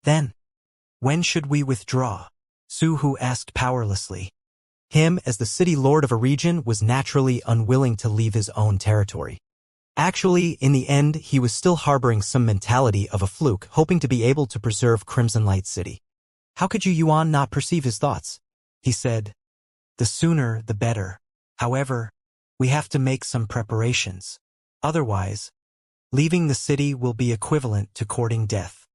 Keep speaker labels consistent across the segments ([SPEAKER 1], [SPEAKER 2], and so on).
[SPEAKER 1] Then, when should we withdraw? Su Hu asked powerlessly. Him, as the city lord of a region, was naturally unwilling to leave his own territory. Actually, in the end, he was still harboring some mentality of a fluke, hoping to be able to preserve Crimson Light City. How could Yu Yuan not perceive his thoughts? He said, the sooner, the better. However, we have to make some preparations. Otherwise, leaving the city will be equivalent to courting death.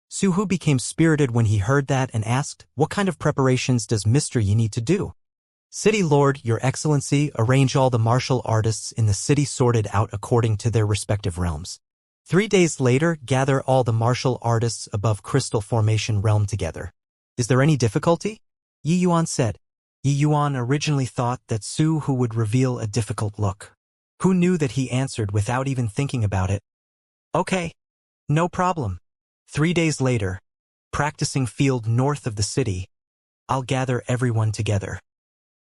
[SPEAKER 1] Su Hu became spirited when he heard that and asked, what kind of preparations does Mr. Yi need to do? City Lord, Your Excellency, arrange all the martial artists in the city sorted out according to their respective realms. 3 days later, gather all the martial artists above Crystal Formation realm together. Is there any difficulty? Yi Yuan said. Yi Yuan originally thought that Su Hu would reveal a difficult look. Who knew that he answered without even thinking about it? Okay, no problem. 3 days later, practicing field north of the city, I'll gather everyone together.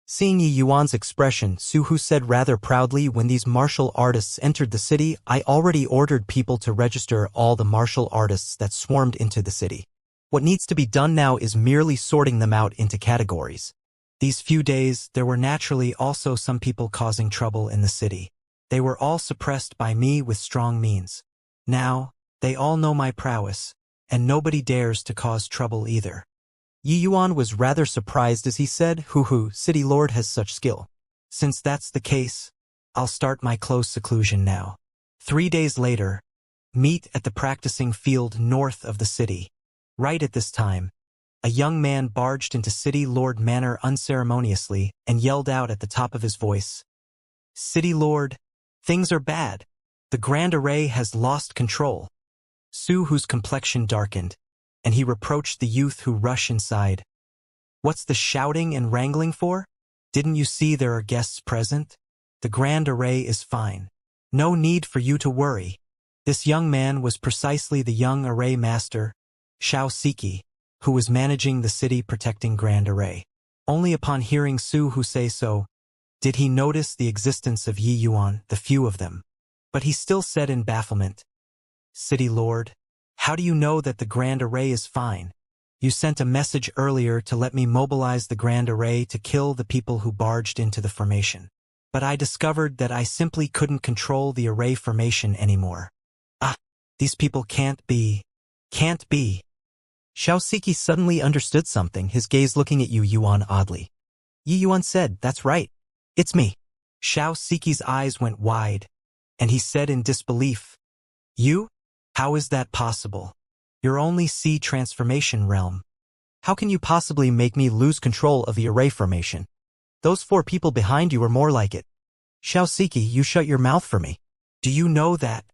[SPEAKER 1] Seeing Yi Yuan's expression, Su Hu said rather proudly, when these martial artists entered the city, I already ordered people to register all the martial artists that swarmed into the city. What needs to be done now is merely sorting them out into categories. These few days, there were naturally also some people causing trouble in the city. They were all suppressed by me with strong means. Now, they all know my prowess, and nobody dares to cause trouble either. Yi Yuan was rather surprised as he said, Hu, City Lord has such skill. Since that's the case, I'll start my close seclusion now. 3 days later, meet at the practicing field north of the city. Right at this time, a young man barged into City Lord Manor unceremoniously and yelled out at the top of his voice, City Lord, things are bad. The Grand Array has lost control. Su Hu's complexion darkened, and he reproached the youth who rushed inside. What's the shouting and wrangling for? Didn't you see there are guests present? The Grand Array is fine. No need for you to worry. This young man was precisely the young Array Master, Xianxia, who was managing the city protecting Grand Array. Only upon hearing Su Hu say so, did he notice the existence of Yi Yuan, the few of them. But he still said in bafflement, City Lord, how do you know that the Grand Array is fine? You sent a message earlier to let me mobilize the Grand Array to kill the people who barged into the formation. But I discovered that I simply couldn't control the Array formation anymore. These people can't be. Xianxia suddenly understood something, his gaze looking at Yu Yuan oddly. Yi Yuan said, that's right. It's me. Xianxia's eyes went wide, and he said in disbelief, You? How is that possible? You're only C transformation realm. How can you possibly make me lose control of the Array formation? Those 4 people behind you are more like it. Xianxia, you shut your mouth for me. Do you know that?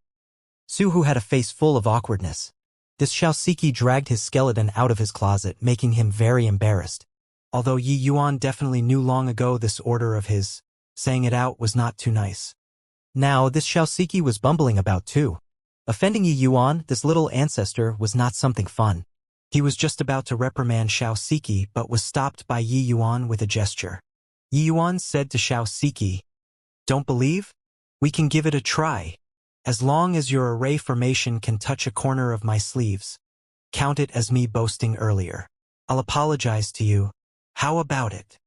[SPEAKER 1] Su Hu had a face full of awkwardness. This Xianxia dragged his skeleton out of his closet, making him very embarrassed. Although Yi Yuan definitely knew long ago this order of his, saying it out was not too nice. Now this Xianxia was bumbling about too. Offending Yi Yuan, this little ancestor, was not something fun. He was just about to reprimand Xianxia but was stopped by Yi Yuan with a gesture. Yi Yuan said to Xianxia, Don't believe? We can give it a try. As long as your Array formation can touch a corner of my sleeves. Count it as me boasting earlier. I'll apologize to you. How about it?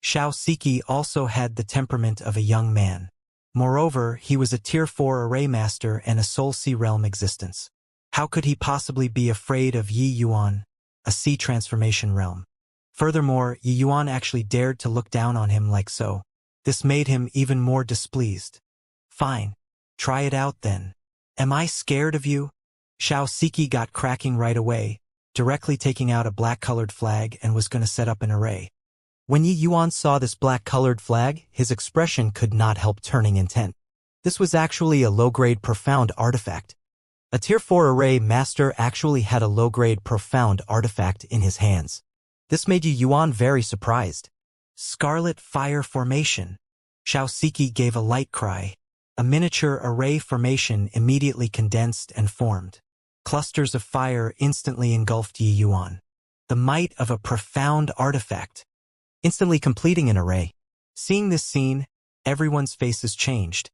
[SPEAKER 1] Xianxia also had the temperament of a young man. Moreover, he was a Tier 4 Array Master and a Soul C realm existence. How could he possibly be afraid of Yi Yuan, a C transformation realm? Furthermore, Yi Yuan actually dared to look down on him like so. This made him even more displeased. Fine. Try it out then. Am I scared of you? Xianxia got cracking right away, directly taking out a black-colored flag and was going to set up an array. When Yi Yuan saw this black-colored flag, his expression could not help turning intent. This was actually a low-grade profound artifact. A Tier 4 Array Master actually had a low-grade profound artifact in his hands. This made Yi Yuan very surprised. Scarlet Fire Formation. Xianxia gave a light cry. A miniature array formation immediately condensed and formed. Clusters of fire instantly engulfed Yi Yuan. The might of a profound artifact. Instantly completing an array. Seeing this scene, everyone's faces changed.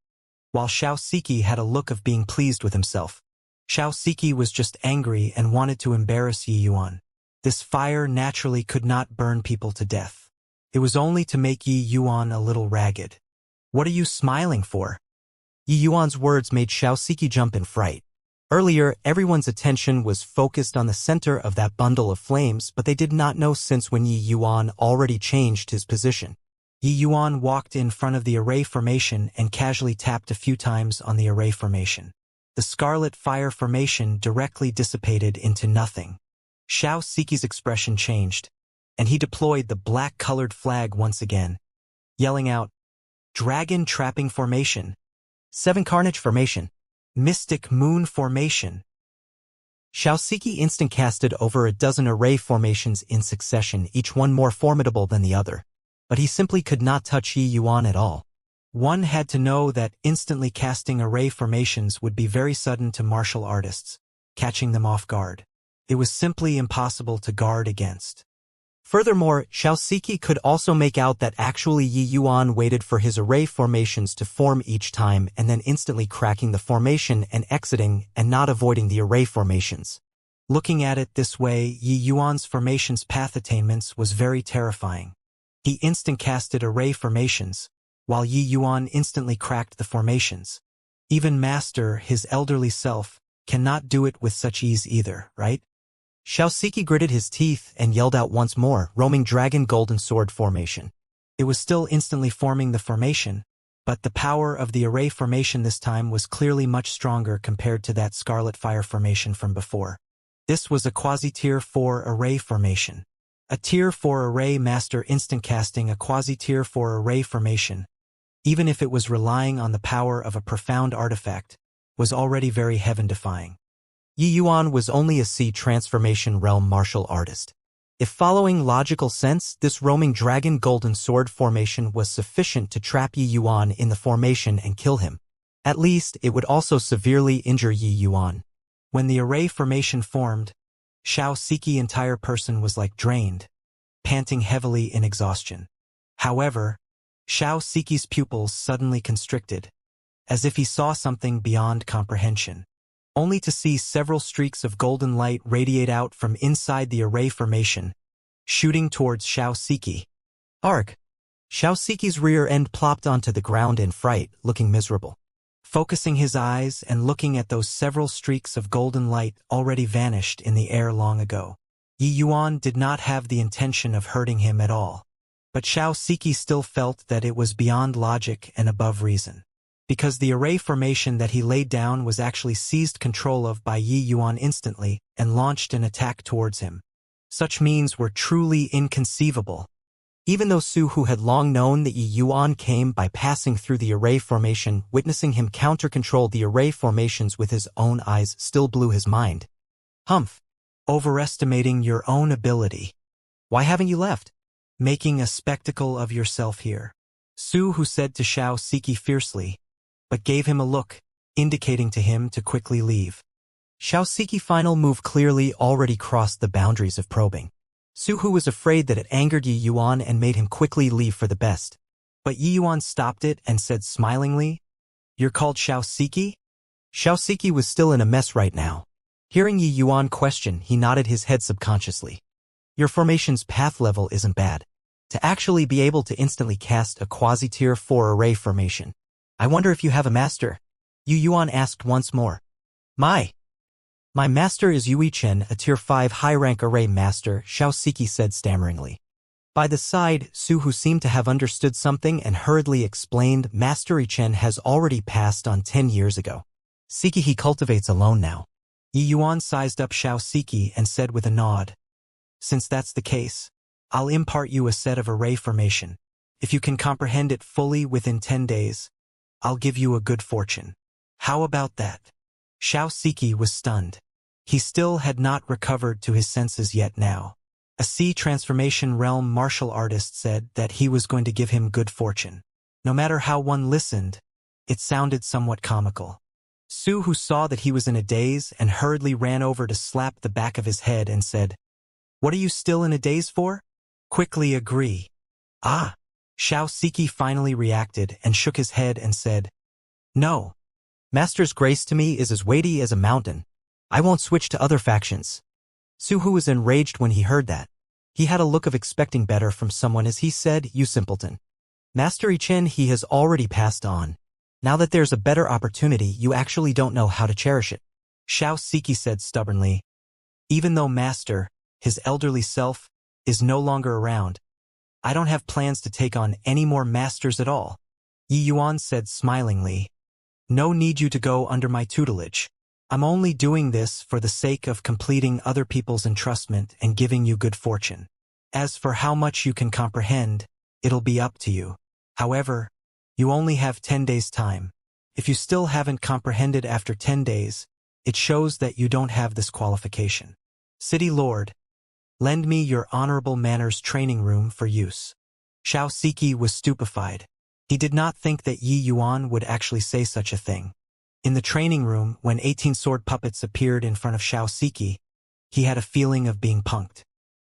[SPEAKER 1] While Xianxia had a look of being pleased with himself. Xianxia was just angry and wanted to embarrass Yi Yuan. This fire naturally could not burn people to death. It was only to make Yi Yuan a little ragged. "What are you smiling for?" Yi Yuan's words made Xianxia jump in fright. Earlier, everyone's attention was focused on the center of that bundle of flames, but they did not know since when Yi Yuan already changed his position. Yi Yuan walked in front of the array formation and casually tapped a few times on the array formation. The scarlet fire formation directly dissipated into nothing. Xianxia's expression changed, and he deployed the black-colored flag once again, yelling out, "Dragon Trapping Formation, Seven Carnage Formation, Mystic Moon Formation." Xianxia instant-casted over a dozen array formations in succession, each one more formidable than the other. But he simply could not touch Yi Yuan at all. One had to know that instantly casting array formations would be very sudden to martial artists, catching them off guard. It was simply impossible to guard against. Furthermore, Xianxia could also make out that actually Yi Yuan waited for his array formations to form each time and then instantly cracking the formation and exiting and not avoiding the array formations. Looking at it this way, Yi Yuan's formations path attainments was very terrifying. He instant-casted array formations, while Yi Yuan instantly cracked the formations. Even Master, his elderly self, cannot do it with such ease either, right? Xianxia gritted his teeth and yelled out once more, "Roaming Dragon Golden Sword Formation." It was still instantly forming the formation, but the power of the array formation this time was clearly much stronger compared to that Scarlet Fire formation from before. This was a quasi-tier 4 array formation. A tier 4 array master instant casting a quasi-tier 4 array formation, even if it was relying on the power of a profound artifact, was already very heaven-defying. Yi Yuan was only a C transformation realm martial artist. If following logical sense, this roaming dragon golden sword formation was sufficient to trap Yi Yuan in the formation and kill him. At least, it would also severely injure Yi Yuan. When the array formation formed, Xianxia's entire person was like drained, panting heavily in exhaustion. However, Xianxia's pupils suddenly constricted, as if he saw something beyond comprehension, only to see several streaks of golden light radiate out from inside the array formation, shooting towards Xianxia. Arg! Xianxia's rear end plopped onto the ground in fright, looking miserable. Focusing his eyes and looking at those several streaks of golden light already vanished in the air long ago. Yi Yuan did not have the intention of hurting him at all, but Xianxia still felt that it was beyond logic and above reason. Because the array formation that he laid down was actually seized control of by Yi Yuan instantly and launched an attack towards him. Such means were truly inconceivable. Even though Su, who had long known that Yi Yuan came by passing through the array formation, witnessing him counter-control the array formations with his own eyes still blew his mind. Humph! Overestimating your own ability. Why haven't you left? Making a spectacle of yourself here. Su, who said to Xianxia fiercely, but gave him a look, indicating to him to quickly leave. Xianxia's final move clearly already crossed the boundaries of probing. Su, who was afraid that it angered Yi Yuan and made him quickly leave for the best. But Yi Yuan stopped it and said smilingly, "You're called Xianxia?" Xianxia was still in a mess right now. Hearing Yi Yuan question, he nodded his head subconsciously. Your formation's path level isn't bad. To actually be able to instantly cast a quasi-tier 4 array formation. I wonder if you have a master? Yi Yuan asked once more. My master is Yui Chen, a tier 5 high-rank array master, Xianxia said stammeringly. By the side, Su, who seemed to have understood something and hurriedly explained, Master Chen has already passed on 10 years ago. Siki he cultivates alone now. Yi Yuan sized up Xianxia and said with a nod. Since that's the case, I'll impart you a set of array formation. If you can comprehend it fully within 10 days, I'll give you a good fortune. How about that? Xianxia was stunned. He still had not recovered to his senses yet now. A C transformation realm martial artist said that he was going to give him good fortune. No matter how one listened, it sounded somewhat comical. Su, who saw that he was in a daze and hurriedly ran over to slap the back of his head and said, "What are you still in a daze for?" Quickly agree. Ah! Xianxia finally reacted and shook his head and said, "No. Master's grace to me is as weighty as a mountain. I won't switch to other factions. Suhu was enraged when he heard that. He had a look of expecting better from someone as he said, "You simpleton. Master Ichin, he has already passed on. Now that there's a better opportunity, you actually don't know how to cherish it." Xianxia said stubbornly. Even though Master, his elderly self, is no longer around, I don't have plans to take on any more masters at all. Yi Yuan said smilingly. No need you to go under my tutelage. I'm only doing this for the sake of completing other people's entrustment and giving you good fortune. As for how much you can comprehend, it'll be up to you. However, you only have 10 days time. If you still haven't comprehended after 10 days, it shows that you don't have this qualification. City Lord, lend me your honorable manners training room for use. Xianxia was stupefied. He did not think that Yi Yuan would actually say such a thing. In the training room, when 18 sword puppets appeared in front of Xianxia, he had a feeling of being punked.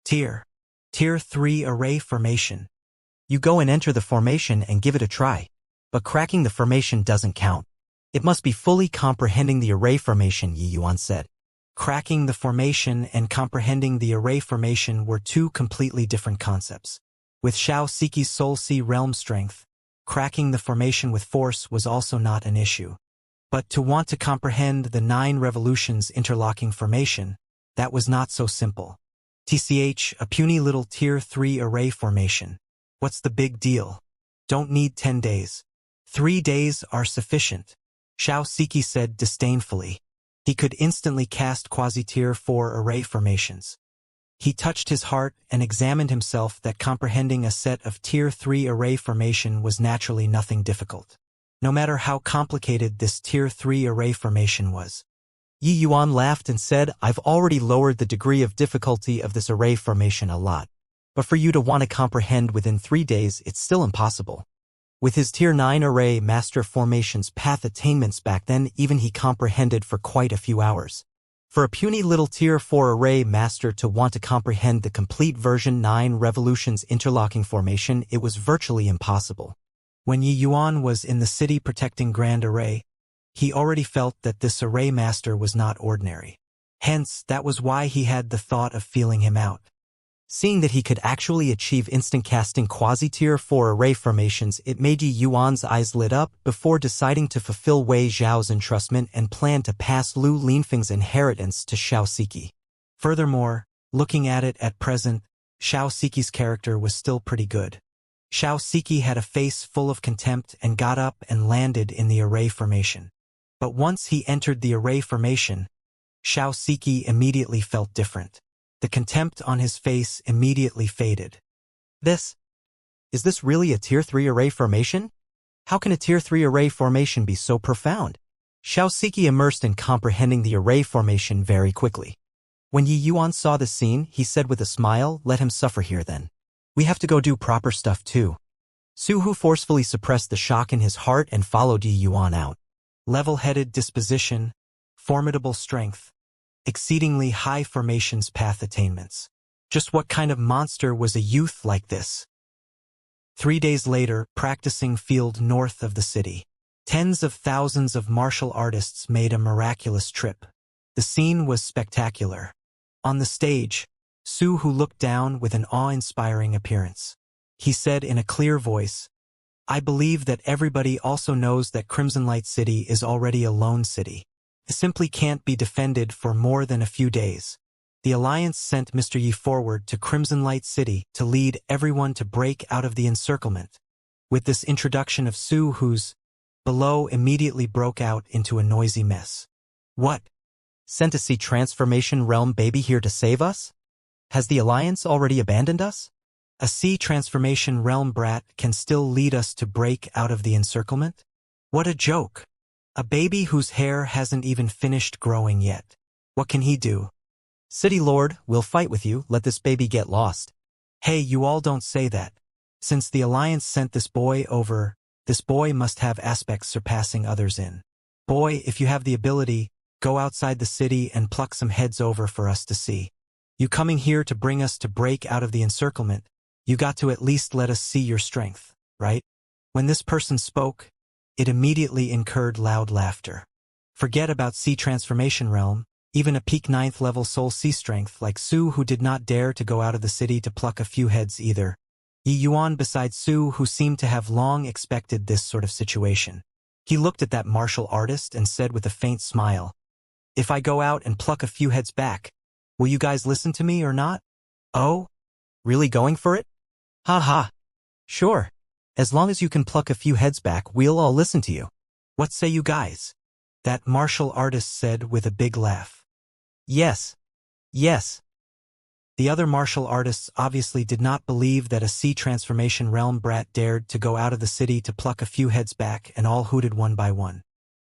[SPEAKER 1] Tier 3 array formation. You go and enter the formation and give it a try. But cracking the formation doesn't count. It must be fully comprehending the array formation, Yi Yuan said. Cracking the formation and comprehending the array formation were two completely different concepts. With Xianxia's Soul Sea realm strength, cracking the formation with force was also not an issue. But to want to comprehend the 9 revolutions interlocking formation, that was not so simple. TCH, a puny little tier 3 array formation. What's the big deal? Don't need 10 days. 3 days are sufficient, Xianxia said disdainfully. He could instantly cast quasi-tier 4 array formations. He touched his heart and examined himself that comprehending a set of tier 3 array formation was naturally nothing difficult. No matter how complicated this tier 3 array formation was. Yi Yuan laughed and said, I've already lowered the degree of difficulty of this array formation a lot. But for you to want to comprehend within 3 days, it's still impossible. With his tier 9 array master formation's path attainments back then, even he comprehended for quite a few hours. For a puny little tier 4 array master to want to comprehend the complete version 9 revolutions interlocking formation, it was virtually impossible. When Yi Yuan was in the city protecting Grand Array, he already felt that this array master was not ordinary. Hence, that was why he had the thought of feeling him out. Seeing that he could actually achieve instant casting quasi-tier 4 array formations, it made Yi Yuan's eyes lit up before deciding to fulfill Wei Zhao's entrustment and plan to pass Lu Linfeng's inheritance to Xianxia. Furthermore, looking at it at present, Xianxia's character was still pretty good. Xianxia had a face full of contempt and got up and landed in the array formation. But once he entered the array formation, Xianxia immediately felt different. The contempt on his face immediately faded. Is this really a tier 3 array formation? How can a tier 3 array formation be so profound? Xianxia immersed in comprehending the array formation very quickly. When Yi Yuan saw the scene, he said with a smile, let him suffer here then. We have to go do proper stuff too. Suhu forcefully suppressed the shock in his heart and followed Yi Yuan out. Level-headed disposition, formidable strength, exceedingly high formations path attainments. Just what kind of monster was a youth like this? 3 days later, practicing field north of the city. Tens of thousands of martial artists made a miraculous trip. The scene was spectacular. On the stage, Su Hu looked down with an awe-inspiring appearance. He said in a clear voice, I believe that everybody also knows that Crimson Light City is already a lone city. It simply can't be defended for more than a few days. The Alliance sent Mr. Yi forward to Crimson Light City to lead everyone to break out of the encirclement. With this introduction of Su Hu's, below immediately broke out into a noisy mess. What? Sent a sea transformation realm baby here to save us? Has the Alliance already abandoned us? A sea transformation realm brat can still lead us to break out of the encirclement? What a joke! A baby whose hair hasn't even finished growing yet. What can he do? City Lord, we'll fight with you, let this baby get lost. Hey, you all don't say that. Since the Alliance sent this boy over, this boy must have aspects surpassing others in. Boy, if you have the ability, go outside the city and pluck some heads over for us to see. You coming here to bring us to break out of the encirclement, you got to at least let us see your strength, right? When this person spoke, it immediately incurred loud laughter. Forget about sea transformation realm, Even a peak 9th level soul C strength like Su, who did not dare to go out of the city to pluck a few heads either. Yi Yuan beside Su, who seemed to have long expected this sort of situation. He looked at that martial artist and said with a faint smile, "If I go out and pluck a few heads back, will you guys listen to me or not?" "Oh? Really going for it?" "Ha ha. Sure. As long as you can pluck a few heads back, we'll all listen to you. What say you guys?" That martial artist said with a big laugh. "Yes. Yes." The other martial artists obviously did not believe that a sea transformation realm brat dared to go out of the city to pluck a few heads back, and all hooted one by one.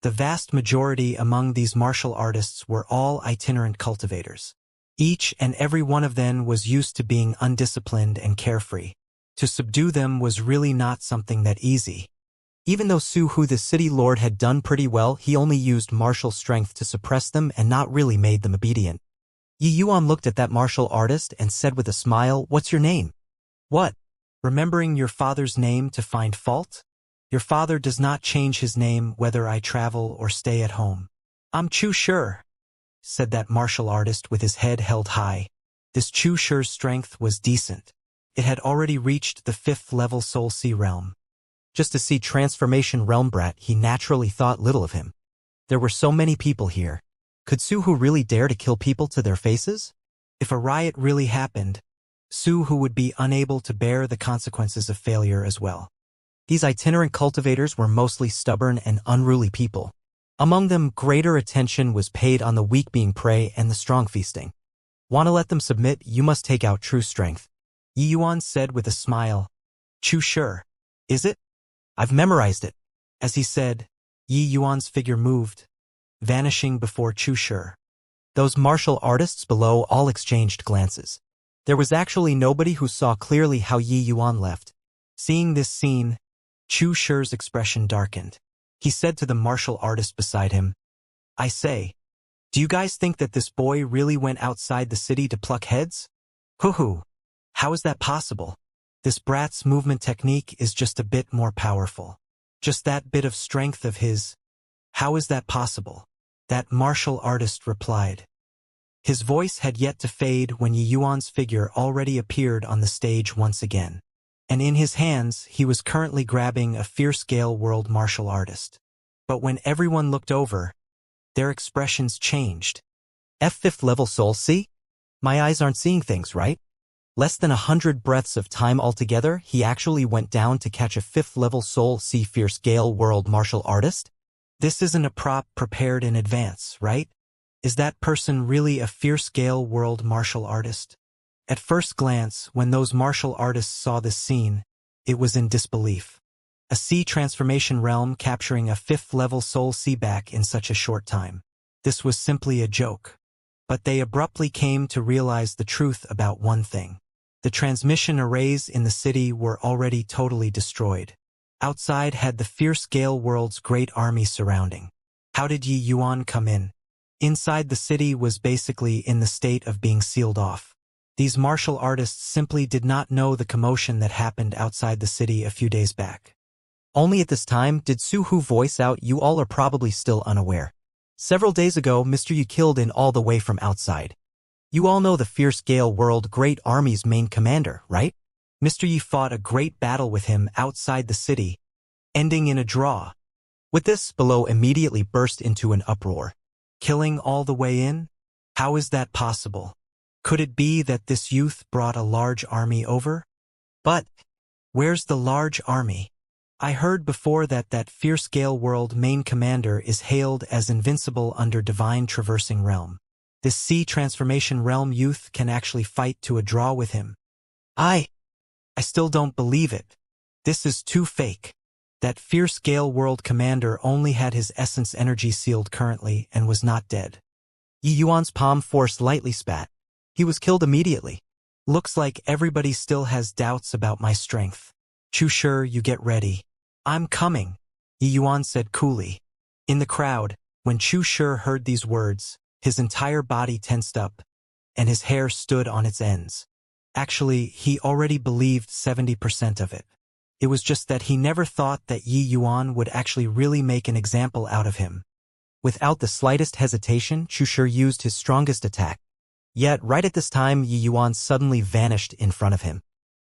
[SPEAKER 1] The vast majority among these martial artists were all itinerant cultivators. Each and every one of them was used to being undisciplined and carefree. To subdue them was really not something that easy. Even though Su Hu the city lord had done pretty well, he only used martial strength to suppress them and not really made them obedient. Yi Yuan looked at that martial artist and said with a smile, "What's your name?" "What? Remembering your father's name to find fault? Your father does not change his name whether I travel or stay at home." "I'm Chu Shi," said that martial artist with his head held high. This Chu Shi's strength was decent. It had already reached the 5th level Soul Sea realm. Just to see transformation realm brat, he naturally thought little of him. There were so many people here. Could Su Hu really dare to kill people to their faces? If a riot really happened, Su Hu would be unable to bear the consequences of failure as well. These itinerant cultivators were mostly stubborn and unruly people. Among them, greater attention was paid on the weak being prey and the strong feasting. "Want to let them submit, you must take out true strength," Yi Yuan said with a smile. "Chu Shi, is it? I've memorized it." As he said, Yi Yuan's figure moved, vanishing before Chu Shi. Those martial artists below all exchanged glances. There was actually nobody who saw clearly how Yi Yuan left. Seeing this scene, Chu Shi's expression darkened. He said to the martial artist beside him, "I say, do you guys think that this boy really went outside the city to pluck heads? Hoo-hoo, how is that possible? This brat's movement technique is just a bit more powerful. Just that bit of strength of his. How is that possible?" That martial artist replied. His voice had yet to fade when Yi Yuan's figure already appeared on the stage once again. And in his hands, he was currently grabbing a fierce-scale world martial artist. But when everyone looked over, their expressions changed. "F5th level Soul C? My eyes aren't seeing things, right? Less than 100 breaths of time altogether, he actually went down to catch a 5th level Soul C fierce-scale world martial artist? This isn't a prop prepared in advance, right? Is that person really a fierce-scale world martial artist?" At first glance, when those martial artists saw this scene, it was in disbelief. A sea transformation realm capturing a 5th level Soul C back in such a short time. This was simply a joke. But they abruptly came to realize the truth about one thing. The transmission arrays in the city were already totally destroyed. Outside had the fierce Gale world's great army surrounding. How did Yi Yuan come in? Inside the city was basically in the state of being sealed off. These martial artists simply did not know the commotion that happened outside the city a few days back. Only at this time did Su Hu voice out, "You all are probably still unaware. Several days ago, Mr. Yu killed in all the way from outside. You all know the fierce Gale world great army's main commander, right? Mr. Yi fought a great battle with him outside the city, ending in a draw." With this, below immediately burst into an uproar. Killing all the way in? How is that possible? Could it be that this youth brought a large army over? But where's the large army? I heard before that that fierce Gale world main commander is hailed as invincible under divine traversing realm. This sea transformation realm youth can actually fight to a draw with him. I still don't believe it. This is too fake. That fierce Gale world commander only had his essence energy sealed currently and was not dead. Yi Yuan's palm force lightly spat. He was killed immediately. Looks like everybody still has doubts about my strength. Chu Shi, you get ready. I'm coming, Yi Yuan said coolly. In the crowd, when Chu Shi heard these words, his entire body tensed up, and his hair stood on its ends. Actually, he already believed 70% of it. It was just that he never thought that Yi Yuan would actually really make an example out of him. Without the slightest hesitation, Chushi used his strongest attack. Yet, right at this time, Yi Yuan suddenly vanished in front of him.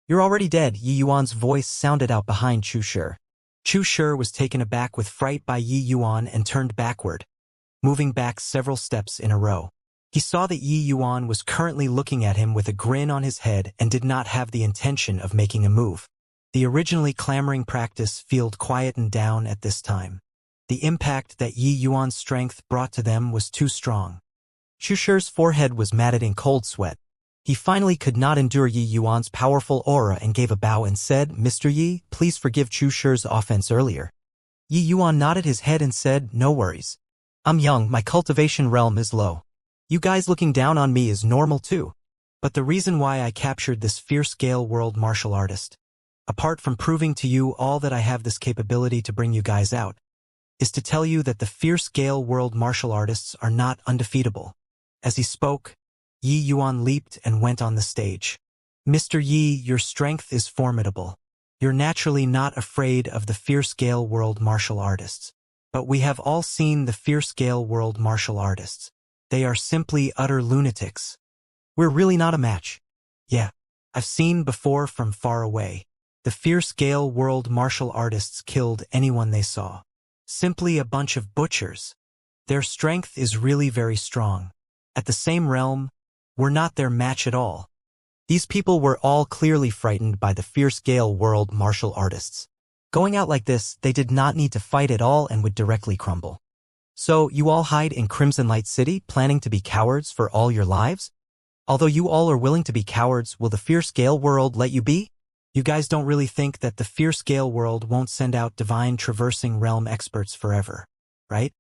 [SPEAKER 1] "You're already dead," Yi Yuan's voice sounded out behind Chushi. Chushi was taken aback with fright by Yi Yuan and turned backward, moving back several steps in a row. He saw that Yi Yuan was currently looking at him with a grin on his head and did not have the intention of making a move. The originally clamoring practice field quietened down at this time. The impact that Yi Yuan's strength brought to them was too strong. Chushi's forehead was matted in cold sweat. He finally could not endure Yi Yuan's powerful aura and gave a bow and said, "Mr. Yi, please forgive Chushi's offense earlier." Yi Yuan nodded his head and said, "No worries. I'm young, my cultivation realm is low. You guys looking down on me is normal too. But the reason why I captured this fierce-scale world martial artist, apart from proving to you all that I have this capability to bring you guys out, is to tell you that the fierce-scale world martial artists are not undefeatable." As he spoke, Yi Yuan leaped and went on the stage. "Mr. Yi, your strength is formidable. You're naturally not afraid of the fierce-scale world martial artists. But we have all seen the fierce-scale world martial artists. They are simply utter lunatics. We're really not a match. Yeah, I've seen before from far away. The fierce-scale world martial artists killed anyone they saw. Simply a bunch of butchers. Their strength is really very strong. At the same realm, we're not their match at all." These people were all clearly frightened by the fierce-scale world martial artists. Going out like this, they did not need to fight at all and would directly crumble. "So, you all hide in Crimson Light City, planning to be cowards for all your lives? Although you all are willing to be cowards, will the fierce-scale world let you be? You guys don't really think that the fierce-scale world won't send out divine traversing realm experts forever, right?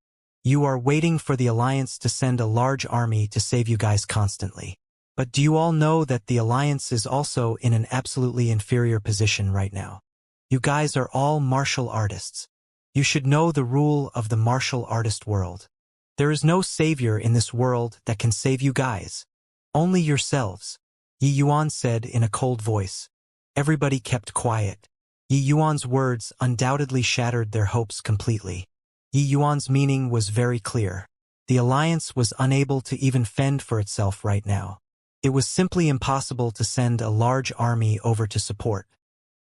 [SPEAKER 1] You are waiting for the Alliance to send a large army to save you guys constantly. But do you all know that the Alliance is also in an absolutely inferior position right now? You guys are all martial artists. You should know the rule of the martial artist world. There is no savior in this world that can save you guys. Only yourselves," Yi Yuan said in a cold voice. Everybody kept quiet. Yi Yuan's words undoubtedly shattered their hopes completely. Yi Yuan's meaning was very clear. The Alliance was unable to even fend for itself right now. It was simply impossible to send a large army over to support.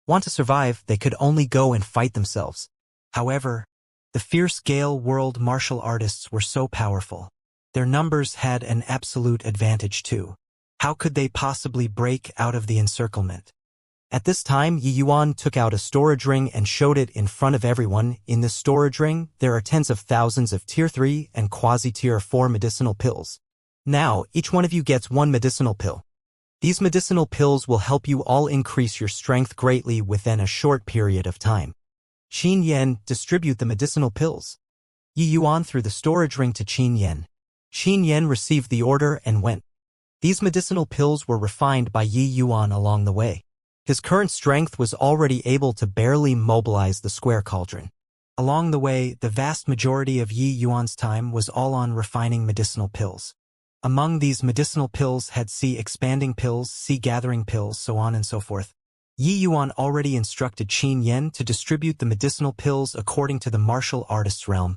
[SPEAKER 1] Want to survive, they could only go and fight themselves. However, the fierce-scale world martial artists were so powerful. Their numbers had an absolute advantage too. How could they possibly break out of the encirclement? At this time, Yi Yuan took out a storage ring and showed it in front of everyone. In this storage ring, there are tens of thousands of Tier 3 and Quasi-Tier 4 medicinal pills. Now, each one of you gets one medicinal pill. These medicinal pills will help you all increase your strength greatly within a short period of time. Qin Yan, distribute the medicinal pills. Yi Yuan threw the storage ring to Qin Yan. Qin Yan received the order and went. These medicinal pills were refined by Yi Yuan along the way. His current strength was already able to barely mobilize the square cauldron. Along the way, the vast majority of Yi Yuan's time was all on refining medicinal pills. Among these medicinal pills had sea-expanding pills, sea-gathering pills, so on and so forth. Yi Yuan already instructed Qin Yan to distribute the medicinal pills according to the martial artist's realm,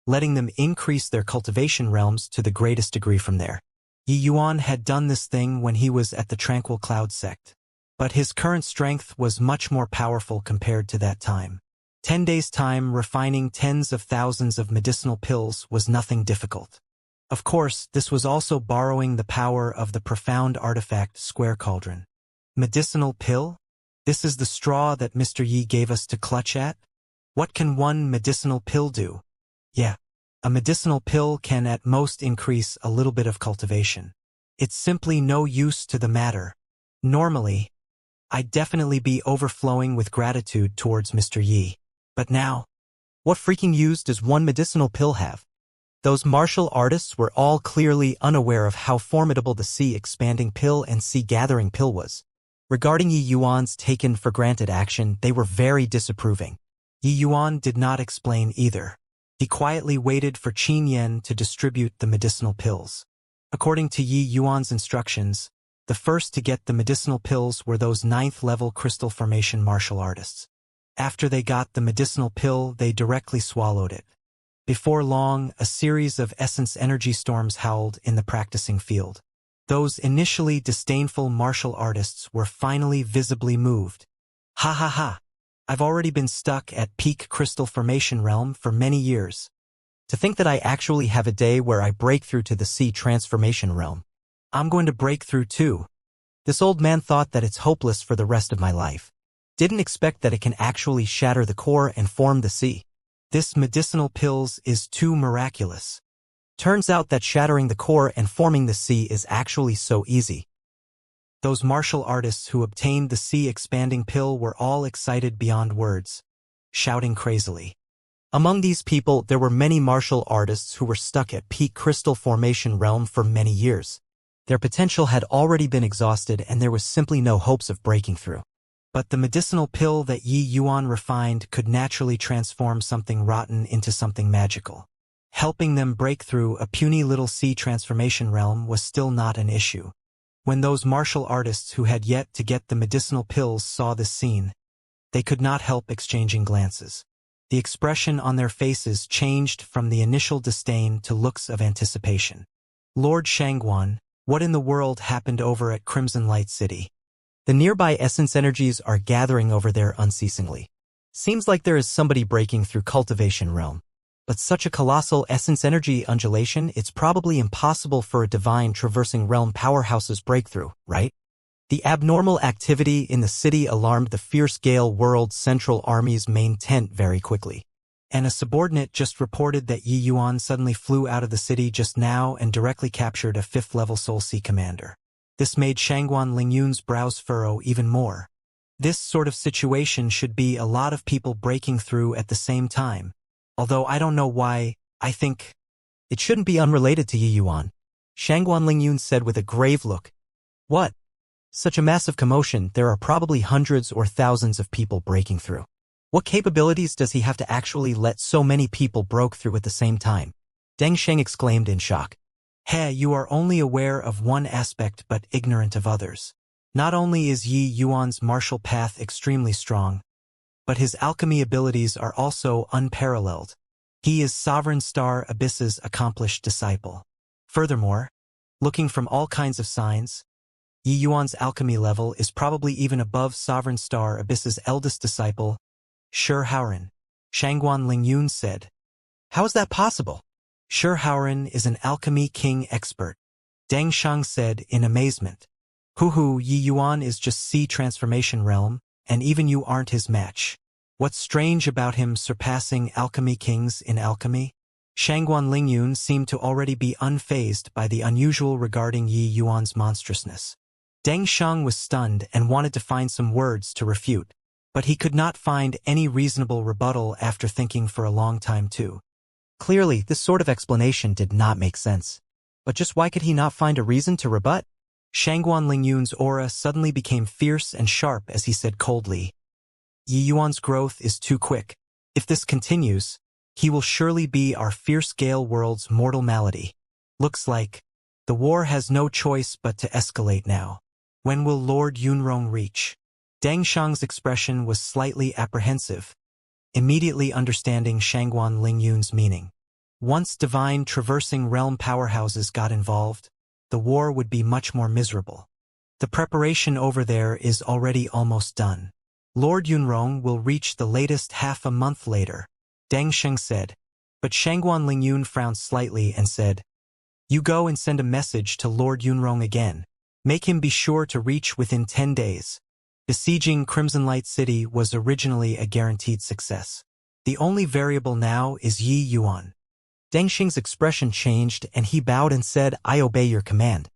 [SPEAKER 1] letting them increase their cultivation realms to the greatest degree from there. Yi Yuan had done this thing when he was at the Tranquil Cloud sect. But his current strength was much more powerful compared to that time. 10 days' time refining tens of thousands of medicinal pills was nothing difficult. Of course, this was also borrowing the power of the profound artifact Square Cauldron. Medicinal pill? This is the straw that Mr. Yi gave us to clutch at? What can one medicinal pill do? Yeah, a medicinal pill can at most increase a little bit of cultivation. It's simply no use to the matter. Normally, I'd definitely be overflowing with gratitude towards Mr. Yi. But now, what freaking use does one medicinal pill have? Those martial artists were all clearly unaware of how formidable the sea-expanding pill and sea-gathering pill was. Regarding Yi Yuan's taken-for-granted action, they were very disapproving. Yi Yuan did not explain either. He quietly waited for Qin Yan to distribute the medicinal pills. According to Yi Yuan's instructions, the first to get the medicinal pills were those 9th-level crystal formation martial artists. After they got the medicinal pill, they directly swallowed it. Before long, a series of essence energy storms howled in the practicing field. Those initially disdainful martial artists were finally visibly moved. Ha ha ha! I've already been stuck at peak crystal formation realm for many years. To think that I actually have a day where I break through to the sea transformation realm. I'm going to break through too. This old man thought that it's hopeless for the rest of my life. Didn't expect that it can actually shatter the core and form the sea. This medicinal pills is too miraculous. Turns out that shattering the core and forming the sea is actually so easy. Those martial artists who obtained the sea-expanding pill were all excited beyond words, shouting crazily. Among these people, there were many martial artists who were stuck at peak crystal formation realm for many years. Their potential had already been exhausted and there was simply no hopes of breaking through. But the medicinal pill that Yi Yuan refined could naturally transform something rotten into something magical. Helping them break through a puny little sea transformation realm was still not an issue. When those martial artists who had yet to get the medicinal pills saw this scene, they could not help exchanging glances. The expression on their faces changed from the initial disdain to looks of anticipation. Lord Shangguan, what in the world happened over at Crimson Light City? The nearby essence energies are gathering over there unceasingly. Seems like there is somebody breaking through Cultivation realm. But such a colossal essence energy undulation, it's probably impossible for a divine traversing realm powerhouse's breakthrough, right? The abnormal activity in the city alarmed the fierce Gale World Central Army's main tent very quickly. And a subordinate just reported that Yi Yuan suddenly flew out of the city just now and directly captured a 5th-level Soul Sea commander. This made Shangguan Lingyun's brows furrow even more. This sort of situation should be a lot of people breaking through at the same time. Although I don't know why, I think it shouldn't be unrelated to Yi Yuan. Shangguan Lingyun said with a grave look. What? Such a massive commotion, there are probably hundreds or thousands of people breaking through. What capabilities does he have to actually let so many people broke through at the same time? Deng Sheng exclaimed in shock. He, you are only aware of one aspect but ignorant of others. Not only is Yi Yuan's martial path extremely strong, but his alchemy abilities are also unparalleled. He is Sovereign Star Abyss's accomplished disciple. Furthermore, looking from all kinds of signs, Yi Yuan's alchemy level is probably even above Sovereign Star Abyss's eldest disciple, Shi Haoran. Shangguan Lingyun said. How is that possible? Shi Haoran is an alchemy king expert. Deng Shang said in amazement. Hoo, Yi Yuan is just sea transformation realm, and even you aren't his match. What's strange about him surpassing alchemy kings in alchemy? Shangguan Lingyun seemed to already be unfazed by the unusual regarding Yi Yuan's monstrousness. Deng Shang was stunned and wanted to find some words to refute, but he could not find any reasonable rebuttal after thinking for a long time too. Clearly, this sort of explanation did not make sense. But just why could he not find a reason to rebut? Shangguan Lingyun's aura suddenly became fierce and sharp as he said coldly, Yi Yuan's growth is too quick. If this continues, he will surely be our fierce Gale world's mortal malady. Looks like the war has no choice but to escalate now. When will Lord Yunrong reach? Deng Shang's expression was slightly apprehensive, immediately understanding Shangguan Lingyun's meaning. Once divine traversing realm powerhouses got involved, the war would be much more miserable. The preparation over there is already almost done. Lord Yunrong will reach the latest half a month later, Deng Sheng said. But Shangguan Lingyun frowned slightly and said, You go and send a message to Lord Yunrong again. Make him be sure to reach within 10 days. Besieging Crimson Light City was originally a guaranteed success. The only variable now is Yi Yuan. Deng Sheng's expression changed and he bowed and said, I obey your command.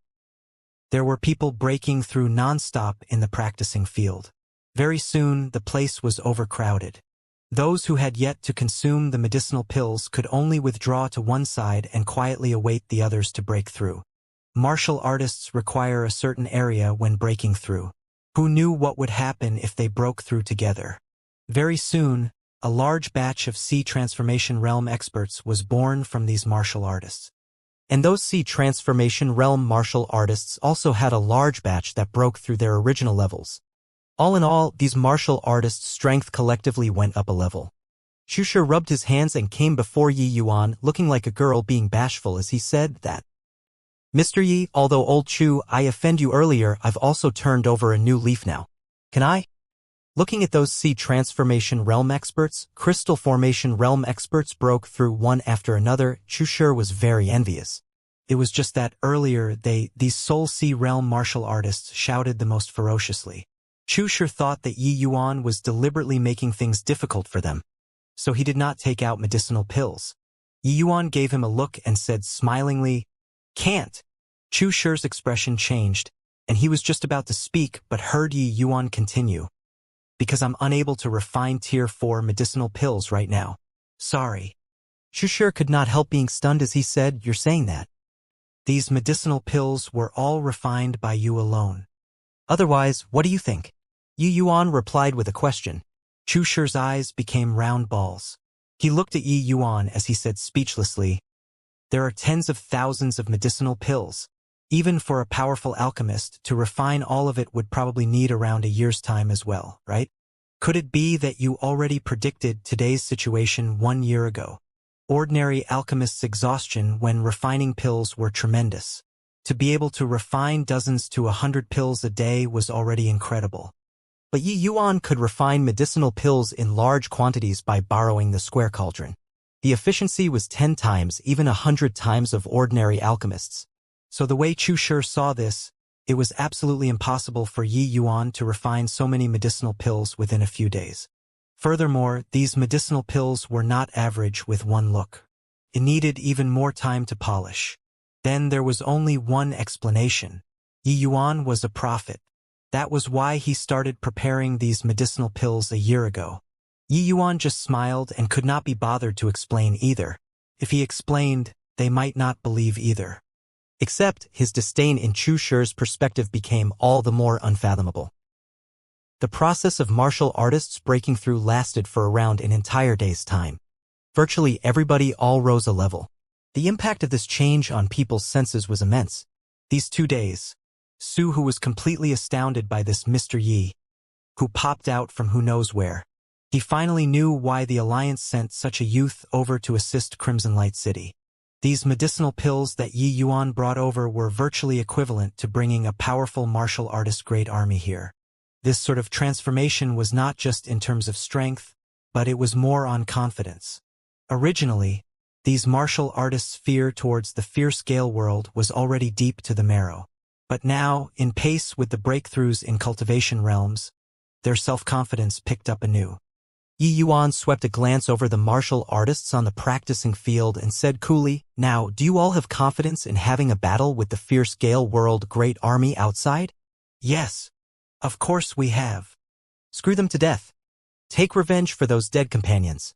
[SPEAKER 1] There were people breaking through non-stop in the practicing field. Very soon, the place was overcrowded. Those who had yet to consume the medicinal pills could only withdraw to one side and quietly await the others to break through. Martial artists require a certain area when breaking through. Who knew what would happen if they broke through together? Very soon, a large batch of sea transformation realm experts was born from these martial artists. And those sea transformation realm martial artists also had a large batch that broke through their original levels. All in all, these martial artists' strength collectively went up a level. Chu Shi rubbed his hands and came before Yi Yuan, looking like a girl being bashful as he said that. Mr. Yi, although old Chu, I offend you earlier, I've also turned over a new leaf now. Can I? Looking at those sea transformation realm experts, crystal formation realm experts broke through one after another. Chu Shi was very envious. It was just that earlier these soul sea realm martial artists shouted the most ferociously. Chu Shi thought that Yi Yuan was deliberately making things difficult for them, so he did not take out medicinal pills. Yi Yuan gave him a look and said smilingly, "Can't." Chu Shi's expression changed, and he was just about to speak but heard Yi Yuan continue. "Because I'm unable to refine Tier 4 medicinal pills right now. Sorry." Chu Shi could not help being stunned as he said, "You're saying that these medicinal pills were all refined by you alone. Otherwise, what do you think?" Yi Yuan replied with a question. Chu Shi's eyes became round balls. He looked at Yi Yuan as he said speechlessly, "There are tens of thousands of medicinal pills. Even for a powerful alchemist, to refine all of it would probably need around a year's time as well, right? Could it be that you already predicted today's situation 1 year ago? Ordinary alchemists' exhaustion when refining pills were tremendous. To be able to refine dozens to 100 pills a day was already incredible. But Yi Yuan could refine medicinal pills in large quantities by borrowing the square cauldron. The efficiency was 10 times, even 100 times of ordinary alchemists. So the way Chu Shi saw this, it was absolutely impossible for Yi Yuan to refine so many medicinal pills within a few days. Furthermore, these medicinal pills were not average with one look. It needed even more time to polish. Then there was only one explanation. Yi Yuan was a prophet. That was why he started preparing these medicinal pills a year ago. Yi Yuan just smiled and could not be bothered to explain either. If he explained, they might not believe either. Except his disdain in Chu Shi's perspective became all the more unfathomable. The process of martial artists breaking through lasted for around an entire day's time. Virtually everybody all rose a level. The impact of this change on people's senses was immense. These 2 days, Su, who was completely astounded by this Mr. Yi, who popped out from who knows where. He finally knew why the Alliance sent such a youth over to assist Crimson Light City. These medicinal pills that Yi Yuan brought over were virtually equivalent to bringing a powerful martial artist great army here. This sort of transformation was not just in terms of strength, but it was more on confidence. Originally, these martial artists' fear towards the fierce-scale world was already deep to the marrow. But now, in pace with the breakthroughs in cultivation realms, their self-confidence picked up anew. Yi Yuan swept a glance over the martial artists on the practicing field and said coolly, "Now, do you all have confidence in having a battle with the fierce-scale world great army outside?" "Yes, of course we have." "Screw them to death. Take revenge for those dead companions."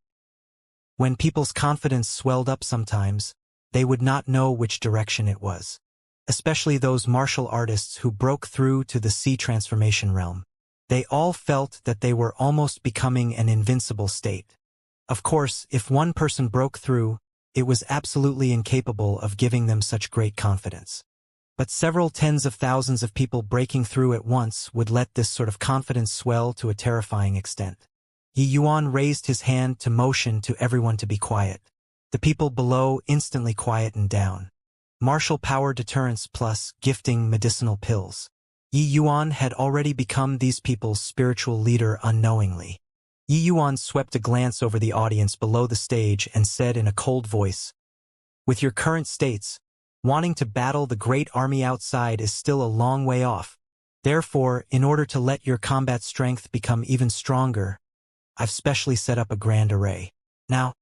[SPEAKER 1] When people's confidence swelled up sometimes, they would not know which direction it was. Especially those martial artists who broke through to the sea transformation realm. They all felt that they were almost becoming an invincible state. Of course, if one person broke through, it was absolutely incapable of giving them such great confidence. But several tens of thousands of people breaking through at once would let this sort of confidence swell to a terrifying extent. Yi Yuan raised his hand to motion to everyone to be quiet. The people below instantly quietened down. Martial power deterrence plus gifting medicinal pills. Yi Yuan had already become these people's spiritual leader unknowingly. Yi Yuan swept a glance over the audience below the stage and said in a cold voice, "With your current states, wanting to battle the great army outside is still a long way off. Therefore, in order to let your combat strength become even stronger, I've specially set up a grand array. Now,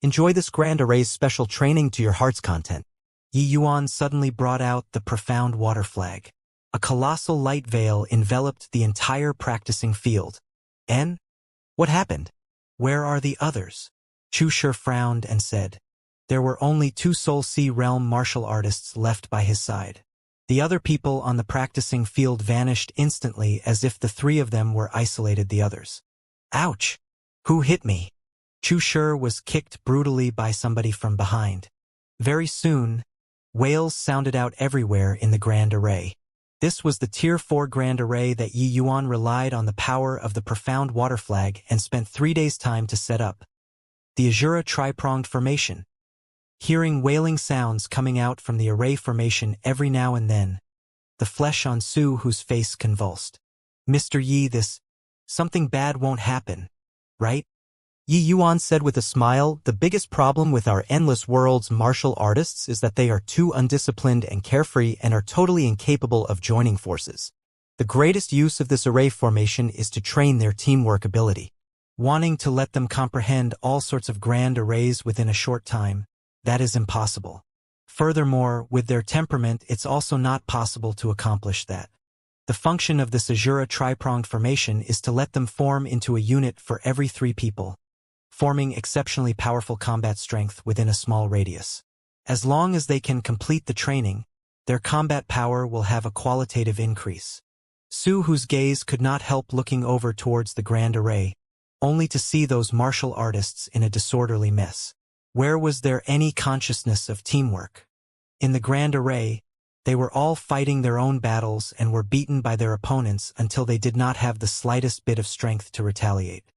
[SPEAKER 1] enjoy this grand array's special training to your heart's content." Yi Yuan suddenly brought out the profound water flag. A colossal light veil enveloped the entire practicing field. "En? What happened? Where are the others?" Chu Shi frowned and said. There were only 2 Soul Sea Realm martial artists left by his side. The other people on the practicing field vanished instantly as if the 3 of them were isolated the others. "Ouch! Who hit me?" Chu Shi was kicked brutally by somebody from behind. Very soon, wails sounded out everywhere in the grand array. This was the Tier 4 Grand Array that Yi Yuan relied on the power of the profound water flag and spent 3 days' time to set up. the Azura tri-pronged formation. Hearing wailing sounds coming out from the array formation every now and then, the flesh on Su Hu's face convulsed. Mr. Yi, something bad won't happen, right? Yi Yuan said with a smile, the biggest problem with our endless world's martial artists is that they are too undisciplined and carefree and are totally incapable of joining forces. The greatest use of this array formation is to train their teamwork ability. Wanting to let them comprehend all sorts of grand arrays within a short time, that is impossible. Furthermore, with their temperament, it's also not possible to accomplish that. The function of this Azura tri-pronged formation is to let them form into a unit for every 3 people, forming exceptionally powerful combat strength within a small radius. As long as they can complete the training, their combat power will have a qualitative increase. Su Hu's gaze could not help looking over towards the grand array, only to see those martial artists in a disorderly mess. Where was there any consciousness of teamwork? In the grand array, they were all fighting their own battles and were beaten by their opponents until they did not have the slightest bit of strength to retaliate.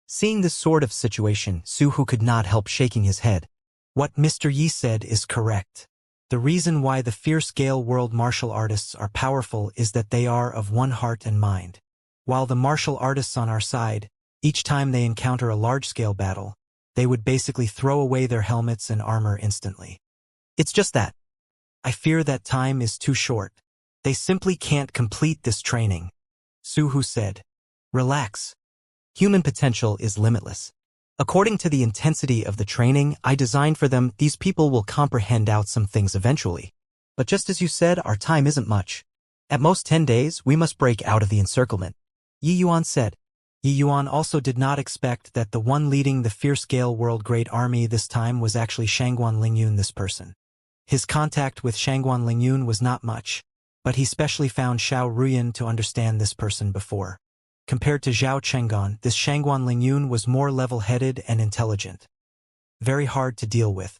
[SPEAKER 1] Seeing this sort of situation, Su Hu could not help shaking his head. What Mr. Yi said is correct. The reason why the fierce-scale world martial artists are powerful is that they are of one heart and mind. While the martial artists on our side, each time they encounter a large-scale battle, they would basically throw away their helmets and armor instantly. It's just that. I fear that time is too short. They simply can't complete this training. Su Hu said. Relax. Human potential is limitless. According to the intensity of the training I designed for them, these people will comprehend out some things eventually. But just as you said, our time isn't much. At most 10 days, we must break out of the encirclement. Yi Yuan said. Yi Yuan also did not expect that the one leading the fierce-scale world great army this time was actually Shangguan Lingyun, this person. His contact with Shangguan Lingyun was not much, but he specially found Xiao Ruyan to understand this person before. Compared to Zhao Chenggan, this Shangguan Lingyun was more level-headed and intelligent. Very hard to deal with.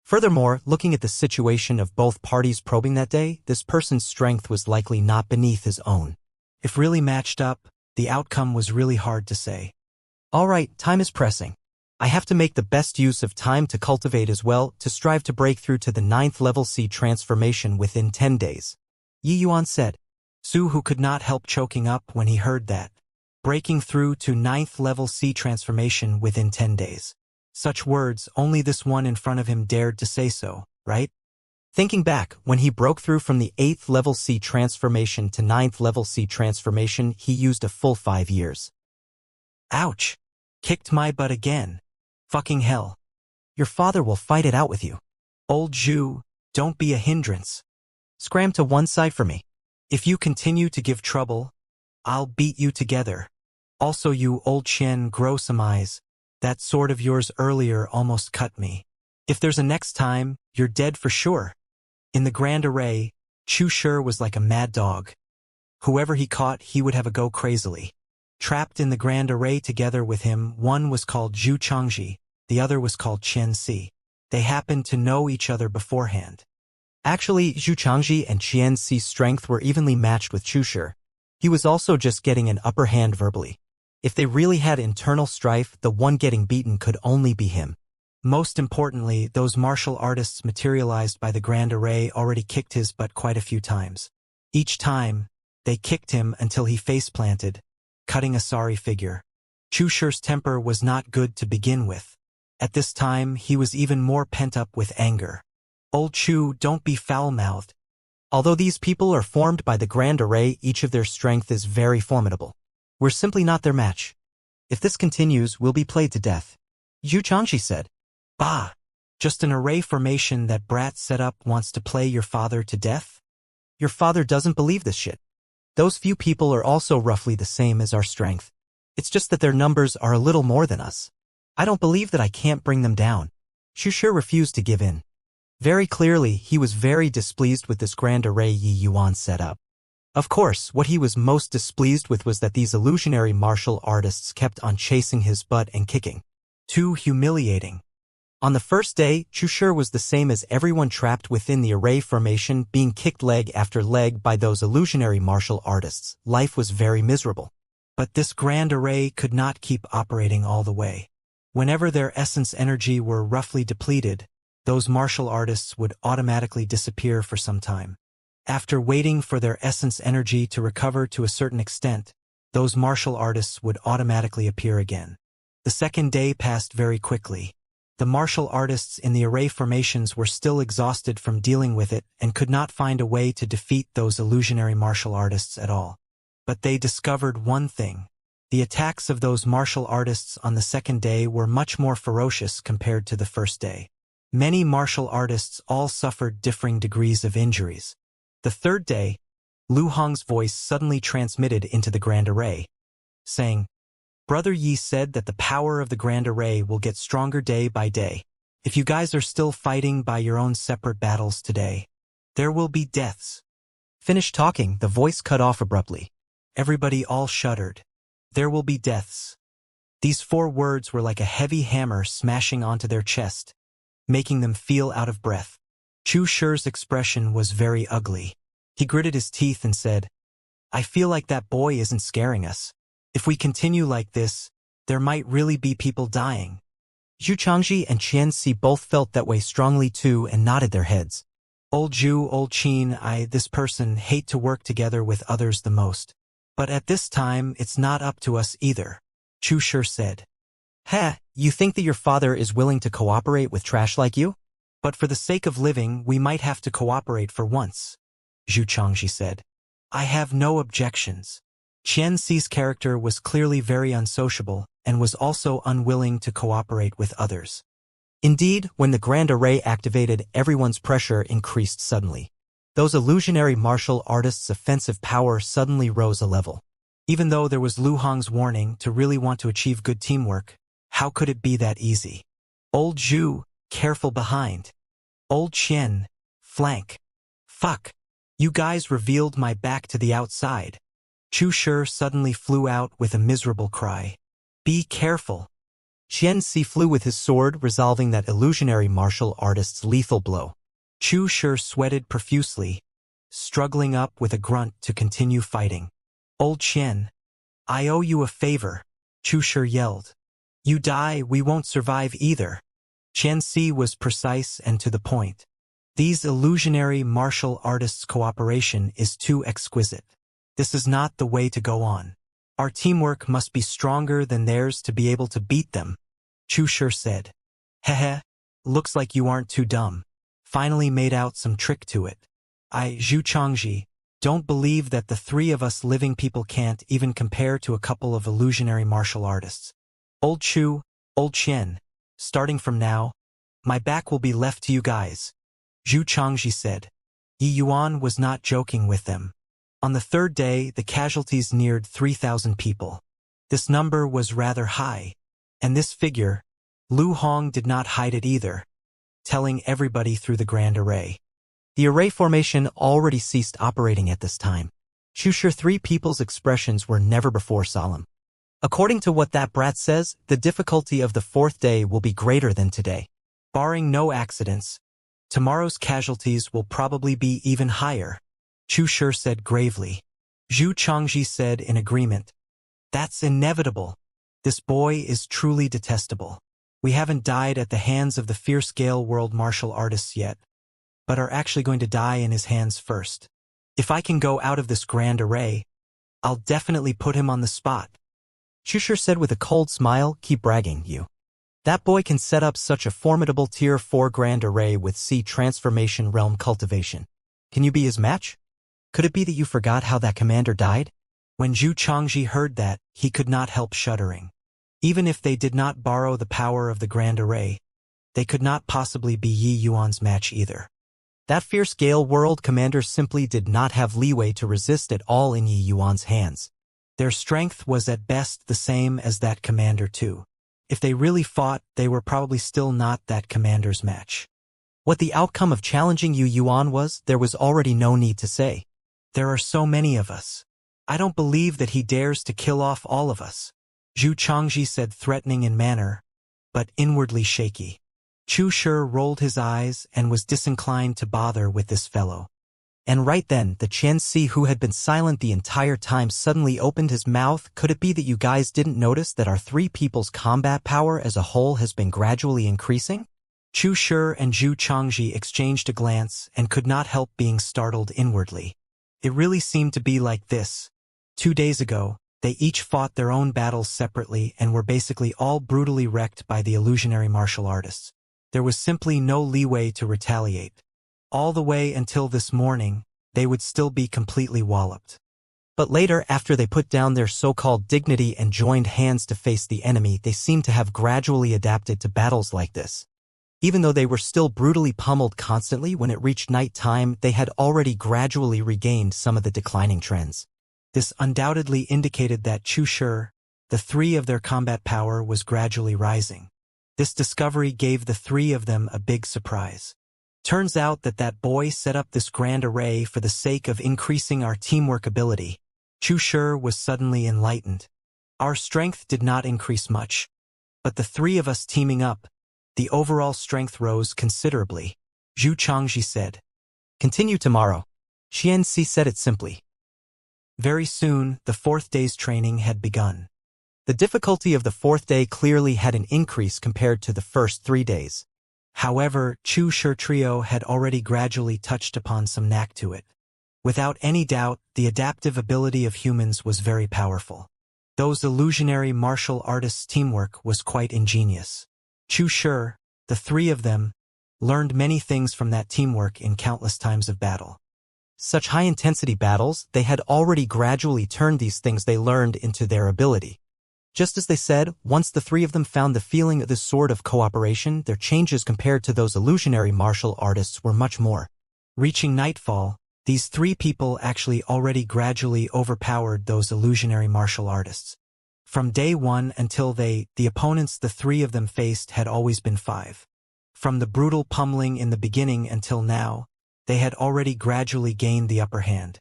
[SPEAKER 1] Furthermore, looking at the situation of both parties probing that day, this person's strength was likely not beneath his own. If really matched up, the outcome was really hard to say. All right, time is pressing. I have to make the best use of time to cultivate as well, to strive to break through to the 9th level C transformation within 10 days. Yi Yuan said. Su Hu could not help choking up when he heard that. Breaking through to 9th level C transformation within 10 days. Such words, only this one in front of him dared to say so, right? Thinking back, when he broke through from the 8th level C transformation to 9th level C transformation, he used a full 5 years. Ouch! Kicked my butt again. Fucking hell. Your father will fight it out with you. Old Zhu, don't be a hindrance. Scram to one side for me. If you continue to give trouble, I'll beat you together. Also you old Chen, grow some eyes. That sword of yours earlier almost cut me. If there's a next time, you're dead for sure. In the grand array, Chu Shi was like a mad dog. Whoever he caught, he would have a go crazily. Trapped in the grand array together with him, one was called Zhu Changji, the other was called Qian Si. They happened to know each other beforehand. Actually, Zhu Changji and Qian Si's strength were evenly matched with Chu Shi. He was also just getting an upper hand verbally. If they really had internal strife, the one getting beaten could only be him. Most importantly, those martial artists materialized by the grand array already kicked his butt quite a few times. Each time, they kicked him until he face-planted, cutting a sorry figure. Chu Shi's temper was not good to begin with. At this time, he was even more pent up with anger. Old Chu, don't be foul-mouthed. Although these people are formed by the grand array, each of their strength is very formidable. We're simply not their match. If this continues, we'll be played to death. Zhu Changji said. Bah! Just an array formation that brat set up wants to play your father to death? Your father doesn't believe this shit. Those few people are also roughly the same as our strength. It's just that their numbers are a little more than us. I don't believe that I can't bring them down. Xu Shi refused to give in. Very clearly, he was very displeased with this grand array Yi Yuan set up. Of course, what he was most displeased with was that these illusionary martial artists kept on chasing his butt and kicking. Too humiliating. On the first day, Chu Shi was the same as everyone trapped within the array formation, being kicked leg after leg by those illusionary martial artists. Life was very miserable. But this grand array could not keep operating all the way. Whenever their essence energy were roughly depleted, those martial artists would automatically disappear for some time. After waiting for their essence energy to recover to a certain extent, those martial artists would automatically appear again. The second day passed very quickly. The martial artists in the array formations were still exhausted from dealing with it and could not find a way to defeat those illusionary martial artists at all. But they discovered one thing. The attacks of those martial artists on the second day were much more ferocious compared to the first day. Many martial artists all suffered differing degrees of injuries. The third day, Lu Hong's voice suddenly transmitted into the Grand Array, saying, "Brother Yi said that the power of the Grand Array will get stronger day by day. If you guys are still fighting by your own separate battles today, there will be deaths." Finished talking, the voice cut off abruptly. Everybody all shuddered. There will be deaths. These 4 words were like a heavy hammer smashing onto their chest, making them feel out of breath. Chu Shi's expression was very ugly. He gritted his teeth and said, "I feel like that boy isn't scaring us. If we continue like this, there might really be people dying." Xianxia and Xianxia both felt that way strongly too and nodded their heads. "Old Zhu, old Qin, this person hate to work together with others the most. But at this time, it's not up to us either," Chu Shi said. "Heh, you think that your father is willing to cooperate with trash like you? But for the sake of living, we might have to cooperate for once," Xianxia said. "I have no objections." Xianxi's character was clearly very unsociable and was also unwilling to cooperate with others. Indeed, when the Grand Array activated, everyone's pressure increased suddenly. Those illusionary martial artists' offensive power suddenly rose a level. Even though there was Lu Hong's warning to really want to achieve good teamwork, how could it be that easy? "Old Zhu, careful behind. Old Qian, flank. Fuck. You guys revealed my back to the outside." Chu Shi suddenly flew out with a miserable cry. "Be careful." Xianxia flew with his sword, resolving that illusionary martial artist's lethal blow. Chu Shi sweated profusely, struggling up with a grunt to continue fighting. "Old Qian, I owe you a favor," Chu Shi yelled. "You die, we won't survive either." Xianxia was precise and to the point. These illusionary martial artists' cooperation is too exquisite. This is not the way to go on. Our teamwork must be stronger than theirs to be able to beat them, Chu Shi said. "Hehe, looks like you aren't too dumb. Finally made out some trick to it. Xianxia, don't believe that the 3 of us living people can't even compare to a couple of illusionary martial artists. Old Chu, old Qian, starting from now, my back will be left to you guys," Xianxia said. Yi Yuan was not joking with them. On the third day, the casualties neared 3,000 people. This number was rather high, and this figure, Lu Hong did not hide it either, telling everybody through the Grand Array. The array formation already ceased operating at this time. Chu Shi 3 people's expressions were never before solemn. According to what that brat says, the difficulty of the 4th day will be greater than today. Barring no accidents, tomorrow's casualties will probably be even higher, Chu Shi said gravely. Xianxia said in agreement. "That's inevitable. This boy is truly detestable. We haven't died at the hands of the fierce-scale world martial artists yet, but are actually going to die in his hands first. If I can go out of this Grand Array, I'll definitely put him on the spot." Chu Shi said with a cold smile, "Keep bragging, you. That boy can set up such a formidable Tier 4 Grand Array with C Transformation Realm Cultivation. Can you be his match? Could it be that you forgot how that commander died?" When Xianxia heard that, he could not help shuddering. Even if they did not borrow the power of the Grand Array, they could not possibly be Yi Yuan's match either. That fierce Gale World commander simply did not have leeway to resist at all in Yi Yuan's hands. Their strength was at best the same as that commander too. If they really fought, they were probably still not that commander's match. What the outcome of challenging Yi Yuan was, there was already no need to say. There are so many of us. I don't believe that he dares to kill off all of us, Xianxia said, threatening in manner, but inwardly shaky. Chu Shi rolled his eyes and was disinclined to bother with this fellow. And right then, the Xianxia who had been silent the entire time suddenly opened his mouth. Could it be that you guys didn't notice that our three people's combat power as a whole has been gradually increasing? Chu Shi and Zhu Changji exchanged a glance and could not help being startled inwardly. It really seemed to be like this. 2 days ago, they each fought their own battles separately and were basically all brutally wrecked by the illusionary martial artists. There was simply no leeway to retaliate. All the way until this morning, they would still be completely walloped. But later, after they put down their so-called dignity and joined hands to face the enemy, they seemed to have gradually adapted to battles like this. Even though they were still brutally pummeled constantly when it reached night time, they had already gradually regained some of the declining trends. This undoubtedly indicated that Chu Shi, the three of their combat power was gradually rising. This discovery gave the three of them a big surprise. Turns out that boy set up this grand array for the sake of increasing our teamwork ability. Chu Shi was suddenly enlightened. Our strength did not increase much, but the three of us teaming up, the overall strength rose considerably. Zhu Changji said. Continue tomorrow. Xianxia said it simply. Very soon, the fourth day's training had begun. The difficulty of the fourth day clearly had an increase compared to the first 3 days. However, Chu Shi trio had already gradually touched upon some knack to it. Without any doubt, the adaptive ability of humans was very powerful. Those illusionary martial artists' teamwork was quite ingenious. Chu Shi, the three of them, learned many things from that teamwork in countless times of battle. Such high-intensity battles, they had already gradually turned these things they learned into their ability. Just as they said, once the three of them found the feeling of this sort of cooperation, their changes compared to those illusionary martial artists were much more. Reaching nightfall, these three people actually already gradually overpowered those illusionary martial artists. From day one until the opponents the three of them faced had always been 5. From the brutal pummeling in the beginning until now, they had already gradually gained the upper hand.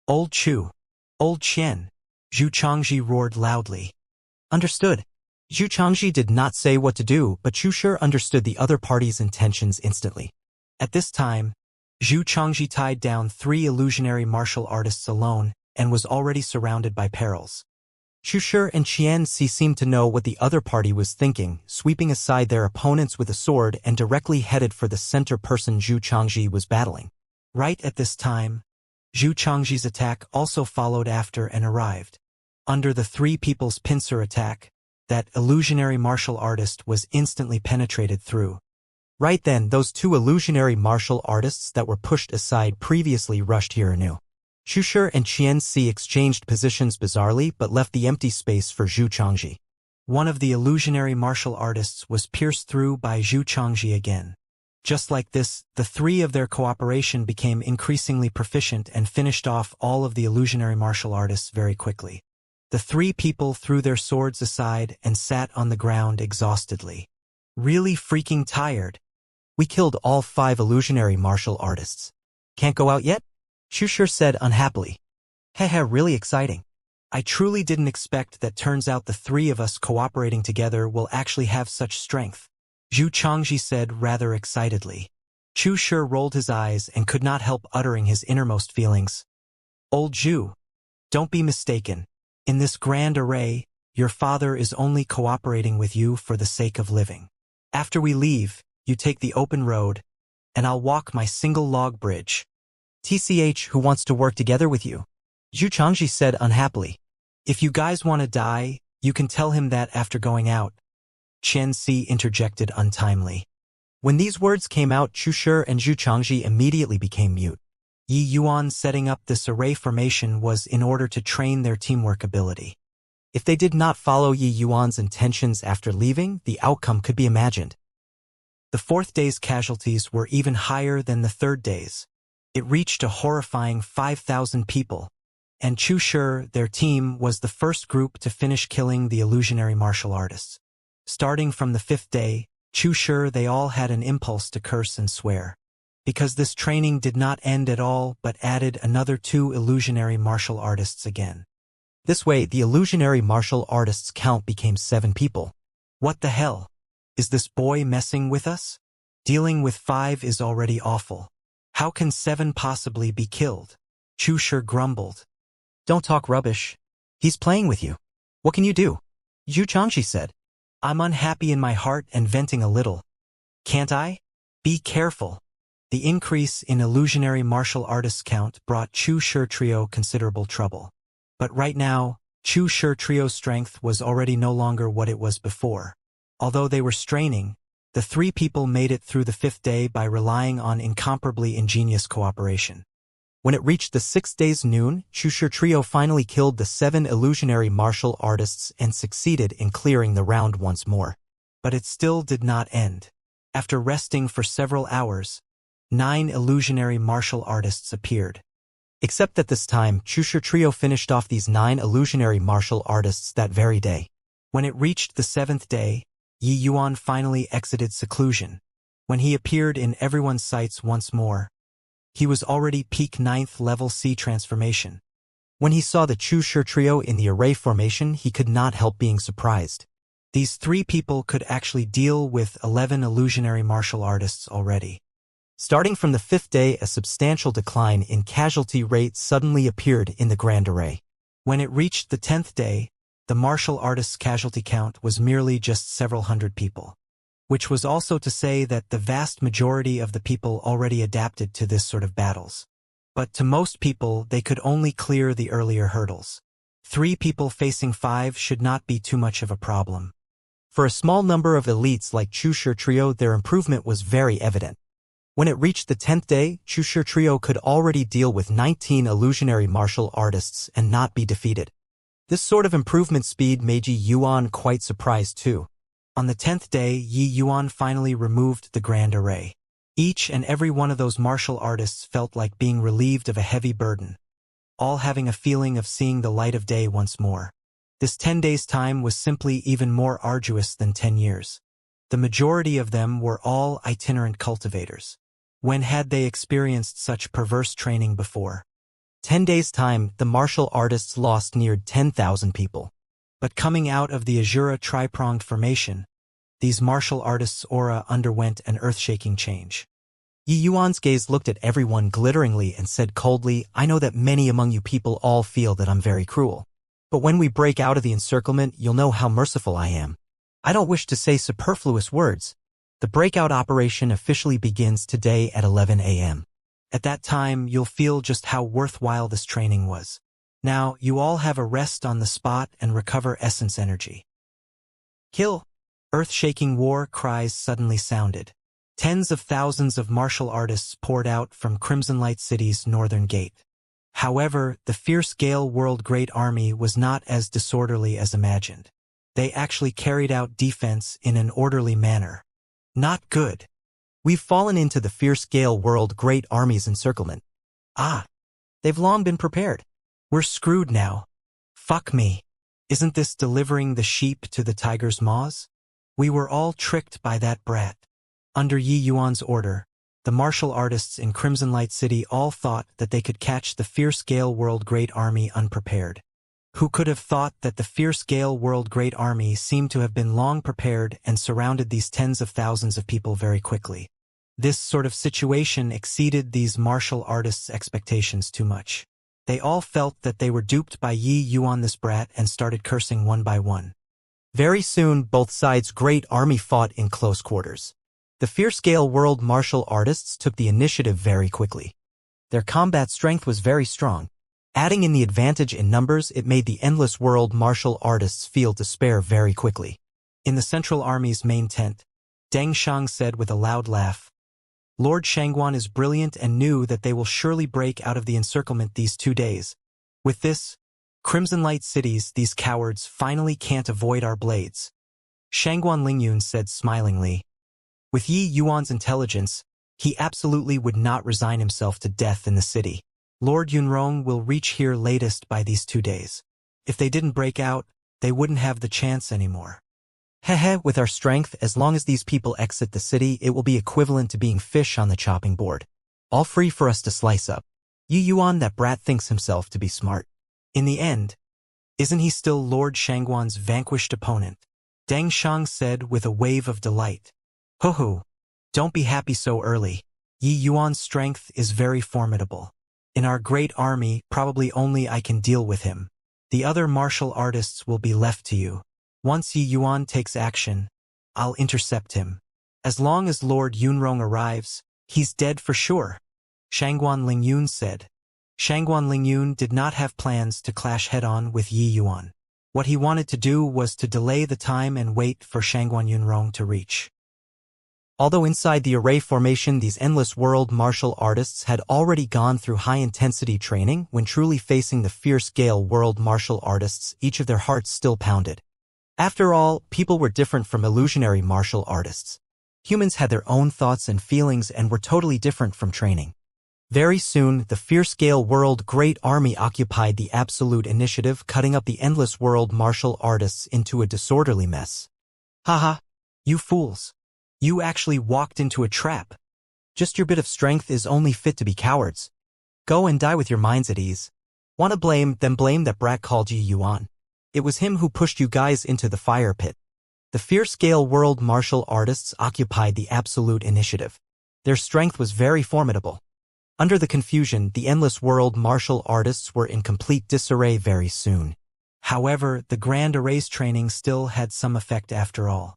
[SPEAKER 1] Old Chu! Old Qian! Zhu Changji roared loudly. Understood. Zhu Changji did not say what to do, but Chu Shi understood the other party's intentions instantly. At this time, Zhu Changji tied down 3 illusionary martial artists alone and was already surrounded by perils. Chu Shi and Xianxia seemed to know what the other party was thinking, sweeping aside their opponents with a sword and directly headed for the center person Zhu Changji was battling. Right at this time, Zhu Changji's attack also followed after and arrived. Under the three people's pincer attack, that illusionary martial artist was instantly penetrated through. Right then, those 2 illusionary martial artists that were pushed aside previously rushed here anew. Chu Shi and Xianxia exchanged positions bizarrely but left the empty space for Zhu Changji. One of the illusionary martial artists was pierced through by Zhu Changji again. Just like this, the three of their cooperation became increasingly proficient and finished off all of the illusionary martial artists very quickly. The 3 people threw their swords aside and sat on the ground exhaustedly. Really freaking tired. We killed all 5 illusionary martial artists. Can't go out yet? Chu Shi said unhappily. Hehe, really exciting. I truly didn't expect that. Turns out the 3 of us cooperating together will actually have such strength. Zhu Changji said rather excitedly. Chu Shi rolled his eyes and could not help uttering his innermost feelings. Old Zhu, don't be mistaken. In this grand array, your father is only cooperating with you for the sake of living. After we leave, you take the open road, and I'll walk my single log bridge. TCH, who wants to work together with you? Zhu Changji said unhappily. If you guys want to die, you can tell him that after going out. Xianxia interjected untimely. When these words came out, Chu Shi and Zhu Changji immediately became mute. Yi Yuan setting up this array formation was in order to train their teamwork ability. If they did not follow Yi Yuan's intentions after leaving, the outcome could be imagined. The 4th day's casualties were even higher than the 3rd day's. It reached a horrifying 5,000 people, and Chu Shi, their team, was the first group to finish killing the illusionary martial artists. Starting from the 5th day, Chu Shi they all had an impulse to curse and swear. Because this training did not end at all but added another 2 illusionary martial artists again. This way, the illusionary martial artists' count became 7 people. What the hell? Is this boy messing with us? Dealing with 5 is already awful. How can 7 possibly be killed? Chu Shi grumbled. Don't talk rubbish. He's playing with you. What can you do? Xianxia said. I'm unhappy in my heart and venting a little. Can't I? Be careful. The increase in illusionary martial artists count brought Chu Shi Trio considerable trouble. But right now, Chu Shi Trio's strength was already no longer what it was before. Although they were straining, the 3 people made it through the 5th day by relying on incomparably ingenious cooperation. When it reached the 6th day's noon, Chu Shi Trio finally killed the 7 illusionary martial artists and succeeded in clearing the round once more. But it still did not end. After resting for several hours, 9 illusionary martial artists appeared. Except that this time, Chu Shi Trio finished off these 9 illusionary martial artists that very day. When it reached the 7th day, Yi Yuan finally exited seclusion. When he appeared in everyone's sights once more, he was already peak 9th level C transformation. When he saw the Chu Shi Trio in the array formation, he could not help being surprised. These 3 people could actually deal with 11 illusionary martial artists already. Starting from the 5th day, a substantial decline in casualty rate suddenly appeared in the grand array. When it reached the 10th day, the martial artists' casualty count was merely just several hundred people. Which was also to say that the vast majority of the people already adapted to this sort of battles. But to most people, they could only clear the earlier hurdles. 3 people facing 5 should not be too much of a problem. For a small number of elites like Chu Shi Trio, their improvement was very evident. When it reached the 10th day, Chu Shi Trio could already deal with 19 illusionary martial artists and not be defeated. This sort of improvement speed made Yi Yuan quite surprised too. On the 10th day, Yi Yuan finally removed the grand array. Each and every one of those martial artists felt like being relieved of a heavy burden, all having a feeling of seeing the light of day once more. This 10 days' time was simply even more arduous than 10 years. The majority of them were all itinerant cultivators. When had they experienced such perverse training before? 10 days' time, the martial artists lost near 10,000 people. But coming out of the Azura tri-pronged formation, these martial artists' aura underwent an earth-shaking change. Yi Yuan's gaze looked at everyone glitteringly and said coldly, I know that many among you people all feel that I'm very cruel. But when we break out of the encirclement, you'll know how merciful I am. I don't wish to say superfluous words. The breakout operation officially begins today at 11 a.m. At that time, you'll feel just how worthwhile this training was. Now, you all have a rest on the spot and recover essence energy. Kill! Earth-shaking war cries suddenly sounded. Tens of thousands of martial artists poured out from Crimson Light City's northern gate. However, the fierce Gale World Great Army was not as disorderly as imagined. They actually carried out defense in an orderly manner. Not good. We've fallen into the fierce Gale World Great Army's encirclement. Ah, they've long been prepared. We're screwed now. Fuck me. Isn't this delivering the sheep to the tiger's maws? We were all tricked by that brat. Under Yi Yuan's order, the martial artists in Crimson Light City all thought that they could catch the fierce Gale World Great Army unprepared. Who could have thought that the fierce Gale World Great Army seemed to have been long prepared and surrounded these tens of thousands of people very quickly? This sort of situation exceeded these martial artists' expectations too much. They all felt that they were duped by Yi Yuan this brat and started cursing one by one. Very soon, both sides' great army fought in close quarters. The fierce Gale World martial artists took the initiative very quickly. Their combat strength was very strong. Adding in the advantage in numbers, it made the Endless World martial artists feel despair very quickly. In the Central Army's main tent, Deng Shang said with a loud laugh, Lord Shangguan is brilliant and knew that they will surely break out of the encirclement these 2 days. With this, Crimson Light Cities, these cowards finally can't avoid our blades. Shangguan Lingyun said smilingly. With Yi Yuan's intelligence, he absolutely would not resign himself to death in the city. Lord Yunrong will reach here latest by these 2 days. If they didn't break out, they wouldn't have the chance anymore. Hehe, with our strength, as long as these people exit the city, it will be equivalent to being fish on the chopping board. All free for us to slice up. Yi Yuan, that brat, thinks himself to be smart. In the end, isn't he still Lord Shangguan's vanquished opponent? Deng Shang said with a wave of delight. Hoo-hoo, don't be happy so early. Yi Yuan's strength is very formidable. In our great army, probably only I can deal with him. The other martial artists will be left to you. Once Yi Yuan takes action, I'll intercept him. As long as Lord Yunrong arrives, he's dead for sure, Shangguan Lingyun said. Shangguan Lingyun did not have plans to clash head-on with Yi Yuan. What he wanted to do was to delay the time and wait for Shangguan Yunrong to reach. Although inside the array formation these endless world martial artists had already gone through high-intensity training, when truly facing the fierce Gale world martial artists, each of their hearts still pounded. After all, people were different from illusionary martial artists. Humans had their own thoughts and feelings and were totally different from training. Very soon, the fierce Gale world great army occupied the absolute initiative, cutting up the endless world martial artists into a disorderly mess. Haha, you fools. You actually walked into a trap. Just your bit of strength is only fit to be cowards. Go and die with your minds at ease. Wanna blame, then blame that brat called Yi Yuan. It was him who pushed you guys into the fire pit. The fierce Gale world martial artists occupied the absolute initiative. Their strength was very formidable. Under the confusion, the endless world martial artists were in complete disarray very soon. However, the grand arrays training still had some effect after all.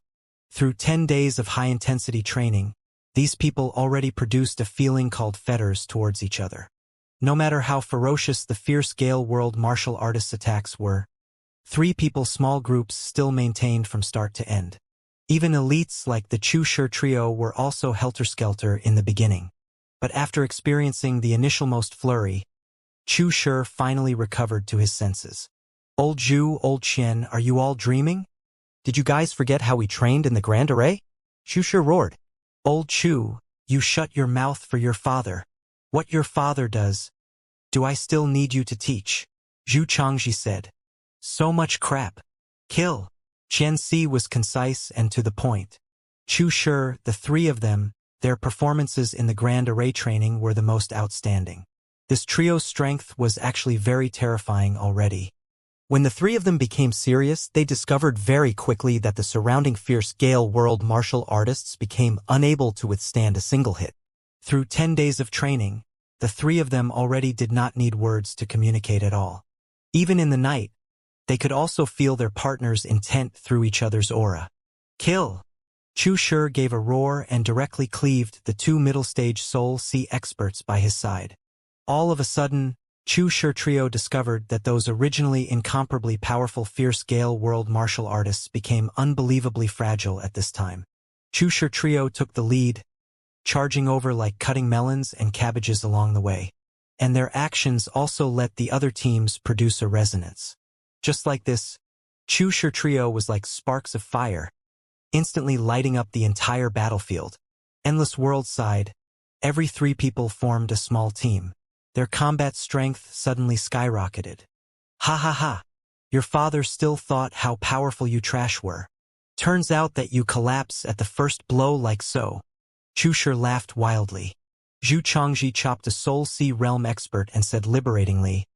[SPEAKER 1] Through 10 days of high-intensity training, these people already produced a feeling called fetters towards each other. No matter how ferocious the fierce Gale world martial artists' attacks were, 3 people small groups still maintained from start to end. Even elites like the Chu Shi trio were also helter-skelter in the beginning. But after experiencing the initialmost flurry, Chu Shi finally recovered to his senses. Old Zhu, old Qian, are you all dreaming? Did you guys forget how we trained in the Grand Array? Chu Shi roared. Old Chu, you shut your mouth for your father. What your father does, do I still need you to teach? Zhu Changji said. So much crap. Kill. Xianxia was concise and to the point. Chu Shi, the 3 of them, their performances in the Grand Array training were the most outstanding. This trio's strength was actually very terrifying already. When the 3 of them became serious, they discovered very quickly that the surrounding fierce Gale world martial artists became unable to withstand a single hit. Through 10 days of training, the 3 of them already did not need words to communicate at all. Even in the night, they could also feel their partner's intent through each other's aura. Kill! Chu Shi gave a roar and directly cleaved the 2 middle-stage Soul Sea experts by his side. All of a sudden, Chu Shi trio discovered that those originally incomparably powerful fierce Gale world martial artists became unbelievably fragile at this time. Chu Shi trio took the lead, charging over like cutting melons and cabbages along the way. And their actions also let the other teams produce a resonance. Just like this, Chu Shi trio was like sparks of fire, instantly lighting up the entire battlefield. Endless world side, every 3 people formed a small team. Their combat strength suddenly skyrocketed. Ha ha ha! Your father still thought how powerful you trash were. Turns out that you collapse at the first blow like so. Chu Shi laughed wildly. Zhu Changji chopped a Soul Sea realm expert and said liberatingly,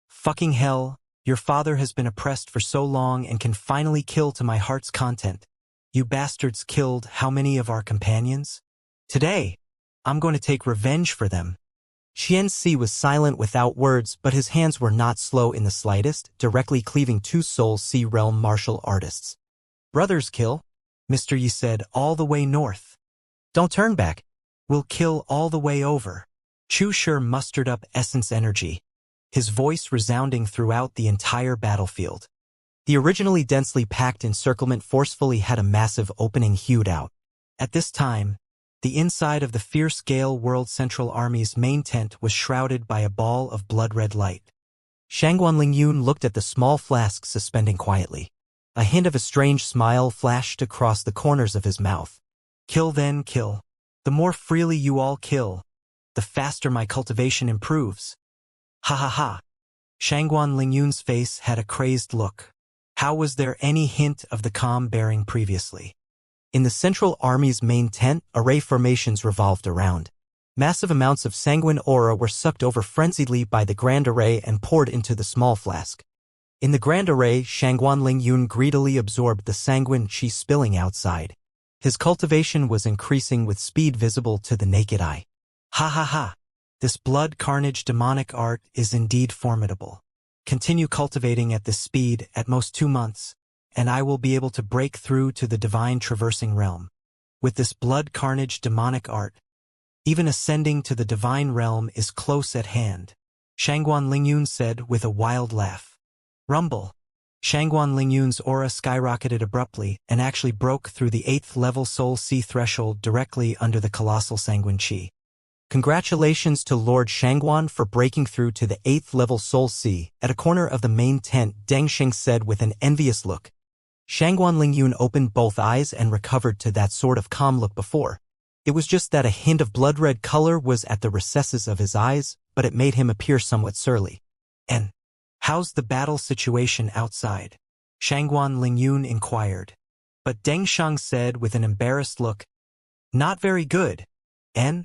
[SPEAKER 1] Fucking hell, your father has been oppressed for so long and can finally kill to my heart's content. You bastards killed how many of our companions? Today, I'm going to take revenge for them. Xianxia was silent without words, but his hands were not slow in the slightest, directly cleaving 2 Soul Sea realm martial artists. Brothers kill, Mr. Yi said, all the way north. Don't turn back. We'll kill all the way over. Chu Shi mustered up essence energy, his voice resounding throughout the entire battlefield. The originally densely packed encirclement forcefully had a massive opening hewed out. At this time, the inside of the fierce Gale World Central Army's main tent was shrouded by a ball of blood-red light. Shangguan Lingyun looked at the small flask suspending quietly. A hint of a strange smile flashed across the corners of his mouth. Kill then kill. The more freely you all kill, the faster my cultivation improves. Ha ha ha. Shangguan Lingyun's face had a crazed look. How was there any hint of the calm bearing previously? In the Central Army's main tent, array formations revolved around. Massive amounts of sanguine aura were sucked over frenziedly by the Grand Array and poured into the small flask. In the Grand Array, Shangguan Lingyun greedily absorbed the sanguine qi spilling outside. His cultivation was increasing with speed visible to the naked eye. Ha ha ha. This blood carnage demonic art is indeed formidable. Continue cultivating at this speed at most 2 months, and I will be able to break through to the divine traversing realm. With this blood carnage demonic art, even ascending to the divine realm is close at hand, Shangguan Lingyun said with a wild laugh. Rumble. Shangguan Lingyun's aura skyrocketed abruptly and actually broke through the 8th level Soul Sea threshold directly under the colossal sanguine chi. Congratulations to Lord Shangguan for breaking through to the 8th level Soul Sea at a corner of the main tent, Deng Xing said with an envious look. Shangguan Lingyun opened both eyes and recovered to that sort of calm look before. It was just that a hint of blood-red color was at the recesses of his eyes, but it made him appear somewhat surly. And how's the battle situation outside? Shangguan Lingyun inquired. But Deng Shang said with an embarrassed look, not very good. And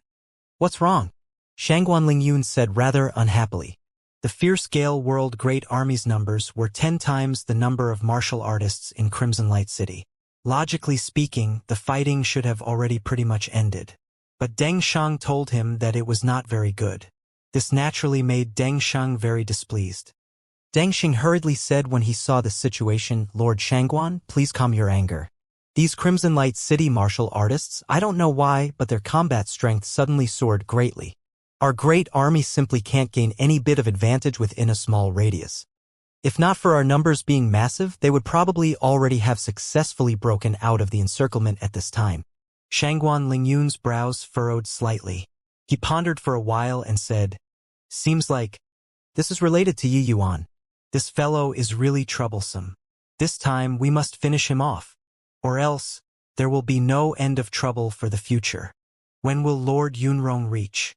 [SPEAKER 1] what's wrong? Shangguan Lingyun said rather unhappily. The fierce Gale World Great Army's numbers were 10 times the number of martial artists in Crimson Light City. Logically speaking, the fighting should have already pretty much ended. But Deng Shang told him that it was not very good. This naturally made Deng Shang very displeased. Deng Xing hurriedly said when he saw the situation, Lord Shangguan, please calm your anger. These Crimson Light City martial artists, I don't know why, but their combat strength suddenly soared greatly. Our great army simply can't gain any bit of advantage within a small radius. If not for our numbers being massive, they would probably already have successfully broken out of the encirclement at this time. Shangguan Lingyun's brows furrowed slightly. He pondered for a while and said, seems like this is related to Yi Yuan. This fellow is really troublesome. This time we must finish him off, or else there will be no end of trouble for the future. When will Lord Yunrong reach?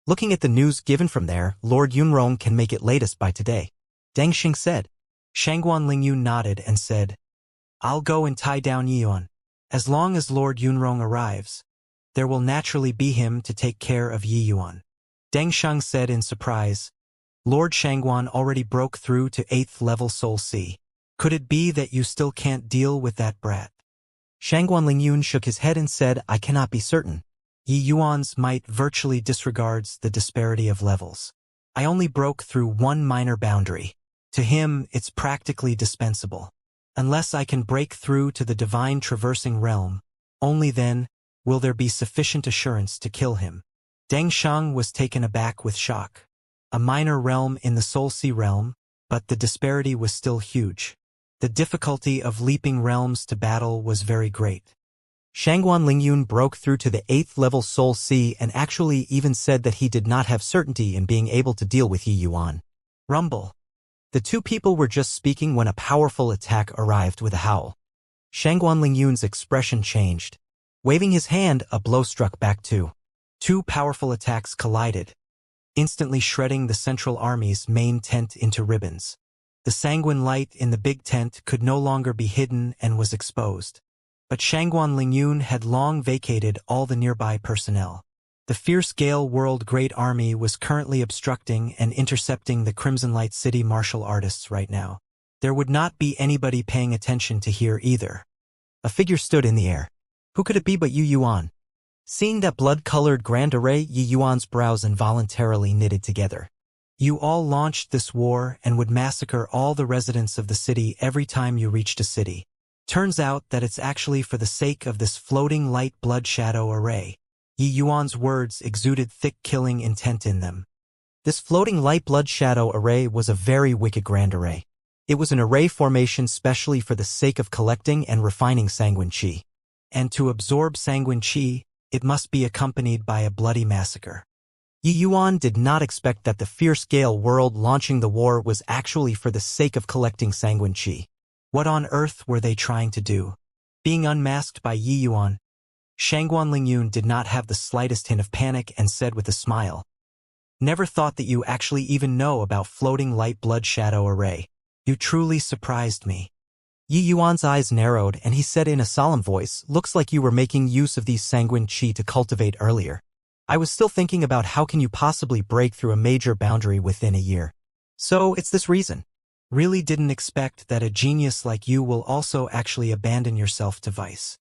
[SPEAKER 1] Looking at the news given from there, Lord Yunrong can make it latest by today, Deng Xing said. Shangguan Lingyun nodded and said, I'll go and tie down Yi Yuan. As long as Lord Yunrong arrives, there will naturally be him to take care of Yi Yuan. Deng Shang said in surprise, Lord Shangguan already broke through to 8th level Soul Sea. Could it be that you still can't deal with that brat? Shangguan Lingyun shook his head and said, I cannot be certain. Yi Yuan's might virtually disregards the disparity of levels. I only broke through one minor boundary. To him, it's practically dispensable. Unless I can break through to the divine traversing realm, only then will there be sufficient assurance to kill him. Deng Shang was taken aback with shock. A minor realm in the Soul Sea realm, but the disparity was still huge. The difficulty of leaping realms to battle was very great. Shangguan Lingyun broke through to the 8th level Soul Sea and actually even said that he did not have certainty in being able to deal with Yi Yuan. Rumble. The two people were just speaking when a powerful attack arrived with a howl. Shangguan Lingyun's expression changed. Waving his hand, a blow struck back too. Two powerful attacks collided, instantly shredding the Central Army's main tent into ribbons. The sanguine light in the big tent could no longer be hidden and was exposed. But Shangguan Lingyun had long vacated all the nearby personnel. The fierce Gale World Great Army was currently obstructing and intercepting the Crimson Light City martial artists right now. There would not be anybody paying attention to here either. A figure stood in the air. Who could it be but Yi Yuan? Seeing that blood-colored grand array, Yi Yuan's brows involuntarily knitted together. You all launched this war and would massacre all the residents of the city every time you reached a city. Turns out that it's actually for the sake of this floating light blood shadow array. Yi Yuan's words exuded thick killing intent in them. This floating light blood shadow array was a very wicked grand array. It was an array formation specially for the sake of collecting and refining sanguine chi. And to absorb sanguine chi, it must be accompanied by a bloody massacre. Yi Yuan did not expect that the fierce Gale world launching the war was actually for the sake of collecting sanguine chi. What on earth were they trying to do? Being unmasked by Yi Yuan, Shangguan Lingyun did not have the slightest hint of panic and said with a smile, Never thought that you actually even know about floating light blood shadow array. You truly surprised me. Yi Yuan's eyes narrowed and he said in a solemn voice, Looks like you were making use of these sanguine chi to cultivate earlier. I was still thinking about how can you possibly break through a major boundary within a year. So it's this reason. Really didn't expect that a genius like you will also actually abandon yourself to vice.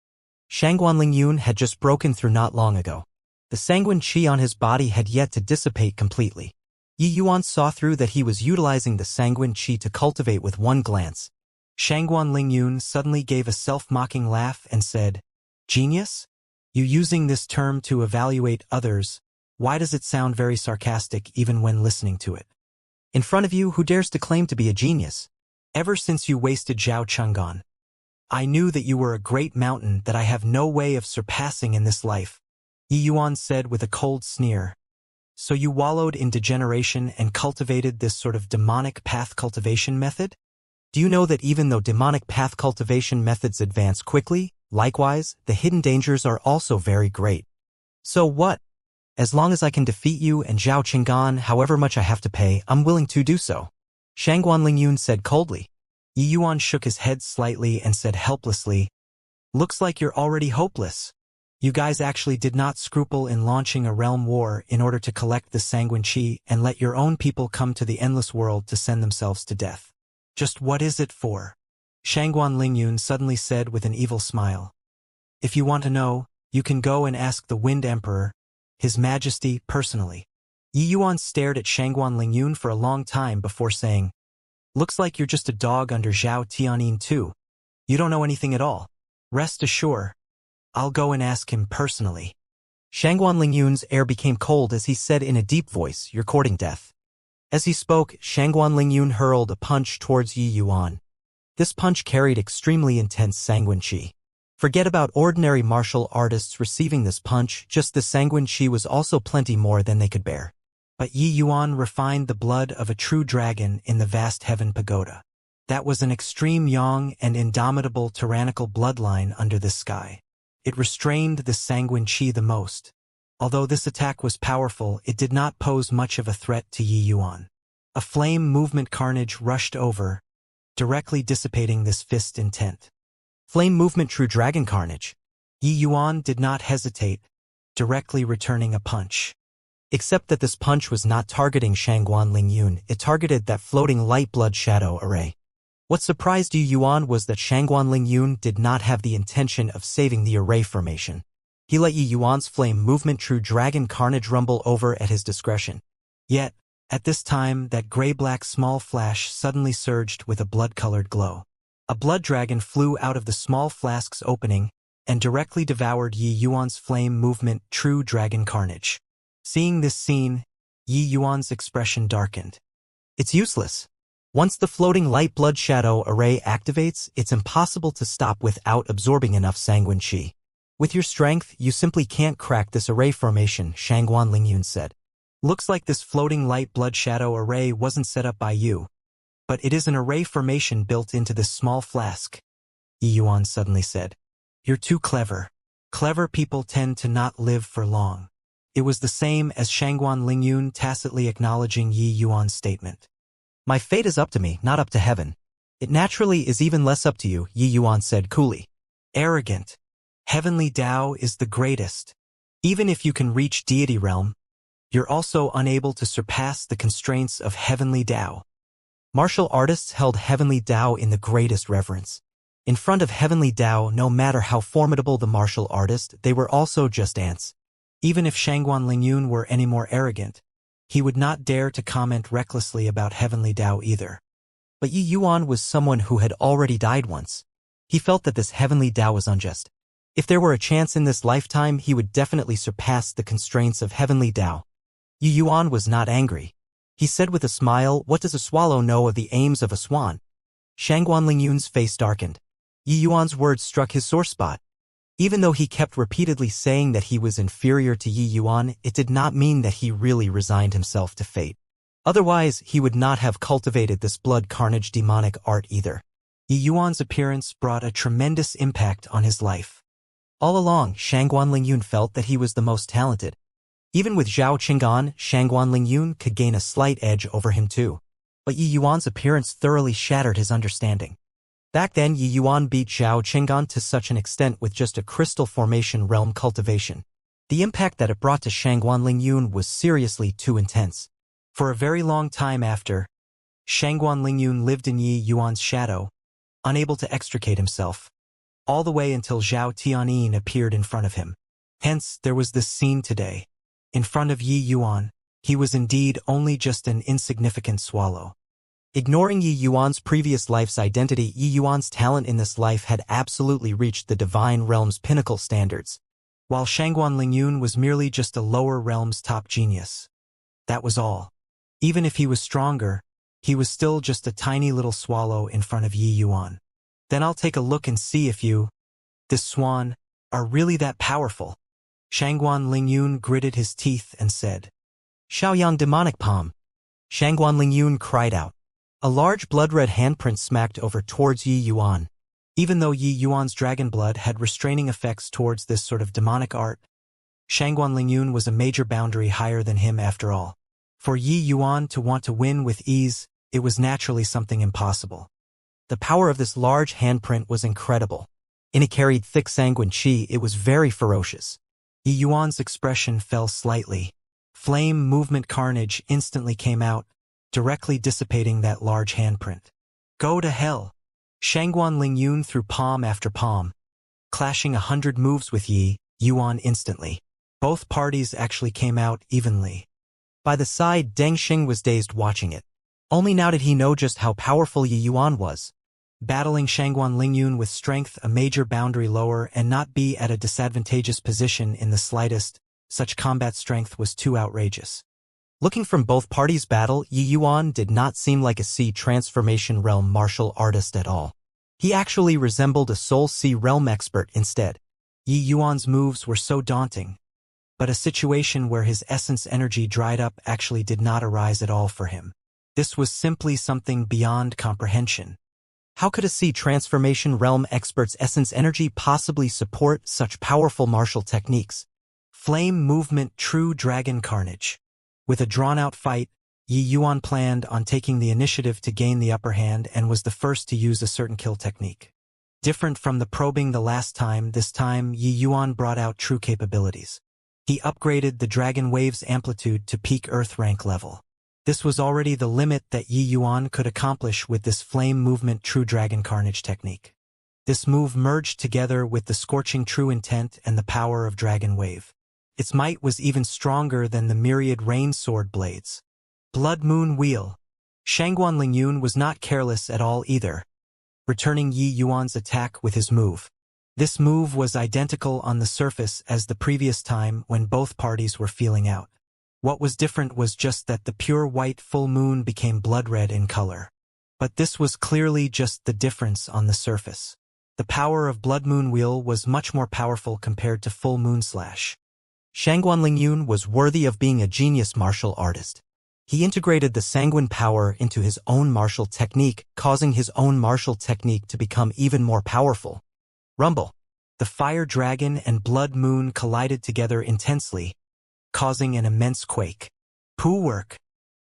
[SPEAKER 1] Shangguan Lingyun had just broken through not long ago. The sanguine qi on his body had yet to dissipate completely. Yi Yuan saw through that he was utilizing the sanguine qi to cultivate with one glance. Shangguan Lingyun suddenly gave a self-mocking laugh and said, "Genius? You using this term to evaluate others, why does it sound very sarcastic even when listening to it? In front of you, who dares to claim to be a genius? Ever since you wasted Zhao Cheng'an, I knew that you were a great mountain that I have no way of surpassing in this life," Yi Yuan said with a cold sneer. "So you wallowed in degeneration and cultivated this sort of demonic path cultivation method? Do you know that even though demonic path cultivation methods advance quickly, likewise, the hidden dangers are also very great? So what? As long as I can defeat you and Zhao Cheng'an, however much I have to pay, I'm willing to do so," Shangguan Lingyun said coldly. Yi Yuan shook his head slightly and said helplessly, "Looks like you're already hopeless. You guys actually did not scruple in launching a realm war in order to collect the sanguine qi and let your own people come to the endless world to send themselves to death. Just what is it for?" Shangguan Lingyun suddenly said with an evil smile. "If you want to know, you can go and ask the Wind Emperor, His Majesty, personally." Yi Yuan stared at Shangguan Lingyun for a long time before saying, "Looks like you're just a dog under Zhao Tianyin too. You don't know anything at all. Rest assured, I'll go and ask him personally." Shangguan Lingyun's air became cold as he said in a deep voice, "You're courting death." As he spoke, Shangguan Lingyun hurled a punch towards Yi Yuan. This punch carried extremely intense sanguine qi. Forget about ordinary martial artists receiving this punch, just the sanguine qi was also plenty more than they could bear. But Yi Yuan refined the blood of a true dragon in the vast heaven pagoda. That was an extreme yang and indomitable tyrannical bloodline under the sky. It restrained the sanguine qi the most. Although this attack was powerful, it did not pose much of a threat to Yi Yuan. A flame movement carnage rushed over, directly dissipating this fist intent. Flame movement true dragon carnage. Yi Yuan did not hesitate, directly returning a punch. Except that this punch was not targeting Shangguan Lingyun, it targeted that floating light blood shadow array. What surprised Yi Yuan was that Shangguan Lingyun did not have the intention of saving the array formation. He let Yi Yuan's flame movement true dragon carnage rumble over at his discretion. Yet, at this time, that gray-black small flash suddenly surged with a blood-colored glow. A blood dragon flew out of the small flask's opening and directly devoured Yi Yuan's flame movement true dragon carnage. Seeing this scene, Yi Yuan's expression darkened. It's useless. Once the floating light blood shadow array activates, it's impossible to stop without absorbing enough sanguine qi. With your strength, you simply can't crack this array formation, Shangguan Lingyun said. Looks like this floating light blood shadow array wasn't set up by you, but it is an array formation built into this small flask, Yi Yuan suddenly said. You're too clever. Clever people tend to not live for long. It was the same as Shangguan Lingyun tacitly acknowledging Yi Yuan's statement. My fate is up to me, not up to heaven. It naturally is even less up to you, Yi Yuan said coolly. Arrogant. Heavenly Tao is the greatest. Even if you can reach deity realm, you're also unable to surpass the constraints of Heavenly Tao. Martial artists held Heavenly Tao in the greatest reverence. In front of Heavenly Tao, no matter how formidable the martial artist, they were also just ants. Even if Shangguan Lingyun were any more arrogant, he would not dare to comment recklessly about Heavenly Tao either. But Yi Yuan was someone who had already died once. He felt that this Heavenly Tao was unjust. If there were a chance in this lifetime, he would definitely surpass the constraints of Heavenly Tao. Yi Yuan was not angry. He said with a smile, what does a swallow know of the aims of a swan? Shangguan Lingyun's face darkened. Yi Yuan's words struck his sore spot. Even though he kept repeatedly saying that he was inferior to Yi Yuan, it did not mean that he really resigned himself to fate. Otherwise, he would not have cultivated this blood carnage demonic art either. Yi Yuan's appearance brought a tremendous impact on his life. All along, Shangguan Lingyun felt that he was the most talented. Even with Zhao Cheng'an, Shangguan Lingyun could gain a slight edge over him too. But Yi Yuan's appearance thoroughly shattered his understanding. Back then, Yi Yuan beat Zhao Cheng'an to such an extent with just a crystal formation realm cultivation. The impact that it brought to Shangguan Lingyun was seriously too intense. For a very long time after, Shangguan Lingyun lived in Yi Yuan's shadow, unable to extricate himself, all the way until Zhao Tianyin appeared in front of him. Hence, there was this scene today. In front of Yi Yuan, he was indeed only just an insignificant swallow. Ignoring Yi Yuan's previous life's identity, Yi Yuan's talent in this life had absolutely reached the divine realm's pinnacle standards, while Shangguan Lingyun was merely just a lower realm's top genius. That was all. Even if he was stronger, he was still just a tiny little swallow in front of Yi Yuan. Then I'll take a look and see if you, this swan, are really that powerful. Shangguan Lingyun gritted his teeth and said, Xiaoyang demonic palm. Shangguan Lingyun cried out. A large blood-red handprint smacked over towards Yi Yuan. Even though Yi Yuan's dragon blood had restraining effects towards this sort of demonic art, Shangguan Lingyun was a major boundary higher than him after all. For Yi Yuan to want to win with ease, it was naturally something impossible. The power of this large handprint was incredible. It carried thick sanguine qi. It was very ferocious. Yi Yuan's expression fell slightly. Flame movement carnage instantly came out, directly dissipating that large handprint. Go to hell! Shangguan Lingyun threw palm after palm, clashing 100 moves with Yi Yuan instantly. Both parties actually came out evenly. By the side, Deng Xing was dazed watching it. Only now did he know just how powerful Yi Yuan was. Battling Shangguan Lingyun with strength a major boundary lower and not be at a disadvantageous position in the slightest, such combat strength was too outrageous. Looking from both parties' battle, Yi Yuan did not seem like a Sea Transformation realm martial artist at all. He actually resembled a Soul Sea realm expert instead. Yi Yuan's moves were so daunting, but a situation where his essence energy dried up actually did not arise at all for him. This was simply something beyond comprehension. How could a Sea Transformation realm expert's essence energy possibly support such powerful martial techniques? Flame movement, true dragon carnage. With a drawn-out fight, Yi Yuan planned on taking the initiative to gain the upper hand and was the first to use a certain kill technique. Different from the probing the last time, this time Yi Yuan brought out true capabilities. He upgraded the Dragon Wave's amplitude to peak Earth rank level. This was already the limit that Yi Yuan could accomplish with this flame movement true dragon carnage technique. This move merged together with the scorching true intent and the power of Dragon Wave. Its might was even stronger than the myriad rain sword blades. Blood Moon Wheel. Shangguan Lingyun was not careless at all either, returning Yi Yuan's attack with his move. This move was identical on the surface as the previous time when both parties were feeling out. What was different was just that the pure white full moon became blood red in color. But this was clearly just the difference on the surface. The power of Blood Moon Wheel was much more powerful compared to Full Moon Slash. Shangguan Lingyun was worthy of being a genius martial artist. He integrated the sanguine power into his own martial technique, causing his own martial technique to become even more powerful. Rumble. The fire dragon and blood moon collided together intensely, causing an immense quake. Poo work.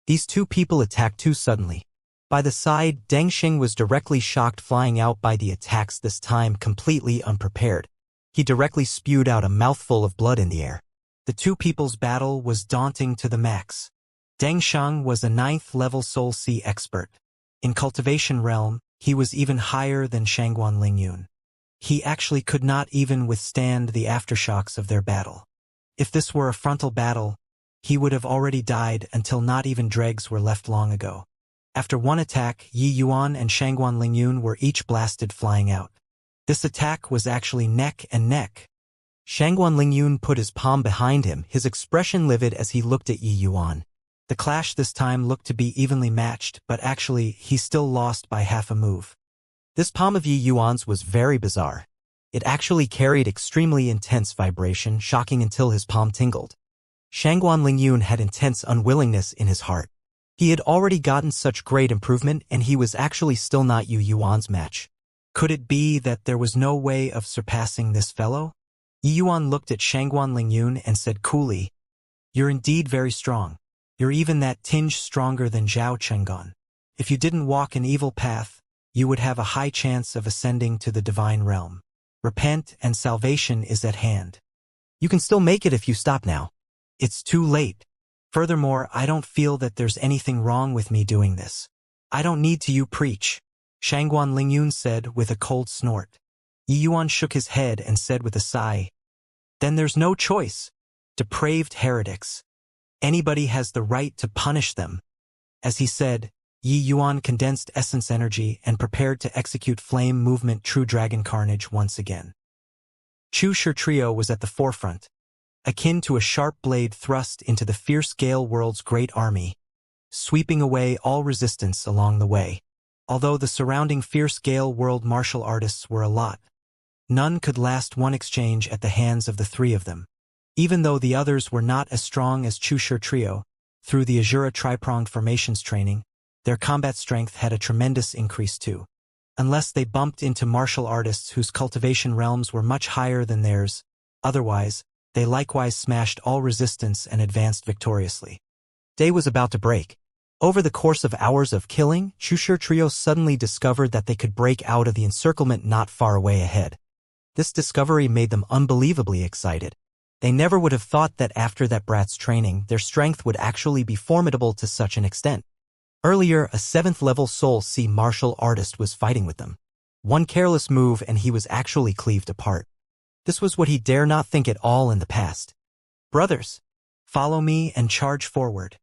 [SPEAKER 1] These two people attacked too suddenly. By the side, Deng Xing was directly shocked, flying out by the attacks, this time completely unprepared. He directly spewed out a mouthful of blood in the air. The two people's battle was daunting to the max. Deng Shang was a 9th level Soul Sea expert. In Cultivation realm, he was even higher than Shangguan Lingyun. He actually could not even withstand the aftershocks of their battle. If this were a frontal battle, he would have already died until not even dregs were left long ago. After one attack, Yi Yuan and Shangguan Lingyun were each blasted, flying out. This attack was actually neck and neck. Shangguan Lingyun put his palm behind him, his expression livid as he looked at Yi Yuan. The clash this time looked to be evenly matched, but actually, he still lost by half a move. This palm of Yi Yuan's was very bizarre. It actually carried extremely intense vibration, shocking until his palm tingled. Shangguan Lingyun had intense unwillingness in his heart. He had already gotten such great improvement, and he was actually still not Yi Yuan's match. Could it be that there was no way of surpassing this fellow? Yi Yuan looked at Shangguan Lingyun and said coolly, "You're indeed very strong. You're even that tinge stronger than Zhao Chenggan. If you didn't walk an evil path, you would have a high chance of ascending to the divine realm. Repent and salvation is at hand. You can still make it if you stop now. It's too late. Furthermore, I don't feel that there's anything wrong with me doing this. I don't need to you preach," Shangguan Lingyun said with a cold snort. Yi Yuan shook his head and said with a sigh, Then there's no choice. Depraved heretics. Anybody has the right to punish them. As he said, Yi Yuan condensed essence energy and prepared to execute flame movement true dragon carnage once again. Chu Shi trio was at the forefront, akin to a sharp blade thrust into the fierce Gale world's great army, sweeping away all resistance along the way. Although the surrounding fierce Gale world martial artists were a lot, none could last one exchange at the hands of the three of them. Even though the others were not as strong as Chu Shi trio, through the Azura tri-pronged formations training, their combat strength had a tremendous increase too. Unless they bumped into martial artists whose cultivation realms were much higher than theirs, otherwise, they likewise smashed all resistance and advanced victoriously. Day was about to break. Over the course of hours of killing, Chu Shi trio suddenly discovered that they could break out of the encirclement not far away ahead. This discovery made them unbelievably excited. They never would have thought that after that brat's training, their strength would actually be formidable to such an extent. Earlier, a 7th-level Soul Sea martial artist was fighting with them. One careless move and he was actually cleaved apart. This was what he dare not think at all in the past. Brothers, follow me and charge forward.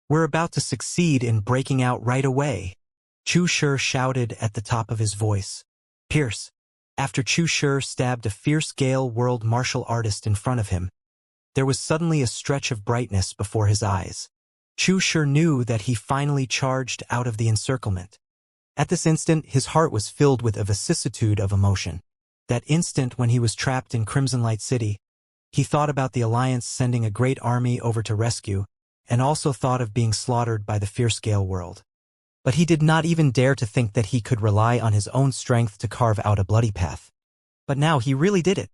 [SPEAKER 1] We're about to succeed in breaking out right away. Chu Shi shouted at the top of his voice. Pierce. After Chu Shi stabbed a fierce Gale world martial artist in front of him, there was suddenly a stretch of brightness before his eyes. Chu Shi knew that he finally charged out of the encirclement. At this instant, his heart was filled with a vicissitude of emotion. That instant when he was trapped in Crimson Light City, he thought about the Alliance sending a great army over to rescue, and also thought of being slaughtered by the fierce Gale world. But he did not even dare to think that he could rely on his own strength to carve out a bloody path. But now he really did it.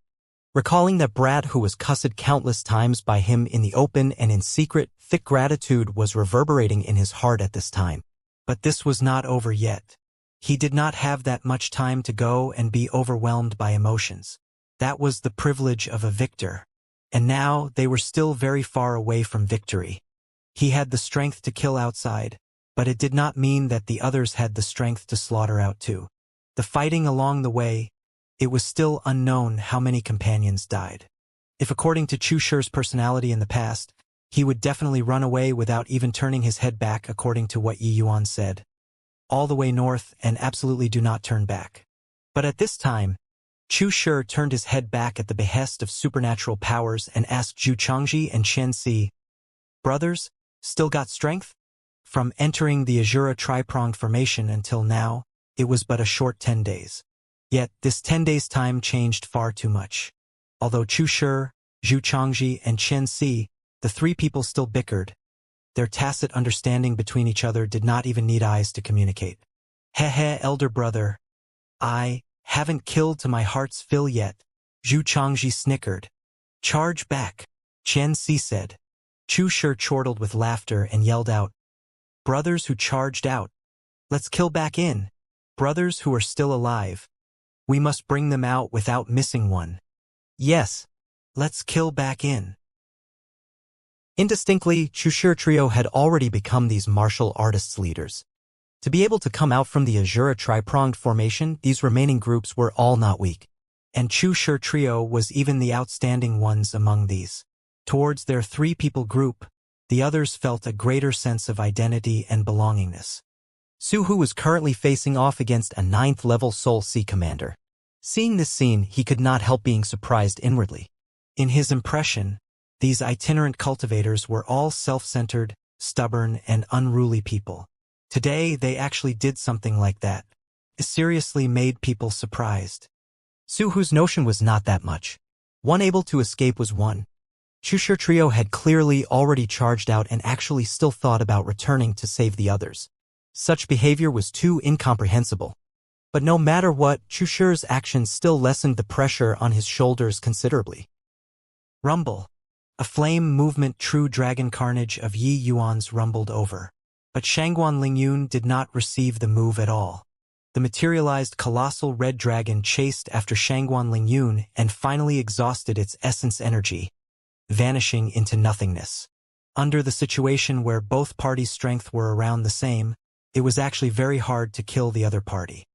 [SPEAKER 1] Recalling that brat who was cussed countless times by him in the open and in secret, thick gratitude was reverberating in his heart at this time. But this was not over yet. He did not have that much time to go and be overwhelmed by emotions. That was the privilege of a victor. And now they were still very far away from victory. He had the strength to kill outside, but it did not mean that the others had the strength to slaughter out too. The fighting along the way, it was still unknown how many companions died. If according to Chu Shi's personality in the past, he would definitely run away without even turning his head back according to what Yi Yuan said. All the way north and absolutely do not turn back. But at this time, Chu Shi turned his head back at the behest of supernatural powers and asked Zhu Changji and Xianxia, brothers, still got strength? From entering the Azura tri-pronged formation until now, it was but a short 10 days. Yet, this 10 days' time changed far too much. Although Chu Shi, Zhu Changji, and Xianxia, the three people still bickered, their tacit understanding between each other did not even need eyes to communicate. Heh, elder brother. I haven't killed to my heart's fill yet, Zhu Changji snickered. Charge back, Xianxia said. Chu Shi chortled with laughter and yelled out, brothers who charged out. Let's kill back in. Brothers who are still alive. We must bring them out without missing one. Yes, let's kill back in. Indistinctly, Chu Shi trio had already become these martial artists' leaders. To be able to come out from the Azura tri-pronged formation, these remaining groups were all not weak. And Chu Shi trio was even the outstanding ones among these. Towards their three-people group, the others felt a greater sense of identity and belongingness. Su Hu was currently facing off against a 9th-level Soul Sea commander. Seeing this scene, he could not help being surprised inwardly. In his impression, these itinerant cultivators were all self-centered, stubborn, and unruly people. Today, they actually did something like that. It seriously made people surprised. Su Hu's notion was not that much. One able to escape was one. Chu Shi trio had clearly already charged out and actually still thought about returning to save the others. Such behavior was too incomprehensible. But no matter what, Chu Shi's actions still lessened the pressure on his shoulders considerably. Rumble. A flame movement true dragon carnage of Yi Yuan's rumbled over. But Shangguan Lingyun did not receive the move at all. The materialized colossal red dragon chased after Shangguan Lingyun and finally exhausted its essence energy, vanishing into nothingness. Under the situation where both parties' strength were around the same, it was actually very hard to kill the other party.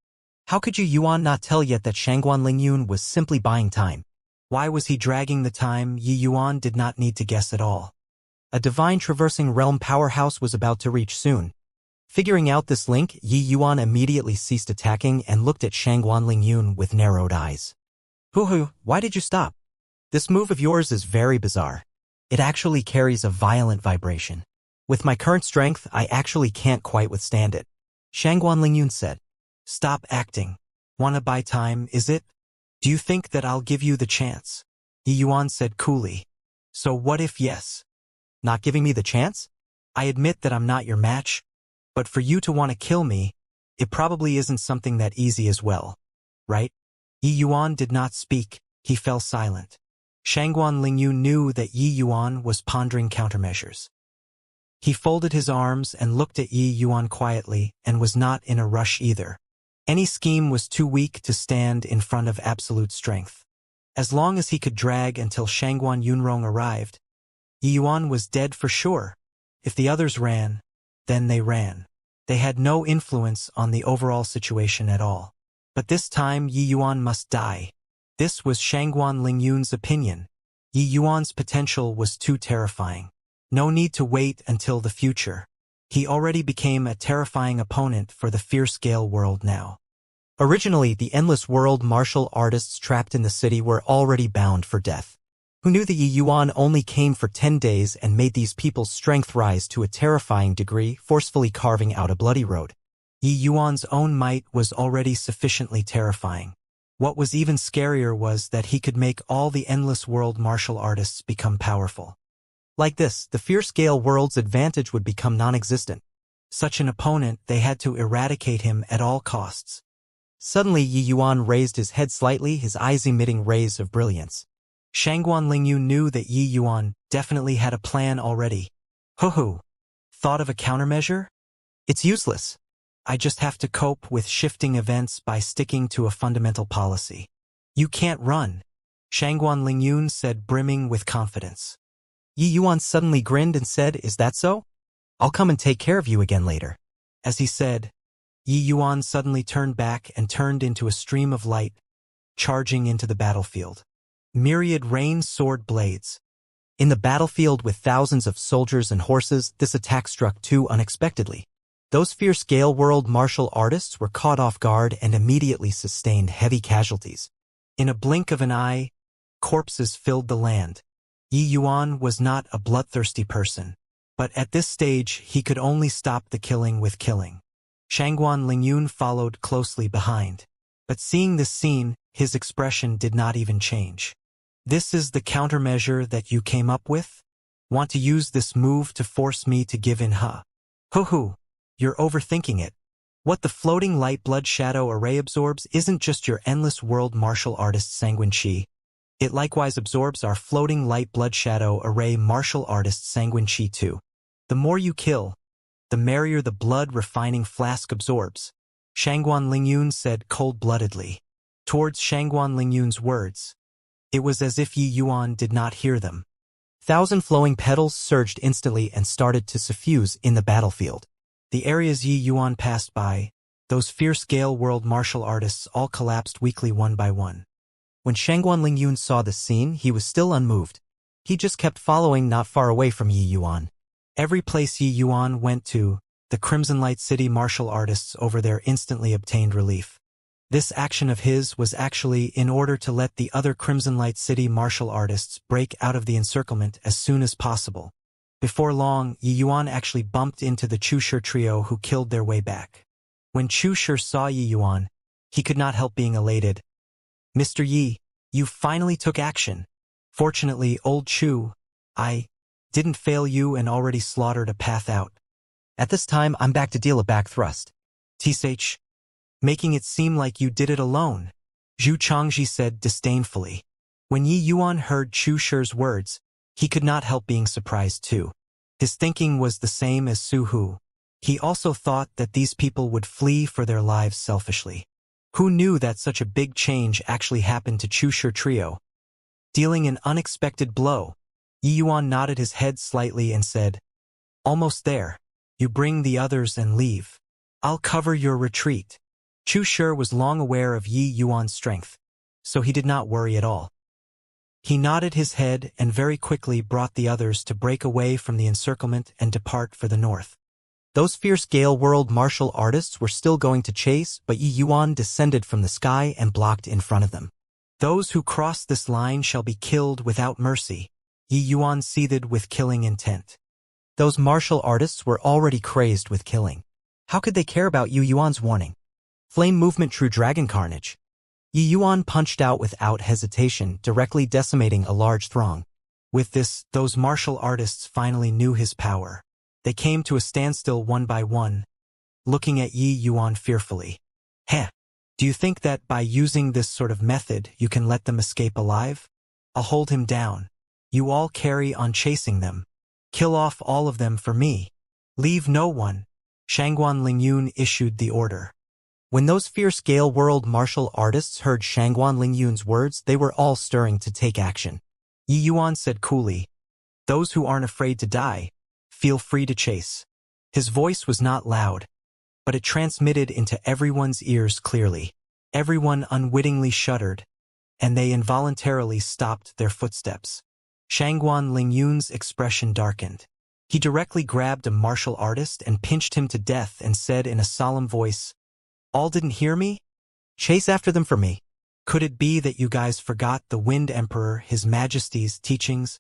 [SPEAKER 1] How could Yuan not tell yet that Shangguan Lingyun was simply buying time? Why was he dragging the time? Yi Yuan did not need to guess at all. A divine traversing realm powerhouse was about to reach soon. Figuring out this link, Yi Yuan immediately ceased attacking and looked at Shangguan Lingyun with narrowed eyes. Hu, why did you stop? This move of yours is very bizarre. It actually carries a violent vibration. With my current strength, I actually can't quite withstand it. Shangguan Lingyun said. Stop acting. Wanna buy time, is it? Do you think that I'll give you the chance? Yi Yuan said coolly. So what if yes? Not giving me the chance? I admit that I'm not your match, but for you to want to kill me, it probably isn't something that easy as well, right? Yi Yuan did not speak, he fell silent. Shangguan Lingyun knew that Yi Yuan was pondering countermeasures. He folded his arms and looked at Yi Yuan quietly and was not in a rush either. Any scheme was too weak to stand in front of absolute strength. As long as he could drag until Shangguan Yunrong arrived, Yi Yuan was dead for sure. If the others ran, then they ran. They had no influence on the overall situation at all. But this time Yi Yuan must die. This was Shangguan Lingyun's opinion. Yi Yuan's potential was too terrifying. No need to wait until the future. He already became a terrifying opponent for the fierce-scale world now. Originally, the endless world martial artists trapped in the city were already bound for death. Who knew that Yi Yuan only came for 10 days and made these people's strength rise to a terrifying degree, forcefully carving out a bloody road? Yi Yuan's own might was already sufficiently terrifying. What was even scarier was that he could make all the endless world martial artists become powerful. Like this, the fierce-scale world's advantage would become non-existent. Such an opponent, they had to eradicate him at all costs. Suddenly Yi Yuan raised his head slightly, his eyes emitting rays of brilliance. Shangguan Lingyun knew that Yi Yuan definitely had a plan already. Hoo-hoo. Thought of a countermeasure? It's useless. I just have to cope with shifting events by sticking to a fundamental policy. You can't run, Shangguan Lingyun said, brimming with confidence. Yi Yuan suddenly grinned and said, Is that so? I'll come and take care of you again later. As he said, Yi Yuan suddenly turned back and turned into a stream of light, charging into the battlefield. Myriad rain sword blades. In the battlefield with thousands of soldiers and horses, this attack struck too unexpectedly. Those fierce-scale world martial artists were caught off guard and immediately sustained heavy casualties. In a blink of an eye, corpses filled the land. Yi Yuan was not a bloodthirsty person, but at this stage he could only stop the killing with killing. Shangguan Lingyun followed closely behind. But seeing this scene, his expression did not even change. This is the countermeasure that you came up with? Want to use this move to force me to give in, huh? Hoo-hoo, you're overthinking it. What the floating light blood shadow array absorbs isn't just your endless world martial artist sanguine chi. It likewise absorbs our floating light blood shadow array martial artist sanguine chi too. The more you kill, the merrier the blood-refining flask absorbs, Shangguan Lingyun said cold-bloodedly. Towards Shangguan Lingyun's words, it was as if Yi Yuan did not hear them. 1,000 flowing petals surged instantly and started to suffuse in the battlefield. The areas Yi Yuan passed by, those fierce-scale world martial artists all collapsed weakly one by one. When Shangguan Lingyun saw this scene, he was still unmoved. He just kept following not far away from Yi Yuan. Every place Yi Yuan went to, the Crimson Light City martial artists over there instantly obtained relief. This action of his was actually in order to let the other Crimson Light City martial artists break out of the encirclement as soon as possible. Before long, Yi Yuan actually bumped into the Chushi trio who killed their way back. When Chushi saw Yi Yuan, he could not help being elated. Mr. Yi, you finally took action. Fortunately, old Chu, I didn't fail you and already slaughtered a path out. At this time, I'm back to deal a back thrust. Tsh, making it seem like you did it alone, Zhu Changji said disdainfully. When Yi Yuan heard Chu Shi's words, he could not help being surprised too. His thinking was the same as Su Hu. He also thought that these people would flee for their lives selfishly. Who knew that such a big change actually happened to Chu Shi trio? Dealing an unexpected blow, Yi Yuan nodded his head slightly and said, Almost there. You bring the others and leave. I'll cover your retreat. Chu Shi was long aware of Yi Yuan's strength, so he did not worry at all. He nodded his head and very quickly brought the others to break away from the encirclement and depart for the north. Those fierce Gale World martial artists were still going to chase, but Yi Yuan descended from the sky and blocked in front of them. Those who cross this line shall be killed without mercy. Yi Yuan seethed with killing intent. Those martial artists were already crazed with killing. How could they care about Yi Yuan's warning? Flame movement, true dragon carnage. Yi Yuan punched out without hesitation, directly decimating a large throng. With this, those martial artists finally knew his power. They came to a standstill one by one, looking at Yi Yuan fearfully. Heh! Do you think that by using this sort of method you can let them escape alive? I'll hold him down. You all carry on chasing them. Kill off all of them for me. Leave no one. Shangguan Lingyun issued the order. When those fierce Gale World martial artists heard Shangguan Lingyun's words, they were all stirring to take action. Yi Yuan said coolly, "Those who aren't afraid to die, feel free to chase." His voice was not loud, but it transmitted into everyone's ears clearly. Everyone unwittingly shuddered, and they involuntarily stopped their footsteps. Shangguan Lingyun's expression darkened. He directly grabbed a martial artist and pinched him to death and said in a solemn voice, "All didn't hear me? Chase after them for me. Could it be that you guys forgot the Wind Emperor, His Majesty's teachings?"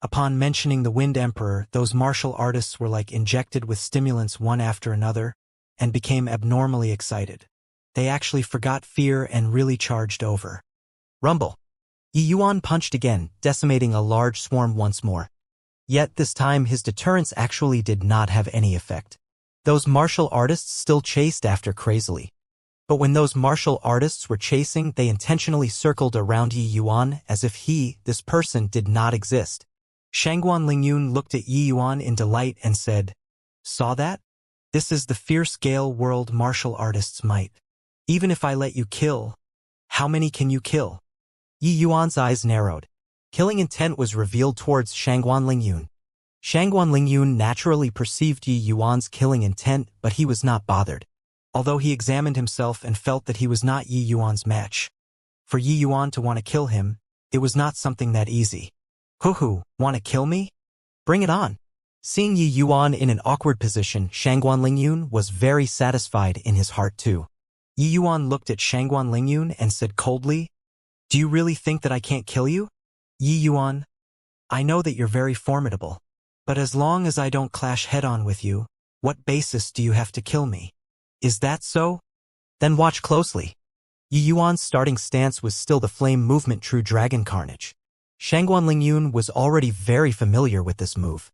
[SPEAKER 1] Upon mentioning the Wind Emperor, those martial artists were like injected with stimulants one after another, and became abnormally excited. They actually forgot fear and really charged over. Rumble! Yi Yuan punched again, decimating a large swarm once more. Yet this time his deterrence actually did not have any effect. Those martial artists still chased after crazily. But when those martial artists were chasing, they intentionally circled around Yi Yuan as if he, this person, did not exist. Shangguan Lingyun looked at Yi Yuan in delight and said, "Saw that? This is the fierce Gale World martial artist's might. Even if I let you kill, how many can you kill?" Yi Yuan's eyes narrowed. Killing intent was revealed towards Shangguan Lingyun. Shangguan Lingyun naturally perceived Yi Yuan's killing intent, but he was not bothered. Although he examined himself and felt that he was not Yi Yuan's match. For Yi Yuan to want to kill him, it was not something that easy. "Hoo-hoo, want to kill me? Bring it on." Seeing Yi Yuan in an awkward position, Shangguan Lingyun was very satisfied in his heart too. Yi Yuan looked at Shangguan Lingyun and said coldly, "Do you really think that I can't kill you? Yi Yuan, I know that you're very formidable, but as long as I don't clash head-on with you, what basis do you have to kill me? Is that so? Then watch closely." Yi Yuan's starting stance was still the flame movement, true dragon carnage. Shangguan Lingyun was already very familiar with this move.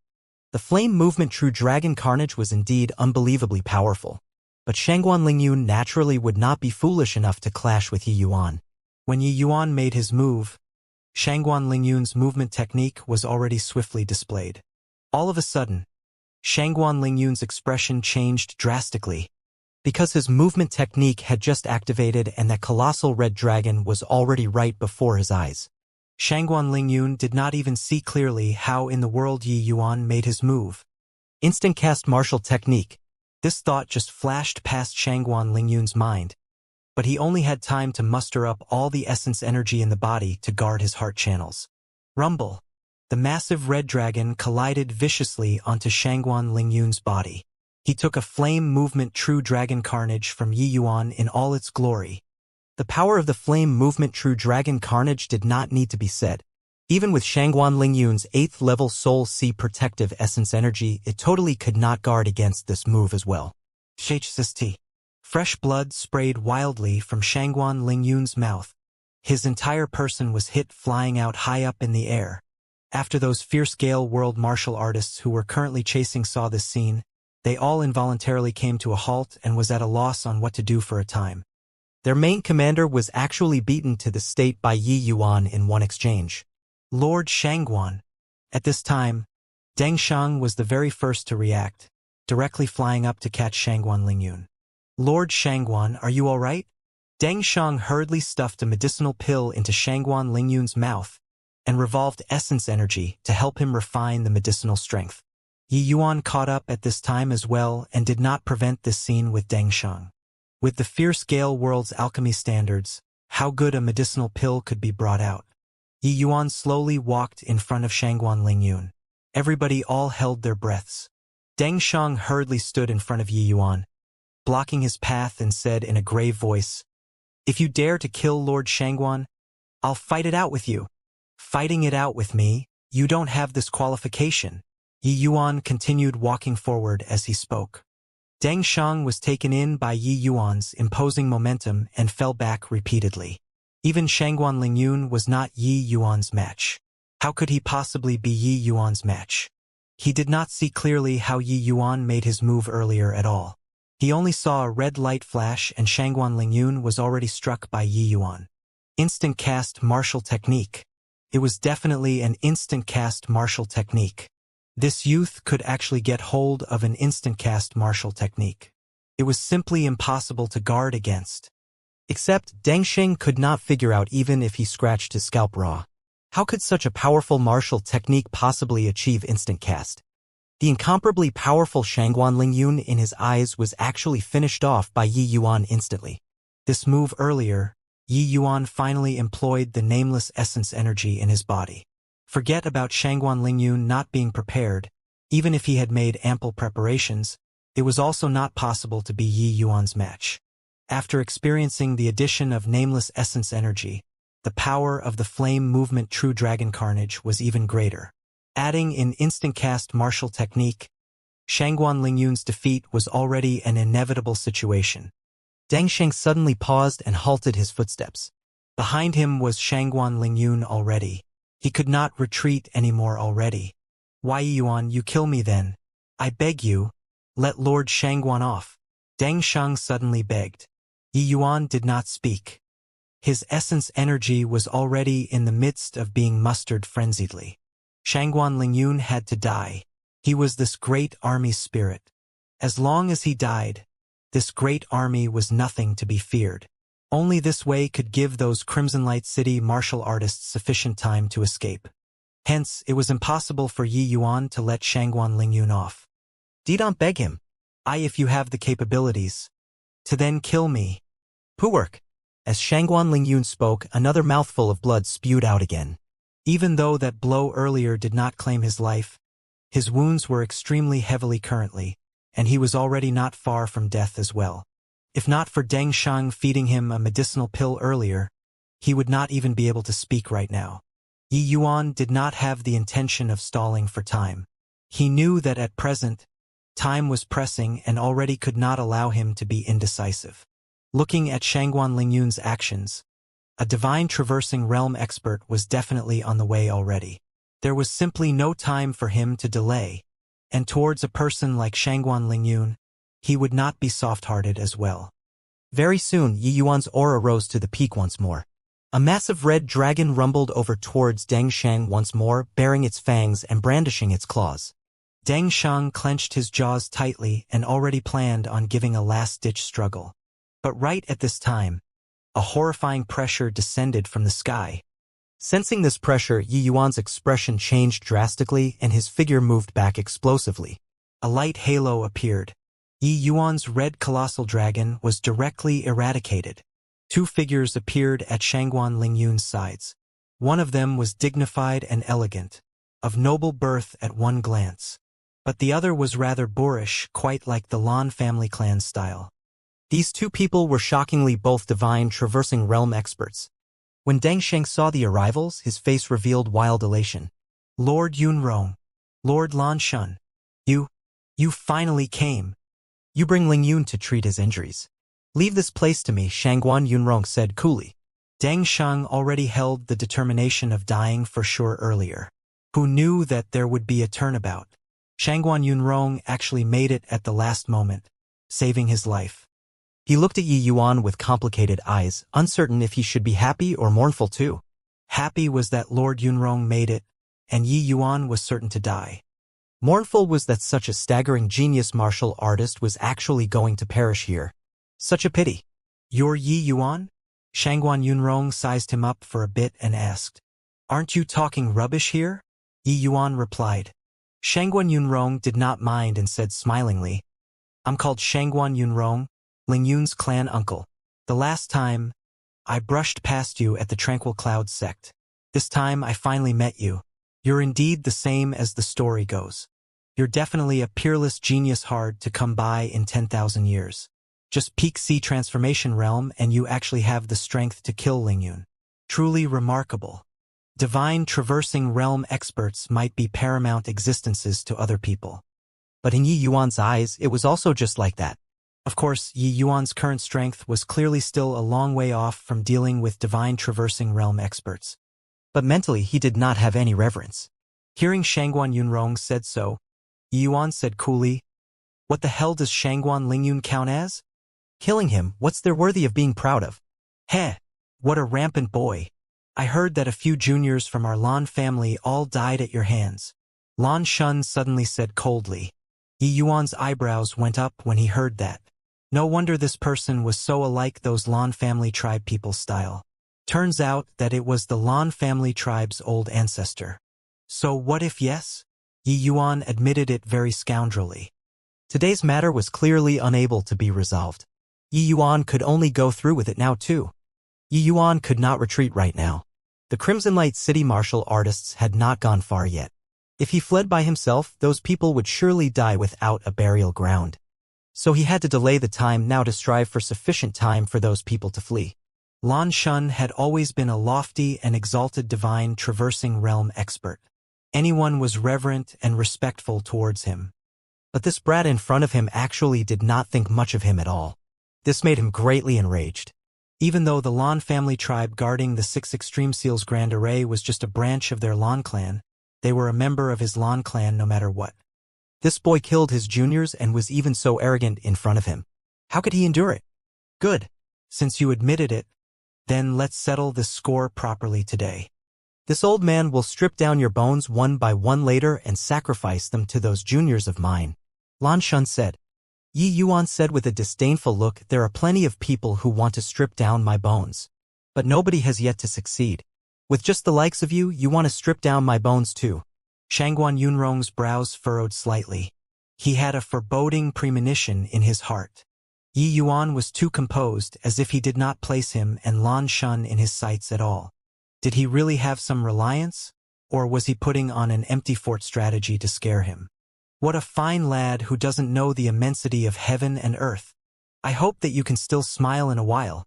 [SPEAKER 1] The flame movement, true dragon carnage was indeed unbelievably powerful, but Shangguan Lingyun naturally would not be foolish enough to clash with Yi Yuan. When Yi Yuan made his move, Shangguan Lingyun's movement technique was already swiftly displayed. All of a sudden, Shangguan Lingyun's expression changed drastically, because his movement technique had just activated and that colossal red dragon was already right before his eyes. Shangguan Lingyun did not even see clearly how in the world Yi Yuan made his move. Instant cast martial technique. This thought just flashed past Shangguan Lingyun's mind, but he only had time to muster up all the essence energy in the body to guard his heart channels. Rumble! The massive red dragon collided viciously onto Shangguan Lingyun's body. He took a flame movement, true dragon carnage from Yi Yuan in all its glory. The power of the flame movement, true dragon carnage did not need to be said. Even with Shangguan Lingyun's 8th level soul sea protective essence energy, it totally could not guard against this move as well. Xianxia. Fresh blood sprayed wildly from Shangguan Lingyun's mouth. His entire person was hit, flying out high up in the air. After those fierce Gale World martial artists who were currently chasing saw this scene, they all involuntarily came to a halt and was at a loss on what to do for a time. Their main commander was actually beaten to the state by Yi Yuan in one exchange. Lord Shangguan. At this time, Deng Shang was the very first to react, directly flying up to catch Shangguan Lingyun. "Lord Shangguan, are you all right?" Deng Shang hurriedly stuffed a medicinal pill into Shangguan Lingyun's mouth and revolved essence energy to help him refine the medicinal strength. Yi Yuan caught up at this time as well and did not prevent this scene with Deng Shang. With the fierce Gale World's alchemy standards, how good a medicinal pill could be brought out. Yi Yuan slowly walked in front of Shangguan Lingyun. Everybody all held their breaths. Deng Shang hurriedly stood in front of Yi Yuan, blocking his path, and said in a grave voice, "If you dare to kill Lord Shangguan, I'll fight it out with you." "Fighting it out with me? You don't have this qualification." Yi Yuan continued walking forward as he spoke. Deng Shang was taken in by Yi Yuan's imposing momentum and fell back repeatedly. Even Shangguan Lingyun was not Yi Yuan's match. How could he possibly be Yi Yuan's match? He did not see clearly how Yi Yuan made his move earlier at all. He only saw a red light flash and Shangguan Lingyun was already struck by Yi Yuan. Instant cast martial technique. It was definitely an instant cast martial technique. This youth could actually get hold of an instant cast martial technique. It was simply impossible to guard against. Except Deng Sheng could not figure out even if he scratched his scalp raw. How could such a powerful martial technique possibly achieve instant cast? The incomparably powerful Shangguan Lingyun in his eyes was actually finished off by Yi Yuan instantly. This move earlier, Yi Yuan finally employed the nameless essence energy in his body. Forget about Shangguan Lingyun not being prepared. Even if he had made ample preparations, it was also not possible to be Yi Yuan's match. After experiencing the addition of nameless essence energy, the power of the flame movement True Dragon Carnage was even greater. Adding in instant cast martial technique, Shangguan Lingyun's defeat was already an inevitable situation. Deng Sheng suddenly paused and halted his footsteps. Behind him was Shangguan Lingyun already. He could not retreat anymore already. "Why, Yi Yuan, you kill me then? I beg you, let Lord Shangguan off." Deng Shang suddenly begged. Yi Yuan did not speak. His essence energy was already in the midst of being mustered frenziedly. Shangguan Lingyun had to die. He was this great army's spirit. As long as he died, this great army was nothing to be feared. Only this way could give those Crimson Light City martial artists sufficient time to escape. Hence, it was impossible for Yi Yuan to let Shangguan Lingyun off. "Don't beg him. If you have the capabilities, to then kill me." "Puwerk." As Shangguan Lingyun spoke, another mouthful of blood spewed out again. Even though that blow earlier did not claim his life, his wounds were extremely heavily currently, and he was already not far from death as well. If not for Deng Shang feeding him a medicinal pill earlier, he would not even be able to speak right now. Yi Yuan did not have the intention of stalling for time. He knew that at present, time was pressing and already could not allow him to be indecisive. Looking at Shangguan Lingyun's actions, a divine traversing realm expert was definitely on the way already. There was simply no time for him to delay, and towards a person like Shangguan Lingyun, he would not be soft-hearted as well. Very soon, Yi Yuan's aura rose to the peak once more. A massive red dragon rumbled over towards Deng Shang once more, baring its fangs and brandishing its claws. Deng Shang clenched his jaws tightly and already planned on giving a last-ditch struggle. But right at this time, a horrifying pressure descended from the sky. Sensing this pressure, Yi Yuan's expression changed drastically and his figure moved back explosively. A light halo appeared. Yi Yuan's red colossal dragon was directly eradicated. Two figures appeared at Shangguan Lingyun's sides. One of them was dignified and elegant, of noble birth at one glance. But the other was rather boorish, quite like the Lan family clan style. These two people were shockingly both divine traversing realm experts. When Deng Sheng saw the arrivals, his face revealed wild elation. "Lord Yunrong, Lord Lan Shun, you finally came. You bring Lingyun to treat his injuries." "Leave this place to me," Shangguan Yunrong said coolly. Deng Shang already held the determination of dying for sure earlier. Who knew that there would be a turnabout? Shangguan Yunrong actually made it at the last moment, saving his life. He looked at Yi Yuan with complicated eyes, uncertain if he should be happy or mournful too. Happy was that Lord Yunrong made it, and Yi Yuan was certain to die. Mournful was that such a staggering genius martial artist was actually going to perish here. Such a pity. "You're Yi Yuan?" Shangguan Yunrong sized him up for a bit and asked. "Aren't you talking rubbish here?" Yi Yuan replied. Shangguan Yunrong did not mind and said smilingly, "I'm called Shangguan Yunrong, Lingyun's clan uncle. The last time, I brushed past you at the Tranquil Cloud sect. This time I finally met you. You're indeed the same as the story goes. You're definitely a peerless genius hard to come by in 10,000 years. Just peak C transformation realm and you actually have the strength to kill Lingyun. Truly remarkable. Divine traversing realm experts might be paramount existences to other people. But in Yi Yuan's eyes, it was also just like that. Of course, Yi Yuan's current strength was clearly still a long way off from dealing with divine traversing realm experts. But mentally, he did not have any reverence. Hearing Shangguan Yunrong said so, Yi Yuan said coolly, "What the hell does Shangguan Lingyun count as? Killing him, what's there worthy of being proud of? Heh, what a rampant boy. I heard that a few juniors from our Lan family all died at your hands." Lan Shun suddenly said coldly. Yi Yuan's eyebrows went up when he heard that. No wonder this person was so alike those Lan family tribe people's style. Turns out that it was the Lan family tribe's old ancestor. So what if yes? Yi Yuan admitted it very scoundrelly. Today's matter was clearly unable to be resolved. Yi Yuan could only go through with it now too. Yi Yuan could not retreat right now. The Crimson Light City martial artists had not gone far yet. If he fled by himself, those people would surely die without a burial ground. So he had to delay the time now to strive for sufficient time for those people to flee. Lan Shun had always been a lofty and exalted divine traversing realm expert. Anyone was reverent and respectful towards him. But this brat in front of him actually did not think much of him at all. This made him greatly enraged. Even though the Lan family tribe guarding the 6 Extreme Seals Grand Array was just a branch of their Lan clan, they were a member of his Lan clan no matter what. This boy killed his juniors and was even so arrogant in front of him. How could he endure it? Good. Since you admitted it, then let's settle this score properly today. This old man will strip down your bones one by one later and sacrifice them to those juniors of mine. Lan Shun said. Yi Yuan said with a disdainful look, there are plenty of people who want to strip down my bones. But nobody has yet to succeed. With just the likes of you, you want to strip down my bones too. Shangguan Yunrong's brows furrowed slightly. He had a foreboding premonition in his heart. Yi Yuan was too composed, as if he did not place him and Lan Shun in his sights at all. Did he really have some reliance? Or was he putting on an empty fort strategy to scare him? What a fine lad who doesn't know the immensity of heaven and earth. I hope that you can still smile in a while.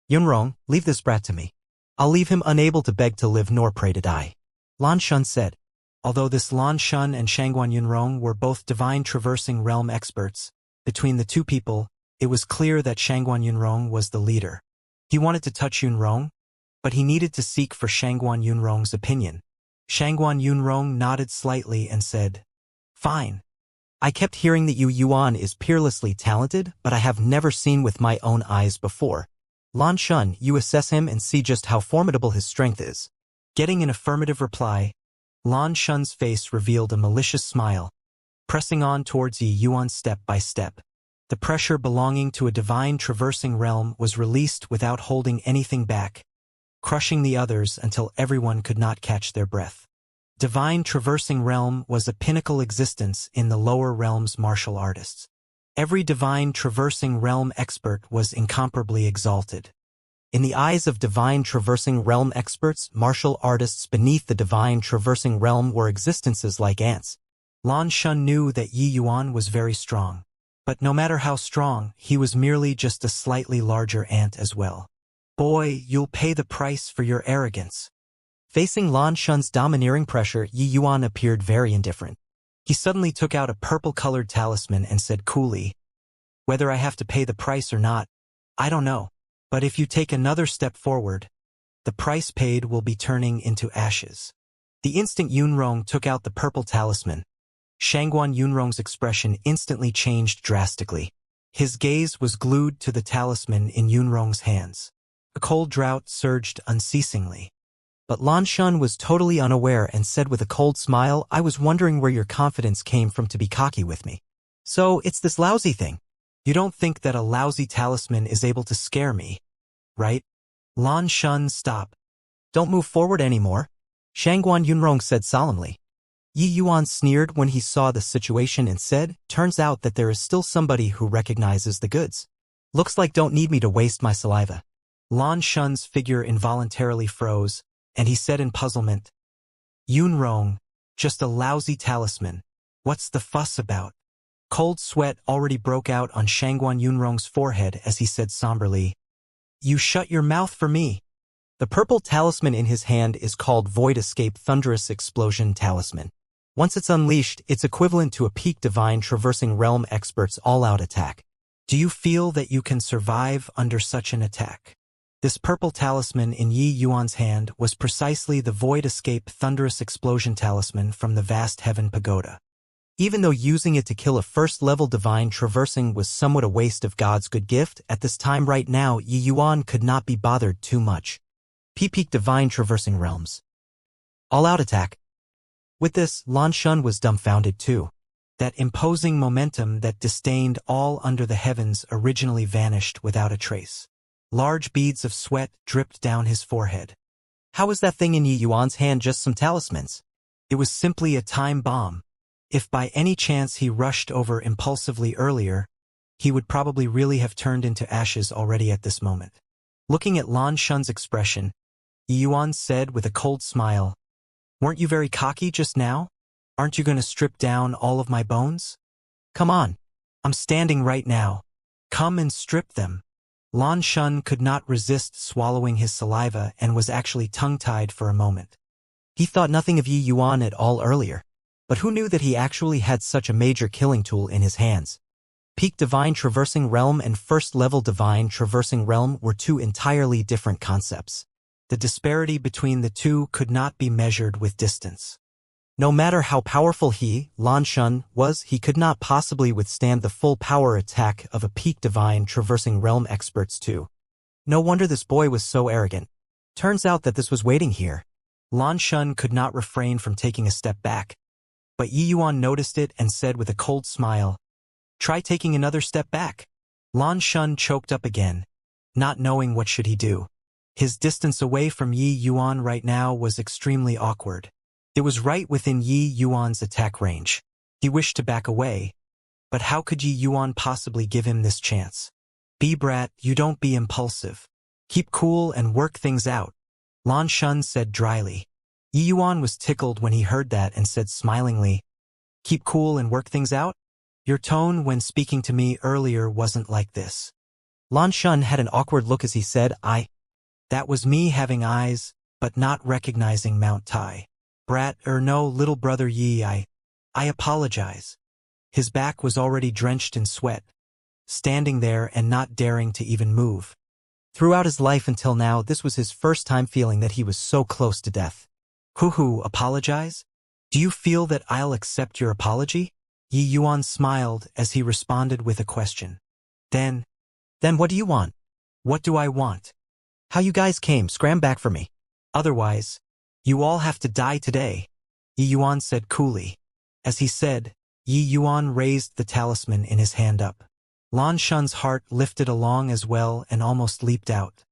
[SPEAKER 1] Yunrong, leave this brat to me. I'll leave him unable to beg to live nor pray to die. Lan Shun said. Although this Lan Shun and Shangguan Yunrong were both divine traversing realm experts, between the two people, it was clear that Shangguan Yunrong was the leader. He wanted to touch Yunrong, but he needed to seek for Shangguan Yunrong's opinion. Shangguan Yunrong nodded slightly and said, "Fine. I kept hearing that Yuan is peerlessly talented, but I have never seen with my own eyes before. Lan Shun, you assess him and see just how formidable his strength is." Getting an affirmative reply, Lan Shun's face revealed a malicious smile, pressing on towards Yi Yuan step by step. The pressure belonging to a divine traversing realm was released without holding anything back, crushing the others until everyone could not catch their breath. Divine traversing realm was a pinnacle existence in the lower realm's martial artists. Every divine traversing realm expert was incomparably exalted. In the eyes of divine traversing realm experts, martial artists beneath the divine traversing realm were existences like ants. Lan Shun knew that Yi Yuan was very strong. But no matter how strong, he was merely just a slightly larger ant as well. Boy, you'll pay the price for your arrogance. Facing Lan Shun's domineering pressure, Yi Yuan appeared very indifferent. He suddenly took out a purple-colored talisman and said coolly, "Whether I have to pay the price or not, I don't know. But if you take another step forward, the price paid will be turning into ashes." The instant Yunrong took out the purple talisman, Shangguan Yunrong's expression instantly changed drastically. His gaze was glued to the talisman in Yunrong's hands. A cold drought surged unceasingly. But Lan Shun was totally unaware and said with a cold smile, "I was wondering where your confidence came from to be cocky with me. So it's this lousy thing. You don't think that a lousy talisman is able to scare me, right?" Lan Shun, stop. Don't move forward anymore, Shangguan Yunrong said solemnly. Yi Yuan sneered when he saw the situation and said, "Turns out that there is still somebody who recognizes the goods. Looks like don't need me to waste my saliva." Lan Shun's figure involuntarily froze, and he said in puzzlement, Yunrong, just a lousy talisman. What's the fuss about? Cold sweat already broke out on Shangguan Yunrong's forehead as he said somberly, You shut your mouth for me. The purple talisman in his hand is called Void Escape Thunderous Explosion Talisman. Once it's unleashed, it's equivalent to a peak divine traversing realm expert's all-out attack. Do you feel that you can survive under such an attack? This purple talisman in Yi Yuan's hand was precisely the Void Escape Thunderous Explosion Talisman from the Vast Heaven Pagoda. Even though using it to kill a first-level divine traversing was somewhat a waste of God's good gift, at this time right now Yi Yuan could not be bothered too much. Peak divine traversing realms. All-out attack. With this, Lan Shun was dumbfounded too. That imposing momentum that disdained all under the heavens originally vanished without a trace. Large beads of sweat dripped down his forehead. How was that thing in Yi Yuan's hand just some talismans? It was simply a time bomb. If by any chance he rushed over impulsively earlier, he would probably really have turned into ashes already at this moment. Looking at Lan Shun's expression, Yi Yuan said with a cold smile, Weren't you very cocky just now? Aren't you going to strip down all of my bones? Come on. I'm standing right now. Come and strip them. Lan Shun could not resist swallowing his saliva and was actually tongue-tied for a moment. He thought nothing of Yi Yuan at all earlier. But who knew that he actually had such a major killing tool in his hands? Peak Divine Traversing Realm and First-Level Divine Traversing Realm were two entirely different concepts. The disparity between the two could not be measured with distance. No matter how powerful Lan Shun, was, he could not possibly withstand the full power attack of a Peak Divine Traversing Realm experts too. No wonder this boy was so arrogant. Turns out that this was waiting here. Lan Shun could not refrain from taking a step back. But Yi Yuan noticed it and said with a cold smile, Try taking another step back. Lan Shun choked up again, not knowing what should he do. His distance away from Yi Yuan right now was extremely awkward. It was right within Yi Yuan's attack range. He wished to back away, but how could Yi Yuan possibly give him this chance? Brat, you don't be impulsive. Keep cool and work things out, Lan Shun said dryly. Yi Yuan was tickled when he heard that and said smilingly, Keep cool and work things out? Your tone when speaking to me earlier wasn't like this. Lan Shun had an awkward look as he said, That was me having eyes, but not recognizing Mount Tai. Brat, no, little brother Yi, I apologize. His back was already drenched in sweat, standing there and not daring to even move. Throughout his life until now, this was his first time feeling that he was so close to death. Hoo, apologize? Do you feel that I'll accept your apology? Yi Yuan smiled as he responded with a question. Then what do you want? What do I want? How you guys came, scram back for me. Otherwise, you all have to die today, Yi Yuan said coolly. As he said, Yi Yuan raised the talisman in his hand up. Lan Shun's heart lifted along as well and almost leaped out.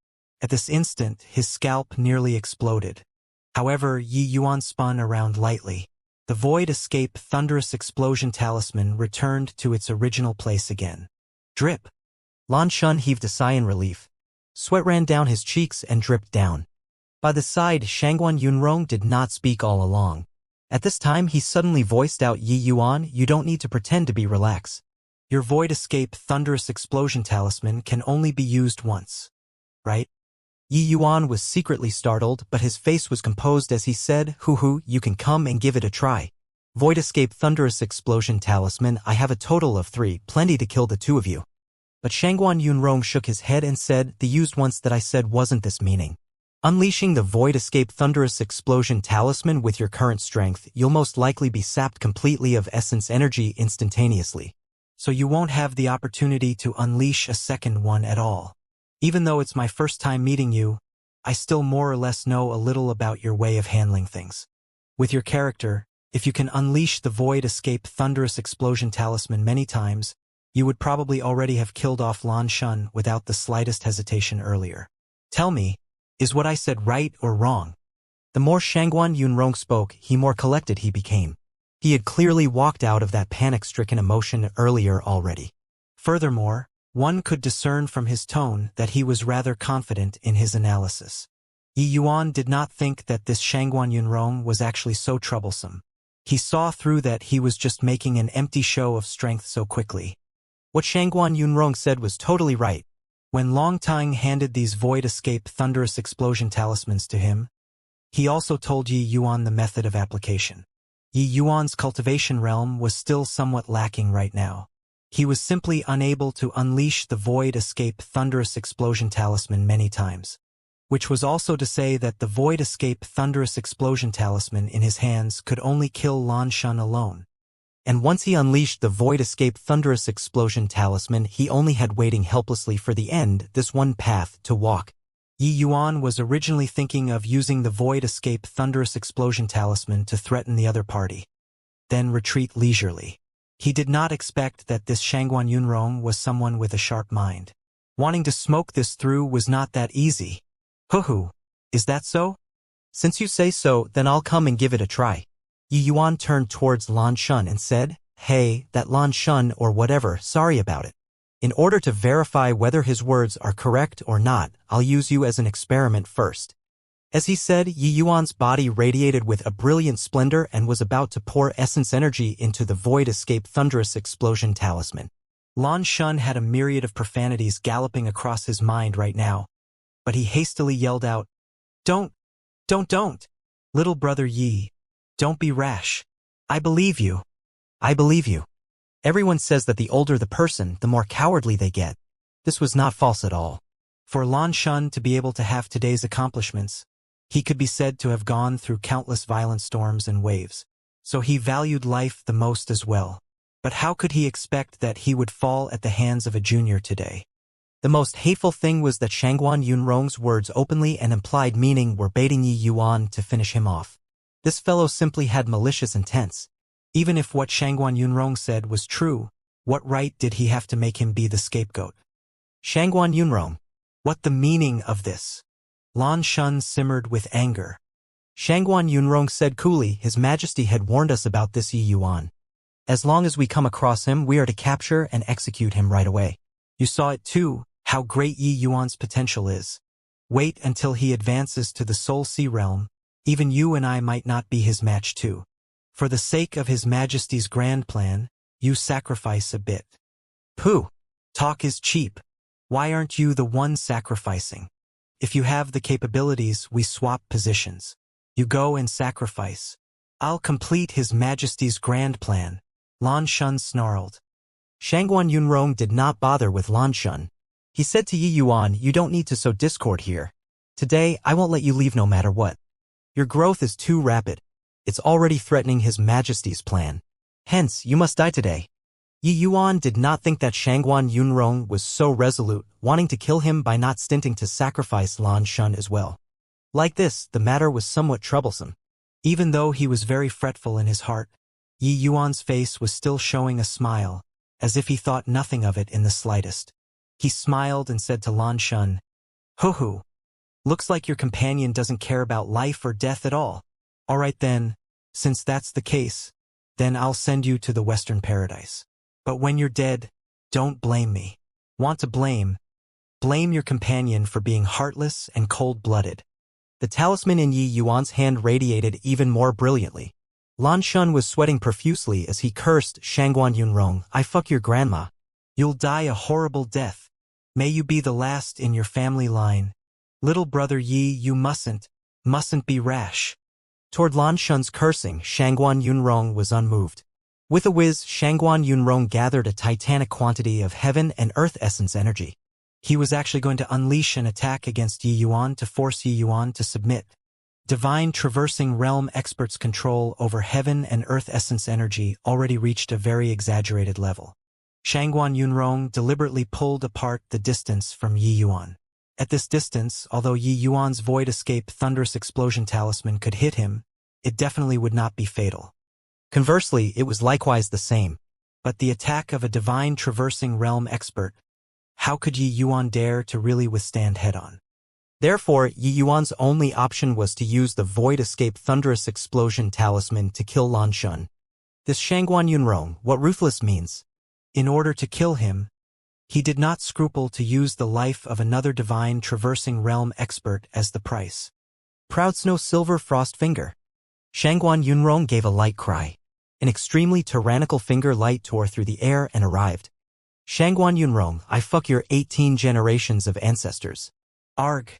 [SPEAKER 1] At this instant, his scalp nearly exploded. However, Yi Yuan spun around lightly. The Void Escape Thunderous Explosion Talisman returned to its original place again. Drip. Lan Shun heaved a sigh in relief. Sweat ran down his cheeks and dripped down. By the side, Shangguan Yunrong did not speak all along. At this time, he suddenly voiced out, Yi Yuan, you don't need to pretend to be relaxed. Your Void Escape Thunderous Explosion Talisman can only be used once. Right? Yi Yuan was secretly startled, but his face was composed as he said, Hoo, you can come and give it a try. Void Escape Thunderous Explosion Talisman, I have a total of 3, plenty to kill the 2 of you. But Shangguan Yunrong shook his head and said, the used once that I said wasn't this meaning. Unleashing the Void Escape Thunderous Explosion Talisman with your current strength, you'll most likely be sapped completely of essence energy instantaneously. So you won't have the opportunity to unleash a second one at all. Even though it's my first time meeting you, I still more or less know a little about your way of handling things. With your character, if you can unleash the Void Escape Thunderous Explosion Talisman many times, you would probably already have killed off Lan Shun without the slightest hesitation earlier. Tell me, is what I said right or wrong? The more Shangguan Yunrong spoke, the more collected he became. He had clearly walked out of that panic-stricken emotion earlier already. Furthermore, one could discern from his tone that he was rather confident in his analysis. Yi Yuan did not think that this Shangguan Yunrong was actually so troublesome. He saw through that he was just making an empty show of strength so quickly. What Shangguan Yunrong said was totally right. When Longtang handed these Void Escape Thunderous Explosion talismans to him, he also told Yi Yuan the method of application. Yi Yuan's cultivation realm was still somewhat lacking right now. He was simply unable to unleash the Void Escape Thunderous Explosion talisman many times. Which was also to say that the Void Escape Thunderous Explosion talisman in his hands could only kill Lan Shun alone. And once he unleashed the Void Escape Thunderous Explosion talisman, he only had waiting helplessly for the end, this one path to walk. Yi Yuan was originally thinking of using the Void Escape Thunderous Explosion talisman to threaten the other party, then retreat leisurely. He did not expect that this Shangguan Yunrong was someone with a sharp mind. Wanting to smoke this through was not that easy. Hoo-hoo, is that so? Since you say so, then I'll come and give it a try. Yi Yuan turned towards Lan Shun and said, "Hey, that Lan Shun or whatever, sorry about it. In order to verify whether his words are correct or not, I'll use you as an experiment first." As he said, Yi Yuan's body radiated with a brilliant splendor and was about to pour essence energy into the Void Escape Thunderous Explosion talisman. Lan Shun had a myriad of profanities galloping across his mind right now, but he hastily yelled out, Don't! Little brother Yi, don't be rash. I believe you. I believe you. Everyone says that the older the person, the more cowardly they get. This was not false at all. For Lan Shun to be able to have today's accomplishments, he could be said to have gone through countless violent storms and waves, so he valued life the most as well. But how could he expect that he would fall at the hands of a junior today? The most hateful thing was that Shangguan Yunrong's words openly and implied meaning were baiting Yi Yuan to finish him off. This fellow simply had malicious intents. Even if what Shangguan Yunrong said was true, what right did he have to make him be the scapegoat? Shangguan Yunrong, what the meaning of this? Lan Shun simmered with anger. Shangguan Yunrong said coolly, His Majesty had warned us about this Yi Yuan. As long as we come across him, we are to capture and execute him right away. You saw it too, how great Yi Yuan's potential is. Wait until he advances to the Soul Sea realm. Even you and I might not be his match too. For the sake of His Majesty's grand plan, you sacrifice a bit. Pooh! Talk is cheap. Why aren't you the one sacrificing? If you have the capabilities, we swap positions. You go and sacrifice. I'll complete His Majesty's grand plan. Lan Shun snarled. Shangguan Yunrong did not bother with Lan Shun. He said to Yi Yuan, You don't need to sow discord here. Today, I won't let you leave no matter what. Your growth is too rapid. It's already threatening His Majesty's plan. Hence, you must die today. Yi Yuan did not think that Shangguan Yunrong was so resolute, wanting to kill him by not stinting to sacrifice Lan Shun as well. Like this, the matter was somewhat troublesome. Even though he was very fretful in his heart, Yi Yuan's face was still showing a smile, as if he thought nothing of it in the slightest. He smiled and said to Lan Shun, Hoo-hoo, looks like your companion doesn't care about life or death at all. All right then, since that's the case, then I'll send you to the Western Paradise. But when you're dead, don't blame me. Want to blame? Blame your companion for being heartless and cold-blooded. The talisman in Yi Yuan's hand radiated even more brilliantly. Lan Shun was sweating profusely as he cursed Shangguan Yunrong, I fuck your grandma. You'll die a horrible death. May you be the last in your family line. Little brother Yi, you mustn't be rash. Toward Lan Shun's cursing, Shangguan Yunrong was unmoved. With a whiz, Shangguan Yunrong gathered a titanic quantity of heaven and earth essence energy. He was actually going to unleash an attack against Yi Yuan to force Yi Yuan to submit. Divine Traversing Realm Expert's control over heaven and earth essence energy already reached a very exaggerated level. Shangguan Yunrong deliberately pulled apart the distance from Yi Yuan. At this distance, although Yi Yuan's Void Escape Thunderous Explosion talisman could hit him, it definitely would not be fatal. Conversely, it was likewise the same. But the attack of a Divine Traversing Realm Expert, how could Yi Yuan dare to really withstand head-on? Therefore, Yi Yuan's only option was to use the Void Escape Thunderous Explosion talisman to kill Lan Shun. This Shangguan Yunrong, what ruthless means. In order to kill him, he did not scruple to use the life of another Divine Traversing Realm Expert as the price. Proud Snow Silver Frost Finger. Shangguan Yunrong gave a light cry. An extremely tyrannical finger light tore through the air and arrived. Shangguan Yunrong, I fuck your 18 generations of ancestors. Arg.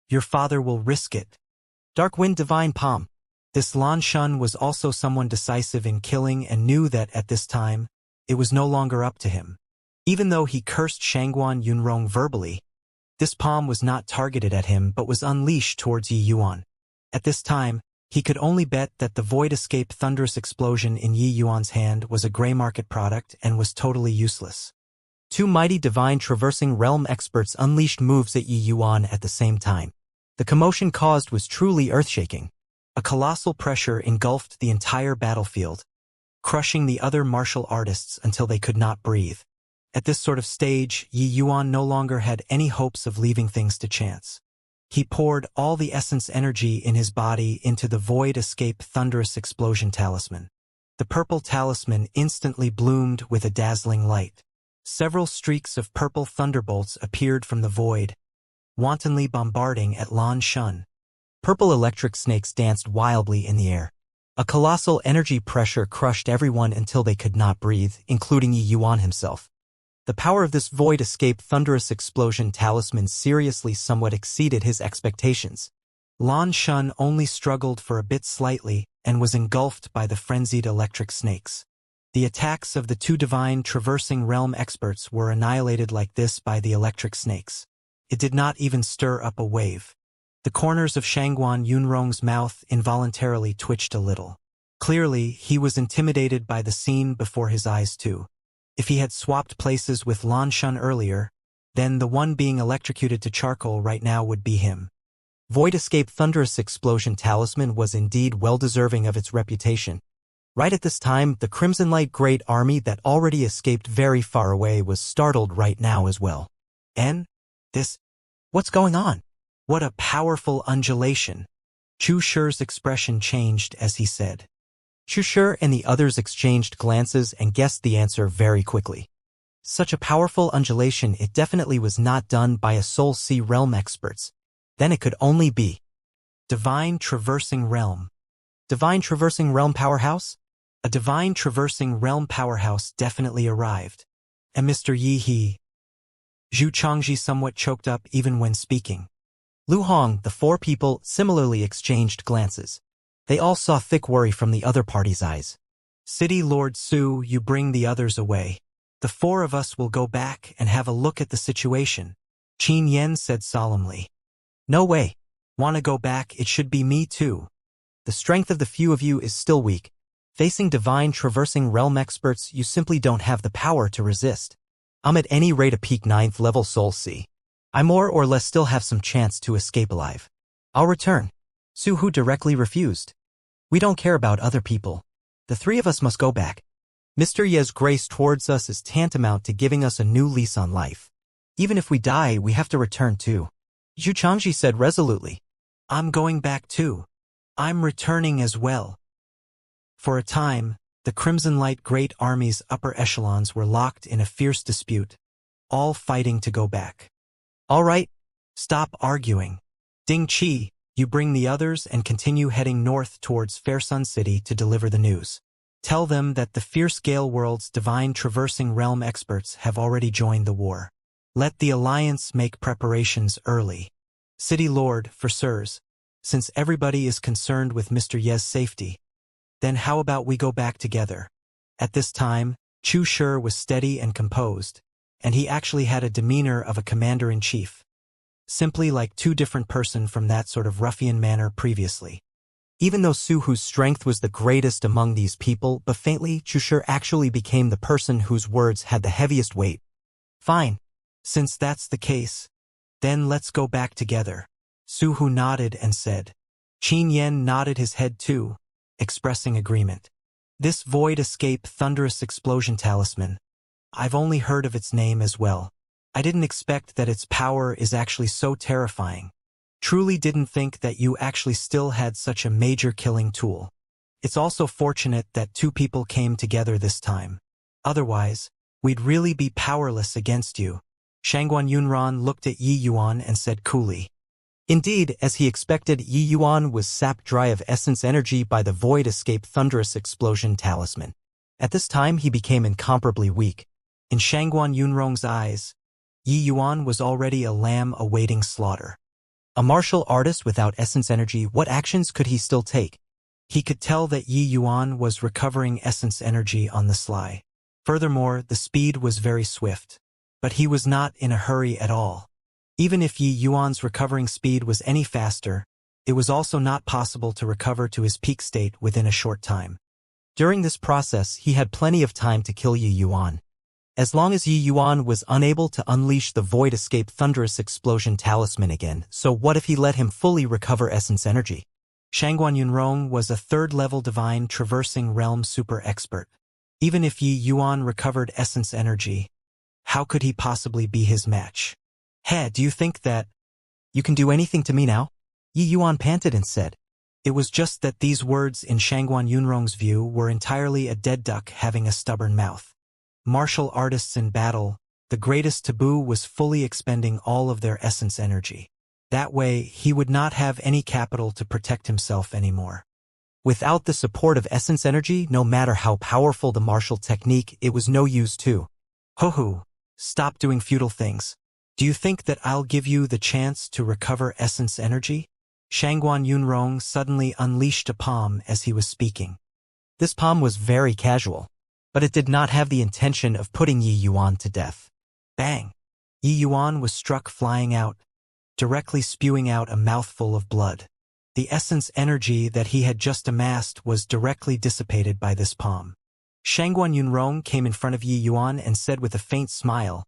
[SPEAKER 1] Your father will risk it. Dark Wind Divine Palm. This Lan Shun was also someone decisive in killing and knew that at this time, it was no longer up to him. Even though he cursed Shangguan Yunrong verbally, this palm was not targeted at him but was unleashed towards Yi Yuan. At this time, he could only bet that the Void Escape thunderous explosion in Yi Yuan's hand was a gray market product and was totally useless. Two mighty divine traversing realm experts unleashed moves at Yi Yuan at the same time. The commotion caused was truly earth-shaking. A colossal pressure engulfed the entire battlefield, crushing the other martial artists until they could not breathe. At this sort of stage, Yi Yuan no longer had any hopes of leaving things to chance. He poured all the essence energy in his body into the Void Escape Thunderous Explosion Talisman. The purple talisman instantly bloomed with a dazzling light. Several streaks of purple thunderbolts appeared from the void, wantonly bombarding at Lan Shun. Purple electric snakes danced wildly in the air. A colossal energy pressure crushed everyone until they could not breathe, including Yi Yuan himself. The power of this Void Escape Thunderous Explosion Talisman seriously somewhat exceeded his expectations. Lan Shun only struggled for a bit slightly and was engulfed by the frenzied electric snakes. The attacks of the two divine traversing realm experts were annihilated like this by the electric snakes. It did not even stir up a wave. The corners of Shangguan Yunrong's mouth involuntarily twitched a little. Clearly, he was intimidated by the scene before his eyes too. If he had swapped places with Lan Shun earlier, then the one being electrocuted to charcoal right now would be him. Void Escape Thunderous Explosion Talisman was indeed well-deserving of its reputation. Right at this time, the Crimson Light Great Army that already escaped very far away was startled right now as well. What's going on? What a powerful undulation. Chu Shi's expression changed as he said. Chu Shi and the others exchanged glances and guessed the answer very quickly. Such a powerful undulation, it definitely was not done by a Soul Sea realm experts. Then it could only be Divine Traversing Realm. Divine Traversing Realm Powerhouse? A Divine Traversing Realm Powerhouse definitely arrived. And Mr. Yi He. Zhu Changji somewhat choked up even when speaking. Lu Hong, the four people, similarly exchanged glances. They all saw thick worry from the other party's eyes. City Lord Su, you bring the others away. The four of us will go back and have a look at the situation, Qin Yen said solemnly. No way. Wanna go back? It should be me too. The strength of the few of you is still weak. Facing divine traversing realm experts, you simply don't have the power to resist. I'm at any rate a peak 9th level Soul Sea. I more or less still have some chance to escape alive. I'll return. Su Hu directly refused. We don't care about other people. The three of us must go back. Mr. Ye's grace towards us is tantamount to giving us a new lease on life. Even if we die, we have to return too. Zhu Changji said resolutely. I'm going back too. I'm returning as well. For a time, the Crimson Light Great Army's upper echelons were locked in a fierce dispute, all fighting to go back. All right, stop arguing. Ding Qi, you bring the others and continue heading north towards Fair Sun City to deliver the news. Tell them that the fierce Gale World's divine traversing realm experts have already joined the war. Let the Alliance make preparations early. City Lord, for sirs, since everybody is concerned with Mr. Ye's safety, then how about we go back together? At this time, Chu Shi was steady and composed, and he actually had a demeanor of a commander-in-chief. Simply like two different persons from that sort of ruffian manner previously. Even though Su Hu's strength was the greatest among these people, but faintly, Chu Shi actually became the person whose words had the heaviest weight. Fine. Since that's the case, then let's go back together. Su Hu nodded and said. Qin Yen nodded his head too, expressing agreement. This Void Escape Thunderous Explosion Talisman. I've only heard of its name as well. I didn't expect that its power is actually so terrifying. Truly didn't think that you actually still had such a major killing tool. It's also fortunate that two people came together this time. Otherwise, we'd really be powerless against you. Shangguan Yunran looked at Yi Yuan and said coolly. Indeed, as he expected, Yi Yuan was sapped dry of essence energy by the void escape thunderous explosion talisman. At this time he became incomparably weak. In Shangguan Yunrong's eyes, Yi Yuan was already a lamb awaiting slaughter. A martial artist without essence energy, what actions could he still take? He could tell that Yi Yuan was recovering essence energy on the sly. Furthermore, the speed was very swift. But he was not in a hurry at all. Even if Yi Yuan's recovering speed was any faster, it was also not possible to recover to his peak state within a short time. During this process, he had plenty of time to kill Yi Yuan. As long as Yi Yuan was unable to unleash the void escape thunderous explosion talisman again, so what if he let him fully recover essence energy? Shangguan Yunrong was a third-level divine traversing realm super expert. Even if Yi Yuan recovered essence energy, how could he possibly be his match? Hey, do you think that you can do anything to me now? Yi Yuan panted and said. It was just that these words in Shangguan Yunrong's view were entirely a dead duck having a stubborn mouth. Martial artists in battle, the greatest taboo was fully expending all of their essence energy. That way, he would not have any capital to protect himself anymore. Without the support of essence energy, no matter how powerful the martial technique, it was no use too. Ho-ho, stop doing futile things. Do you think that I'll give you the chance to recover essence energy? Shangguan Yunrong suddenly unleashed a palm as he was speaking. This palm was very casual, but it did not have the intention of putting Yi Yuan to death. Bang! Yi Yuan was struck flying out, directly spewing out a mouthful of blood. The essence energy that he had just amassed was directly dissipated by this palm. Shangguan Yunrong came in front of Yi Yuan and said with a faint smile,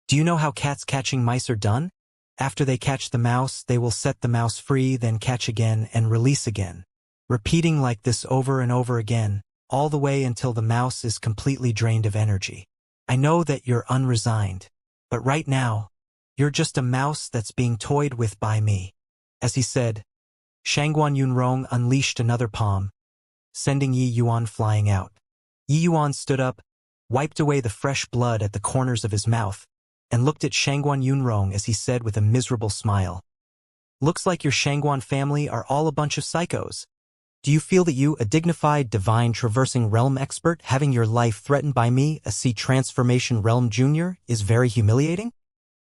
[SPEAKER 1] "Do you know how cats catching mice are done? After they catch the mouse, they will set the mouse free, then catch again and release again, repeating like this over and over again, all the way until the mouse is completely drained of energy. I know that you're unresigned, but right now, you're just a mouse that's being toyed with by me." As he said, Shangguan Yunrong unleashed another palm, sending Yi Yuan flying out. Yi Yuan stood up, wiped away the fresh blood at the corners of his mouth, and looked at Shangguan Yunrong as he said with a miserable smile, "Looks like your Shangguan family are all a bunch of psychos. Do you feel that you, a dignified divine traversing realm expert, having your life threatened by me, a C transformation realm junior, is very humiliating?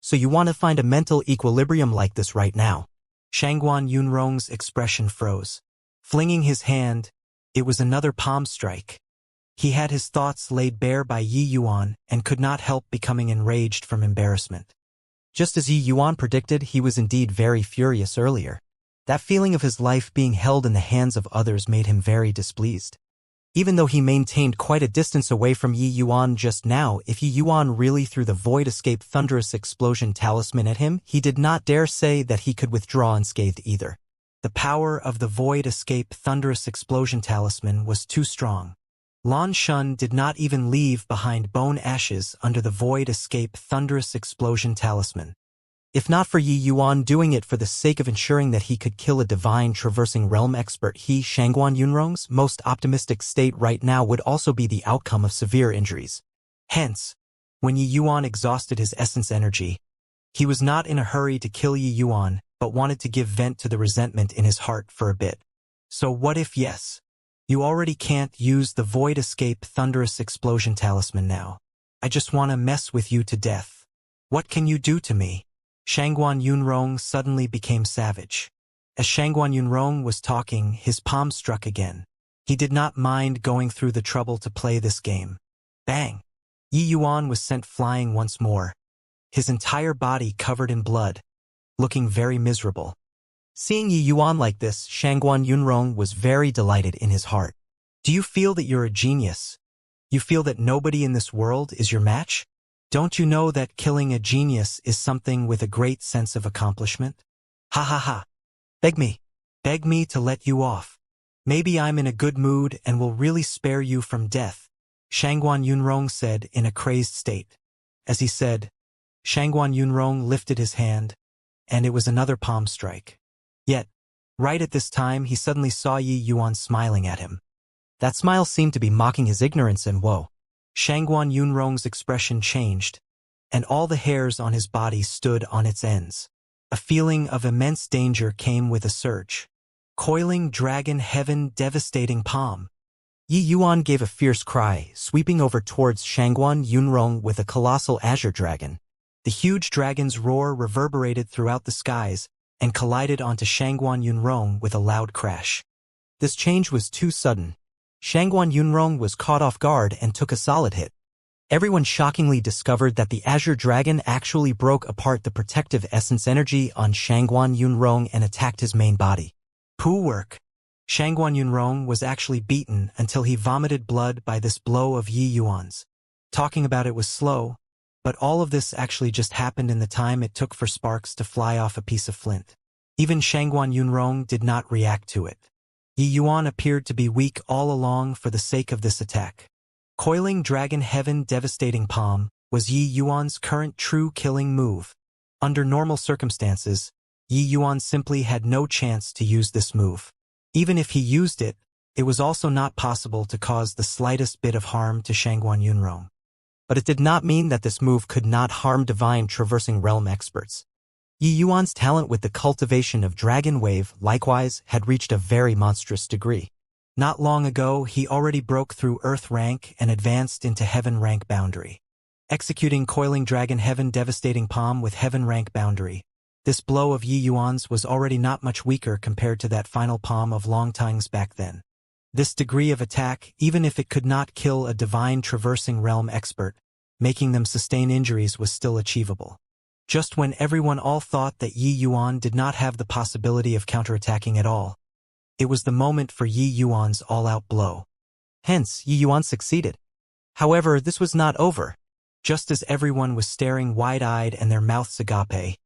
[SPEAKER 1] So you want to find a mental equilibrium like this right now?" Shangguan Yunrong's expression froze. Flinging his hand, it was another palm strike. He had his thoughts laid bare by Yi Yuan and could not help becoming enraged from embarrassment. Just as Yi Yuan predicted, he was indeed very furious earlier. That feeling of his life being held in the hands of others made him very displeased. Even though he maintained quite a distance away from Yi Yuan just now, if Yi Yuan really threw the void escape thunderous explosion talisman at him, he did not dare say that he could withdraw unscathed either. The power of the void escape thunderous explosion talisman was too strong. Lan Shun did not even leave behind bone ashes under the void escape thunderous explosion talisman. If not for Yi Yuan doing it for the sake of ensuring that he could kill a divine traversing realm expert, Shangguan Yunrong's most optimistic state right now would also be the outcome of severe injuries. Hence, when Yi Yuan exhausted his essence energy, he was not in a hurry to kill Yi Yuan, but wanted to give vent to the resentment in his heart for a bit. So what if yes? You already can't use the void escape thunderous explosion talisman now. I just want to mess with you to death. What can you do to me? Shangguan Yunrong suddenly became savage. As Shangguan Yunrong was talking, his palm struck again. He did not mind going through the trouble to play this game. Bang! Yi Yuan was sent flying once more, his entire body covered in blood, looking very miserable. Seeing Yi Yuan like this, Shangguan Yunrong was very delighted in his heart. Do you feel that you're a genius? You feel that nobody in this world is your match? Don't you know that killing a genius is something with a great sense of accomplishment? Ha ha ha. Beg me to let you off. Maybe I'm in a good mood and will really spare you from death, Shangguan Yunrong said in a crazed state. As he said, Shangguan Yunrong lifted his hand, and it was another palm strike. Yet, right at this time he suddenly saw Yi Yuan smiling at him. That smile seemed to be mocking his ignorance and woe. Shangguan Yunrong's expression changed, and all the hairs on his body stood on its ends. A feeling of immense danger came with a surge. Coiling dragon heaven, devastating palm. Yi Yuan gave a fierce cry, sweeping over towards Shangguan Yunrong with a colossal azure dragon. The huge dragon's roar reverberated throughout the skies and collided onto Shangguan Yunrong with a loud crash. This change was too sudden. Shangguan Yunrong was caught off guard and took a solid hit. Everyone shockingly discovered that the azure dragon actually broke apart the protective essence energy on Shangguan Yunrong and attacked his main body. Poo work. Shangguan Yunrong was actually beaten until he vomited blood by this blow of Yi Yuan's. Talking about it was slow, but all of this actually just happened in the time it took for sparks to fly off a piece of flint. Even Shangguan Yunrong did not react to it. Yi Yuan appeared to be weak all along for the sake of this attack. Coiling Dragon Heaven Devastating Palm was Yi Yuan's current true killing move. Under normal circumstances, Yi Yuan simply had no chance to use this move. Even if he used it, it was also not possible to cause the slightest bit of harm to Shangguan Yunrong. But it did not mean that this move could not harm divine traversing realm experts. Yi Yuan's talent with the cultivation of Dragon Wave, likewise, had reached a very monstrous degree. Not long ago, he already broke through Earth rank and advanced into Heaven rank boundary. Executing Coiling Dragon Heaven Devastating Palm with Heaven rank boundary, this blow of Yi Yuan's was already not much weaker compared to that final palm of Long Tang's back then. This degree of attack, even if it could not kill a divine traversing realm expert, making them sustain injuries was still achievable. Just when everyone all thought that Yi Yuan did not have the possibility of counterattacking at all, it was the moment for Yi Yuan's all-out blow. Hence, Yi Yuan succeeded. However, this was not over. Just as everyone was staring wide-eyed and their mouths agape,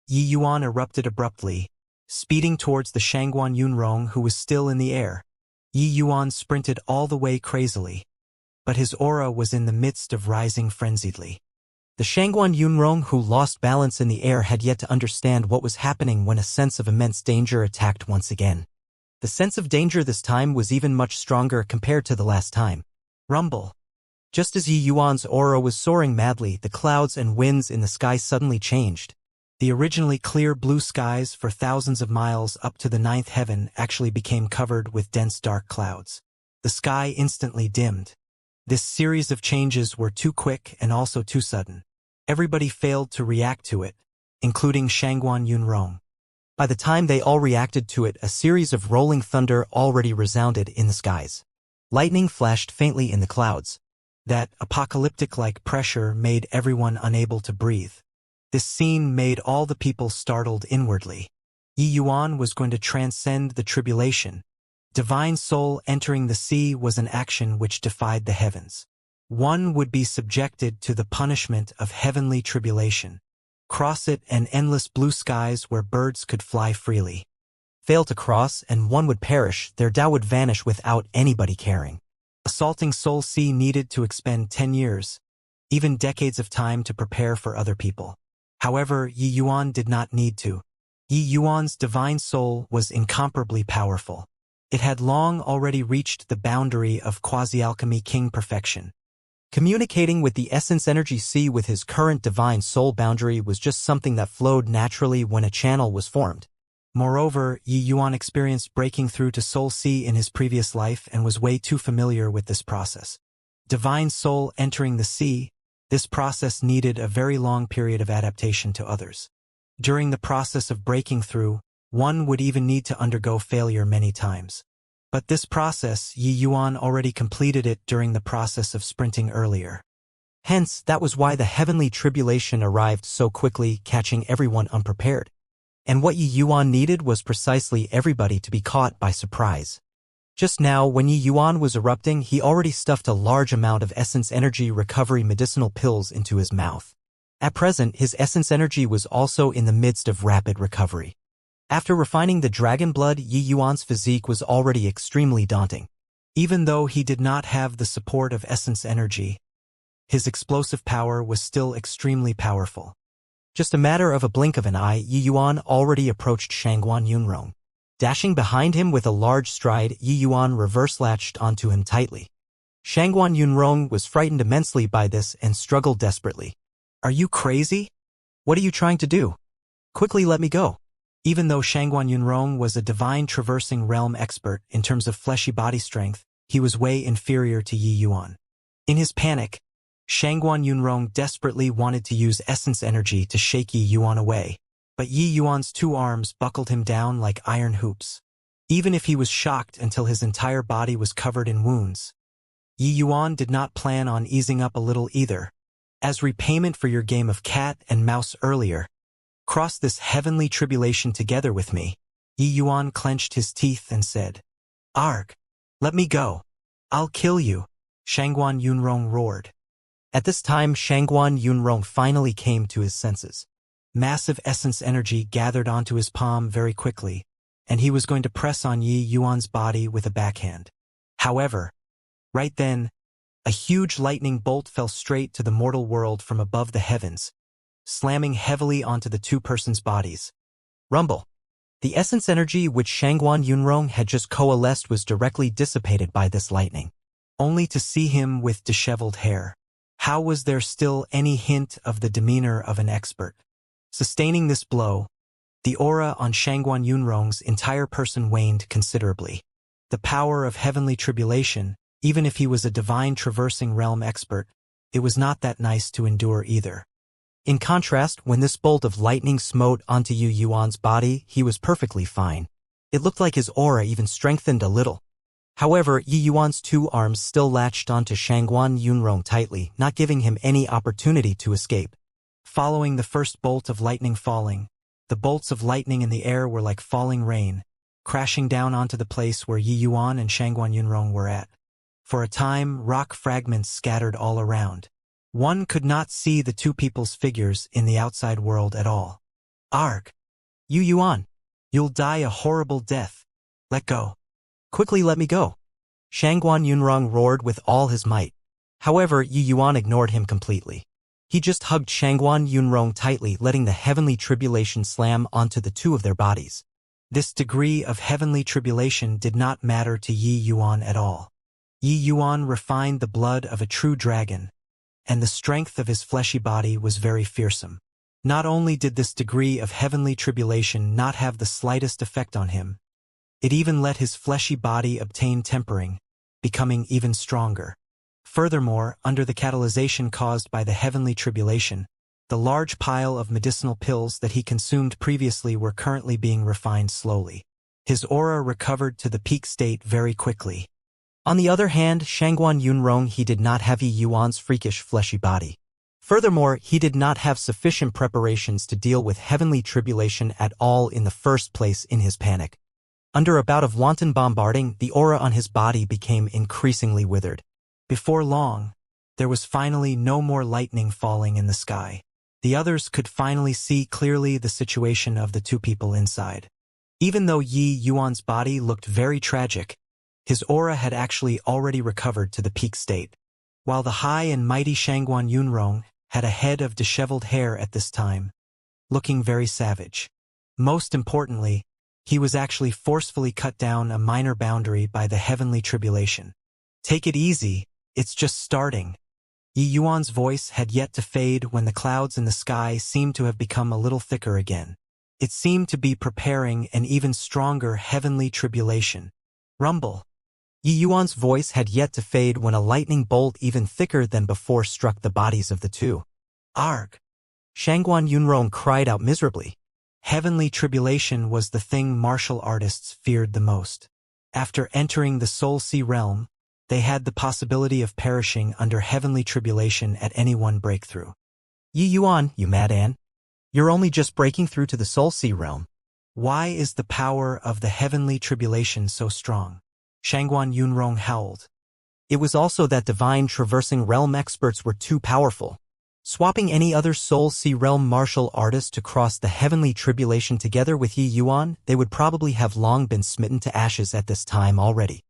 [SPEAKER 1] Yi Yuan erupted abruptly, speeding towards the Shangguan Yunrong who was still in the air. Yi Yuan sprinted all the way crazily, but his aura was in the midst of rising frenziedly. The Shangguan Yunrong who lost balance in the air had yet to understand what was happening when a sense of immense danger attacked once again. The sense of danger this time was even much stronger compared to the last time. Rumble. Just as Yi Yuan's aura was soaring madly, the clouds and winds in the sky suddenly changed. The originally clear blue skies for thousands of miles up to the ninth heaven actually became covered with dense dark clouds. The sky instantly dimmed. This series of changes were too quick and also too sudden. Everybody failed to react to it, including Shangguan Yunrong. By the time they all reacted to it, a series of rolling thunder already resounded in the skies. Lightning flashed faintly in the clouds. That apocalyptic-like pressure made everyone unable to breathe. This scene made all the people startled inwardly. Yi Yuan was going to transcend the tribulation. Divine soul entering the sea was an action which defied the heavens. One would be subjected to the punishment of heavenly tribulation. Cross it and endless blue skies where birds could fly freely. Fail to cross and one would perish, their Tao would vanish without anybody caring. Assaulting Soul Sea needed to expend 10 years, even decades of time to prepare for other people. However, Yi Yuan did not need to. Yi Yuan's divine soul was incomparably powerful. It had long already reached the boundary of quasi-alchemy king perfection. Communicating with the essence energy sea with his current divine soul boundary was just something that flowed naturally when a channel was formed. Moreover, Yi Yuan experienced breaking through to Soul Sea in his previous life and was way too familiar with this process. Divine soul entering the sea, this process needed a very long period of adaptation to others. During the process of breaking through, one would even need to undergo failure many times. But this process, Yi Yuan already completed it during the process of sprinting earlier. Hence, that was why the heavenly tribulation arrived so quickly, catching everyone unprepared. And what Yi Yuan needed was precisely everybody to be caught by surprise. Just now, when Yi Yuan was erupting, he already stuffed a large amount of essence energy recovery medicinal pills into his mouth. At present, his essence energy was also in the midst of rapid recovery. After refining the dragon blood, Yi Yuan's physique was already extremely daunting. Even though he did not have the support of essence energy, his explosive power was still extremely powerful. Just a matter of a blink of an eye, Yi Yuan already approached Shangguan Yunrong. Dashing behind him with a large stride, Yi Yuan reverse-latched onto him tightly. Shangguan Yunrong was frightened immensely by this and struggled desperately. "Are you crazy? What are you trying to do?" Quickly let me go. Even though Shangguan Yunrong was a divine traversing realm expert in terms of fleshy body strength, he was way inferior to Yi Yuan. In his panic, Shangguan Yunrong desperately wanted to use essence energy to shake Yi Yuan away, but Yi Yuan's 2 arms buckled him down like iron hoops. Even if he was shocked until his entire body was covered in wounds, Yi Yuan did not plan on easing up a little either. As repayment for your game of cat and mouse earlier, cross this heavenly tribulation together with me. Yi Yuan clenched his teeth and said, Arg! Let me go. I'll kill you, Shangguan Yunrong roared. At this time, Shangguan Yunrong finally came to his senses. Massive essence energy gathered onto his palm very quickly, and he was going to press on Yi Yuan's body with a backhand. However, right then, a huge lightning bolt fell straight to the mortal world from above the heavens, slamming heavily onto the 2 persons' bodies. Rumble. The essence energy which Shangguan Yunrong had just coalesced was directly dissipated by this lightning, only to see him with disheveled hair. How was there still any hint of the demeanor of an expert? Sustaining this blow, the aura on Shangguan Yunrong's entire person waned considerably. The power of heavenly tribulation, even if he was a divine traversing realm expert, it was not that nice to endure either. In contrast, when this bolt of lightning smote onto Yi Yuan's body, he was perfectly fine. It looked like his aura even strengthened a little. However, Yi Yuan's 2 arms still latched onto Shangguan Yunrong tightly, not giving him any opportunity to escape. Following the first bolt of lightning falling, the bolts of lightning in the air were like falling rain, crashing down onto the place where Yi Yuan and Shangguan Yunrong were at. For a time, rock fragments scattered all around. One could not see the 2 people's figures in the outside world at all. Arg! Yi Yuan! You'll die a horrible death. Let go. Quickly let me go. Shangguan Yunrong roared with all his might. However, Yi Yuan ignored him completely. He just hugged Shangguan Yunrong tightly, letting the heavenly tribulation slam onto the 2 of their bodies. This degree of heavenly tribulation did not matter to Yi Yuan at all. Yi Yuan refined the blood of a true dragon, and the strength of his fleshy body was very fearsome. Not only did this degree of heavenly tribulation not have the slightest effect on him, it even let his fleshy body obtain tempering, becoming even stronger. Furthermore, under the catalyzation caused by the heavenly tribulation, the large pile of medicinal pills that he consumed previously were currently being refined slowly. His aura recovered to the peak state very quickly. On the other hand, Shangguan Yunrong, he did not have Yi Yuan's freakish fleshy body. Furthermore, he did not have sufficient preparations to deal with heavenly tribulation at all in the first place. In his panic, under a bout of wanton bombarding, the aura on his body became increasingly withered. Before long, there was finally no more lightning falling in the sky. The others could finally see clearly the situation of the 2 people inside. Even though Yi Yuan's body looked very tragic, his aura had actually already recovered to the peak state. While the high and mighty Shangguan Yunrong had a head of disheveled hair at this time, looking very savage. Most importantly, he was actually forcefully cut down a minor boundary by the heavenly tribulation. Take it easy, it's just starting. Yi Yuan's voice had yet to fade when the clouds in the sky seemed to have become a little thicker again. It seemed to be preparing an even stronger heavenly tribulation. Rumble. Yi Yuan's voice had yet to fade when a lightning bolt even thicker than before struck the bodies of the 2. Arg! Shangguan Yunrong cried out miserably. Heavenly tribulation was the thing martial artists feared the most. After entering the Soul Sea realm, they had the possibility of perishing under heavenly tribulation at any one breakthrough. Yi Yuan, you mad ant. You're only just breaking through to the Soul Sea realm. Why is the power of the heavenly tribulation so strong? Shangguan Yunrong howled. It was also that divine traversing realm experts were too powerful. Swapping any other Soul Sea realm martial artist to cross the heavenly tribulation together with Yi Yuan, they would probably have long been smitten to ashes at this time already.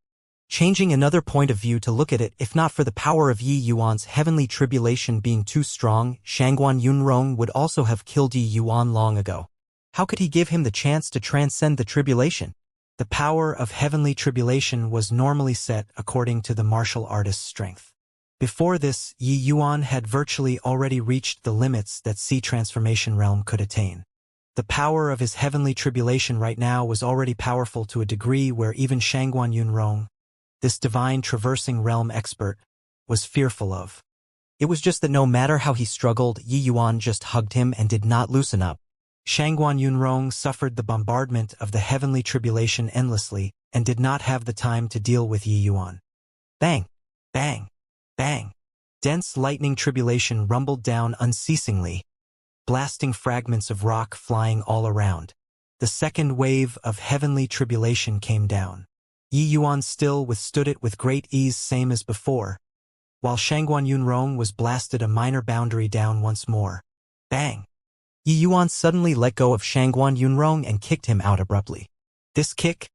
[SPEAKER 1] Changing another point of view to look at it, if not for the power of Yi Yuan's heavenly tribulation being too strong, Shangguan Yunrong would also have killed Yi Yuan long ago. How could he give him the chance to transcend the tribulation? The power of heavenly tribulation was normally set according to the martial artist's strength. Before this, Yi Yuan had virtually already reached the limits that Sea Transformation Realm could attain. The power of his heavenly tribulation right now was already powerful to a degree where even Shangguan Yunrong, this divine traversing realm expert, was fearful of. It was just that no matter how he struggled, Yi Yuan just hugged him and did not loosen up. Shangguan Yunrong suffered the bombardment of the heavenly tribulation endlessly and did not have the time to deal with Yi Yuan. Bang! Bang! Bang! Dense lightning tribulation rumbled down unceasingly, blasting fragments of rock flying all around. The second wave of heavenly tribulation came down. Yi Yuan still withstood it with great ease, same as before, while Shangguan Yunrong was blasted a minor boundary down once more. Bang! Yi Yuan suddenly let go of Shangguan Yunrong and kicked him out abruptly. This kick,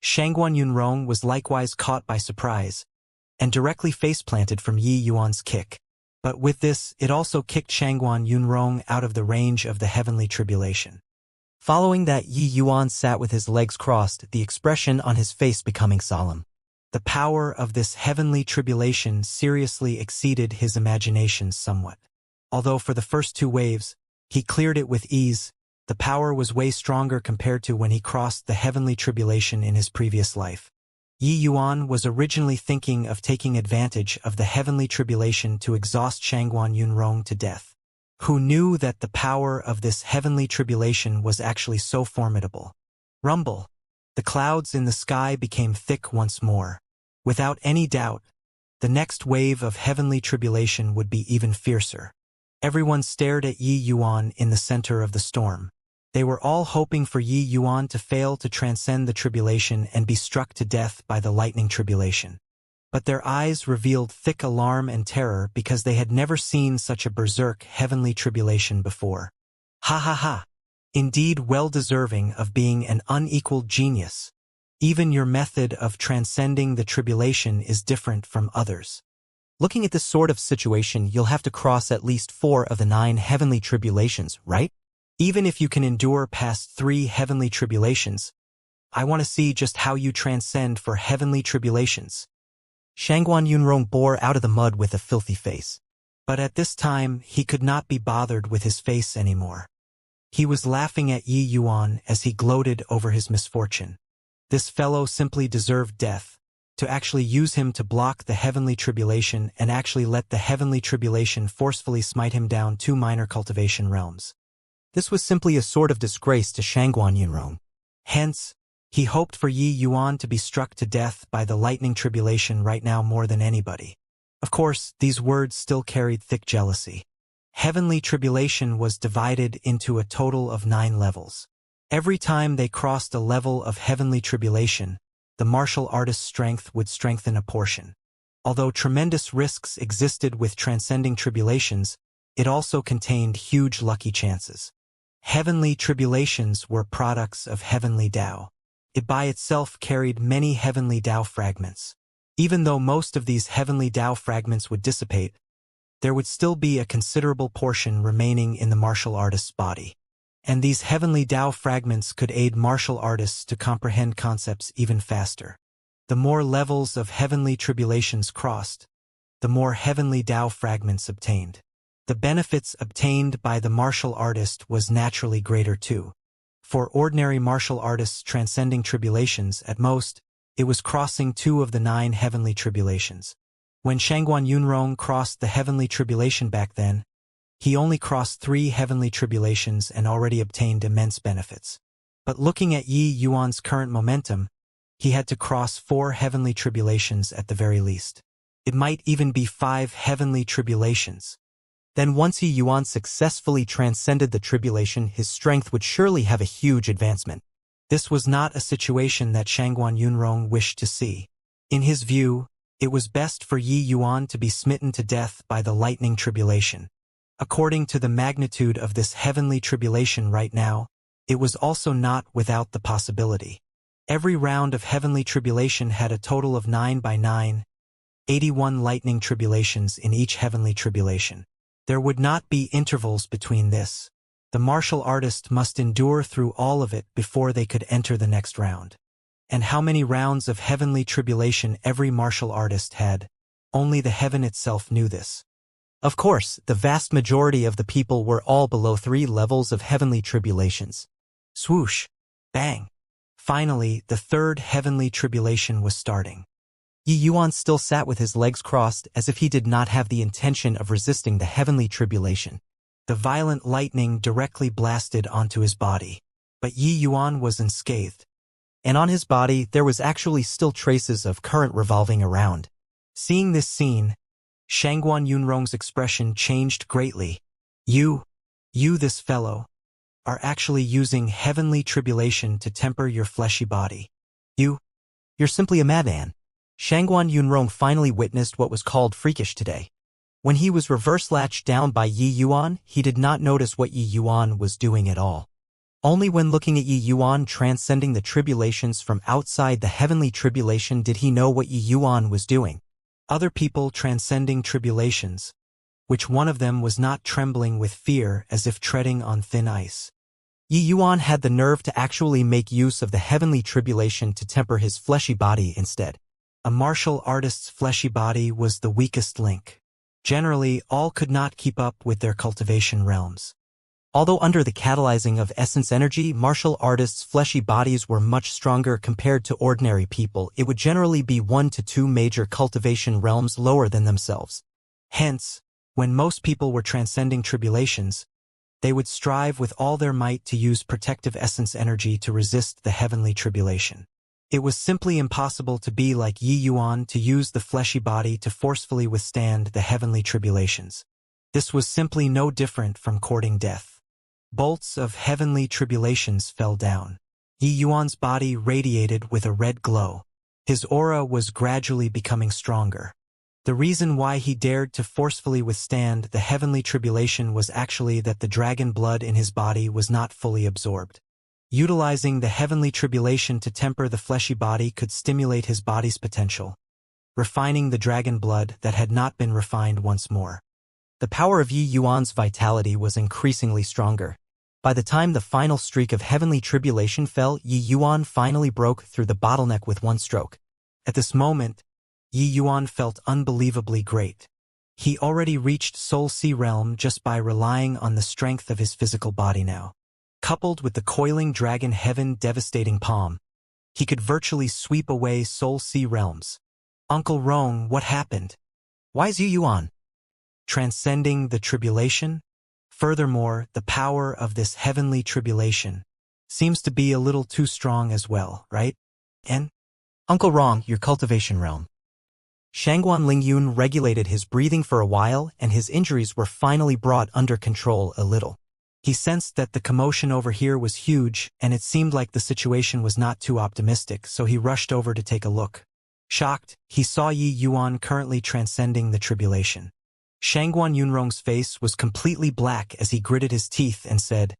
[SPEAKER 1] Shangguan Yunrong was likewise caught by surprise, and directly face-planted from Yi Yuan's kick. But with this, it also kicked Shangguan Yunrong out of the range of the heavenly tribulation. Following that, Yi Yuan sat with his legs crossed, the expression on his face becoming solemn. The power of this heavenly tribulation seriously exceeded his imagination somewhat. Although for the first two waves, he cleared it with ease, the power was way stronger compared to when he crossed the heavenly tribulation in his previous life. Yi Yuan was originally thinking of taking advantage of the heavenly tribulation to exhaust Shangguan Yunrong to death. Who knew that the power of this heavenly tribulation was actually so formidable? Rumble! The clouds in the sky became thick once more. Without any doubt, the next wave of heavenly tribulation would be even fiercer. Everyone stared at Yi Yuan in the center of the storm. They were all hoping for Yi Yuan to fail to transcend the tribulation and be struck to death by the lightning tribulation. But their eyes revealed thick alarm and terror because they had never seen such a berserk heavenly tribulation before. Ha ha ha! Indeed, well deserving of being an unequaled genius. Even your method of transcending the tribulation is different from others. Looking at this sort of situation, you'll have to cross at least 4 of the 9 heavenly tribulations, right? Even if you can endure past 3 heavenly tribulations, I want to see just how you transcend for heavenly tribulations. Shangguan Yunrong bore out of the mud with a filthy face. But at this time, he could not be bothered with his face anymore. He was laughing at Yi Yuan as he gloated over his misfortune. This fellow simply deserved death. To actually use him to block the heavenly tribulation and actually let the heavenly tribulation forcefully smite him down 2 minor cultivation realms. This was simply a sort of disgrace to Shangguan Yunrong. Hence, he hoped for Yi Yuan to be struck to death by the lightning tribulation right now more than anybody. Of course, these words still carried thick jealousy. Heavenly tribulation was divided into a total of 9 levels. Every time they crossed a level of heavenly tribulation, the martial artist's strength would strengthen a portion. Although tremendous risks existed with transcending tribulations, it also contained huge lucky chances. Heavenly tribulations were products of heavenly Tao. It by itself carried many heavenly Tao fragments. Even though most of these heavenly Tao fragments would dissipate, there would still be a considerable portion remaining in the martial artist's body. And these heavenly Tao fragments could aid martial artists to comprehend concepts even faster. The more levels of heavenly tribulations crossed, the more heavenly Tao fragments obtained. The benefits obtained by the martial artist was naturally greater too. For ordinary martial artists transcending tribulations, at most, it was crossing 2 of the 9 heavenly tribulations. When Shangguan Yunrong crossed the heavenly tribulation back then, he only crossed 3 heavenly tribulations and already obtained immense benefits. But looking at Yi Yuan's current momentum, he had to cross 4 heavenly tribulations at the very least. It might even be 5 heavenly tribulations. Then once Yi Yuan successfully transcended the tribulation, his strength would surely have a huge advancement. This was not a situation that Shangguan Yunrong wished to see. In his view, it was best for Yi Yuan to be smitten to death by the lightning tribulation. According to the magnitude of this heavenly tribulation right now, it was also not without the possibility. Every round of heavenly tribulation had a total of 9 by 9, 81 lightning tribulations in each heavenly tribulation. There would not be intervals between this. The martial artist must endure through all of it before they could enter the next round. And how many rounds of heavenly tribulation every martial artist had, only the heaven itself knew this. Of course, the vast majority of the people were all below 3 levels of heavenly tribulations. Swoosh! Bang! Finally, the third heavenly tribulation was starting. Yi Yuan still sat with his legs crossed as if he did not have the intention of resisting the heavenly tribulation. The violent lightning directly blasted onto his body. But Yi Yuan was unscathed. And on his body there was actually still traces of current revolving around. Seeing this scene, Shangguan Yunrong's expression changed greatly. You, this fellow, are actually using heavenly tribulation to temper your fleshy body. You're simply a madman. Shangguan Yunrong finally witnessed what was called freakish today. When he was reverse latched down by Yi Yuan, he did not notice what Yi Yuan was doing at all. Only when looking at Yi Yuan transcending the tribulations from outside the heavenly tribulation did he know what Yi Yuan was doing. Other people transcending tribulations, which one of them was not trembling with fear as if treading on thin ice. Yi Yuan had the nerve to actually make use of the heavenly tribulation to temper his fleshy body instead. A martial artist's fleshy body was the weakest link. Generally, all could not keep up with their cultivation realms. Although under the catalyzing of essence energy, martial artists' fleshy bodies were much stronger compared to ordinary people, it would generally be 1 to 2 major cultivation realms lower than themselves. Hence, when most people were transcending tribulations, they would strive with all their might to use protective essence energy to resist the heavenly tribulation. It was simply impossible to be like Yi Yuan to use the fleshy body to forcefully withstand the heavenly tribulations. This was simply no different from courting death. Bolts of heavenly tribulations fell down. Yi Yuan's body radiated with a red glow. His aura was gradually becoming stronger. The reason why he dared to forcefully withstand the heavenly tribulation was actually that the dragon blood in his body was not fully absorbed. Utilizing the heavenly tribulation to temper the fleshy body could stimulate his body's potential, refining the dragon blood that had not been refined once more. The power of Yi Yuan's vitality was increasingly stronger. By the time the final streak of heavenly tribulation fell, Yi Yuan finally broke through the bottleneck with one stroke. At this moment, Yi Yuan felt unbelievably great. He already reached Soul Sea Realm just by relying on the strength of his physical body now. Coupled with the coiling dragon heaven devastating palm, he could virtually sweep away Soul Sea realms. Uncle Rong, what happened? Why is Yi Yuan transcending the tribulation? Furthermore, the power of this heavenly tribulation seems to be a little too strong as well, right? And Uncle Rong, your cultivation realm. Shangguan Lingyun regulated his breathing for a while, and his injuries were finally brought under control a little. He sensed that the commotion over here was huge, and it seemed like the situation was not too optimistic, so he rushed over to take a look. Shocked, he saw Yi Yuan currently transcending the tribulation. Shangguan Yunrong's face was completely black as he gritted his teeth and said,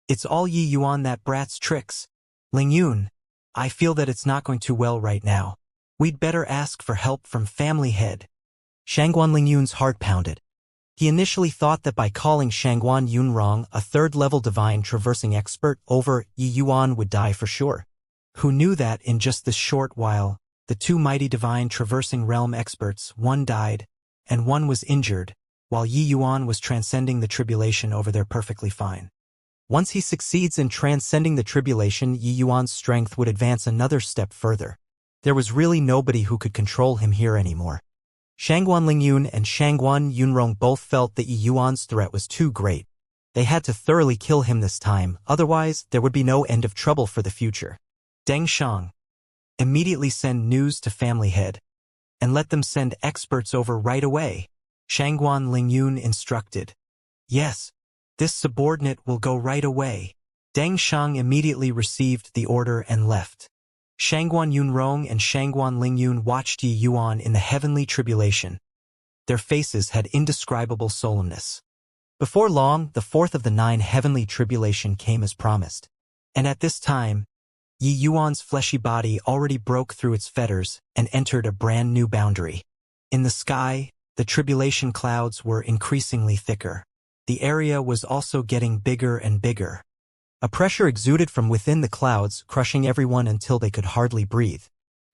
[SPEAKER 1] "It's all Yi Yuan, that brat's tricks. Lingyun, I feel that it's not going too well right now. We'd better ask for help from family head." Shangguan Lingyun's heart pounded. He initially thought that by calling Shangguan Yunrong a third-level divine traversing expert over, Yi Yuan would die for sure. Who knew that in just this short while, the two mighty divine traversing realm experts, one died, and one was injured, while Yi Yuan was transcending the tribulation over there perfectly fine. Once he succeeds in transcending the tribulation, Yi Yuan's strength would advance another step further. There was really nobody who could control him here anymore. Shangguan Lingyun and Shangguan Yunrong both felt that Yi Yuan's threat was too great. They had to thoroughly kill him this time, otherwise there would be no end of trouble for the future. Deng Shang, immediately send news to family head, and let them send experts over right away, Shangguan Lingyun instructed. Yes, this subordinate will go right away. Deng Shang immediately received the order and left. Shangguan Yunrong and Shangguan Lingyun watched Yi Yuan in the heavenly tribulation. Their faces had indescribable solemnness. Before long, the fourth of the 9 heavenly tribulation came as promised. And at this time, Yi Yuan's fleshy body already broke through its fetters and entered a brand new boundary. In the sky, the tribulation clouds were increasingly thicker. The area was also getting bigger and bigger. A pressure exuded from within the clouds, crushing everyone until they could hardly breathe.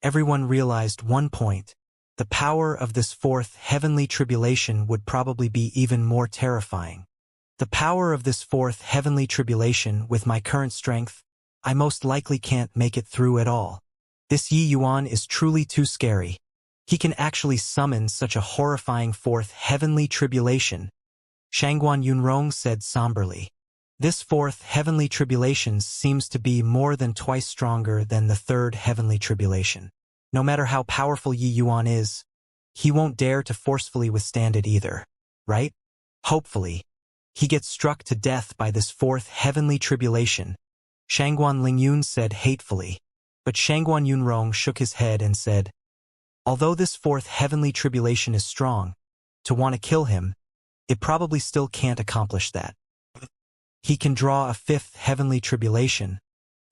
[SPEAKER 1] Everyone realized one point. The power of this fourth heavenly tribulation would probably be even more terrifying. The power of this fourth heavenly tribulation, with my current strength, I most likely can't make it through at all. This Yi Yuan is truly too scary. He can actually summon such a horrifying fourth heavenly tribulation, Shangguan Yunrong said somberly. This fourth heavenly tribulation seems to be more than twice stronger than the third heavenly tribulation. No matter how powerful Yi Yuan is, he won't dare to forcefully withstand it either, right? Hopefully, he gets struck to death by this fourth heavenly tribulation, Shangguan Lingyun said hatefully. But Shangguan Yunrong shook his head and said, although this fourth heavenly tribulation is strong, to want to kill him, it probably still can't accomplish that. He can draw a fifth heavenly tribulation,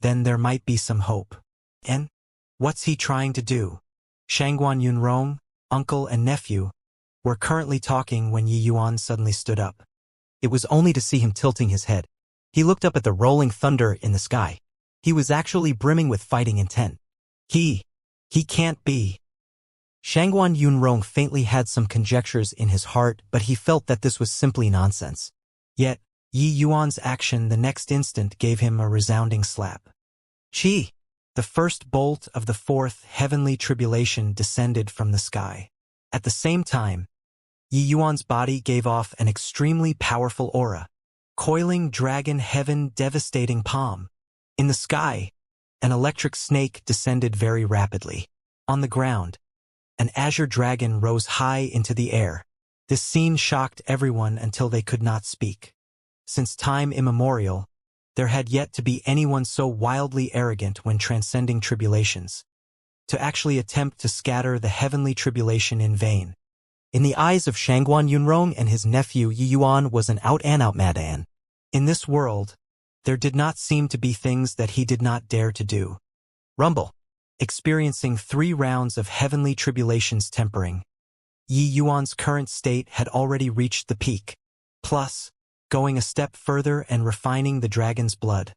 [SPEAKER 1] then there might be some hope. And what's he trying to do? Shangguan Yunrong, uncle and nephew, were currently talking when Yi Yuan suddenly stood up. It was only to see him tilting his head. He looked up at the rolling thunder in the sky. He was actually brimming with fighting intent. He can't be. Shangguan Yunrong faintly had some conjectures in his heart, but he felt that this was simply nonsense. Yet, Yi Yuan's action the next instant gave him a resounding slap. Chi! The first bolt of the fourth heavenly tribulation descended from the sky. At the same time, Yi Yuan's body gave off an extremely powerful aura. Coiling dragon heaven devastating palm. In the sky, an electric snake descended very rapidly. On the ground, an azure dragon rose high into the air. This scene shocked everyone until they could not speak. Since time immemorial, there had yet to be anyone so wildly arrogant when transcending tribulations. To actually attempt to scatter the heavenly tribulation in vain. In the eyes of Shangguan Yunrong and his nephew Yi Yuan was an out-and-out madman. In this world, there did not seem to be things that he did not dare to do. Rumble. Experiencing 3 rounds of heavenly tribulations tempering, Yi Yuan's current state had already reached the peak. Plus, going a step further and refining the dragon's blood.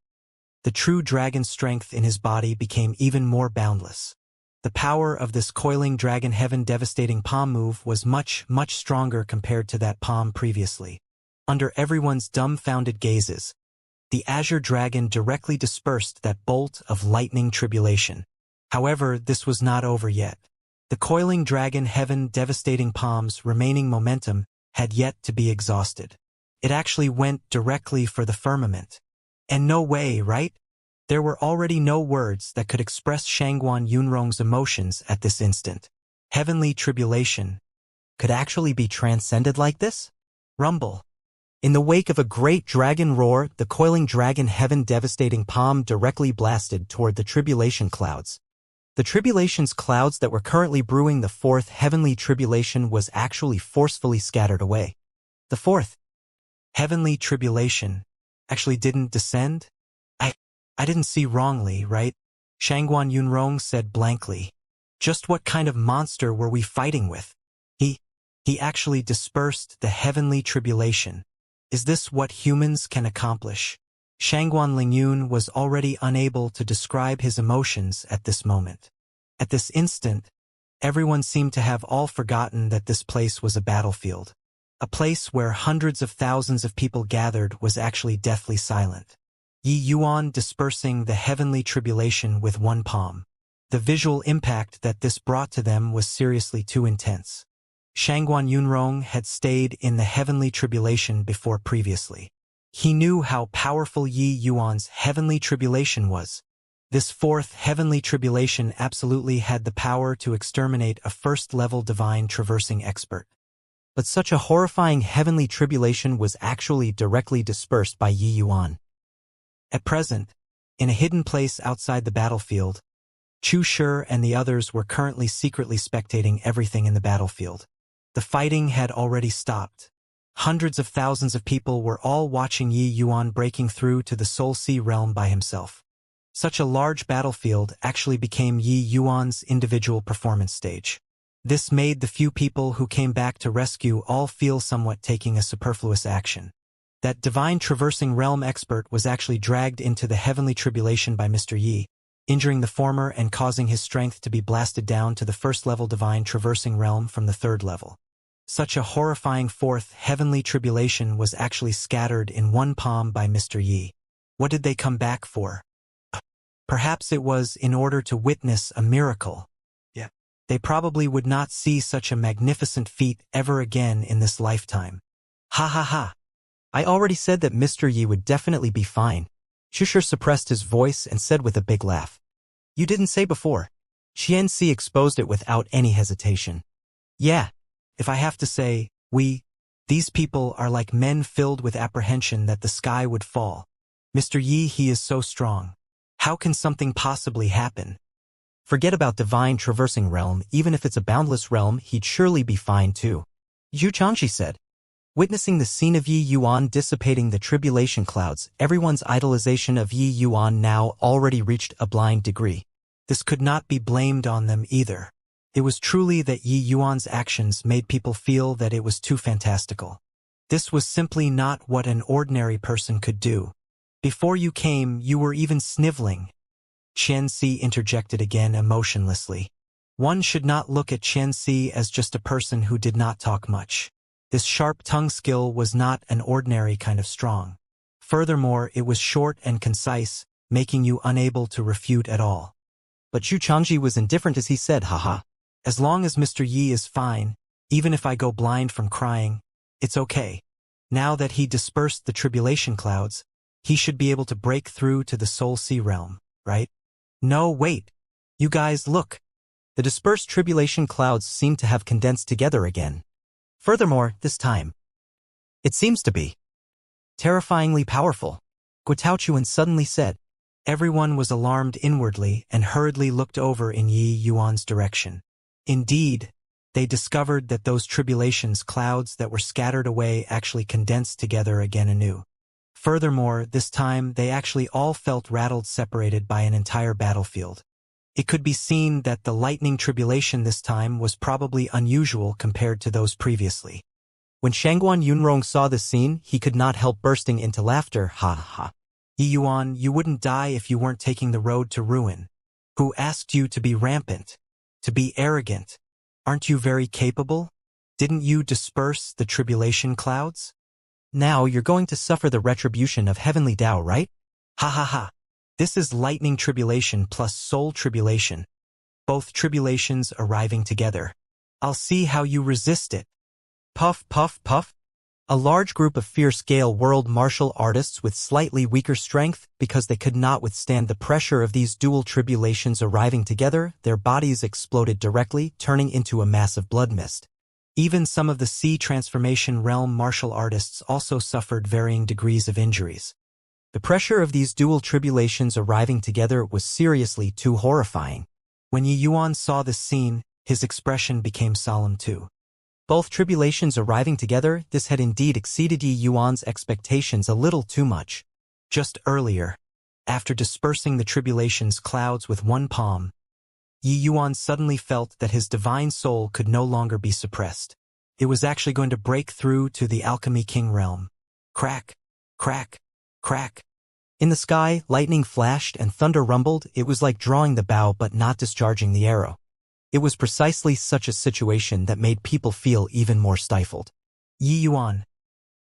[SPEAKER 1] The true dragon strength in his body became even more boundless. The power of this coiling dragon heaven devastating palm move was much, much stronger compared to that palm previously. Under everyone's dumbfounded gazes, the azure dragon directly dispersed that bolt of lightning tribulation. However, this was not over yet. The coiling dragon heaven devastating palm's remaining momentum had yet to be exhausted. It actually went directly for the firmament. And no way, right? There were already no words that could express Shangguan Yunrong's emotions at this instant. Heavenly tribulation could actually be transcended like this? Rumble. In the wake of a great dragon roar, the coiling dragon heaven devastating palm directly blasted toward the tribulation clouds. The tribulation's clouds that were currently brewing the fourth heavenly tribulation was actually forcefully scattered away. The fourth heavenly tribulation actually didn't descend? I didn't see wrongly, right? Shangguan Yunrong said blankly. Just what kind of monster were we fighting with? He actually dispersed the heavenly tribulation. Is this what humans can accomplish? Shangguan Lingyun was already unable to describe his emotions at this moment. At this instant, everyone seemed to have all forgotten that this place was a battlefield. A place where hundreds of thousands of people gathered was actually deathly silent. Yi Yuan dispersing the heavenly tribulation with one palm. The visual impact that this brought to them was seriously too intense. Shangguan Yunrong had stayed in the heavenly tribulation before previously. He knew how powerful Yi Yuan's heavenly tribulation was. This fourth heavenly tribulation absolutely had the power to exterminate a first-level divine traversing expert. But such a horrifying heavenly tribulation was actually directly dispersed by Yi Yuan. At present, in a hidden place outside the battlefield, Chu Shi and the others were currently secretly spectating everything in the battlefield. The fighting had already stopped. Hundreds of thousands of people were all watching Yi Yuan breaking through to the Soul Sea realm by himself. Such a large battlefield actually became Yi Yuan's individual performance stage. This made the few people who came back to rescue all feel somewhat taking a superfluous action. That divine traversing realm expert was actually dragged into the heavenly tribulation by Mr. Yi. injuring the former and causing his strength to be blasted down to the first-level divine traversing realm from the third level. Such a horrifying fourth heavenly tribulation was actually scattered in one palm by Mr. Yi. What did they come back for? Perhaps it was in order to witness a miracle. Yeah. They probably would not see such a magnificent feat ever again in this lifetime. Ha ha ha. I already said that Mr. Yi would definitely be fine. Xianxia suppressed his voice and said with a big laugh. You didn't say before. Xianxia exposed it without any hesitation. Yeah. If I have to say, these people are like men filled with apprehension that the sky would fall. Mr. Yi, he is so strong. How can something possibly happen? Forget about divine traversing realm, even if it's a boundless realm, he'd surely be fine too. Xianxia said. Witnessing the scene of Yi Yuan dissipating the tribulation clouds, everyone's idolization of Yi Yuan now already reached a blind degree. This could not be blamed on them either. It was truly that Yi Yuan's actions made people feel that it was too fantastical. This was simply not what an ordinary person could do. Before you came, you were even sniveling. Xianxia interjected again emotionlessly. One should not look at Xianxia as just a person who did not talk much. This sharp tongue skill was not an ordinary kind of strong. Furthermore, it was short and concise, making you unable to refute at all. But Xianxia was indifferent as he said, haha. As long as Mr. Yi is fine, even if I go blind from crying, it's okay. Now that he dispersed the tribulation clouds, he should be able to break through to the Soul Sea realm, right? No, wait. You guys, look. The dispersed tribulation clouds seem to have condensed together again. Furthermore, this time, it seems to be terrifyingly powerful. Guitaochuan suddenly said. Everyone was alarmed inwardly and hurriedly looked over in Yi Yuan's direction. Indeed, they discovered that those tribulations clouds that were scattered away actually condensed together again anew. Furthermore, this time they actually all felt rattled, separated by an entire battlefield. It could be seen that the lightning tribulation this time was probably unusual compared to those previously. When Shangguan Yunrong saw this scene, he could not help bursting into laughter. Ha ha. Yi Yuan, you wouldn't die if you weren't taking the road to ruin. Who asked you to be rampant? To be arrogant? Aren't you very capable? Didn't you disperse the tribulation clouds? Now you're going to suffer the retribution of heavenly Tao, right? Ha ha ha. This is lightning tribulation plus soul tribulation. Both tribulations arriving together. I'll see how you resist it. Puff, puff, puff. A large group of fierce-scale world martial artists with slightly weaker strength, because they could not withstand the pressure of these dual tribulations arriving together, their bodies exploded directly, turning into a massive blood mist. Even some of the sea transformation realm martial artists also suffered varying degrees of injuries. The pressure of these dual tribulations arriving together was seriously too horrifying. When Yi Yuan saw this scene, his expression became solemn too. Both tribulations arriving together, this had indeed exceeded Yi Yuan's expectations a little too much. Just earlier, after dispersing the tribulation's clouds with one palm, Yi Yuan suddenly felt that his divine soul could no longer be suppressed. It was actually going to break through to the Alchemy King realm. Crack, crack, crack. In the sky, lightning flashed and thunder rumbled. It was like drawing the bow but not discharging the arrow. It was precisely such a situation that made people feel even more stifled. Yi Yuan,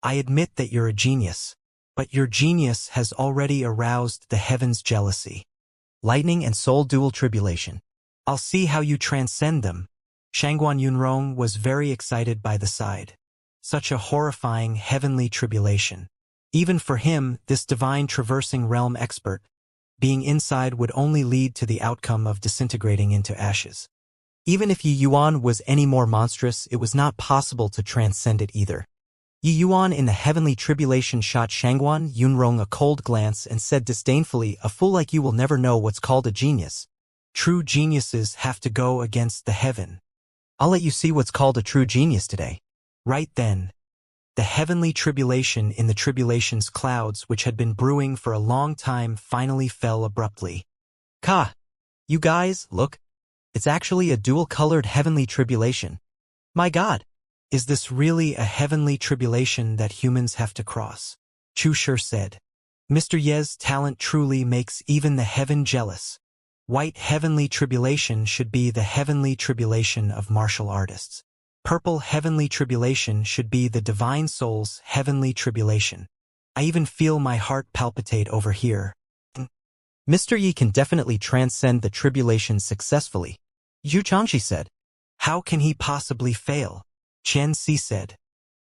[SPEAKER 1] I admit that you're a genius, but your genius has already aroused the heavens' jealousy. Lightning and soul dual tribulation. I'll see how you transcend them. Shangguan Yunrong was very excited by the side. Such a horrifying heavenly tribulation. Even for him, this divine traversing realm expert, being inside would only lead to the outcome of disintegrating into ashes. Even if Yi Yuan was any more monstrous, it was not possible to transcend it either. Yi Yuan in the heavenly tribulation shot Shangguan Yunrong a cold glance and said disdainfully, a fool like you will never know what's called a genius. True geniuses have to go against the heaven. I'll let you see what's called a true genius today. Right then, the heavenly tribulation in the tribulation's clouds, which had been brewing for a long time, finally fell abruptly. Ka! You guys, look. It's actually a dual-colored heavenly tribulation. My God! Is this really a heavenly tribulation that humans have to cross? Xianxia said. Mr. Ye's talent truly makes even the heaven jealous. White heavenly tribulation should be the heavenly tribulation of martial artists. Purple heavenly tribulation should be the divine soul's heavenly tribulation. I even feel my heart palpitate over here. Mr. Yi can definitely transcend the tribulation successfully, Xianxia said. How can he possibly fail? Chen Si said.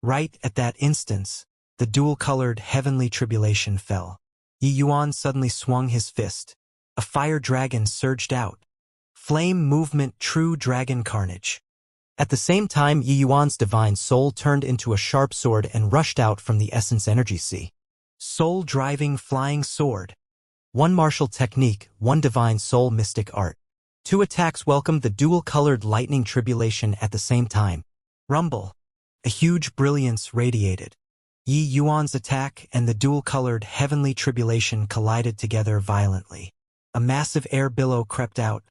[SPEAKER 1] Right at that instance, the dual-colored heavenly tribulation fell. Yi Yuan suddenly swung his fist. A fire dragon surged out. Flame movement, true dragon carnage. At the same time, Yi Yuan's divine soul turned into a sharp sword and rushed out from the essence energy sea. Soul-driving flying sword. One martial technique, one divine soul mystic art. Two attacks welcomed the dual-colored lightning tribulation at the same time. Rumble. A huge brilliance radiated. Yi Yuan's attack and the dual-colored heavenly tribulation collided together violently. A massive air billow crept out,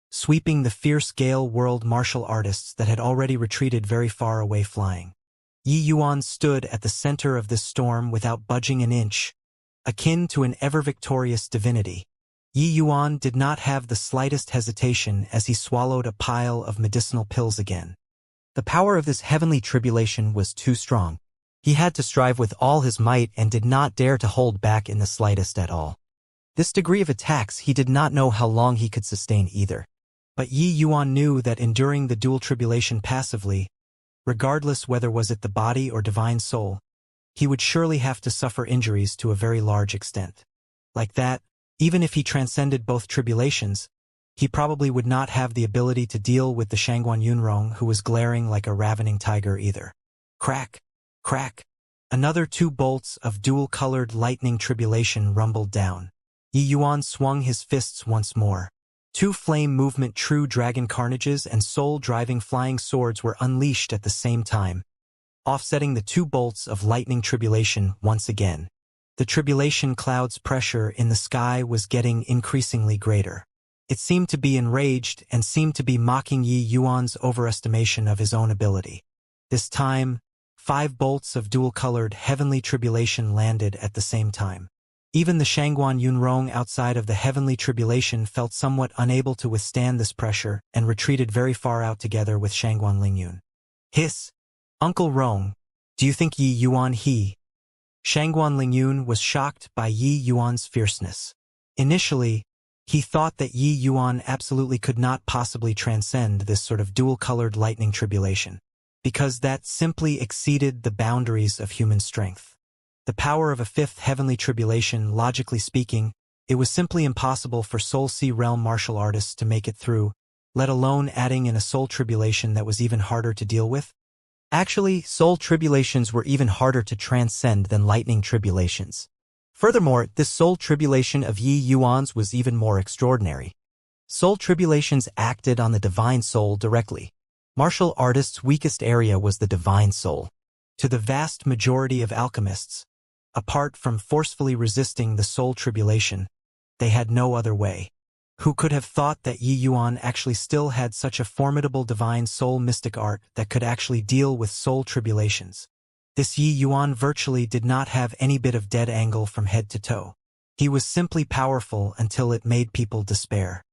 [SPEAKER 1] sweeping the fierce gale world martial artists that had already retreated very far away flying. Yi Yuan stood at the center of this storm without budging an inch, akin to an ever-victorious divinity. Yi Yuan did not have the slightest hesitation as he swallowed a pile of medicinal pills again. The power of this heavenly tribulation was too strong. He had to strive with all his might and did not dare to hold back in the slightest at all. This degree of attacks he did not know how long he could sustain either. But Yi Yuan knew that enduring the dual tribulation passively, regardless whether was it the body or divine soul, he would surely have to suffer injuries to a very large extent. Like that, even if he transcended both tribulations, he probably would not have the ability to deal with the Shangguan Yunrong who was glaring like a ravening tiger either. Crack! Crack! Another 2 bolts of dual-colored lightning tribulation rumbled down. Yi Yuan swung his fists once more. 2 flame movement true dragon carnages and soul-driving flying swords were unleashed at the same time, offsetting the 2 bolts of lightning tribulation once again. The tribulation cloud's pressure in the sky was getting increasingly greater. It seemed to be enraged and seemed to be mocking Yi Yuan's overestimation of his own ability. This time, 5 bolts of dual-colored heavenly tribulation landed at the same time. Even the Shangguan Yunrong outside of the heavenly tribulation felt somewhat unable to withstand this pressure and retreated very far out together with Shangguan Lingyun. Hiss! Uncle Rong, do you think Yi Yuan he? Shangguan Lingyun was shocked by Yi Yuan's fierceness. Initially, he thought that Yi Yuan absolutely could not possibly transcend this sort of dual-colored lightning tribulation, because that simply exceeded the boundaries of human strength. The power of a 5th heavenly tribulation, logically speaking, it was simply impossible for Soul Sea realm martial artists to make it through, let alone adding in a soul tribulation that was even harder to deal with. Actually, soul tribulations were even harder to transcend than lightning tribulations. Furthermore, this soul tribulation of Yi Yuan's was even more extraordinary. Soul tribulations acted on the divine soul directly. Martial artists' weakest area was the divine soul. To the vast majority of alchemists, apart from forcefully resisting the soul tribulation, they had no other way. Who could have thought that Yi Yuan actually still had such a formidable divine soul mystic art that could actually deal with soul tribulations? This Yi Yuan virtually did not have any bit of dead angle from head to toe. He was simply powerful until it made people despair.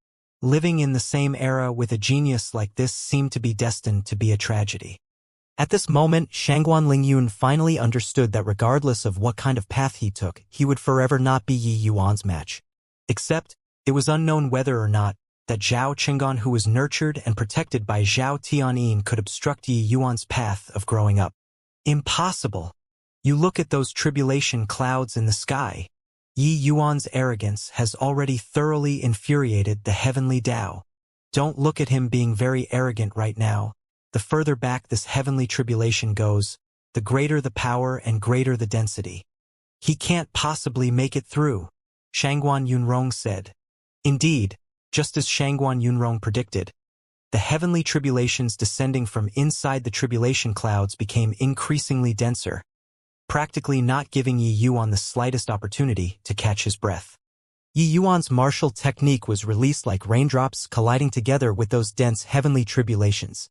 [SPEAKER 1] Living in the same era with a genius like this seemed to be destined to be a tragedy. At this moment, Shangguan Lingyun finally understood that regardless of what kind of path he took, he would forever not be Yi Yuan's match. Except, it was unknown whether or not that Zhao Qinggan, who was nurtured and protected by Zhao Tianyin, could obstruct Yi Yuan's path of growing up. Impossible! You look at those tribulation clouds in the sky. Yi Yuan's arrogance has already thoroughly infuriated the heavenly Tao. Don't look at him being very arrogant right now. The further back this heavenly tribulation goes, the greater the power and greater the density. He can't possibly make it through, Shangguan Yunrong said. Indeed, just as Shangguan Yunrong predicted, the heavenly tribulations descending from inside the tribulation clouds became increasingly denser, practically not giving Yi Yuan the slightest opportunity to catch his breath. Yi Yuan's martial technique was released like raindrops colliding together with those dense heavenly tribulations.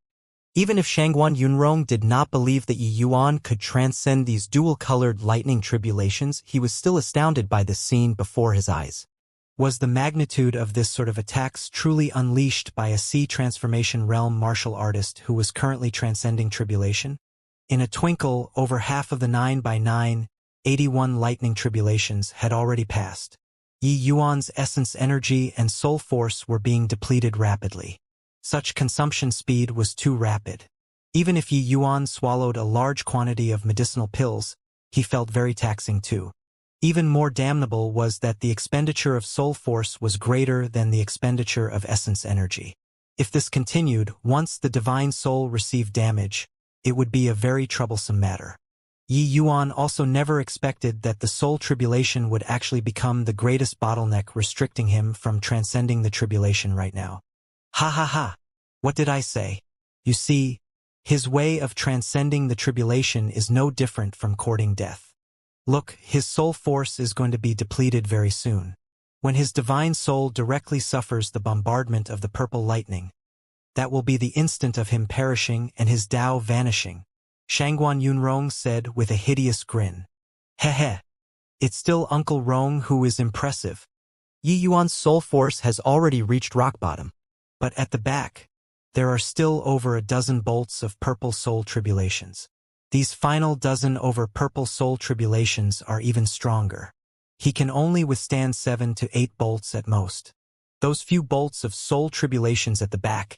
[SPEAKER 1] Even if Shangguan Yunrong did not believe that Yi Yuan could transcend these dual-colored lightning tribulations, he was still astounded by this scene before his eyes. Was the magnitude of this sort of attacks truly unleashed by a sea transformation realm martial artist who was currently transcending tribulation? In a twinkle, over half of the 9x9, 81 lightning tribulations had already passed. Yi Yuan's essence energy and soul force were being depleted rapidly. Such consumption speed was too rapid. Even if Yi Yuan swallowed a large quantity of medicinal pills, he felt very taxing too. Even more damnable was that the expenditure of soul force was greater than the expenditure of essence energy. If this continued, once the divine soul received damage, it would be a very troublesome matter. Yi Yuan also never expected that the soul tribulation would actually become the greatest bottleneck restricting him from transcending the tribulation right now. Ha ha ha! What did I say? You see, his way of transcending the tribulation is no different from courting death. Look, his soul force is going to be depleted very soon. When his divine soul directly suffers the bombardment of the purple lightning, that will be the instant of him perishing and his Tao vanishing, Shangguan Yunrong said with a hideous grin. Heh. It's still Uncle Rong who is impressive. Yi Yuan's soul force has already reached rock bottom. But at the back, there are still over a dozen bolts of purple soul tribulations. These final dozen over purple soul tribulations are even stronger. He can only withstand 7 to 8 bolts at most. Those few bolts of soul tribulations at the back,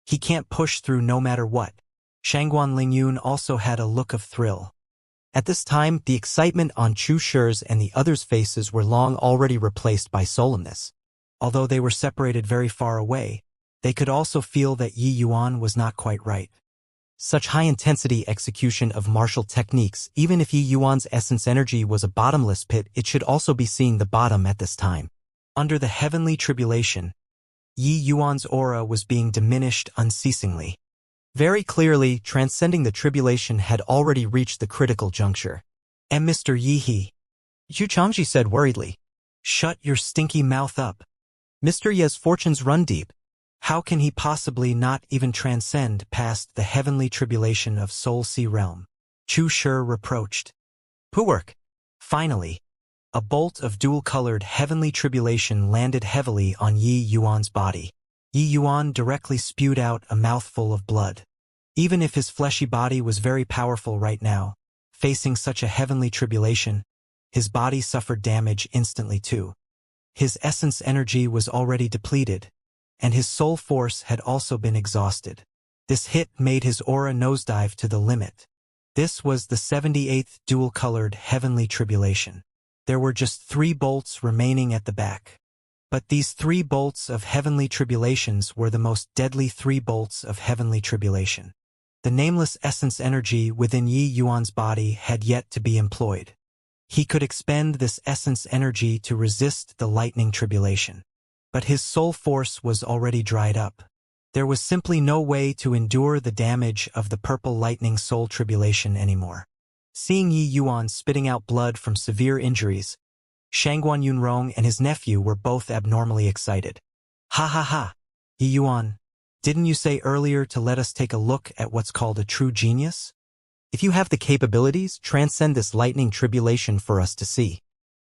[SPEAKER 1] he can't push through no matter what. Shangguan Lingyun also had a look of thrill. At this time, the excitement on Chu Shi's and the others' faces were long already replaced by solemnness. Although they were separated very far away, they could also feel that Yi Yuan was not quite right. Such high-intensity execution of martial techniques, even if Yi Yuan's essence energy was a bottomless pit, it should also be seeing the bottom at this time. Under the heavenly tribulation, Yi Yuan's aura was being diminished unceasingly. Very clearly, transcending the tribulation had already reached the critical juncture. Mr. Yi He, Yu Changji said worriedly. Shut your stinky mouth up. Mr. Ye's fortunes run deep. How can he possibly not even transcend past the heavenly tribulation of Soul Sea Realm? Chu Shi reproached. Puwerk. Finally, a bolt of dual-colored heavenly tribulation landed heavily on Yi Yuan's body. Yi Yuan directly spewed out a mouthful of blood. Even if his fleshy body was very powerful right now, facing such a heavenly tribulation, his body suffered damage instantly too. His essence energy was already depleted, and his soul force had also been exhausted. This hit made his aura nosedive to the limit. This was the 78th dual-colored heavenly tribulation. There were just 3 bolts remaining at the back. But these 3 bolts of heavenly tribulations were the most deadly 3 bolts of heavenly tribulation. The nameless essence energy within Yi Yuan's body had yet to be employed. He could expend this essence energy to resist the lightning tribulation. But his soul force was already dried up. There was simply no way to endure the damage of the purple lightning soul tribulation anymore. Seeing Yi Yuan spitting out blood from severe injuries, Shangguan Yunrong and his nephew were both abnormally excited. Ha ha ha! Yi Yuan, didn't you say earlier to let us take a look at what's called a true genius? If you have the capabilities, transcend this lightning tribulation for us to see.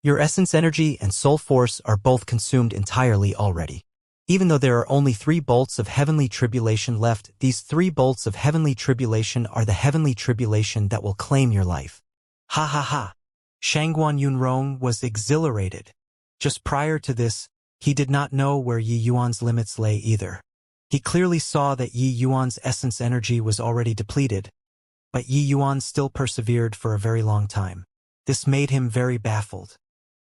[SPEAKER 1] Your essence energy and soul force are both consumed entirely already. Even though there are only 3 bolts of heavenly tribulation left, these 3 bolts of heavenly tribulation are the heavenly tribulation that will claim your life. Ha ha ha! Shangguan Yunrong was exhilarated. Just prior to this, he did not know where Yi Yuan's limits lay either. He clearly saw that Yi Yuan's essence energy was already depleted, but Yi Yuan still persevered for a very long time. This made him very baffled.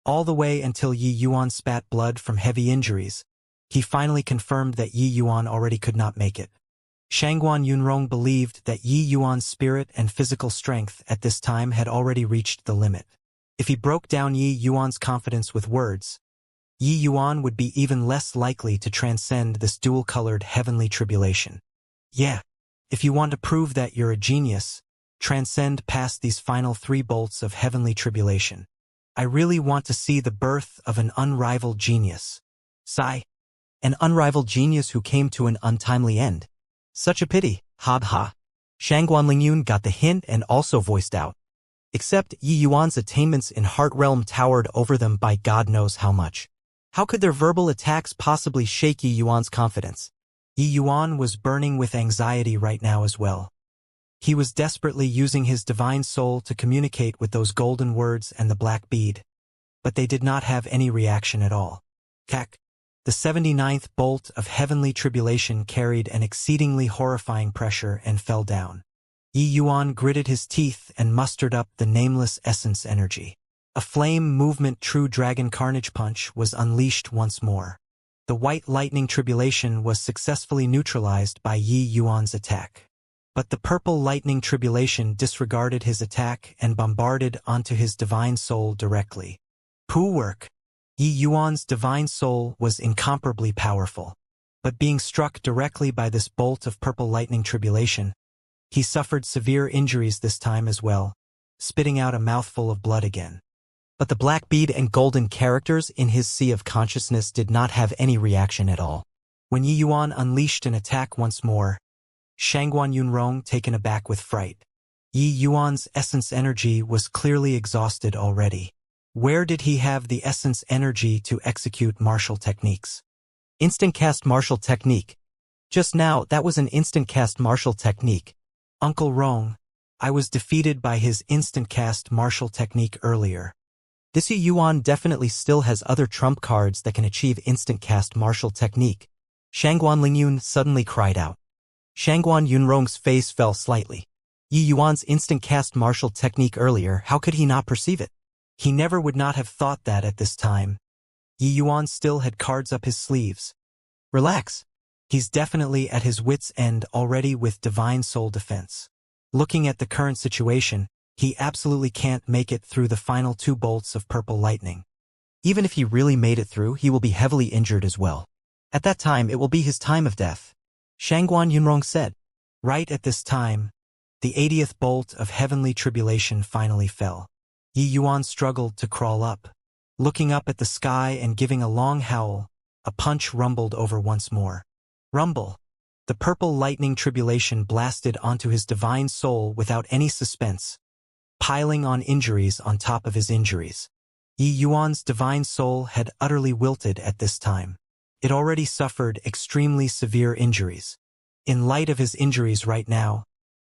[SPEAKER 1] All the way until Yi Yuan spat blood from heavy injuries, he finally confirmed that Yi Yuan already could not make it. Shangguan Yunrong believed that Yi Yuan's spirit and physical strength at this time had already reached the limit. If he broke down Yi Yuan's confidence with words, Yi Yuan would be even less likely to transcend this dual-colored heavenly tribulation. Yeah, if you want to prove that you're a genius, transcend past these final 3 bolts of heavenly tribulation. I really want to see the birth of an unrivaled genius. Sigh. An unrivaled genius who came to an untimely end. Such a pity, ha. Shangguan Lingyun got the hint and also voiced out. Except Yi Yuan's attainments in Heart Realm towered over them by God knows how much. How could their verbal attacks possibly shake Yi Yuan's confidence? Yi Yuan was burning with anxiety right now as well. He was desperately using his divine soul to communicate with those golden words and the black bead. But they did not have any reaction at all. Kak. The 79th bolt of heavenly tribulation carried an exceedingly horrifying pressure and fell down. Yi Yuan gritted his teeth and mustered up the nameless essence energy. A flame movement true dragon carnage punch was unleashed once more. The white lightning tribulation was successfully neutralized by Yi Yuan's attack. But the purple lightning tribulation disregarded his attack and bombarded onto his divine soul directly. Poo work. Yi Yuan's divine soul was incomparably powerful. But being struck directly by this bolt of purple lightning tribulation, he suffered severe injuries this time as well, spitting out a mouthful of blood again. But the black bead and golden characters in his sea of consciousness did not have any reaction at all. When Yi Yuan unleashed an attack once more, Shangguan Yunrong taken aback with fright. Yi Yuan's essence energy was clearly exhausted already. Where did he have the essence energy to execute martial techniques? Instant cast martial technique. Just now, that was an instant cast martial technique. Uncle Rong, I was defeated by his instant cast martial technique earlier. This Yi Yuan definitely still has other trump cards that can achieve instant cast martial technique. Shangguan Lingyun suddenly cried out. Shangguan Yunrong's face fell slightly. Yi Yuan's instant cast martial technique earlier, how could he not perceive it? He never would not have thought that at this time. Yi Yuan still had cards up his sleeves. Relax. He's definitely at his wit's end already with divine soul defense. Looking at the current situation, he absolutely can't make it through the final 2 bolts of purple lightning. Even if he really made it through, he will be heavily injured as well. At that time, it will be his time of death. Shangguan Yunrong said. Right at this time, the 80th bolt of heavenly tribulation finally fell. Yi Yuan struggled to crawl up. Looking up at the sky and giving a long howl, a punch rumbled over once more. Rumble. The purple lightning tribulation blasted onto his divine soul without any suspense, piling on injuries on top of his injuries. Yi Yuan's divine soul had utterly wilted at this time. It already suffered extremely severe injuries. In light of his injuries right now,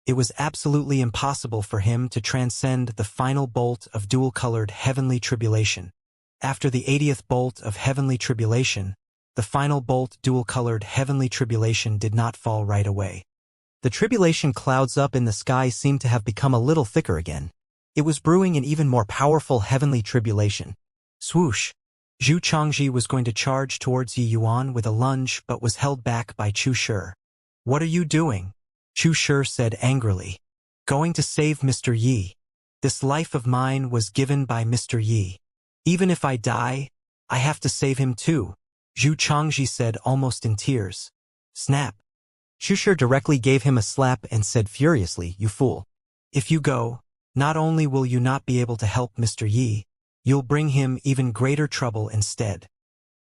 [SPEAKER 1] it was absolutely impossible for him to transcend the final bolt of dual-colored heavenly tribulation. After the 80th bolt of heavenly tribulation, the final bolt dual-colored heavenly tribulation did not fall right away. The tribulation clouds up in the sky seemed to have become a little thicker again. It was brewing an even more powerful heavenly tribulation. Swoosh! Zhu Changji was going to charge towards Yi Yuan with a lunge but was held back by Chu Shi. What are you doing? Chu Shi said angrily. Going to save Mr. Yi. This life of mine was given by Mr. Yi. Even if I die, I have to save him too. Zhu Changji said almost in tears. Snap. Chu Shi directly gave him a slap and said furiously, you fool. If you go, not only will you not be able to help Mr. Yi, you'll bring him even greater trouble instead.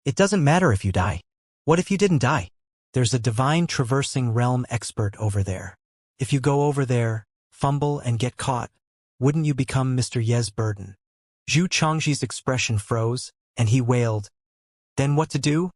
[SPEAKER 1] It doesn't matter if you die. What if you didn't die? There's a divine traversing realm expert over there. If you go over there, fumble and get caught, wouldn't you become Mr. Ye's burden? Zhu Changji's expression froze, and he wailed. Then what to do?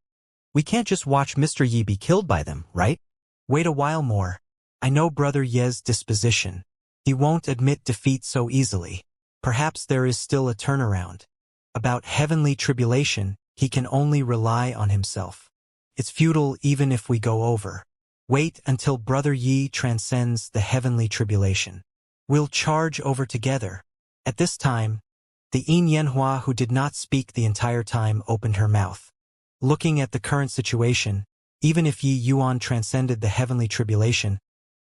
[SPEAKER 1] We can't just watch Mr. Yi be killed by them, right? Wait a while more. I know Brother Ye's disposition. He won't admit defeat so easily. Perhaps there is still a turnaround. About heavenly tribulation, he can only rely on himself. It's futile even if we go over. Wait until Brother Yi transcends the heavenly tribulation. We'll charge over together. At this time, the Yin Yanhua who did not speak the entire time opened her mouth. Looking at the current situation, even if Yi Yuan transcended the heavenly tribulation,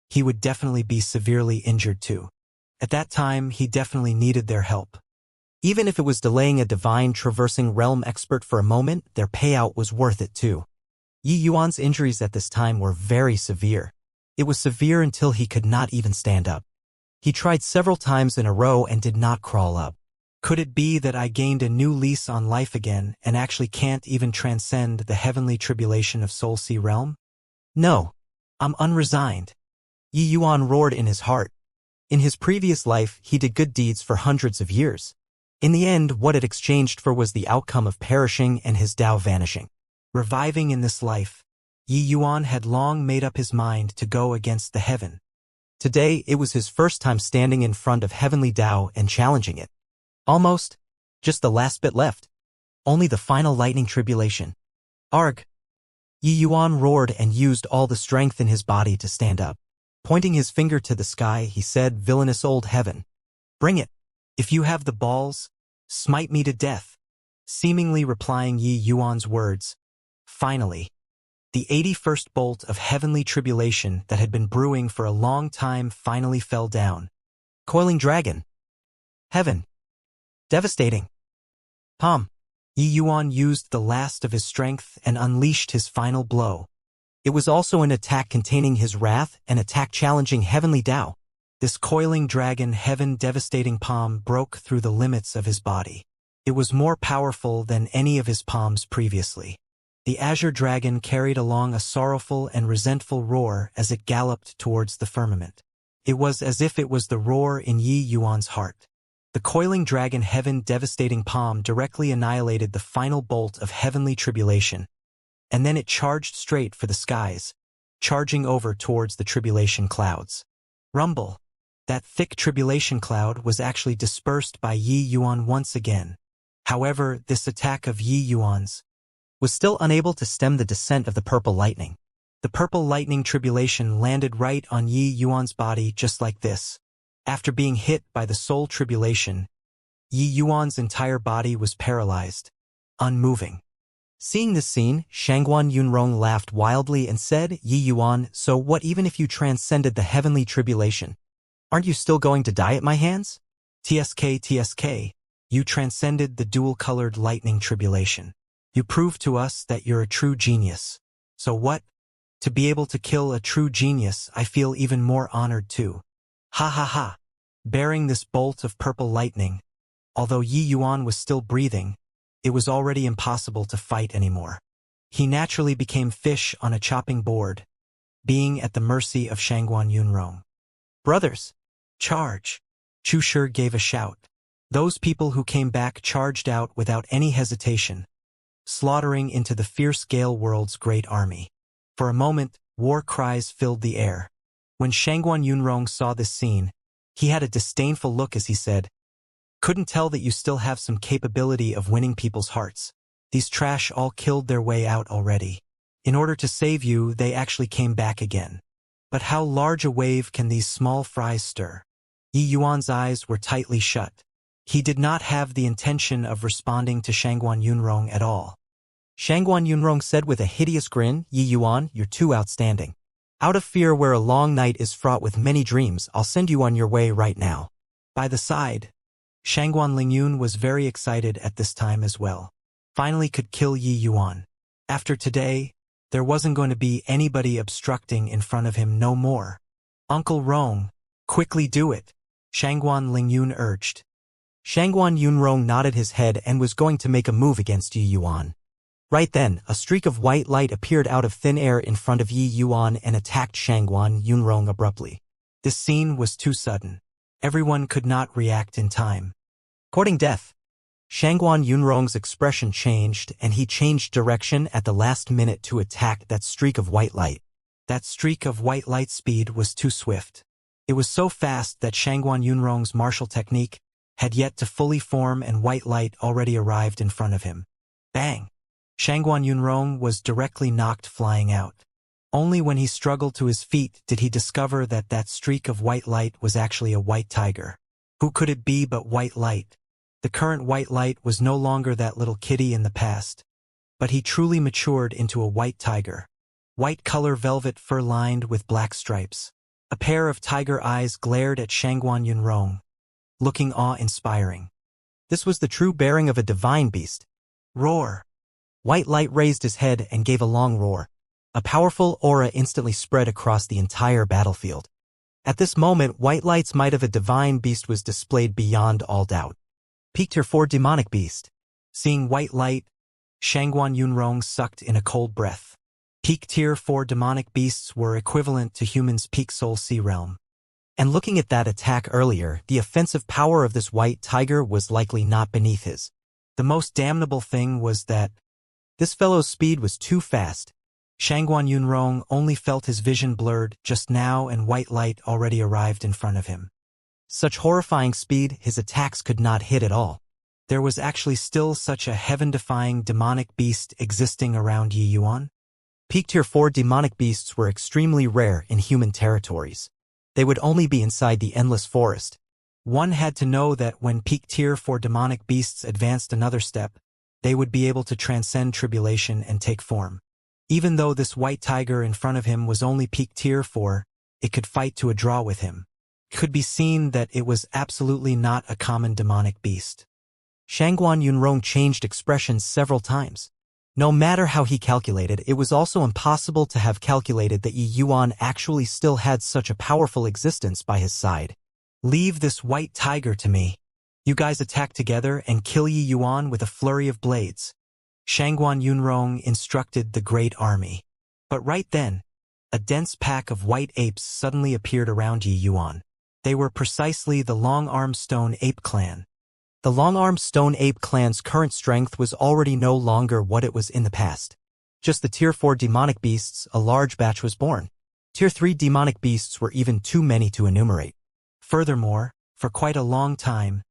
[SPEAKER 1] he would definitely be severely injured too. At that time, he definitely needed their help. Even if it was delaying a divine traversing realm expert for a moment, their payout was worth it too. Yi Yuan's injuries at this time were very severe. It was severe until he could not even stand up. He tried several times in a row and did not crawl up. Could it be that I gained a new lease on life again and actually can't even transcend the heavenly tribulation of Soul Sea Realm? No, I'm unresigned. Yi Yuan roared in his heart. In his previous life, he did good deeds for hundreds of years. In the end, what it exchanged for was the outcome of perishing and his Tao vanishing. Reviving in this life, Yi Yuan had long made up his mind to go against the heaven. Today, it was his first time standing in front of heavenly Tao and challenging it. Almost. Just the last bit left. Only the final lightning tribulation. Arg! Yi Yuan roared and used all the strength in his body to stand up. Pointing his finger to the sky, he said, "Villainous old heaven. Bring it. If you have the balls, smite me to death." Seemingly replying Yi Yuan's words. Finally, the 81st bolt of heavenly tribulation that had been brewing for a long time finally fell down. Coiling dragon. Heaven. Devastating. Palm. Yi Yuan used the last of his strength and unleashed his final blow. It was also an attack containing his wrath, an attack challenging heavenly Tao. This coiling dragon heaven devastating palm broke through the limits of his body. It was more powerful than any of his palms previously. The azure dragon carried along a sorrowful and resentful roar as it galloped towards the firmament. It was as if it was the roar in Yi Yuan's heart. The coiling dragon heaven devastating palm directly annihilated the final bolt of heavenly tribulation, and then it charged straight for the skies, charging over towards the tribulation clouds. Rumble. That thick tribulation cloud was actually dispersed by Yi Yuan once again. However, this attack of Yi Yuan's was still unable to stem the descent of the purple lightning. The purple lightning tribulation landed right on Yi Yuan's body just like this. After being hit by the soul tribulation, Yi Yuan's entire body was paralyzed, unmoving. Seeing this scene, Shangguan Yunrong laughed wildly and said, "Yi Yuan, so what even if you transcended the heavenly tribulation? Aren't you still going to die at my hands?" TSK, you transcended the dual-colored lightning tribulation. You proved to us that you're a true genius. So what? To be able to kill a true genius, I feel even more honored too. Ha ha ha. Bearing this bolt of purple lightning, although Yi Yuan was still breathing, it was already impossible to fight anymore. He naturally became fish on a chopping board, being at the mercy of Shangguan Yunrong. "Brothers! Charge!" Chu Shi gave a shout. Those people who came back charged out without any hesitation, slaughtering into the fierce Gale World's great army. For a moment, war cries filled the air. When Shangguan Yunrong saw this scene, he had a disdainful look as he said, "Couldn't tell that you still have some capability of winning people's hearts. These trash all killed their way out already. In order to save you, they actually came back again. But how large a wave can these small fries stir?" Yi Yuan's eyes were tightly shut. He did not have the intention of responding to Shangguan Yunrong at all. Shangguan Yunrong said with a hideous grin, "Yi Yuan, you're too outstanding. Out of fear where a long night is fraught with many dreams, I'll send you on your way right now." By the side, Shangguan Lingyun was very excited at this time as well. Finally could kill Yi Yuan. After today, there wasn't going to be anybody obstructing in front of him no more. "Uncle Rong, quickly do it," Shangguan Lingyun urged. Shangguan Yunrong nodded his head and was going to make a move against Yi Yuan. Right then, a streak of white light appeared out of thin air in front of Yi Yuan and attacked Shangguan Yunrong abruptly. This scene was too sudden. Everyone could not react in time. Courting death. Shangguan Yunrong's expression changed and he changed direction at the last minute to attack that streak of white light. That streak of white light speed was too swift. It was so fast that Shangguan Yunrong's martial technique had yet to fully form and white light already arrived in front of him. Bang! Shangguan Yunrong was directly knocked flying out. Only when he struggled to his feet did he discover that that streak of white light was actually a white tiger. Who could it be but white light? The current white light was no longer that little kitty in the past, but he truly matured into a white tiger. White color velvet fur lined with black stripes. A pair of tiger eyes glared at Shangguan Yunrong, looking awe-inspiring. This was the true bearing of a divine beast. Roar! White light raised his head and gave a long roar. A powerful aura instantly spread across the entire battlefield. At this moment, white light's might of a divine beast was displayed beyond all doubt. Peak Tier 4 demonic beast. Seeing white light, Shangguan Yunrong sucked in a cold breath. Peak Tier 4 demonic beasts were equivalent to humans' peak soul sea realm. And looking at that attack earlier, the offensive power of this white tiger was likely not beneath his. The most damnable thing was that this fellow's speed was too fast. Shangguan Yunrong only felt his vision blurred just now and white light already arrived in front of him. Such horrifying speed, his attacks could not hit at all. There was actually still such a heaven-defying demonic beast existing around Yi Yuan. Peak Tier 4 demonic beasts were extremely rare in human territories. They would only be inside the endless forest. One had to know that when Peak Tier 4 demonic beasts advanced another step, they would be able to transcend tribulation and take form. Even though this white tiger in front of him was only Peak Tier 4, it could fight to a draw with him. It could be seen that it was absolutely not a common demonic beast. Shangguan Yunrong changed expressions several times. No matter how he calculated, it was also impossible to have calculated that Yi Yuan actually still had such a powerful existence by his side. Leave this white tiger to me. You guys attack together and kill Yi Yuan with a flurry of blades. Shangguan Yunrong instructed the great army. But right then, a dense pack of white apes suddenly appeared around Yi Yuan. They were precisely the Long-Armed Stone Ape Clan. The Long-Armed Stone Ape Clan's current strength was already no longer what it was in the past. Just the Tier 4 demonic beasts, a large batch was born. Tier 3 demonic beasts were even too many to enumerate. Furthermore, for quite a long time,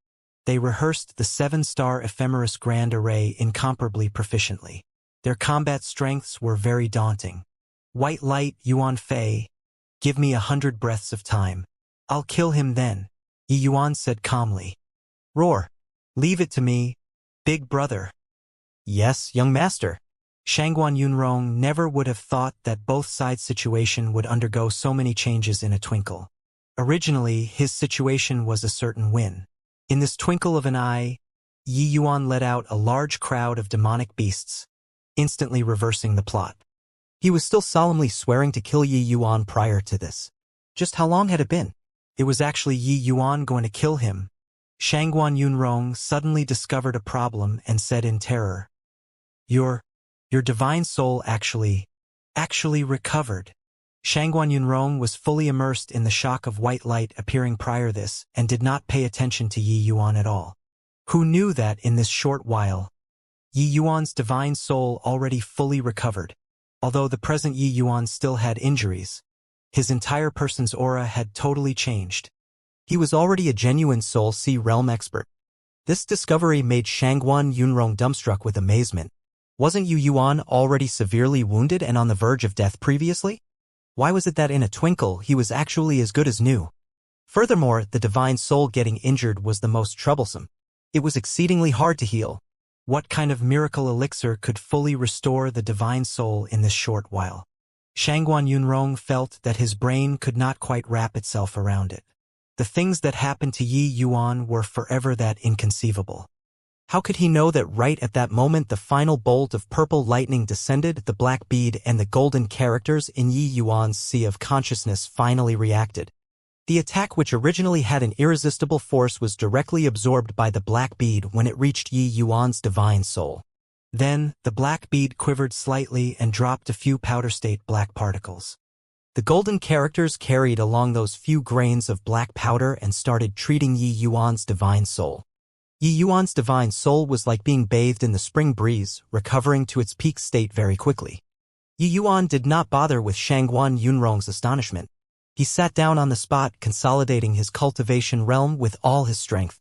[SPEAKER 1] they rehearsed the 7-star ephemeris grand array incomparably proficiently. Their combat strengths were very daunting. White light, Yuan Fei. Give me 100 breaths of time. I'll kill him then, Yi Yuan said calmly. Roar. Leave it to me, big brother. Yes, young master. Shangguan Yunrong never would have thought that both sides' situation would undergo so many changes in a twinkle. Originally, his situation was a certain win. In this twinkle of an eye, Yi Yuan let out a large crowd of demonic beasts, instantly reversing the plot. He was still solemnly swearing to kill Yi Yuan prior to this. Just how long had it been? It was actually Yi Yuan going to kill him. Shangguan Yunrong suddenly discovered a problem and said in terror, Your divine soul actually recovered. Shangguan Yunrong was fully immersed in the shock of white light appearing prior this and did not pay attention to Yi Yuan at all. Who knew that in this short while, Yi Yuan's divine soul already fully recovered. Although the present Yi Yuan still had injuries, his entire person's aura had totally changed. He was already a genuine Soul Sea realm expert. This discovery made Shangguan Yunrong dumbstruck with amazement. Wasn't Yi Yuan already severely wounded and on the verge of death previously? Why was it that in a twinkle he was actually as good as new? Furthermore, the divine soul getting injured was the most troublesome. It was exceedingly hard to heal. What kind of miracle elixir could fully restore the divine soul in this short while? Shangguan Yunrong felt that his brain could not quite wrap itself around it. The things that happened to Yi Yuan were forever that inconceivable. How could he know that right at that moment the final bolt of purple lightning descended, the black bead and the golden characters in Yi Yuan's sea of consciousness finally reacted? The attack, which originally had an irresistible force, was directly absorbed by the black bead when it reached Yi Yuan's divine soul. Then, the black bead quivered slightly and dropped a few powder-state black particles. The golden characters carried along those few grains of black powder and started treating Yi Yuan's divine soul. Yi Yuan's divine soul was like being bathed in the spring breeze, recovering to its peak state very quickly. Yi Yuan did not bother with Shangguan Yunrong's astonishment. He sat down on the spot, consolidating his cultivation realm with all his strength.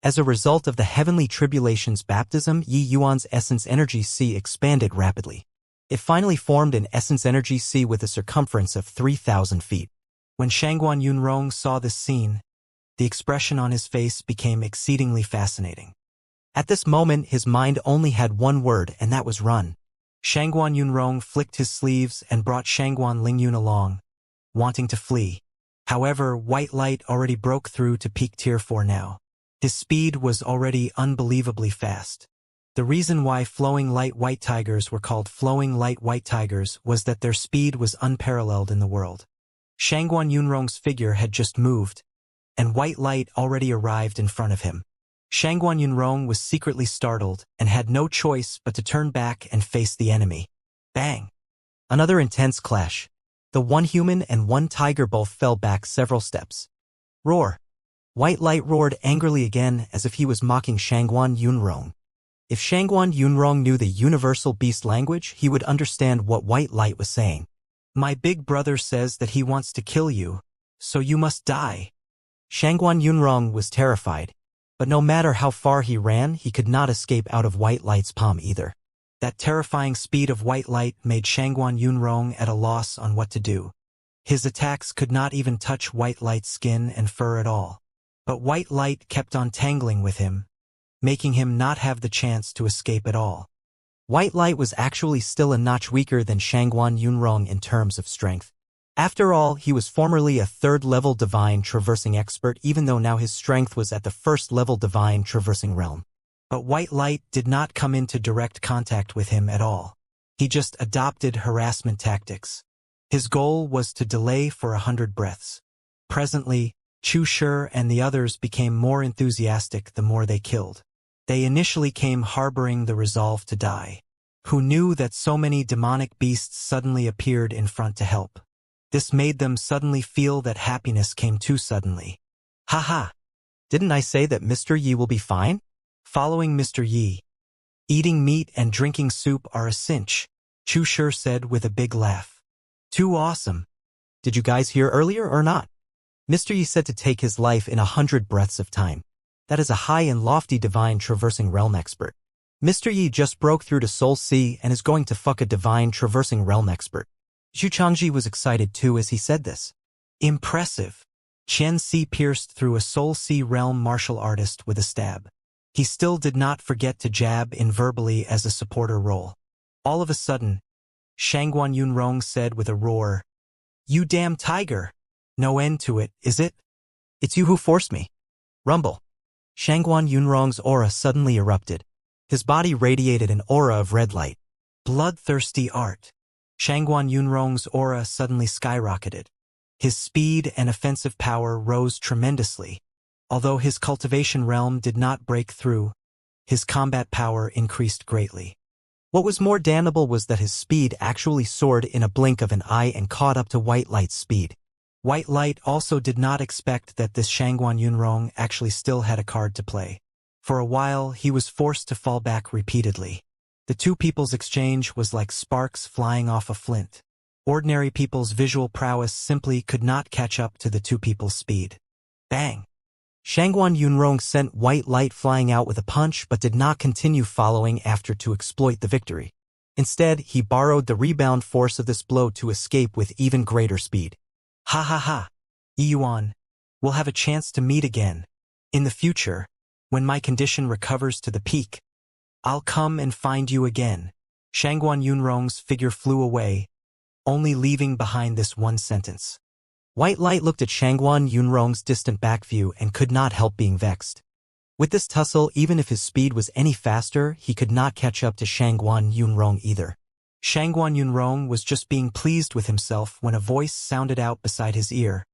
[SPEAKER 1] As a result of the heavenly tribulation's baptism, Yi Yuan's essence energy sea expanded rapidly. It finally formed an essence energy sea with a circumference of 3,000 feet. When Shangguan Yunrong saw this scene, the expression on his face became exceedingly fascinating. At this moment, his mind only had one word, and that was run. Shangguan Yunrong flicked his sleeves and brought Shangguan Lingyun along, wanting to flee. However, white light already broke through to peak tier 4 now. His speed was already unbelievably fast. The reason why flowing light white tigers were called flowing light white tigers was that their speed was unparalleled in the world. Shangguan Yunrong's figure had just moved, and white light already arrived in front of him. Shangguan Yunrong was secretly startled and had no choice but to turn back and face the enemy. Bang! Another intense clash. The one human and one tiger both fell back several steps. Roar. White light roared angrily again as if he was mocking Shangguan Yunrong. If Shangguan Yunrong knew the universal beast language, he would understand what white light was saying. My big brother says that he wants to kill you, so you must die. Shangguan Yunrong was terrified, but no matter how far he ran, he could not escape out of white light's palm either. That terrifying speed of white light made Shangguan Yunrong at a loss on what to do. His attacks could not even touch white light's skin and fur at all. But white light kept on tangling with him, making him not have the chance to escape at all. White light was actually still a notch weaker than Shangguan Yunrong in terms of strength. After all, he was formerly a third-level divine traversing expert, even though now his strength was at the first-level divine traversing realm. But white light did not come into direct contact with him at all. He just adopted harassment tactics. His goal was to delay for 100 breaths. Presently, Chu Shi and the others became more enthusiastic the more they killed. They initially came harboring the resolve to die. Who knew that so many demonic beasts suddenly appeared in front to help? This made them suddenly feel that happiness came too suddenly. Haha! Didn't I say that Mr. Yi will be fine? Following Mr. Yi. Eating meat and drinking soup are a cinch, Chu Shi said with a big laugh. Too awesome. Did you guys hear earlier or not? Mr. Yi said to take his life in 100 breaths of time. That is a high and lofty divine traversing realm expert. Mr. Yi just broke through to Soul Sea and is going to fuck a divine traversing realm expert. Zhu Changji was excited too as he said this. Impressive. Qian Si pierced through a Soul Sea realm martial artist with a stab. He still did not forget to jab in verbally as a supporter role. All of a sudden, Shangguan Yunrong said with a roar, You damn tiger! No end to it, is it? It's you who forced me. Rumble. Shangguan Yunrong's aura suddenly erupted. His body radiated an aura of red light. Bloodthirsty art. Shangguan Yunrong's aura suddenly skyrocketed. His speed and offensive power rose tremendously. Although his cultivation realm did not break through, his combat power increased greatly. What was more damnable was that his speed actually soared in a blink of an eye and caught up to white light's speed. White light also did not expect that this Shangguan Yunrong actually still had a card to play. For a while, he was forced to fall back repeatedly. The two people's exchange was like sparks flying off a flint. Ordinary people's visual prowess simply could not catch up to the two people's speed. Bang! Shangguan Yunrong sent white light flying out with a punch but did not continue following after to exploit the victory. Instead, he borrowed the rebound force of this blow to escape with even greater speed. Ha ha ha! Yi Yuan, we'll have a chance to meet again. In the future, when my condition recovers to the peak, I'll come and find you again. Shangguan Yunrong's figure flew away, only leaving behind this one sentence. White light looked at Shangguan Yunrong's distant back view and could not help being vexed. With this tussle, even if his speed was any faster, he could not catch up to Shangguan Yunrong either. Shangguan Yunrong was just being pleased with himself when a voice sounded out beside his ear,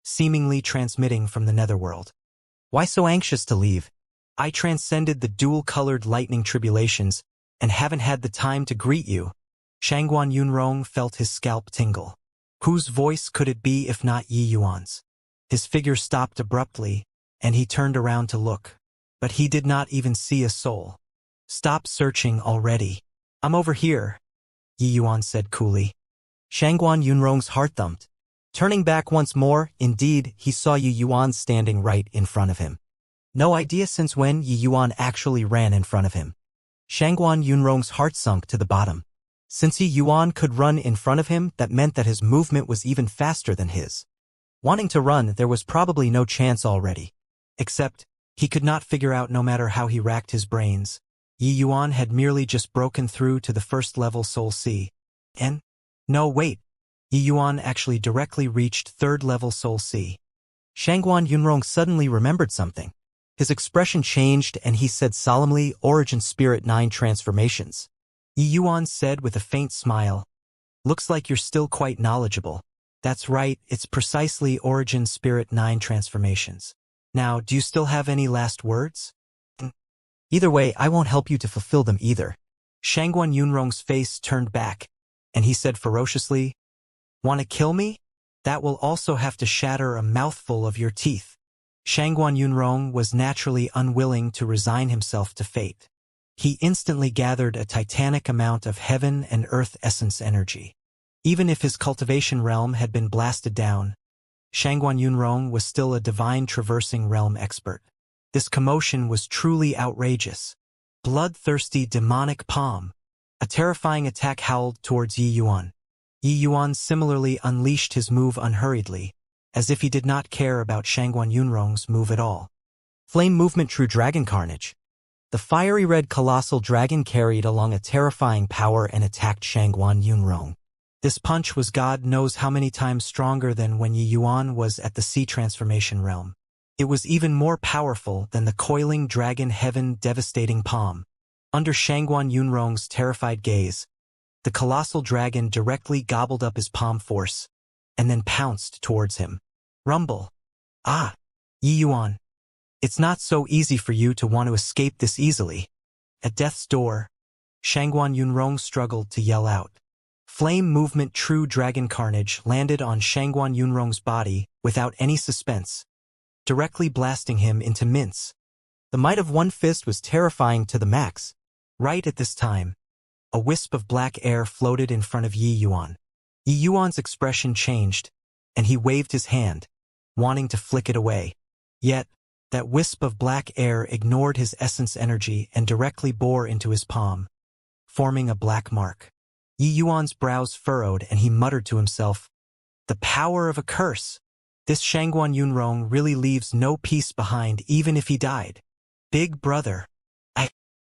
[SPEAKER 1] seemingly transmitting from the netherworld. Why so anxious to leave? I transcended the dual-colored lightning tribulations and haven't had the time to greet you. Shangguan Yunrong felt his scalp tingle. Whose voice could it be if not Yi Yuan's? His figure stopped abruptly, and he turned around to look. But he did not even see a soul. Stop searching already. I'm over here, Yi Yuan said coolly. Shangguan Yunrong's heart thumped. Turning back once more, indeed, he saw Yi Yuan standing right in front of him. No idea since when Yi Yuan actually ran in front of him. Shangguan Yunrong's heart sunk to the bottom. Since Yi Yuan could run in front of him, that meant that his movement was even faster than his. Wanting to run, there was probably no chance already. Except, he could not figure out no matter how he racked his brains. Yi Yuan had merely just broken through to the first-level Soul Sea. And? No, wait. Yi Yuan actually directly reached third-level Soul Sea. Shangguan Yunrong suddenly remembered something. His expression changed and he said solemnly, Origin Spirit 9 Transformations. Yi Yuan said with a faint smile. Looks like you're still quite knowledgeable. That's right, it's precisely Origin Spirit 9 Transformations. Now, do you still have any last words? Either way, I won't help you to fulfill them either. Shangguan Yunrong's face turned back, and he said ferociously, Want to kill me? That will also have to shatter a mouthful of your teeth. Shangguan Yunrong was naturally unwilling to resign himself to fate. He instantly gathered a titanic amount of heaven and earth essence energy. Even if his cultivation realm had been blasted down, Shangguan Yunrong was still a divine traversing realm expert. This commotion was truly outrageous. Bloodthirsty demonic palm. A terrifying attack howled towards Yi Yuan. Yi Yuan similarly unleashed his move unhurriedly, as if he did not care about Shangguan Yunrong's move at all. Flame movement true dragon carnage. The fiery red colossal dragon carried along a terrifying power and attacked Shangguan Yunrong. This punch was God knows how many times stronger than when Yi Yuan was at the sea transformation realm. It was even more powerful than the coiling dragon heaven devastating palm. Under Shangguan Yunrong's terrified gaze, the colossal dragon directly gobbled up his palm force, and then pounced towards him. Rumble. Ah! Yi Yuan. It's not so easy for you to want to escape this easily. At death's door, Shangguan Yunrong struggled to yell out. Flame movement true dragon carnage landed on Shangguan Yunrong's body without any suspense, directly blasting him into mince. The might of one fist was terrifying to the max. Right at this time, a wisp of black air floated in front of Yi Yuan. Yi Yuan's expression changed, and he waved his hand, wanting to flick it away. Yet, that wisp of black air ignored his essence energy and directly bore into his palm, forming a black mark. Yi Yuan's brows furrowed and he muttered to himself, "The power of a curse! This Shangguan Yunrong really leaves no peace behind even if he died. Big brother.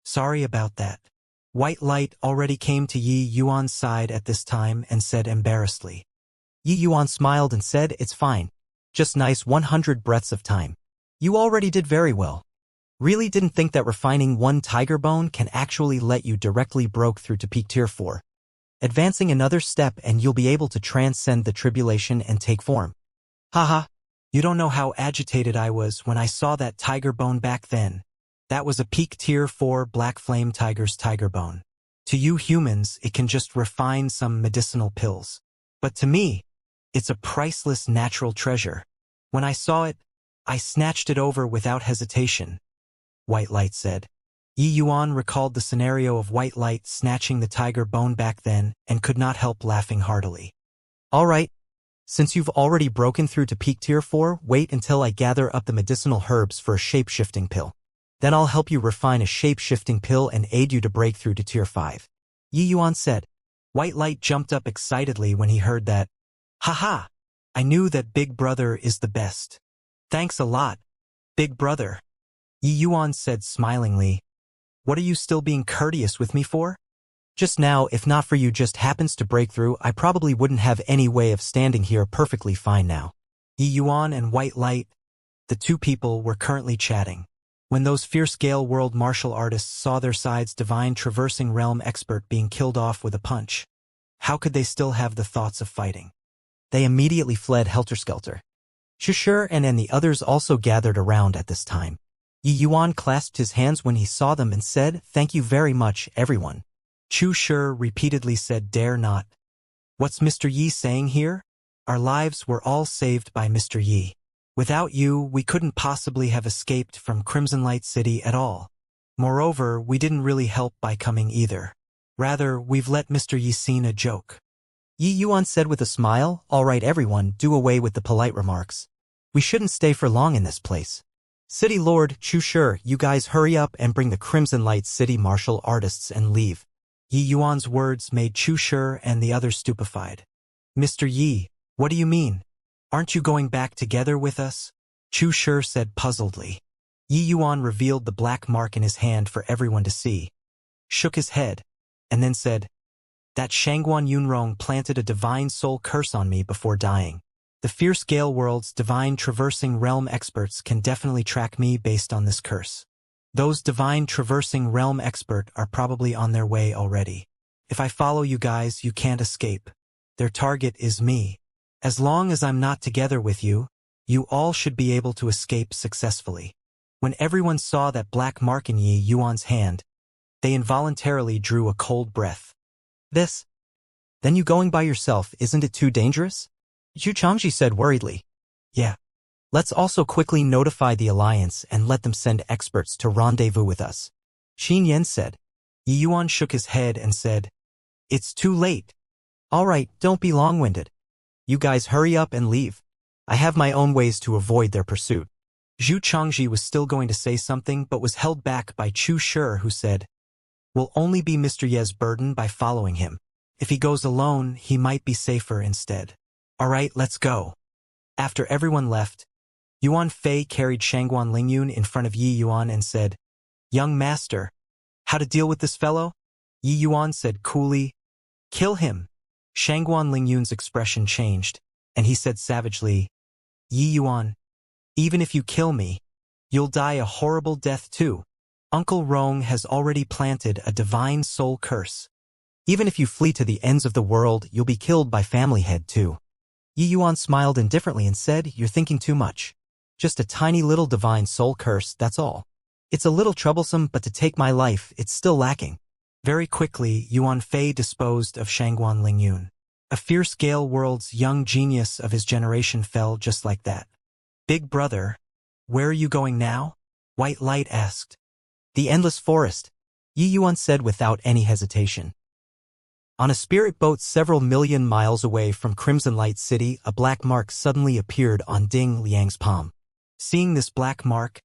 [SPEAKER 1] Sorry about that." White light already came to Yi Yuan's side at this time and said embarrassedly. Yi Yuan smiled and said, "It's fine. Just nice 100 breaths of time. You already did very well. Really didn't think that refining one tiger bone can actually let you directly broke through to peak tier 4. Advancing another step and you'll be able to transcend the tribulation and take form. Haha, you don't know how agitated I was when I saw that tiger bone back then. That was a peak tier 4 black flame tiger's tiger bone. To you humans, it can just refine some medicinal pills. But to me, it's a priceless natural treasure. When I saw it, I snatched it over without hesitation," White Light said. Yi Yuan recalled the scenario of White Light snatching the tiger bone back then and could not help laughing heartily. "All right. Since you've already broken through to peak tier 4, wait until I gather up the medicinal herbs for a shape-shifting pill. Then I'll help you refine a shape-shifting pill and aid you to break through to tier 5. Yi Yuan said. White Light jumped up excitedly when he heard that. "Haha! I knew that Big Brother is the best. Thanks a lot, Big Brother," Yi Yuan said smilingly. "What are you still being courteous with me for? Just now, if not for you just happens to break through, I probably wouldn't have any way of standing here perfectly fine now." Yi Yuan and White Light, the two people, were currently chatting when those fierce Gale World martial artists saw their side's divine traversing realm expert being killed off with a punch. How could they still have the thoughts of fighting? They immediately fled helter-skelter. Shushur and the others also gathered around at this time. Yi Yuan clasped his hands when he saw them and said, "Thank you very much, everyone." Chu Shur repeatedly said, "Dare not. What's Mr. Yi saying here? Our lives were all saved by Mr. Yi. Without you, we couldn't possibly have escaped from Crimson Light City at all. Moreover, we didn't really help by coming either. Rather, we've let Mr. Yi seen a joke." Yi Yuan said with a smile, "All right, everyone, do away with the polite remarks. We shouldn't stay for long in this place. City Lord Chu Shur, you guys hurry up and bring the Crimson Light City martial artists and leave." Yi Yuan's words made Chu Shur and the others stupefied. "Mr. Yi, what do you mean? Aren't you going back together with us?" Chu Shur said puzzledly. Yi Yuan revealed the black mark in his hand for everyone to see, shook his head, and then said, "That Shangguan Yunrong planted a divine soul curse on me before dying. The fierce Gale World's divine traversing realm experts can definitely track me based on this curse. Those divine traversing realm expert are probably on their way already. If I follow you guys, you can't escape. Their target is me. As long as I'm not together with you, you all should be able to escape successfully." When everyone saw that black mark in Yi Yuan's hand, they involuntarily drew a cold breath. "This? Then you going by yourself, isn't it too dangerous?" Xianxia said worriedly. "Yeah. Let's also quickly notify the Alliance and let them send experts to rendezvous with us. Xianxia said. Yi Yuan shook his head and said, It's too late. All right, don't be long-winded. You guys hurry up and leave. I have my own ways to avoid their pursuit. Zhu Changji was still going to say something but was held back by Chu Shi, who said, We'll only be Mr. Ye's burden by following him. If he goes alone, he might be safer instead. All right, let's go. After everyone left, Yuan Fei carried Shangguan Lingyun in front of Yi Yuan and said, Young master, how to deal with this fellow? Yi Yuan said coolly, Kill him. Shangguan Lingyun's expression changed, and he said savagely, Yi Yuan, even if you kill me, you'll die a horrible death too. Uncle Rong has already planted a divine soul curse. Even if you flee to the ends of the world, you'll be killed by family head too. Yi Yuan smiled indifferently and said, You're thinking too much. Just a tiny little divine soul curse, that's all. It's a little troublesome, but to take my life, it's still lacking. Very quickly, Yuan Fei disposed of Shangguan Lingyun. A fierce Gale World's young genius of his generation fell just like that. Big brother, where are you going now? White Light asked. The Endless Forest, Yi Yuan said without any hesitation. On a spirit boat several million miles away from Crimson Light City, a black mark suddenly appeared on Ding Liang's palm. Seeing this black mark,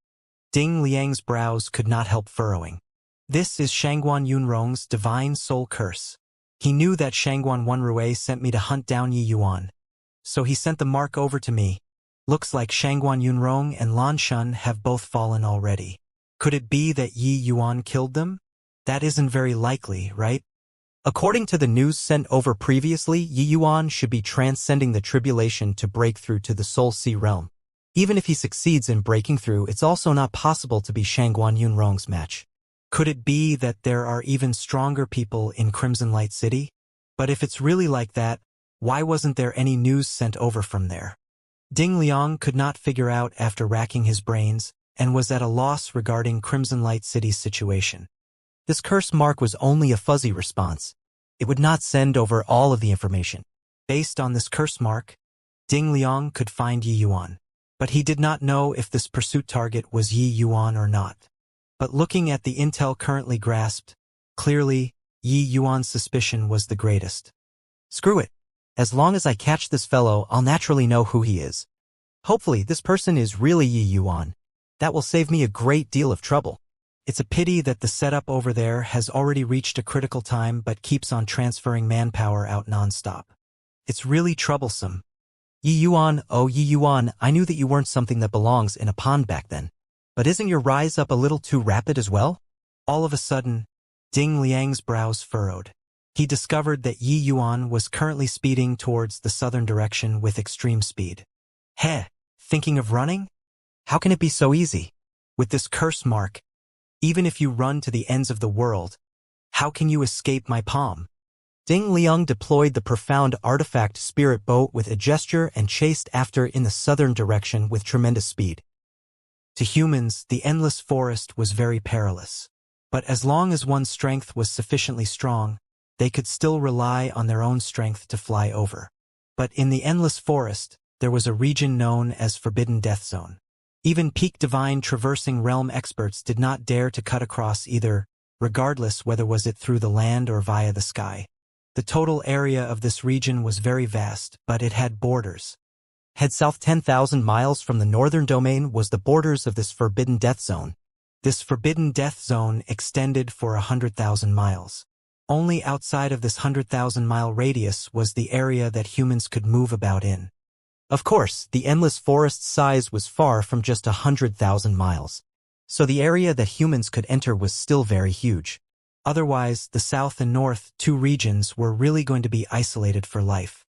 [SPEAKER 1] Ding Liang's brows could not help furrowing. This is Shangguan Yunrong's divine soul curse. He knew that Shangguan Wenrui sent me to hunt down Yi Yuan. So he sent the mark over to me. Looks like Shangguan Yunrong and Lan Shun have both fallen already. Could it be that Yi Yuan killed them? That isn't very likely, right? According to the news sent over previously, Yi Yuan should be transcending the tribulation to break through to the Soul Sea realm. Even if he succeeds in breaking through, it's also not possible to be Shangguan Yunrong's match. Could it be that there are even stronger people in Crimson Light City? But if it's really like that, why wasn't there any news sent over from there? Ding Liang could not figure out after racking his brains, and was at a loss regarding Crimson Light City's situation. This curse mark was only a fuzzy response. It would not send over all of the information. Based on this curse mark, Ding Liang could find Yi Yuan. But he did not know if this pursuit target was Yi Yuan or not. But looking at the intel currently grasped, clearly, Yi Yuan's suspicion was the greatest. Screw it. As long as I catch this fellow, I'll naturally know who he is. Hopefully, this person is really Yi Yuan. That will save me a great deal of trouble. It's a pity that the setup over there has already reached a critical time but keeps on transferring manpower out non-stop. It's really troublesome. Yi Yuan, oh Yi Yuan, I knew that you weren't something that belongs in a pond back then. But isn't your rise up a little too rapid as well? All of a sudden, Ding Liang's brows furrowed. He discovered that Yi Yuan was currently speeding towards the southern direction with extreme speed. Heh, thinking of running? How can it be so easy? With this curse mark, even if you run to the ends of the world, how can you escape my palm? Ding Liang deployed the profound artifact spirit boat with a gesture and chased after in the southern direction with tremendous speed. To humans, the endless forest was very perilous. But as long as one's strength was sufficiently strong, they could still rely on their own strength to fly over. But in the endless forest, there was a region known as Forbidden Death Zone. Even peak divine traversing realm experts did not dare to cut across either, regardless whether was it through the land or via the sky. The total area of this region was very vast, but it had borders. Head south 10,000 miles from the northern domain was the borders of this Forbidden Death Zone. This Forbidden Death Zone extended for 100,000 miles. Only outside of this 100,000-mile radius was the area that humans could move about in. Of course, the endless forest's size was far from just 100,000 miles. So the area that humans could enter was still very huge. Otherwise, the south and north, two regions, were really going to be isolated for life.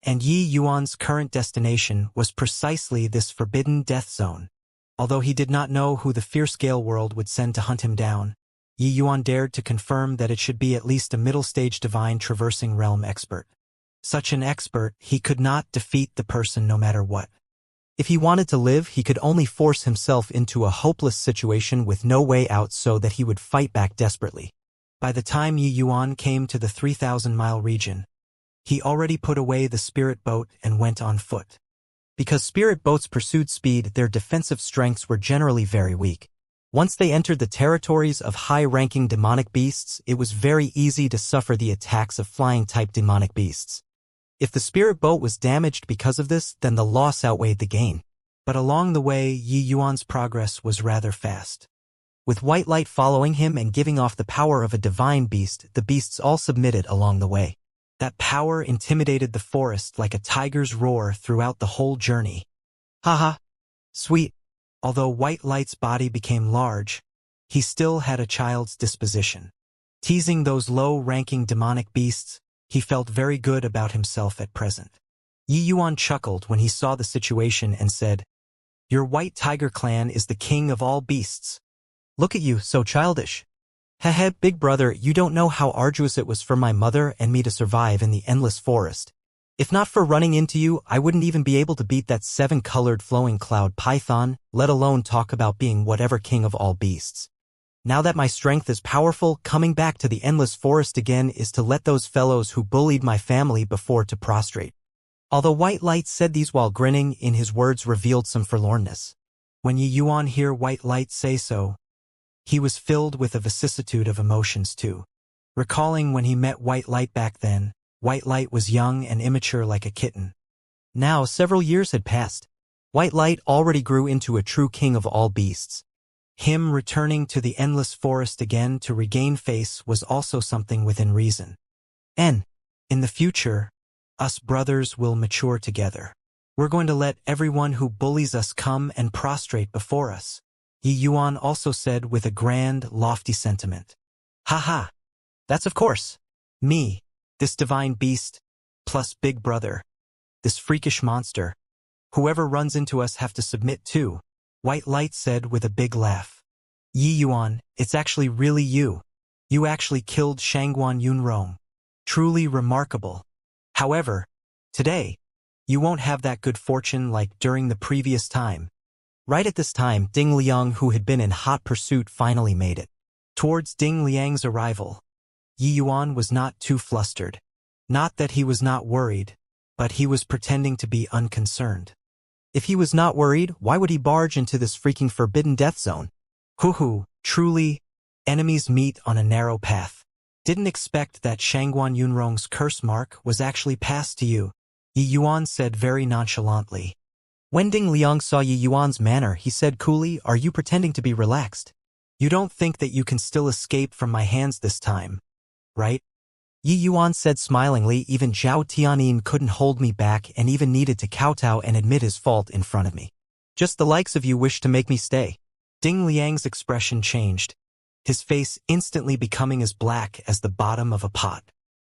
[SPEAKER 1] And Yi Yuan's current destination was precisely this Forbidden Death Zone. Although he did not know who the fierce Gale World would send to hunt him down, Yi Yuan dared to confirm that it should be at least a middle-stage divine traversing realm expert. Such an expert, he could not defeat the person no matter what. If he wanted to live, he could only force himself into a hopeless situation with no way out so that he would fight back desperately. By the time Yi Yuan came to the 3,000-mile region, he already put away the spirit boat and went on foot. Because spirit boats pursued speed, their defensive strengths were generally very weak. Once they entered the territories of high-ranking demonic beasts, it was very easy to suffer the attacks of flying-type demonic beasts. If the spirit boat was damaged because of this, then the loss outweighed the gain. But along the way, Yi Yuan's progress was rather fast. With white light following him and giving off the power of a divine beast, the beasts all submitted along the way. That power intimidated the forest like a tiger's roar throughout the whole journey. Haha. Sweet. Although White Light's body became large, he still had a child's disposition. Teasing those low-ranking demonic beasts, he felt very good about himself at present. Yi Yuan chuckled when he saw the situation and said, "Your White Tiger clan is the king of all beasts. Look at you, so childish. Heh, big brother, you don't know how arduous it was for my mother and me to survive in the endless forest. If not for running into you, I wouldn't even be able to beat that 7-colored flowing cloud python, let alone talk about being whatever king of all beasts. Now that my strength is powerful, coming back to the endless forest again is to let those fellows who bullied my family before to prostrate." Although White Light said these while grinning, in his words revealed some forlornness. When Yi Yuan heard White Light say so, he was filled with a vicissitude of emotions too. Recalling when he met White Light back then, White Light was young and immature like a kitten. Now several years had passed. White Light already grew into a true king of all beasts. Him returning to the endless forest again to regain face was also something within reason. And, in the future, us brothers will mature together. We're going to let everyone who bullies us come and prostrate before us. Yi Yuan also said with a grand, lofty sentiment. Haha. That's of course. Me, this divine beast, plus big brother. This freakish monster. Whoever runs into us have to submit too, White Light said with a big laugh. Yi Yuan, it's actually really you. You actually killed Shangguan Yunrong. Truly remarkable. However, today, you won't have that good fortune like during the previous time. Right at this time, Ding Liang, who had been in hot pursuit, finally made it. Towards Ding Liang's arrival, Yi Yuan was not too flustered. Not that he was not worried, but he was pretending to be unconcerned. If he was not worried, why would he barge into this freaking forbidden death zone? Hoo, truly, enemies meet on a narrow path. Didn't expect that Shangguan Yunrong's curse mark was actually passed to you, Yi Yuan said very nonchalantly. When Ding Liang saw Yi Yuan's manner, he said coolly, "Are you pretending to be relaxed? You don't think that you can still escape from my hands this time, right?" Yi Yuan said smilingly, "Even Zhao Tianin couldn't hold me back and even needed to kowtow and admit his fault in front of me. Just the likes of you wish to make me stay." Ding Liang's expression changed, his face instantly becoming as black as the bottom of a pot.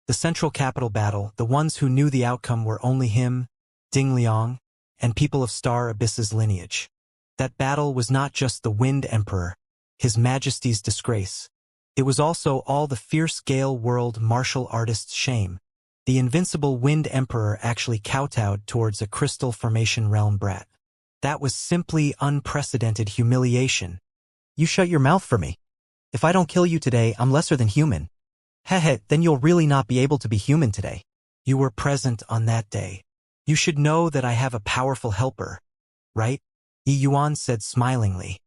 [SPEAKER 1] The central capital battle, the ones who knew the outcome were only him, Ding Liang, and people of Star Abyss's lineage. That battle was not just the Wind Emperor, His Majesty's disgrace. It was also all the fierce Gale World martial artists' shame. The invincible Wind Emperor actually kowtowed towards a crystal formation realm brat. That was simply unprecedented humiliation. You shut your mouth for me. If I don't kill you today, I'm lesser than human. Heh, then you'll really not be able to be human today. You were present on that day. You should know that I have a powerful helper, right? Yi Yuan said smilingly.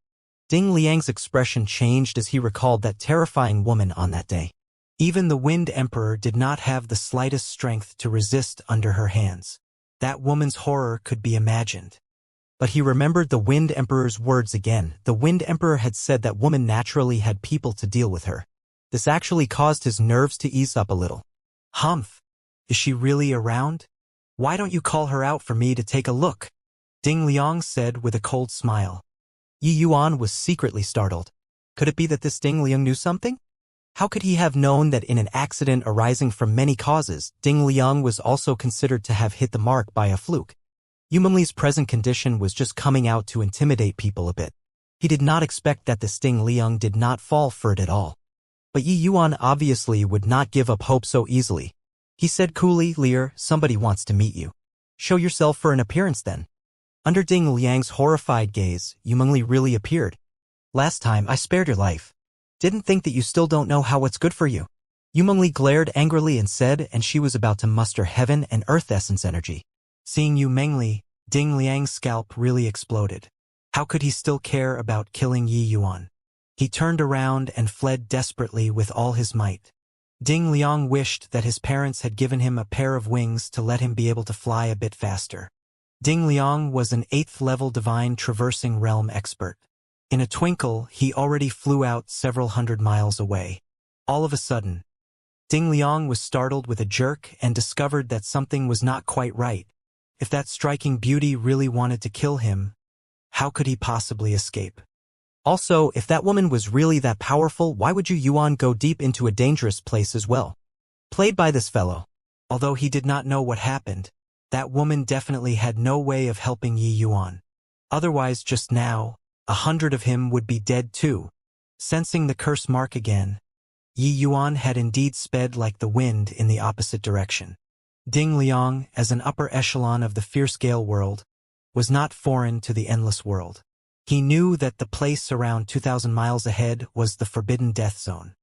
[SPEAKER 1] Ding Liang's expression changed as he recalled that terrifying woman on that day. Even the Wind Emperor did not have the slightest strength to resist under her hands. That woman's horror could be imagined. But he remembered the Wind Emperor's words again. The Wind Emperor had said that woman naturally had people to deal with her. This actually caused his nerves to ease up a little. Humph. Is she really around? Why don't you call her out for me to take a look? Ding Liang said with a cold smile. Yi Yuan was secretly startled. Could it be that this Ding Liang knew something? How could he have known that in an accident arising from many causes, Ding Liang was also considered to have hit the mark by a fluke? Yumanli's present condition was just coming out to intimidate people a bit. He did not expect that this Ding Liang did not fall for it at all. But Yi Yuan obviously would not give up hope so easily. He said coolly, "Lear, somebody wants to meet you. Show yourself for an appearance then." Under Ding Liang's horrified gaze, Yumengli really appeared. "Last time, I spared your life. Didn't think that you still don't know how what's good for you." Yumengli glared angrily and said, and she was about to muster heaven and earth essence energy. Seeing Yu Mengli, Ding Liang's scalp really exploded. How could he still care about killing Yi Yuan? He turned around and fled desperately with all his might. Ding Liang wished that his parents had given him a pair of wings to let him be able to fly a bit faster. Ding Liang was an 8th-level divine traversing realm expert. In a twinkle, he already flew out several hundred miles away. All of a sudden, Ding Liang was startled with a jerk and discovered that something was not quite right. If that striking beauty really wanted to kill him, how could he possibly escape? Also, if that woman was really that powerful, why would Yi Yuan go deep into a dangerous place as well? Played by this fellow. Although he did not know what happened, that woman definitely had no way of helping Yi Yuan. Otherwise, just now, 100 of him would be dead too. Sensing the curse mark again, Yi Yuan had indeed sped like the wind in the opposite direction. Ding Liang, as an upper echelon of the fierce-scale world, was not foreign to the endless world. He knew that the place around 2,000 miles ahead was the Forbidden Death Zone.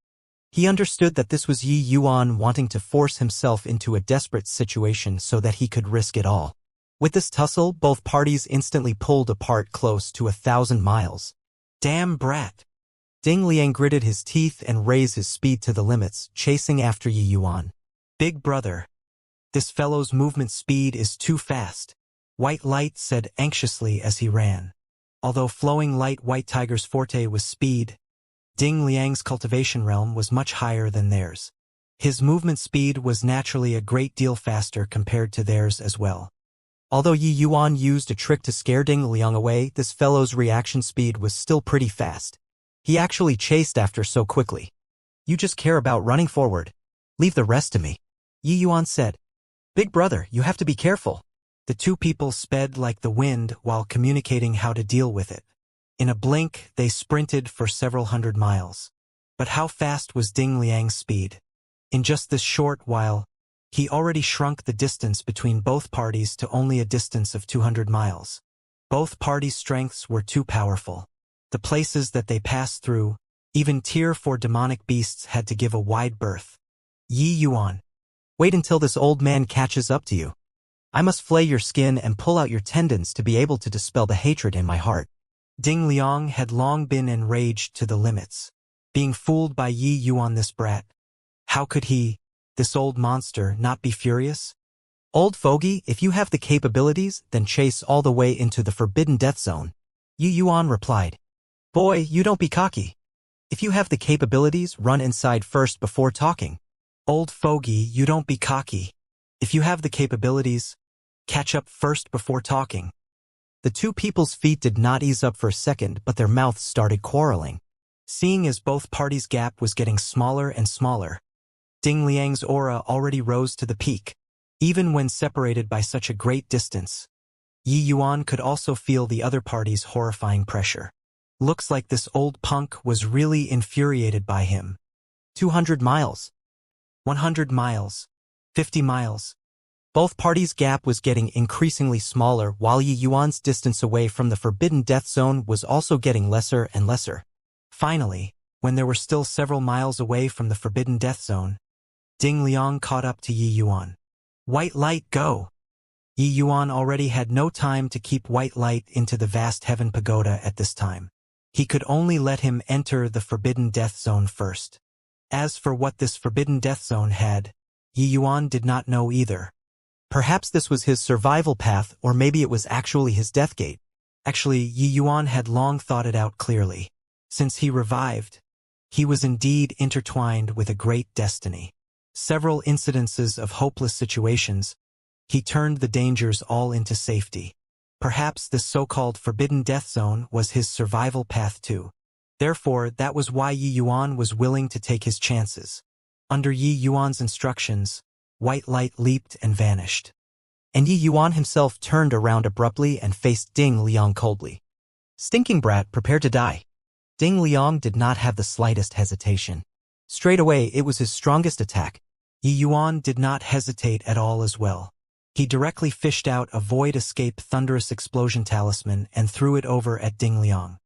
[SPEAKER 1] He understood that this was Yi Yuan wanting to force himself into a desperate situation so that he could risk it all. With this tussle, both parties instantly pulled apart close to 1,000 miles. Damn brat! Ding Liang gritted his teeth and raised his speed to the limits, chasing after Yi Yuan. Big brother, this fellow's movement speed is too fast, White Light said anxiously as he ran. Although flowing light White Tiger's forte was speed, Ding Liang's cultivation realm was much higher than theirs. His movement speed was naturally a great deal faster compared to theirs as well. Although Yi Yuan used a trick to scare Ding Liang away, this fellow's reaction speed was still pretty fast. He actually chased after so quickly. You just care about running forward. Leave the rest to me, Yi Yuan said. Big brother, you have to be careful. The two people sped like the wind while communicating how to deal with it. In a blink, they sprinted for several hundred miles. But how fast was Ding Liang's speed? In just this short while, he already shrunk the distance between both parties to only a distance of 200 miles. Both parties' strengths were too powerful. The places that they passed through, even Tier 4 demonic beasts had to give a wide berth. Yi Yuan, wait until this old man catches up to you. I must flay your skin and pull out your tendons to be able to dispel the hatred in my heart. Ding Liang had long been enraged to the limits. Being fooled by Yi Yuan, this brat. How could he, this old monster, not be furious? Old fogey, if you have the capabilities, then chase all the way into the Forbidden Death Zone. Yi Yuan replied. Boy, you don't be cocky. If you have the capabilities, run inside first before talking. Old fogey, you don't be cocky. If you have the capabilities, catch up first before talking. The two people's feet did not ease up for a second, but their mouths started quarreling. Seeing as both parties' gap was getting smaller and smaller, Ding Liang's aura already rose to the peak. Even when separated by such a great distance, Yi Yuan could also feel the other party's horrifying pressure. Looks like this old punk was really infuriated by him. 200 miles. 100 miles. 50 miles. Both parties' gap was getting increasingly smaller while Yi Yuan's distance away from the Forbidden Death Zone was also getting lesser and lesser. Finally, when they were still several miles away from the Forbidden Death Zone, Ding Liang caught up to Yi Yuan. White Light, go! Yi Yuan already had no time to keep White Light into the vast Heaven Pagoda at this time. He could only let him enter the Forbidden Death Zone first. As for what this Forbidden Death Zone had, Yi Yuan did not know either. Perhaps this was his survival path, or maybe it was actually his death gate. Actually, Yi Yuan had long thought it out clearly. Since he revived, he was indeed intertwined with a great destiny. Several incidences of hopeless situations, he turned the dangers all into safety. Perhaps this so-called Forbidden Death Zone was his survival path too. Therefore, that was why Yi Yuan was willing to take his chances. Under Yi Yuan's instructions, White Light leaped and vanished. And Yi Yuan himself turned around abruptly and faced Ding Liang coldly. Stinking brat, prepare to die. Ding Liang did not have the slightest hesitation. Straight away, it was his strongest attack. Yi Yuan did not hesitate at all as well. He directly fished out a Void Escape Thunderous Explosion talisman and threw it over at Ding Liang.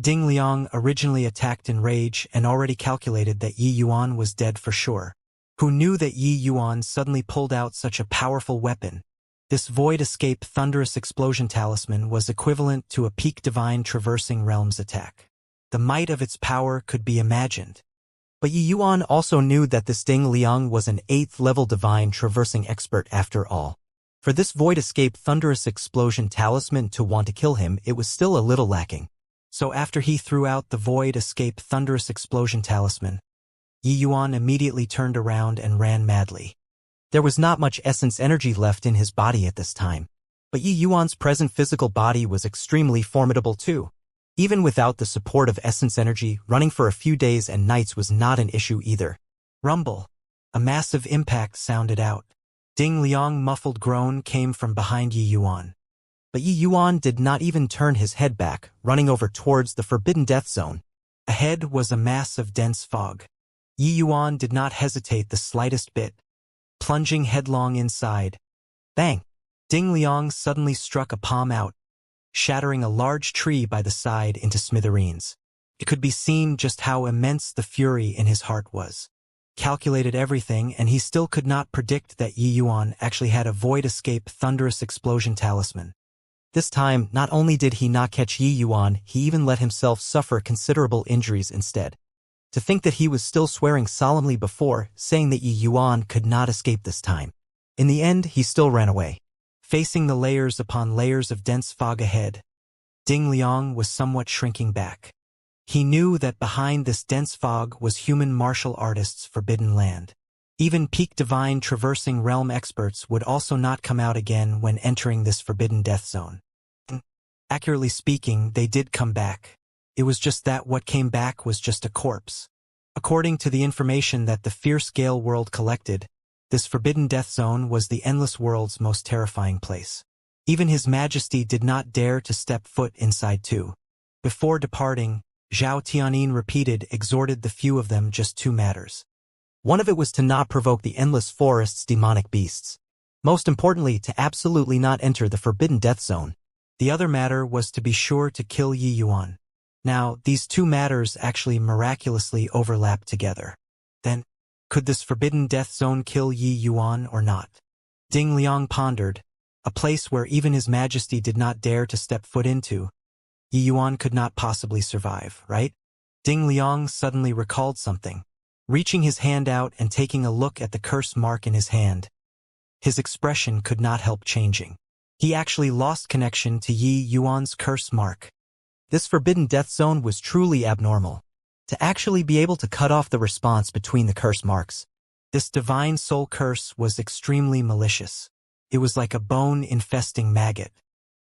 [SPEAKER 1] Ding Liang originally attacked in rage and already calculated that Yi Yuan was dead for sure. Who knew that Yi Yuan suddenly pulled out such a powerful weapon? This void escape thunderous explosion talisman was equivalent to a peak divine traversing realms attack. The might of its power could be imagined. But Yi Yuan also knew that this Ding Liang was an 8th-level divine traversing expert after all. For this void escape thunderous explosion talisman to want to kill him, it was still a little lacking. So after he threw out the void escape thunderous explosion talisman, Yi Yuan immediately turned around and ran madly. There was not much essence energy left in his body at this time. But Yi Yuan's present physical body was extremely formidable too. Even without the support of essence energy, running for a few days and nights was not an issue either. Rumble. A massive impact sounded out. Ding Liang's muffled groan came from behind Yi Yuan. But Yi Yuan did not even turn his head back, running over towards the forbidden death zone. Ahead was a mass of dense fog. Yi Yuan did not hesitate the slightest bit. Plunging headlong inside. Bang! Ding Liang suddenly struck a palm out, shattering a large tree by the side into smithereens. It could be seen just how immense the fury in his heart was. Calculated everything, and he still could not predict that Yi Yuan actually had a void escape thunderous explosion talisman. This time, not only did he not catch Yi Yuan, he even let himself suffer considerable injuries instead. To think that he was still swearing solemnly before, saying that Yi Yuan could not escape this time. In the end, he still ran away. Facing the layers upon layers of dense fog ahead, Ding Liang was somewhat shrinking back. He knew that behind this dense fog was human martial artists' forbidden land. Even peak divine traversing realm experts would also not come out again when entering this forbidden death zone. Accurately speaking, they did come back. It was just that what came back was just a corpse. According to the information that the fierce Gale world collected, this forbidden death zone was the endless world's most terrifying place. Even His Majesty did not dare to step foot inside too. Before departing, Zhao Tianyin exhorted the few of them just 2 matters. One of it was to not provoke the endless forest's demonic beasts. Most importantly, to absolutely not enter the forbidden death zone. The other matter was to be sure to kill Yi Yuan. Now, these 2 matters actually miraculously overlap together. Then, could this forbidden death zone kill Yi Yuan or not? Ding Liang pondered, a place where even His Majesty did not dare to step foot into. Yi Yuan could not possibly survive, right? Ding Liang suddenly recalled something, reaching his hand out and taking a look at the curse mark in his hand. His expression could not help changing. He actually lost connection to Yi Yuan's curse mark. This forbidden death zone was truly abnormal. To actually be able to cut off the response between the curse marks. This divine soul curse was extremely malicious. It was like a bone-infesting maggot.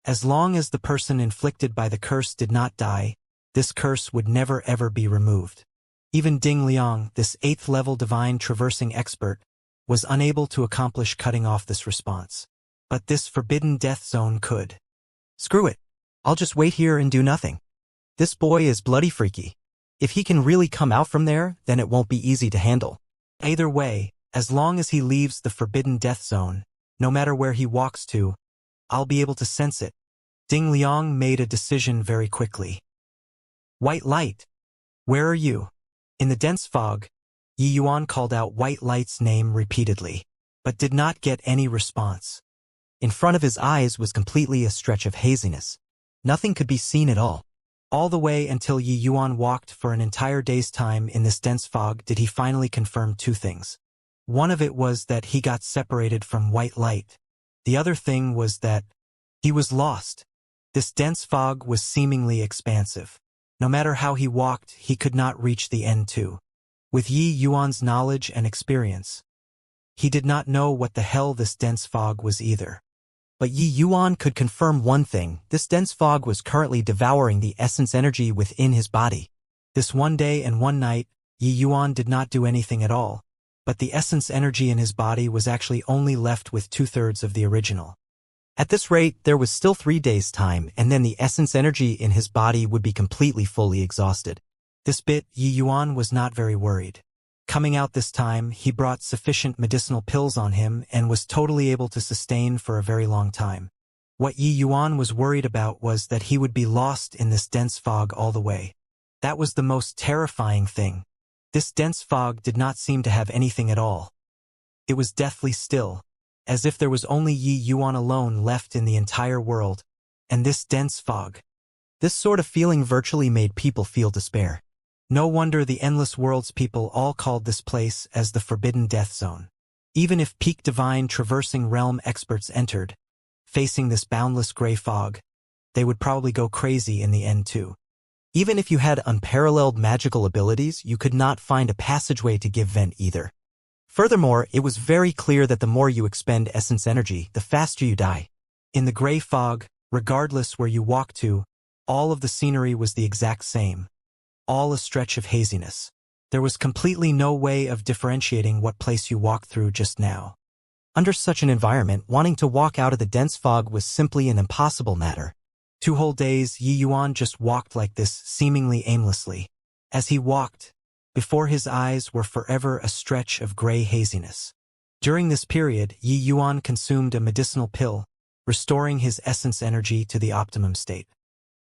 [SPEAKER 1] As long as the person inflicted by the curse did not die, this curse would never ever be removed. Even Ding Liang, this 8th-level divine traversing expert, was unable to accomplish cutting off this response. But this forbidden death zone could. Screw it. I'll just wait here and do nothing. This boy is bloody freaky. If he can really come out from there, then it won't be easy to handle. Either way, as long as he leaves the forbidden death zone, no matter where he walks to, I'll be able to sense it. Ding Liang made a decision very quickly. White light. Where are you? In the dense fog, Yi Yuan called out White Light's name repeatedly, but did not get any response. In front of his eyes was completely a stretch of haziness. Nothing could be seen at all. All the way until Yi Yuan walked for an entire day's time in this dense fog did he finally confirm 2 things. One of it was that he got separated from White Light. The other thing was that he was lost. This dense fog was seemingly expansive. No matter how he walked, he could not reach the end too. With Yi Yuan's knowledge and experience, he did not know what the hell this dense fog was either. But Yi Yuan could confirm one thing: this dense fog was currently devouring the essence energy within his body. This one day and one night, Yi Yuan did not do anything at all, but the essence energy in his body was actually only left with 2/3 of the original. At this rate, there was still 3 days' time, and then the essence energy in his body would be completely fully exhausted. This bit, Yi Yuan was not very worried. Coming out this time, he brought sufficient medicinal pills on him and was totally able to sustain for a very long time. What Yi Yuan was worried about was that he would be lost in this dense fog all the way. That was the most terrifying thing. This dense fog did not seem to have anything at all. It was deathly still. as if there was only Yi Yuan alone left in the entire world, and this dense fog. This sort of feeling virtually made people feel despair. No wonder the Endless Worlds people all called this place as the Forbidden Death Zone. Even if peak divine traversing realm experts entered, facing this boundless gray fog, they would probably go crazy in the end too. Even if you had unparalleled magical abilities, you could not find a passageway to give vent either. Furthermore, it was very clear that the more you expend essence energy, the faster you die. In the gray fog, regardless where you walked to, all of the scenery was the exact same. All a stretch of haziness. There was completely no way of differentiating what place you walked through just now. Under such an environment, wanting to walk out of the dense fog was simply an impossible matter. 2 whole days, Yi Yuan just walked like this, seemingly aimlessly. As he walked, before his eyes were forever a stretch of gray haziness. During this period, Yi Yuan consumed a medicinal pill, restoring his essence energy to the optimum state.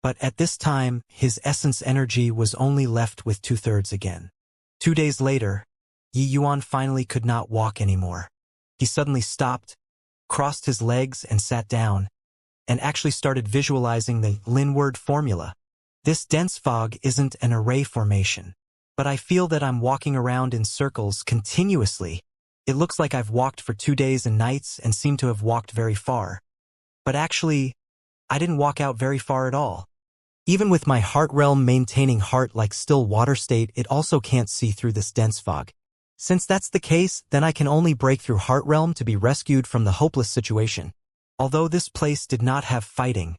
[SPEAKER 1] But at this time, his essence energy was only left with 2/3 again. 2 days later, Yi Yuan finally could not walk anymore. He suddenly stopped, crossed his legs and sat down, and actually started visualizing the Linward formula. This dense fog isn't an array formation, but I feel that I'm walking around in circles continuously. It looks like I've walked for 2 days and nights and seem to have walked very far. But actually, I didn't walk out very far at all. Even with my heart realm maintaining heart-like still water state, it also can't see through this dense fog. Since that's the case, then I can only break through heart realm to be rescued from the hopeless situation. Although this place did not have fighting,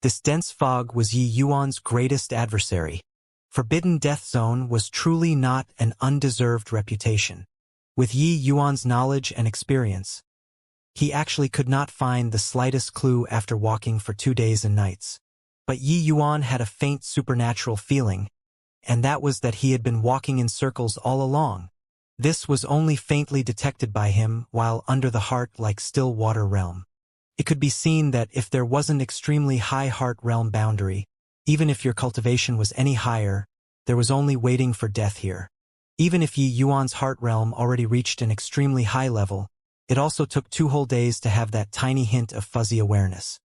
[SPEAKER 1] this dense fog was Yi Yuan's greatest adversary. Forbidden Death Zone was truly not an undeserved reputation. With Yi Yuan's knowledge and experience, he actually could not find the slightest clue after walking for 2 days and nights. But Yi Yuan had a faint supernatural feeling, and that was that he had been walking in circles all along. This was only faintly detected by him while under the heart-like still water realm. It could be seen that if there was an extremely high heart realm boundary, even if your cultivation was any higher, there was only waiting for death here. Even if Yi Yuan's heart realm already reached an extremely high level, it also took 2 whole days to have that tiny hint of fuzzy awareness.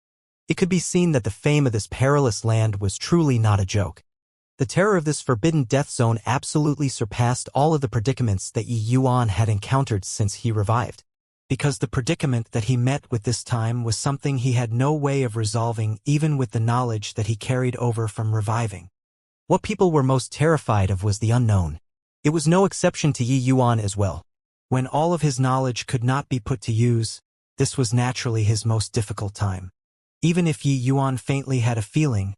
[SPEAKER 1] It could be seen that the fame of this perilous land was truly not a joke. The terror of this forbidden death zone absolutely surpassed all of the predicaments that Yi Yuan had encountered since he revived. Because the predicament that he met with this time was something he had no way of resolving even with the knowledge that he carried over from reviving. What people were most terrified of was the unknown. It was no exception to Yi Yuan as well. When all of his knowledge could not be put to use, this was naturally his most difficult time. Even if Yi Yuan faintly had a feeling,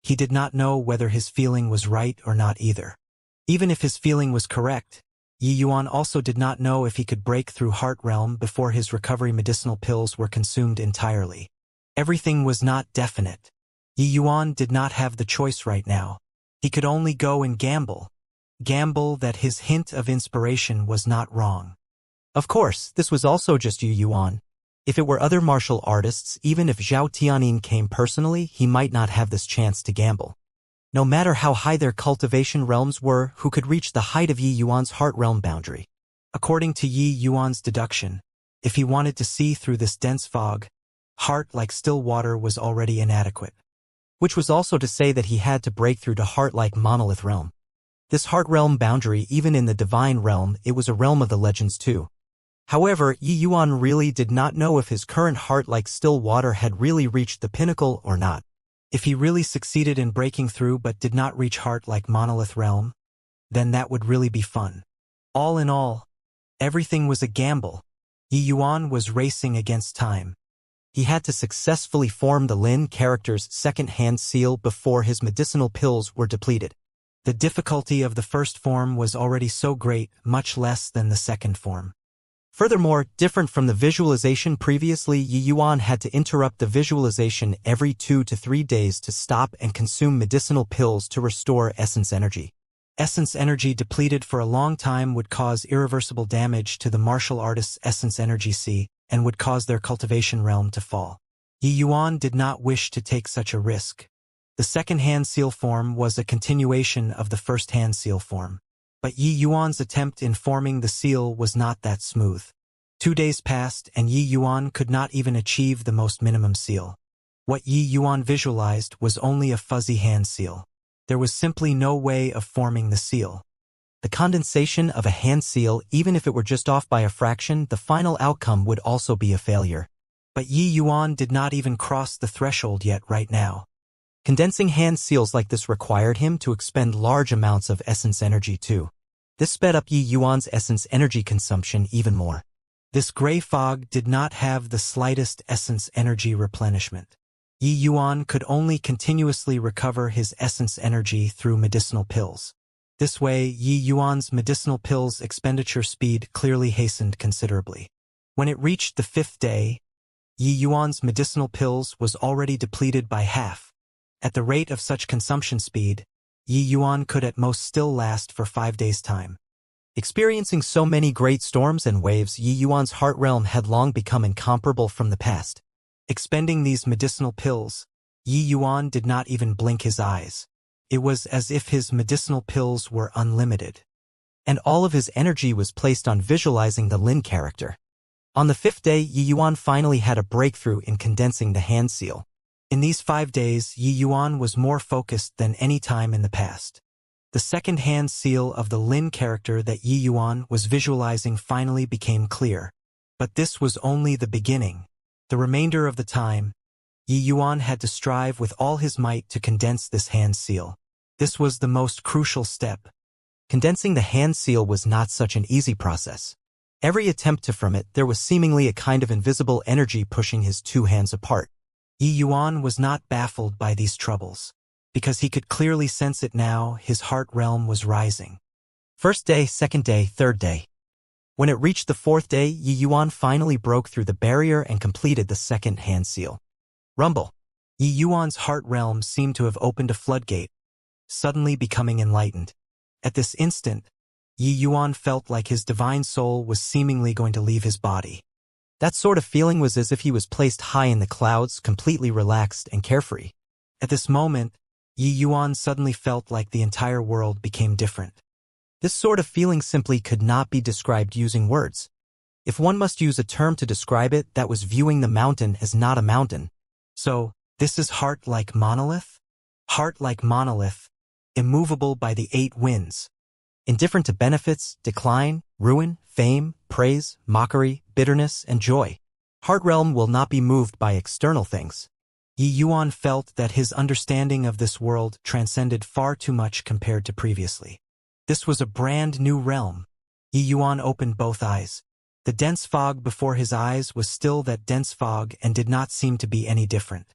[SPEAKER 1] he did not know whether his feeling was right or not either. Even if his feeling was correct, Yi Yuan also did not know if he could break through heart realm before his recovery medicinal pills were consumed entirely. Everything was not definite. Yi Yuan did not have the choice right now. He could only go and gamble. Gamble that his hint of inspiration was not wrong. Of course, this was also just Yi Yuan. If it were other martial artists, even if Zhao Tianyin came personally, he might not have this chance to gamble. No matter how high their cultivation realms were, who could reach the height of Yi Yuan's heart realm boundary? According to Yi Yuan's deduction, if he wanted to see through this dense fog, heart like still water was already inadequate. Which was also to say that he had to break through to heart like monolith realm. This heart realm boundary, even in the divine realm, it was a realm of the legends too. However, Yi Yuan really did not know if his current heart like still water had really reached the pinnacle or not. If he really succeeded in breaking through but did not reach heart like monolith realm, then that would really be fun. All in all, everything was a gamble. Yi Yuan was racing against time. He had to successfully form the Lin character's second-hand seal before his medicinal pills were depleted. The difficulty of the first form was already so great, much less than the second form. Furthermore, different from the visualization previously, Yi Yuan had to interrupt the visualization every 2 to 3 days to stop and consume medicinal pills to restore essence energy. Essence energy depleted for a long time would cause irreversible damage to the martial artist's essence energy C and would cause their cultivation realm to fall. Yi Yuan did not wish to take such a risk. The second-hand seal form was a continuation of the first-hand seal form. But Yi Yuan's attempt in forming the seal was not that smooth. 2 days passed and Yi Yuan could not even achieve the most minimum seal. What Yi Yuan visualized was only a fuzzy hand seal. There was simply no way of forming the seal. The condensation of a hand seal, even if it were just off by a fraction, the final outcome would also be a failure. But Yi Yuan did not even cross the threshold yet right now. Condensing hand seals like this required him to expend large amounts of essence energy too. This sped up Yi Yuan's essence energy consumption even more. This gray fog did not have the slightest essence energy replenishment. Yi Yuan could only continuously recover his essence energy through medicinal pills. This way, Yi Yuan's medicinal pills expenditure speed clearly hastened considerably. When it reached the 5th day, Yi Yuan's medicinal pills was already depleted by half. At the rate of such consumption speed, Yi Yuan could at most still last for 5 days' time. Experiencing so many great storms and waves, Yi Yuan's heart realm had long become incomparable from the past. Expending these medicinal pills, Yi Yuan did not even blink his eyes. It was as if his medicinal pills were unlimited. And all of his energy was placed on visualizing the Lin character. On the 5th day, Yi Yuan finally had a breakthrough in condensing the hand seal. In these 5 days, Yi Yuan was more focused than any time in the past. The second hand seal of the Lin character that Yi Yuan was visualizing finally became clear. But this was only the beginning. The remainder of the time, Yi Yuan had to strive with all his might to condense this hand seal. This was the most crucial step. Condensing the hand seal was not such an easy process. Every attempt to form it, there was seemingly a kind of invisible energy pushing his 2 hands apart. Yi Yuan was not baffled by these troubles. Because he could clearly sense it now, his heart realm was rising. 1st day, 2nd day, 3rd day. When it reached the 4th day, Yi Yuan finally broke through the barrier and completed the 2nd hand seal. Rumble. Yi Yuan's heart realm seemed to have opened a floodgate, suddenly becoming enlightened. At this instant, Yi Yuan felt like his divine soul was seemingly going to leave his body. That sort of feeling was as if he was placed high in the clouds, completely relaxed and carefree. At this moment, Yi Yuan suddenly felt like the entire world became different. This sort of feeling simply could not be described using words. If one must use a term to describe it, that was viewing the mountain as not a mountain. So, this is heart like monolith? Heart like monolith, immovable by the 8 winds. Indifferent to benefits, decline, ruin, fame, praise, mockery, bitterness, and joy. Heart realm will not be moved by external things. Yi Yuan felt that his understanding of this world transcended far too much compared to previously. This was a brand new realm. Yi Yuan opened both eyes. The dense fog before his eyes was still that dense fog and did not seem to be any different.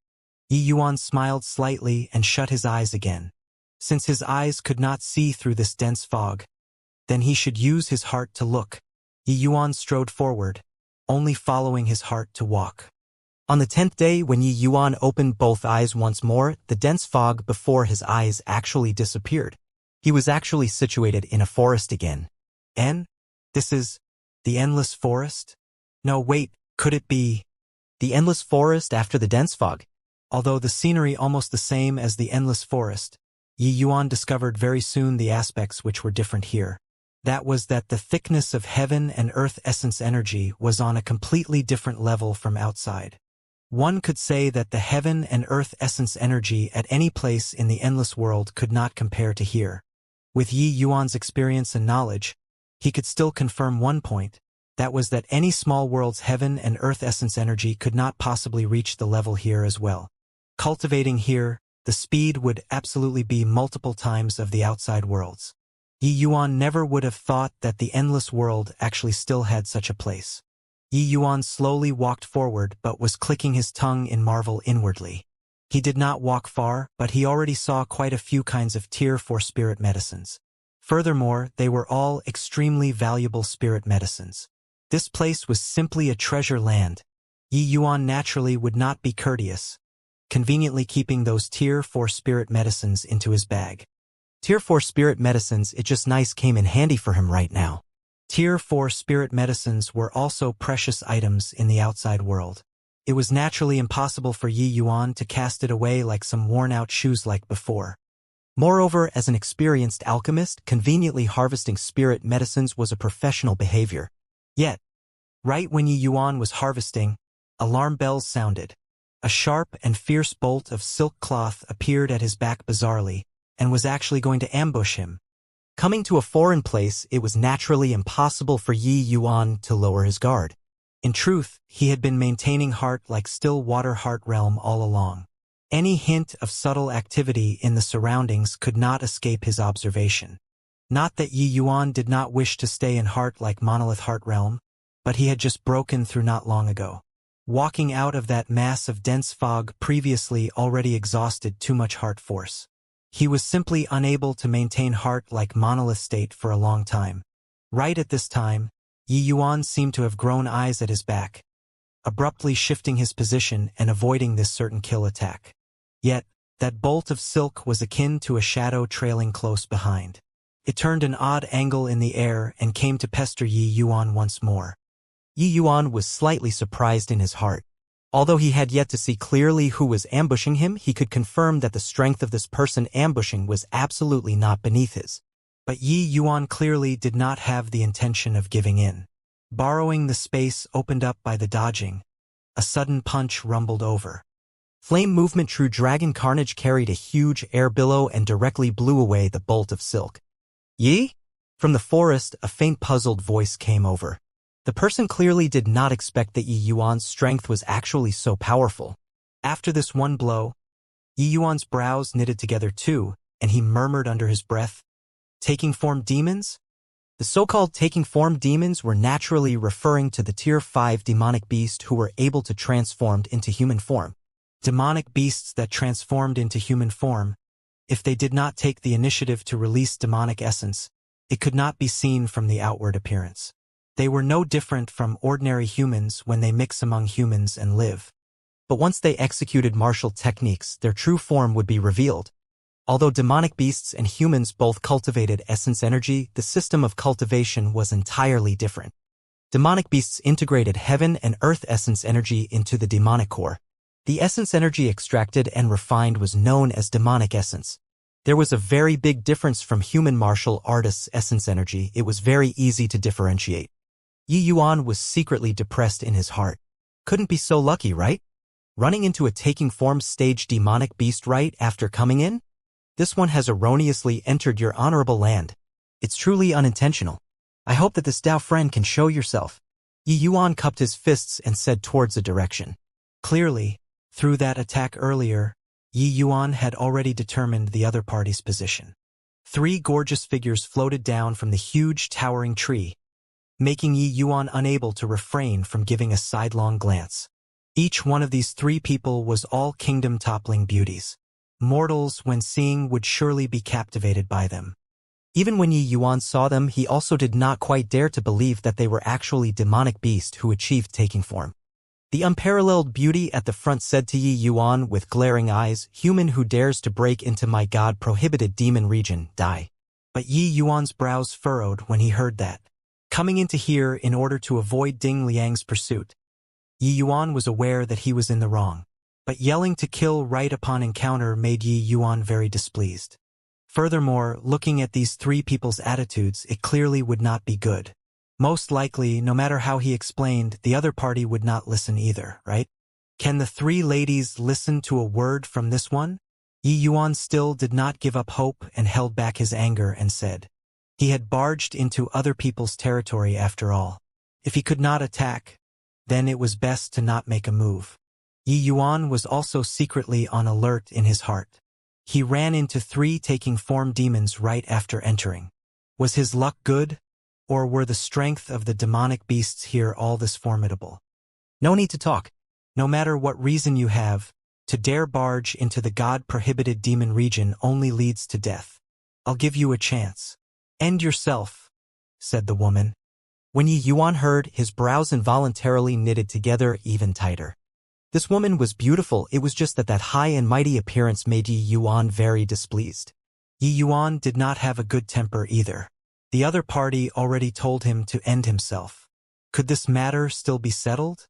[SPEAKER 1] Yi Yuan smiled slightly and shut his eyes again. Since his eyes could not see through this dense fog, then he should use his heart to look. Yi Yuan strode forward, only following his heart to walk. On the 10th day, when Yi Yuan opened both eyes once more, the dense fog before his eyes actually disappeared. He was actually situated in a forest again. This is the endless forest? No, wait, could it be the endless forest after the dense fog? Although the scenery almost the same as the endless forest, Yi Yuan discovered very soon the aspects which were different here. That was that the thickness of heaven and earth essence energy was on a completely different level from outside. One could say that the heaven and earth essence energy at any place in the endless world could not compare to here. With Yi Yuan's experience and knowledge, he could still confirm one point, that was that any small world's heaven and earth essence energy could not possibly reach the level here as well. Cultivating here, the speed would absolutely be multiple times of the outside worlds. Yi Yuan never would have thought that the endless world actually still had such a place. Yi Yuan slowly walked forward but was clicking his tongue in marvel inwardly. He did not walk far, but he already saw quite a few kinds of Tier 4 spirit medicines. Furthermore, they were all extremely valuable spirit medicines. This place was simply a treasure land. Yi Yuan naturally would not be courteous, conveniently keeping those Tier 4 spirit medicines into his bag. Tier 4 spirit medicines, it just nice came in handy for him right now. Tier 4 spirit medicines were also precious items in the outside world. It was naturally impossible for Yi Yuan to cast it away like some worn-out shoes like before. Moreover, as an experienced alchemist, conveniently harvesting spirit medicines was a professional behavior. Yet, Right when Yi Yuan was harvesting, alarm bells sounded. A sharp and fierce bolt of silk cloth appeared at his back bizarrely, and was actually going to ambush him. Coming to a foreign place, it was naturally impossible for Yi Yuan to lower his guard. In truth, he had been maintaining heart like still water heart realm all along. Any hint of subtle activity in the surroundings could not escape his observation. Not that Yi Yuan did not wish to stay in heart like monolith heart realm, but he had just broken through not long ago. Walking out of that mass of dense fog previously already exhausted too much heart force. He was simply unable to maintain heart like monolith state for a long time. Right at this time, Yi Yuan seemed to have grown eyes at his back, abruptly shifting his position and avoiding this certain kill attack. Yet, that bolt of silk was akin to a shadow trailing close behind. It turned an odd angle in the air and came to pester Yi Yuan once more. Yi Yuan was slightly surprised in his heart. Although he had yet to see clearly who was ambushing him, he could confirm that the strength of this person ambushing was absolutely not beneath his. But Yi Yuan clearly did not have the intention of giving in. Borrowing the space opened up by the dodging, a sudden punch rumbled over. Flame movement True Dragon Carnage carried a huge air billow and directly blew away the bolt of silk. Yi? From the forest, a faint puzzled voice came over. The person clearly did not expect that Yi Yuan's strength was actually so powerful. After this one blow, Yi Yuan's brows knitted together too, and he murmured under his breath, "Taking form demons?" The so-called taking form demons were naturally referring to the Tier 5 demonic beast who were able to transform into human form. Demonic beasts that transformed into human form, if they did not take the initiative to release demonic essence, it could not be seen from the outward appearance. They were no different from ordinary humans when they mix among humans and live. But once they executed martial techniques, their true form would be revealed. Although demonic beasts and humans both cultivated essence energy, the system of cultivation was entirely different. Demonic beasts integrated heaven and earth essence energy into the demonic core. The essence energy extracted and refined was known as demonic essence. There was a very big difference from human martial artists' essence energy. It was very easy to differentiate. Yi Yuan was secretly depressed in his heart. Couldn't be so lucky, right? Running into a taking form stage demonic beast right after coming in? This one has erroneously entered your honorable land. It's truly unintentional. I hope that this Dao friend can show yourself. Yi Yuan cupped his fists and said towards a direction. Clearly, through that attack earlier, Yi Yuan had already determined the other party's position. 3 gorgeous figures floated down from the huge towering tree, making Yi Yuan unable to refrain from giving a sidelong glance. Each one of these 3 people was all kingdom-toppling beauties. Mortals, when seeing, would surely be captivated by them. Even when Yi Yuan saw them, he also did not quite dare to believe that they were actually demonic beasts who achieved taking form. The unparalleled beauty at the front said to Yi Yuan with glaring eyes, "Human who dares to break into my God-prohibited demon region, die." But Yi Yuan's brows furrowed when he heard that. Coming into here in order to avoid Ding Liang's pursuit, Yi Yuan was aware that he was in the wrong. But yelling to kill right upon encounter made Yi Yuan very displeased. Furthermore, looking at these 3 people's attitudes, it clearly would not be good. Most likely, no matter how he explained, the other party would not listen either, right? Can the 3 ladies listen to a word from this one? Yi Yuan still did not give up hope and held back his anger and said, he had barged into other people's territory after all. If he could not attack, then it was best to not make a move. Yi Yuan was also secretly on alert in his heart. He ran into 3 taking form demons right after entering. Was his luck good? Or were the strength of the demonic beasts here all this formidable? No need to talk. No matter what reason you have, to dare barge into the God-prohibited demon region only leads to death. I'll give you a chance. End yourself, said the woman. When Yi Yuan heard, his brows involuntarily knitted together even tighter. This woman was beautiful, it was just that high and mighty appearance made Yi Yuan very displeased. Yi Yuan did not have a good temper either. The other party already told him to end himself. Could this matter still be settled?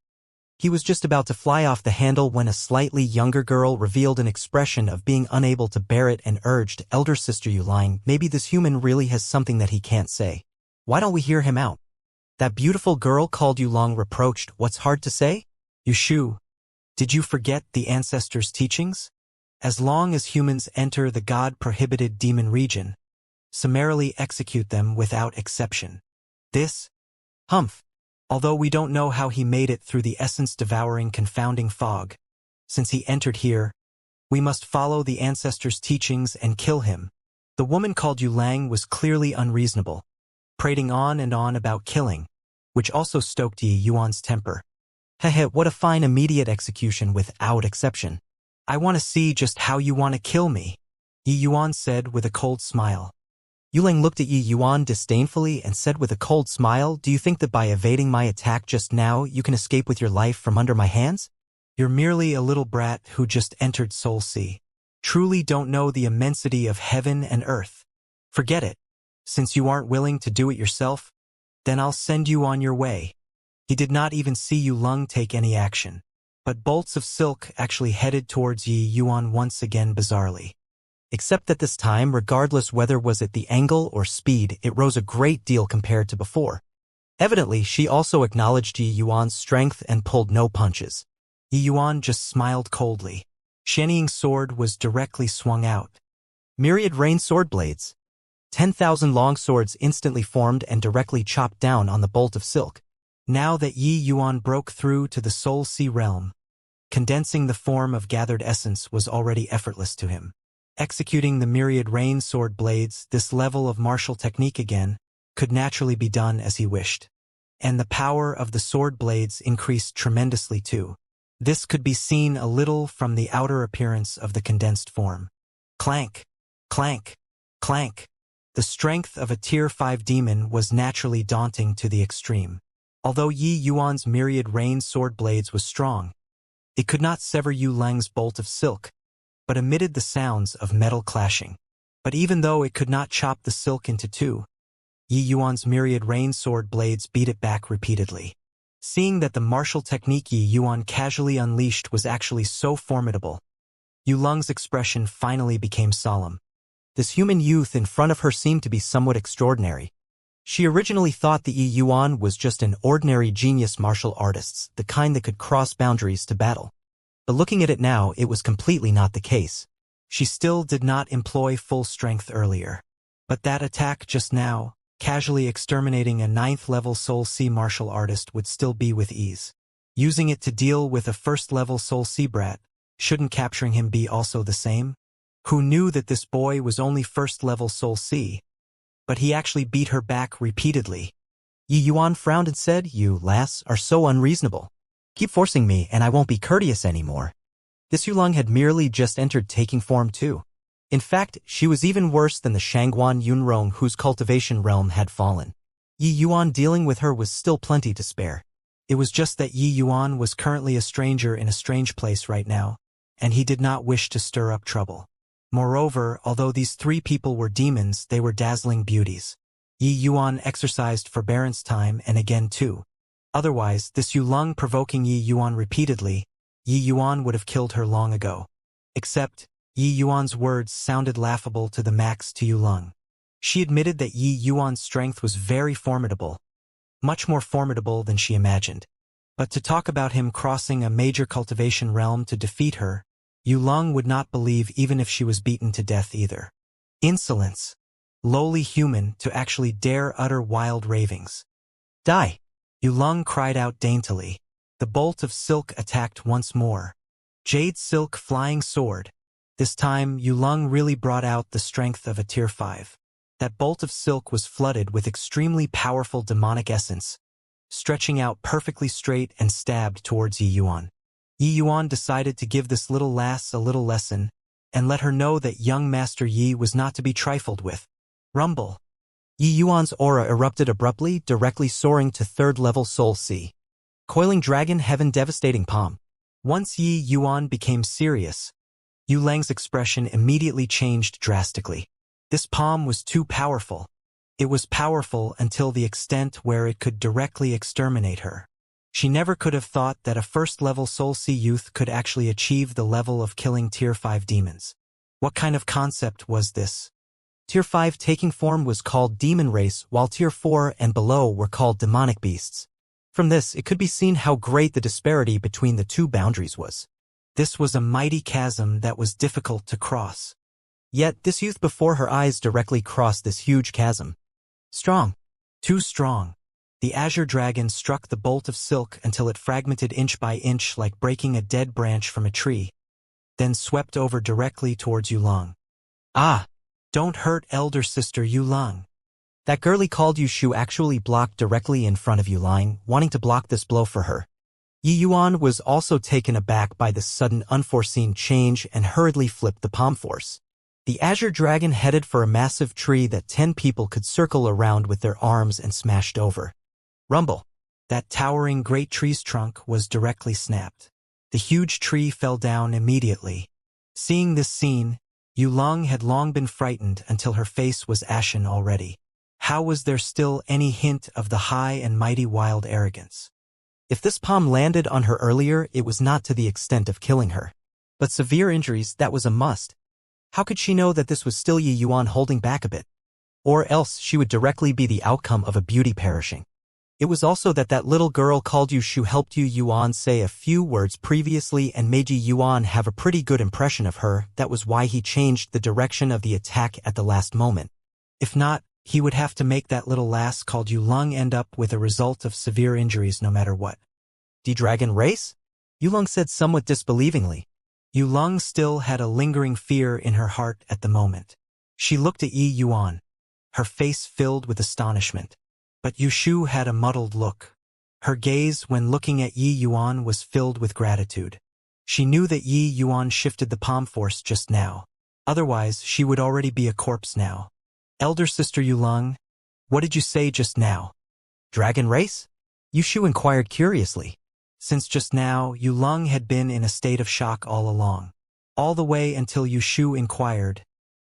[SPEAKER 1] He was just about to fly off the handle when a slightly younger girl revealed an expression of being unable to bear it and urged, "Elder sister Yuline, maybe this human really has something that he can't say. Why don't we hear him out?" That beautiful girl called you Long reproached, what's hard to say? You Shu, did you forget the ancestors' teachings? As long as humans enter the God-prohibited demon region, summarily execute them without exception. This, Humph, although we don't know how he made it through the essence-devouring confounding fog, since he entered here, we must follow the ancestors' teachings and kill him. The woman called Yu Lang was clearly unreasonable, prating on and on about killing, which also stoked Yi Yuan's temper. Heh, what a fine immediate execution without exception. I want to see just how you want to kill me, Yi Yuan said with a cold smile. Yu Lang looked at Yi Yuan disdainfully and said with a cold smile, do you think that by evading my attack just now you can escape with your life from under my hands? You're merely a little brat who just entered Soul Sea. Truly don't know the immensity of heaven and earth. Forget it. Since you aren't willing to do it yourself, then I'll send you on your way. He did not even see Yu Lang take any action, but bolts of silk actually headed towards Yi Yuan once again bizarrely. Except that this time, regardless whether was it the angle or speed, it rose a great deal compared to before. Evidently, she also acknowledged Yi Yuan's strength and pulled no punches. Yi Yuan just smiled coldly. Xianxia's sword was directly swung out. Myriad rain sword blades. 10,000 long swords instantly formed and directly chopped down on the bolt of silk. Now that Yi Yuan broke through to the Soul Sea realm, condensing the form of gathered essence was already effortless to him. Executing the myriad rain sword blades, this level of martial technique again, could naturally be done as he wished. And the power of the sword blades increased tremendously too. This could be seen a little from the outer appearance of the condensed form. Clank, clank, clank. The strength of a Tier 5 demon was naturally daunting to the extreme. Although Yi Yuan's myriad rain sword blades was strong, it could not sever Yu Lang's bolt of silk, but emitted the sounds of metal clashing. But even though it could not chop the silk into two, Yi Yuan's myriad rain sword blades beat it back repeatedly. Seeing that the martial technique Yi Yuan casually unleashed was actually so formidable, Yu Lang's expression finally became solemn. This human youth in front of her seemed to be somewhat extraordinary. She originally thought that Yi Yuan was just an ordinary genius martial artist, the kind that could cross boundaries to battle. But looking at it now, it was completely not the case. She still did not employ full strength earlier. But that attack just now, casually exterminating a 9th-level Soul Sea martial artist, would still be with ease. Using it to deal with a 1st-level Soul Sea brat, shouldn't capturing him be also the same? Who knew that this boy was only 1st-level Soul Sea? But he actually beat her back repeatedly. Yi Yuan frowned and said, "You, lass, are so unreasonable. Keep forcing me and I won't be courteous anymore." This Yu Lang had merely just entered taking form too. In fact, she was even worse than the Shangguan Yunrong whose cultivation realm had fallen. Yi Yuan dealing with her was still plenty to spare. It was just that Yi Yuan was currently a stranger in a strange place right now, and he did not wish to stir up trouble. Moreover, although these 3 people were demons, they were dazzling beauties. Yi Yuan exercised forbearance time and again too. Otherwise, this Yu Lang provoking Yi Yuan repeatedly, Yi Yuan would have killed her long ago. Except, Yi Yuan's words sounded laughable to the max to Yu Lang. She admitted that Yi Yuan's strength was very formidable, much more formidable than she imagined. But to talk about him crossing a major cultivation realm to defeat her, Yu Lang would not believe even if she was beaten to death either. Insolence. Lowly human to actually dare utter wild ravings. Die! Yu Lang cried out daintily. The bolt of silk attacked once more. Jade silk flying sword. This time, Yu Lang really brought out the strength of a Tier 5. That bolt of silk was flooded with extremely powerful demonic essence, stretching out perfectly straight and stabbed towards Yi Yuan. Yi Yuan decided to give this little lass a little lesson, and let her know that young Master Yi was not to be trifled with. Rumble. Yi Yuan's aura erupted abruptly, directly soaring to 3rd-level Soul Sea. Coiling Dragon Heaven devastating palm. Once Yi Yuan became serious, Yu Lang's expression immediately changed drastically. This palm was too powerful. It was powerful until the extent where it could directly exterminate her. She never could have thought that a 1st-level Soul Sea youth could actually achieve the level of killing Tier 5 demons. What kind of concept was this? Tier 5 taking form was called demon race, while Tier 4 and below were called demonic beasts. From this, it could be seen how great the disparity between the two boundaries was. This was a mighty chasm that was difficult to cross. Yet, this youth before her eyes directly crossed this huge chasm. Strong. Too strong. The azure dragon struck the bolt of silk until it fragmented inch by inch like breaking a dead branch from a tree, then swept over directly towards Yulong. Ah! Don't hurt elder sister Yulong. That girlie called Yushu actually blocked directly in front of Yulong, wanting to block this blow for her. Yi Yuan was also taken aback by this sudden unforeseen change and hurriedly flipped the palm force. The azure dragon headed for a massive tree that 10 people could circle around with their arms and smashed over. Rumble. That towering great tree's trunk was directly snapped. The huge tree fell down immediately. Seeing this scene, Yulong had long been frightened until her face was ashen already. How was there still any hint of the high and mighty wild arrogance? If this palm landed on her earlier, it was not to the extent of killing her. But severe injuries, that was a must. How could she know that this was still Yi Yuan holding back a bit? Or else she would directly be the outcome of a beauty perishing. It was also that little girl called Yushu helped Yi Yuan say a few words previously and made Yi Yuan have a pretty good impression of her. That was why he changed the direction of the attack at the last moment. If not, he would have to make that little lass called Yulong end up with a result of severe injuries no matter what. D-Dragon race? Yulong said somewhat disbelievingly. Yulong still had a lingering fear in her heart at the moment. She looked at Yi Yuan, her face filled with astonishment. But Yushu had a muddled look. Her gaze when looking at Yi Yuan was filled with gratitude. She knew that Yi Yuan shifted the palm force just now. Otherwise, she would already be a corpse now. Elder sister Yulong, what did you say just now? Dragon race? Yushu inquired curiously. Since just now, Yulong had been in a state of shock all along. All the way until Yushu inquired,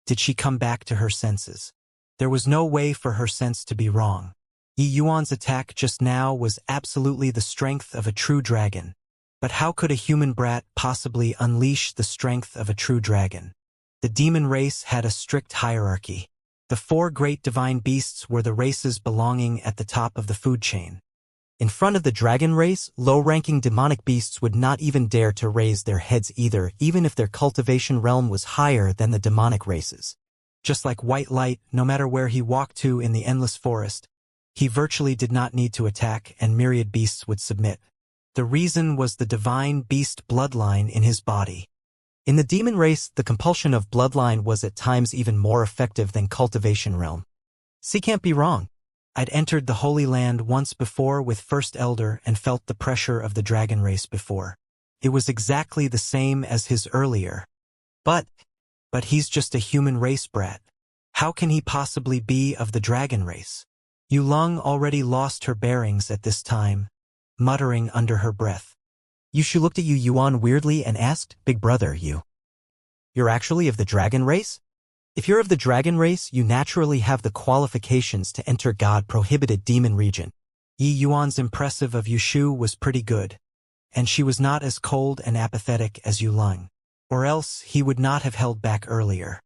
[SPEAKER 1] did she come back to her senses? There was no way for her sense to be wrong. Yi Yuan's attack just now was absolutely the strength of a true dragon. But how could a human brat possibly unleash the strength of a true dragon? The demon race had a strict hierarchy. The 4 great divine beasts were the races belonging at the top of the food chain. In front of the dragon race, low-ranking demonic beasts would not even dare to raise their heads either, even if their cultivation realm was higher than the demonic races. Just like white light, no matter where he walked to in the endless forest, he virtually did not need to attack and myriad beasts would submit. The reason was the divine beast bloodline in his body. In the demon race, the compulsion of bloodline was at times even more effective than cultivation realm. See, can't be wrong. I'd entered the Holy Land once before with First Elder and felt the pressure of the dragon race before. It was exactly the same as his earlier. But he's just a human race brat. How can he possibly be of the dragon race? Yulong already lost her bearings at this time, muttering under her breath. Yushu looked at Yi Yuan weirdly and asked, Big brother, you're actually of the dragon race? If you're of the dragon race, you naturally have the qualifications to enter God-prohibited demon region. Yi Yuan's impressive of Yushu was pretty good, and she was not as cold and apathetic as Yulong, or else he would not have held back earlier.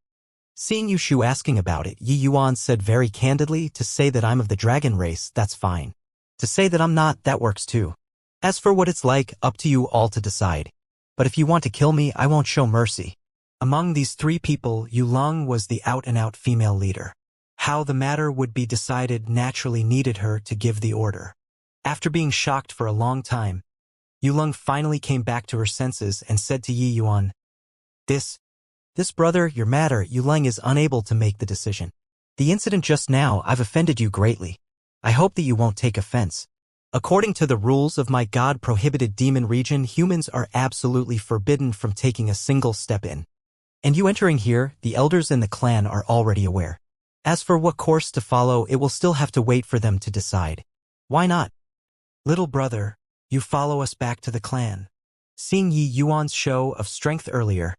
[SPEAKER 1] Seeing Yushu asking about it, Yi Yuan said very candidly, to say that I'm of the dragon race, that's fine. To say that I'm not, that works too. As for what it's like, up to you all to decide. But if you want to kill me, I won't show mercy. Among these 3 people, Yulong was the out-and-out female leader. How the matter would be decided naturally needed her to give the order. After being shocked for a long time, Yulong finally came back to her senses and said to Yi Yuan, This brother, your matter, Yulong is unable to make the decision. The incident just now, I've offended you greatly. I hope that you won't take offense. According to the rules of my God-prohibited demon region, humans are absolutely forbidden from taking a single step in. And you entering here, the elders in the clan are already aware. As for what course to follow, it will still have to wait for them to decide. Why not? Little brother, you follow us back to the clan. Seeing Yi Yuan's show of strength earlier,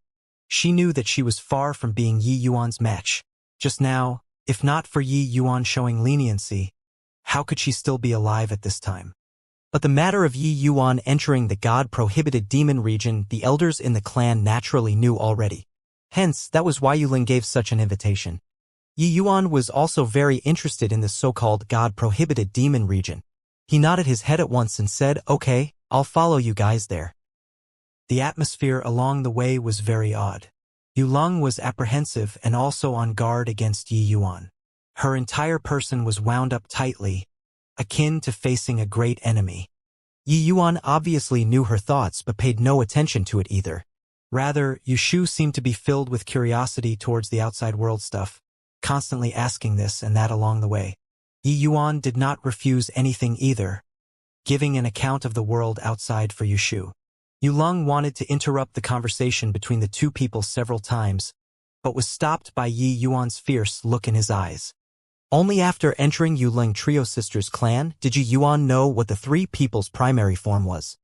[SPEAKER 1] she knew that she was far from being Yi Yuan's match. Just now, if not for Yi Yuan showing leniency, how could she still be alive at this time? But the matter of Yi Yuan entering the God-prohibited demon region, the elders in the clan naturally knew already. Hence, that was why Yulong gave such an invitation. Yi Yuan was also very interested in the so-called God-prohibited demon region. He nodded his head at once and said, "Okay, I'll follow you guys there." The atmosphere along the way was very odd. Yu Leng was apprehensive and also on guard against Yi Yuan. Her entire person was wound up tightly, akin to facing a great enemy. Yi Yuan obviously knew her thoughts but paid no attention to it either. Rather, Yu Shu seemed to be filled with curiosity towards the outside world stuff, constantly asking this and that along the way. Yi Yuan did not refuse anything either, giving an account of the world outside for Yu Shu. Yu Leng wanted to interrupt the conversation between the two people several times, but was stopped by Yi Yuan's fierce look in his eyes. Only after entering Yu Leng Trio Sisters clan did Yi Yuan know what the three people's primary form was.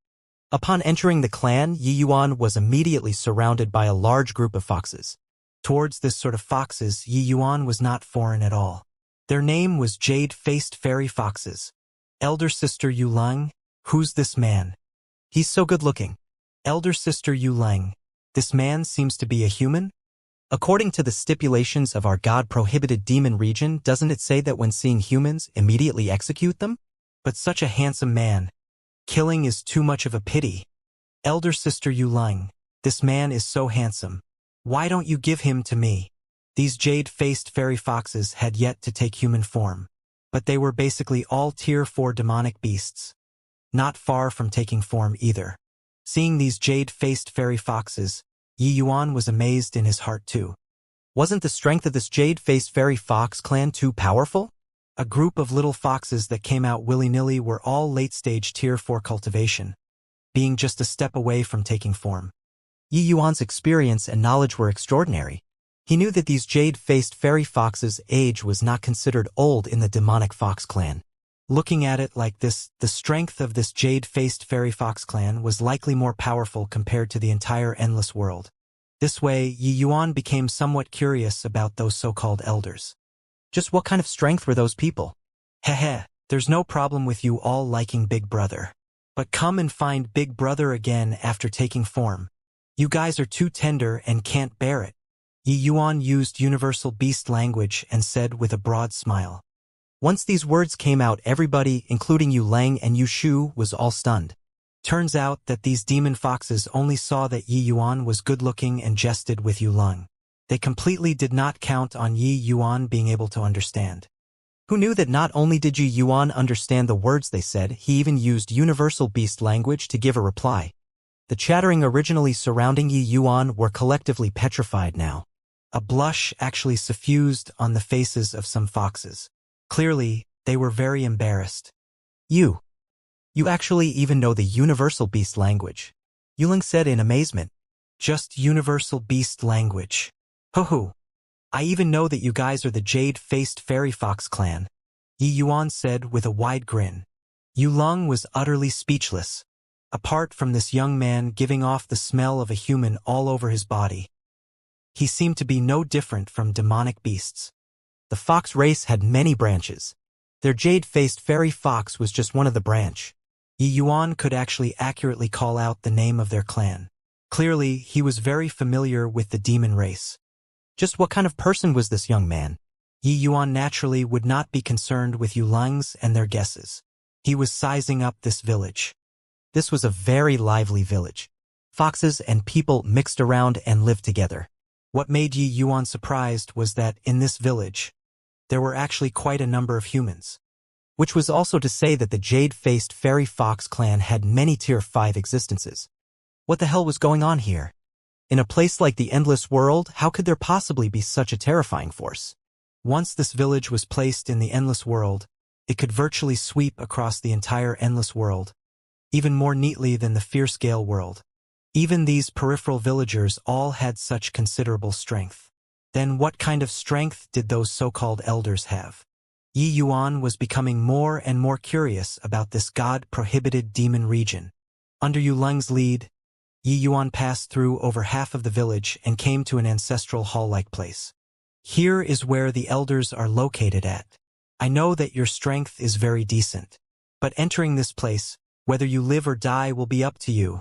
[SPEAKER 1] Upon entering the clan, Yi Yuan was immediately surrounded by a large group of foxes. Towards this sort of foxes, Yi Yuan was not foreign at all. Their name was Jade-Faced Fairy Foxes. Elder Sister Yu Leng, who's this man? He's so good-looking. Elder Sister Yu Leng, this man seems to be a human? According to the stipulations of our God-prohibited demon region, doesn't it say that when seeing humans, immediately execute them? But such a handsome man. Killing is too much of a pity. Elder Sister Yu Leng, this man is so handsome. Why don't you give him to me? These jade-faced fairy foxes had yet to take human form, but they were basically all Tier 4 demonic beasts. Not far from taking form either. Seeing these jade-faced fairy foxes, Yi Yuan was amazed in his heart too. Wasn't the strength of this jade-faced fairy fox clan too powerful? A group of little foxes that came out willy-nilly were all late-stage Tier 4 cultivation, being just a step away from taking form. Yi Yuan's experience and knowledge were extraordinary. He knew that these jade-faced fairy foxes' age was not considered old in the demonic fox clan. Looking at it like this, the strength of this jade-faced fairy fox clan was likely more powerful compared to the entire endless world. This way, Yi Yuan became somewhat curious about those so-called elders. Just what kind of strength were those people? Heh, there's no problem with you all liking Big Brother. But come and find Big Brother again after taking form. You guys are too tender and can't bear it. Yi Yuan used universal beast language and said with a broad smile. Once these words came out, everybody, including Yu Leng and Yu Shu, was all stunned. Turns out that these demon foxes only saw that Yi Yuan was good-looking and jested with Yu Leng. They completely did not count on Yi Yuan being able to understand. Who knew that not only did Yi Yuan understand the words they said, he even used universal beast language to give a reply. The chattering originally surrounding Yi Yuan were collectively petrified now. A blush actually suffused on the faces of some foxes. Clearly, they were very embarrassed. You actually even know the universal beast language, Yu Leng said in amazement. Just universal beast language. Hoo-hoo. I even know that you guys are the jade-faced fairy fox clan, Yi Yuan said with a wide grin. Yu Leng was utterly speechless. Apart from this young man giving off the smell of a human all over his body, he seemed to be no different from demonic beasts. The fox race had many branches. Their jade-faced fairy fox was just one of the branch. Yi Yuan could actually accurately call out the name of their clan. Clearly, he was very familiar with the demon race. Just what kind of person was this young man? Yi Yuan naturally would not be concerned with Yu Leng's and their guesses. He was sizing up this village. This was a very lively village. Foxes and people mixed around and lived together. What made Yi Yuan surprised was that in this village, there were actually quite a number of humans. Which was also to say that the jade-faced fairy fox clan had many Tier 5 existences. What the hell was going on here? In a place like the Endless World, how could there possibly be such a terrifying force? Once this village was placed in the Endless World, it could virtually sweep across the entire Endless World, even more neatly than the Fierce Gale world. Even these peripheral villagers all had such considerable strength. Then what kind of strength did those so-called elders have? Yi Yuan was becoming more and more curious about this God-prohibited demon region. Under Yu Leng's lead, Yi Yuan passed through over half of the village and came to an ancestral hall-like place. Here is where the elders are located at. I know that your strength is very decent, but entering this place, whether you live or die, will be up to you.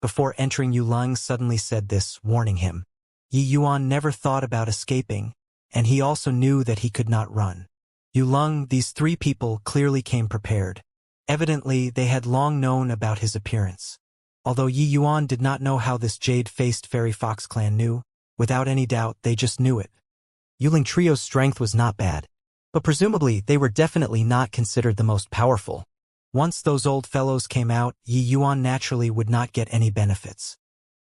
[SPEAKER 1] Before entering, Yu Leng suddenly said this, warning him. Yi Yuan never thought about escaping, and he also knew that he could not run. Yulong, these three people clearly came prepared. Evidently, they had long known about his appearance. Although Yi Yuan did not know how this jade-faced fairy fox clan knew, without any doubt they just knew it. Yuling Trio's strength was not bad, but presumably they were definitely not considered the most powerful. Once those old fellows came out, Yi Yuan naturally would not get any benefits.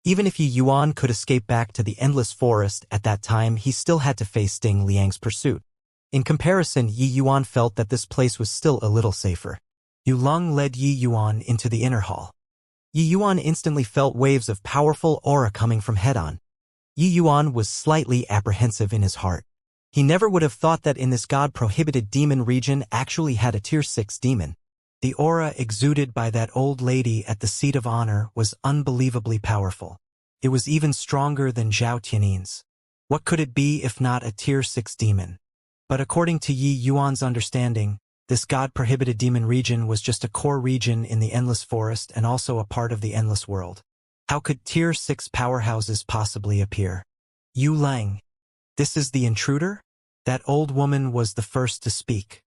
[SPEAKER 1] Even if Yi Yuan could escape back to the Endless Forest at that time, he still had to face Ding Liang's pursuit. In comparison, Yi Yuan felt that this place was still a little safer. Yulong led Yi Yuan into the inner hall. Yi Yuan instantly felt waves of powerful aura coming from head-on. Yi Yuan was slightly apprehensive in his heart. He never would have thought that in this god-prohibited demon region actually had a tier 6 demon. The aura exuded by that old lady at the seat of honor was unbelievably powerful. It was even stronger than Zhao Tiannin's. What could it be if not a tier 6 demon? But according to Yi Yuan's understanding, this god-prohibited demon region was just a core region in the Endless Forest and also a part of the Endless World. How could tier 6 powerhouses possibly appear? Yu Lang. This is the intruder? That old woman was the first to speak.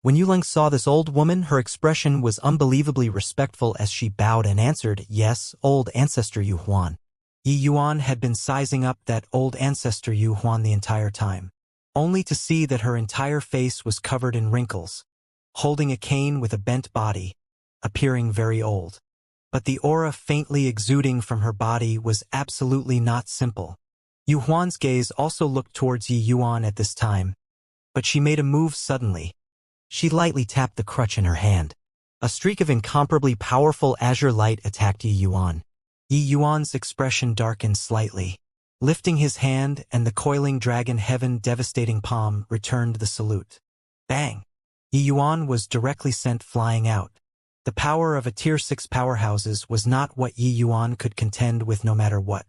[SPEAKER 1] When Yu Lang saw this old woman, her expression was unbelievably respectful as she bowed and answered, "Yes, old ancestor Yu Huan." Yi Yuan had been sizing up that old ancestor Yu Huan the entire time, only to see that her entire face was covered in wrinkles, holding a cane with a bent body, appearing very old. But the aura faintly exuding from her body was absolutely not simple. Yu Huan's gaze also looked towards Yi Yuan at this time, but she made a move suddenly. She lightly tapped the crutch in her hand. A streak of incomparably powerful azure light attacked Yi Yuan. Yi Yuan's expression darkened slightly. Lifting his hand and the coiling dragon heaven devastating palm returned the salute. Bang! Yi Yuan was directly sent flying out. The power of a tier 6 powerhouses was not what Yi Yuan could contend with no matter what.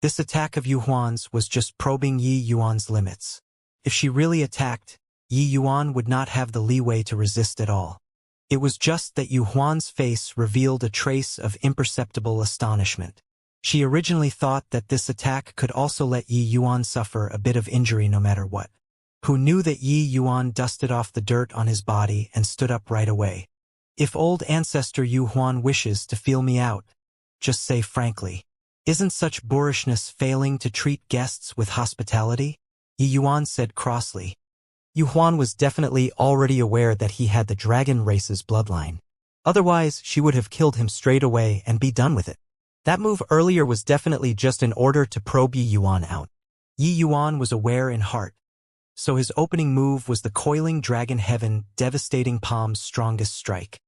[SPEAKER 1] This attack of Yu Huan's was just probing Yi Yuan's limits. If she really attacked, Yi Yuan would not have the leeway to resist at all. It was just that Yu Huan's face revealed a trace of imperceptible astonishment. She originally thought that this attack could also let Yi Yuan suffer a bit of injury no matter what. Who knew that Yi Yuan dusted off the dirt on his body and stood up right away. If old ancestor Yu Huan wishes to feel me out, just say frankly. Isn't such boorishness failing to treat guests with hospitality? Yi Yuan said crossly. Yu Huan was definitely already aware that he had the dragon race's bloodline. Otherwise, she would have killed him straight away and be done with it. That move earlier was definitely just in order to probe Yi Yuan out. Yi Yuan was aware in heart. So his opening move was the coiling dragon heaven devastating palm's strongest strike.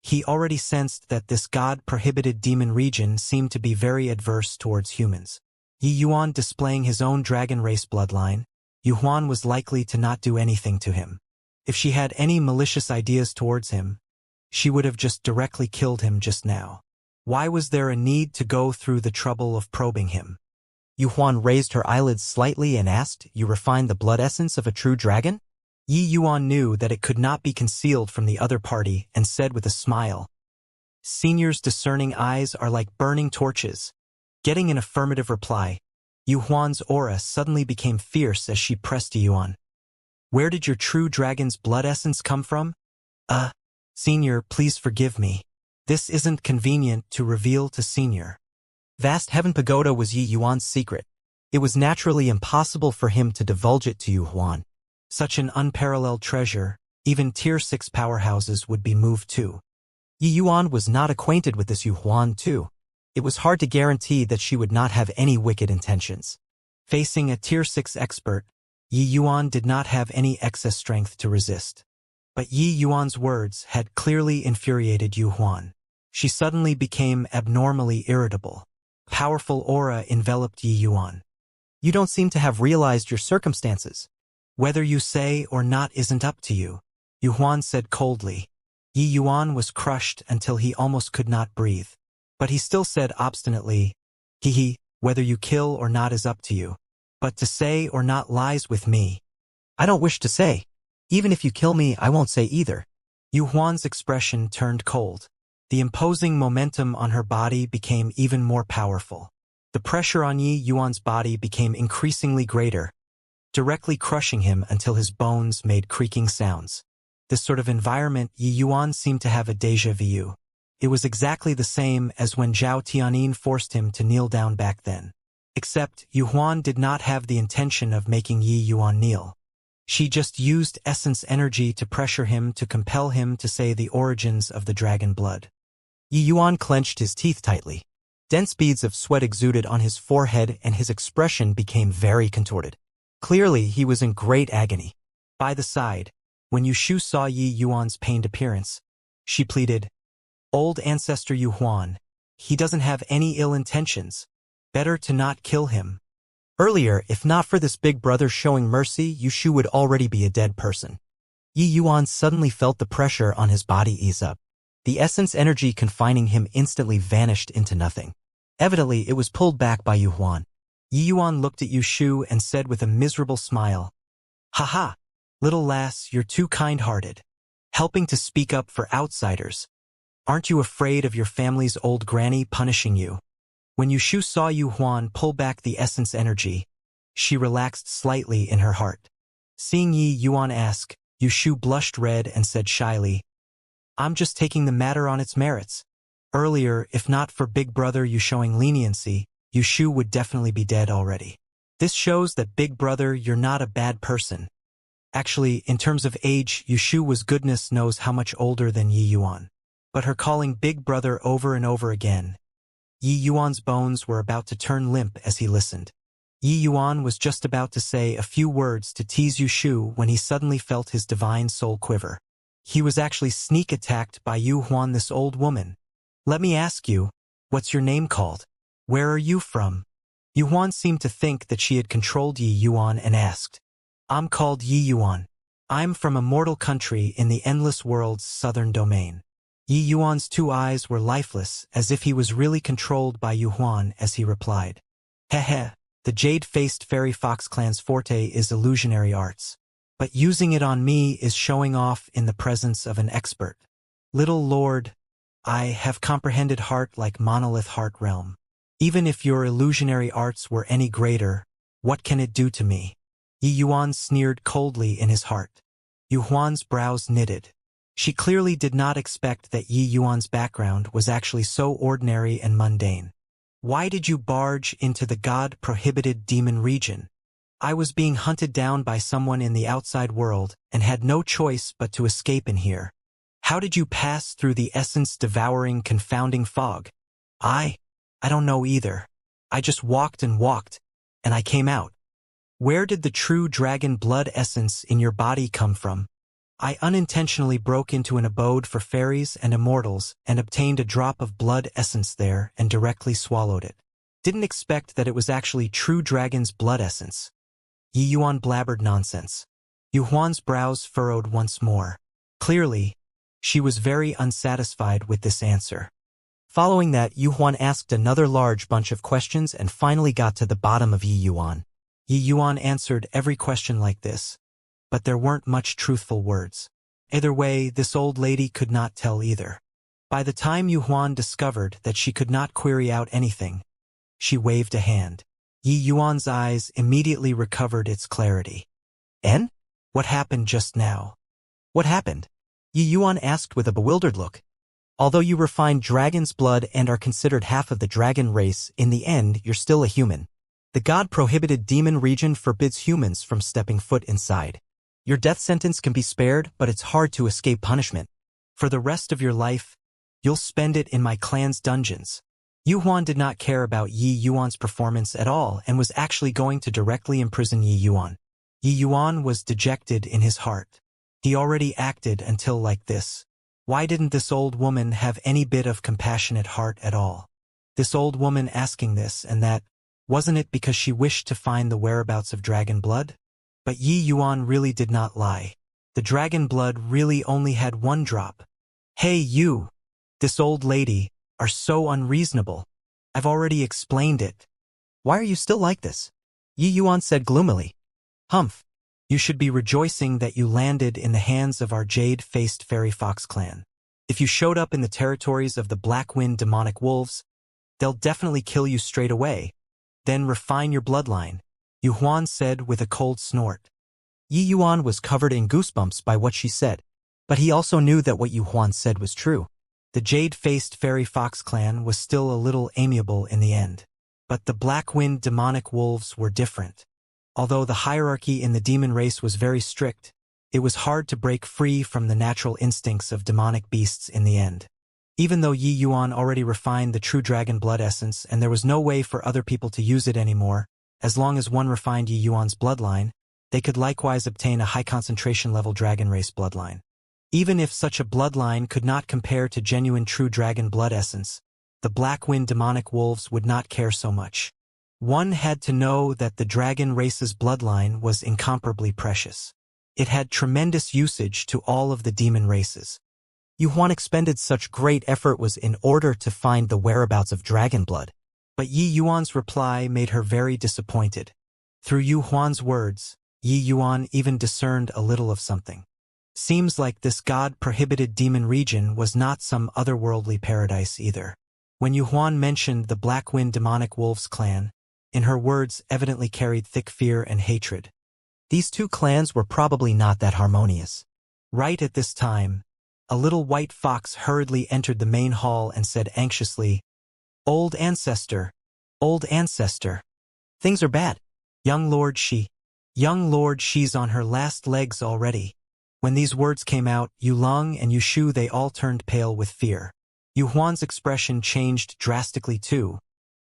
[SPEAKER 1] He already sensed that this god-prohibited demon region seemed to be very adverse towards humans. Yi Yuan displaying his own dragon race bloodline, Yu Huan was likely to not do anything to him. If she had any malicious ideas towards him, she would have just directly killed him just now. Why was there a need to go through the trouble of probing him? Yu Huan raised her eyelids slightly and asked, "You refined the blood essence of a true dragon?" Yi Yuan knew that it could not be concealed from the other party and said with a smile, "Senior's discerning eyes are like burning torches." Getting an affirmative reply, Yu Huan's aura suddenly became fierce as she pressed Yi Yuan. "Where did your true dragon's blood essence come from?" Senior, please forgive me. This isn't convenient to reveal to Senior." Vast Heaven Pagoda was Yi Yuan's secret. It was naturally impossible for him to divulge it to Yu Huan. Such an unparalleled treasure, even tier 6 powerhouses would be moved to. Yi Yuan was not acquainted with this Yu Huan too. It was hard to guarantee that she would not have any wicked intentions. Facing a tier 6 expert, Yi Yuan did not have any excess strength to resist. But Yi Yuan's words had clearly infuriated Yu Huan. She suddenly became abnormally irritable. Powerful aura enveloped Yi Yuan. "You don't seem to have realized your circumstances. Whether you say or not isn't up to you," Yu Huan said coldly. Yi Yuan was crushed until he almost could not breathe. But he still said obstinately, "Whether you kill or not is up to you. But to say or not lies with me." "I don't wish to say. Even if you kill me, I won't say either." Yu Huan's expression turned cold. The imposing momentum on her body became even more powerful. The pressure on Yi Yuan's body became increasingly greater. directly crushing him until his bones made creaking sounds. This sort of environment, Yi Yuan seemed to have a déjà vu. It was exactly the same as when Zhao Tianyin forced him to kneel down back then. Except, Yu Huan did not have the intention of making Yi Yuan kneel. She just used essence energy to pressure him to compel him to say the origins of the dragon blood. Yi Yuan clenched his teeth tightly. Dense beads of sweat exuded on his forehead and his expression became very contorted. Clearly, he was in great agony. By the side, when Yushu saw Yi Yuan's pained appearance, she pleaded, "Old ancestor Yu Huan, he doesn't have any ill intentions. Better to not kill him." Earlier, if not for this big brother showing mercy, Yushu would already be a dead person. Yi Yuan suddenly felt the pressure on his body ease up. The essence energy confining him instantly vanished into nothing. Evidently, it was pulled back by Yu Huan. Yi Yuan looked at Yushu and said with a miserable smile, "Ha, little lass, you're too kind-hearted. Helping to speak up for outsiders. Aren't you afraid of your family's old granny punishing you?" When Yushu saw Yu Huan pull back the essence energy, she relaxed slightly in her heart. Seeing Yi Yuan ask, Yushu blushed red and said shyly, "I'm just taking the matter on its merits. Earlier, if not for Big Brother you showing leniency, Yushu would definitely be dead already. This shows that Big Brother, you're not a bad person." Actually, in terms of age, Yushu was goodness knows how much older than Yi Yuan. But her calling Big Brother over and over again. Yi Yuan's bones were about to turn limp as he listened. Yi Yuan was just about to say a few words to tease Yushu when he suddenly felt his divine soul quiver. He was actually sneak attacked by Yu Huan, this old woman. "Let me ask you, what's your name called? Where are you from?" Yu Huan seemed to think that she had controlled Yi Yuan and asked, "I'm called Yi Yuan. I'm from Immortal country in the endless world's southern domain." Yi Yuan's two eyes were lifeless, as if he was really controlled by Yu Huan as he replied, "Heh, the jade-faced fairy fox clan's forte is illusionary arts. But using it on me is showing off in the presence of an expert. Little lord, I have comprehended heart like monolith heart realm. Even if your illusionary arts were any greater, what can it do to me?" Yi Yuan sneered coldly in his heart. Yu Huan's brows knitted. She clearly did not expect that Yi Yuan's background was actually so ordinary and mundane. "Why did you barge into the God-prohibited demon region?" "I was being hunted down by someone in the outside world and had no choice but to escape in here." "How did you pass through the essence-devouring, confounding fog?" I don't know either. I just walked, and I came out." "Where did the true dragon blood essence in your body come from?" "I unintentionally broke into an abode for fairies and immortals and obtained a drop of blood essence there and directly swallowed it. Didn't expect that it was actually true dragon's blood essence." Yi Yuan blabbered nonsense. Yu Huan's brows furrowed once more. Clearly, she was very unsatisfied with this answer. Following that, Yu Huan asked another large bunch of questions and finally got to the bottom of Yi Yuan. Yi Yuan answered every question like this, but there weren't much truthful words. Either way, this old lady could not tell either. By the time Yu Huan discovered that she could not query out anything, she waved a hand. Yi Yuan's eyes immediately recovered its clarity. "En? What happened just now?" "What happened?" Yi Yuan asked with a bewildered look. "Although you refined dragon's blood and are considered half of the dragon race, in the end you're still a human. The God-prohibited demon region forbids humans from stepping foot inside. Your death sentence can be spared, but it's hard to escape punishment. For the rest of your life, you'll spend it in my clan's dungeons." Yu Huan did not care about Yi Yuan's performance at all and was actually going to directly imprison Yi Yuan. Yi Yuan was dejected in his heart. He already acted until like this. Why didn't this old woman have any bit of compassionate heart at all? This old woman asking this and that, wasn't it because she wished to find the whereabouts of dragon blood? But Yi Yuan really did not lie. The dragon blood really only had one drop. "Hey you, this old lady, are so unreasonable. I've already explained it. Why are you still like this?" Yi Yuan said gloomily. "Humph. You should be rejoicing that you landed in the hands of our jade-faced fairy fox clan. If you showed up in the territories of the Black Wind demonic wolves, they'll definitely kill you straight away, then refine your bloodline. Yu Huan said with a cold snort. Yi Yuan was covered in goosebumps by what she said, but he also knew that what Yu Huan said was true. The jade-faced fairy fox clan was still a little amiable in the end. But the black-winged demonic wolves were different. Although the hierarchy in the demon race was very strict, it was hard to break free from the natural instincts of demonic beasts in the end. Even though Yi Yuan already refined the true dragon blood essence and there was no way for other people to use it anymore, as long as one refined Yi Yuan's bloodline, they could likewise obtain a high concentration level dragon race bloodline. Even if such a bloodline could not compare to genuine true dragon blood essence, the black-winged demonic wolves would not care so much. One had to know that the dragon race's bloodline was incomparably precious. It had tremendous usage to all of the demon races. Yu Huan expended such great effort was in order to find the whereabouts of dragon blood. But Yi Yuan's reply made her very disappointed. Through Yu Huan's words, Yi Yuan even discerned a little of something. Seems like this god-prohibited demon region was not some otherworldly paradise either. When Yu Huan mentioned the black-winged demonic wolves clan, in her words evidently carried thick fear and hatred. These two clans were probably not that harmonious. Right at this time, a little white fox hurriedly entered the main hall and said anxiously, Old ancestor, things are bad. Young Lord Shi's on her last legs already. When these words came out, Yu Lung and Yu Shu they all turned pale with fear. Yu Huan's expression changed drastically too,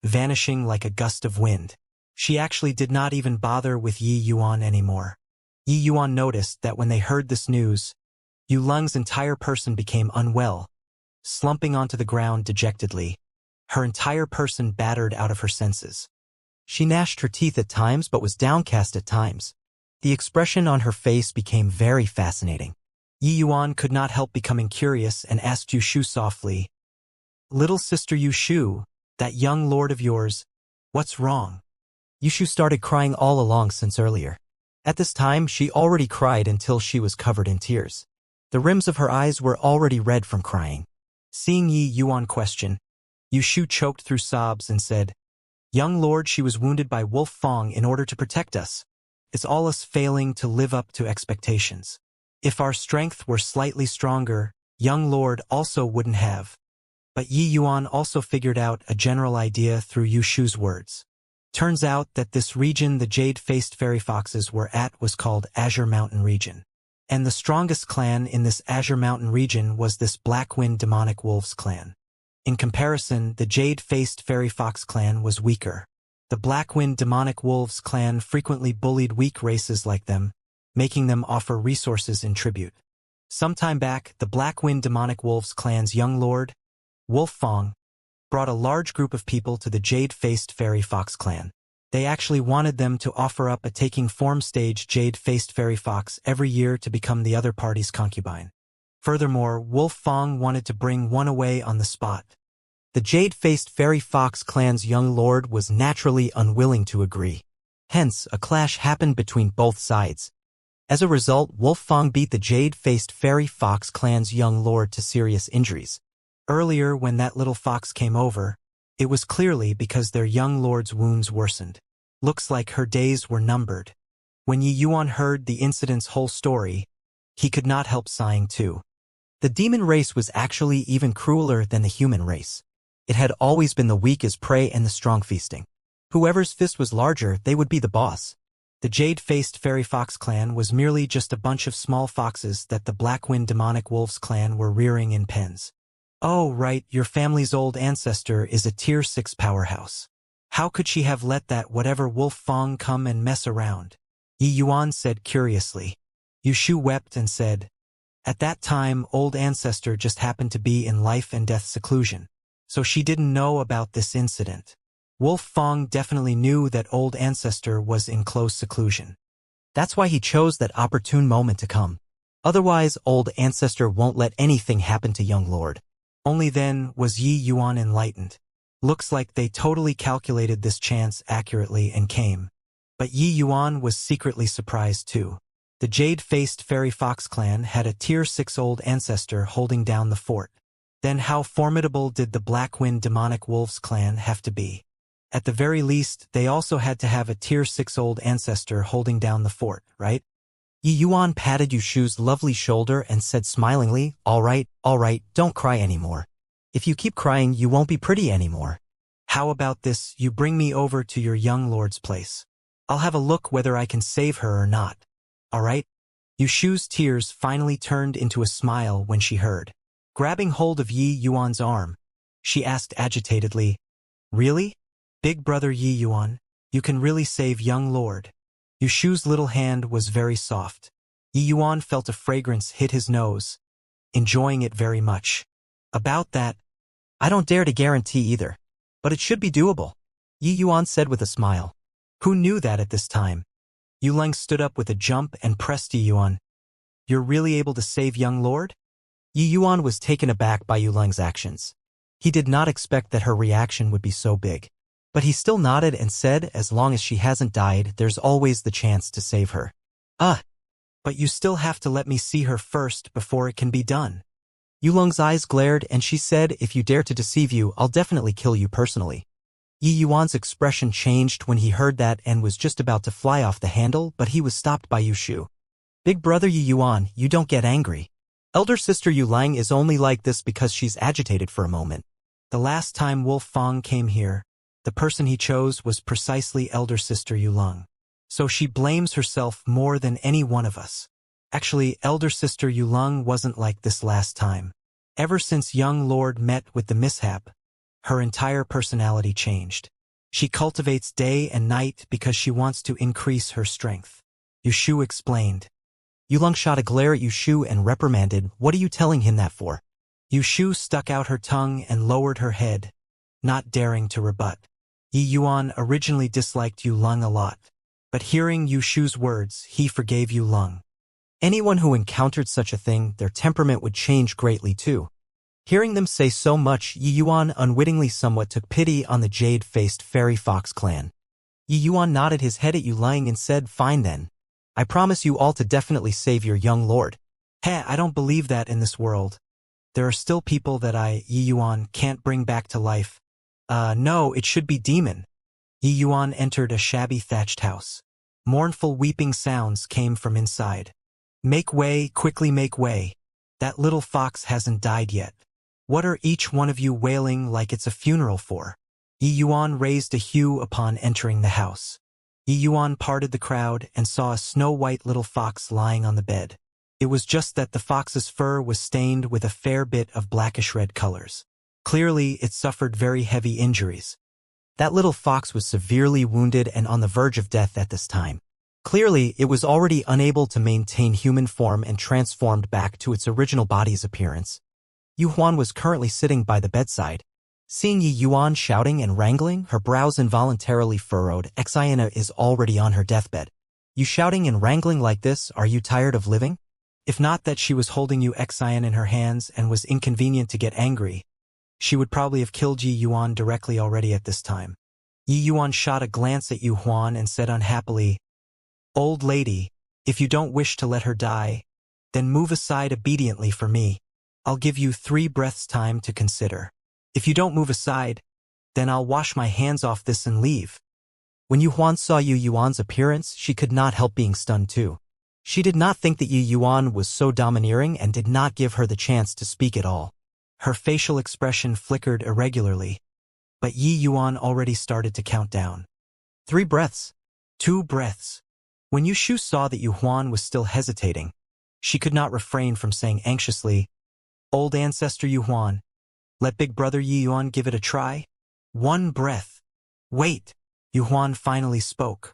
[SPEAKER 1] vanishing like a gust of wind. She actually did not even bother with Yi Yuan anymore. Yi Yuan noticed that when they heard this news, Yu Lung's entire person became unwell, slumping onto the ground dejectedly, her entire person battered out of her senses. She gnashed her teeth at times but was downcast at times. The expression on her face became very fascinating. Yi Yuan could not help becoming curious and asked Yu Shu softly, Little sister Yu Shu, that young lord of yours, what's wrong? Yu Shu started crying all along since earlier. At this time, she already cried until she was covered in tears. The rims of her eyes were already red from crying. Seeing Yi Yuan question, Yu Shu choked through sobs and said, Young lord, she was wounded by Wolf Fong in order to protect us. It's all us failing to live up to expectations. If our strength were slightly stronger, young lord also wouldn't have. But Yi Yuan also figured out a general idea through Yu Shu's words. Turns out that this region the jade-faced fairy foxes were at was called Azure Mountain region. And the strongest clan in this Azure Mountain region was this black-winged demonic wolves clan. In comparison, the jade-faced fairy fox clan was weaker. The black-winged demonic wolves clan frequently bullied weak races like them, making them offer resources in tribute. Some time back, the black-winged demonic wolves clan's young lord, Wolf Fong, brought a large group of people to the jade-faced fairy fox clan. They actually wanted them to offer up a taking form stage jade-faced fairy fox every year to become the other party's concubine. Furthermore, Wolf Fong wanted to bring one away on the spot. The jade-faced fairy fox clan's young lord was naturally unwilling to agree. Hence, a clash happened between both sides. As a result, Wolf Fong beat the jade-faced fairy fox clan's young lord to serious injuries. Earlier, when that little fox came over, it was clearly because their young lord's wounds worsened. Looks like her days were numbered. When Yi Yuan heard the incident's whole story, he could not help sighing too. The demon race was actually even crueler than the human race. It had always been the weak as prey and the strong feasting. Whoever's fist was larger, they would be the boss. The jade-faced fairy fox clan was merely just a bunch of small foxes that the black-winged demonic wolves clan were rearing in pens. Oh, right, your family's old ancestor is a tier 6 powerhouse. How could she have let that whatever Wolf Fong come and mess around? Yi Yuan said curiously. Yu Shu wept and said, At that time, old ancestor just happened to be in life and death seclusion. So she didn't know about this incident. Wolf Fong definitely knew that old ancestor was in close seclusion. That's why he chose that opportune moment to come. Otherwise, old ancestor won't let anything happen to young lord. Only then was Yi Yuan enlightened. Looks like they totally calculated this chance accurately and came. But Yi Yuan was secretly surprised too. The jade-faced fairy fox clan had a tier 6 old ancestor holding down the fort. Then how formidable did the black-winged demonic wolves clan have to be? At the very least, they also had to have a tier 6 old ancestor holding down the fort, right? Yi Yuan patted Yushu's lovely shoulder and said smilingly, all right, don't cry anymore. If you keep crying, you won't be pretty anymore. How about this, you bring me over to your young lord's place. I'll have a look whether I can save her or not. All right? Yushu's tears finally turned into a smile when she heard. Grabbing hold of Yi Yuan's arm, she asked agitatedly, really? Big brother Yi Yuan, you can really save young lord. Yushu's little hand was very soft. Yi Yuan felt a fragrance hit his nose, enjoying it very much. About that, I don't dare to guarantee either, but it should be doable, Yi Yuan said with a smile. Who knew that at this time? Yuleng stood up with a jump and pressed Yi Yuan. You're really able to save young lord? Yi Yuan was taken aback by Yuleng's actions. He did not expect that her reaction would be so big. But he still nodded and said, as long as she hasn't died, there's always the chance to save her. But you still have to let me see her first before it can be done. Yuleng's eyes glared and she said, if you dare to deceive you, I'll definitely kill you personally. Yi Yuan's expression changed when he heard that and was just about to fly off the handle, but he was stopped by Yushu. Big brother Yi Yuan, you don't get angry. Elder sister Yuleng is only like this because she's agitated for a moment. The last time Wolf Fong came here, the person he chose was precisely elder sister Yuleng. So she blames herself more than any one of us. Actually, elder sister Yuleng wasn't like this last time. Ever since young lord met with the mishap, her entire personality changed. She cultivates day and night because she wants to increase her strength. Yushu explained. Yuleng shot a glare at Yushu and reprimanded, what are you telling him that for? Yushu stuck out her tongue and lowered her head, not daring to rebut. Yi Yuan originally disliked Yuleng a lot, but hearing Yushu's words, he forgave Yuleng. Anyone who encountered such a thing, their temperament would change greatly too. Hearing them say so much, Yi Yuan unwittingly somewhat took pity on the jade-faced fairy fox clan. Yi Yuan nodded his head at Yuleng and said, fine then. I promise you all to definitely save your young lord. I don't believe that in this world. There are still people that Yi Yuan, can't bring back to life. No, it should be demon. Yi Yuan entered a shabby thatched house. Mournful weeping sounds came from inside. Make way, quickly make way. That little fox hasn't died yet. What are each one of you wailing like it's a funeral for? Yi Yuan raised a hue upon entering the house. Yi Yuan parted the crowd and saw a snow-white little fox lying on the bed. It was just that the fox's fur was stained with a fair bit of blackish-red colors. Clearly, it suffered very heavy injuries. That little fox was severely wounded and on the verge of death at this time. Clearly, it was already unable to maintain human form and transformed back to its original body's appearance. Yu Huan was currently sitting by the bedside. Seeing Yi Yuan shouting and wrangling, her brows involuntarily furrowed. Xianxia is already on her deathbed. You shouting and wrangling like this, are you tired of living? If not that she was holding Xianxia in her hands and was inconvenient to get angry, she would probably have killed Yi Yuan directly already at this time. Yi Yuan shot a glance at Yu Huan and said unhappily, Old lady, if you don't wish to let her die, then move aside obediently for me. I'll give you 3 breaths time to consider. If you don't move aside, then I'll wash my hands off this and leave. When Yu Huan saw Yu Yuan's appearance, she could not help being stunned too. She did not think that Yu Yuan was so domineering and did not give her the chance to speak at all. Her facial expression flickered irregularly, but Yi Yuan already started to count down. 3 breaths. 2 breaths. When Yushu saw that Yu Huan was still hesitating, she could not refrain from saying anxiously, Old ancestor Yu Huan, let big brother Yi Yuan give it a try? 1 breath. Wait. Yu Huan finally spoke.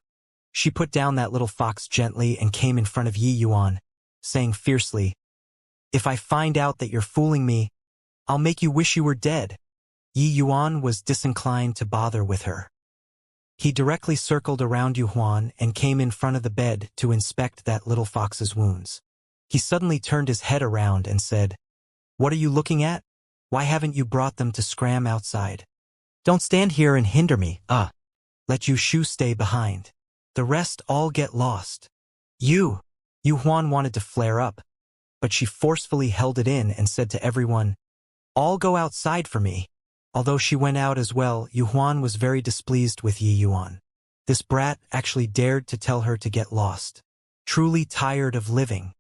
[SPEAKER 1] She put down that little fox gently and came in front of Yi Yuan, saying fiercely, If I find out that you're fooling me, I'll make you wish you were dead. Yi Yuan was disinclined to bother with her. He directly circled around Yu Huan and came in front of the bed to inspect that little fox's wounds. He suddenly turned his head around and said, What are you looking at? Why haven't you brought them to scram outside? Don't stand here and hinder me, Let Yushu stay behind. The rest all get lost. Yu Huan wanted to flare up, but she forcefully held it in and said to everyone, All go outside for me. Although she went out as well, Yu Huan was very displeased with Yi Yuan. This brat actually dared to tell her to get lost. Truly tired of living.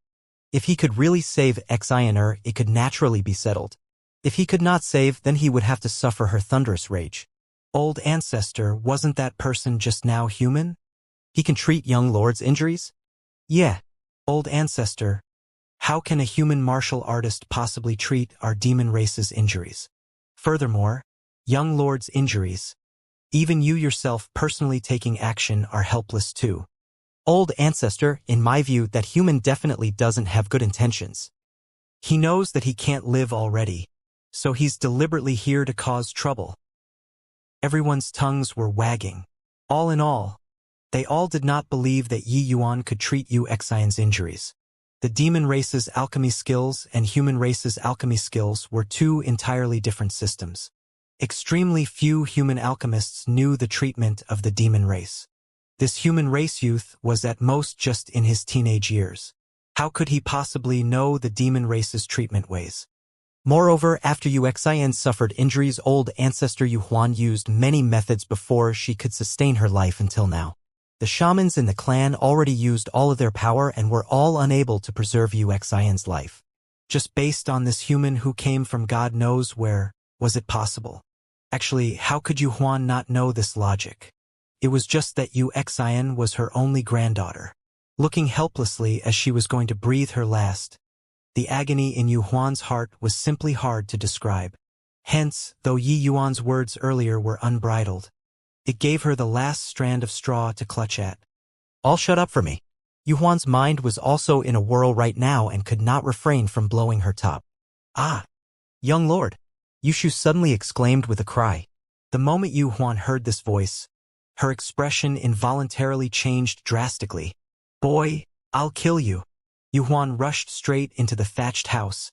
[SPEAKER 1] If he could really save Xianxia, it could naturally be settled. If he could not save, then he would have to suffer her thunderous rage. Old ancestor, wasn't that person just now human? He can treat young lord's injuries? Yeah. Old ancestor, how can a human martial artist possibly treat our demon race's injuries? Furthermore, young lord's injuries, even you yourself personally taking action, are helpless too. Old ancestor, in my view, that human definitely doesn't have good intentions. He knows that he can't live already, so he's deliberately here to cause trouble. Everyone's tongues were wagging. All in all, they all did not believe that Yi Yuan could treat Yu Xian's injuries. The demon race's alchemy skills and human race's alchemy skills were two entirely different systems. Extremely few human alchemists knew the treatment of the demon race. This human race youth was at most just in his teenage years. How could he possibly know the demon race's treatment ways? Moreover, after Yu Xian suffered injuries, old ancestor Yu Huan used many methods before she could sustain her life until now. The shamans in the clan already used all of their power and were all unable to preserve Yu Xian's life. Just based on this human who came from God knows where, was it possible? Actually, how could Yu Huan not know this logic? It was just that Yu Xian was her only granddaughter. Looking helplessly as she was going to breathe her last, the agony in Yu Huan's heart was simply hard to describe. Hence, though Yi Yuan's words earlier were unbridled, it gave her the last strand of straw to clutch at. All shut up for me. Yu Huan's mind was also in a whirl right now and could not refrain from blowing her top. Ah! Young lord! Yushu suddenly exclaimed with a cry. The moment Yu Huan heard this voice, her expression involuntarily changed drastically. Boy, I'll kill you. Yu Huan rushed straight into the thatched house,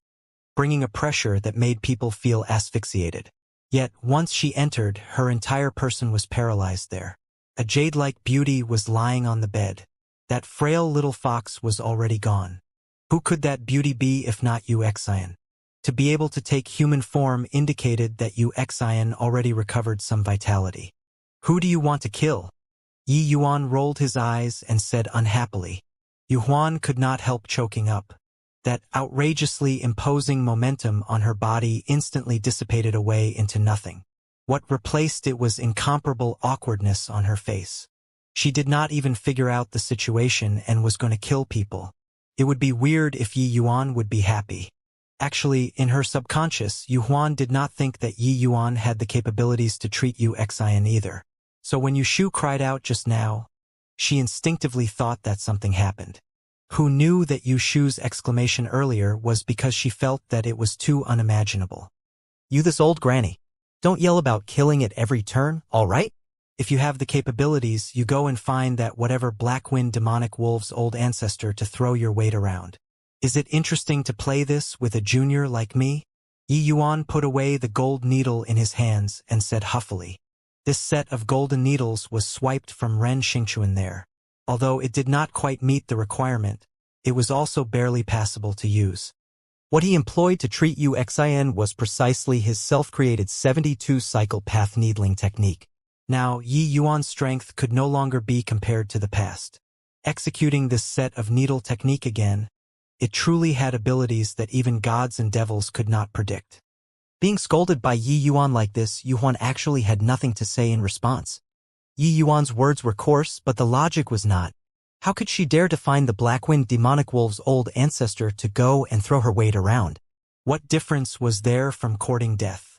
[SPEAKER 1] bringing a pressure that made people feel asphyxiated. Yet, once she entered, her entire person was paralyzed there. A jade-like beauty was lying on the bed. That frail little fox was already gone. Who could that beauty be if not Yu Xian? To be able to take human form indicated that Yu Xian already recovered some vitality. Who do you want to kill? Yi Yuan rolled his eyes and said unhappily. Yu Huan could not help choking up. That outrageously imposing momentum on her body instantly dissipated away into nothing. What replaced it was incomparable awkwardness on her face. She did not even figure out the situation and was going to kill people. It would be weird if Yi Yuan would be happy. Actually, in her subconscious, Yu Huan did not think that Yi Yuan had the capabilities to treat Yu Xian either. So when Yushu cried out just now, she instinctively thought that something happened. Who knew that Yushu's exclamation earlier was because she felt that it was too unimaginable. You this old granny. Don't yell about killing at every turn, all right? If you have the capabilities, you go and find that whatever Blackwind demonic wolf's old ancestor to throw your weight around. Is it interesting to play this with a junior like me? Yi Yuan put away the gold needle in his hands and said huffily. This set of golden needles was swiped from Ren Xingchuan there. Although it did not quite meet the requirement, it was also barely passable to use. What he employed to treat Yu Xian was precisely his self-created 72-cycle path needling technique. Now, Yi Yuan's strength could no longer be compared to the past. Executing this set of needle technique again, it truly had abilities that even gods and devils could not predict. Being scolded by Yi Yuan like this, Yu Huan actually had nothing to say in response. Yi Yuan's words were coarse, but the logic was not. How could she dare to find the Blackwind demonic wolf's old ancestor to go and throw her weight around? What difference was there from courting death?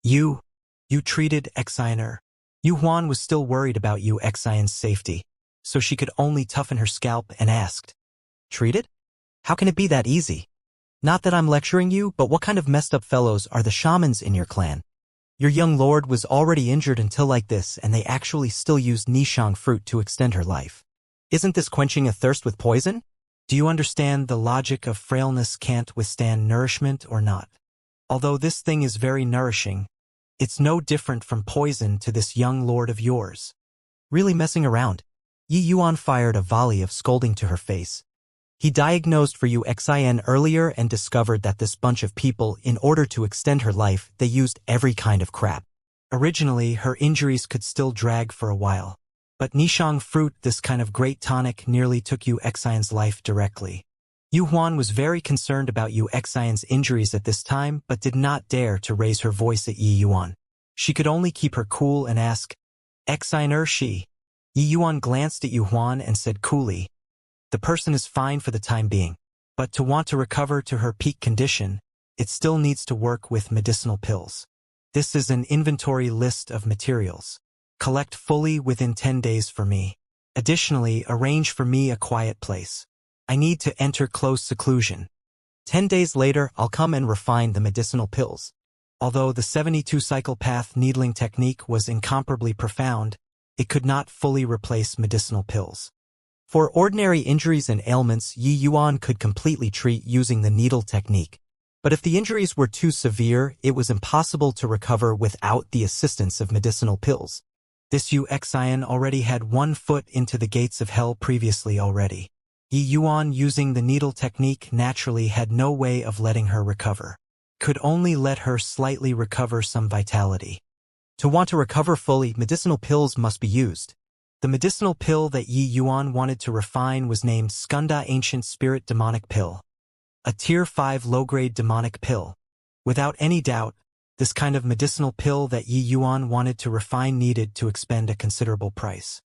[SPEAKER 1] You treated Xianer. Yu Huan was still worried about Yu Xian's safety, so she could only toughen her scalp and asked, Treated? How can it be that easy? Not that I'm lecturing you, but what kind of messed up fellows are the shamans in your clan? Your young lord was already injured until like this, and they actually still used Nishang fruit to extend her life. Isn't this quenching a thirst with poison? Do you understand the logic of frailness can't withstand nourishment or not? Although this thing is very nourishing, it's no different from poison to this young lord of yours. Really messing around? Yi Yuan fired a volley of scolding to her face. He diagnosed for Xian earlier and discovered that this bunch of people, in order to extend her life, they used every kind of crap. Originally, her injuries could still drag for a while. But Nishang fruit, this kind of great tonic, nearly took Xian's life directly. Yu Huan was very concerned about Xian's injuries at this time, but did not dare to raise her voice at Yi Yuan. She could only keep her cool and ask, "Xian she?" Yi Yuan glanced at Yu Huan and said coolly, "The person is fine for the time being, but to want to recover to her peak condition, it still needs to work with medicinal pills. This is an inventory list of materials. Collect fully within 10 days for me. Additionally, arrange for me a quiet place. I need to enter close seclusion. 10 days later, I'll come and refine the medicinal pills." Although the 72-cycle path needling technique was incomparably profound, it could not fully replace medicinal pills. For ordinary injuries and ailments, Yi Yuan could completely treat using the needle technique. But if the injuries were too severe, it was impossible to recover without the assistance of medicinal pills. This Xian already had 1 foot into the gates of hell previously already. Yi Yuan, using the needle technique, naturally had no way of letting her recover. Could only let her slightly recover some vitality. To want to recover fully, medicinal pills must be used. The medicinal pill that Yi Yuan wanted to refine was named Skunda Ancient Spirit Demonic Pill. A Tier 5 low-grade demonic pill. Without any doubt, this kind of medicinal pill that Yi Yuan wanted to refine needed to expend a considerable price.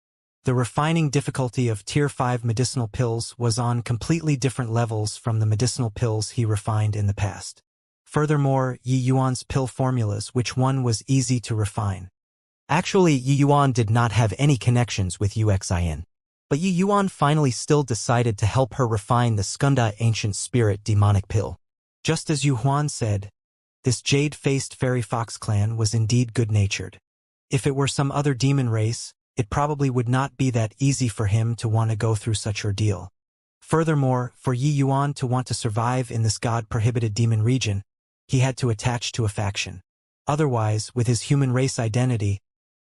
[SPEAKER 1] The refining difficulty of Tier 5 medicinal pills was on completely different levels from the medicinal pills he refined in the past. Furthermore, Yi Yuan's pill formulas, which one was easy to refine. Actually, Yi Yuan did not have any connections with Xian. But Yi Yuan finally still decided to help her refine the Skunda Ancient Spirit Demonic Pill. Just as Yu Huan said, this jade-faced fairy fox clan was indeed good-natured. If it were some other demon race, it probably would not be that easy for him to want to go through such ordeal. Furthermore, for Yi Yuan to want to survive in this god-prohibited demon region, he had to attach to a faction. Otherwise, with his human race identity,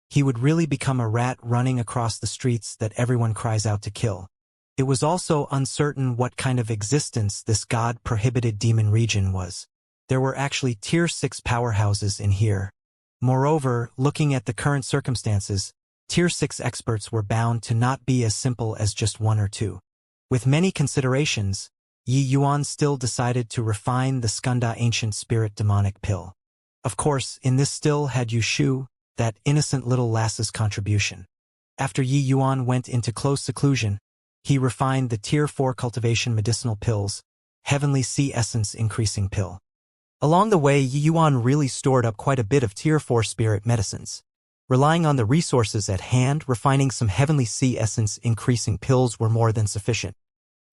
[SPEAKER 1] he would really become a rat running across the streets that everyone cries out to kill. It was also uncertain what kind of existence this god-prohibited demon region was. There were actually Tier 6 powerhouses in here. Moreover, looking at the current circumstances, Tier 6 experts were bound to not be as simple as just 1 or 2. With many considerations, Yi Yuan still decided to refine the Skunda Ancient Spirit Demonic Pill. Of course, in this still had Yu Shu, that innocent little lass's contribution. After Yi Yuan went into close seclusion, he refined the Tier 4 Cultivation Medicinal Pills, Heavenly Sea Essence Increasing Pill. Along the way, Yi Yuan really stored up quite a bit of Tier 4 spirit medicines. Relying on the resources at hand, refining some Heavenly Sea Essence Increasing Pills were more than sufficient.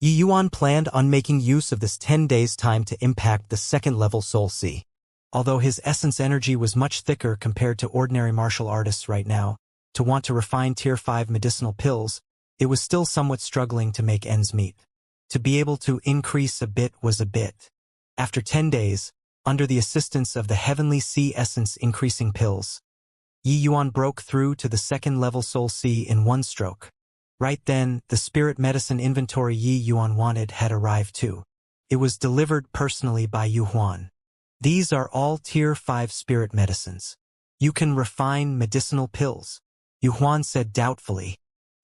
[SPEAKER 1] Yi Yuan planned on making use of this 10 days' time to impact the 2nd level Soul Sea. Although his essence energy was much thicker compared to ordinary martial artists right now, to want to refine Tier 5 medicinal pills, it was still somewhat struggling to make ends meet. To be able to increase a bit was a bit. After 10 days, under the assistance of the Heavenly Sea Essence Increasing Pills, Yi Yuan broke through to the 2nd level Soul Sea in 1 stroke. Right then, the spirit medicine inventory Yi Yuan wanted had arrived too. It was delivered personally by Yu Huan. These are all Tier 5 spirit medicines. You can refine medicinal pills, Yu Huan said doubtfully.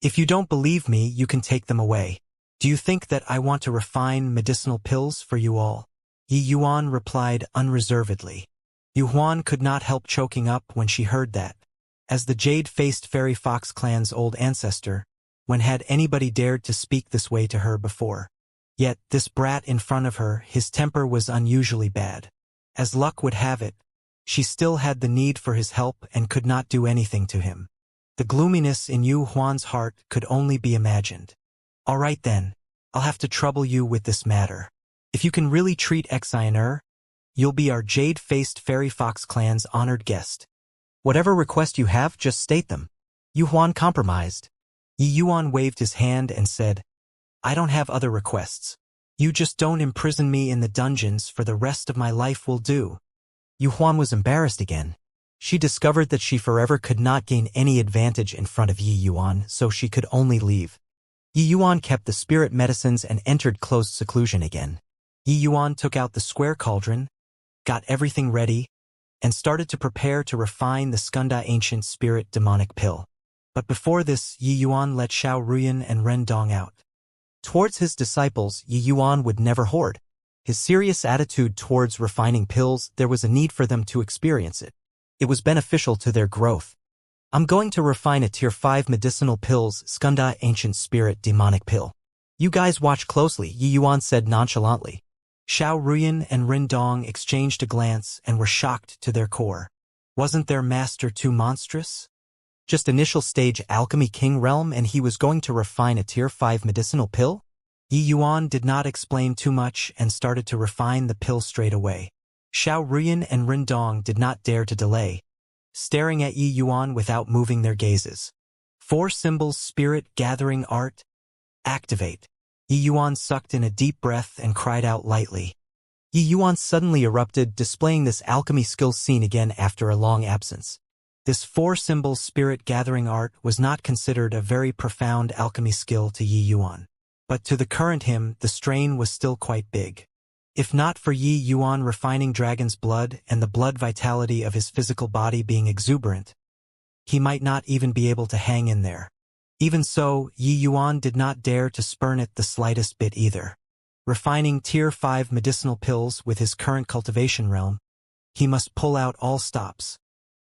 [SPEAKER 1] If you don't believe me, you can take them away. Do you think that I want to refine medicinal pills for you all? Yi Yuan replied unreservedly. Yu Huan could not help choking up when she heard that. As the jade-faced fairy fox clan's old ancestor, when had anybody dared to speak this way to her before? Yet, this brat in front of her, his temper was unusually bad. As luck would have it, she still had the need for his help and could not do anything to him. The gloominess in Yu Huan's heart could only be imagined. All right then, I'll have to trouble you with this matter. If you can really treat Xian, you'll be our jade-faced fairy fox clan's honored guest. Whatever request you have, just state them. Yu Huan compromised. Yi Yuan waved his hand and said, I don't have other requests. You just don't imprison me in the dungeons for the rest of my life will do. Yu Huan was embarrassed again. She discovered that she forever could not gain any advantage in front of Yi Yuan, so she could only leave. Yi Yuan kept the spirit medicines and entered closed seclusion again. Yi Yuan took out the square cauldron, got everything ready, and started to prepare to refine the Skunda ancient spirit demonic pill. But before this, Yi Yuan let Xiao Ruyan and Ren Dong out. Towards his disciples, Yi Yuan would never hoard. His serious attitude towards refining pills, there was a need for them to experience it. It was beneficial to their growth. I'm going to refine a tier 5 medicinal pills Skunda ancient spirit demonic pill. You guys watch closely, Yi Yuan said nonchalantly. Xiao Ruyan and Ren Dong exchanged a glance and were shocked to their core. Wasn't their master too monstrous? Just initial stage alchemy king realm and he was going to refine a tier 5 medicinal pill? Yi Yuan did not explain too much and started to refine the pill straight away. Xiao Ruyan and Ren Dong did not dare to delay, staring at Yi Yuan without moving their gazes. 4 symbols spirit gathering art. Activate. Yi Yuan sucked in a deep breath and cried out lightly. Yi Yuan suddenly erupted, displaying this alchemy skill seen again after a long absence. This 4 symbols spirit gathering art was not considered a very profound alchemy skill to Yi Yuan. But to the current him, the strain was still quite big. If not for Yi Yuan refining dragon's blood and the blood vitality of his physical body being exuberant, he might not even be able to hang in there. Even so, Yi Yuan did not dare to spurn it the slightest bit either. Refining tier 5 medicinal pills with his current cultivation realm, he must pull out all stops.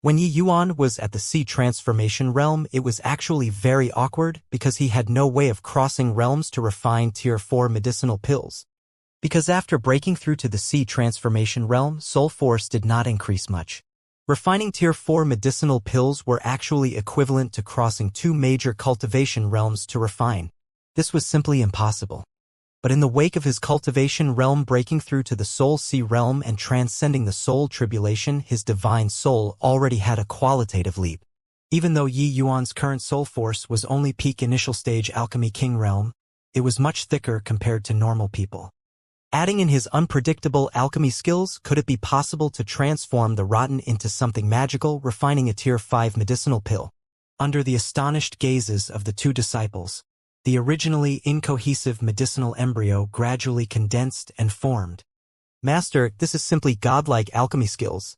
[SPEAKER 1] When Yi Yuan was at the sea transformation realm, it was actually very awkward because he had no way of crossing realms to refine tier 4 medicinal pills. Because after breaking through to the sea transformation realm, soul force did not increase much. Refining tier 4 medicinal pills were actually equivalent to crossing 2 major cultivation realms to refine. This was simply impossible. But in the wake of his cultivation realm breaking through to the soul sea realm and transcending the soul tribulation, his divine soul already had a qualitative leap. Even though Yi Yuan's current soul force was only peak initial stage alchemy king realm, it was much thicker compared to normal people. Adding in his unpredictable alchemy skills, could it be possible to transform the rotten into something magical, refining a tier 5 medicinal pill? Under the astonished gazes of the 2 disciples, the originally incohesive medicinal embryo gradually condensed and formed. Master, this is simply godlike alchemy skills.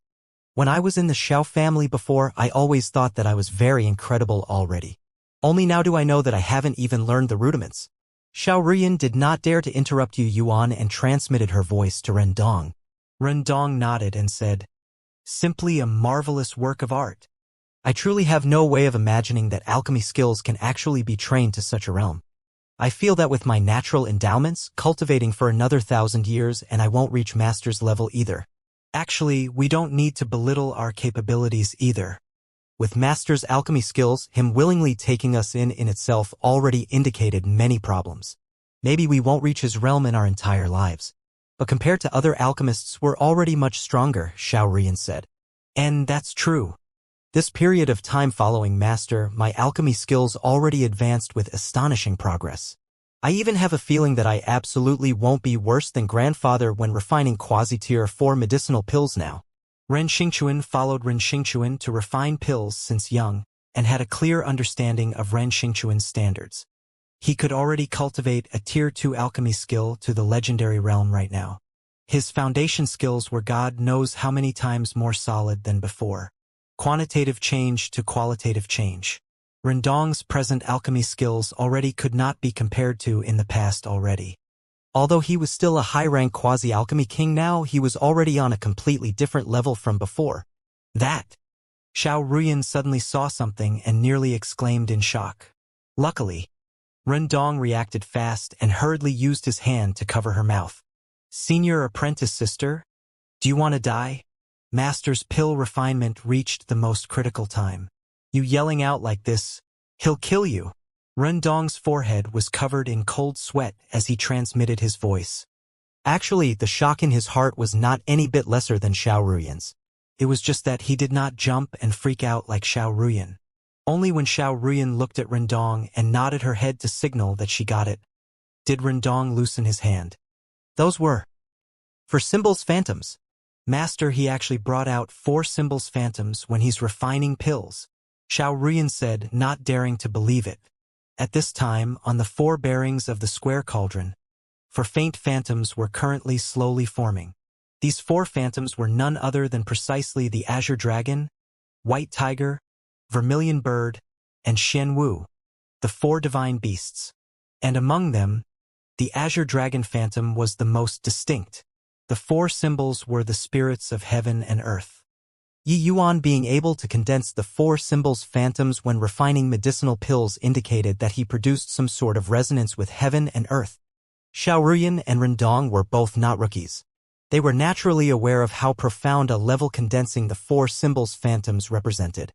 [SPEAKER 1] When I was in the Xiao family before, I always thought that I was very incredible already. Only now do I know that I haven't even learned the rudiments. Xiao Ruyan did not dare to interrupt Yi Yuan and transmitted her voice to Ren Dong. Ren Dong nodded and said, "Simply a marvelous work of art. I truly have no way of imagining that alchemy skills can actually be trained to such a realm. I feel that with my natural endowments, cultivating for another 1,000 years and I won't reach master's level either. Actually, we don't need to belittle our capabilities either. With master's alchemy skills, him willingly taking us in itself already indicated many problems. Maybe we won't reach his realm in our entire lives. But compared to other alchemists, we're already much stronger," Xiao Ruyan said. And that's true. This period of time following master, my alchemy skills already advanced with astonishing progress. I even have a feeling that I absolutely won't be worse than grandfather when refining quasi-tier 4 medicinal pills now. Ren Xingchuan followed Ren Xingchuan to refine pills since young, and had a clear understanding of Ren Xingchuan's standards. He could already cultivate a tier 2 alchemy skill to the legendary realm right now. His foundation skills were God knows how many times more solid than before. Quantitative change to qualitative change. Ren Dong's present alchemy skills already could not be compared to in the past already. Although he was still a high-rank quasi-alchemy king now, he was already on a completely different level from before. That! Xiao Ruyan suddenly saw something and nearly exclaimed in shock. Luckily, Ren Dong reacted fast and hurriedly used his hand to cover her mouth. "Senior apprentice sister? Do you want to die?" Master's pill refinement reached the most critical time. "You yelling out like this, he'll kill you." Ren Dong's forehead was covered in cold sweat as he transmitted his voice. Actually, the shock in his heart was not any bit lesser than Xiao Ruyan's. It was just that he did not jump and freak out like Xiao Ruyan. Only when Xiao Ruyan looked at Ren Dong and nodded her head to signal that she got it, did Ren Dong loosen his hand. Those were for symbols phantoms. Master, he actually brought out 4 symbols phantoms when he's refining pills. Xiao Ruyan said, not daring to believe it. At this time, on the four bearings of the square cauldron, four faint phantoms were currently slowly forming. These four phantoms were none other than precisely the azure dragon, white tiger, vermilion bird, and Xianwu, the four divine beasts. And among them, the azure dragon phantom was the most distinct. The four symbols were the spirits of heaven and earth. Yi Yuan being able to condense the four symbols phantoms when refining medicinal pills indicated that he produced some sort of resonance with heaven and earth. Xiao Ruyan and Rendong were both not rookies. They were naturally aware of how profound a level condensing the four symbols phantoms represented.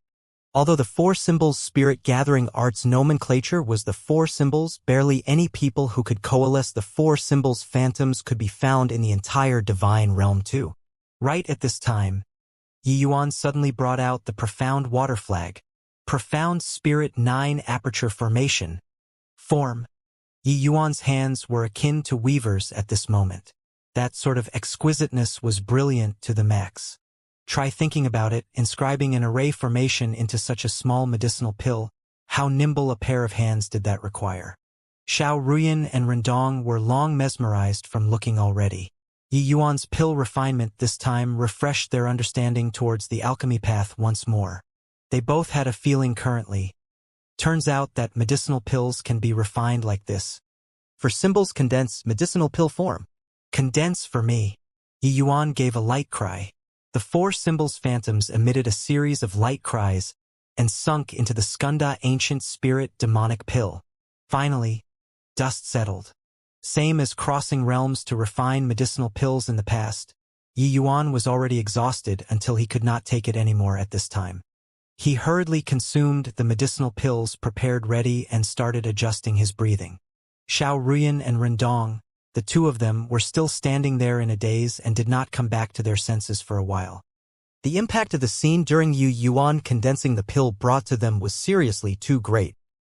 [SPEAKER 1] Although the four symbols spirit-gathering arts nomenclature was the four symbols, barely any people who could coalesce the four symbols phantoms could be found in the entire divine realm too. Right at this time, Yi Yuan suddenly brought out the profound water flag, profound spirit 9 aperture formation. Form. Yi Yuan's hands were akin to weavers at this moment. That sort of exquisiteness was brilliant to the max. Try thinking about it, inscribing an array formation into such a small medicinal pill. How nimble a pair of hands did that require? Xiao Ruyan and Rendong were long mesmerized from looking already. Yi Yuan's pill refinement this time refreshed their understanding towards the alchemy path once more. They both had a feeling currently. Turns out that medicinal pills can be refined like this. For symbols condense medicinal pill form. Condense for me. Yi Yuan gave a light cry. The four symbols phantoms emitted a series of light cries and sunk into the Skunda ancient spirit demonic pill. Finally, dust settled. Same as crossing realms to refine medicinal pills in the past, Yi Yuan was already exhausted until he could not take it anymore at this time. He hurriedly consumed the medicinal pills prepared ready and started adjusting his breathing. Xiao Ruyan and Rendong, the two of them, were still standing there in a daze and did not come back to their senses for a while. The impact of the scene during Yi Yuan condensing the pill brought to them was seriously too great.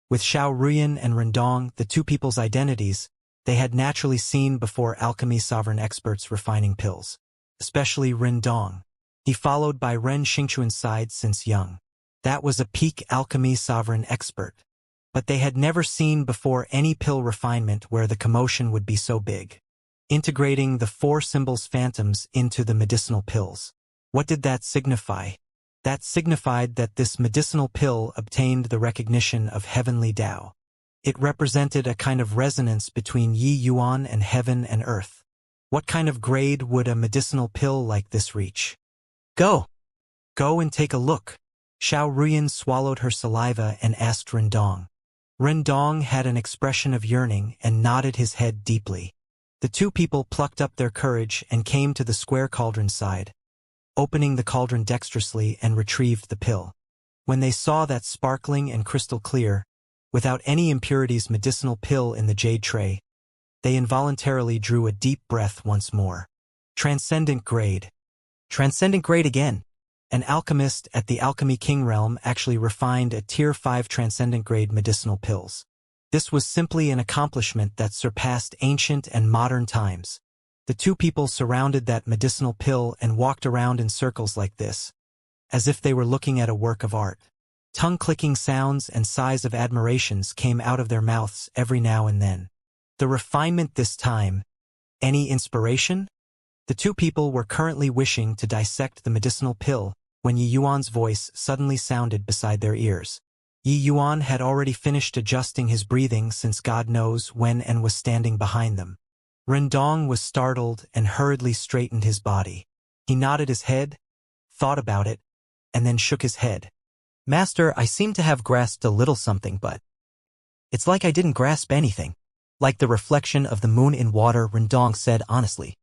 [SPEAKER 1] With Xiao Ruyan and Rendong, the two people's identities, they had naturally seen before alchemy sovereign experts refining pills. Especially Rendong. He followed by Ren Xingchuan's side since young. That was a peak alchemy sovereign expert. But they had never seen before any pill refinement where the commotion would be so big. Integrating the four symbols phantoms into the medicinal pills. What did that signify? That signified that this medicinal pill obtained the recognition of heavenly Tao. It represented a kind of resonance between Yi Yuan and heaven and earth. What kind of grade would a medicinal pill like this reach? Go and take a look. Xiao Ruyan swallowed her saliva and asked Rendong. Rendong had an expression of yearning and nodded his head deeply. The two people plucked up their courage and came to the square cauldron side, opening the cauldron dexterously and retrieved the pill. When they saw that sparkling and crystal clear, without any impurities medicinal pill in the jade tray, they involuntarily drew a deep breath once more. Transcendent grade. Transcendent grade again. An alchemist at the Alchemy King realm actually refined a Tier 5 transcendent grade medicinal pills. This was simply an accomplishment that surpassed ancient and modern times. The two people surrounded that medicinal pill and walked around in circles like this, as if they were looking at a work of art. Tongue-clicking sounds and sighs of admirations came out of their mouths every now and then. The refinement this time. Any inspiration? The two people were currently wishing to dissect the medicinal pill when Yi Yuan's voice suddenly sounded beside their ears. Yi Yuan had already finished adjusting his breathing since God knows when and was standing behind them. Rendong was startled and hurriedly straightened his body. He nodded his head, thought about it, and then shook his head. Master, I seem to have grasped a little something, but it's like I didn't grasp anything. Like the reflection of the moon in water, Rendong said honestly.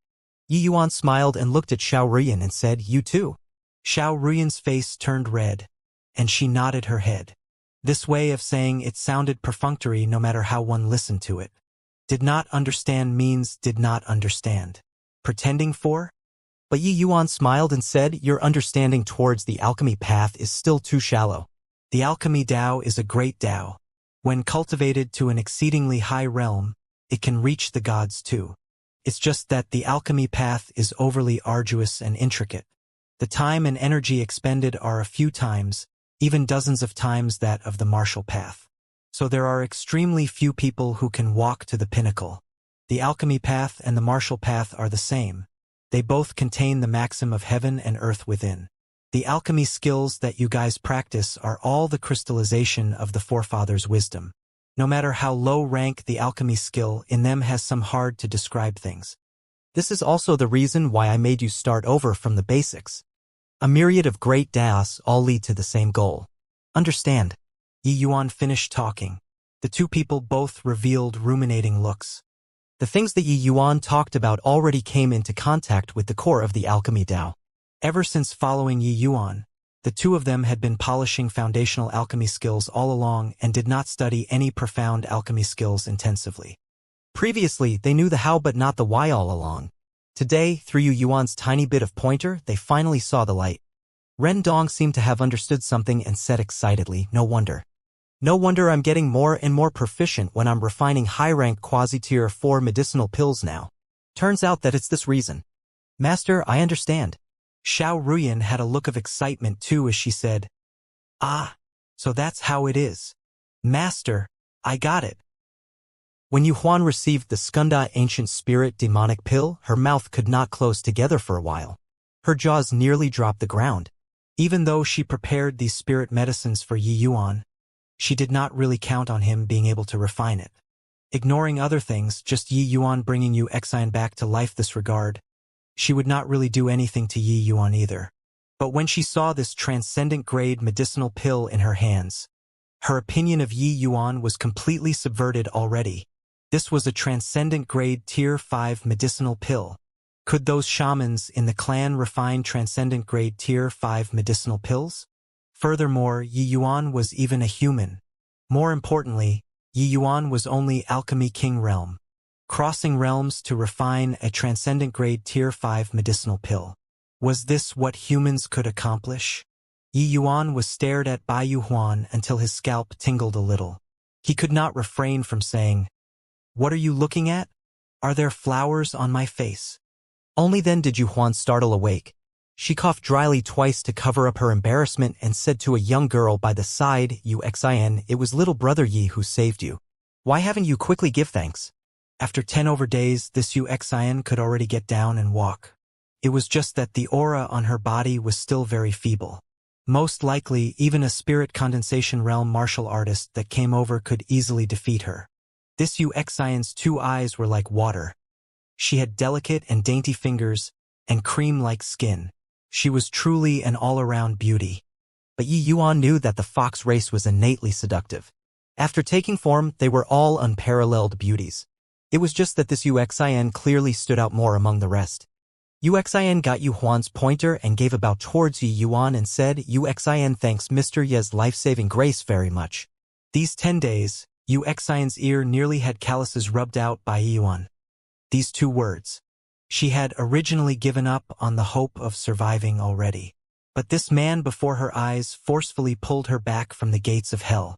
[SPEAKER 1] Yi Yuan smiled and looked at Xiao Ruyan and said, You too. Xiao Ruyan's face turned red, and she nodded her head. This way of saying it sounded perfunctory no matter how one listened to it. Did not understand means did not understand. Pretending for? But Yi Yuan smiled and said, Your understanding towards the alchemy path is still too shallow. The alchemy Tao is a great Tao. When cultivated to an exceedingly high realm, it can reach the gods too. It's just that the alchemy path is overly arduous and intricate. The time and energy expended are a few times, even dozens of times that of the martial path. So there are extremely few people who can walk to the pinnacle. The alchemy path and the martial path are the same. They both contain the maxim of heaven and earth within. The alchemy skills that you guys practice are all the crystallization of the forefathers' wisdom. No matter how low rank the alchemy skill in them has some hard to describe things. This is also the reason why I made you start over from the basics. A myriad of great Daos all lead to the same goal. Understand? Yi Yuan finished talking. The two people both revealed ruminating looks. The things that Yi Yuan talked about already came into contact with the core of the alchemy Dao. Ever since following Yi Yuan, the two of them had been polishing foundational alchemy skills all along and did not study any profound alchemy skills intensively. Previously, they knew the how but not the why all along. Today, through Yi Yuan's tiny bit of pointer, they finally saw the light. Ren Dong seemed to have understood something and said excitedly, "No wonder. No wonder I'm getting more and more proficient when I'm refining high-rank quasi-tier 4 medicinal pills now. Turns out that it's this reason." "Master, I understand." Xiao Ruyan had a look of excitement too as she said, "Ah, so that's how it is. Master, I got it." When Yu Huan received the Skunda Ancient Spirit demonic pill, her mouth could not close together for a while. Her jaws nearly dropped the ground. Even though she prepared these spirit medicines for Yi Yuan, she did not really count on him being able to refine it. Ignoring other things, just Yi Yuan bringing Yu Xian back to life this regard, she would not really do anything to Yi Yuan either. But when she saw this transcendent-grade medicinal pill in her hands, her opinion of Yi Yuan was completely subverted already. This was a transcendent-grade Tier 5 medicinal pill. Could those shamans in the clan refine transcendent-grade Tier 5 medicinal pills? Furthermore, Yi Yuan was even a human. More importantly, Yi Yuan was only Alchemy King realm. Crossing realms to refine a transcendent-grade Tier 5 medicinal pill. Was this what humans could accomplish? Yi Yuan was stared at by Yu Huan until his scalp tingled a little. He could not refrain from saying, "What are you looking at? Are there flowers on my face?" Only then did Yu Huan startle awake. She coughed dryly twice to cover up her embarrassment and said to a young girl by the side, "Yu Xian, it was little brother Yi who saved you. Why haven't you quickly give thanks?" After 10 over days, this Yu Xian could already get down and walk. It was just that the aura on her body was still very feeble. Most likely, even a spirit condensation realm martial artist that came over could easily defeat her. This Yu Xian's 2 eyes were like water. She had delicate and dainty fingers and cream-like skin. She was truly an all-around beauty. But Yi Yuan knew that the fox race was innately seductive. After taking form, they were all unparalleled beauties. It was just that this Yu Xian clearly stood out more among the rest. Yu Xian got Yu Huan's pointer and gave a bow towards Yi Yuan and said, "Yu Xian thanks Mr. Ye's life-saving grace very much." These 10 days, Yu Xian's ear nearly had calluses rubbed out by Yi Yuan. These 2 words. She had originally given up on the hope of surviving already. But this man before her eyes forcefully pulled her back from the gates of hell.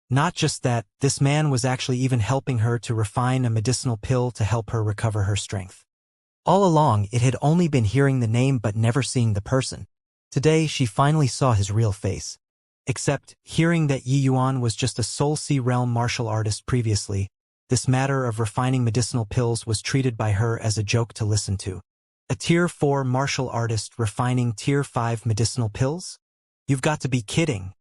[SPEAKER 1] Not just that, this man was actually even helping her to refine a medicinal pill to help her recover her strength. All along, it had only been hearing the name but never seeing the person. Today, she finally saw his real face. Except, hearing that Yi Yuan was just a Soul Sea realm martial artist previously, this matter of refining medicinal pills was treated by her as a joke to listen to. A Tier 4 martial artist refining Tier 5 medicinal pills? You've got to be kidding.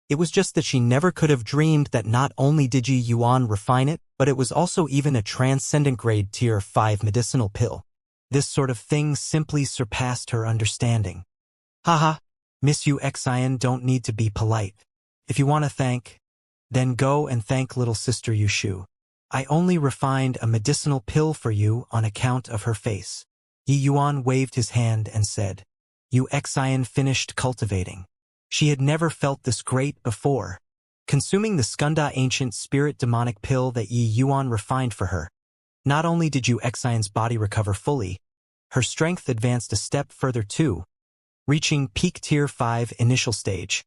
[SPEAKER 1] It was just that she never could have dreamed that not only did Yi Yuan refine it, but it was also even a transcendent-grade Tier 5 medicinal pill. This sort of thing simply surpassed her understanding. Haha, Miss Yu Xian don't need to be polite. If you want to thank, then go and thank little sister Yu Shu. I only refined a medicinal pill for you on account of her face. Yi Yuan waved his hand and said, Yu Xian finished cultivating. She had never felt this great before. Consuming the Skunda Ancient Spirit demonic pill that Yi Yuan refined for her, not only did Yu Xian's body recover fully, her strength advanced a step further too, reaching peak Tier 5 initial stage.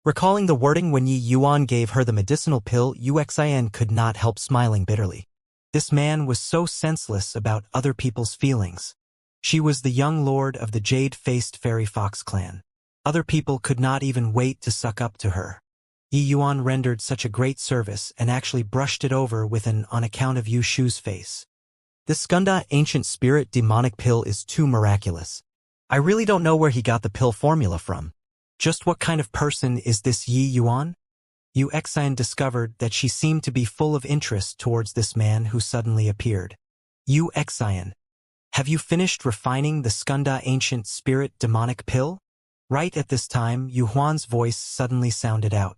[SPEAKER 1] Recalling the wording when Yi Yuan gave her the medicinal pill, Yu Xian could not help smiling bitterly. This man was so senseless about other people's feelings. She was the young lord of the jade-faced fairy fox clan. Other people could not even wait to suck up to her. Yi Yuan rendered such a great service and actually brushed it over with an on account of Yu Shu's face. This Skunda ancient spirit demonic pill is too miraculous. I really don't know where he got the pill formula from. Just what kind of person is this Yi Yuan? Yu Xian discovered that she seemed to be full of interest towards this man who suddenly appeared. Yu Xian, have you finished refining the Skunda ancient spirit demonic pill? Right at this time, Yu Huan's voice suddenly sounded out.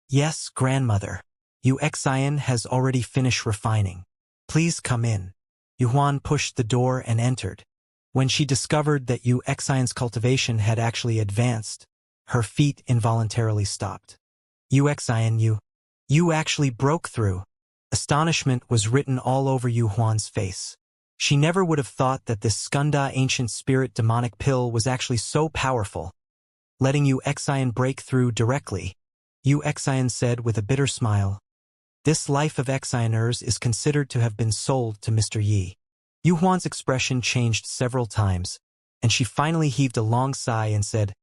[SPEAKER 1] Yes, grandmother. Yu Xian has already finished refining. Please come in. Yu Huan pushed the door and entered. When she discovered that Yu Xian's cultivation had actually advanced, her feet involuntarily stopped. Yu Xian, you actually broke through. Astonishment was written all over Yu Huan's face. She never would have thought that this Skunda ancient spirit demonic pill was actually so powerful. Letting Yu Xian break through directly, Yu Xian said with a bitter smile, this life of Xianers is considered to have been sold to Mr. Yi. Yu Huan's expression changed several times, and she finally heaved a long sigh and said,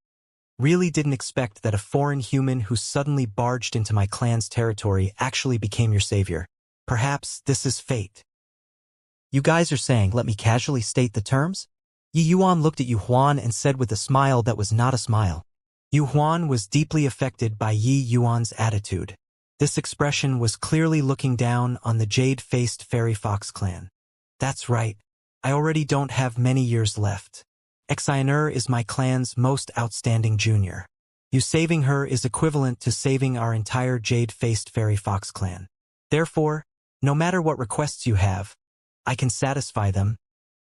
[SPEAKER 1] really didn't expect that a foreign human who suddenly barged into my clan's territory actually became your savior. Perhaps this is fate. You guys are saying, let me casually state the terms? Yi Yuan looked at Yu Huan and said with a smile that was not a smile. Yu Huan was deeply affected by Yi Yuan's attitude. This expression was clearly looking down on the jade-faced fairy fox clan. That's right. I already don't have many years left. Xianer is my clan's most outstanding junior. You saving her is equivalent to saving our entire jade-faced fairy fox clan. Therefore, no matter what requests you have, I can satisfy them,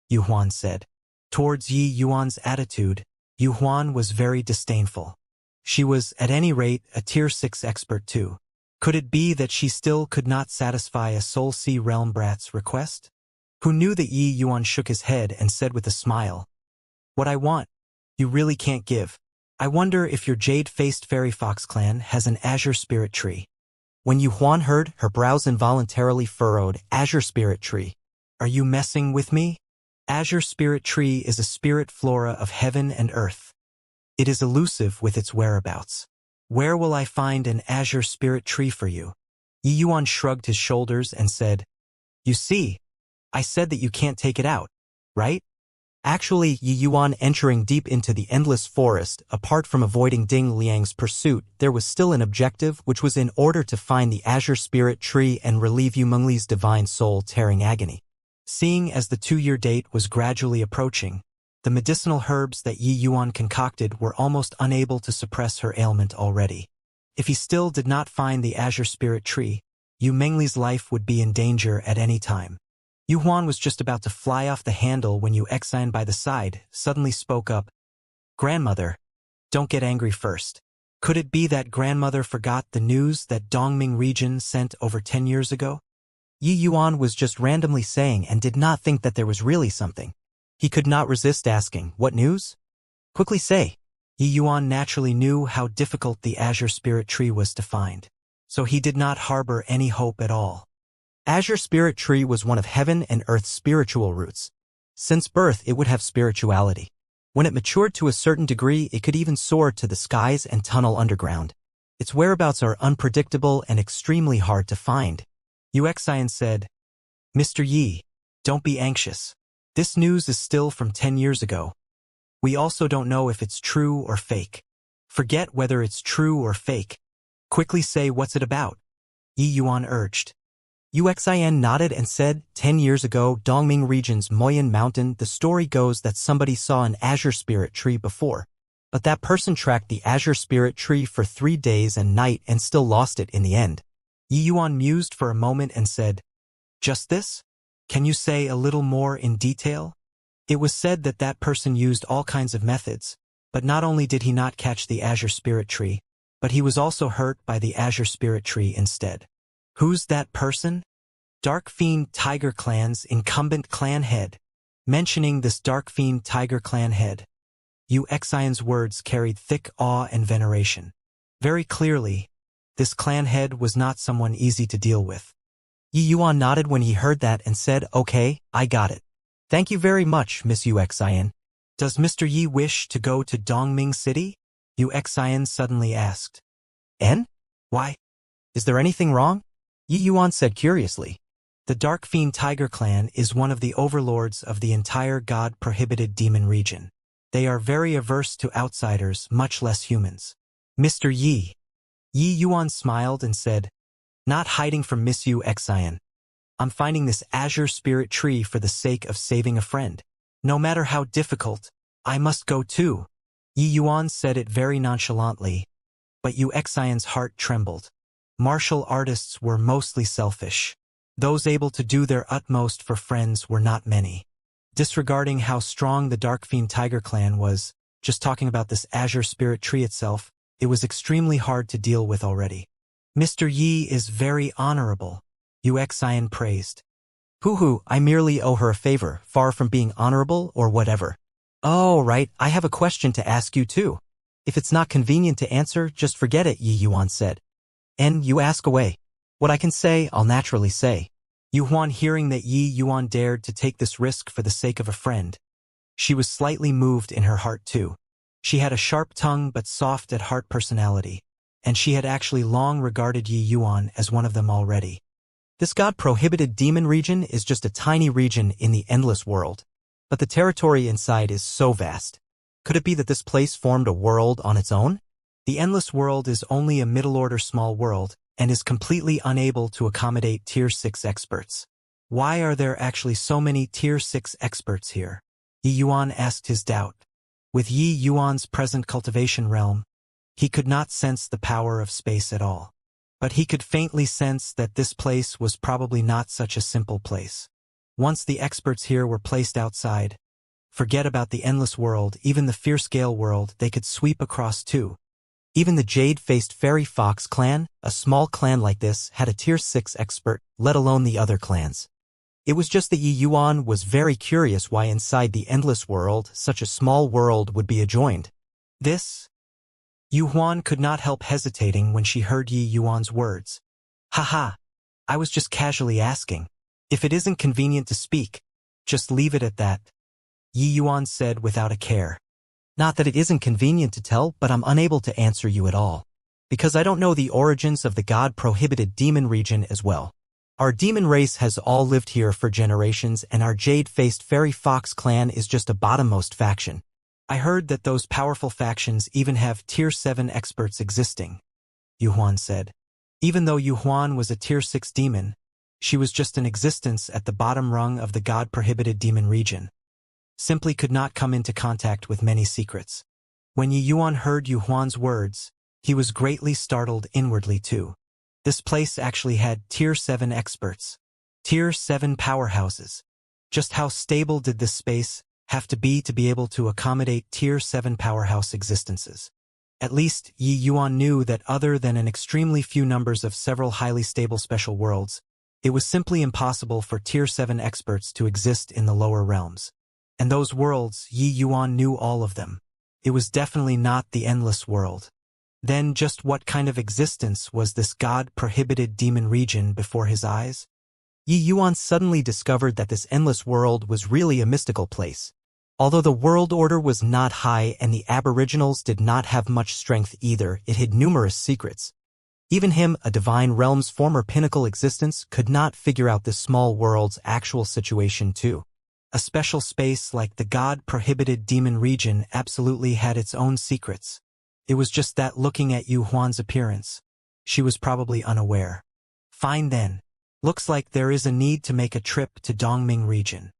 [SPEAKER 1] Yu Huan said. Towards Yi Yuan's attitude, Yu Huan was very disdainful. She was, at any rate, a Tier 6 expert too. Could it be that she still could not satisfy a Soul Sea Realm brat's request? Who knew that Yi Yuan shook his head and said with a smile, what I want, you really can't give. I wonder if your jade-faced fairy fox clan has an azure spirit tree. When Yu Huan heard, her brows involuntarily furrowed. Azure spirit tree. Are you messing with me? Azure spirit tree is a spirit flora of heaven and earth. It is elusive with its whereabouts. Where will I find an azure spirit tree for you? Yi Yuan shrugged his shoulders and said, you see, I said that you can't take it out, right? Actually, Yi Yuan entering deep into the endless forest, apart from avoiding Ding Liang's pursuit, there was still an objective, which was in order to find the azure spirit tree and relieve Yu Mengli's divine soul-tearing agony. Seeing as the 2-year date was gradually approaching, the medicinal herbs that Yi Yuan concocted were almost unable to suppress her ailment already. If he still did not find the azure spirit tree, Yu Mengli's life would be in danger at any time. Yu Huan was just about to fly off the handle when Yu Xian by the side suddenly spoke up. Grandmother, don't get angry first. Could it be that grandmother forgot the news that Dongming region sent over 10 years ago? Yi Yuan was just randomly saying and did not think that there was really something. He could not resist asking, what news? Quickly say. Yi Yuan naturally knew how difficult the azure spirit tree was to find, so he did not harbor any hope at all. Azure spirit tree was one of heaven and earth's spiritual roots. Since birth, it would have spirituality. When it matured to a certain degree, it could even soar to the skies and tunnel underground. Its whereabouts are unpredictable and extremely hard to find. Yu Xian said, Mr. Yi, don't be anxious. This news is still from 10 years ago. We also don't know if it's true or fake. Forget whether it's true or fake. Quickly say what's it about. Yi Yuan urged. Yu Xian nodded and said, 10 years ago, Dongming region's Moyan Mountain, the story goes that somebody saw an azure spirit tree before. But that person tracked the azure spirit tree for 3 days and night and still lost it in the end. Yi Yuan mused for a moment and said, just this? Can you say a little more in detail? It was said that that person used all kinds of methods, but not only did he not catch the azure spirit tree, but he was also hurt by the azure spirit tree instead. Who's that person? Dark Fiend Tiger Clan's incumbent clan head. Mentioning this Dark Fiend Tiger Clan head, Yu Xian's words carried thick awe and veneration. Very clearly, this clan head was not someone easy to deal with. Yi Yuan nodded when he heard that and said, okay, I got it. Thank you very much, Miss Yu Xian. Does Mr. Yi wish to go to Dongming City? Yu Xian suddenly asked. En? Why? Is there anything wrong? Yi Yuan said curiously. The Dark Fiend Tiger Clan is one of the overlords of the entire God-prohibited demon region. They are very averse to outsiders, much less humans. Mr. Yi. Yi Yuan smiled and said, not hiding from Miss Yu Xian. I'm finding this azure spirit tree for the sake of saving a friend. No matter how difficult, I must go too. Yi Yuan said it very nonchalantly, but Yu Xian's heart trembled. Martial artists were mostly selfish. Those able to do their utmost for friends were not many. Disregarding how strong the Dark Fiend Tiger Clan was, just talking about this azure spirit tree itself, it was extremely hard to deal with already. Mr. Yi is very honorable, Yu Xian praised. Hoo-hoo, I merely owe her a favor, far from being honorable or whatever. Oh, right, I have a question to ask you too. If it's not convenient to answer, just forget it, Yi Yuan said. And you ask away. What I can say, I'll naturally say. Yu Huan, hearing that Yi Yuan dared to take this risk for the sake of a friend. She was slightly moved in her heart too. She had a sharp tongue but soft at heart personality, and she had actually long regarded Yi Yuan as one of them already. This God-prohibited demon region is just a tiny region in the endless world, but the territory inside is so vast. Could it be that this place formed a world on its own? The endless world is only a middle-order small world, and is completely unable to accommodate Tier 6 experts. Why are there actually so many Tier 6 experts here? Yi Yuan asked his doubt. With Yi Yuan's present cultivation realm, he could not sense the power of space at all. But he could faintly sense that this place was probably not such a simple place. Once the experts here were placed outside, forget about the endless world, even the fierce-scale world they could sweep across too. Even the jade-faced fairy fox clan, a small clan like this, had a Tier 6 expert, let alone the other clans. It was just that Yi Yuan was very curious why inside the endless world such a small world would be adjoined. This? Yu Huan could not help hesitating when she heard Yi Yuan's words. Haha, I was just casually asking. If it isn't convenient to speak, just leave it at that. Yi Yuan said without a care. Not that it isn't convenient to tell, but I'm unable to answer you at all. Because I don't know the origins of the God-prohibited demon region as well. Our demon race has all lived here for generations, and our jade-faced fairy fox clan is just a bottommost faction. I heard that those powerful factions even have Tier 7 experts existing, Yu Huan said. Even though Yu Huan was a Tier 6 demon, she was just an existence at the bottom rung of the God-prohibited demon region. Simply could not come into contact with many secrets. When Yi Yuan heard Yu Huan's words, he was greatly startled inwardly too. This place actually had Tier 7 experts. Tier 7 powerhouses. Just how stable did this space have to be able to accommodate Tier 7 powerhouse existences? At least, Yi Yuan knew that other than an extremely few numbers of several highly stable special worlds, it was simply impossible for Tier 7 experts to exist in the lower realms. And those worlds, Yi Yuan knew all of them. It was definitely not the endless world. Then just what kind of existence was this God-prohibited demon region before his eyes? Yi Yuan suddenly discovered that this endless world was really a mystical place. Although the world order was not high and the aboriginals did not have much strength either, it hid numerous secrets. Even him, a divine realm's former pinnacle existence, could not figure out this small world's actual situation too. A special space like the God-prohibited demon region absolutely had its own secrets. It was just that looking at Yu Huan's appearance, she was probably unaware. Fine then. Looks like there is a need to make a trip to Dongming region.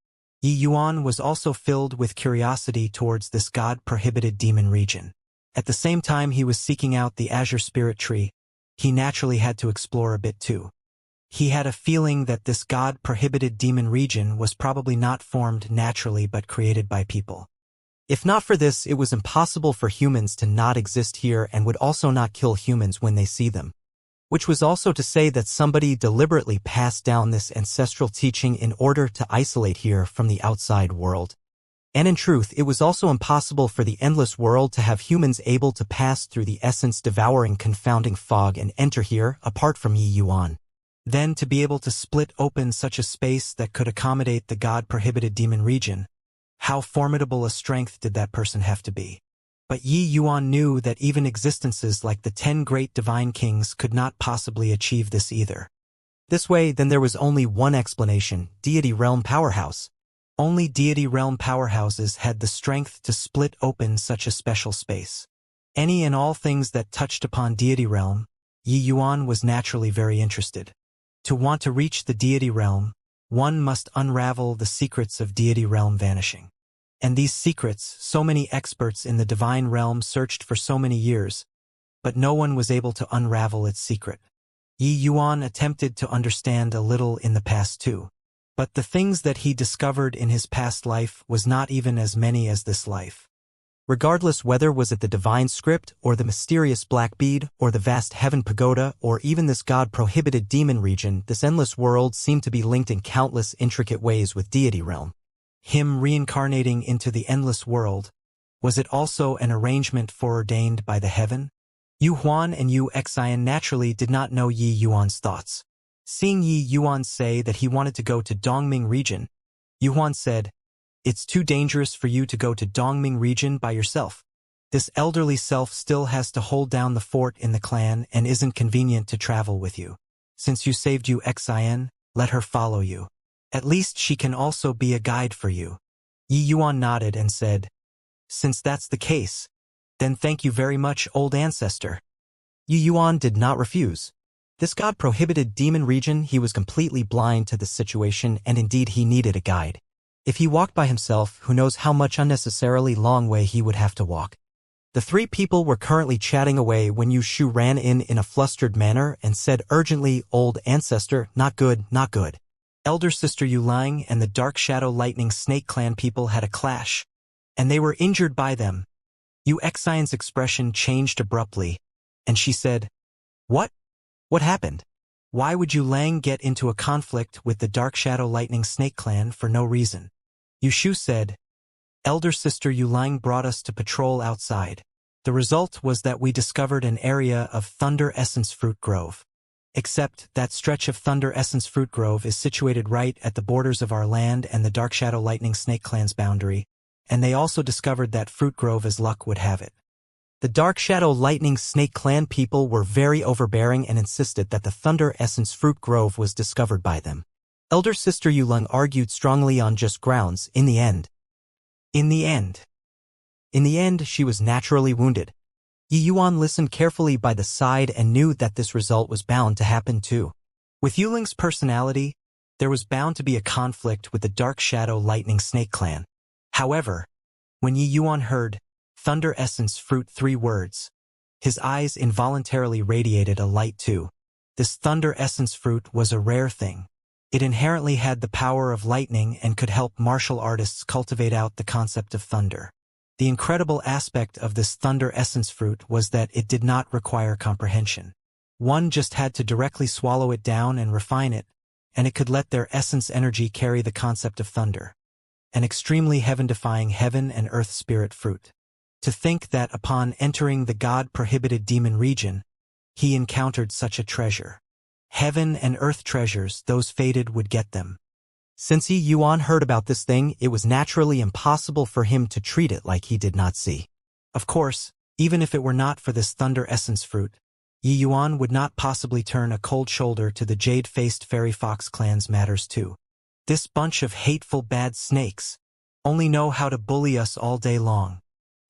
[SPEAKER 1] Yi Yuan was also filled with curiosity towards this God-prohibited demon region. At the same time he was seeking out the Azure Spirit Tree, he naturally had to explore a bit too. He had a feeling that this God-prohibited demon region was probably not formed naturally but created by people. If not for this, it was impossible for humans to not exist here and would also not kill humans when they see them. Which was also to say that somebody deliberately passed down this ancestral teaching in order to isolate here from the outside world. And in truth, it was also impossible for the endless world to have humans able to pass through the essence-devouring confounding fog and enter here apart from Yi Yuan. Then to be able to split open such a space that could accommodate the God-prohibited demon region, how formidable a strength did that person have to be? But Yi Yuan knew that even existences like the 10 great divine kings could not possibly achieve this either. This way, then there was only one explanation: deity realm powerhouse. Only deity realm powerhouses had the strength to split open such a special space. Any and all things that touched upon deity realm, Yi Yuan was naturally very interested. To want to reach the deity realm, one must unravel the secrets of deity realm vanishing. And these secrets, so many experts in the divine realm searched for so many years, but no one was able to unravel its secret. Yi Yuan attempted to understand a little in the past too. But the things that he discovered in his past life was not even as many as this life. Regardless whether was it the divine script, or the mysterious black bead, or the vast heaven pagoda, or even this god-prohibited demon region, this endless world seemed to be linked in countless intricate ways with deity realm. Him reincarnating into the endless world, was it also an arrangement foreordained by the heaven? Yu Huan and Yu Xian naturally did not know Yi Yuan's thoughts. Seeing Yi Yuan say that he wanted to go to Dongming region, Yu Huan said, "It's too dangerous for you to go to Dongming region by yourself. This elderly self still has to hold down the fort in the clan and isn't convenient to travel with you. Since you saved Yu Xian, let her follow you. At least she can also be a guide for you." Yi Yuan nodded and said, "Since that's the case, then thank you very much, old ancestor." Yi Yuan did not refuse. This god-prohibited demon region, he was completely blind to the situation, and indeed he needed a guide. If he walked by himself, who knows how much unnecessarily long way he would have to walk. The three people were currently chatting away when Yu Shu ran in a flustered manner and said urgently, "Old ancestor, not good, not good." Elder sister Yu Lang and the Dark Shadow Lightning Snake Clan people had a clash, and they were injured by them. Yu Xian's expression changed abruptly, and she said, "What? What happened? Why would Yu Lang get into a conflict with the Dark Shadow Lightning Snake Clan for no reason?" Yu Shu said, "Elder sister Yu Lang brought us to patrol outside. The result was that we discovered an area of Thunder Essence Fruit Grove. Except that stretch of Thunder Essence Fruit Grove is situated right at the borders of our land and the Dark Shadow Lightning Snake Clan's boundary, and they also discovered that Fruit Grove as luck would have it. The Dark Shadow Lightning Snake Clan people were very overbearing and insisted that the Thunder Essence Fruit Grove was discovered by them. Elder sister Yu Lang argued strongly on just grounds. In the end, she was naturally wounded. Yi Yuan listened carefully by the side and knew that this result was bound to happen too. With Yuling's personality, there was bound to be a conflict with the Dark Shadow Lightning Snake Clan. However, when Yi Yuan heard Thunder Essence Fruit 3 words, his eyes involuntarily radiated a light too. This Thunder Essence Fruit was a rare thing. It inherently had the power of lightning and could help martial artists cultivate out the concept of thunder. The incredible aspect of this Thunder Essence Fruit was that it did not require comprehension. One just had to directly swallow it down and refine it, and it could let their essence energy carry the concept of thunder. An extremely heaven-defying heaven and earth spirit fruit. To think that upon entering the god-prohibited demon region, he encountered such a treasure. Heaven and earth treasures, those fated would get them. Since Yi Yuan heard about this thing, it was naturally impossible for him to treat it like he did not see. Of course, even if it were not for this Thunder Essence Fruit, Yi Yuan would not possibly turn a cold shoulder to the jade-faced Fairy Fox clan's matters too. This bunch of hateful bad snakes only know how to bully us all day long.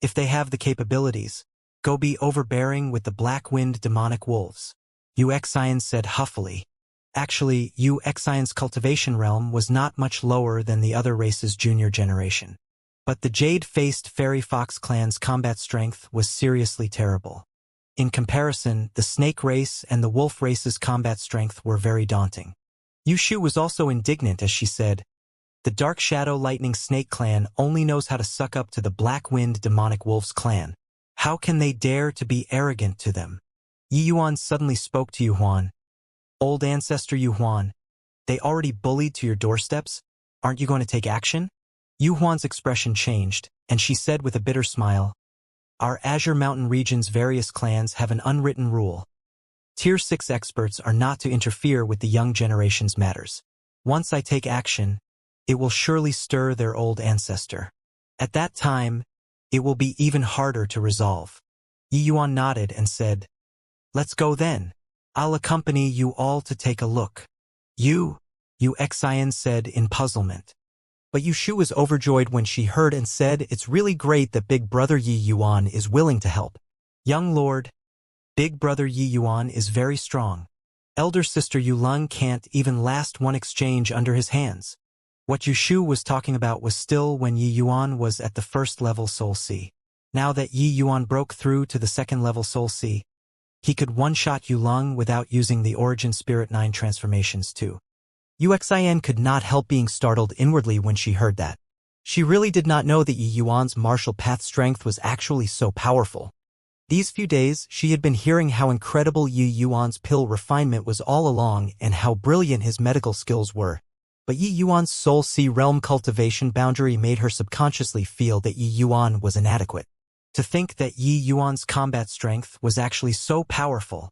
[SPEAKER 1] If they have the capabilities, go be overbearing with the black-winged demonic wolves. Yu Xian said huffily. Actually, Yu Xian's cultivation realm was not much lower than the other race's junior generation. But the jade-faced Fairy Fox clan's combat strength was seriously terrible. In comparison, the snake race and the wolf race's combat strength were very daunting. Yu Shu was also indignant as she said, "The Dark Shadow Lightning Snake Clan only knows how to suck up to the Black-Wind Demonic Wolves clan. How can they dare to be arrogant to them?" Yi Yuan suddenly spoke to Yu Huan. "Old ancestor Yu Huan, they already bullied to your doorsteps? Aren't you going to take action?" Yu Huan's expression changed, and she said with a bitter smile, "Our Azure Mountain region's various clans have an unwritten rule. Tier 6 experts are not to interfere with the young generation's matters. Once I take action, it will surely stir their old ancestor. At that time, it will be even harder to resolve. Yi Yuan nodded and said, "Let's go then. I'll accompany you all to take a look." Yu Xian said in puzzlement. But Yu Shu was overjoyed when she heard and said, "It's really great that Big Brother Yi Yuan is willing to help. Young Lord, Big Brother Yi Yuan is very strong. Elder Sister Yu Lung can't even last one exchange under his hands." What Yu Shu was talking about was still when Yi Yuan was at the first level Soul Sea. Now that Yi Yuan broke through to the second level Soul Sea, he could one-shot Yu Lung without using the Origin Spirit 9 transformations too. Yu Xian could not help being startled inwardly when she heard that. She really did not know that Yi Yuan's martial path strength was actually so powerful. These few days, she had been hearing how incredible Yi Yuan's pill refinement was all along and how brilliant his medical skills were. But Yi Yuan's Soul Sea realm cultivation boundary made her subconsciously feel that Yi Yuan was inadequate. To think that Yi Yuan's combat strength was actually so powerful.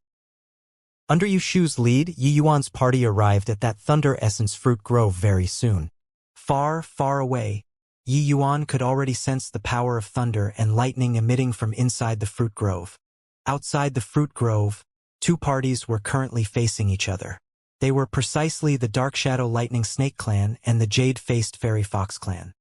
[SPEAKER 1] Under Yu Shu's lead, Yi Yuan's party arrived at that Thunder Essence Fruit Grove very soon. Far, far away, Yi Yuan could already sense the power of thunder and lightning emitting from inside the fruit grove. Outside the fruit grove, two parties were currently facing each other. They were precisely the Dark Shadow Lightning Snake Clan and the Jade-Faced Fairy Fox Clan.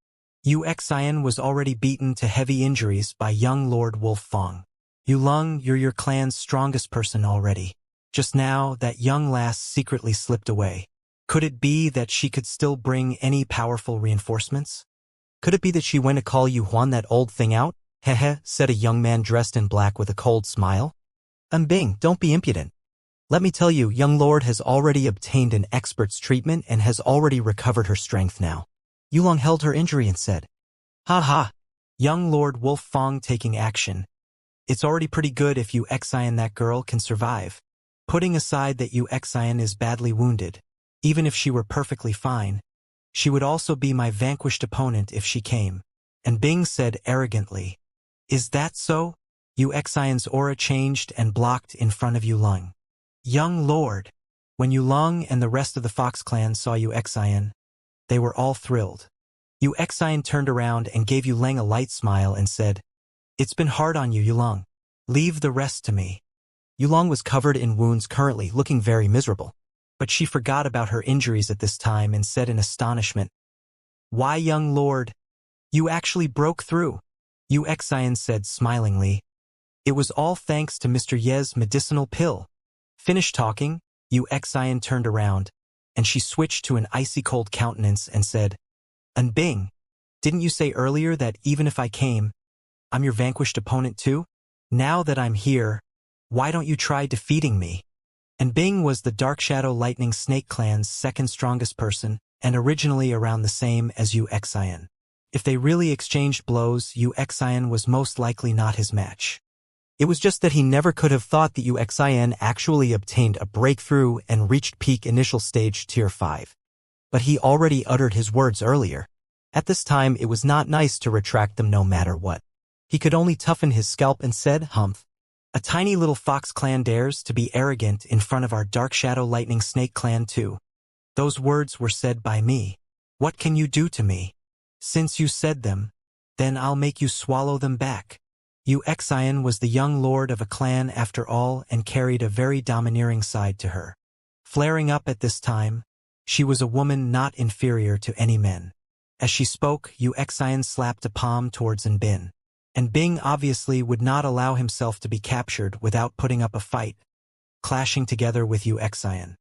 [SPEAKER 1] Yu Xian was already beaten to heavy injuries by young Lord Wolf Fong. "Yu Lung, you're your clan's strongest person already. Just now, that young lass secretly slipped away. Could it be that she could still bring any powerful reinforcements? Could it be that she went to call Yu Huan that old thing out?" "Heh," said a young man dressed in black with a cold smile. "Bing, don't be impudent. Let me tell you, young lord has already obtained an expert's treatment and has already recovered her strength now." Yu Lung held her injury and said, "Ha ha." Young Lord Wolf Fong taking action. "It's already pretty good if Yu Xian that girl can survive. Putting aside that Yu Xian is badly wounded, even if she were perfectly fine, she would also be my vanquished opponent if she came." And Bing said arrogantly, "Is that so?" Yu Xian's aura changed and blocked in front of Yu Lung. "Young lord." When Yu Lung and the rest of the Fox clan saw Yu Xian, they were all thrilled. Yu Xian turned around and gave Yu Lung a light smile and said, "It's been hard on you, Yu Lung. Leave the rest to me." Yu Lung was covered in wounds currently, looking very miserable. But she forgot about her injuries at this time and said in astonishment, "Why, young lord, you actually broke through." Yu Xian said smilingly, "It was all thanks to Mr. Ye's medicinal pill." Finished talking, Yu Xian turned around, and she switched to an icy cold countenance and said, "And Bing, didn't you say earlier that even if I came, I'm your vanquished opponent too? Now that I'm here, why don't you try defeating me?" And Bing was the Dark Shadow Lightning Snake Clan's second strongest person, and originally around the same as Yu Xian. If they really exchanged blows, Yu Xian was most likely not his match. It was just that he never could have thought that Yu Xian actually obtained a breakthrough and reached peak initial stage tier 5. But he already uttered his words earlier. At this time, it was not nice to retract them no matter what. He could only toughen his scalp and said, "Humph. A tiny little Fox clan dares to be arrogant in front of our Dark Shadow Lightning Snake Clan too. Those words were said by me. What can you do to me? Since you said them, then I'll make you swallow them back." Yu Xian was the young lord of a clan after all and carried a very domineering side to her. Flaring up at this time, she was a woman not inferior to any men. As she spoke, Yu Xian slapped a palm towards Bing. And Bing obviously would not allow himself to be captured without putting up a fight, clashing together with Yu Xian.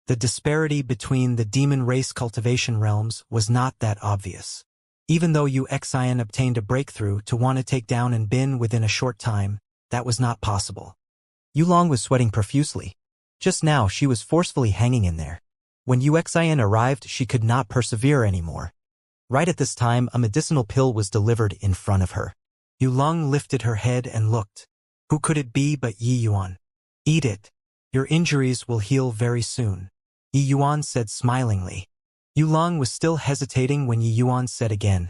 [SPEAKER 1] The disparity between the demon race cultivation realms was not that obvious. Even though Yu Xian obtained a breakthrough to want to take down Bing within a short time, that was not possible. Yu Long was sweating profusely. Just now she was forcefully hanging in there. When Yu Xian arrived, she could not persevere anymore. Right at this time, a medicinal pill was delivered in front of her. Yu Long lifted her head and looked. Who could it be but Yi Yuan? "Eat it. Your injuries will heal very soon," Yi Yuan said smilingly. Yu Long was still hesitating when Yi Yuan said again,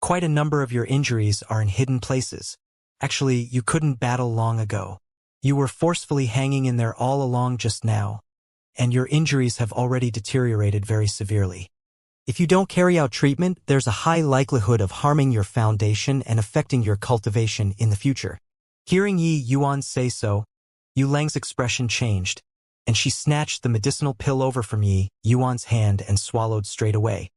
[SPEAKER 1] "Quite a number of your injuries are in hidden places. Actually, you couldn't battle long ago. You were forcefully hanging in there all along just now, and your injuries have already deteriorated very severely. If you don't carry out treatment, there's a high likelihood of harming your foundation and affecting your cultivation in the future. Hearing Yi Yuan say so, Yu Lang's expression changed, and she snatched the medicinal pill over from Yi Yuan's hand and swallowed straight away.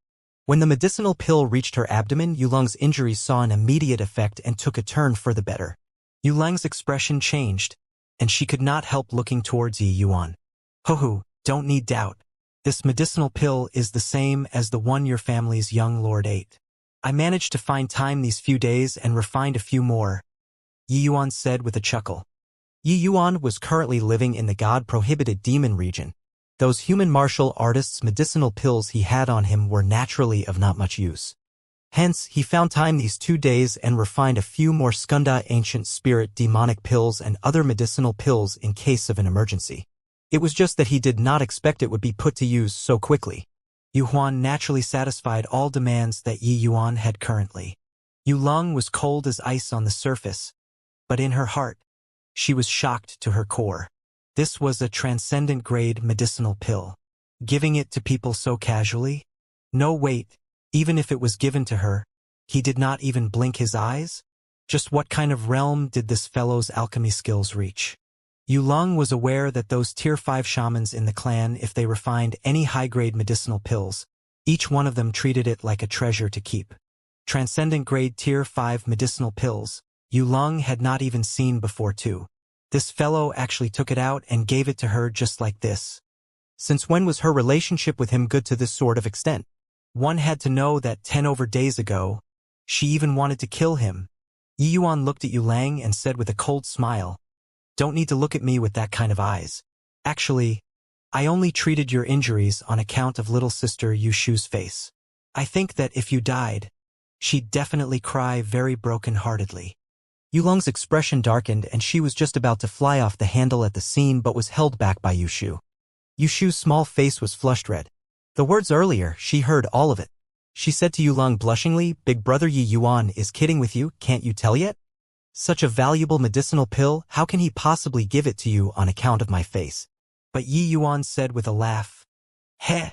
[SPEAKER 1] When the medicinal pill reached her abdomen, Yu Lang's injuries saw an immediate effect and took a turn for the better. Yu Lang's expression changed, and she could not help looking towards Yi Yuan. Ho, don't need doubt. This medicinal pill is the same as the one your family's young lord ate. I managed to find time these few days and refined a few more, Yi Yuan said with a chuckle. Yi Yuan was currently living in the God-prohibited demon region. Those human martial artists' medicinal pills he had on him were naturally of not much use. Hence, he found time these 2 days and refined a few more Skunda ancient spirit demonic pills and other medicinal pills in case of an emergency. It was just that he did not expect it would be put to use so quickly. Yu Huan naturally satisfied all demands that Yi Yuan had currently. Yu Lang was cold as ice on the surface, but in her heart, she was shocked to her core. This was a transcendent-grade medicinal pill. Giving it to people so casually? No, wait, even if it was given to her, he did not even blink his eyes? Just what kind of realm did this fellow's alchemy skills reach? Yu Lang was aware that those Tier 5 shamans in the clan, if they refined any high-grade medicinal pills, each one of them treated it like a treasure to keep. Transcendent-grade Tier 5 medicinal pills, Yu Lang had not even seen before too. This fellow actually took it out and gave it to her just like this. Since when was her relationship with him good to this sort of extent? One had to know that 10 over days ago, she even wanted to kill him. Yi Yuan looked at Yu Lang and said with a cold smile, "Don't need to look at me with that kind of eyes. Actually, I only treated your injuries on account of little sister Yu Shu's face. I think that if you died, she'd definitely cry very broken-heartedly." Yu Lang's expression darkened and she was just about to fly off the handle at the seam but was held back by Yu Shu. Yu Shu's small face was flushed red. The words earlier, she heard all of it. She said to Yu Lang blushingly, "Big brother Yi Yuan is kidding with you, can't you tell yet? Such a valuable medicinal pill, how can he possibly give it to you on account of my face?" But Yi Yuan said with a laugh, "Heh,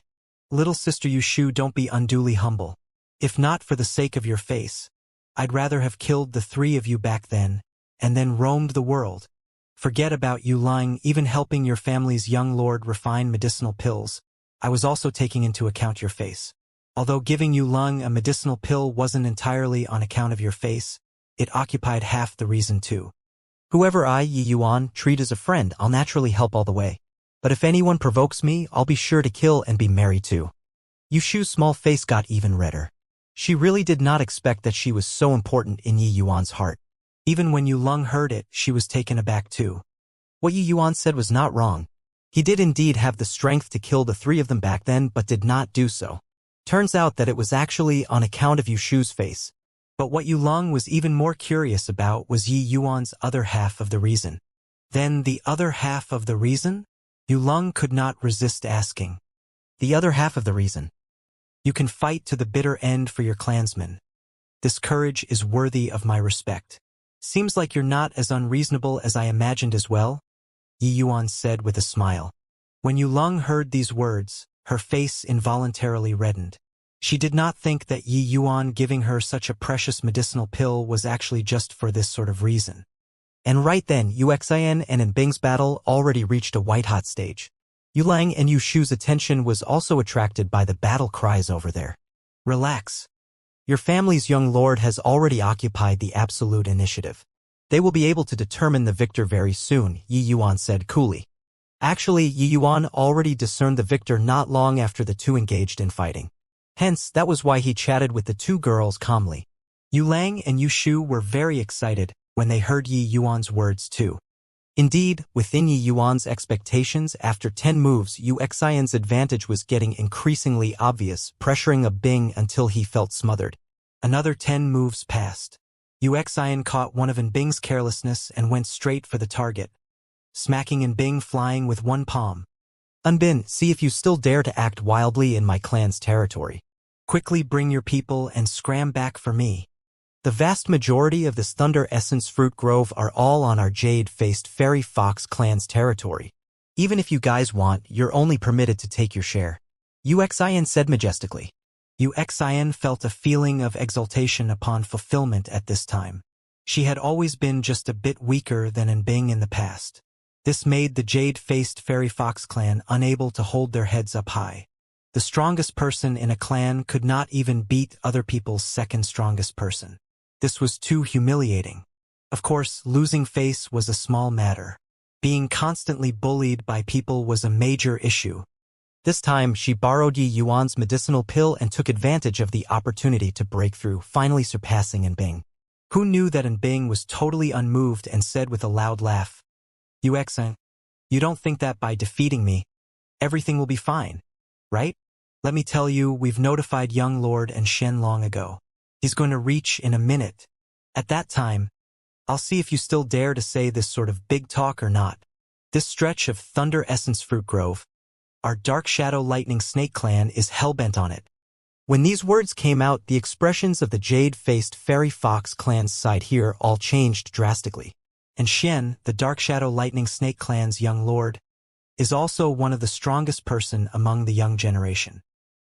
[SPEAKER 1] little sister Yu Shu, don't be unduly humble. If not for the sake of your face, I'd rather have killed the 3 of you back then, and then roamed the world. Forget about you lying, even helping your family's young lord refine medicinal pills. I was also taking into account your face. Although giving Yu Lang a medicinal pill wasn't entirely on account of your face, it occupied half the reason too. Whoever I, Yi Yuan, treat as a friend, I'll naturally help all the way. But if anyone provokes me, I'll be sure to kill and be merry too." Yu Shu's small face got even redder. She really did not expect that she was so important in Yi Yuan's heart. Even when Yu Lang heard it, she was taken aback too. What Yi Yuan said was not wrong. He did indeed have the strength to kill the 3 of them back then, but did not do so. Turns out that it was actually on account of Yu Shu's face. But what Yu Lang was even more curious about was Yi Yuan's other half of the reason. Then the other half of the reason? Yu Lang could not resist asking. The other half of the reason. You can fight to the bitter end for your clansmen. This courage is worthy of my respect. Seems like you're not as unreasonable as I imagined as well, Yi Yuan said with a smile. When Yu Lang heard these words, her face involuntarily reddened. She did not think that Yi Yuan giving her such a precious medicinal pill was actually just for this sort of reason. And right then, Yuxian and Inbing's battle already reached a white-hot stage. Yu Lang and Yu Shu's attention was also attracted by the battle cries over there. "Relax. Your family's young lord has already occupied the absolute initiative. They will be able to determine the victor very soon," Yi Yuan said coolly. Actually, Yi Yuan already discerned the victor not long after the two engaged in fighting. Hence, that was why he chatted with the 2 girls calmly. Yu Lang and Yu Shu were very excited when they heard Yi Yuan's words too. Indeed, within Yi Yuan's expectations, after 10 moves, Yuxian's advantage was getting increasingly obvious, pressuring Bing until he felt smothered. Another 10 moves passed. Yuxian caught one of Bing's carelessness and went straight for the target, smacking Bing flying with one palm. "Bin, see if you still dare to act wildly in my clan's territory. Quickly bring your people and scram back for me. The vast majority of this Thunder Essence Fruit Grove are all on our Jade-faced Fairy Fox clan's territory. Even if you guys want, you're only permitted to take your share," Yuxian said majestically. Yuxian felt a feeling of exultation upon fulfillment at this time. She had always been just a bit weaker than Nbing in the past. This made the jade-faced fairy fox clan unable to hold their heads up high. The strongest person in a clan could not even beat other people's second strongest person. This was too humiliating. Of course, losing face was a small matter. Being constantly bullied by people was a major issue. This time, she borrowed Yi Yuan's medicinal pill and took advantage of the opportunity to break through, finally surpassing Nbing. Who knew that Nbing was totally unmoved and said with a loud laugh, "Yuxian, you don't think that by defeating me, everything will be fine, right? Let me tell you, we've notified young Lord and Shen long ago. He's going to reach in a minute. At that time, I'll see if you still dare to say this sort of big talk or not. This stretch of Thunder Essence Fruit Grove, our Dark Shadow Lightning Snake Clan is hellbent on it." When these words came out, the expressions of the jade-faced Fairy Fox clan's side here all changed drastically. And Shen, the Dark Shadow Lightning Snake Clan's young lord, is also one of the strongest person among the young generation.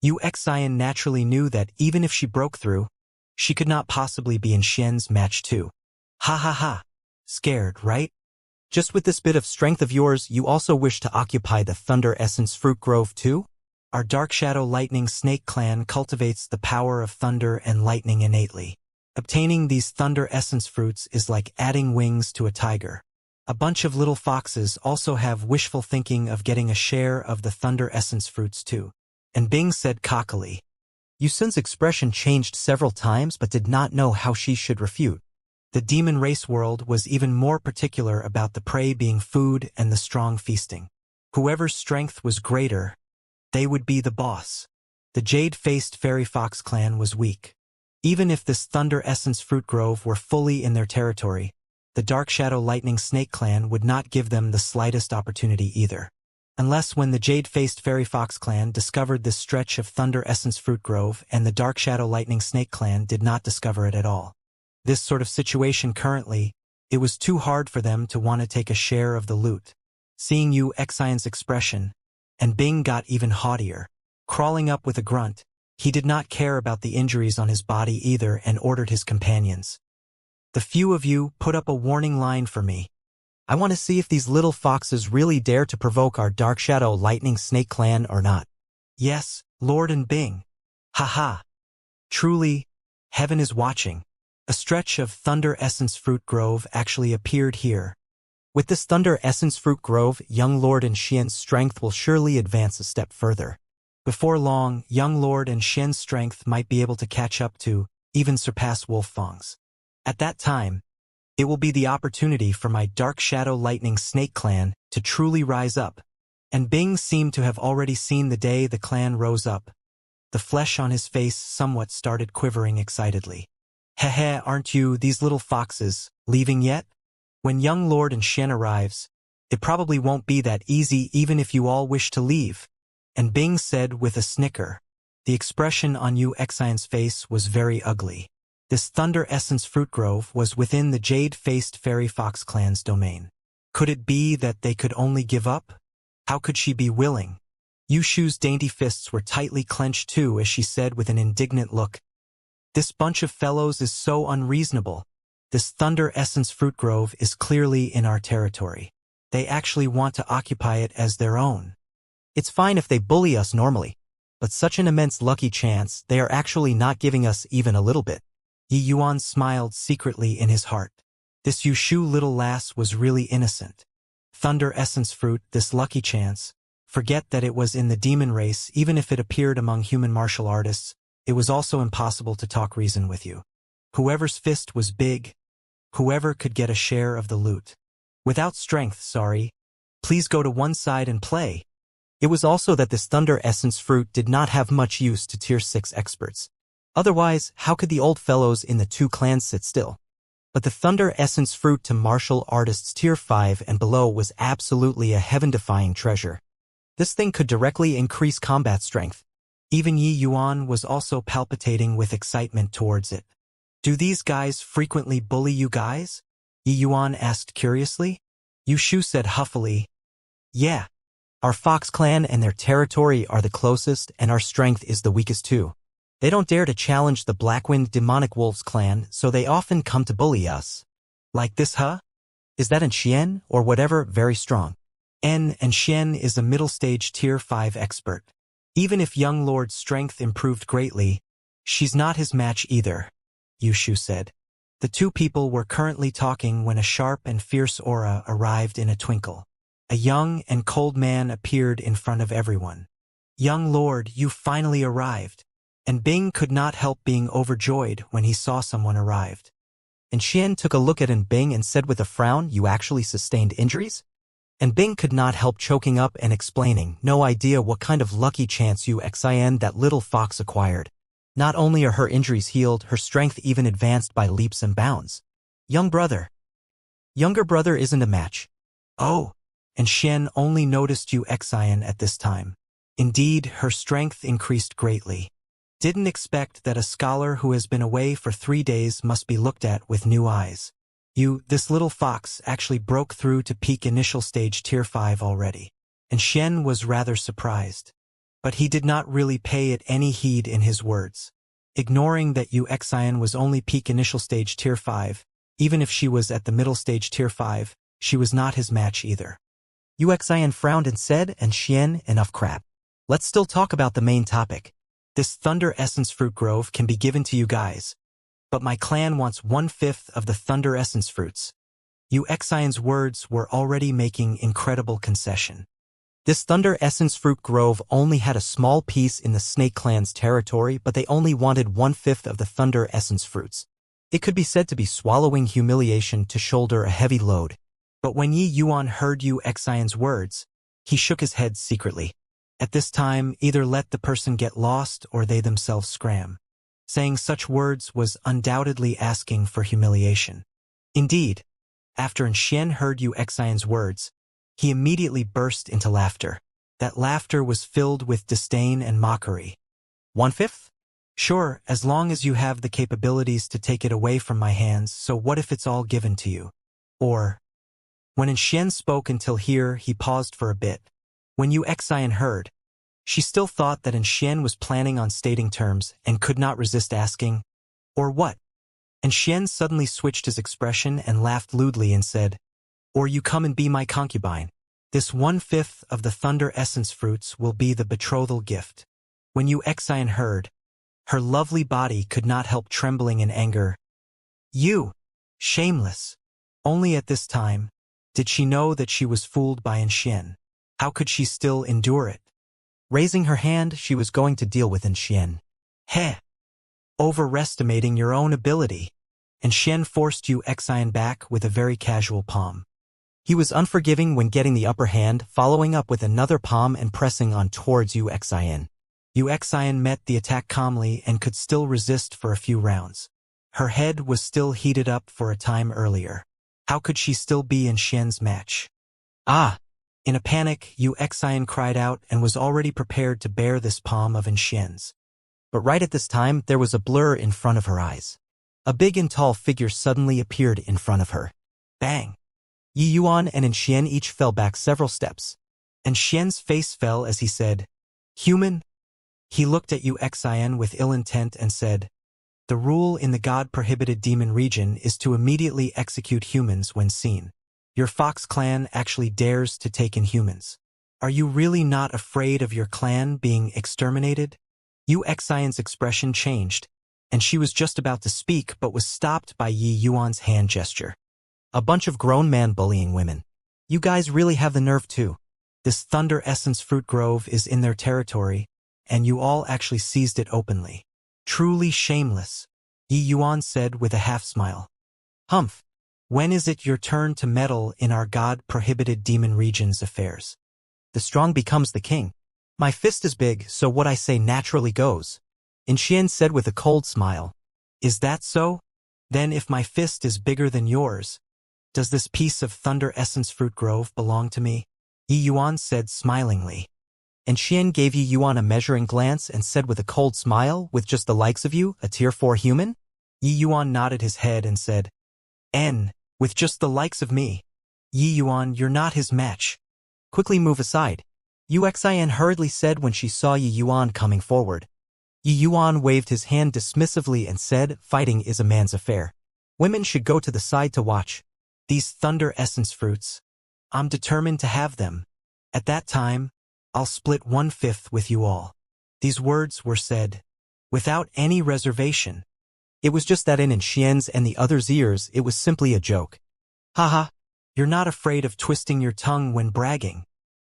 [SPEAKER 1] Yuxian naturally knew that even if she broke through, she could not possibly be in Shen's match too. Ha ha ha. Scared, right? Just with this bit of strength of yours, you also wish to occupy the Thunder Essence Fruit Grove too? Our Dark Shadow Lightning Snake Clan cultivates the power of thunder and lightning innately. Obtaining these Thunder Essence Fruits is like adding wings to a tiger. A bunch of little foxes also have wishful thinking of getting a share of the Thunder Essence Fruits too. And Bing said cockily. Yusun's expression changed several times but did not know how she should refute. The demon race world was even more particular about the prey being food and the strong feasting. Whoever's strength was greater, they would be the boss. The jade-faced Fairy Fox clan was weak. Even if this Thunder Essence Fruit Grove were fully in their territory, the Dark Shadow Lightning Snake clan would not give them the slightest opportunity either. Unless when the jade-faced Fairy Fox clan discovered this stretch of Thunder Essence Fruit Grove and the Dark Shadow Lightning Snake clan did not discover it at all. This sort of situation currently, it was too hard for them to want to take a share of the loot. Seeing Yuxian's expression, and Bing got even haughtier. Crawling up with a grunt, he did not care about the injuries on his body either and ordered his companions. The few of you put up a warning line for me. I want to see if these little foxes really dare to provoke our Dark Shadow Lightning Snake clan or not. Yes, Lord and Bing. Haha. Truly, heaven is watching. A stretch of Thunder Essence Fruit Grove actually appeared here. With this Thunder Essence Fruit Grove, young Lord and Xian's strength will surely advance a step further. Before long, young Lord and Xian's strength might be able to catch up to, even surpass Wolffang's. At that time, it will be the opportunity for my Dark Shadow Lightning Snake clan to truly rise up. And Bing seemed to have already seen the day the clan rose up. The flesh on his face somewhat started quivering excitedly. Heh, aren't you, these little foxes, leaving yet? When young Lord and Xian arrives, it probably won't be that easy even if you all wish to leave. And Bing said with a snicker. The expression on Yuxian's face was very ugly. This Thunder Essence Fruit Grove was within the jade-faced Fairy Fox clan's domain. Could it be that they could only give up? How could she be willing? Yushu's dainty fists were tightly clenched too as she said with an indignant look. This bunch of fellows is so unreasonable. This Thunder Essence Fruit Grove is clearly in our territory. They actually want to occupy it as their own. It's fine if they bully us normally, but such an immense lucky chance, they are actually not giving us even a little bit. Yi Yuan smiled secretly in his heart. This Yushu little lass was really innocent. Thunder Essence Fruit, this lucky chance. Forget that it was in the demon race, even if it appeared among human martial artists, it was also impossible to talk reason with you. Whoever's fist was big, whoever could get a share of the loot. Without strength, sorry. Please go to one side and play. It was also that this Thunder Essence Fruit did not have much use to Tier 6 experts. Otherwise, how could the old fellows in the two clans sit still? But the Thunder Essence Fruit to martial artists Tier 5 and below was absolutely a heaven-defying treasure. This thing could directly increase combat strength. Even Yi Yuan was also palpitating with excitement towards it. Do these guys frequently bully you guys? Yi Yuan asked curiously. Yushu said huffily, Yeah. Our Fox clan and their territory are the closest and our strength is the weakest too. They don't dare to challenge the Blackwing demonic wolves clan, so they often come to bully us. Like this, huh? Is that an Xian, or whatever, very strong? And Xian is a middle-stage Tier 5 expert. Even if young Lord's strength improved greatly, she's not his match either, Yushu said. The two people were currently talking when a sharp and fierce aura arrived in a twinkle. A young and cold man appeared in front of everyone. Young Lord, you finally arrived. And Bing could not help being overjoyed when he saw someone arrived. And Xian took a look at Bing and said with a frown, you actually sustained injuries? And Bing could not help choking up and explaining, no idea what kind of lucky chance you Xian that little fox acquired. Not only are her injuries healed, her strength even advanced by leaps and bounds. Younger brother isn't a match. Oh, and Xian only noticed you Xian at this time. Indeed, her strength increased greatly. Didn't expect that a scholar who has been away for 3 days must be looked at with new eyes. This little fox actually broke through to peak initial stage Tier 5 already. And Xian was rather surprised. But he did not really pay it any heed in his words. Ignoring that Xian was only peak initial stage Tier 5, even if she was at the middle stage Tier 5, she was not his match either. Xian frowned and said, and Xian, enough crap. Let's still talk about the main topic. This Thunder Essence Fruit Grove can be given to you guys. But my clan wants 1/5 of the Thunder Essence Fruits. Xian's words were already making incredible concession. This Thunder Essence Fruit Grove only had a small piece in the Snake Clan's territory, but they only wanted 1/5 of the Thunder Essence Fruits. It could be said to be swallowing humiliation to shoulder a heavy load. But when Yi Yuan heard Xian's words, he shook his head secretly. At this time, either let the person get lost or they themselves scram. Saying such words was undoubtedly asking for humiliation. Indeed, after Xian heard Xian's words, he immediately burst into laughter. That laughter was filled with disdain and mockery. 1/5? Sure, as long as you have the capabilities to take it away from my hands, so what if it's all given to you? Or, when Xian spoke until here, he paused for a bit. When Xian heard, she still thought that Xian was planning on stating terms and could not resist asking, or what? And Xian suddenly switched his expression and laughed lewdly and said, or you come and be my concubine. This 1/5 of the Thunder Essence Fruits will be the betrothal gift. When Xian heard, her lovely body could not help trembling in anger. You! Shameless! Only at this time did she know that she was fooled by Xian. How could she still endure it? Raising her hand, she was going to deal with Xian. Heh! Overestimating your own ability. And Xian forced Xian back with a very casual palm. He was unforgiving when getting the upper hand, following up with another palm and pressing on towards Xian. Xian met the attack calmly and could still resist for a few rounds. Her head was still heated up for a time earlier. How could she still be Xian's match? Ah! In a panic, Xian cried out and was already prepared to bear this palm of Xian's. But right at this time, there was a blur in front of her eyes. A big and tall figure suddenly appeared in front of her. Bang! Yi Yuan and Xian each fell back several steps. And Xian's face fell as he said, Human? He looked at Xian with ill intent and said, the rule in the God-prohibited demon region is to immediately execute humans when seen. Your Fox clan actually dares to take in humans. Are you really not afraid of your clan being exterminated? Xian's expression changed, and she was just about to speak but was stopped by Yi Yuan's hand gesture. A bunch of grown men bullying women. You guys really have the nerve too. This Thunder Essence Fruit Grove is in their territory, and you all actually seized it openly. Truly shameless, Yi Yuan said with a half-smile. Humph. When is it your turn to meddle in our God-prohibited demon region's affairs? The strong becomes the king. My fist is big, so what I say naturally goes. Xian said with a cold smile. Is that so? Then if my fist is bigger than yours, does this piece of Thunder Essence Fruit Grove belong to me? Yi Yuan said smilingly. And Xian gave Yi Yuan a measuring glance and said with a cold smile, with just the likes of you, a Tier 4 human? Yi Yuan nodded his head and said, with just the likes of me. Yi Yuan, you're not his match. Quickly move aside. Xian hurriedly said when she saw Yi Yuan coming forward. Yi Yuan waved his hand dismissively and said, "Fighting is a man's affair. Women should go to the side to watch. These thunder essence fruits, I'm determined to have them. At that time, I'll split 1/5 with you all." These words were said without any reservation. It was just that in Xian's and the others' ears it was simply a joke. Haha, you're not afraid of twisting your tongue when bragging.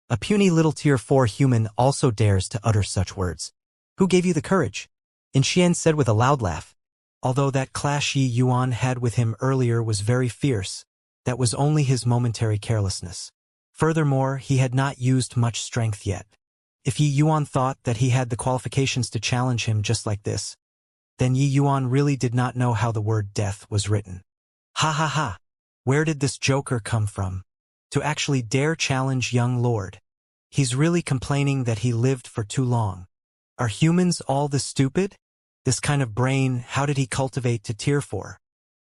[SPEAKER 1] A puny little tier 4 human also dares to utter such words. Who gave you the courage? Xian said with a loud laugh. Although that clash Yi Yuan had with him earlier was very fierce, that was only his momentary carelessness. Furthermore, he had not used much strength yet. If Yi Yuan thought that he had the qualifications to challenge him just like this, then Yi Yuan really did not know how the word death was written. Ha ha ha! Where did this joker come from? To actually dare challenge young lord. He's really complaining that he lived for too long. Are humans all this stupid? This kind of brain, how did he cultivate to tier 4?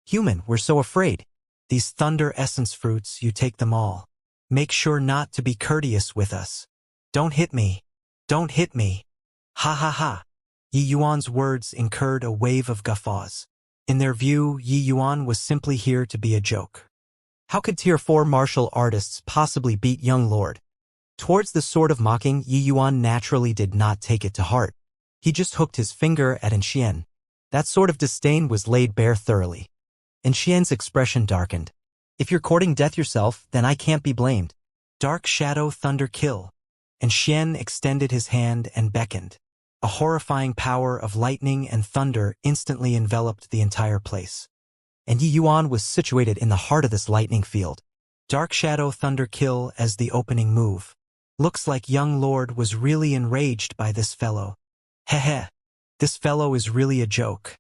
[SPEAKER 1] Human, we're so afraid. These thunder essence fruits, you take them all. Make sure not to be courteous with us. Don't hit me. Don't hit me. Ha ha ha. Yi Yuan's words incurred a wave of guffaws. In their view, Yi Yuan was simply here to be a joke. How could tier 4 martial artists possibly beat young lord? Towards this sort of mocking, Yi Yuan naturally did not take it to heart. He just hooked his finger at Xian. That sort of disdain was laid bare thoroughly. Xian's expression darkened. If you're courting death yourself, then I can't be blamed. Dark shadow thunder kill. Xian extended his hand and beckoned. A horrifying power of lightning and thunder instantly enveloped the entire place. And Yi Yuan was situated in the heart of this lightning field. Dark shadow thunder kill as the opening move. Looks like young lord was really enraged by this fellow. Heh. This fellow is really a joke.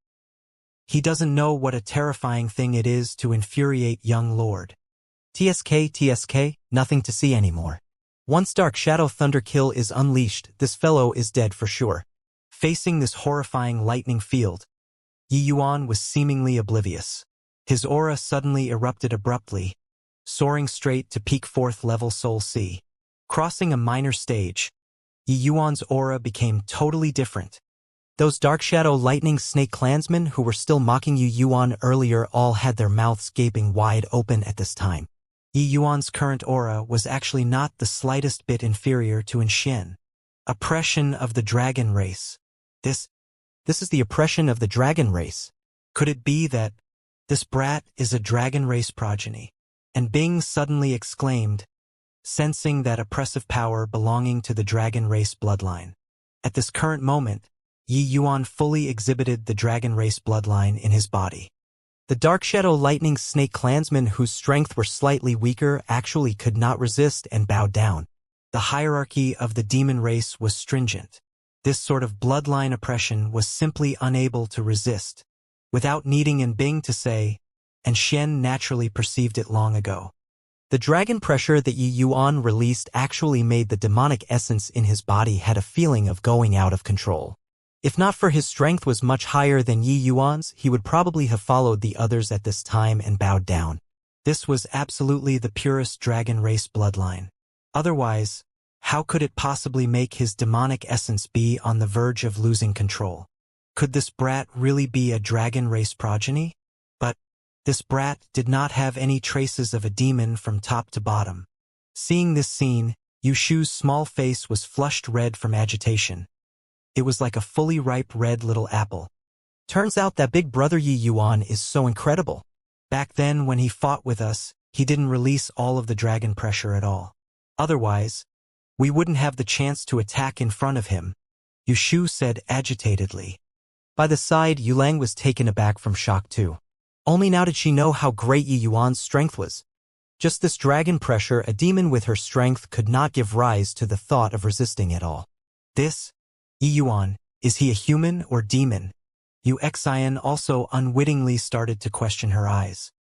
[SPEAKER 1] He doesn't know what a terrifying thing it is to infuriate young lord. TSK, nothing to see anymore. Once Dark Shadow Thunder Kill is unleashed, this fellow is dead for sure. Facing this horrifying lightning field, Yi Yuan was seemingly oblivious. His aura suddenly erupted abruptly, soaring straight to peak 4th level Soul C. Crossing a minor stage, Yi Yuan's aura became totally different. Those Dark Shadow Lightning Snake clansmen who were still mocking Yi Yuan earlier all had their mouths gaping wide open at this time. Yi Yuan's current aura was actually not the slightest bit inferior to Xian. Oppression of the dragon race. This is the oppression of the dragon race. Could it be that this brat is a dragon race progeny? And Bing suddenly exclaimed, sensing that oppressive power belonging to the dragon race bloodline. At this current moment, Yi Yuan fully exhibited the dragon race bloodline in his body. The Dark Shadow Lightning Snake clansmen whose strength were slightly weaker actually could not resist and bowed down. The hierarchy of the demon race was stringent. This sort of bloodline oppression was simply unable to resist. Without needing Bing to say, and Xian naturally perceived it long ago. The dragon pressure that Yi Yuan released actually made the demonic essence in his body had a feeling of going out of control. If not for his strength was much higher than Yi Yuan's, he would probably have followed the others at this time and bowed down. This was absolutely the purest dragon race bloodline. Otherwise, how could it possibly make his demonic essence be on the verge of losing control? Could this brat really be a dragon race progeny? But this brat did not have any traces of a demon from top to bottom. Seeing this scene, Yu Shu's small face was flushed red from agitation. It was like a fully ripe red little apple. Turns out that big brother Yi Yuan is so incredible. Back then when he fought with us, he didn't release all of the dragon pressure at all. Otherwise, we wouldn't have the chance to attack in front of him, Yu Shu said agitatedly. By the side, Yulang was taken aback from shock too. Only now did she know how great Yi Yuan's strength was. Just this dragon pressure, a demon with her strength could not give rise to the thought of resisting at all. This Yi Yuan, is he a human or demon? Yu Xian also unwittingly started to question her eyes.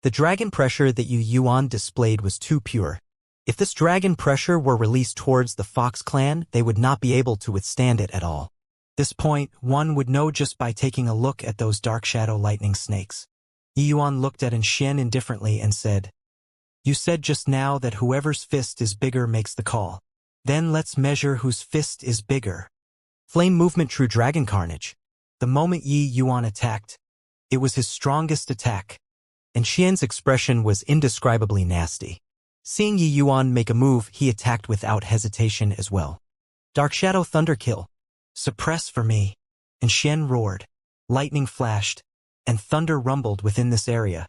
[SPEAKER 1] The dragon pressure that Yu Yuan displayed was too pure. If this dragon pressure were released towards the Fox clan, they would not be able to withstand it at all. This point, one would know just by taking a look at those dark shadow lightning snakes. Yi Yuan looked at Xian indifferently and said, "You said just now that whoever's fist is bigger makes the call. Then let's measure whose fist is bigger." Flame movement, true dragon carnage. The moment Yi Yuan attacked, it was his strongest attack, and Xian's expression was indescribably nasty. Seeing Yi Yuan make a move, he attacked without hesitation as well. Dark Shadow Thunderkill. Suppress for me. And Xian roared. Lightning flashed, and thunder rumbled within this area.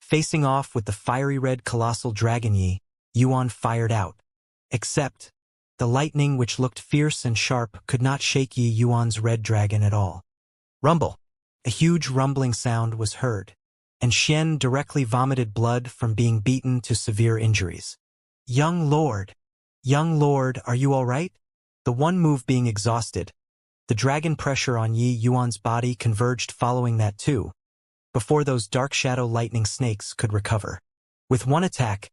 [SPEAKER 1] Facing off with the fiery red colossal dragon Yi Yuan fired out. Except, the lightning, which looked fierce and sharp, could not shake Yi Yuan's red dragon at all. Rumble. A huge rumbling sound was heard, and Xian directly vomited blood from being beaten to severe injuries. Young Lord, are you all right? The one move being exhausted, the dragon pressure on Yi Yuan's body converged following that too, before those dark shadow lightning snakes could recover. With one attack,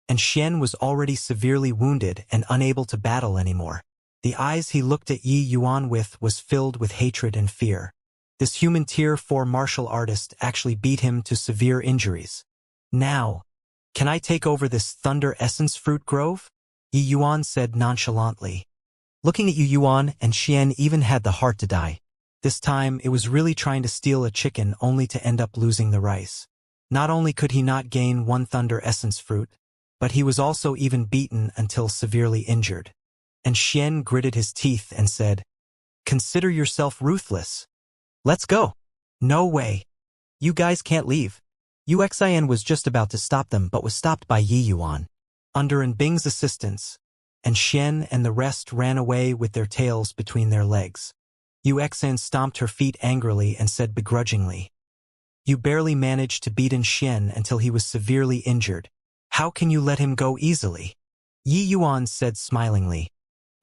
[SPEAKER 1] and Xian was already severely wounded and unable to battle anymore. The eyes he looked at Yi Yuan with was filled with hatred and fear. This human tier 4 martial artist actually beat him to severe injuries. Now, can I take over this Thunder Essence Fruit Grove? Yi Yuan said nonchalantly. Looking at Yi Yuan, and Xian even had the heart to die. This time, it was really trying to steal a chicken only to end up losing the rice. Not only could he not gain one Thunder Essence Fruit, but he was also even beaten until severely injured. And Xian gritted his teeth and said, "Consider yourself ruthless. Let's go." "No way. You guys can't leave." Xian was just about to stop them but was stopped by Yi Yuan. Under Bing's assistance, and Xian and the rest ran away with their tails between their legs. Xian stomped her feet angrily and said begrudgingly, "You barely managed to beat Xian until he was severely injured. How can you let him go easily?" Yi Yuan said smilingly,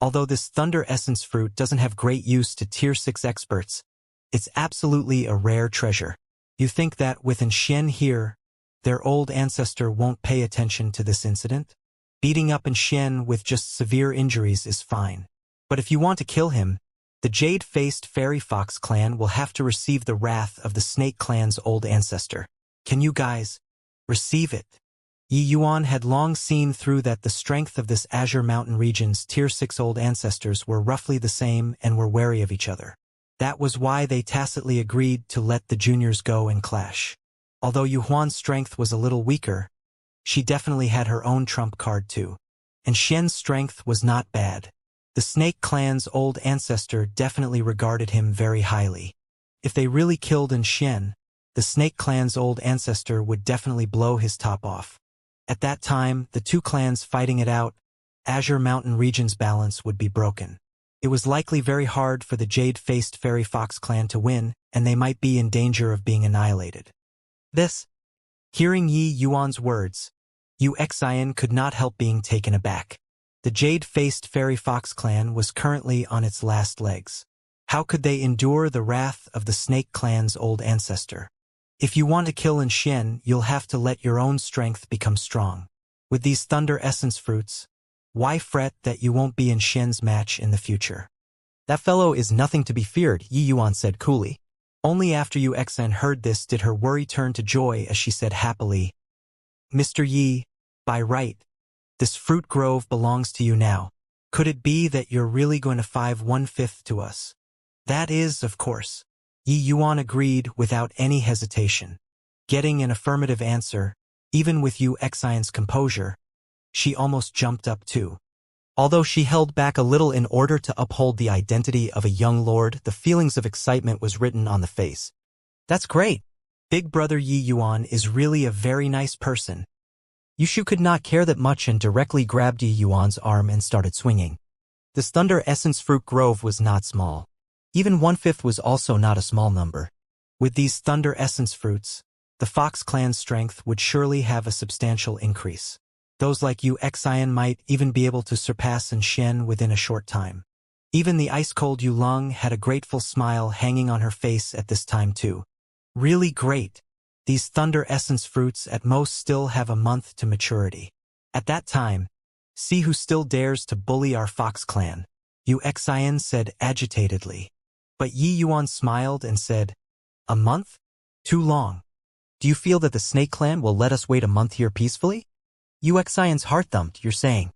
[SPEAKER 1] "Although this Thunder Essence Fruit doesn't have great use to Tier 6 experts, it's absolutely a rare treasure. You think that with Xian here, their old ancestor won't pay attention to this incident? Beating up Xian with just severe injuries is fine. But if you want to kill him, the Jade-faced Fairy Fox clan will have to receive the wrath of the Snake clan's old ancestor. Can you guys receive it?" Yi Yuan had long seen through that the strength of this Azure Mountain region's Tier 6 old ancestors were roughly the same and were wary of each other. That was why they tacitly agreed to let the juniors go and clash. Although Yu Huan's strength was a little weaker, she definitely had her own trump card too. And Xian's strength was not bad. The Snake clan's old ancestor definitely regarded him very highly. If they really killed Xian, the Snake clan's old ancestor would definitely blow his top off. At that time, the two clans fighting it out, Azure Mountain region's balance would be broken. It was likely very hard for the Jade-faced Fairy Fox clan to win, and they might be in danger of being annihilated. Hearing Yi Yuan's words, Xian could not help being taken aback. The Jade-faced Fairy Fox clan was currently on its last legs. How could they endure the wrath of the Snake clan's old ancestor? If you want to kill Xian, you'll have to let your own strength become strong. With these Thunder Essence Fruits, why fret that you won't be in Xian's match in the future? That fellow is nothing to be feared, Yi Yuan said coolly. Only after Xian heard this did her worry turn to joy as she said happily, "Mr. Yi, by right, this fruit grove belongs to you now. Could it be that you're really going to 1/5 to us?" "That is, of course." Yi Yuan agreed without any hesitation. Getting an affirmative answer, even with Xian's composure, she almost jumped up too. Although she held back a little in order to uphold the identity of a young lord, the feelings of excitement was written on the face. "That's great. Big brother Yi Yuan is really a very nice person." Yushu could not care that much and directly grabbed Yi Yuan's arm and started swinging. This Thunder Essence Fruit Grove was not small. Even 1/5 was also not a small number. With these Thunder Essence Fruits, the Fox clan's strength would surely have a substantial increase. Those like Xian might even be able to surpass Xian within a short time. Even the ice-cold Yulong had a grateful smile hanging on her face at this time too. Really great. These Thunder Essence Fruits at most still have a month to maturity. At that time, see who still dares to bully our Fox clan, Xian said agitatedly. But Yi Yuan smiled and said, "A month? Too long. Do you feel that the Snake clan will let us wait a month here peacefully?" Xian's heart thumped. "You're saying,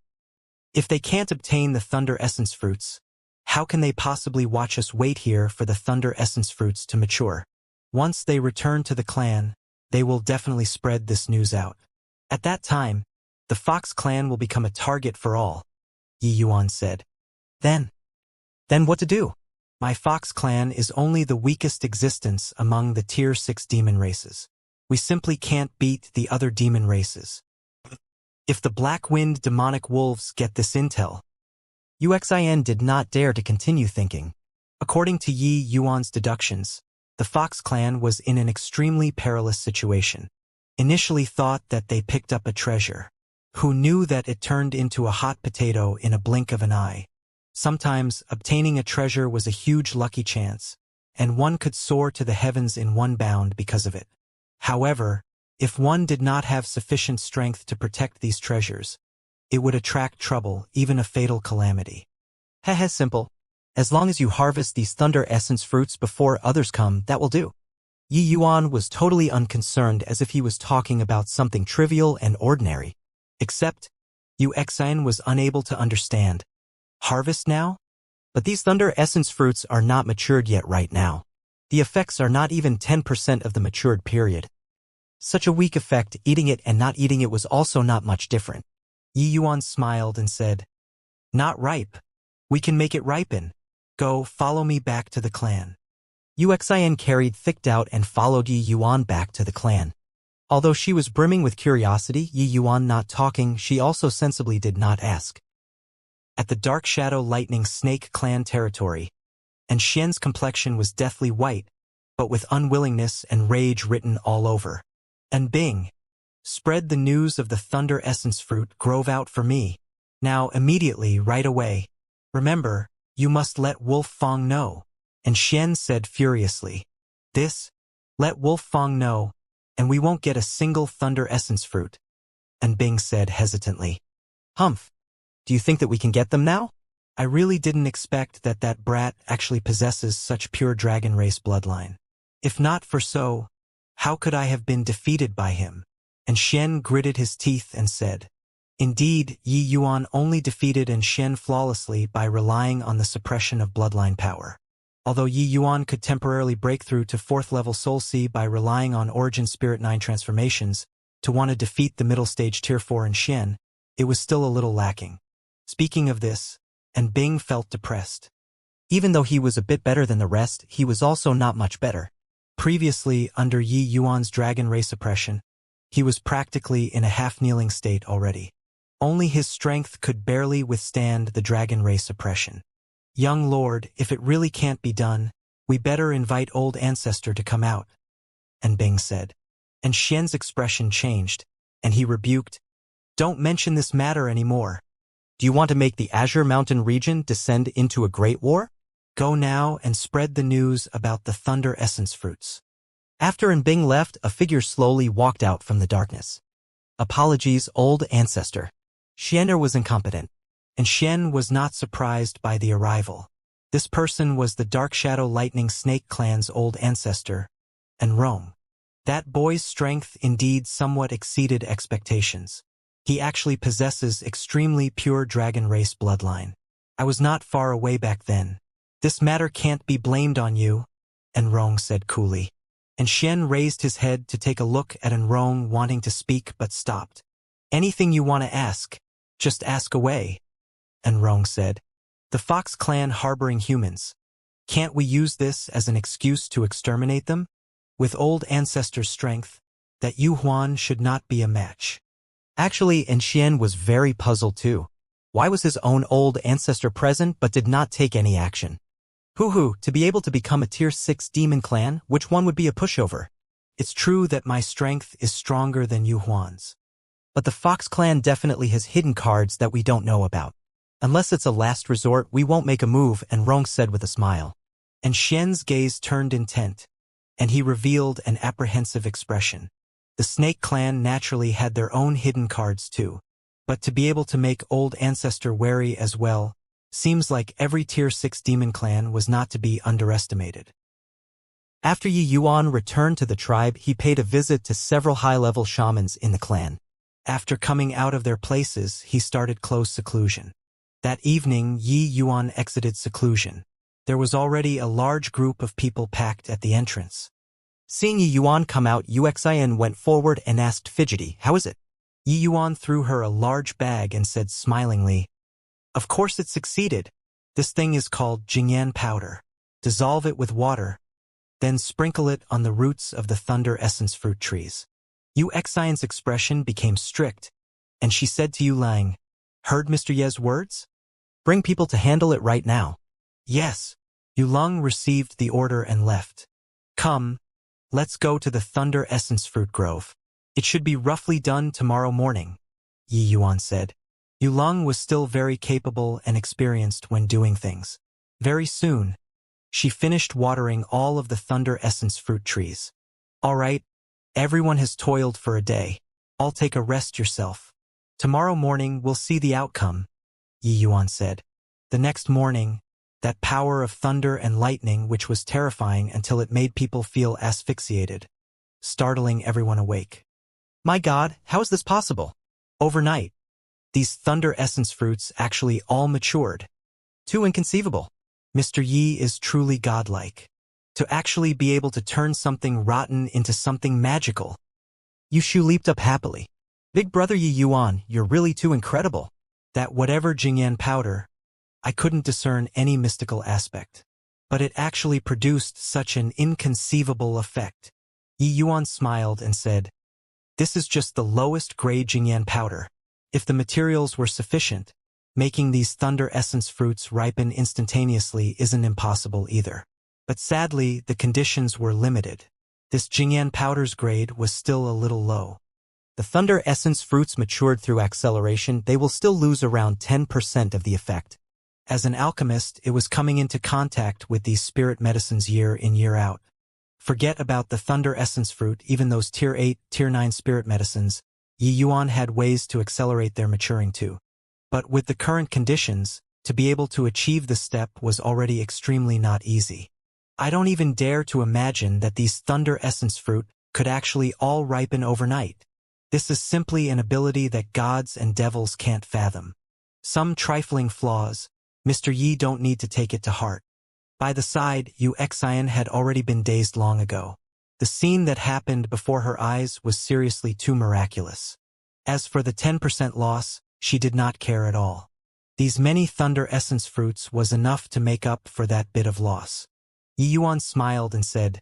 [SPEAKER 1] if they can't obtain the Thunder Essence Fruits, How can they possibly watch us wait here for the Thunder Essence fruits to mature? Once they return to the clan, they will definitely spread this news out. At that time, the Fox clan will become a target for all, Yi Yuan said. Then what to do? My Fox clan is only the weakest existence among the Tier 6 demon races. We simply can't beat the other demon races. If the Black-Wind demonic wolves get this intel, Uxin did not dare to continue thinking. According to Yi Yuan's deductions, the Fox clan was in an extremely perilous situation. Initially thought that they picked up a treasure. Who knew that it turned into a hot potato in a blink of an eye? Sometimes obtaining a treasure was a huge lucky chance, and one could soar to the heavens in one bound because of it. However, if one did not have sufficient strength to protect these treasures, it would attract trouble, even a fatal calamity. Heh, simple. As long as you harvest these Thunder Essence fruits before others come, that will do. Yi Yuan was totally unconcerned, as if he was talking about something trivial and ordinary. Except, Uxin was unable to understand. Harvest now? But these Thunder Essence fruits are not matured yet right now. The effects are not even 10% of the matured period. Such a weak effect, eating it and not eating it was also not much different. Yi Yuan smiled and said, "Not ripe. We can make it ripen. Go, follow me back to the clan." Uxin carried thick doubt and followed Yi Yuan back to the clan. Although she was brimming with curiosity, Yi Yuan not talking, she also sensibly did not ask. At the Dark Shadow Lightning Snake clan territory, and Xian's complexion was deathly white, but with unwillingness and rage written all over. And Bing, spread the news of the Thunder Essence fruit grove out for me. Now, immediately, right away. Remember, you must let Wolf Fong know. And Xian said furiously, let Wolf Fong know, and we won't get a single Thunder Essence fruit. And Bing said hesitantly, Humph, do you think that we can get them now? I really didn't expect that brat actually possesses such pure dragon race bloodline. If not for so, how could I have been defeated by him? And Xian gritted his teeth and said, Indeed, Yi Yuan only defeated Xian flawlessly by relying on the suppression of bloodline power. Although Yi Yuan could temporarily break through to 4th level Soul Sea by relying on Origin Spirit 9 transformations to want to defeat the middle stage Tier 4 in Xian, it was still a little lacking. Speaking of this, and Bing felt depressed. Even though he was a bit better than the rest, he was also not much better. Previously, under Yi Yuan's dragon race oppression, he was practically in a half-kneeling state already. Only his strength could barely withstand the dragon race oppression. Young lord, if it really can't be done, we better invite old ancestor to come out. And Bing said. And Xian's expression changed, and he rebuked, Don't mention this matter anymore. Do you want to make the Azure Mountain region descend into a great war? Go now and spread the news about the Thunder Essence fruits. After Bing left, a figure slowly walked out from the darkness. Apologies, old ancestor. Xianer was incompetent, and Xian was not surprised by the arrival. This person was the Dark Shadow Lightning Snake clan's old ancestor, and Rome. That boy's strength indeed somewhat exceeded expectations. He actually possesses extremely pure dragon race bloodline. I was not far away back then. This matter can't be blamed on you, Enrong said coolly. And Xian raised his head to take a look at Enrong, wanting to speak but stopped. Anything you want to ask, just ask away, Enrong said. The Fox clan harboring humans. Can't we use this as an excuse to exterminate them? With old ancestor's strength, that Yu Huan should not be a match. Actually, Xian was very puzzled too. Why was his own old ancestor present but did not take any action? To be able to become a Tier 6 demon clan, which one would be a pushover? It's true that my strength is stronger than Yu Huan's. But the Fox clan definitely has hidden cards that we don't know about. Unless it's a last resort, we won't make a move, and Rong said with a smile. And Xian's gaze turned intent, and he revealed an apprehensive expression. The Snake clan naturally had their own hidden cards too. But to be able to make old ancestor wary as well, seems like every Tier 6 demon clan was not to be underestimated. After Yi Yuan returned to the tribe, he paid a visit to several high-level shamans in the clan. After coming out of their places, he started close seclusion. That evening, Yi Yuan exited seclusion. There was already a large group of people packed at the entrance. Seeing Yi Yuan come out, Xianxia went forward and asked Fidgety, "How is it?" Yi Yuan threw her a large bag and said smilingly, "Of course it succeeded. This thing is called Jingyan powder. Dissolve it with water, then sprinkle it on the roots of the thunder essence fruit trees." Xianxia's expression became strict, and she said to Yu Lang, "Heard Mr. Ye's words? Bring people to handle it right now." "Yes." Yu Lang received the order and left. "Come, let's go to the thunder essence fruit grove. It should be roughly done tomorrow morning," Yi Yuan said. Yu Lang was still very capable and experienced when doing things. Very soon, she finished watering all of the thunder essence fruit trees. "All right, everyone has toiled for a day. I'll take a rest yourself. Tomorrow morning we'll see the outcome," Yi Yuan said. The next morning, that power of thunder and lightning, which was terrifying until it made people feel asphyxiated, startling everyone awake. "My God, how is this possible? Overnight, these thunder essence fruits actually all matured. Too inconceivable. Mr. Yi is truly godlike. To actually be able to turn something rotten into something magical." Yushu leaped up happily. "Big brother Yi Yuan, you're really too incredible. That whatever Jingyan powder, I couldn't discern any mystical aspect. But it actually produced such an inconceivable effect." Yi Yuan smiled and said, "This is just the lowest grade Jingyan powder. If the materials were sufficient, making these thunder essence fruits ripen instantaneously isn't impossible either. But sadly, the conditions were limited. This Jingyan powder's grade was still a little low. The thunder essence fruits matured through acceleration, they will still lose around 10% of the effect. As an alchemist, it was coming into contact with these spirit medicines year in year out. Forget about the thunder essence fruit, even those tier 8, tier 9 spirit medicines, Yi Yuan had ways to accelerate their maturing too. But with the current conditions, to be able to achieve this step was already extremely not easy. I don't even dare to imagine that these thunder essence fruit could actually all ripen overnight. This is simply an ability that gods and devils can't fathom. Some trifling flaws, Mr. Yi don't need to take it to heart. By the side, Xianxia had already been dazed long ago. The scene that happened before her eyes was seriously too miraculous. As for the 10% loss, she did not care at all. These many thunder essence fruits was enough to make up for that bit of loss. Yi Yuan smiled and said,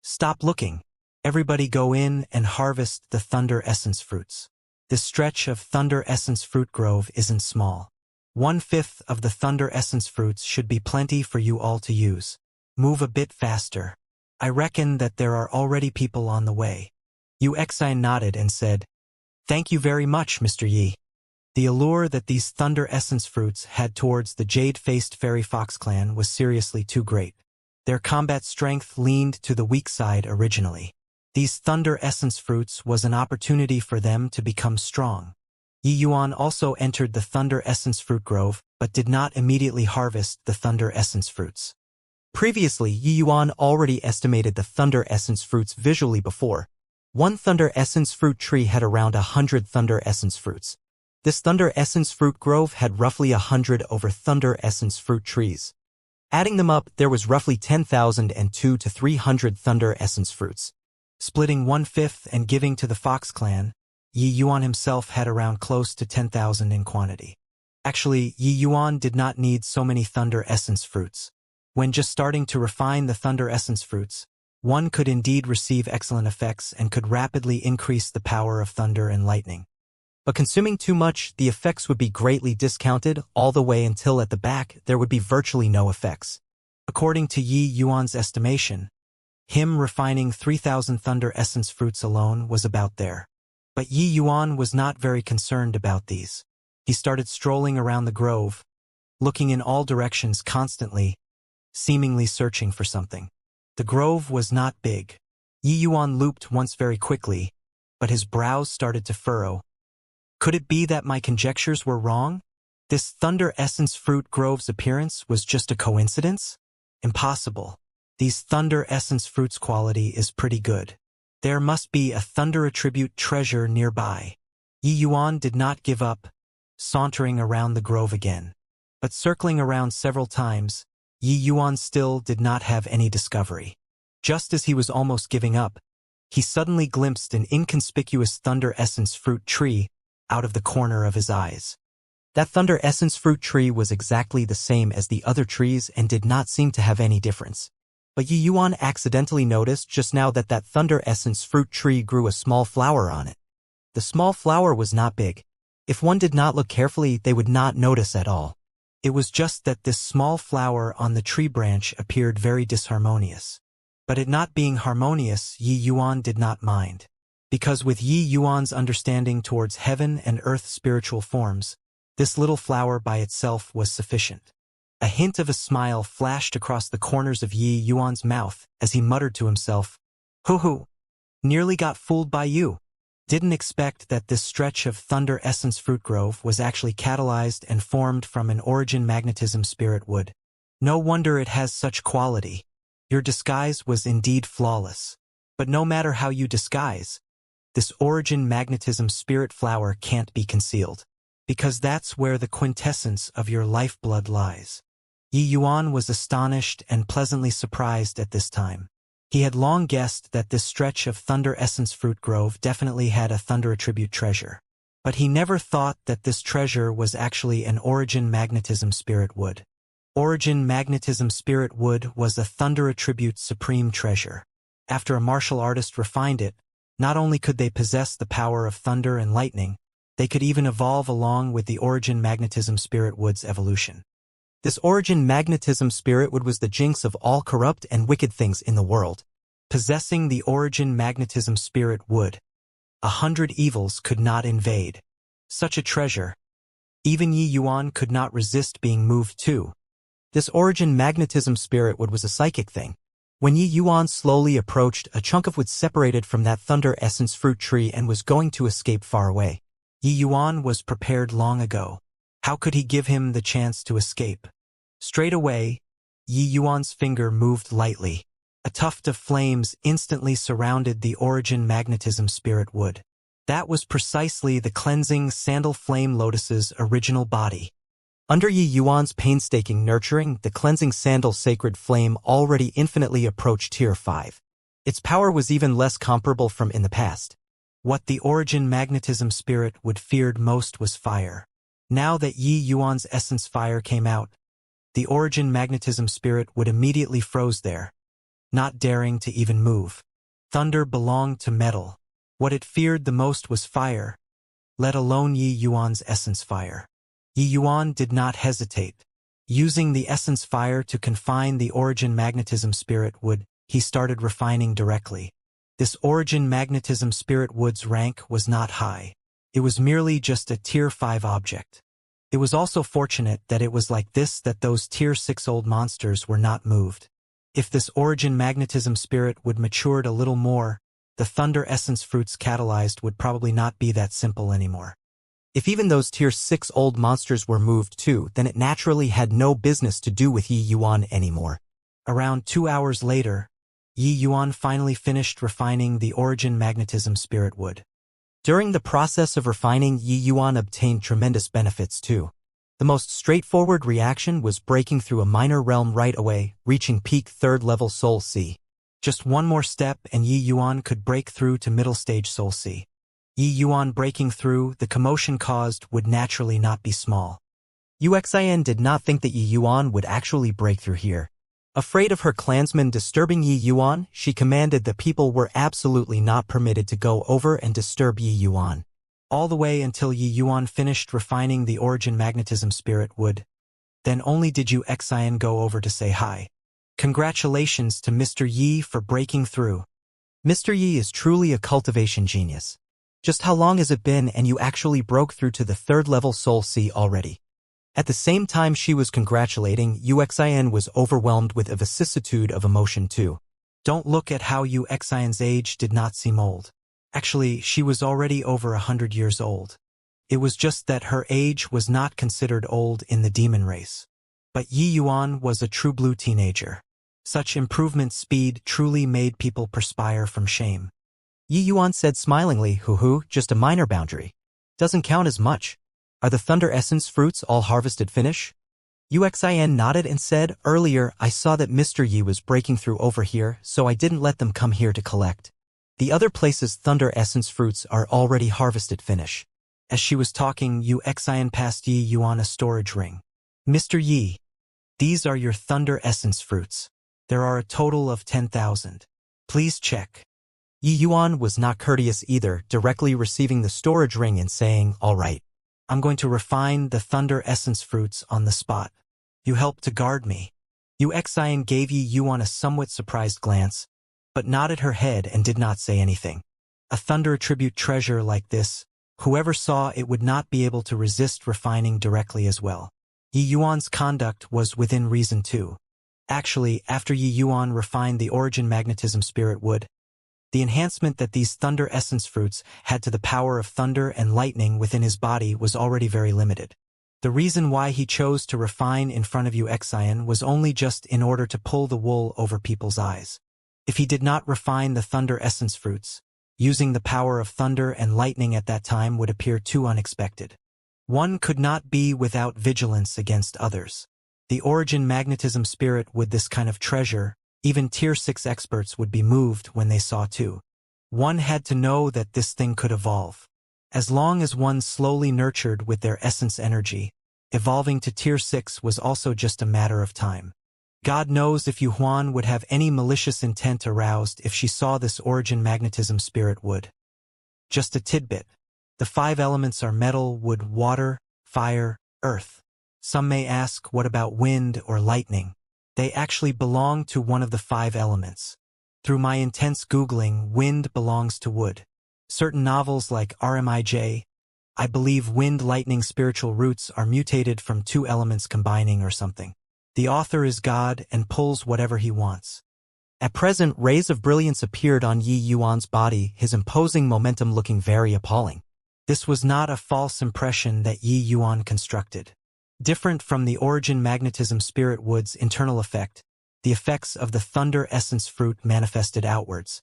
[SPEAKER 1] "Stop looking. Everybody go in and harvest the thunder essence fruits. This stretch of thunder essence fruit grove isn't small. 1/5 of the thunder essence fruits should be plenty for you all to use. Move a bit faster. I reckon that there are already people on the way." Xianxia nodded and said, "Thank you very much, Mr. Yi." The allure that these thunder essence fruits had towards the jade-faced fairy fox clan was seriously too great. Their combat strength leaned to the weak side originally. These thunder essence fruits was an opportunity for them to become strong. Yi Yuan also entered the thunder essence fruit grove, but did not immediately harvest the thunder essence fruits. Previously, Yi Yuan already estimated the thunder essence fruits visually before. One thunder essence fruit tree had around 100 thunder essence fruits. This thunder essence fruit grove had roughly 100 over thunder essence fruit trees. Adding them up, there was roughly 10,002 to 300 thunder essence fruits. Splitting 1/5 and giving to the Fox clan, Yi Yuan himself had around close to 10,000 in quantity. Actually, Yi Yuan did not need so many thunder essence fruits. When just starting to refine the thunder essence fruits, one could indeed receive excellent effects and could rapidly increase the power of thunder and lightning. But consuming too much, the effects would be greatly discounted all the way until at the back there would be virtually no effects. According to Yi Yuan's estimation, him refining 3,000 thunder essence fruits alone was about there. But Yi Yuan was not very concerned about these. He started strolling around the grove, looking in all directions constantly, seemingly searching for something. The grove was not big. Yi Yuan looped once very quickly, but his brows started to furrow. Could it be that my conjectures were wrong? This thunder essence fruit grove's appearance was just a coincidence? Impossible. These thunder essence fruits quality is pretty good. There must be a thunder attribute treasure nearby. Yi Yuan did not give up, sauntering around the grove again. But circling around several times, Yi Yuan still did not have any discovery. Just as he was almost giving up, he suddenly glimpsed an inconspicuous thunder essence fruit tree out of the corner of his eyes. That thunder essence fruit tree was exactly the same as the other trees and did not seem to have any difference. But Yi Yuan accidentally noticed just now that that thunder essence fruit tree grew a small flower on it. The small flower was not big. If one did not look carefully, they would not notice at all. It was just that this small flower on the tree branch appeared very disharmonious. But it not being harmonious, Yi Yuan did not mind. Because with Yi Yuan's understanding towards heaven and earth spiritual forms, this little flower by itself was sufficient. A hint of a smile flashed across the corners of Yi Yuan's mouth as he muttered to himself, "Hoo-hoo, nearly got fooled by you. Didn't expect that this stretch of thunder essence fruit grove was actually catalyzed and formed from an origin magnetism spirit wood. No wonder it has such quality. Your disguise was indeed flawless. But no matter how you disguise, this origin magnetism spirit flower can't be concealed. Because that's where the quintessence of your lifeblood lies." Yi Yuan was astonished and pleasantly surprised at this time. He had long guessed that this stretch of thunder essence fruit grove definitely had a thunder attribute treasure. But he never thought that this treasure was actually an origin magnetism spirit wood. Origin magnetism spirit wood was a thunder attribute supreme treasure. After a martial artist refined it, not only could they possess the power of thunder and lightning, they could even evolve along with the origin magnetism spirit wood's evolution. This origin magnetism spirit wood was the jinx of all corrupt and wicked things in the world. Possessing the origin magnetism spirit wood, 100 evils could not invade. Such a treasure, even Yi Yuan could not resist being moved to. This origin magnetism spirit wood was a psychic thing. When Yi Yuan slowly approached, a chunk of wood separated from that thunder essence fruit tree and was going to escape far away. Yi Yuan was prepared long ago. How could he give him the chance to escape? Straight away, Yi Yuan's finger moved lightly. A tuft of flames instantly surrounded the origin magnetism spirit wood. That was precisely the cleansing sandal flame lotus's original body. Under Yi Yuan's painstaking nurturing, the cleansing sandal sacred flame already infinitely approached Tier 5. Its power was even less comparable from in the past. What the origin magnetism spirit would feared most was fire. Now that Yi Yuan's essence fire came out, the origin magnetism spirit would immediately froze there, not daring to even move. Thunder belonged to metal. What it feared the most was fire, let alone Yi Yuan's essence fire. Yi Yuan did not hesitate. Using the essence fire to confine the origin magnetism spirit wood, he started refining directly. This origin magnetism spirit wood's rank was not high. It was merely just a Tier 5 object. It was also fortunate that it was like this that those Tier 6 old monsters were not moved. If this origin magnetism spirit would matured a little more, the thunder essence fruits catalyzed would probably not be that simple anymore. If even those Tier 6 old monsters were moved too, then it naturally had no business to do with Yi Yuan anymore. Around 2 hours later, Yi Yuan finally finished refining the origin magnetism spirit wood. During the process of refining, Yi Yuan obtained tremendous benefits too. The most straightforward reaction was breaking through a minor realm right away, reaching peak 3rd level Soul C. Just one more step and Yi Yuan could break through to middle stage Soul C. Yi Yuan breaking through, the commotion caused would naturally not be small. Yuxian did not think that Yi Yuan would actually break through here. Afraid of her clansmen disturbing Yi Yuan, she commanded the people were absolutely not permitted to go over and disturb Yi Yuan. All the way until Yi Yuan finished refining the origin magnetism spirit wood. Then only did Yuxian go over to say hi. Congratulations to Mr. Yi for breaking through. Mr. Yi is truly a cultivation genius. Just how long has it been and you actually broke through to the 3rd level Soul C already? At the same time she was congratulating, Yuxian was overwhelmed with a vicissitude of emotion too. Don't look at how Yuxian's age did not seem old. Actually, she was already over 100 years old. It was just that her age was not considered old in the demon race. But Yi Yuan was a true blue teenager. Such improvement speed truly made people perspire from shame. Yi Yuan said smilingly, hoo-hoo, just a minor boundary. Doesn't count as much. Are the thunder essence fruits all harvested finish? Uxin nodded and said, "Earlier, I saw that Mr. Yi was breaking through over here, so I didn't let them come here to collect. The other place's thunder essence fruits are already harvested finish." As she was talking, Uxin passed Yi Yuan a storage ring. "Mr. Yi, these are your thunder essence fruits. There are a total of 10,000. Please check." Yi Yuan was not courteous either, directly receiving the storage ring and saying, "All right. I'm going to refine the thunder essence fruits on the spot. You help to guard me." Uxin gave Yi Yuan a somewhat surprised glance, but nodded her head and did not say anything. A thunder attribute treasure like this, whoever saw it would not be able to resist refining directly as well. Yi Yuan's conduct was within reason too. Actually, after Yi Yuan refined the origin magnetism spirit wood, the enhancement that these thunder essence fruits had to the power of thunder and lightning within his body was already very limited. The reason why he chose to refine in front of Uxin was only just in order to pull the wool over people's eyes. If he did not refine the thunder essence fruits, using the power of thunder and lightning at that time would appear too unexpected. One could not be without vigilance against others. The origin magnetism spirit with this kind of treasure, even Tier 6 experts would be moved when they saw too. One had to know that this thing could evolve. As long as one slowly nurtured with their essence energy, evolving to Tier 6 was also just a matter of time. God knows if Yuan would have any malicious intent aroused if she saw this origin magnetism spirit wood. Just a tidbit. The 5 elements are metal, wood, water, fire, earth. Some may ask, what about wind or lightning? They actually belong to one of the 5 elements. Through my intense Googling, wind belongs to wood. Certain novels like RMIJ, I believe wind-lightning spiritual roots are mutated from 2 elements combining or something. The author is God and pulls whatever he wants. At present, rays of brilliance appeared on Yi Yuan's body, his imposing momentum looking very appalling. This was not a false impression that Yi Yuan constructed. Different from the origin magnetism spirit wood's internal effect, the effects of the thunder essence fruit manifested outwards.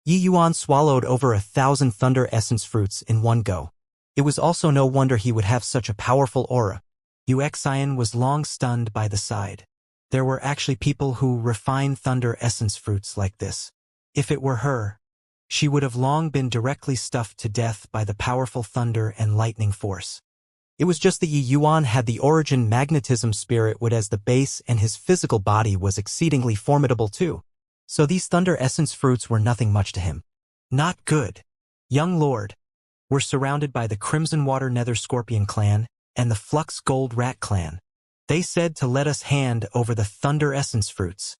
[SPEAKER 1] Yi Yuan swallowed over 1,000 thunder essence fruits in one go. It was also no wonder he would have such a powerful aura. Uxin was long stunned by the side. There were actually people who refine thunder essence fruits like this. If it were her, she would have long been directly stuffed to death by the powerful thunder and lightning force. It was just that Yi Yuan had the origin magnetism spirit wood as the base and his physical body was exceedingly formidable too. So these thunder essence fruits were nothing much to him. Not good. Young Lord, we're surrounded by the Crimson Water Nether Scorpion clan and the Flux Gold Rat clan. They said to let us hand over the thunder essence fruits.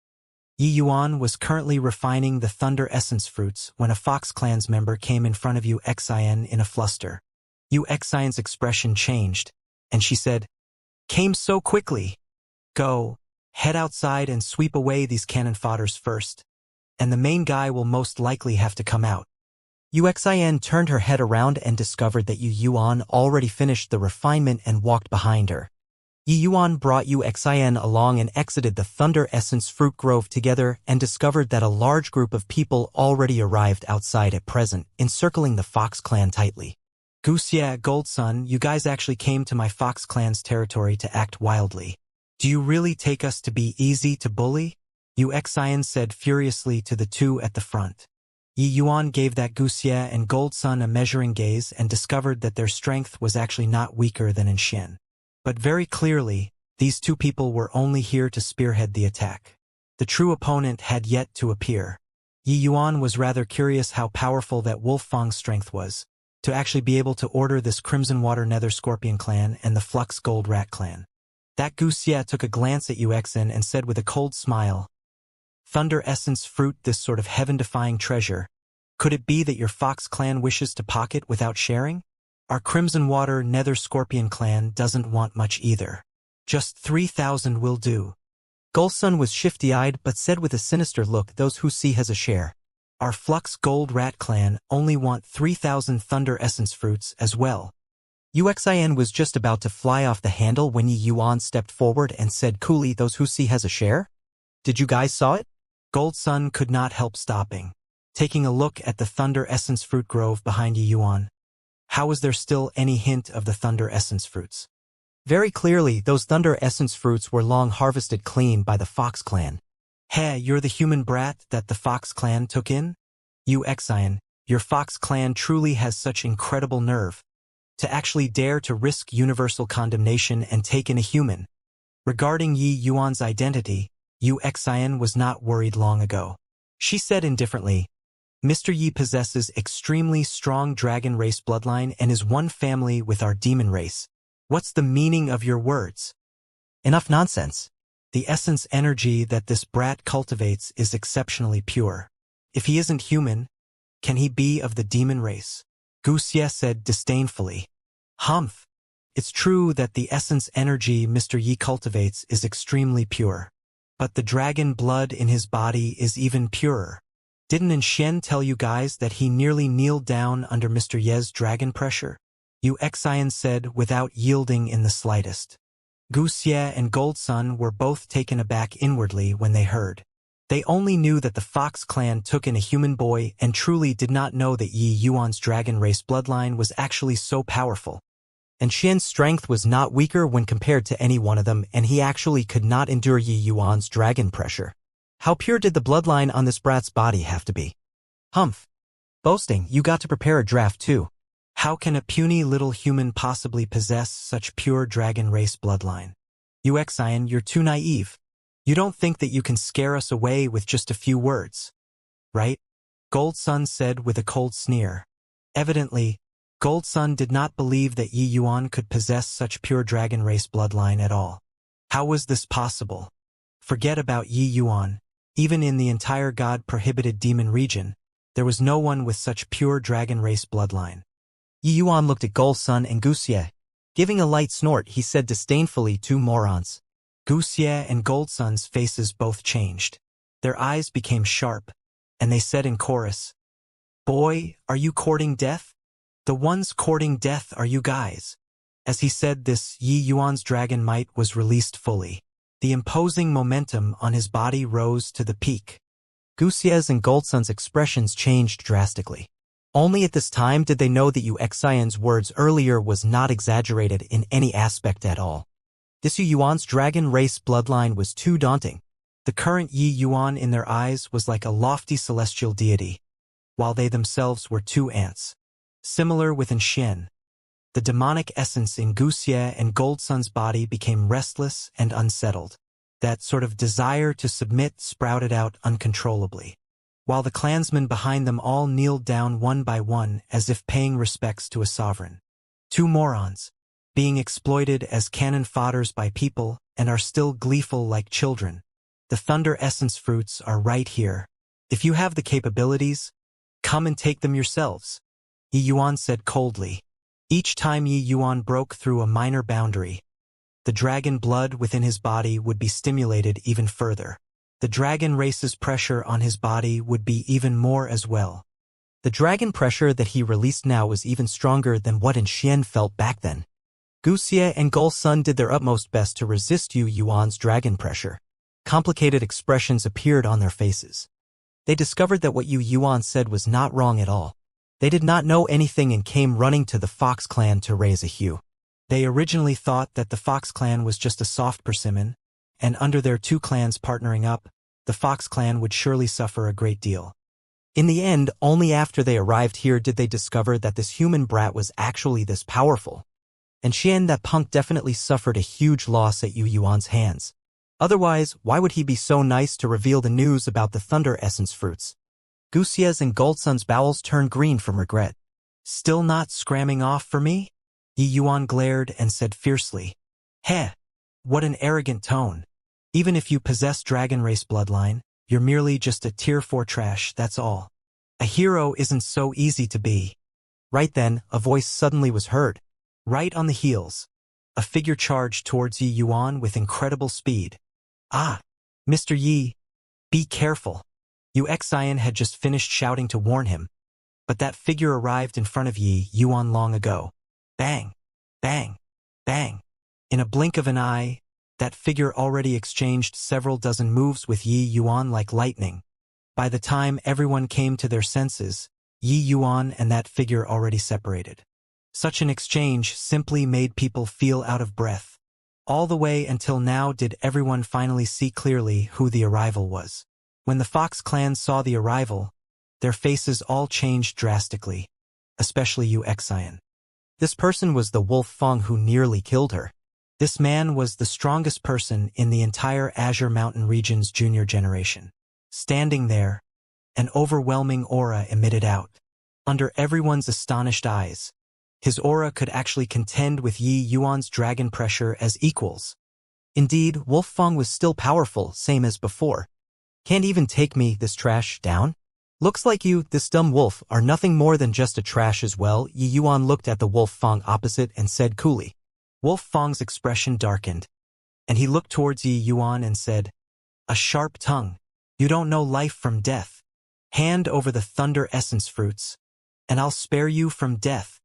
[SPEAKER 1] Yi Yuan was currently refining the thunder essence fruits when a Fox Clan's member came in front of Uxin in a fluster. Uxin's expression changed, and she said, "Came so quickly. Go, head outside and sweep away these cannon fodders first, and the main guy will most likely have to come out." Uxin turned her head around and discovered that Yi Yuan already finished the refinement and walked behind her. Yi Yuan brought Uxin along and exited the Thunder Essence Fruit Grove together and discovered that a large group of people already arrived outside at present, encircling the Fox Clan tightly. "Wuxia, Goldsun, you guys actually came to my Fox Clan's territory to act wildly. Do you really take us to be easy to bully?" Uxin said furiously to the two at the front. Yi Yuan gave that Wuxia and Goldsun a measuring gaze and discovered that their strength was actually not weaker than in Xin. But very clearly, these two people were only here to spearhead the attack. The true opponent had yet to appear. Yi Yuan was rather curious how powerful that Wolf Fang's strength was, to actually be able to order this Crimson Water Nether Scorpion clan and the Flux Gold Rat clan. That Wuxia took a glance at Uxin and said with a cold smile, "Thunder Essence Fruit, this sort of heaven-defying treasure. Could it be that your Fox clan wishes to pocket without sharing? Our Crimson Water Nether Scorpion clan doesn't want much either. Just 3,000 will do." Golsun was shifty-eyed but said with a sinister look, "Those who see has a share. Our Flux Gold Rat clan only want 3,000 Thunder Essence Fruits as well." Uxin was just about to fly off the handle when Yi Yuan stepped forward and said coolly, "Those who see has a share? Did you guys saw it?" Goldsun could not help stopping, taking a look at the Thunder Essence Fruit Grove behind Yi Yuan. How was there still any hint of the Thunder Essence Fruits? Very clearly, those thunder essence fruits were long harvested clean by the Fox clan. Hey, you're the human brat that the Fox clan took in? You Xian, your Fox clan truly has such incredible nerve. To actually dare to risk universal condemnation and take in a human. Regarding Yi Yuan's identity, Yu Xian was not worried long ago. She said indifferently, Mr. Yi possesses extremely strong dragon race bloodline and is one family with our demon race. What's the meaning of your words? Enough nonsense. The essence energy that this brat cultivates is exceptionally pure. If he isn't human, can he be of the demon race? Wuxia said disdainfully. Humph. It's true that the essence energy Mr. Yi cultivates is extremely pure. But the dragon blood in his body is even purer. Didn't Xian tell you guys that he nearly kneeled down under Mr. Ye's dragon pressure? Yu Xian said without yielding in the slightest. Wuxia and Gold Sun were both taken aback inwardly when they heard. They only knew that the Fox clan took in a human boy and truly did not know that Yi Yuan's dragon race bloodline was actually so powerful. And Xian's strength was not weaker when compared to any one of them, and he actually could not endure Yi Yuan's dragon pressure. How pure did the bloodline on this brat's body have to be? Humph. Boasting, you got to prepare a draft too. How can a puny little human possibly possess such pure dragon race bloodline? Yu Xian, you're too naive. You don't think that you can scare us away with just a few words, right? Gold Sun said with a cold sneer. Evidently, Gold Sun did not believe that Yi Yuan could possess such pure dragon race bloodline at all. How was this possible? Forget about Yi Yuan. Even in the entire God-prohibited demon region, there was no one with such pure dragon race bloodline. Yi Yuan looked at Gold Sun and Wuxia. Giving a light snort, he said disdainfully, two morons. Wuxia and Gold Sun's faces both changed. Their eyes became sharp, and they said in chorus, Boy, are you courting death? The ones courting death are you guys. As he said this, Yi Yuan's dragon might was released fully. The imposing momentum on his body rose to the peak. Wuxia's and Gold Sun's expressions changed drastically. Only at this time did they know that Yu Xian's words earlier was not exaggerated in any aspect at all. This Yi Yuan's dragon race bloodline was too daunting. The current Yi Yuan in their eyes was like a lofty celestial deity, while they themselves were two ants. Similar with Xian. The demonic essence in Wuxia and Gold Sun's body became restless and unsettled. That sort of desire to submit sprouted out uncontrollably, while the clansmen behind them all kneeled down one by one as if paying respects to a sovereign. Two morons, being exploited as cannon fodders by people and are still gleeful like children. The thunder essence fruits are right here. If you have the capabilities, come and take them yourselves. Yi Yuan said coldly. Each time Yi Yuan broke through a minor boundary, the dragon blood within his body would be stimulated even further. The dragon race's pressure on his body would be even more as well. The dragon pressure that he released now was even stronger than what Xian felt back then. Wuxia and Gold Sun did their utmost best to resist Yi Yuan's dragon pressure. Complicated expressions appeared on their faces. They discovered that what Yi Yuan said was not wrong at all. They did not know anything and came running to the Fox clan to raise a hue. They originally thought that the Fox clan was just a soft persimmon, and under their two clans partnering up, the Fox clan would surely suffer a great deal. In the end, only after they arrived here did they discover that this human brat was actually this powerful. And Xian, that punk, definitely suffered a huge loss at Yi Yuan's hands. Otherwise, why would he be so nice to reveal the news about the thunder essence fruits? Wuxia's and Gold Sun's bowels turned green from regret. Still not scramming off for me? Yi Yuan glared and said fiercely. Heh! What an arrogant tone. Even if you possess dragon race bloodline, you're merely just a tier 4 trash, that's all. A hero isn't so easy to be. Right then, a voice suddenly was heard. Right on the heels. A figure charged towards Yi Yuan with incredible speed. Ah! Mr. Yi! Be careful. Yu Xian had just finished shouting to warn him, but that figure arrived in front of Yi Yuan long ago. Bang! Bang! Bang! In a blink of an eye, that figure already exchanged several dozen moves with Yi Yuan like lightning. By the time everyone came to their senses, Yi Yuan and that figure already separated. Such an exchange simply made people feel out of breath. All the way until now did everyone finally see clearly who the arrival was. When the Fox clan saw the arrival, their faces all changed drastically, especially Yu Xian. This person was the Wolf Fang who nearly killed her. This man was the strongest person in the entire Azure Mountain region's junior generation. Standing there, an overwhelming aura emitted out. Under everyone's astonished eyes, his aura could actually contend with Yi Yuan's dragon pressure as equals. Indeed, Wolf Fang was still powerful, same as before. Can't even take me, this trash, down? Looks like you, this dumb wolf, are nothing more than just a trash as well. Yi Yuan looked at the Wolf Fang opposite and said coolly. Wolf Fang's expression darkened, and he looked towards Yi Yuan and said, a sharp tongue. You don't know life from death. Hand over the thunder essence fruits, and I'll spare you from death.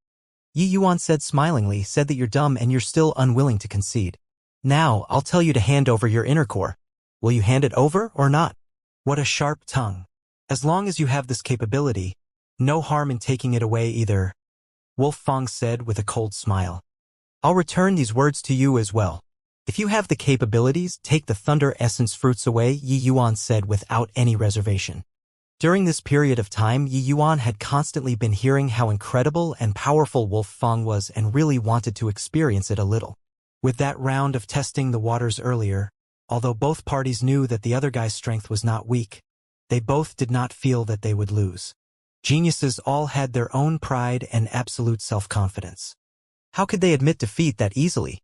[SPEAKER 1] Yi Yuan said smilingly, said that you're dumb and you're still unwilling to concede. Now, I'll tell you to hand over your inner core. Will you hand it over or not? What a sharp tongue. As long as you have this capability, no harm in taking it away either, Wolf Fang said with a cold smile. I'll return these words to you as well. If you have the capabilities, take the thunder essence fruits away, Yi Yuan said without any reservation. During this period of time, Yi Yuan had constantly been hearing how incredible and powerful Wolf Fang was and really wanted to experience it a little. With that round of testing the waters earlier, although both parties knew that the other guy's strength was not weak, they both did not feel that they would lose. Geniuses all had their own pride and absolute self-confidence. How could they admit defeat that easily?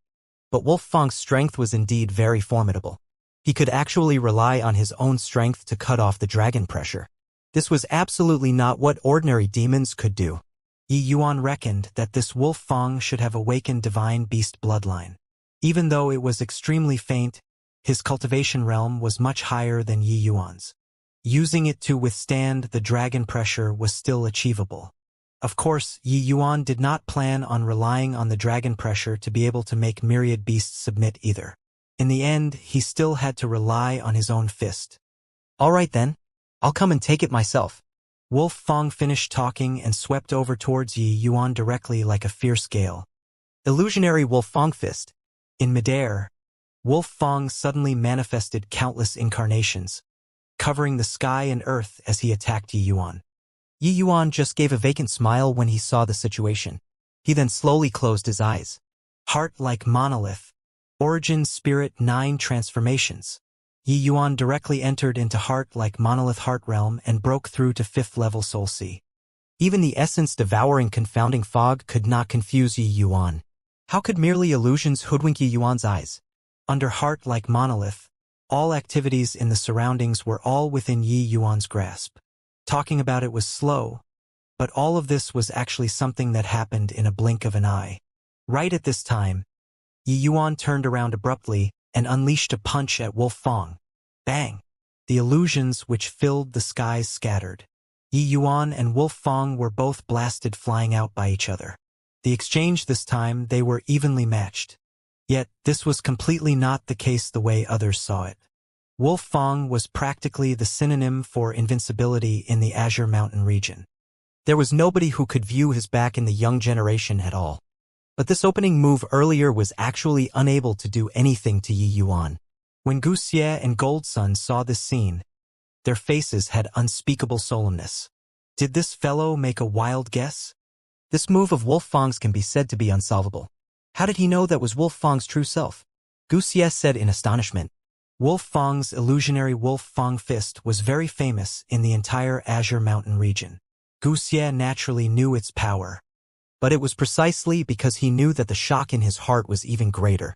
[SPEAKER 1] But Wolf Fang's strength was indeed very formidable. He could actually rely on his own strength to cut off the dragon pressure. This was absolutely not what ordinary demons could do. Yi Yuan reckoned that this Wolf Fang should have awakened divine beast bloodline. Even though it was extremely faint, his cultivation realm was much higher than Yi Yuan's. Using it to withstand the dragon pressure was still achievable. Of course, Yi Yuan did not plan on relying on the dragon pressure to be able to make myriad beasts submit either. In the end, he still had to rely on his own fist. All right then, I'll come and take it myself. Wolf Fang finished talking and swept over towards Yi Yuan directly like a fierce gale. Illusionary Wolf Fang fist. In midair, Wolf Fang suddenly manifested countless incarnations, covering the sky and earth as he attacked Yi Yuan. Yi Yuan just gave a vacant smile when he saw the situation. He then slowly closed his eyes. Heart like monolith. Origin Spirit 9 transformations. Yi Yuan directly entered into Heart like monolith heart realm and broke through to 5th level Soul Sea. Even the essence devouring confounding fog could not confuse Yi Yuan. How could merely illusions hoodwink Yi Yuan's eyes? Under Heart like monolith, all activities in the surroundings were all within Yi Yuan's grasp. Talking about it was slow, but all of this was actually something that happened in a blink of an eye. Right at this time, Yi Yuan turned around abruptly and unleashed a punch at Wolf Fang. Bang! The illusions which filled the skies scattered. Yi Yuan and Wolf Fang were both blasted flying out by each other. The exchange this time, they were evenly matched. Yet, this was completely not the case the way others saw it. Wolf Fang was practically the synonym for invincibility in the Azure Mountain region. There was nobody who could view his back in the young generation at all. But this opening move earlier was actually unable to do anything to Yi Yuan. When Wuxia and Gold Sun saw this scene, their faces had unspeakable solemnness. Did this fellow make a wild guess? This move of Wolf Fang's can be said to be unsolvable. How did he know that was Wolf Fang's true self? Wuxia said in astonishment. Wolf Fang's illusionary Wolf Fang fist was very famous in the entire Azure Mountain region. Wuxia naturally knew its power, but it was precisely because he knew that the shock in his heart was even greater.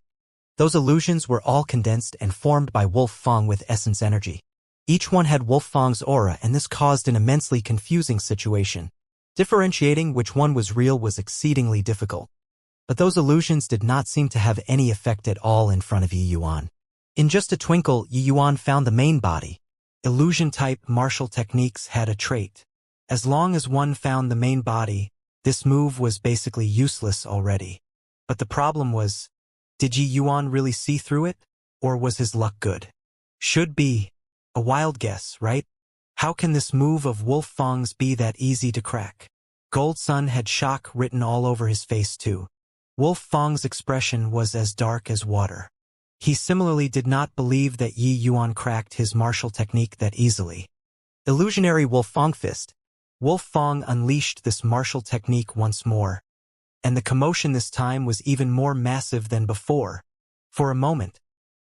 [SPEAKER 1] Those illusions were all condensed and formed by Wolf Fang with essence energy. Each one had Wolf Fang's aura, and this caused an immensely confusing situation. Differentiating which one was real was exceedingly difficult. But those illusions did not seem to have any effect at all in front of Yi Yuan. In just a twinkle, Yi Yuan found the main body. Illusion-type martial techniques had a trait. As long as one found the main body, this move was basically useless already. But the problem was, did Yi Yuan really see through it? Or was his luck good? Should be. A wild guess, right? How can this move of Wolf Fang's be that easy to crack? Gold Sun had shock written all over his face too. Wolf Fang's expression was as dark as water. He similarly did not believe that Yi Yuan cracked his martial technique that easily. Illusionary Wolf Fang Fist. Wolf Fang unleashed this martial technique once more, and the commotion this time was even more massive than before. For a moment,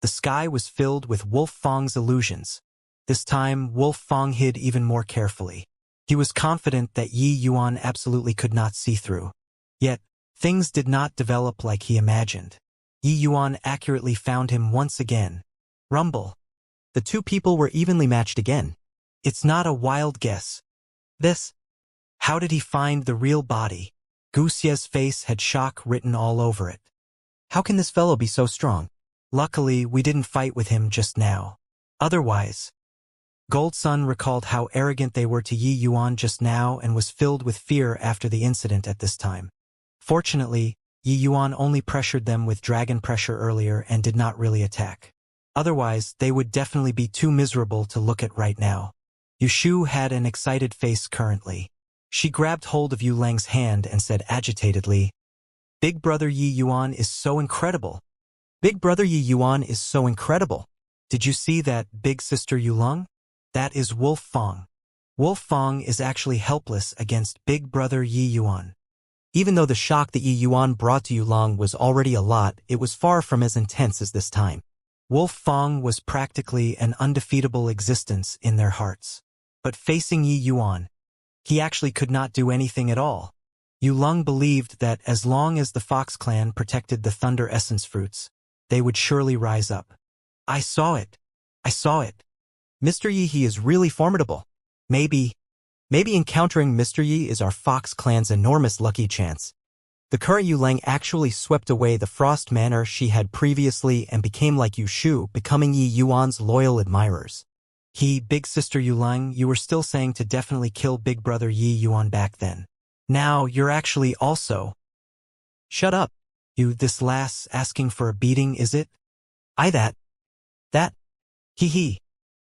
[SPEAKER 1] the sky was filled with Wolf Fang's illusions. This time, Wolf Fang hid even more carefully. He was confident that Yi Yuan absolutely could not see through. Yet, things did not develop like he imagined. Yi Yuan accurately found him once again. Rumble. The two people were evenly matched again. It's not a wild guess. This? How did he find the real body? Wuxia's face had shock written all over it. How can this fellow be so strong? Luckily, we didn't fight with him just now. Otherwise, Gold Sun recalled how arrogant they were to Yi Yuan just now and was filled with fear after the incident at this time. Fortunately, Yi Yuan only pressured them with dragon pressure earlier and did not really attack. Otherwise, they would definitely be too miserable to look at right now. Yushu had an excited face currently. She grabbed hold of Yu Lang's hand and said agitatedly, "Big brother Yi Yuan is so incredible. Big brother Yi Yuan is so incredible. Did you see that, big sister Yu Lang? That is Wolf Fang. Wolf Fang is actually helpless against big brother Yi Yuan." Even though the shock that Yi Yuan brought to Yu Lang was already a lot, it was far from as intense as this time. Wolf Fang was practically an undefeatable existence in their hearts. But facing Yi Yuan, he actually could not do anything at all. Yu Lang believed that as long as the Fox clan protected the Thunder Essence fruits, they would surely rise up. I saw it. I saw it. Mr. Yi, he is really formidable. Maybe encountering Mr. Yi is our Fox clan's enormous lucky chance. The current Yu Lang actually swept away the frost manner she had previously and became like Yu Shu, becoming Yi Yuan's loyal admirers. Big sister Yu Lang, you were still saying to definitely kill big brother Yi Yuan back then. Now you're actually also. Shut up. You, this lass asking for a beating, is it? That. Hee hee.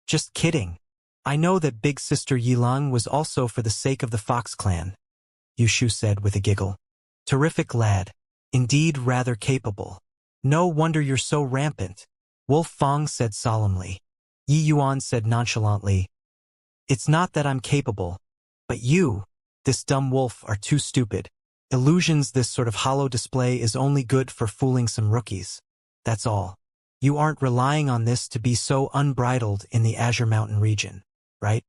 [SPEAKER 1] Just kidding. I know that big sister Yi Lang was also for the sake of the Fox clan, Yushu said with a giggle. Terrific lad. Indeed rather capable. No wonder you're so rampant, Wolf Fang said solemnly. Yi Yuan said nonchalantly, It's not that I'm capable, but you, this dumb wolf, are too stupid. Illusions, this sort of hollow display is only good for fooling some rookies. That's all. You aren't relying on this to be so unbridled in the Azure Mountain region, right?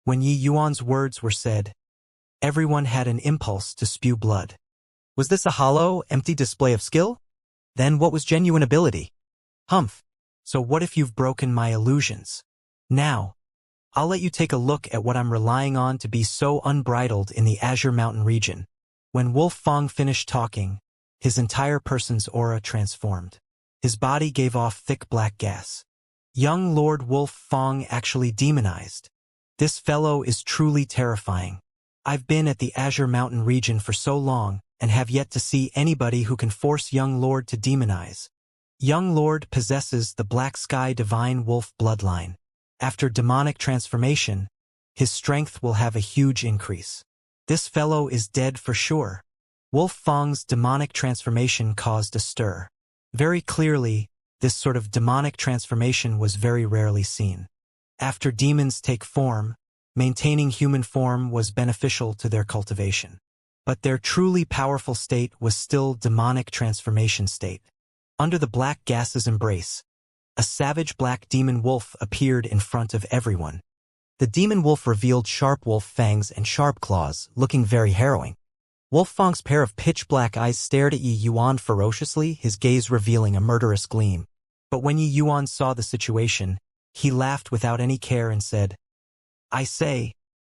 [SPEAKER 1] When Yi Yuan's words were said, everyone had an impulse to spew blood. Was this a hollow, empty display of skill? Then what was genuine ability? Humph. So what if you've broken my illusions? Now, I'll let you take a look at what I'm relying on to be so unbridled in the Azure Mountain region. When Wolf Fang finished talking, his entire person's aura transformed. His body gave off thick black gas. Young Lord Wolf Fang actually demonized. This fellow is truly terrifying. I've been at the Azure Mountain region for so long and have yet to see anybody who can force Young Lord to demonize. Young Lord possesses the Black Sky Divine Wolf bloodline. After demonic transformation, his strength will have a huge increase. This fellow is dead for sure. Wolf Fang's demonic transformation caused a stir. Very clearly, this sort of demonic transformation was very rarely seen. After demons take form, maintaining human form was beneficial to their cultivation. But their truly powerful state was still demonic transformation state. Under the black gas's embrace, a savage black demon wolf appeared in front of everyone. The demon wolf revealed sharp wolf fangs and sharp claws, looking very harrowing. Wolf Fang's pair of pitch-black eyes stared at Yi Yuan ferociously, his gaze revealing a murderous gleam. But when Yi Yuan saw the situation, he laughed without any care and said, I say,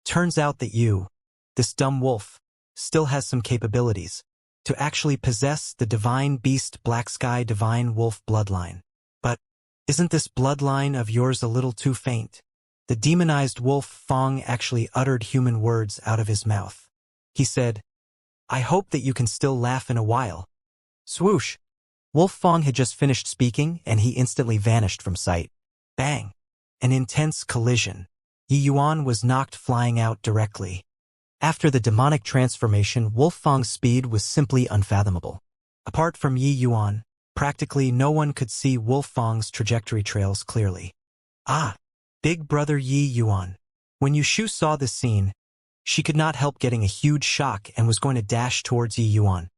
[SPEAKER 1] turns out that you, this dumb wolf, still has some capabilities to actually possess the divine beast Black Sky Divine Wolf bloodline. But isn't this bloodline of yours a little too faint? The demonized Wolf Fang actually uttered human words out of his mouth. He said, I hope that you can still laugh in a while. Swoosh! Wolf Fang had just finished speaking and he instantly vanished from sight. Bang! An intense collision. Yi Yuan was knocked flying out directly. After the demonic transformation, Wolf Fang's speed was simply unfathomable. Apart from Yi Yuan, practically no one could see Wolf Fang's trajectory trails clearly. Ah! Big brother Yi Yuan. When Yushu saw this scene, she could not help getting a huge shock and was going to dash towards Yi Yuan.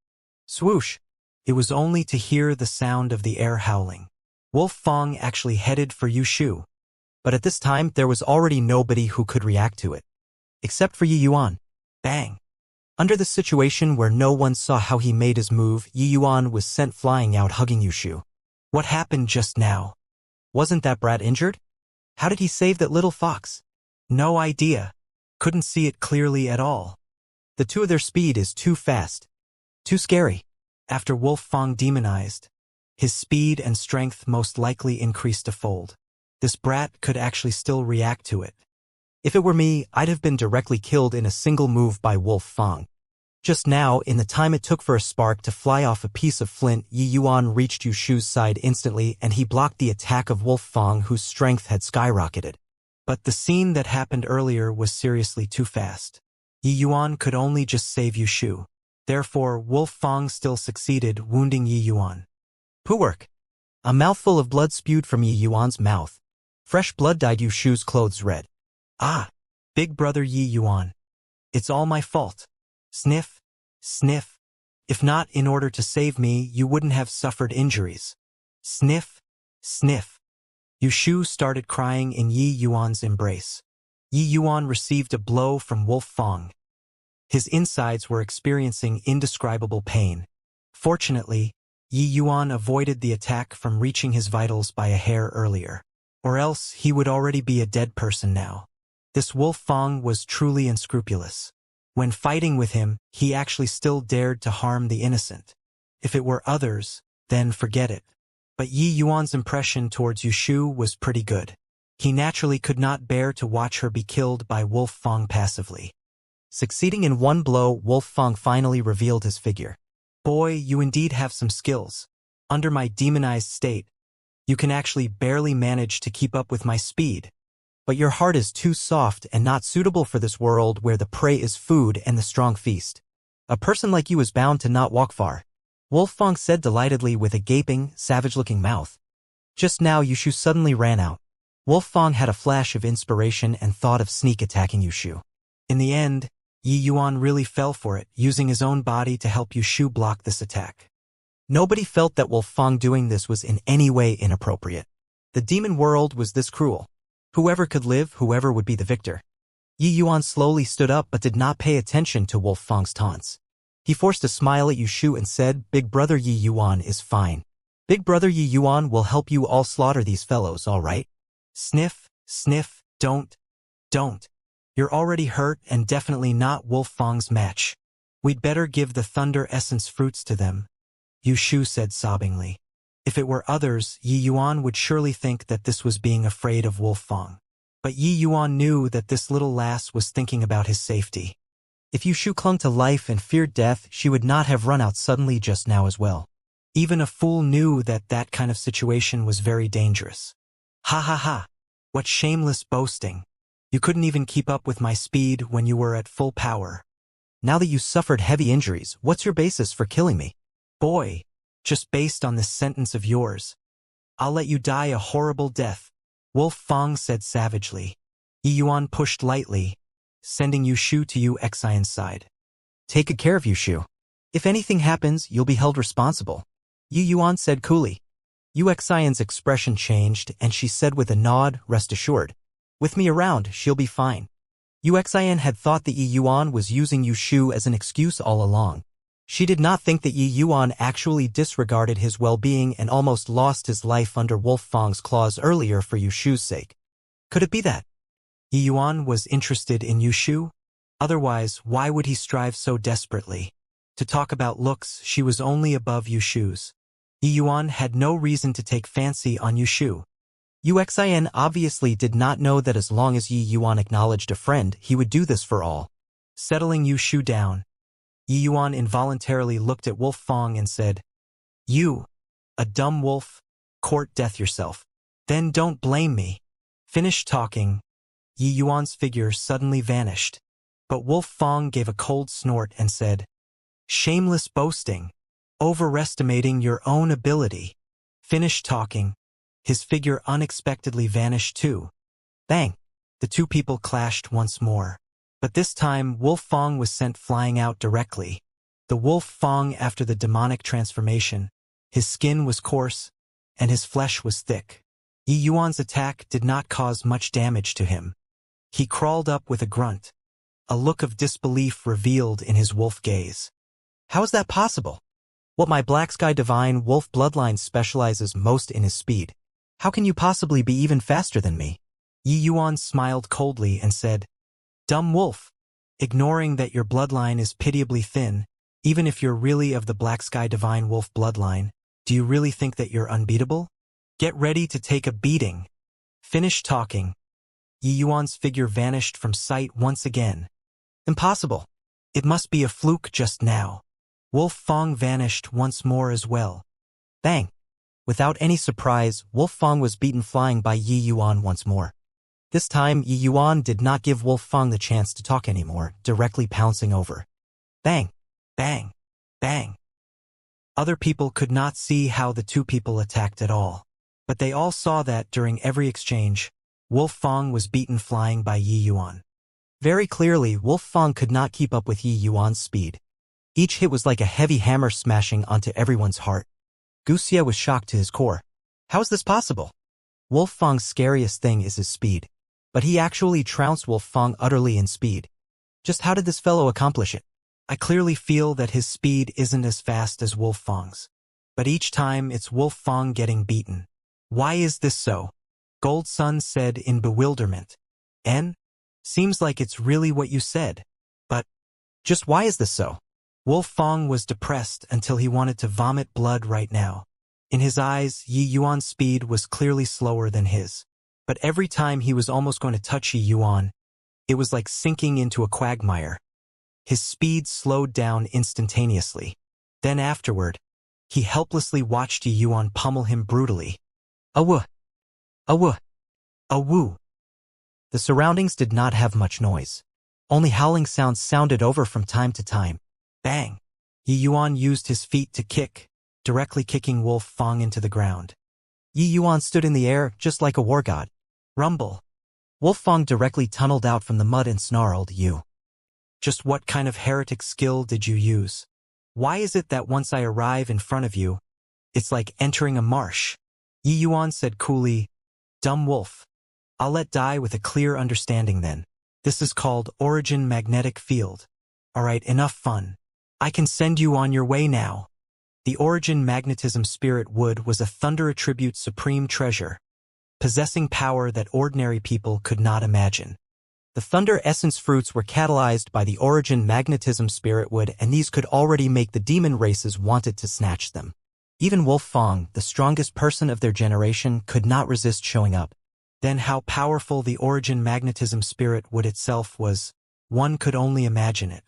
[SPEAKER 1] Swoosh! It was only to hear the sound of the air howling. Wolf Fang actually headed for Yushu. But at this time, there was already nobody who could react to it. Except for Yi Yuan. Bang! Under the situation where no one saw how he made his move, Yi Yuan was sent flying out hugging Yushu. What happened just now? Wasn't that brat injured? How did he save that little fox? No idea. Couldn't see it clearly at all. The two of their speed is too fast. Too scary. After Wolf Fang demonized, his speed and strength most likely increased a fold. This brat could actually still react to it. If it were me, I'd have been directly killed in a single move by Wolf Fang. Just now, in the time it took for a spark to fly off a piece of flint, Yi Yuan reached Yushu's side instantly and he blocked the attack of Wolf Fang, whose strength had skyrocketed. But the scene that happened earlier was seriously too fast. Yi Yuan could only just save Yushu. Therefore, Wolf Fang still succeeded, wounding Yi Yuan. Poo work! A mouthful of blood spewed from Yi Yuan's mouth. Fresh blood dyed Yushu's clothes red. Ah! Big brother Yi Yuan. It's all my fault. Sniff, sniff. If not in order to save me, you wouldn't have suffered injuries. Sniff, sniff. Yushu started crying in Yi Yuan's embrace. Yi Yuan received a blow from Wolf Fang. His insides were experiencing indescribable pain. Fortunately, Yi Yuan avoided the attack from reaching his vitals by a hair earlier. Or else he would already be a dead person now. This Wolf Fang was truly unscrupulous. When fighting with him, he actually still dared to harm the innocent. If it were others, then forget it. But Yi Yuan's impression towards Yushu was pretty good. He naturally could not bear to watch her be killed by Wolf Fang passively. Succeeding in one blow, Wolf Fang finally revealed his figure. Boy, you indeed have some skills. Under my demonized state, you can actually barely manage to keep up with my speed. But your heart is too soft and not suitable for this world where the prey is food and the strong feast. A person like you is bound to not walk far. Wolf Fang said delightedly with a gaping, savage-looking mouth. Just now Yushu suddenly ran out. Wolf Fang had a flash of inspiration and thought of sneak attacking Yushu. In the end, Yi Yuan really fell for it, using his own body to help Yushu block this attack. Nobody felt that Wolf Fang doing this was in any way inappropriate. The demon world was this cruel. Whoever could live, whoever would be the victor. Yi Yuan slowly stood up but did not pay attention to Wolf Fang's taunts. He forced a smile at Yushu and said, Big brother Yi Yuan is fine. Big brother Yi Yuan will help you all slaughter these fellows, all right? Sniff, sniff, don't. You're already hurt and definitely not Wolf Fang's match. We'd better give the thunder essence fruits to them, Yushu said sobbingly. If it were others, Yi Yuan would surely think that this was being afraid of Wolf Fang. But Yi Yuan knew that this little lass was thinking about his safety. If Yushu clung to life and feared death, she would not have run out suddenly just now as well. Even a fool knew that that kind of situation was very dangerous. Ha ha ha! What shameless boasting! You couldn't even keep up with my speed when you were at full power. Now that you suffered heavy injuries, what's your basis for killing me? Boy! Just based on this sentence of yours, I'll let you die a horrible death, Wolf Fang said savagely. Yi Yuan pushed lightly, sending Yushu to Xianxia's side. Take good care of Yushu. If anything happens, you'll be held responsible, Yi Yuan said coolly. Xianxia's expression changed and she said with a nod, rest assured. With me around, she'll be fine. Xianxia had thought that Yi Yuan was using Yushu as an excuse all along. She did not think that Yi Yuan actually disregarded his well-being and almost lost his life under Wolf Fang's claws earlier for Yushu's sake. Could it be that Yi Yuan was interested in Yushu? Otherwise, why would he strive so desperately? To talk about looks, she was only above Yushu's. Yi Yuan had no reason to take fancy on Yushu. Xian obviously did not know that as long as Yi Yuan acknowledged a friend, he would do this for all. Settling Yushu down, Yi Yuan involuntarily looked at Wolf Fang and said, You, a dumb wolf, court death yourself. Then don't blame me. Finished talking, Yi Yuan's figure suddenly vanished. But Wolf Fang gave a cold snort and said, Shameless boasting. Overestimating your own ability. Finished talking. His figure unexpectedly vanished too. Bang! The two people clashed once more. But this time, Wolf Fong was sent flying out directly. The Wolf Fong after the demonic transformation. His skin was coarse, and his flesh was thick. Yi Yuan's attack did not cause much damage to him. He crawled up with a grunt. A look of disbelief revealed in his wolf gaze. How is that possible? What my Black Sky Divine Wolf bloodline specializes most in is speed. How can you possibly be even faster than me? Yi Yuan smiled coldly and said, Dumb wolf. Ignoring that your bloodline is pitiably thin, even if you're really of the Black Sky Divine Wolf bloodline, do you really think that you're unbeatable? Get ready to take a beating. Finish talking. Yi Yuan's figure vanished from sight once again. Impossible. It must be a fluke just now. Wolf Fong vanished once more as well. Bang! Without any surprise, Wolf Fong was beaten flying by Yi Yuan once more. This time, Yi Yuan did not give Wolf Fong the chance to talk anymore, directly pouncing over. Bang! Bang! Bang! Other people could not see how the two people attacked at all. But they all saw that during every exchange, Wolf Fong was beaten flying by Yi Yuan. Very clearly, Wolf Fong could not keep up with Yi Yuan's speed. Each hit was like a heavy hammer smashing onto everyone's heart. Wuxia was shocked to his core. How is this possible? Wolf Fong's scariest thing is his speed. But he actually trounced Wolf Fong utterly in speed. Just how did this fellow accomplish it? I clearly feel that his speed isn't as fast as Wolf Fong's. But each time it's Wolf Fong getting beaten. Why is this so? Gold Sun said in bewilderment. Seems like it's really what you said. But just why is this so? Wolf Fong was depressed until he wanted to vomit blood right now. In his eyes, Yi Yuan's speed was clearly slower than his. But every time he was almost going to touch Yi Yuan, it was like sinking into a quagmire. His speed slowed down instantaneously. Then afterward, he helplessly watched Yi Yuan pummel him brutally. Awoo! Awoo! Awoo! The surroundings did not have much noise. Only howling sounds sounded over from time to time. Bang! Yi Yuan used his feet to kick, directly kicking Wolf Fong into the ground. Yi Yuan stood in the air just like a war god. Rumble! Wolf Fong directly tunneled out from the mud and snarled, You. Just what kind of heretic skill did you use? Why is it that once I arrive in front of you, it's like entering a marsh? Yi Yuan said coolly, Dumb wolf. I'll let die with a clear understanding then. This is called Origin Magnetic Field. Alright, enough fun. I can send you on your way now. The Origin Magnetism Spirit Wood was a Thunder Attribute supreme treasure, possessing power that ordinary people could not imagine. The Thunder Essence fruits were catalyzed by the Origin Magnetism Spirit Wood, and these could already make the demon races wanted to snatch them. Even Wolf Fong, the strongest person of their generation, could not resist showing up. Then how powerful the Origin Magnetism Spirit Wood itself was, one could only imagine it.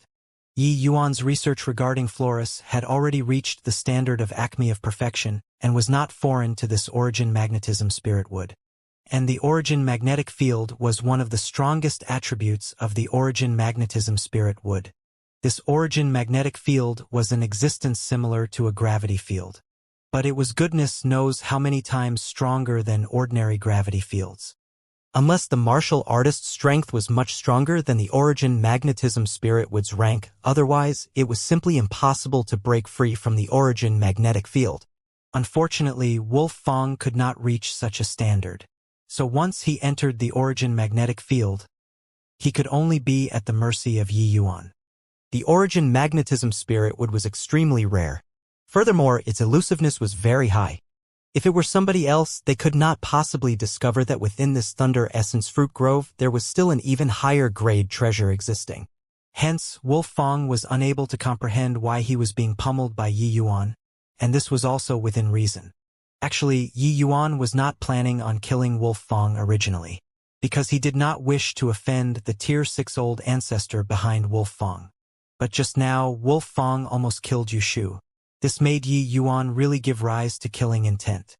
[SPEAKER 1] Yi Yuan's research regarding Florus had already reached the standard of acme of perfection and was not foreign to this Origin Magnetism Spirit Wood. And the Origin Magnetic Field was one of the strongest attributes of the Origin Magnetism Spirit Wood. This Origin Magnetic Field was an existence similar to a gravity field. But it was goodness knows how many times stronger than ordinary gravity fields. Unless the martial artist's strength was much stronger than the Origin Magnetism Spirit Wood's rank, otherwise it was simply impossible to break free from the Origin Magnetic Field. Unfortunately, Wolf Fong could not reach such a standard. So once he entered the Origin Magnetic Field, he could only be at the mercy of Yi Yuan. The Origin Magnetism Spirit Wood was extremely rare. Furthermore, its elusiveness was very high. If it were somebody else, they could not possibly discover that within this Thunder Essence Fruit Grove there was still an even higher grade treasure existing. Hence, Wolf Fong was unable to comprehend why he was being pummeled by Yi Yuan, and this was also within reason. Actually, Yi Yuan was not planning on killing Wolf Fong originally, because he did not wish to offend the Tier 6 old ancestor behind Wolf Fong. But just now, Wolf Fong almost killed Yu Shu. This made Yi Yuan really give rise to killing intent.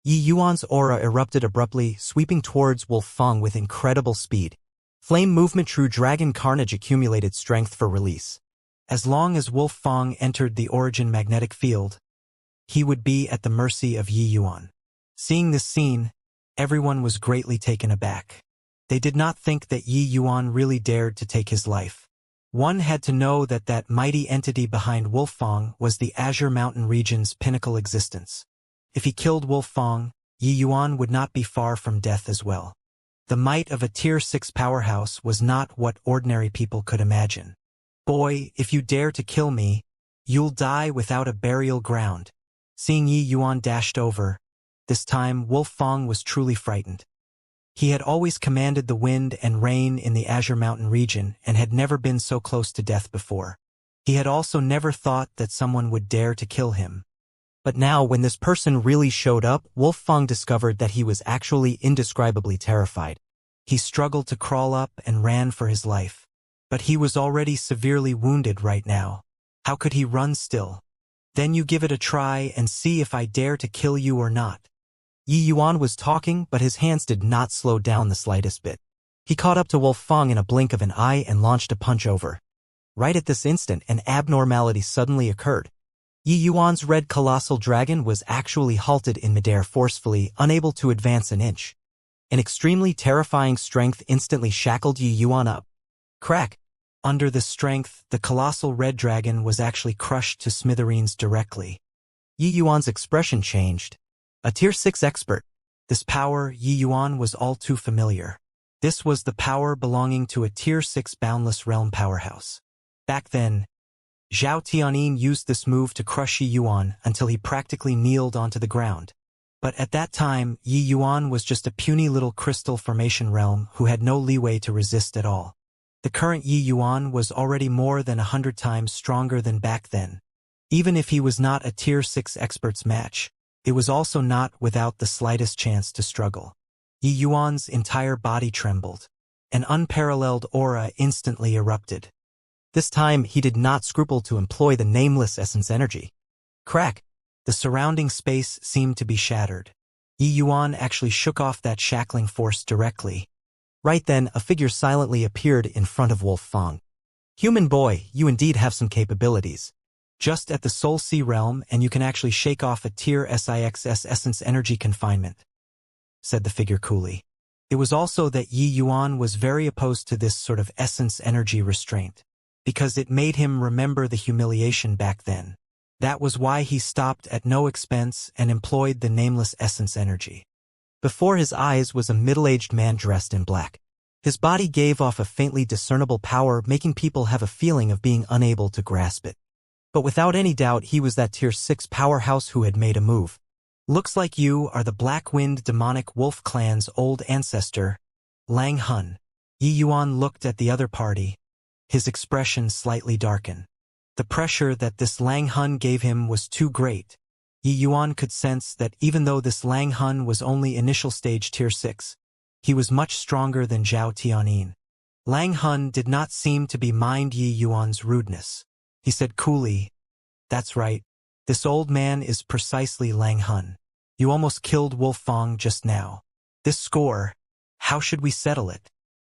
[SPEAKER 1] Yi Yuan's aura erupted abruptly, sweeping towards Wolf Fong with incredible speed. Flame movement, true dragon carnage accumulated strength for release. As long as Wolf Fang entered the origin magnetic field, he would be at the mercy of Yi Yuan. Seeing this scene, everyone was greatly taken aback. They did not think that Yi Yuan really dared to take his life. One had to know that that mighty entity behind Wolfang was the Azure Mountain region's pinnacle existence. If he killed Wolfang, Yi Yuan would not be far from death as well. The might of a Tier 6 powerhouse was not what ordinary people could imagine. Boy, if you dare to kill me, you'll die without a burial ground. Seeing Yi Yuan dashed over, this time Wolfang was truly frightened. He had always commanded the wind and rain in the Azure Mountain region and had never been so close to death before. He had also never thought that someone would dare to kill him. But now, when this person really showed up, Wolfang discovered that he was actually indescribably terrified. He struggled to crawl up and ran for his life. But he was already severely wounded right now. How could he run still? Then you give it a try and see if I dare to kill you or not. Yi Yuan was talking, but his hands did not slow down the slightest bit. He caught up to Wolfang in a blink of an eye and launched a punch over. Right at this instant, an abnormality suddenly occurred. Yi Yuan's red colossal dragon was actually halted in midair forcefully, unable to advance an inch. An extremely terrifying strength instantly shackled Yi Yuan up. Crack! Under the strength, the colossal red dragon was actually crushed to smithereens directly. Yi Yuan's expression changed. A Tier 6 expert. This power, Yi Yuan was all too familiar. This was the power belonging to a Tier 6 boundless realm powerhouse. Back then, Zhao Tianyin used this move to crush Yi Yuan until he practically kneeled onto the ground. But at that time, Yi Yuan was just a puny little crystal formation realm who had no leeway to resist at all. The current Yi Yuan was already more than 100 times stronger than back then. Even if he was not a Tier 6 expert's match, it was also not without the slightest chance to struggle. Yi Yuan's entire body trembled. An unparalleled aura instantly erupted. This time, he did not scruple to employ the nameless essence energy. Crack! The surrounding space seemed to be shattered. Yi Yuan actually shook off that shackling force directly. Right then, a figure silently appeared in front of Wolfang. Human boy, you indeed have some capabilities. Just at the Soul Sea realm, and you can actually shake off a Tier 6 essence energy confinement, said the figure coolly. It was also that Yi Yuan was very opposed to this sort of essence energy restraint, because it made him remember the humiliation back then. That was why he stopped at no expense and employed the nameless essence energy. Before his eyes was a middle-aged man dressed in black. His body gave off a faintly discernible power, making people have a feeling of being unable to grasp it. But without any doubt, he was that Tier 6 powerhouse who had made a move. Looks like you are the Black-Wind Demonic Wolf Clan's old ancestor, Lang Hun. Yi Yuan looked at the other party, his expression slightly darkened. The pressure that this Lang Hun gave him was too great. Yi Yuan could sense that even though this Lang Hun was only initial stage Tier 6, he was much stronger than Zhao Tianyin. Lang Hun did not seem to be mind Yi Yuan's rudeness. He said coolly, "That's right. This old man is precisely Lang Hun. You almost killed Wolfang just now. This score, how should we settle it?"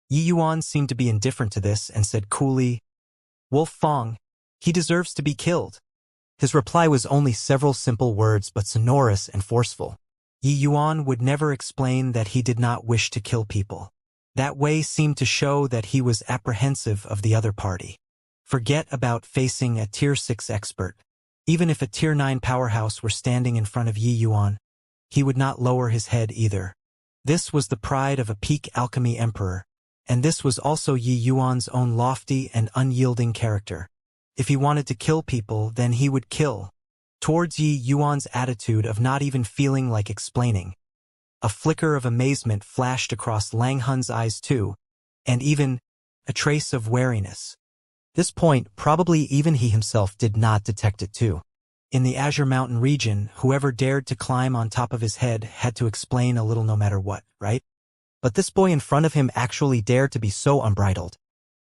[SPEAKER 1] Yi Yuan seemed to be indifferent to this and said coolly, "Wolfang, he deserves to be killed." His reply was only several simple words but sonorous and forceful. Yi Yuan would never explain that he did not wish to kill people. That way seemed to show that he was apprehensive of the other party. Forget about facing a Tier 6 expert. Even if a Tier 9 powerhouse were standing in front of Yi Yuan, he would not lower his head either. This was the pride of a peak alchemy emperor, and this was also Yi Yuan's own lofty and unyielding character. If he wanted to kill people, then he would kill. Towards Yi Yuan's attitude of not even feeling like explaining, a flicker of amazement flashed across Lang Hun's eyes too, and even a trace of wariness. This point, probably even he himself did not detect it too. In the Azure Mountain region, whoever dared to climb on top of his head had to explain a little no matter what, right? But this boy in front of him actually dared to be so unbridled.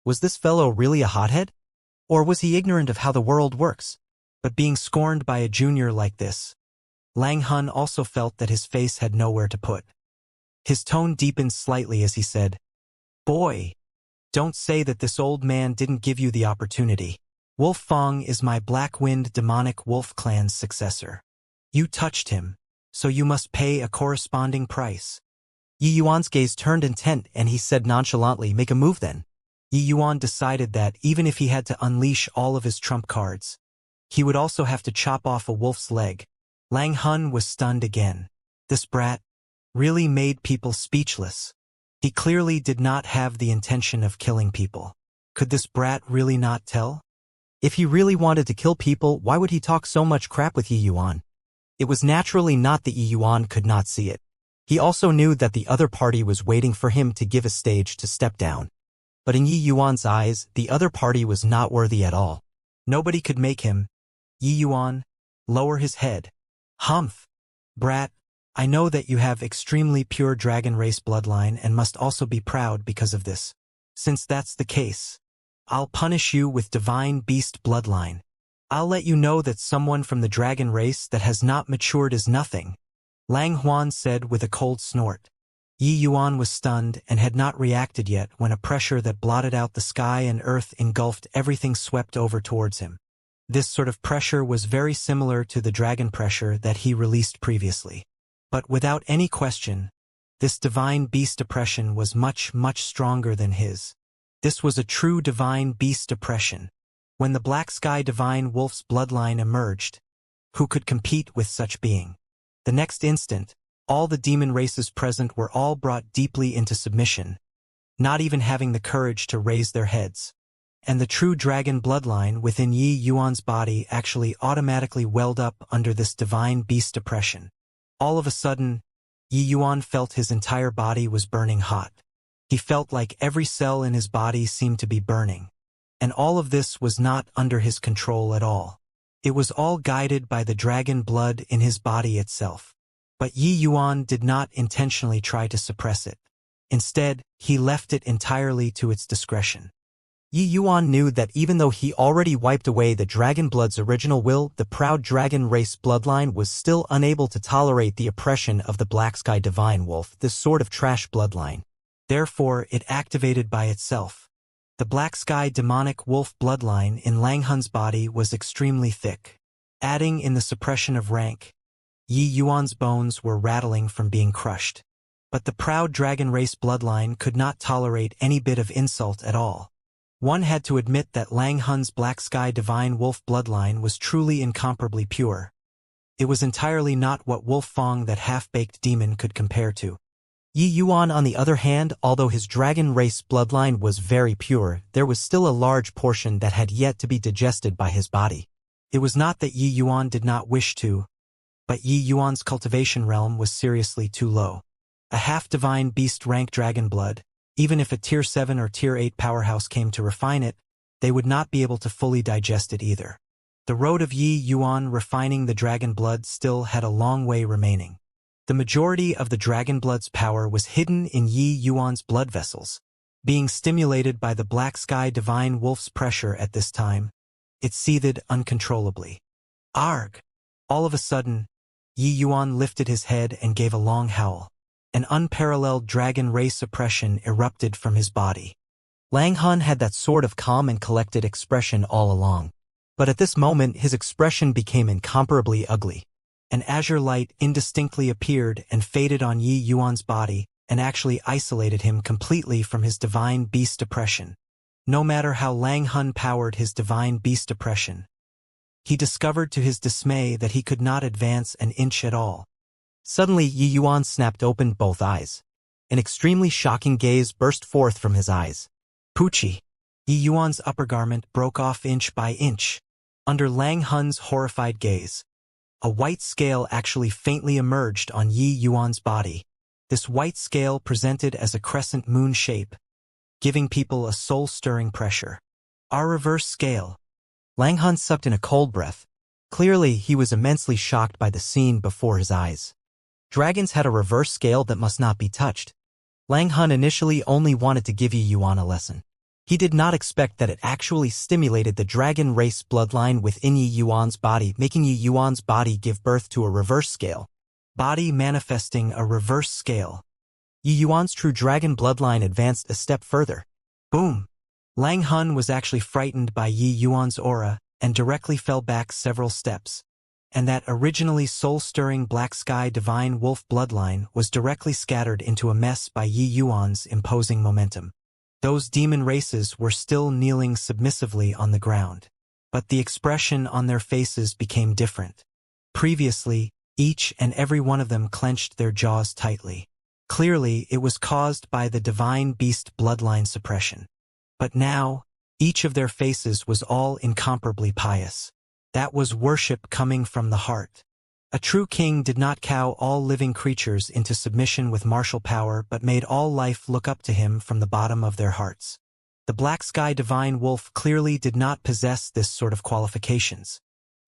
[SPEAKER 1] Was this fellow really a hothead? Or was he ignorant of how the world works? But being scorned by a junior like this, Lang Hun also felt that his face had nowhere to put. His tone deepened slightly as he said, "Boy, don't say that this old man didn't give you the opportunity." Wolf Fang is my Black-Wind demonic wolf clan's successor. You touched him, so you must pay a corresponding price. Yi Yuan's gaze turned intent and he said nonchalantly, make a move then. Yi Yuan decided that even if he had to unleash all of his trump cards, he would also have to chop off a wolf's leg. Lang Hun was stunned again. This brat really made people speechless. He clearly did not have the intention of killing people. Could this brat really not tell? If he really wanted to kill people, why would he talk so much crap with Yi Yuan? It was naturally not that Yi Yuan could not see it. He also knew that the other party was waiting for him to give a stage to step down. But in Yi Yuan's eyes, the other party was not worthy at all. Nobody could make him, Yi Yuan, lower his head. Humph! Brat, I know that you have extremely pure dragon race bloodline and must also be proud because of this. Since that's the case, I'll punish you with divine beast bloodline. I'll let you know that someone from the dragon race that has not matured is nothing. Lang Huan said with a cold snort. Yi Yuan was stunned and had not reacted yet when a pressure that blotted out the sky and earth engulfed everything swept over towards him. This sort of pressure was very similar to the dragon pressure that he released previously. But without any question, this divine beast oppression was much, much stronger than his. This was a true divine beast oppression. When the Black Sky Divine Wolf's bloodline emerged, who could compete with such being? The next instant, all the demon races present were all brought deeply into submission, not even having the courage to raise their heads. And the true dragon bloodline within Yi Yuan's body actually automatically welled up under this divine beast oppression. All of a sudden, Yi Yuan felt his entire body was burning hot. He felt like every cell in his body seemed to be burning. And all of this was not under his control at all. It was all guided by the dragon blood in his body itself. But Yi Yuan did not intentionally try to suppress it. Instead, he left it entirely to its discretion. Yi Yuan knew that even though he already wiped away the dragon blood's original will, the proud dragon race bloodline was still unable to tolerate the oppression of the Black Sky Divine Wolf, this sort of trash bloodline. Therefore, it activated by itself. The Black Sky Demonic Wolf bloodline in Lang Hun's body was extremely thick. Adding in the suppression of rank, Yi Yuan's bones were rattling from being crushed. But the proud dragon race bloodline could not tolerate any bit of insult at all. One had to admit that Lang Hun's Black Sky Divine Wolf bloodline was truly incomparably pure. It was entirely not what Wolf Fang, that half-baked demon, could compare to. Yi Yuan, on the other hand, although his dragon race bloodline was very pure, there was still a large portion that had yet to be digested by his body. It was not that Yi Yuan did not wish to, but Yi Yuan's cultivation realm was seriously too low. A half-divine beast rank dragon blood, even if a tier 7 or tier 8 powerhouse came to refine it, they would not be able to fully digest it either. The road of Yi Yuan refining the dragon blood still had a long way remaining. The majority of the dragon blood's power was hidden in Yi Yuan's blood vessels. Being stimulated by the Black Sky Divine Wolf's pressure at this time, it seethed uncontrollably. Arg! All of a sudden, Yi Yuan lifted his head and gave a long howl. An unparalleled dragon race oppression erupted from his body. Lang Hun had that sort of calm and collected expression all along. But at this moment his expression became incomparably ugly. An azure light indistinctly appeared and faded on Yi Yuan's body, and actually isolated him completely from his divine beast oppression. No matter how Lang Hun powered his divine beast oppression, he discovered to his dismay that he could not advance an inch at all. Suddenly Yi Yuan snapped open both eyes. An extremely shocking gaze burst forth from his eyes. Poochie! Yi Yuan's upper garment broke off inch by inch. Under Lang Hun's horrified gaze, a white scale actually faintly emerged on Yi Yuan's body. This white scale presented as a crescent moon shape, giving people a soul-stirring pressure. Our reverse scale. Lang Hun sucked in a cold breath. Clearly, he was immensely shocked by the scene before his eyes. Dragons had a reverse scale that must not be touched. Lang Hun initially only wanted to give Yi Yuan a lesson. He did not expect that it actually stimulated the dragon race bloodline within Yi Yuan's body, making Yi Yuan's body give birth to a reverse scale. Body manifesting a reverse scale. Yi Yuan's true dragon bloodline advanced a step further. Boom! Lang Hun was actually frightened by Yi Yuan's aura and directly fell back several steps. And that originally soul-stirring black sky divine wolf bloodline was directly scattered into a mess by Yi Yuan's imposing momentum. Those demon races were still kneeling submissively on the ground. But the expression on their faces became different. Previously, each and every one of them clenched their jaws tightly. Clearly, it was caused by the divine beast bloodline suppression. But now, each of their faces was all incomparably pious. That was worship coming from the heart. A true king did not cow all living creatures into submission with martial power but made all life look up to him from the bottom of their hearts. The Black Sky Divine Wolf clearly did not possess this sort of qualifications.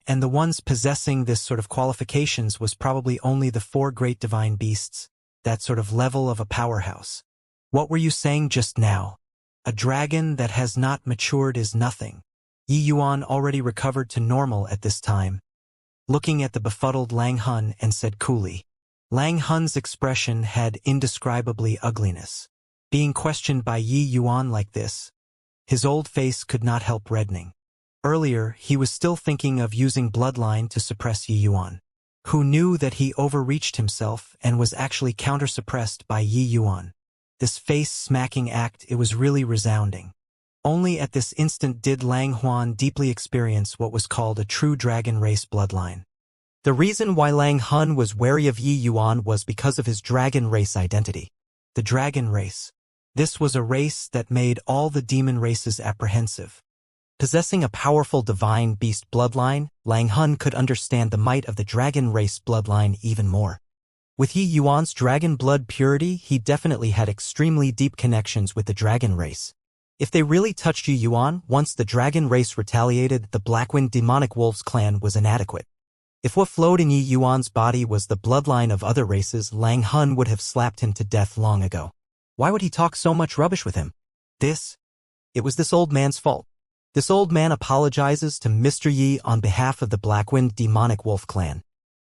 [SPEAKER 1] And the ones possessing this sort of qualifications was probably only the 4 great divine beasts, that sort of level of a powerhouse. What were you saying just now? A dragon that has not matured is nothing. Yi Yuan already recovered to normal at this time, looking at the befuddled Lang Hun and said coolly. Lang Hun's expression had indescribably ugliness. Being questioned by Yi Yuan like this, his old face could not help reddening. Earlier, he was still thinking of using bloodline to suppress Yi Yuan, who knew that he overreached himself and was actually counter-suppressed by Yi Yuan. This face-smacking act, it was really resounding. Only at this instant did Lang Huan deeply experience what was called a true dragon race bloodline. The reason why Lang Hun was wary of Yi Yuan was because of his dragon race identity. The dragon race. This was a race that made all the demon races apprehensive. Possessing a powerful divine beast bloodline, Lang Hun could understand the might of the dragon race bloodline even more. With Yi Yuan's dragon blood purity, he definitely had extremely deep connections with the dragon race. If they really touched Yi Yuan, once the dragon race retaliated, the Blackwind demonic wolves clan was inadequate. If what flowed in Yi Yuan's body was the bloodline of other races, Lang Hun would have slapped him to death long ago. Why would he talk so much rubbish with him? It was this old man's fault. This old man apologizes to Mr. Yi on behalf of the Blackwind demonic wolf clan.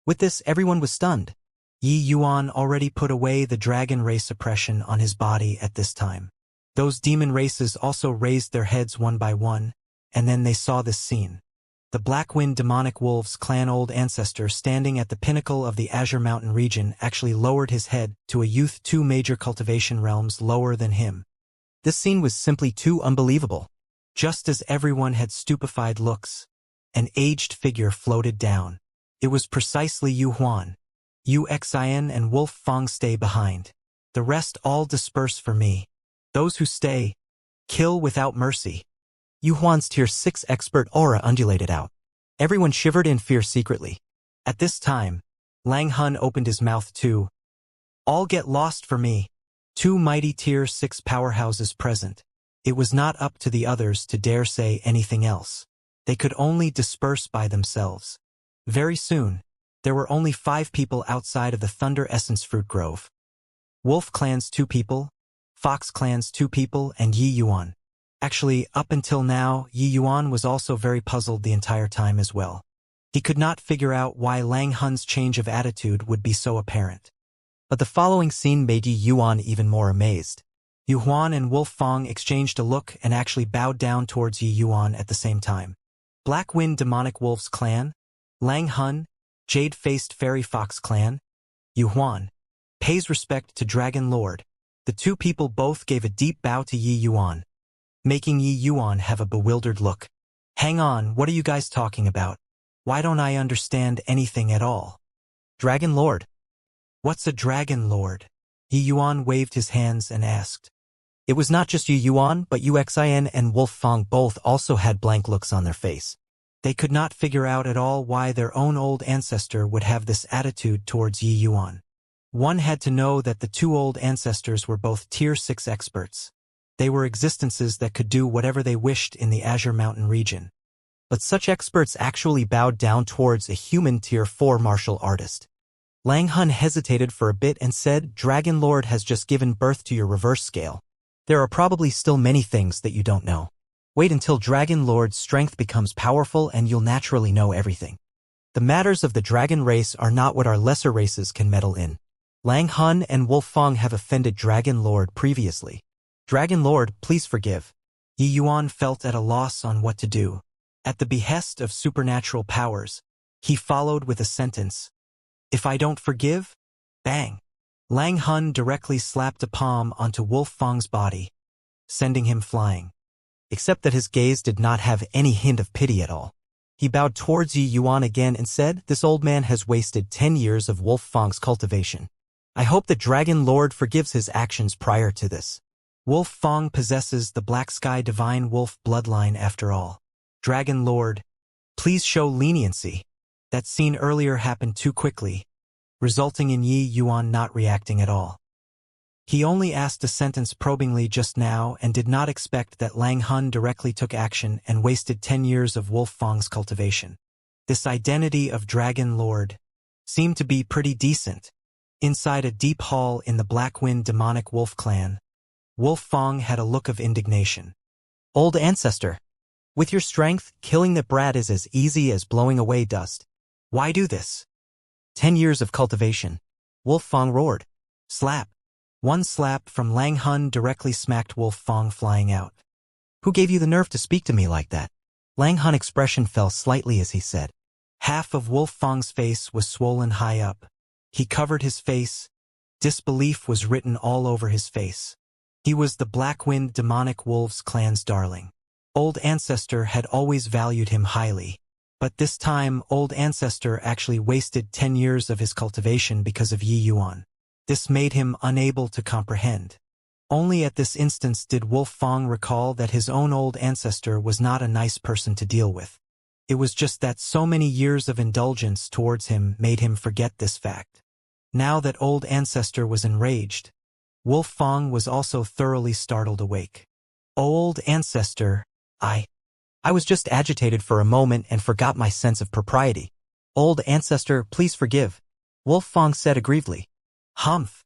[SPEAKER 1] With this, everyone was stunned. Yi Yuan already put away the dragon race oppression on his body at this time. Those demon races also raised their heads one by one, and then they saw this scene. The Blackwind demonic wolves clan old ancestor standing at the pinnacle of the Azure Mountain region actually lowered his head to a youth 2 major cultivation realms lower than him. This scene was simply too unbelievable. Just as everyone had stupefied looks, an aged figure floated down. It was precisely Yu Huan. Yu Xin and Wolf Fang stay behind. The rest all disperse for me. Those who stay, kill without mercy. Yu Huan's tier 6 expert aura undulated out. Everyone shivered in fear secretly. At this time, Lang Hun opened his mouth too. All get lost for me. 2 mighty tier 6 powerhouses present. It was not up to the others to dare say anything else. They could only disperse by themselves. Very soon, there were only 5 people outside of the Thunder Essence Fruit Grove. Wolf Clan's 2 people, Fox Clan's 2 people, and Yi Yuan. Actually, up until now, Yi Yuan was also very puzzled the entire time as well. He could not figure out why Lang Hun's change of attitude would be so apparent. But the following scene made Yi Yuan even more amazed. Yu Huan and Wolf Fang exchanged a look and actually bowed down towards Yi Yuan at the same time. Blackwind Demonic Wolves Clan, Lang Hun, Jade-Faced Fairy Fox Clan, Yu Huan, pays respect to Dragon Lord. The 2 people both gave a deep bow to Yi Yuan, making Yi Yuan have a bewildered look. Hang on, what are you guys talking about? Why don't I understand anything at all? Dragon Lord? What's a Dragon Lord? Yi Yuan waved his hands and asked. It was not just Yi Yuan, but Yu Xin and Wolf Fang both also had blank looks on their face. They could not figure out at all why their own old ancestor would have this attitude towards Yi Yuan. One had to know that the 2 old ancestors were both tier 6 experts. They were existences that could do whatever they wished in the Azure Mountain region. But such experts actually bowed down towards a human tier 4 martial artist. Lang Hun hesitated for a bit and said, Dragon Lord has just given birth to your reverse scale. There are probably still many things that you don't know. Wait until Dragon Lord's strength becomes powerful and you'll naturally know everything. The matters of the dragon race are not what our lesser races can meddle in. Lang Hun and Wolf Fang have offended Dragon Lord previously. Dragon Lord, please forgive. Yi Yuan felt at a loss on what to do. At the behest of supernatural powers, he followed with a sentence. If I don't forgive? Bang! Lang Hun directly slapped a palm onto Wolf Fang's body, sending him flying. Except that his gaze did not have any hint of pity at all. He bowed towards Yi Yuan again and said, "This old man has wasted 10 years of Wolf Fang's cultivation. I hope the Dragon Lord forgives his actions prior to this. Wolf Fang possesses the Black Sky Divine Wolf bloodline after all. Dragon Lord, please show leniency." That scene earlier happened too quickly, resulting in Yi Yuan not reacting at all. He only asked a sentence probingly just now and did not expect that Lang Hun directly took action and wasted 10 years of Wolf Fang's cultivation. This identity of Dragon Lord seemed to be pretty decent. Inside a deep hall in the Blackwind demonic wolf clan, Wolf Fang had a look of indignation. "Old ancestor, with your strength, killing that brat is as easy as blowing away dust. Why do this?" 10 years of cultivation. Wolf Fang roared. Slap. One slap from Lang Hun directly smacked Wolf Fang flying out. "Who gave you the nerve to speak to me like that?" Lang Hun's expression fell slightly as he said. Half of Wolf Fang's face was swollen high up. He covered his face. Disbelief was written all over his face. He was the Blackwind demonic wolves clan's darling. Old Ancestor had always valued him highly. But this time, Old Ancestor actually wasted 10 years of his cultivation because of Yi Yuan. This made him unable to comprehend. Only at this instance did Wolf Fang recall that his own old ancestor was not a nice person to deal with. It was just that so many years of indulgence towards him made him forget this fact. Now that old ancestor was enraged, Wolf Fang was also thoroughly startled awake. "Old ancestor, I was just agitated for a moment and forgot my sense of propriety. Old ancestor, please forgive," Wolf Fang said aggrievedly. "Humph.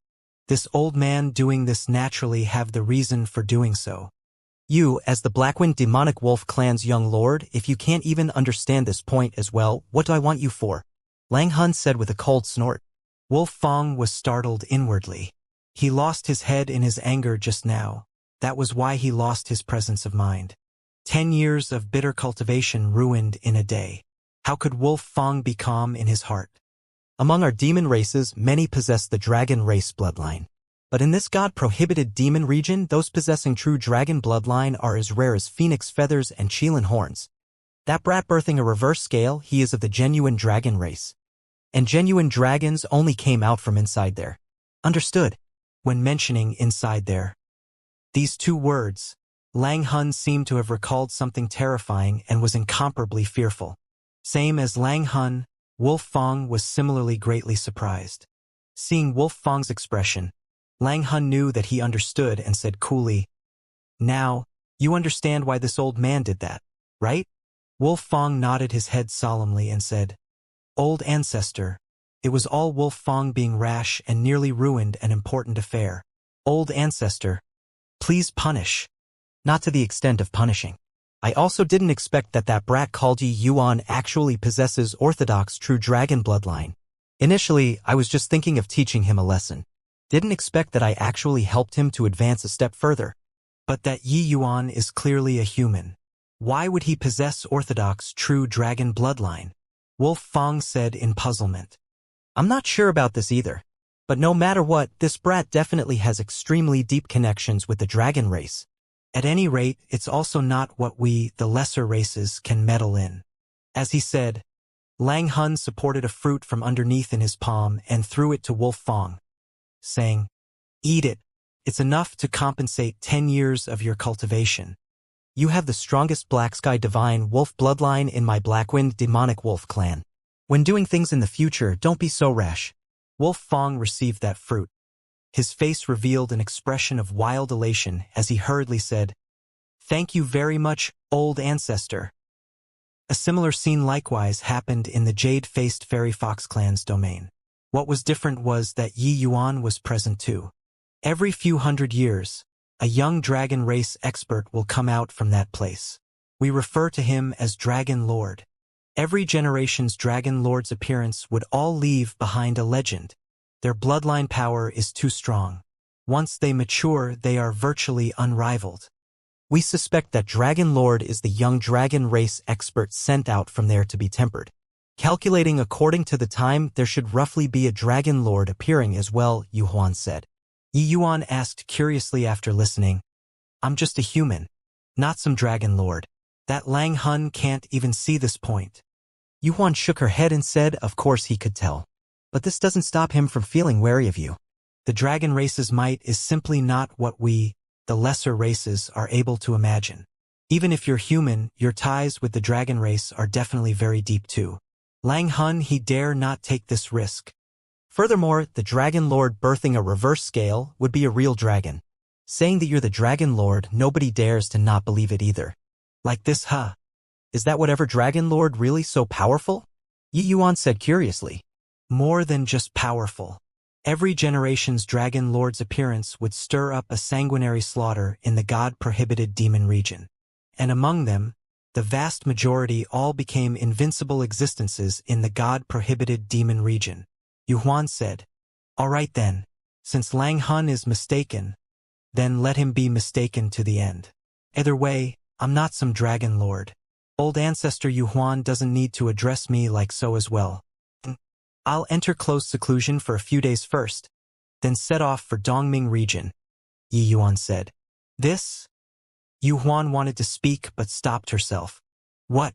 [SPEAKER 1] This old man doing this naturally have the reason for doing so. You, as the Blackwind demonic wolf clan's young lord, if you can't even understand this point as well, what do I want you for?" Lang Hun said with a cold snort. Wolf Fang was startled inwardly. He lost his head in his anger just now. That was why he lost his presence of mind. 10 years of bitter cultivation ruined in a day. How could Wolf Fang be calm in his heart? Among our demon races, many possess the dragon race bloodline. But in this god-prohibited demon region, those possessing true dragon bloodline are as rare as phoenix feathers and Qilin horns. That brat birthing a reverse scale, he is of the genuine dragon race. And genuine dragons only came out from inside there. Understood? When mentioning inside there, these two words, Lang Hun seemed to have recalled something terrifying and was incomparably fearful. Same as Lang Hun, Wolf Fang was similarly greatly surprised. Seeing Wolf Fang's expression, Lang Hun knew that he understood and said coolly, "Now, you understand why this old man did that, right?" Wolf Fang nodded his head solemnly and said, "Old ancestor, it was all Wolf Fang being rash and nearly ruined an important affair. Old ancestor, please punish." "Not to the extent of punishing. I also didn't expect that brat called Yi Yuan actually possesses orthodox true dragon bloodline. Initially, I was just thinking of teaching him a lesson. Didn't expect that I actually helped him to advance a step further. But that Yi Yuan is clearly a human. Why would he possess orthodox true dragon bloodline?" Wolf Fang said in puzzlement. "I'm not sure about this either. But no matter what, this brat definitely has extremely deep connections with the dragon race. At any rate, it's also not what we, the lesser races, can meddle in." As he said, Lang Hun supported a fruit from underneath in his palm and threw it to Wolf Fang, saying, "Eat it. It's enough to compensate 10 years of your cultivation. You have the strongest Black Sky Divine Wolf bloodline in my Blackwind demonic wolf clan. When doing things in the future, don't be so rash." Wolf Fang received that fruit. His face revealed an expression of wild elation as he hurriedly said, "Thank you very much, old ancestor." A similar scene likewise happened in the jade-faced Fairy Fox clan's domain. What was different was that Yi Yuan was present too. Every few hundred years, a young dragon race expert will come out from that place. We refer to him as Dragon Lord. Every generation's Dragon Lord's appearance would all leave behind a legend. Their bloodline power is too strong. Once they mature, they are virtually unrivaled. We suspect that Dragon Lord is the young dragon race expert sent out from there to be tempered. Calculating according to the time, there should roughly be a Dragon Lord appearing as well, Yu Huan said. Yi Yuan asked curiously after listening, I'm just a human, not some Dragon Lord. That Lang Hun can't even see this point. Yu Huan shook her head and said, of course he could tell. But this doesn't stop him from feeling wary of you. The dragon race's might is simply not what we, the lesser races, are able to imagine. Even if you're human, your ties with the dragon race are definitely very deep too. Lang Hun, he dare not take this risk. Furthermore, the Dragon Lord birthing a reverse scale would be a real dragon. Saying that you're the Dragon Lord, nobody dares to not believe it either. Like this, huh? Is that whatever Dragon Lord really so powerful? Yi Yuan said curiously. More than just powerful. Every generation's Dragon Lord's appearance would stir up a sanguinary slaughter in the God-prohibited demon region. And among them, the vast majority all became invincible existences in the God-prohibited demon region. Yu Huan said, all right then, since Lang Hun is mistaken, then let him be mistaken to the end. Either way, I'm not some Dragon Lord. Old ancestor Yu Huan doesn't need to address me like so as well. I'll enter close seclusion for a few days first, then set off for Dongming region, Yi Yuan said. This? Yu Huan wanted to speak but stopped herself. What?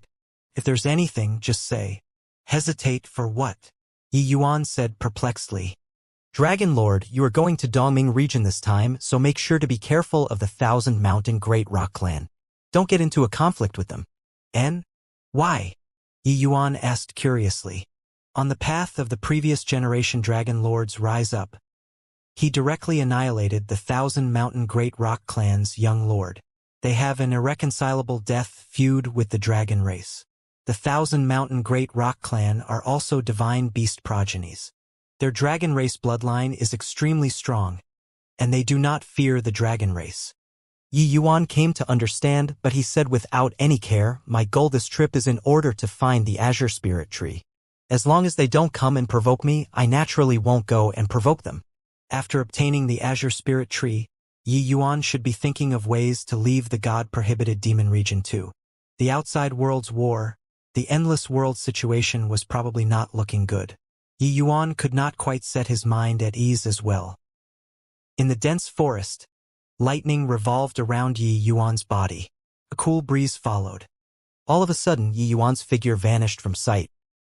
[SPEAKER 1] If there's anything, just say. Hesitate for what? Yi Yuan said perplexedly. Dragon Lord, you are going to Dongming region this time, so make sure to be careful of the Thousand Mountain Great Rock Clan. Don't get into a conflict with them. And? Why? Yi Yuan asked curiously. On the path of the previous generation Dragon Lord's rise up, he directly annihilated the Thousand Mountain Great Rock Clan's young lord. They have an irreconcilable death feud with the dragon race. The Thousand Mountain Great Rock Clan are also divine beast progenies. Their dragon race bloodline is extremely strong, and they do not fear the dragon race. Yi Yuan came to understand, but he said without any care, my goal this trip is in order to find the Azure Spirit Tree. As long as they don't come and provoke me, I naturally won't go and provoke them. After obtaining the Azure Spirit Tree, Yi Yuan should be thinking of ways to leave the God-prohibited demon region too. The outside world's war, the endless world situation was probably not looking good. Yi Yuan could not quite set his mind at ease as well. In the dense forest, lightning revolved around Yi Yuan's body. A cool breeze followed. All of a sudden, Yi Yuan's figure vanished from sight.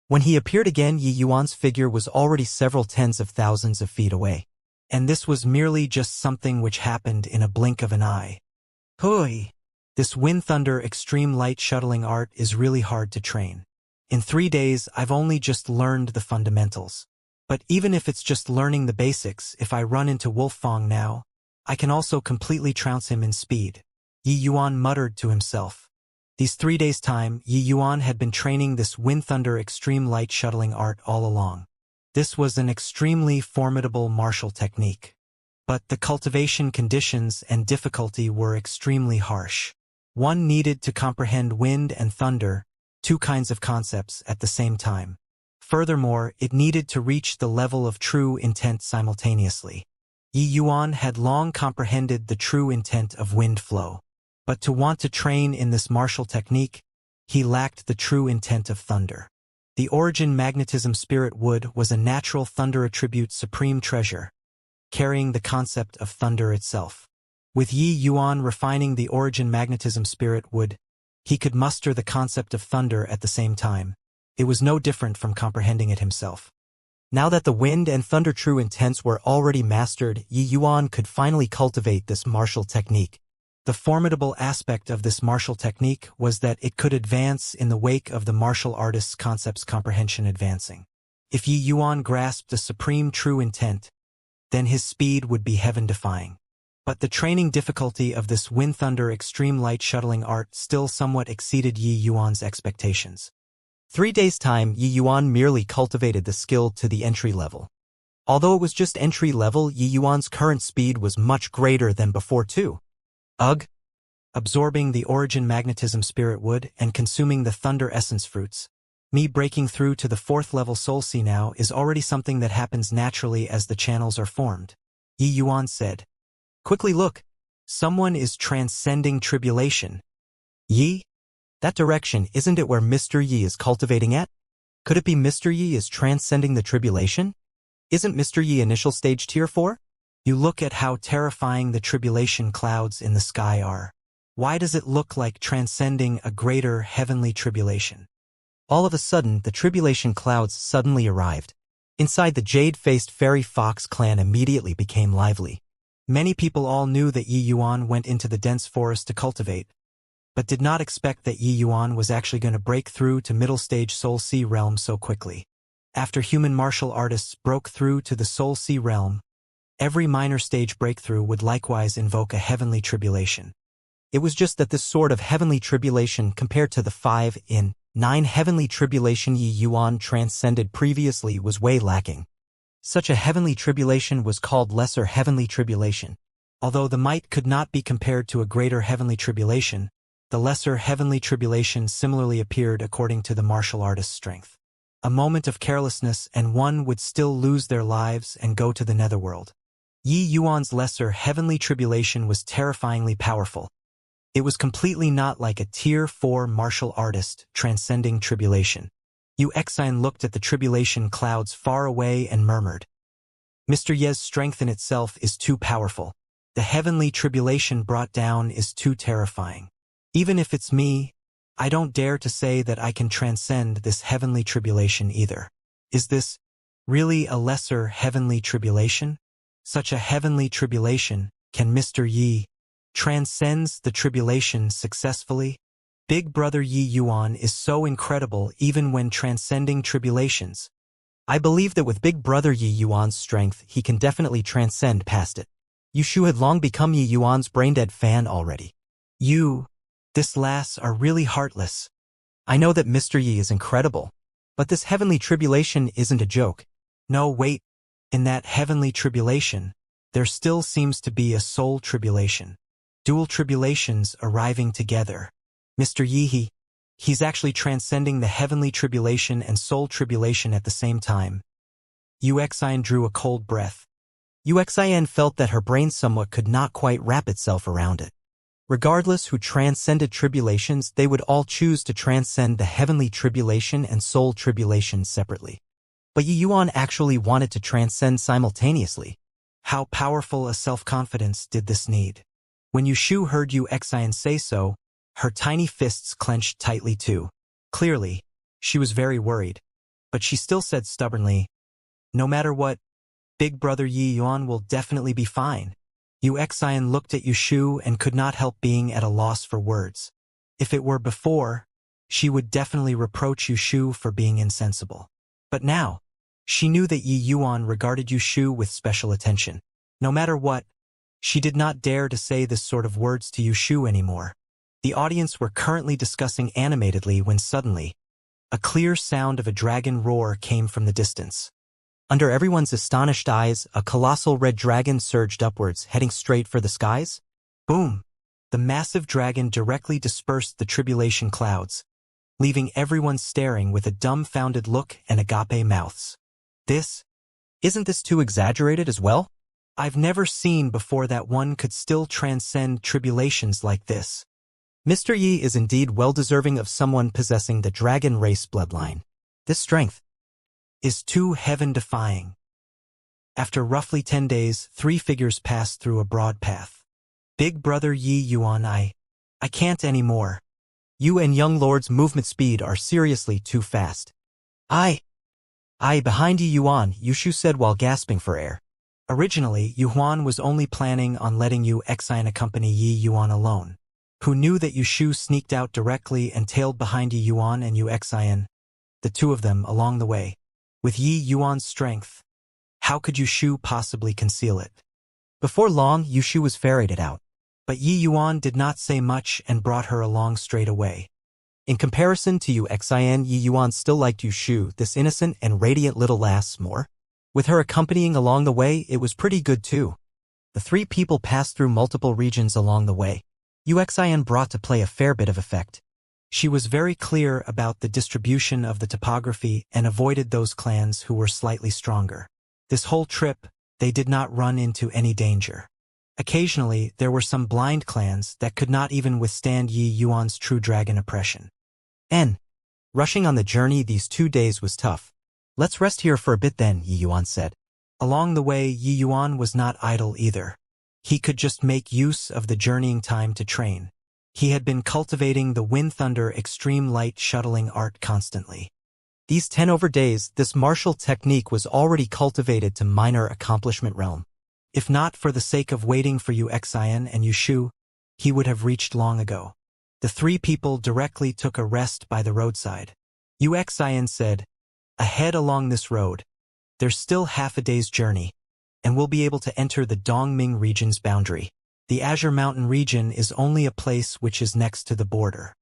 [SPEAKER 1] When he appeared again, Yi Yuan's figure was already several tens of thousands of feet away. And this was merely just something which happened in a blink of an eye. Hui! This wind thunder extreme light shuttling art is really hard to train. In 3 days, I've only just learned the fundamentals. But even if it's just learning the basics, if I run into Wolfang now, I can also completely trounce him in speed. Yi Yuan muttered to himself. These 3 days' time, Yi Yuan had been training this wind thunder extreme light shuttling art all along. This was an extremely formidable martial technique. But the cultivation conditions and difficulty were extremely harsh. One needed to comprehend wind and thunder, 2 kinds of concepts at the same time. Furthermore, it needed to reach the level of true intent simultaneously. Yi Yuan had long comprehended the true intent of wind flow. But to want to train in this martial technique, he lacked the true intent of thunder. The origin magnetism spirit wood was a natural thunder attribute supreme treasure, carrying the concept of thunder itself. With Yi Yuan refining the origin magnetism spirit wood, he could muster the concept of thunder at the same time. It was no different from comprehending it himself. Now that the wind and thunder true intents were already mastered, Yi Yuan could finally cultivate this martial technique. The formidable aspect of this martial technique was that it could advance in the wake of the martial artist's concept's comprehension advancing. If Yi Yuan grasped the supreme true intent, then his speed would be heaven-defying. But the training difficulty of this wind thunder extreme light shuttling art still somewhat exceeded Yi Yuan's expectations. 3 days' time, Yi Yuan merely cultivated the skill to the entry level. Although it was just entry level, Yi Yuan's current speed was much greater than before too. Ugh! Absorbing the origin magnetism spirit wood and consuming the thunder essence fruits. Me breaking through to the 4th level soul sea now is already something that happens naturally as the channels are formed. Yi Yuan said. Quickly look. Someone is transcending tribulation. Yi? That direction, isn't it where Mr. Yi is cultivating at? Could it be Mr. Yi is transcending the tribulation? Isn't Mr. Yi initial stage tier 4? You look at how terrifying the tribulation clouds in the sky are. Why does it look like transcending a greater heavenly tribulation? All of a sudden, the tribulation clouds suddenly arrived. Inside, the jade-faced fairy fox clan immediately became lively. Many people all knew that Yi Yuan went into the dense forest to cultivate, but did not expect that Yi Yuan was actually going to break through to middle stage Soul Sea realm so quickly. After human martial artists broke through to the Soul Sea realm, every minor stage breakthrough would likewise invoke a heavenly tribulation. It was just that this sort of heavenly tribulation compared to the 5 in 9 heavenly tribulation Yi Yuan transcended previously was way lacking. Such a heavenly tribulation was called lesser heavenly tribulation. Although the might could not be compared to a greater heavenly tribulation, the lesser heavenly tribulation similarly appeared according to the martial artist's strength. A moment of carelessness and one would still lose their lives and go to the netherworld. Yi Yuan's lesser heavenly tribulation was terrifyingly powerful. It was completely not like a tier 4 martial artist transcending tribulation. Xianxia looked at the tribulation clouds far away and murmured, Mr. Ye's strength in itself is too powerful. The heavenly tribulation brought down is too terrifying. Even if it's me, I don't dare to say that I can transcend this heavenly tribulation either. Is this really a lesser heavenly tribulation? Such a heavenly tribulation, can Mr. Yi transcends the tribulation successfully? Big Brother Yi Yuan is so incredible even when transcending tribulations. I believe that with Big Brother Yi Yuan's strength, he can definitely transcend past it. Yushu had long become Yi Yuan's brain-dead fan already. This lass are really heartless. I know that Mr. Yi is incredible, but this heavenly tribulation isn't a joke. No, wait. In that heavenly tribulation, there still seems to be a soul tribulation. Dual tribulations arriving together. Mr. Yi, he's actually transcending the heavenly tribulation and soul tribulation at the same time. Xianxia drew a cold breath. Xianxia felt that her brain somewhat could not quite wrap itself around it. Regardless who transcended tribulations, they would all choose to transcend the heavenly tribulation and soul tribulation separately. But Yi Yuan actually wanted to transcend simultaneously. How powerful a self-confidence did this need? When Yushu heard Xianxia say so, her tiny fists clenched tightly too. Clearly, she was very worried, but she still said stubbornly, no matter what, Big Brother Yi Yuan will definitely be fine. Xianxia looked at Yushu and could not help being at a loss for words. If it were before, she would definitely reproach Yushu for being insensible. But now, she knew that Yi Yuan regarded Yushu with special attention. No matter what, she did not dare to say this sort of words to Yushu anymore. The audience were currently discussing animatedly when suddenly, a clear sound of a dragon roar came from the distance. Under everyone's astonished eyes, a colossal red dragon surged upwards, heading straight for the skies. Boom! The massive dragon directly dispersed the tribulation clouds, leaving everyone staring with a dumbfounded look and agape mouths. Isn't this too exaggerated as well? I've never seen before that one could still transcend tribulations like this. Mr. Yi is indeed well-deserving of someone possessing the dragon race bloodline. This strength is too heaven-defying. After roughly 10 days, 3 figures passed through a broad path. Big Brother Yi Yuan, I can't anymore. You and young lord's movement speed are seriously too fast. Behind Yi Yuan, Yushu said while gasping for air. Originally, Yuan was only planning on letting Xianxia accompany Yi Yuan alone. Who knew that Yushu sneaked out directly and tailed behind Yi Yuan and Xianxia, the two of them along the way. With Yi Yuan's strength, how could Yushu possibly conceal it? Before long, Yushu was ferreted out. But Yi Yuan did not say much and brought her along straight away. In comparison to Xianxia, Yi Yuan still liked Yushu, this innocent and radiant little lass, more. With her accompanying along the way, it was pretty good too. The 3 people passed through multiple regions along the way. Xianxia brought to play a fair bit of effect. She was very clear about the distribution of the topography and avoided those clans who were slightly stronger. This whole trip, they did not run into any danger. Occasionally, there were some blind clans that could not even withstand Yi Yuan's true dragon oppression. Rushing on the journey these 2 days was tough. Let's rest here for a bit then, Yi Yuan said. Along the way, Yi Yuan was not idle either. He could just make use of the journeying time to train. He had been cultivating the Wind Thunder extreme light shuttling art constantly. These 10 days, this martial technique was already cultivated to minor accomplishment realm. If not for the sake of waiting for Xian and Yushu, he would have reached long ago. The 3 people directly took a rest by the roadside. Xian said, "Ahead along this road. There's still half a day's journey, and we'll be able to enter the Dongming region's boundary. The Azure Mountain region is only a place which is next to the border.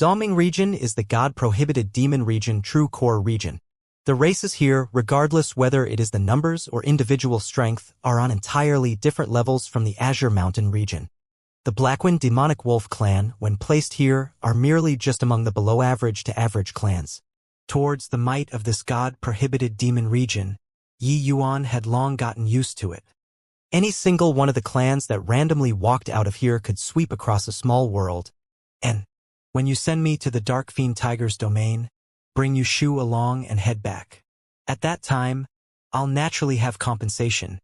[SPEAKER 1] Dongming region is the God-prohibited demon region true core region. The races here, regardless whether it is the numbers or individual strength, are on entirely different levels from the Azure Mountain region. The Blackwind Demonic Wolf clan, when placed here, are merely just among the below-average to average clans. Towards the might of this God-prohibited demon region, Yi Yuan had long gotten used to it. Any single one of the clans that randomly walked out of here could sweep across a small world. And when you send me to the Dark Fiend Tiger's domain, bring Yushu along and head back. At that time, I'll naturally have compensation,"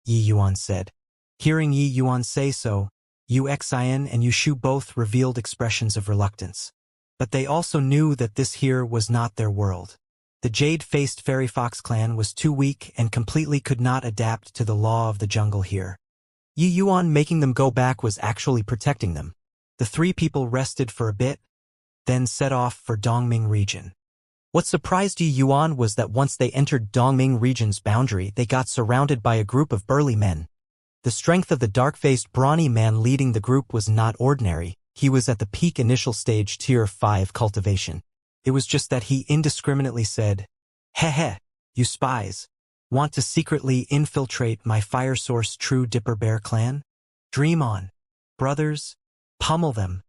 [SPEAKER 1] Yi Yuan said. Hearing Yi Yuan say so, Xian and Yushu both revealed expressions of reluctance. But they also knew that this here was not their world. The jade-faced Fairy Fox clan was too weak and completely could not adapt to the law of the jungle here. Yi Yuan making them go back was actually protecting them. The 3 people rested for a bit, then set off for Dongming region. What surprised Yi Yuan was that once they entered Dongming region's boundary, they got surrounded by a group of burly men. The strength of the dark-faced brawny man leading the group was not ordinary. He was at the peak initial stage Tier 5 cultivation. It was just that he indiscriminately said, "Heh, you spies. Want to secretly infiltrate my fire source True Dipper Bear clan? Dream on. Brothers, pummel them."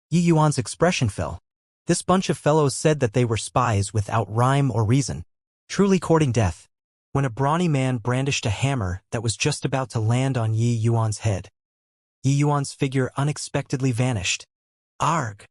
[SPEAKER 1] Yi Yuan's expression fell. This bunch of fellows said that they were spies without rhyme or reason, truly courting death. When a brawny man brandished a hammer that was just about to land on Yi Yuan's head, Yi Yuan's figure unexpectedly vanished. Arg!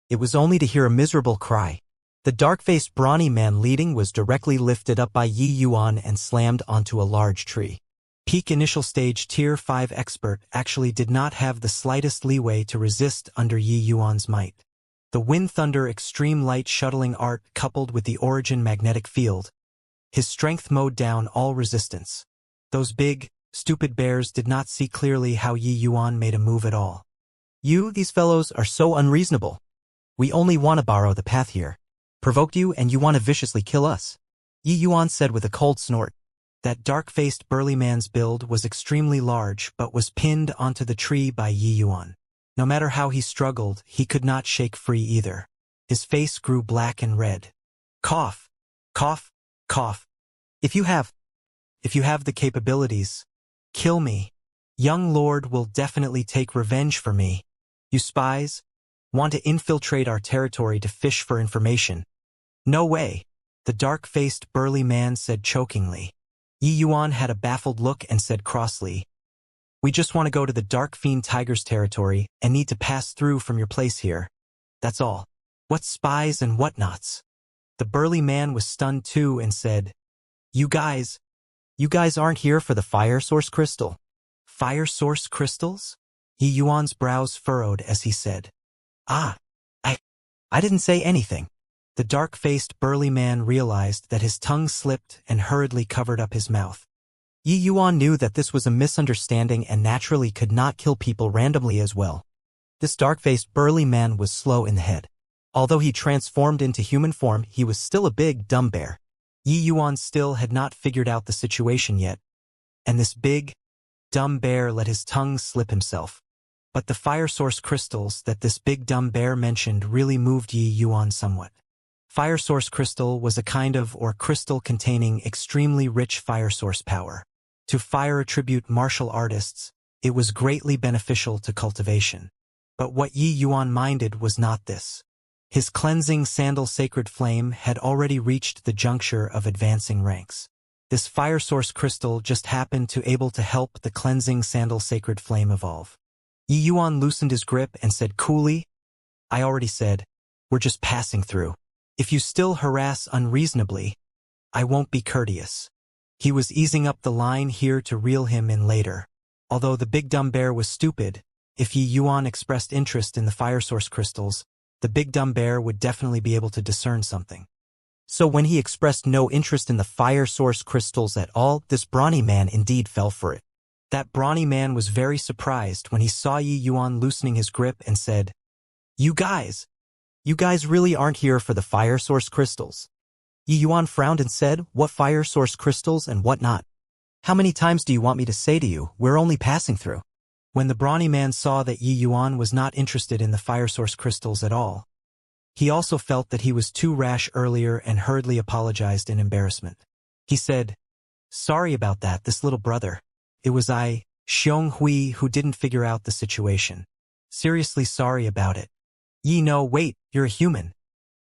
[SPEAKER 1] It was only to hear a miserable cry. The dark-faced brawny man leading was directly lifted up by Yi Yuan and slammed onto a large tree. Peak initial stage Tier 5 expert actually did not have the slightest leeway to resist under Yi Yuan's might. The Wind Thunder extreme light shuttling art coupled with the origin magnetic field, his strength mowed down all resistance. Those big, stupid bears did not see clearly how Yi Yuan made a move at all. These fellows are so unreasonable. We only want to borrow the path here. Provoked you and you want to viciously kill us," Yi Yuan said with a cold snort. That dark-faced burly man's build was extremely large but was pinned onto the tree by Yi Yuan. No matter how he struggled, he could not shake free either. His face grew black and red. Cough, cough, cough. If you have the capabilities, kill me. Young Lord will definitely take revenge for me. You spies, want to infiltrate our territory to fish for information. No way, the dark-faced burly man said chokingly. Yi Yuan had a baffled look and said crossly, "We just want to go to the Dark Fiend Tiger's territory and need to pass through from your place here. That's all. What spies and whatnots?" The burly man was stunned too and said, You guys aren't here for the fire source crystal." "Fire source crystals?" Yi Yuan's brows furrowed as he said, I didn't say anything." The dark-faced burly man realized that his tongue slipped and hurriedly covered up his mouth. Yi Yuan knew that this was a misunderstanding and naturally could not kill people randomly as well. This dark-faced burly man was slow in the head. Although he transformed into human form, he was still a big, dumb bear. Yi Yuan still had not figured out the situation yet, and this big, dumb bear let his tongue slip himself. But the fire source crystals that this big dumb bear mentioned really moved Yi Yuan somewhat. Fire source crystal was a kind of or crystal containing extremely rich fire source power. To fire attribute martial artists, it was greatly beneficial to cultivation. But what Yi Yuan minded was not this. His cleansing sandal sacred flame had already reached the juncture of advancing ranks. This fire source crystal just happened to able to help the cleansing sandal sacred flame evolve. Yi Yuan loosened his grip and said coolly, I already said, we're just passing through. If you still harass unreasonably, I won't be courteous. He was easing up the line here to reel him in later. Although the big dumb bear was stupid, if Yi Yuan expressed interest in the fire source crystals, the big dumb bear would definitely be able to discern something. So when he expressed no interest in the fire source crystals at all, this brawny man indeed fell for it. That brawny man was very surprised when he saw Yi Yuan loosening his grip and said, You guys really aren't here for the fire source crystals. Yi Yuan frowned and said, What fire source crystals and what not? How many times do you want me to say to you, we're only passing through? When the brawny man saw that Yi Yuan was not interested in the fire source crystals at all, he also felt that he was too rash earlier and hurriedly apologized in embarrassment. He said, Sorry about that, this little brother. It was I, Xianxia, who didn't figure out the situation. Seriously sorry about it. Yi no, wait, you're a human.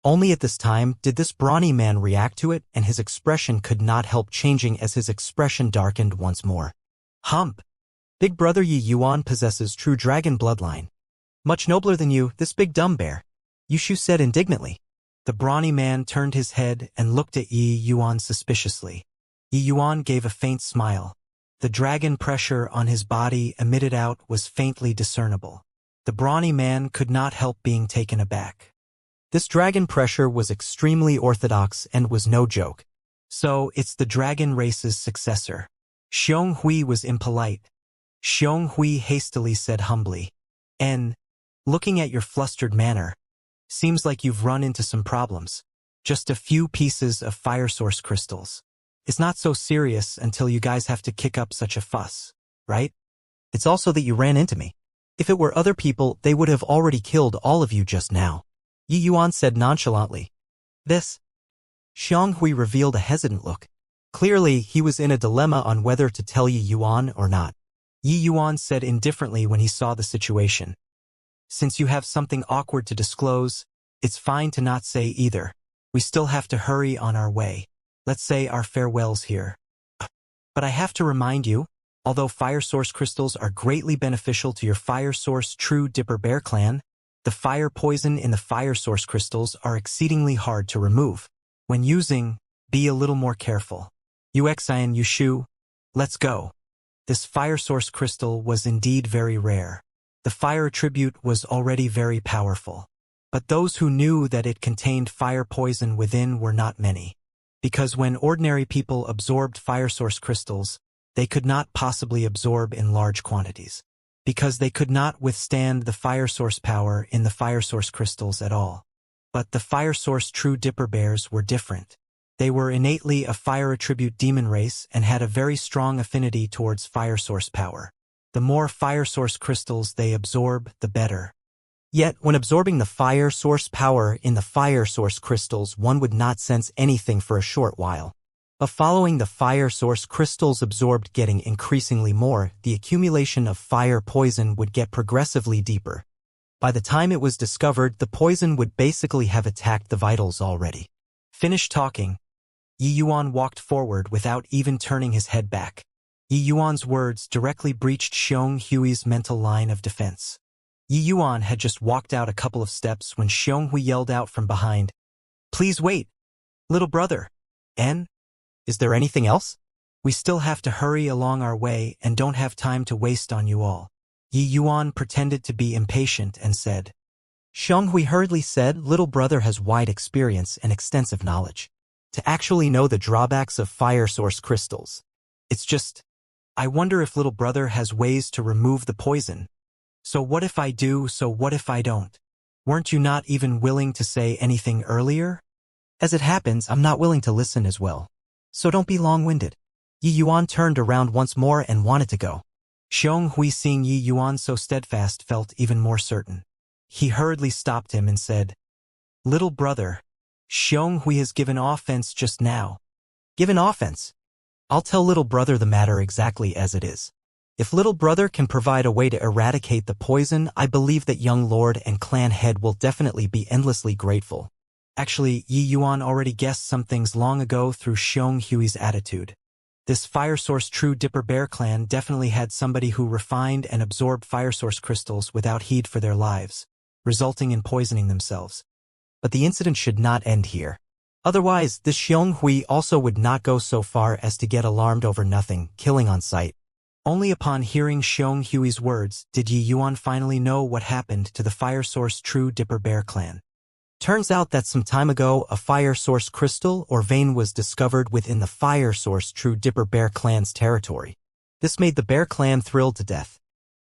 [SPEAKER 1] Only at this time did this brawny man react to it, and his expression could not help changing as his expression darkened once more. Hump. Big brother Yi Yuan possesses true dragon bloodline. Much nobler than you, this big dumb bear. Yushu said indignantly. The brawny man turned his head and looked at Yi Yuan suspiciously. Yi Yuan gave a faint smile. The dragon pressure on his body emitted out was faintly discernible. The brawny man could not help being taken aback. This dragon pressure was extremely orthodox and was no joke. So, it's the dragon race's successor. Xianxia was impolite. Xianxia hastily said humbly. Looking at your flustered manner, seems like you've run into some problems. Just a few pieces of fire source crystals. It's not so serious until you guys have to kick up such a fuss, right? It's also that you ran into me. If it were other people, they would have already killed all of you just now. Yi Yuan said nonchalantly. This? Xianxia revealed a hesitant look. Clearly, he was in a dilemma on whether to tell Yi Yuan or not. Yi Yuan said indifferently when he saw the situation. Since you have something awkward to disclose, it's fine to not say either. We still have to hurry on our way. Let's say our farewells here. But I have to remind you, although fire source crystals are greatly beneficial to your fire source true Dipper Bear clan, the fire poison in the fire source crystals are exceedingly hard to remove. When using, be a little more careful. Xian Yushu, let's go. This fire source crystal was indeed very rare. The fire attribute was already very powerful. But those who knew that it contained fire poison within were not many. Because when ordinary people absorbed fire source crystals, they could not possibly absorb in large quantities. Because they could not withstand the fire source power in the fire source crystals at all. But the fire source true Dipper Bears were different. They were innately a fire attribute demon race and had a very strong affinity towards fire source power. The more fire source crystals they absorb, the better. Yet, when absorbing the fire source power in the fire source crystals, one would not sense anything for a short while. But following the fire source crystals absorbed getting increasingly more, the accumulation of fire poison would get progressively deeper. By the time it was discovered, the poison would basically have attacked the vitals already. Finished talking, Yi Yuan walked forward without even turning his head back. Yi Yuan's words directly breached Xianxia's mental line of defense. Yi Yuan had just walked out a couple of steps when Xianxia yelled out from behind, Please wait, little brother. Is there anything else? We still have to hurry along our way and don't have time to waste on you all. Yi Yuan pretended to be impatient and said. Xianxia hurriedly said, Little brother has wide experience and extensive knowledge. To actually know the drawbacks of fire source crystals. It's just, I wonder if little brother has ways to remove the poison. So what if I do, so what if I don't? Weren't you not even willing to say anything earlier? As it happens, I'm not willing to listen as well. So don't be long-winded. Yi Yuan turned around once more and wanted to go. Xianxia, seeing Yi Yuan so steadfast, felt even more certain. He hurriedly stopped him and said, Little brother, Xianxia has given offense just now. Given offense? I'll tell little brother the matter exactly as it is. If little brother can provide a way to eradicate the poison, I believe that young lord and clan head will definitely be endlessly grateful. Actually, Yi Yuan already guessed some things long ago through Xianxia's attitude. This fire source True Dipper Bear clan definitely had somebody who refined and absorbed fire source crystals without heed for their lives, resulting in poisoning themselves. But the incident should not end here. Otherwise, this Xionghui also would not go so far as to get alarmed over nothing, killing on sight. Only upon hearing Xionghui's words did Yi Yuan finally know what happened to the fire source True Dipper Bear clan. Turns out that some time ago a fire source crystal or vein was discovered within the fire source True Dipper Bear clan's territory. This made the bear clan thrilled to death.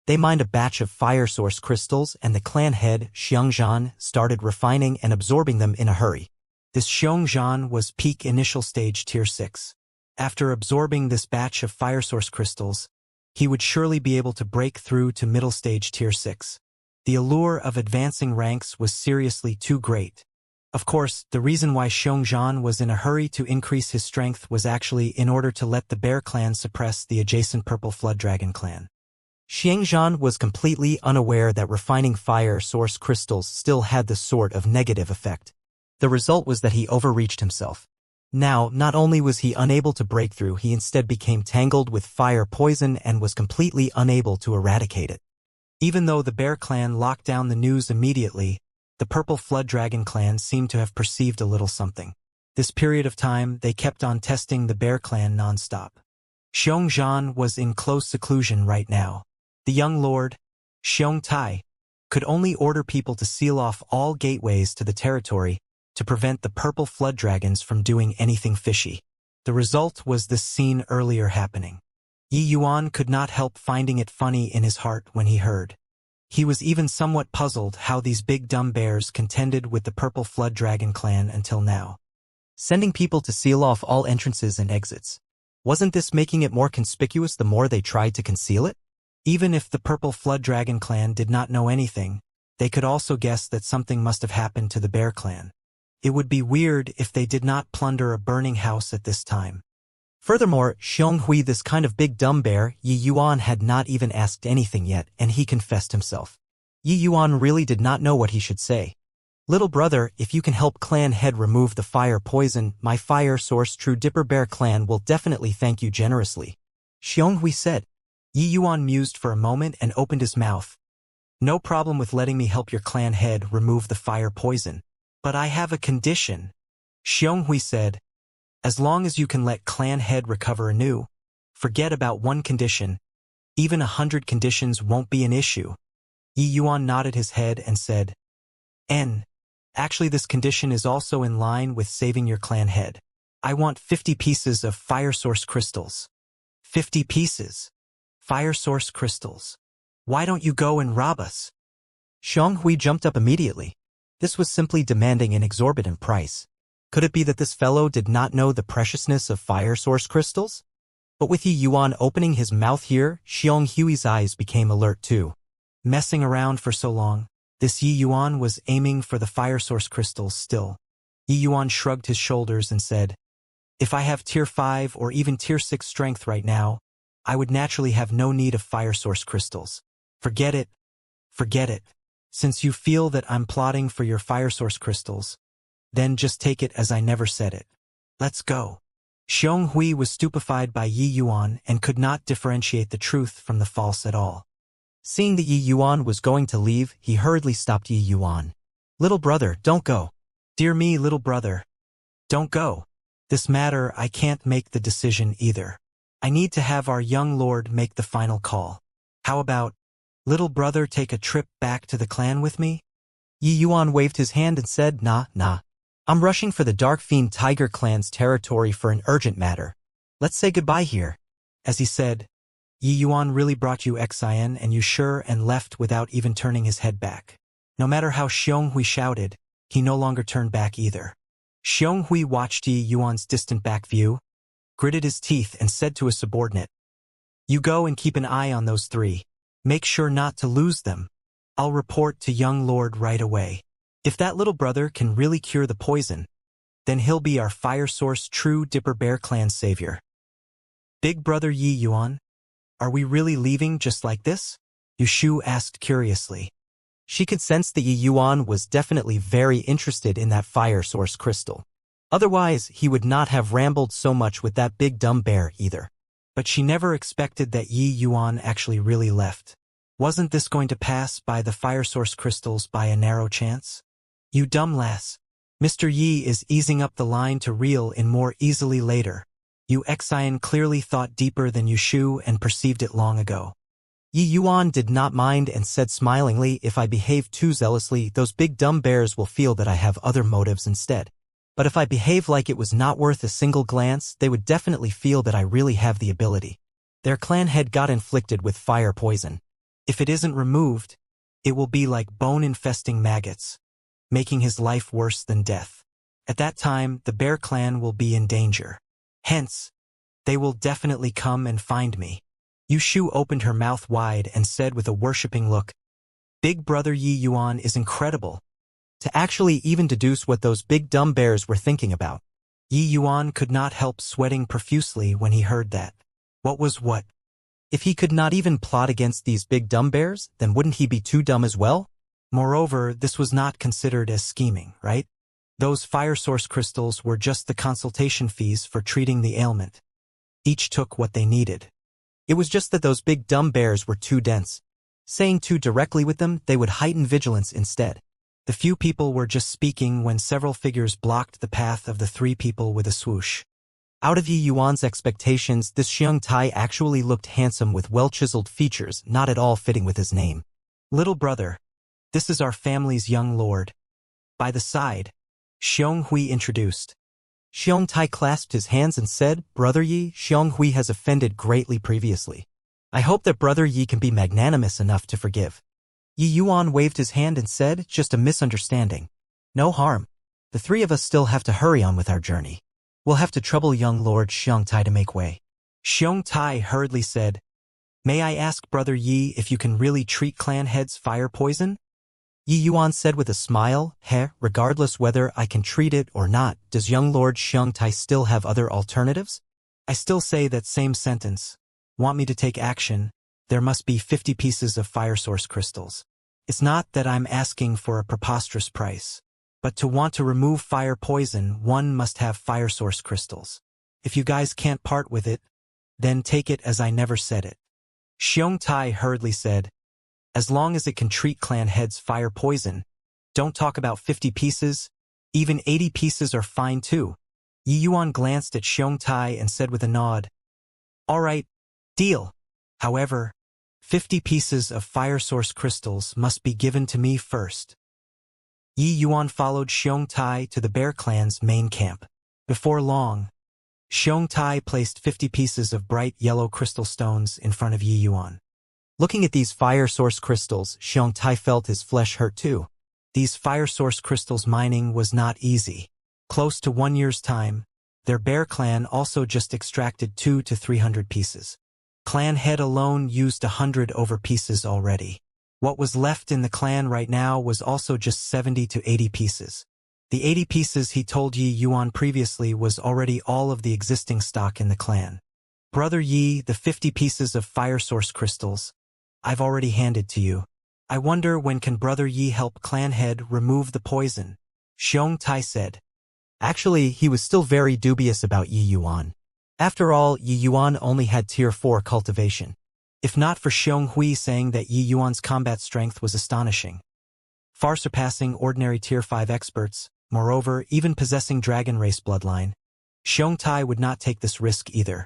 [SPEAKER 1] They mined a batch of fire source crystals and the clan head, Xianxia, started refining and absorbing them in a hurry. This Xianxia was peak initial stage tier 6. After absorbing this batch of fire source crystals, he would surely be able to break through to middle stage tier 6. The allure of advancing ranks was seriously too great. Of course, the reason why Xianxia was in a hurry to increase his strength was actually in order to let the bear clan suppress the adjacent purple flood dragon clan. Xianxia was completely unaware that refining fire source crystals still had this sort of negative effect. The result was that he overreached himself. Now, not only was he unable to break through, he instead became tangled with fire poison and was completely unable to eradicate it. Even though the bear clan locked down the news immediately, the purple flood dragon clan seemed to have perceived a little something. This period of time, they kept on testing the bear clan non-stop. Xianxia was in close seclusion right now. The young lord, Xiongtai, could only order people to seal off all gateways to the territory to prevent the purple flood dragons from doing anything fishy. The result was this scene earlier happening. Yi Yuan could not help finding it funny in his heart when he heard. He was even somewhat puzzled how these big dumb bears contended with the purple flood dragon clan until now. Sending people to seal off all entrances and exits. Wasn't this making it more conspicuous the more they tried to conceal it? Even if the purple flood dragon clan did not know anything, they could also guess that something must have happened to the bear clan. It would be weird if they did not plunder a burning house at this time. Furthermore, Xionghui, this kind of big dumb bear, Yi Yuan had not even asked anything yet, and he confessed himself. Yi Yuan really did not know what he should say. Little brother, if you can help clan head remove the fire poison, my fire source True Dipper Bear clan will definitely thank you generously. Xionghui said. Yi Yuan mused for a moment and opened his mouth. No problem with letting me help your clan head remove the fire poison. But I have a condition. Xionghui said. As long as you can let clan head recover anew, forget about one condition. Even 100 conditions won't be an issue. Yi Yuan nodded his head and said, Actually, this condition is also in line with saving your clan head. I want 50 pieces of fire source crystals. 50 pieces. Fire source crystals. Why don't you go and rob us? Xionghui jumped up immediately. This was simply demanding an exorbitant price. Could it be that this fellow did not know the preciousness of fire source crystals? But with Yi Yuan opening his mouth here, Xionghui's eyes became alert too. Messing around for so long, this Yi Yuan was aiming for the fire source crystals still. Yi Yuan shrugged his shoulders and said, If I have tier 5 or even tier 6 strength right now, I would naturally have no need of fire source crystals. Forget it. Forget it. Since you feel that I'm plotting for your fire source crystals, then just take it as I never said it. Let's go. Xionghui was stupefied by Yi Yuan and could not differentiate the truth from the false at all. Seeing that Yi Yuan was going to leave, he hurriedly stopped Yi Yuan. Little brother, don't go. Dear me, little brother. Don't go. This matter, I can't make the decision either. I need to have our young lord make the final call. How about, little brother, take a trip back to the clan with me? Yi Yuan waved his hand and said, Nah. I'm rushing for the Dark Fiend Tiger clan's territory for an urgent matter. Let's say goodbye here. As he said, Yi Yuan really brought you Xian and you sure and left without even turning his head back. No matter how Xionghui shouted, he no longer turned back either. Xionghui watched Yi Yuan's distant back view, gritted his teeth and said to his subordinate, You go and keep an eye on those 3. Make sure not to lose them. I'll report to young lord right away. If that little brother can really cure the poison, then he'll be our fire source True Dipper Bear clan savior. Big brother Yi Yuan, are we really leaving just like this? Yushu asked curiously. She could sense that Yi Yuan was definitely very interested in that fire source crystal. Otherwise, he would not have rambled so much with that big dumb bear either. But she never expected that Yi Yuan actually really left. Wasn't this going to pass by the fire source crystals by a narrow chance? You dumb lass. Mr. Yi is easing up the line to reel in more easily later. You Xian clearly thought deeper than you Shu and perceived it long ago. Yi Yuan did not mind and said smilingly, if I behave too zealously, those big dumb bears will feel that I have other motives instead. But if I behave like it was not worth a single glance, they would definitely feel that I really have the ability. Their clan head got inflicted with fire poison. If it isn't removed, it will be like bone-infesting maggots, making his life worse than death. At that time, the bear clan will be in danger. Hence, they will definitely come and find me. Yushu opened her mouth wide and said with a worshipping look, Big brother Yi Yuan is incredible. To actually even deduce what those big dumb bears were thinking about. Yi Yuan could not help sweating profusely when he heard that. What was what? If he could not even plot against these big dumb bears, then wouldn't he be too dumb as well? Moreover, this was not considered as scheming, right? Those fire source crystals were just the consultation fees for treating the ailment. Each took what they needed. It was just that those big dumb bears were too dense. Saying too directly with them, they would heighten vigilance instead. The few people were just speaking when several figures blocked the path of the three people with a swoosh. Out of Yi Yuan's expectations, this Xianxia actually looked handsome with well-chiseled features, not at all fitting with his name. Little brother, this is our family's young lord. By the side, Xionghui introduced. Xianxia clasped his hands and said, Brother Yi, Xionghui has offended greatly previously. I hope that Brother Yi can be magnanimous enough to forgive. Yi Yuan waved his hand and said, just a misunderstanding. No harm. The three of us still have to hurry on with our journey. We'll have to trouble young Lord Xianxia to make way. Xianxia hurriedly said, May I ask Brother Yi if you can really treat clan heads fire poison? Yi Yuan said with a smile, regardless whether I can treat it or not, does young Lord Xianxia still have other alternatives? I still say that same sentence. Want me to take action? There must be 50 pieces of fire source crystals. It's not that I'm asking for a preposterous price. But to want to remove fire poison, one must have fire source crystals. If you guys can't part with it, then take it as I never said it. Xianxia hurriedly said, as long as it can treat clan heads fire poison, don't talk about 50 pieces, even 80 pieces are fine too. Yi Yuan glanced at Xianxia and said with a nod, all right, deal. However, 50 pieces of fire source crystals must be given to me first. Yi Yuan followed Xianxia to the bear clan's main camp. Before long, Xianxia placed 50 pieces of bright yellow crystal stones in front of Yi Yuan. Looking at these fire source crystals, Xianxia felt his flesh hurt too. These fire source crystals mining was not easy. Close to 1 year's time, their bear clan also just extracted 200 to 300 pieces. Clan head alone used 100 over pieces already. What was left in the clan right now was also just 70 to 80 pieces. The 80 pieces he told Yi Yuan previously was already all of the existing stock in the clan. Brother Yi, the 50 pieces of fire source crystals, I've already handed to you. I wonder when can Brother Yi help clan head remove the poison? Xianxia said. Actually, he was still very dubious about Yi Yuan. After all, Yi Yuan only had tier 4 cultivation. If not for Xionghui saying that Yi Yuan's combat strength was astonishing, far surpassing ordinary tier 5 experts, moreover, even possessing dragon race bloodline, Xianxia would not take this risk either.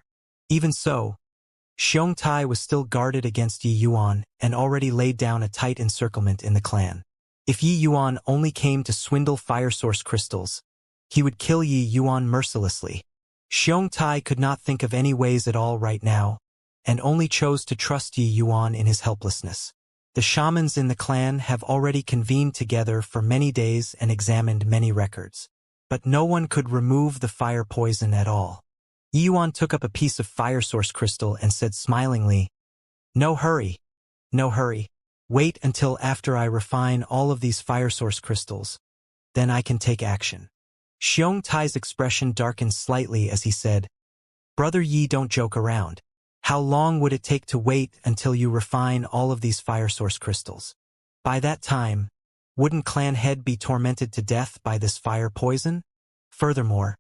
[SPEAKER 1] Even so, Xianxia was still guarded against Yi Yuan and already laid down a tight encirclement in the clan. If Yi Yuan only came to swindle fire source crystals, he would kill Yi Yuan mercilessly. Xianxia could not think of any ways at all right now, and only chose to trust Yi Yuan in his helplessness. The shamans in the clan have already convened together for many days and examined many records. But no one could remove the fire poison at all. Yi Yuan took up a piece of fire source crystal and said smilingly, No hurry. No hurry. Wait until after I refine all of these fire source crystals. Then I can take action. Xianxia's expression darkened slightly as he said, Brother Yi, don't joke around. How long would it take to wait until you refine all of these fire source crystals? By that time, wouldn't clan head be tormented to death by this fire poison? Furthermore,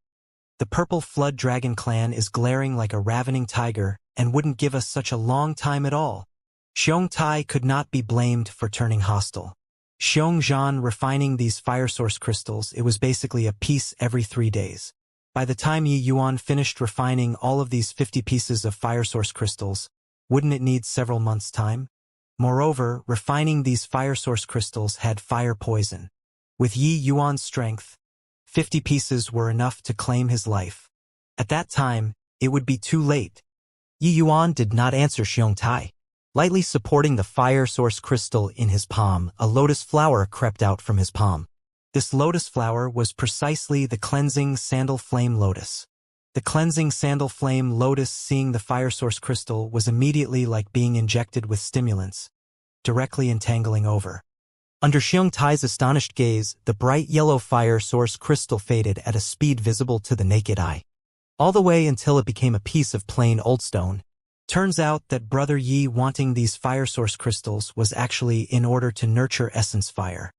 [SPEAKER 1] the purple flood dragon clan is glaring like a ravening tiger and wouldn't give us such a long time at all. Xianxia could not be blamed for turning hostile. Xianxia refining these fire source crystals, it was basically a piece every 3 days. By the time Yi Yuan finished refining all of these 50 pieces of fire source crystals, wouldn't it need several months' time? Moreover, refining these fire source crystals had fire poison. With Yi Yuan's strength, 50 pieces were enough to claim his life. At that time, it would be too late. Yi Yuan did not answer Xianxia. Lightly supporting the fire source crystal in his palm, a lotus flower crept out from his palm. This lotus flower was precisely the cleansing sandal flame lotus. The cleansing sandal flame lotus, seeing the fire source crystal, was immediately like being injected with stimulants, directly entangling over. Under Xianxia's astonished gaze, the bright yellow fire source crystal faded at a speed visible to the naked eye, all the way until it became a piece of plain old stone. Turns out that Brother Yi wanting these fire source crystals was actually in order to nurture essence fire.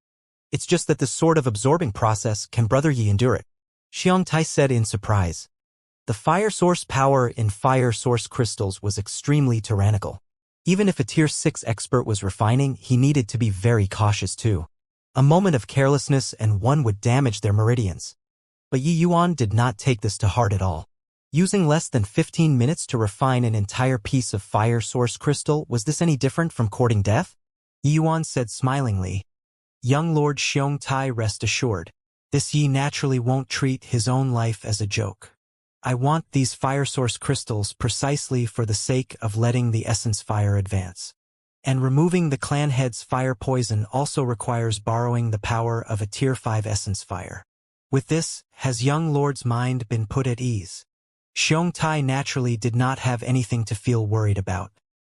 [SPEAKER 1] It's just that this sort of absorbing process, can Brother Yi endure it? Xianxia said in surprise. The fire source power in fire source crystals was extremely tyrannical. Even if a tier 6 expert was refining, he needed to be very cautious too. A moment of carelessness and one would damage their meridians. But Yi Yuan did not take this to heart at all. Using less than 15 minutes to refine an entire piece of fire source crystal, was this any different from courting death? Yi Yuan said smilingly. Young Lord Xianxia, rest assured, this Yi naturally won't treat his own life as a joke. I want these fire source crystals precisely for the sake of letting the essence fire advance. And removing the clan head's fire poison also requires borrowing the power of a tier 5 essence fire. With this, has young lord's mind been put at ease? Xianxia naturally did not have anything to feel worried about.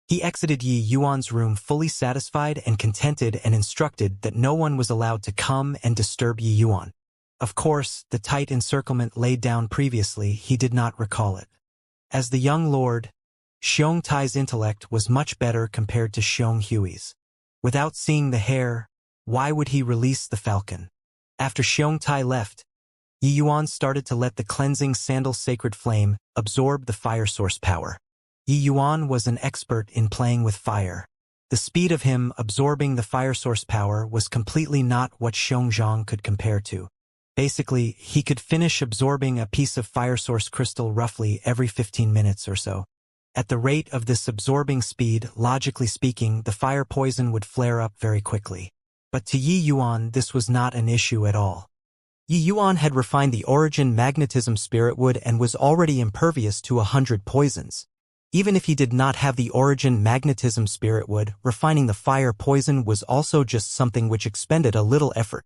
[SPEAKER 1] He exited Yi Yuan's room fully satisfied and contented, and instructed that no one was allowed to come and disturb Yi Yuan. Of course, the tight encirclement laid down previously, he did not recall it. As the young lord, Xianxia's intellect was much better compared to Xianghui's. Without seeing the hare, why would he release the falcon? After Xianxia left, Yi Yuan started to let the cleansing sandal sacred flame absorb the fire source power. Yi Yuan was an expert in playing with fire. The speed of him absorbing the fire source power was completely not what Xianxia could compare to. Basically, he could finish absorbing a piece of fire source crystal roughly every 15 minutes or so. At the rate of this absorbing speed, logically speaking, the fire poison would flare up very quickly. But to Yi Yuan, this was not an issue at all. Yi Yuan had refined the origin magnetism spirit wood and was already impervious to 100 poisons. Even if he did not have the origin magnetism spirit wood, refining the fire poison was also just something which expended a little effort.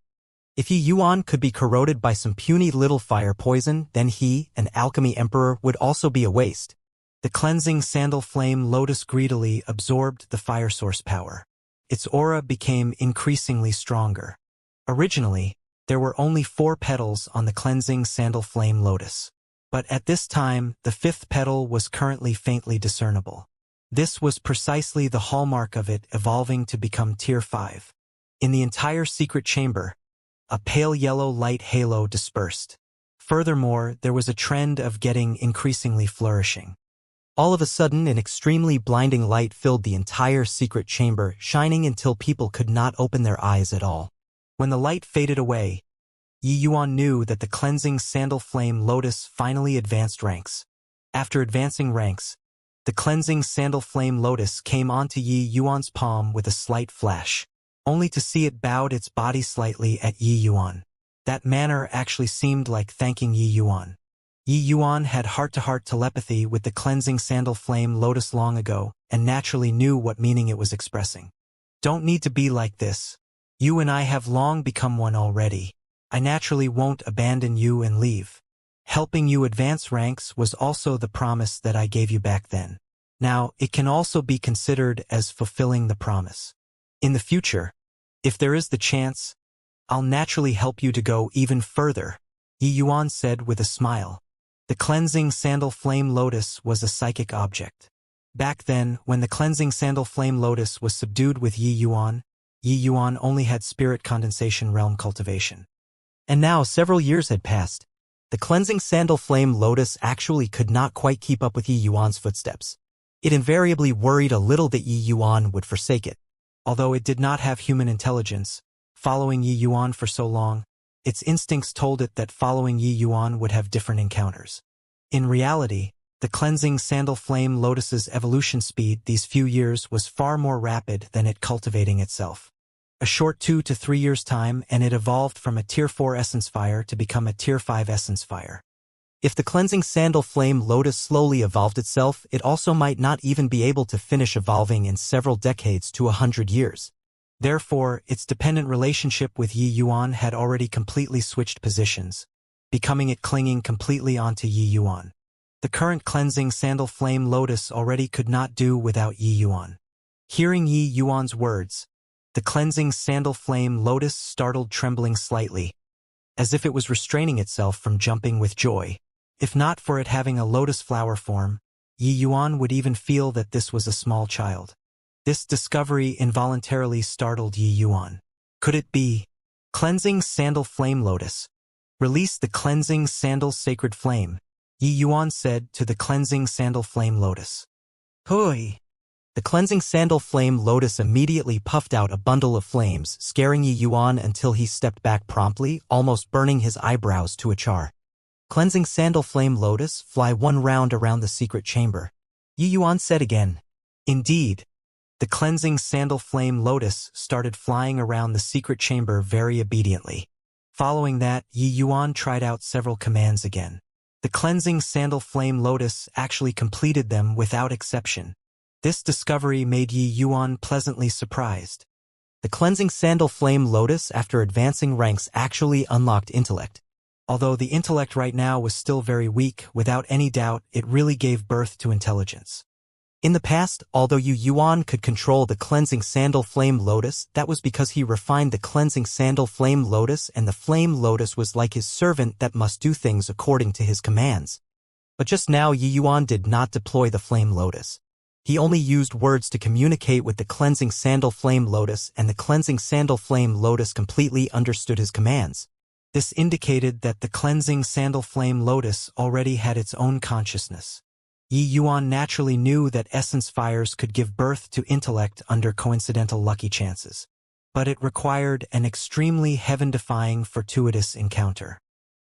[SPEAKER 1] If Yi Yuan could be corroded by some puny little fire poison, then he, an alchemy emperor, would also be a waste. The cleansing sandal flame lotus greedily absorbed the fire source power. Its aura became increasingly stronger. Originally, there were only 4 petals on the cleansing sandal flame lotus. But at this time, the 5th petal was currently faintly discernible. This was precisely the hallmark of it evolving to become tier 5. In the entire secret chamber, a pale yellow light halo dispersed. Furthermore, there was a trend of getting increasingly flourishing. All of a sudden, an extremely blinding light filled the entire secret chamber, shining until people could not open their eyes at all. When the light faded away, Yi Yuan knew that the cleansing sandal flame lotus finally advanced ranks. After advancing ranks, the cleansing sandal flame lotus came onto Yi Yuan's palm with a slight flash, only to see it bowed its body slightly at Yi Yuan. That manner actually seemed like thanking Yi Yuan. Yi Yuan had heart-to-heart telepathy with the cleansing sandal flame lotus long ago, and naturally knew what meaning it was expressing. Don't need to be like this. You and I have long become one already. I naturally won't abandon you and leave. Helping you advance ranks was also the promise that I gave you back then. Now, it can also be considered as fulfilling the promise. In the future, if there is the chance, I'll naturally help you to go even further, Yi Yuan said with a smile. The cleansing sandal flame lotus was a psychic object. Back then, when the cleansing sandal flame lotus was subdued with Yi Yuan only had spirit condensation realm cultivation. And now several years had passed. The cleansing sandal flame lotus actually could not quite keep up with Yi Yuan's footsteps. It invariably worried a little that Yi Yuan would forsake it. Although it did not have human intelligence, following Yi Yuan for so long, its instincts told it that following Yi Yuan would have different encounters. In reality, the cleansing sandal flame lotus's evolution speed these few years was far more rapid than it cultivating itself. A short 2 to 3 years' time and it evolved from a Tier 4 essence fire to become a Tier 5 essence fire. If the cleansing sandal flame lotus slowly evolved itself, it also might not even be able to finish evolving in several decades to 100 years. Therefore, its dependent relationship with Yi Yuan had already completely switched positions, becoming it clinging completely onto Yi Yuan. The current cleansing sandal flame lotus already could not do without Yi Yuan. Hearing Yi Yuan's words, the cleansing sandal flame lotus startled, trembling slightly, as if it was restraining itself from jumping with joy. If not for it having a lotus flower form, Yi Yuan would even feel that this was a small child. This discovery involuntarily startled Yi Yuan. Could it be? Cleansing sandal flame lotus. Release the cleansing sandal sacred flame, Yi Yuan said to the cleansing sandal flame lotus. Hui! The cleansing sandal flame lotus immediately puffed out a bundle of flames, scaring Yi Yuan until he stepped back promptly, almost burning his eyebrows to a char. Cleansing sandal flame lotus, fly 1 round around the secret chamber, Yi Yuan said again. Indeed, the cleansing sandal flame lotus started flying around the secret chamber very obediently. Following that, Yi Yuan tried out several commands again. The cleansing sandal flame lotus actually completed them without exception. This discovery made Yi Yuan pleasantly surprised. The cleansing sandal flame lotus after advancing ranks actually unlocked intellect. Although the intellect right now was still very weak, without any doubt it really gave birth to intelligence. In the past, although Yi Yuan could control the cleansing sandal flame lotus, that was because he refined the cleansing sandal flame lotus, and the flame lotus was like his servant that must do things according to his commands. But just now Yi Yuan did not deploy the flame lotus. He only used words to communicate with the cleansing sandal flame lotus, and the cleansing sandal flame lotus completely understood his commands. This indicated that the cleansing sandal flame lotus already had its own consciousness. Yi Yuan naturally knew that essence fires could give birth to intellect under coincidental lucky chances. But it required an extremely heaven-defying fortuitous encounter.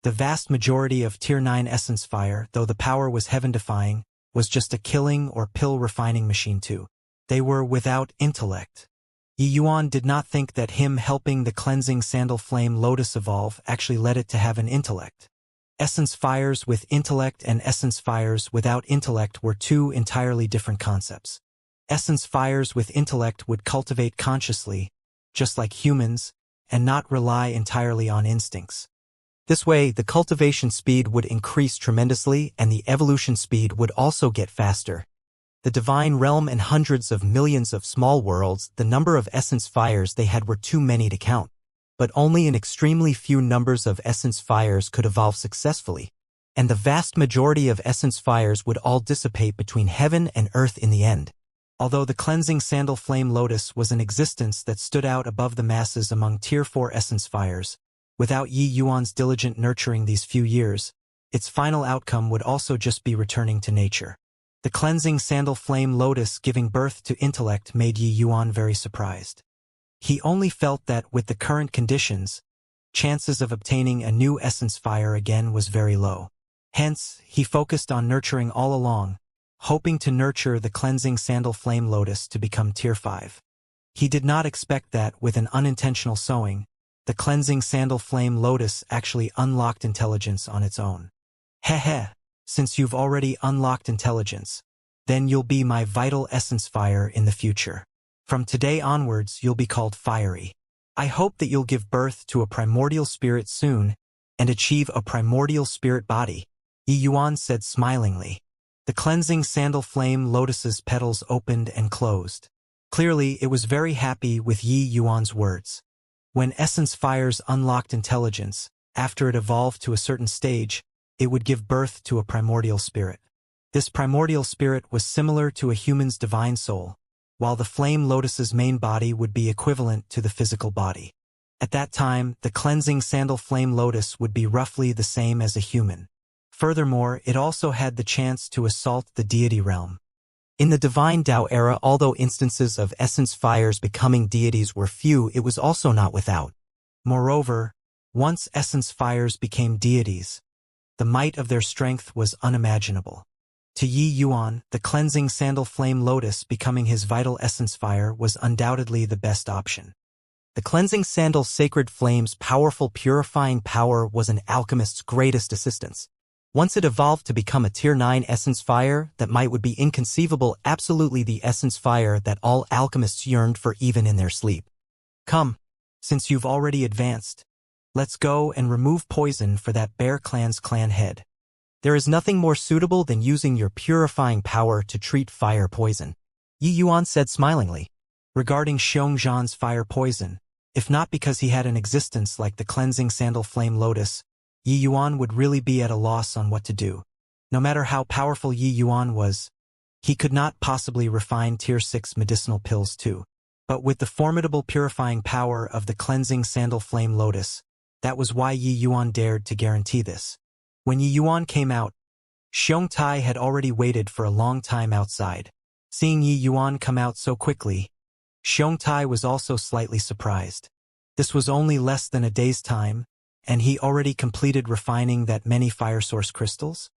[SPEAKER 1] The vast majority of Tier 9 essence fire, though the power was heaven-defying, was just a killing or pill-refining machine too. They were without intellect. Yi Yuan did not think that him helping the cleansing sandal flame lotus evolve actually led it to have an intellect. Essence fires with intellect and essence fires without intellect were 2 entirely different concepts. Essence fires with intellect would cultivate consciously, just like humans, and not rely entirely on instincts. This way, the cultivation speed would increase tremendously and the evolution speed would also get faster. The divine realm and hundreds of millions of small worlds, the number of essence fires they had were too many to count. But only an extremely few numbers of essence fires could evolve successfully, and the vast majority of essence fires would all dissipate between heaven and earth in the end. Although the cleansing sandal flame lotus was an existence that stood out above the masses among Tier 4 essence fires, without Yi Yuan's diligent nurturing these few years, its final outcome would also just be returning to nature. The cleansing sandal flame lotus giving birth to intellect made Yi Yuan very surprised. He only felt that with the current conditions, chances of obtaining a new essence fire again was very low. Hence, he focused on nurturing all along, hoping to nurture the cleansing sandal flame lotus to become Tier 5. He did not expect that with an unintentional sowing, the cleansing sandal flame lotus actually unlocked intelligence on its own. Heh, since you've already unlocked intelligence, then you'll be my vital essence fire in the future. From today onwards, you'll be called Fiery. I hope that you'll give birth to a primordial spirit soon and achieve a primordial spirit body, Yi Yuan said smilingly. The cleansing sandal flame lotus's petals opened and closed. Clearly, it was very happy with Yi Yuan's words. When essence fires unlocked intelligence, after it evolved to a certain stage, it would give birth to a primordial spirit. This primordial spirit was similar to a human's divine soul, while the flame lotus's main body would be equivalent to the physical body. At that time, the cleansing sandal flame lotus would be roughly the same as a human. Furthermore, it also had the chance to assault the deity realm. In the divine Tao era, although instances of essence fires becoming deities were few, it was also not without. Moreover, once essence fires became deities, the might of their strength was unimaginable. To Yi Yuan, the cleansing sandal flame lotus becoming his vital essence fire was undoubtedly the best option. The cleansing sandal sacred flame's powerful purifying power was an alchemist's greatest assistance. Once it evolved to become a Tier 9 essence fire, that might would be inconceivable, absolutely the essence fire that all alchemists yearned for even in their sleep. Come, since you've already advanced, let's go and remove poison for that Bear Clan's clan head. There is nothing more suitable than using your purifying power to treat fire poison, Yi Yuan said smilingly. Regarding Xianxia's fire poison, if not because he had an existence like the cleansing sandal flame lotus, Yi Yuan would really be at a loss on what to do. No matter how powerful Yi Yuan was, he could not possibly refine Tier 6 medicinal pills too. But with the formidable purifying power of the cleansing sandal flame lotus, that was why Yi Yuan dared to guarantee this. When Yi Yuan came out, Xianxia had already waited for a long time outside. Seeing Yi Yuan come out so quickly, Xianxia was also slightly surprised. This was only less than a day's time, and he already completed refining that many fire source crystals?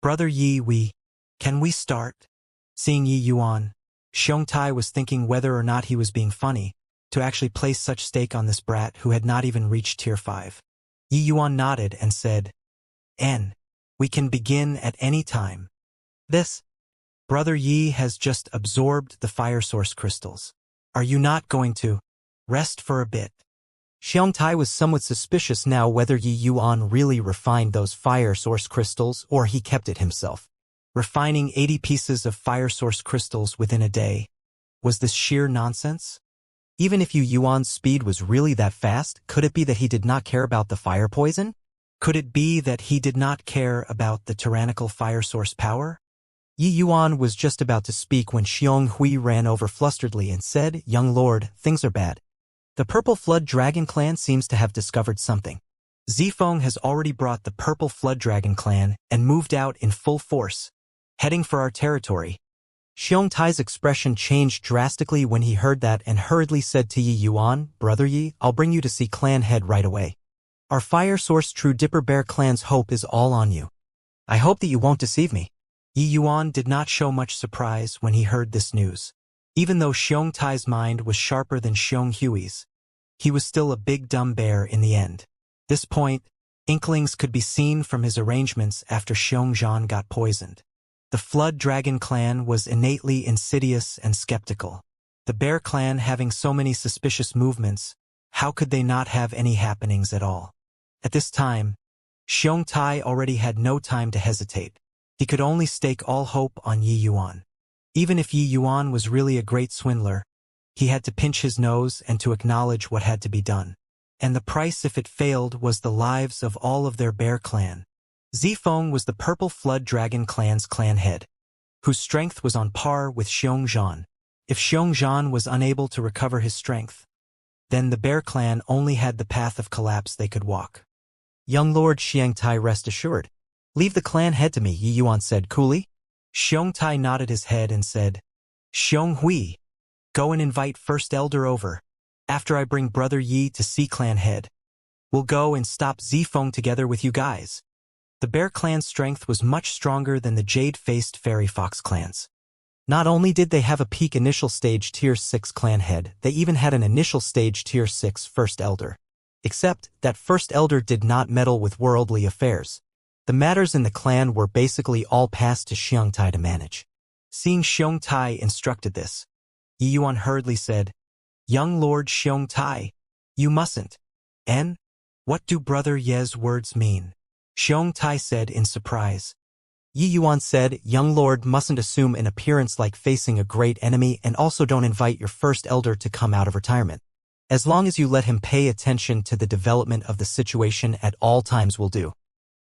[SPEAKER 1] Brother Yi, can we start? Seeing Yi Yuan, Xianxia was thinking whether or not he was being funny, to actually place such stake on this brat who had not even reached Tier 5. Yi Yuan nodded and said, we can begin at any time. This, Brother Yi has just absorbed the fire source crystals. Are you not going to rest for a bit? Xianxia was somewhat suspicious now whether Yi Yuan really refined those fire source crystals or he kept it himself. Refining 80 pieces of fire source crystals within a day. Was this sheer nonsense? Even if Yi Yuan's speed was really that fast, could it be that he did not care about the fire poison? Could it be that he did not care about the tyrannical fire source power? Yi Yuan was just about to speak when Xionghui ran over flusteredly and said, "Young lord, things are bad. The Purple Flood Dragon Clan seems to have discovered something. Zifeng has already brought the Purple Flood Dragon Clan and moved out in full force, heading for our territory." Xiongtai's expression changed drastically when he heard that and hurriedly said to Yi Yuan, "Brother Yi, I'll bring you to see clan head right away. Our fire source True Dipper Bear clan's hope is all on you. I hope that you won't deceive me." Yi Yuan did not show much surprise when he heard this news. Even though Xiongtai's mind was sharper than Xionghui's, he was still a big dumb bear in the end. This point, inklings could be seen from his arrangements after Xiongxian got poisoned. The Flood Dragon clan was innately insidious and skeptical. The Bear clan having so many suspicious movements, how could they not have any happenings at all? At this time, Xiongtai already had no time to hesitate. He could only stake all hope on Yi Yuan. Even if Yi Yuan was really a great swindler, he had to pinch his nose and to acknowledge what had to be done. And the price if it failed was the lives of all of their Bear clan. Zifeng was the Purple Flood Dragon clan's clan head, whose strength was on par with Xiongxian. If Xiongxian was unable to recover his strength, then the Bear clan only had the path of collapse they could walk. "Young Lord Xiangtai, rest assured. Leave the clan head to me," Yi Yuan said coolly. Xiongtai nodded his head and said, "Xionghui, go and invite First Elder over. After I bring Brother Yi to see clan head, we'll go and stop Zifeng together with you guys." The Bear clan's strength was much stronger than the jade-faced Fairy Fox clans. Not only did they have a peak initial stage Tier 6 clan head, they even had an initial stage Tier 6 First Elder. Except that First Elder did not meddle with worldly affairs. The matters in the clan were basically all passed to Xiangtai to manage. Seeing Xiangtai instructed this, Yi Yuan hurriedly said, "Young Lord Xiangtai, you mustn't." "And? What do Brother Ye's words mean?" Xiangtai said in surprise. Yi Yuan said, "Young Lord mustn't assume an appearance like facing a great enemy, and also don't invite your First Elder to come out of retirement. As long as you let him pay attention to the development of the situation at all times will do.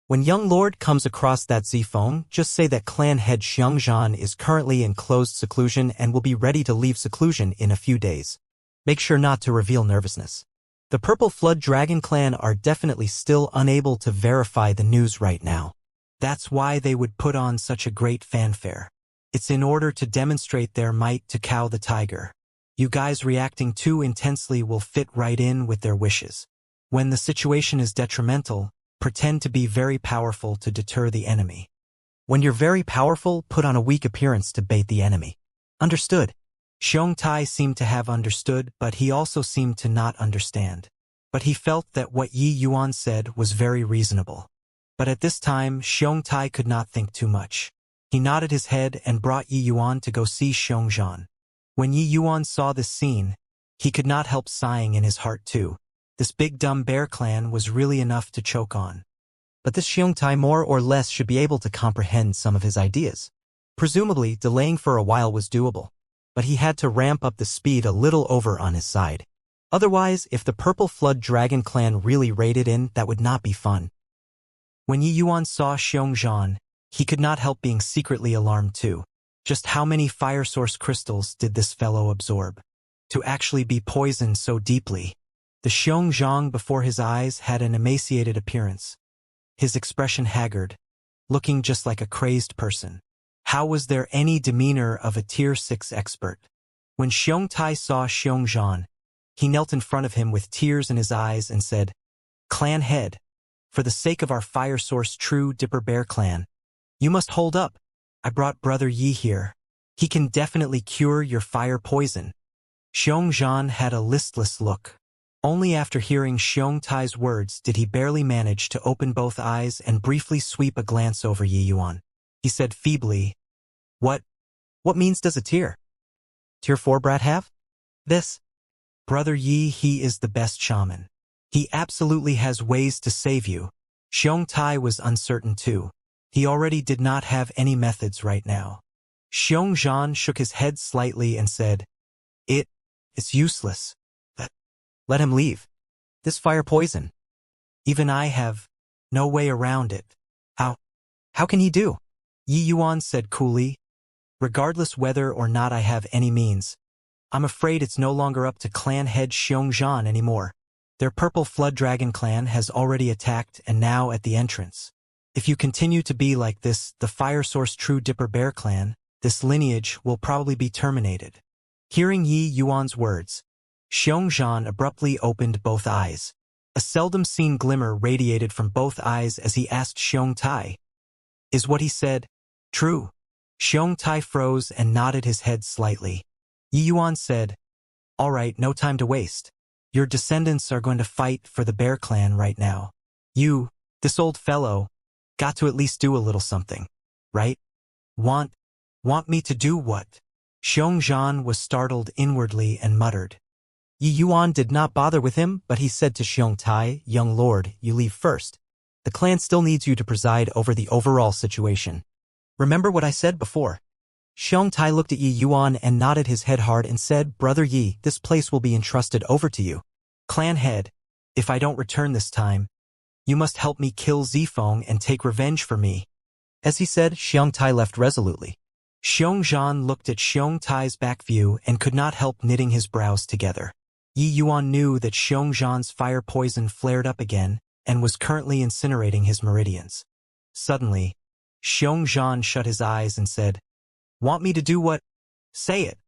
[SPEAKER 1] When Young Lord comes across that Zifeng, just say that clan head Xiangxian is currently in closed seclusion and will be ready to leave seclusion in a few days. Make sure not to reveal nervousness. The Purple Flood Dragon Clan are definitely still unable to verify the news right now. That's why they would put on such a great fanfare. It's in order to demonstrate their might to cow the tiger. You guys reacting too intensely will fit right in with their wishes. When the situation is detrimental, pretend to be very powerful to deter the enemy. When you're very powerful, put on a weak appearance to bait the enemy. Understood. Xianxia seemed to have understood, but he also seemed to not understand. But he felt that what Yi Yuan said was very reasonable. But at this time, Xianxia could not think too much. He nodded his head and brought Yi Yuan to go see Xianxia. When Yi Yuan saw this scene, he could not help sighing in his heart too. This big dumb bear clan was really enough to choke on. But this Xianxia more or less should be able to comprehend some of his ideas. Presumably, delaying for a while was doable. But he had to ramp up the speed a little over on his side. Otherwise, if the Purple Flood Dragon Clan really raided in, that would not be fun. When Yi Yuan saw Xianxia, he could not help being secretly alarmed too. Just how many fire source crystals did this fellow absorb? To actually be poisoned so deeply. The Xianxia before his eyes had an emaciated appearance. His expression haggard, looking just like a crazed person. How was there any demeanor of a Tier 6 expert? When Xianxia saw Xianxia, he knelt in front of him with tears in his eyes and said, "Clan head, for the sake of our fire source true Dipper Bear clan, you must hold up. I brought Brother Yi here. He can definitely cure your fire poison." Xianxia had a listless look. Only after hearing Xianxia's words did he barely manage to open both eyes and briefly sweep a glance over Yi Yuan. He said feebly, What means does a Tier 4 brat have? This? Brother Yi, he is the best shaman. He absolutely has ways to save you. Xianxia was uncertain too. He already did not have any methods right now. Xianxia shook his head slightly and said, It's useless. Let him leave. This fire poison. Even I have no way around it. How can he do? Yi Yuan said coolly. Regardless whether or not I have any means, I'm afraid it's no longer up to clan head Xianxia anymore. Their Purple Flood Dragon clan has already attacked and now at the entrance. If you continue to be like this, the fire source true Dipper Bear clan, this lineage will probably be terminated. Hearing Yi Yuan's words, Xianxia abruptly opened both eyes. A seldom-seen glimmer radiated from both eyes as he asked Xianxia, "Is what he said true?" Xianxia froze and nodded his head slightly. Yi Yuan said, "All right, no time to waste. Your descendants are going to fight for the Bear clan right now. You, this old fellow, got to at least do a little something, right?" Want me to do what?" Xianxia was startled inwardly and muttered. Yi Yuan did not bother with him, but he said to Xianxia, "Young lord, you leave first. The clan still needs you to preside over the overall situation. Remember what I said before." Xianxia looked at Yi Yuan and nodded his head hard and said, "Brother Yi, this place will be entrusted over to you. Clan head, if I don't return this time, you must help me kill Zifeng and take revenge for me." As he said, Xianxia left resolutely. Xianxia looked at Xianxia's back view and could not help knitting his brows together. Yi Yuan knew that Xianxia's fire poison flared up again and was currently incinerating his meridians. Suddenly, Xianxia shut his eyes and said, "Want me to do what? Say it."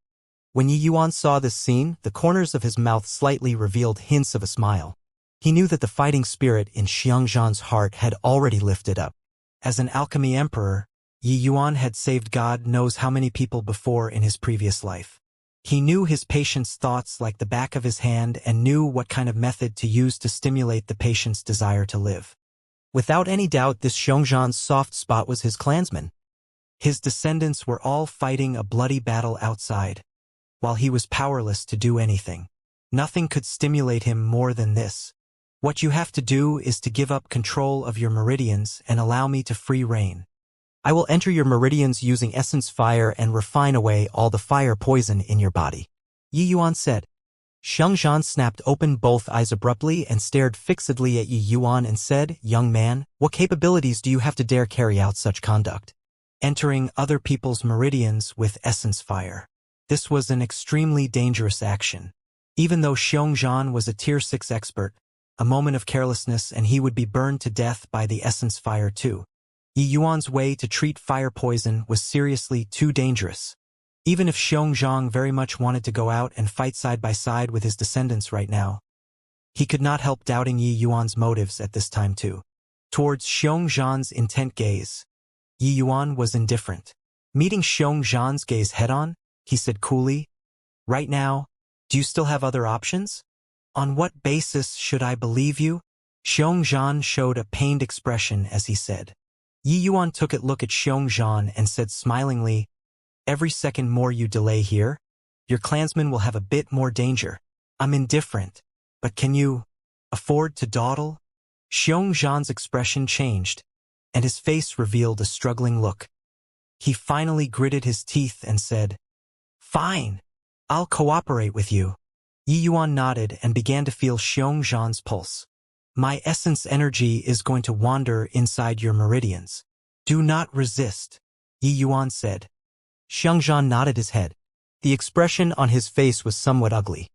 [SPEAKER 1] When Yi Yuan saw this scene, the corners of his mouth slightly revealed hints of a smile. He knew that the fighting spirit in Xianxia's heart had already lifted up. As an alchemy emperor, Yi Yuan had saved God knows how many people before in his previous life. He knew his patient's thoughts like the back of his hand and knew what kind of method to use to stimulate the patient's desire to live. Without any doubt, this Xianxia's soft spot was his clansmen. His descendants were all fighting a bloody battle outside, while he was powerless to do anything. Nothing could stimulate him more than this. What you have to do is to give up control of your meridians and allow me to free reign. I will enter your meridians using essence fire and refine away all the fire poison in your body," Yi Yuan said. Xianxia snapped open both eyes abruptly and stared fixedly at Yi Yuan and said, "Young man, what capabilities do you have to dare carry out such conduct? Entering other people's meridians with essence fire. This was an extremely dangerous action. Even though Xianxia was a Tier 6 expert, a moment of carelessness and he would be burned to death by the essence fire too. Yi Yuan's way to treat fire poison was seriously too dangerous. Even if Xianxia very much wanted to go out and fight side by side with his descendants right now, he could not help doubting Yi Yuan's motives at this time too. Towards Xianxia's intent gaze, Yi Yuan was indifferent. Meeting Xianxia's gaze head-on, he said coolly, "Right now, do you still have other options? On what basis should I believe you?" Xianxia showed a pained expression as he said. Yi Yuan took a look at Xianxia and said smilingly, "Every second more you delay here, your clansmen will have a bit more danger. I'm indifferent, but can you afford to dawdle?" Xianxia's expression changed, and his face revealed a struggling look. He finally gritted his teeth and said, "Fine, I'll cooperate with you." Yi Yuan nodded and began to feel Xianxia's pulse. "My essence energy is going to wander inside your meridians. Do not resist," Yi Yuan said. Xianxia nodded his head. The expression on his face was somewhat ugly.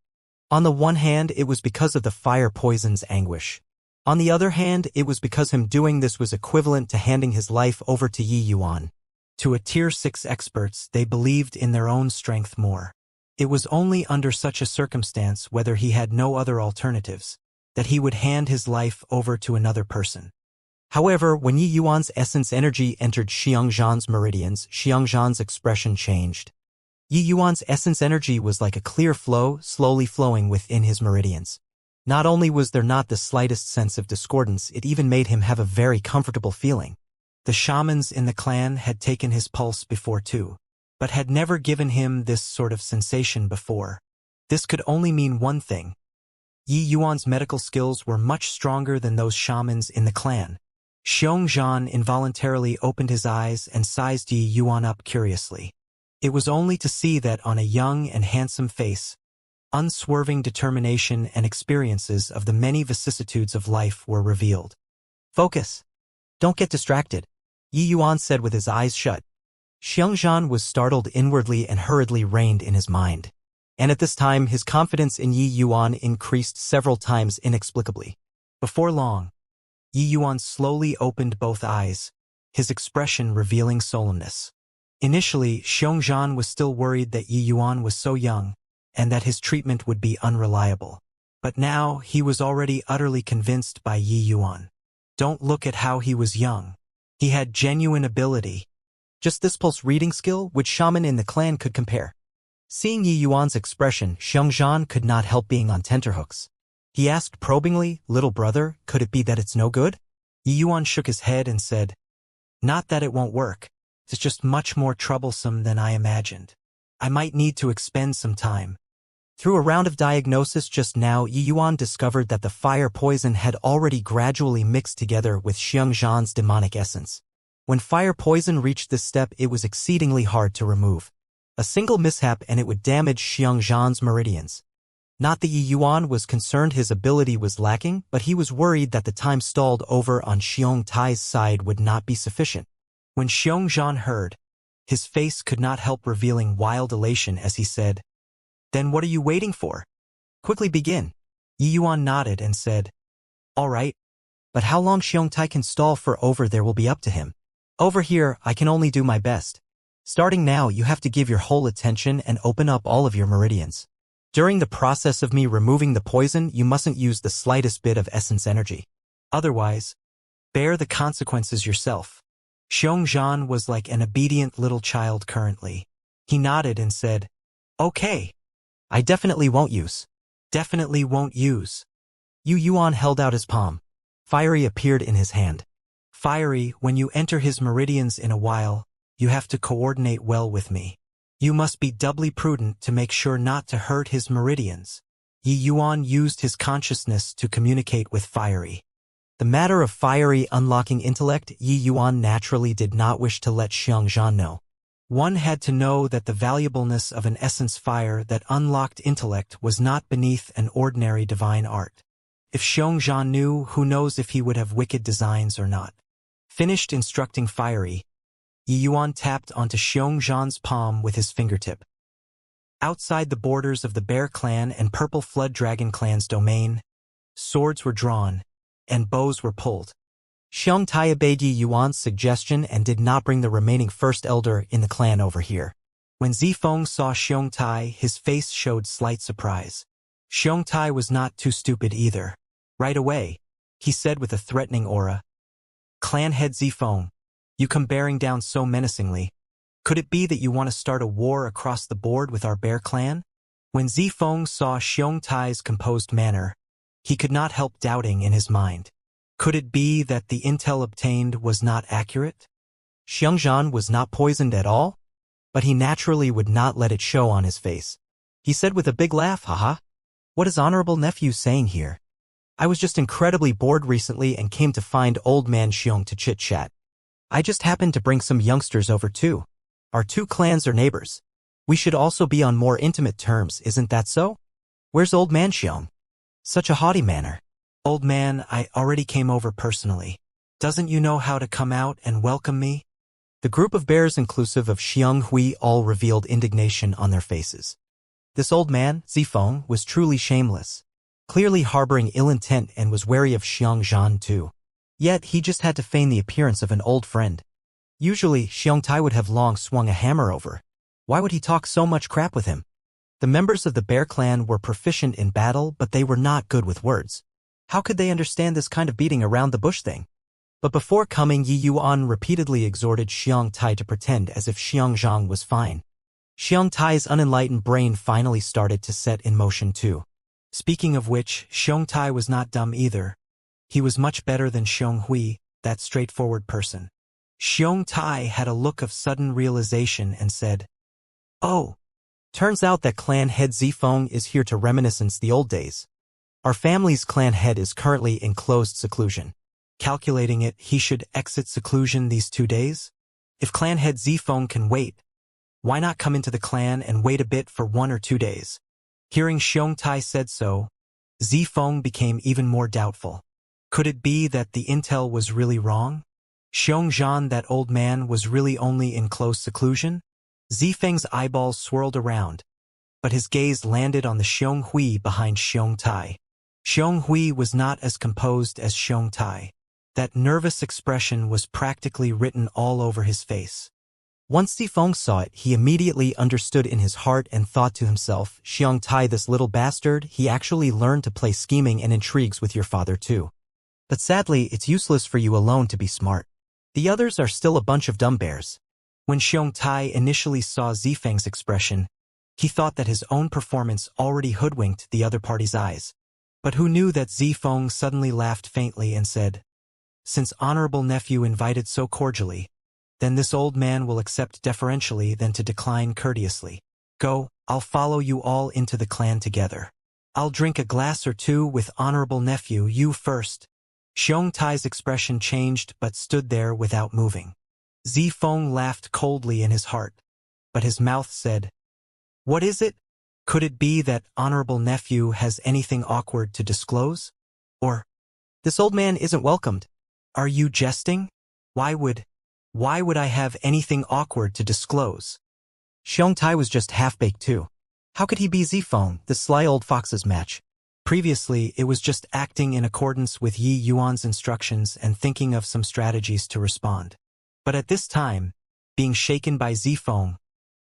[SPEAKER 1] On the one hand, it was because of the fire poison's anguish. On the other hand, it was because him doing this was equivalent to handing his life over to Yi Yuan. To a Tier 6 experts, they believed in their own strength more. It was only under such a circumstance, whether he had no other alternatives, that he would hand his life over to another person. However, when Yi Yuan's essence energy entered Xianxia's meridians, Xianxia's expression changed. Yi Yuan's essence energy was like a clear flow, slowly flowing within his meridians. Not only was there not the slightest sense of discordance, it even made him have a very comfortable feeling. The shamans in the clan had taken his pulse before too, but had never given him this sort of sensation before. This could only mean one thing. Yi Yuan's medical skills were much stronger than those shamans in the clan. Xianxia involuntarily opened his eyes and sized Yi Yuan up curiously. It was only to see that on a young and handsome face, unswerving determination and experiences of the many vicissitudes of life were revealed. "Focus. Don't get distracted," Yi Yuan said with his eyes shut. Xianxia was startled inwardly and hurriedly reined in his mind. And at this time, his confidence in Yi Yuan increased several times inexplicably. Before long, Yi Yuan slowly opened both eyes, his expression revealing solemnness. Initially, Xianxia was still worried that Yi Yuan was so young, and that his treatment would be unreliable. But now, he was already utterly convinced by Yi Yuan. Don't look at how he was young. He had genuine ability. Just this pulse reading skill, which shaman in the clan could compare. Seeing Yi Yuan's expression, Xianxia could not help being on tenterhooks. He asked probingly, "Little brother, could it be that it's no good?" Yi Yuan shook his head and said, "Not that it won't work. It's just much more troublesome than I imagined. I might need to expend some time." Through a round of diagnosis just now, Yi Yuan discovered that the fire poison had already gradually mixed together with Xianxia's demonic essence. When fire poison reached this step, it was exceedingly hard to remove. A single mishap and it would damage Xianxia's meridians. Not that Yi Yuan was concerned his ability was lacking, but he was worried that the time stalled over on Xiong Tai's side would not be sufficient. When Xianxia heard, his face could not help revealing wild elation as he said, "Then what are you waiting for? Quickly begin." Yi Yuan nodded and said, "All right, but how long Xiong Tai can stall for over there will be up to him. Over here, I can only do my best. Starting now, you have to give your whole attention and open up all of your meridians. During the process of me removing the poison, you mustn't use the slightest bit of essence energy. Otherwise, bear the consequences yourself." Xianxia was like an obedient little child currently. He nodded and said, "Okay. I definitely won't use." "Definitely won't use." Yi Yuan held out his palm. Fiery appeared in his hand. "Fiery, when you enter his meridians in a while, you have to coordinate well with me. You must be doubly prudent to make sure not to hurt his meridians." Yi Yuan used his consciousness to communicate with Fiery. The matter of Fiery unlocking intellect, Yi Yuan naturally did not wish to let Xianxia know. One had to know that the valuableness of an essence fire that unlocked intellect was not beneath an ordinary divine art. If Xianxia knew, who knows if he would have wicked designs or not. Finished instructing Fiery, Yi Yuan tapped onto Xianxia's palm with his fingertip. Outside the borders of the Bear Clan and Purple Flood Dragon Clan's domain, swords were drawn, and bows were pulled. Xianxia obeyed Yi Yuan's suggestion and did not bring the remaining first elder in the clan over here. When Zifeng saw Xianxia, his face showed slight surprise. Xianxia was not too stupid either. Right away, he said with a threatening aura, "Clan head Zifeng, you come bearing down so menacingly. Could it be that you want to start a war across the board with our bear clan?" When Zifeng saw Xianxia's composed manner, he could not help doubting in his mind. Could it be that the intel obtained was not accurate? Xianxia was not poisoned at all? But he naturally would not let it show on his face. He said with a big laugh, "Haha. What is honorable nephew saying here? I was just incredibly bored recently and came to find old man Xiong to chit-chat. I just happened to bring some youngsters over too. Our two clans are neighbors. We should also be on more intimate terms, isn't that so? Where's old man Xiong? Such a haughty manner. Old man, I already came over personally. Doesn't you know how to come out and welcome me?" The group of bears inclusive of Xiang Hui all revealed indignation on their faces. This old man, Zifeng, was truly shameless, clearly harboring ill intent and was wary of Xianxia too. Yet he just had to feign the appearance of an old friend. Usually, Xianxia would have long swung a hammer over. Why would he talk so much crap with him? The members of the bear clan were proficient in battle, but they were not good with words. How could they understand this kind of beating around the bush thing? But before coming, Yi Yuan repeatedly exhorted Xianxia to pretend as if Xianxia was fine. Xianxia's unenlightened brain finally started to set in motion too. Speaking of which, Xianxia was not dumb either. He was much better than Xiong Hui, that straightforward person. Xianxia had a look of sudden realization and said, "Oh, turns out that clan head Zifeng is here to reminiscence the old days. Our family's clan head is currently in closed seclusion. Calculating it, he should exit seclusion these 2 days? If clan head Zifeng can wait, why not come into the clan and wait a bit for 1 or 2 days?" Hearing Xianxia said so, Zifeng became even more doubtful. Could it be that the intel was really wrong? Xianxia, that old man, was really only in close seclusion? Zifeng's eyeballs swirled around, but his gaze landed on the Xiong Hui behind Xianxia. Xiong Hui was not as composed as Xianxia. That nervous expression was practically written all over his face. Once Zifeng saw it, he immediately understood in his heart and thought to himself, "Xianxia, this little bastard, he actually learned to play scheming and intrigues with your father too. But sadly, it's useless for you alone to be smart. The others are still a bunch of dumb bears." When Xianxia initially saw Zifeng's expression, he thought that his own performance already hoodwinked the other party's eyes. But who knew that Zifeng suddenly laughed faintly and said, "Since honorable nephew invited so cordially, then this old man will accept deferentially than to decline courteously. Go, I'll follow you all into the clan together. I'll drink a glass or two with honorable nephew, you first." Xianxia's expression changed but stood there without moving. Zifeng laughed coldly in his heart, but his mouth said, "What is it? Could it be that honorable nephew has anything awkward to disclose? Or, this old man isn't welcomed? Are you jesting? Why would I have anything awkward to disclose?" Xianxia was just half-baked too. How could he be Zifeng, the sly old fox's match? Previously, it was just acting in accordance with Yi Yuan's instructions and thinking of some strategies to respond. But at this time, being shaken by Zifeng,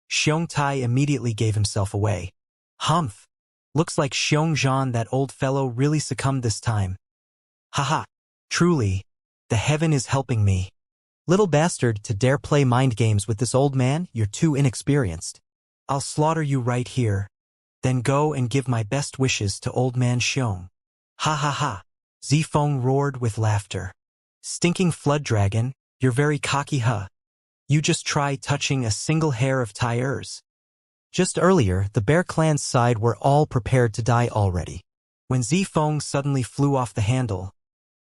[SPEAKER 1] Xianxia immediately gave himself away. Humph! Looks like Xianxia, that old fellow, really succumbed this time. Haha! Truly, the heaven is helping me. Little bastard, to dare play mind games with this old man, you're too inexperienced. I'll slaughter you right here, then go and give my best wishes to old man Xiong. Ha ha ha! Zifeng roared with laughter. Stinking flood dragon, you're very cocky, huh? You just try touching a single hair of Tyre's. Just earlier, the bear clan's side were all prepared to die already. When Zifeng suddenly flew off the handle,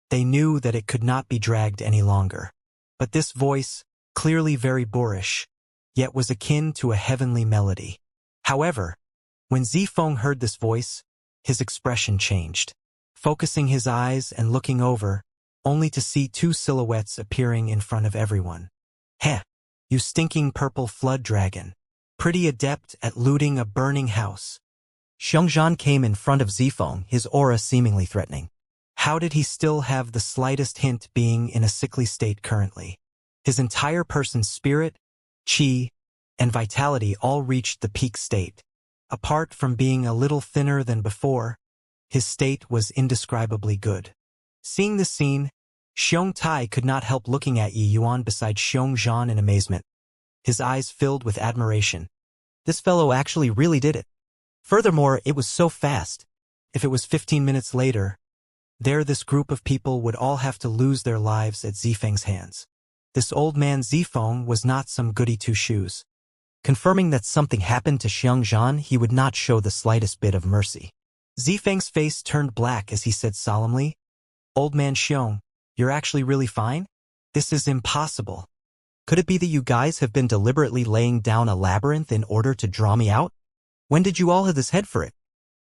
[SPEAKER 1] they knew that it could not be dragged any longer. But this voice, clearly very boorish, yet was akin to a heavenly melody. However, when Zifeng heard this voice, his expression changed. Focusing his eyes and looking over, only to see 2 silhouettes appearing in front of everyone. Heh! You stinking purple flood dragon. Pretty adept at looting a burning house. Xianxia came in front of Zifeng, his aura seemingly threatening. How did he still have the slightest hint being in a sickly state currently? His entire person's spirit, qi, and vitality all reached the peak state. Apart from being a little thinner than before, his state was indescribably good. Seeing this scene, Xiong Tai could not help looking at Yi Yuan beside Xiong Zhan in amazement. His eyes filled with admiration. This fellow actually really did it. Furthermore, it was so fast. If it was 15 minutes later, this group of people would all have to lose their lives at Zifeng's hands. This old man Zifeng was not some goody two-shoes. Confirming that something happened to Xianxia, he would not show the slightest bit of mercy. Zifeng's face turned black as he said solemnly, "Old man Xiong, you're actually really fine? This is impossible. Could it be that you guys have been deliberately laying down a labyrinth in order to draw me out? When did you all have this head for it?"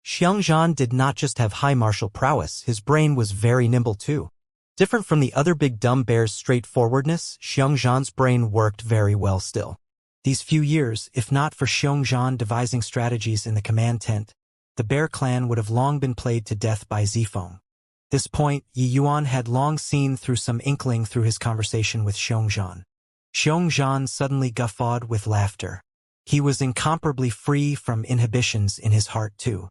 [SPEAKER 1] Xianxia did not just have high martial prowess, his brain was very nimble too. Different from the other big dumb bear's straightforwardness, Xianxia's brain worked very well still. These few years, if not for Xianxia devising strategies in the command tent, the bear clan would have long been played to death by Zifeng. This point, Yi Yuan had long seen through some inkling through his conversation with Xianxia. Xianxia suddenly guffawed with laughter. He was incomparably free from inhibitions in his heart too.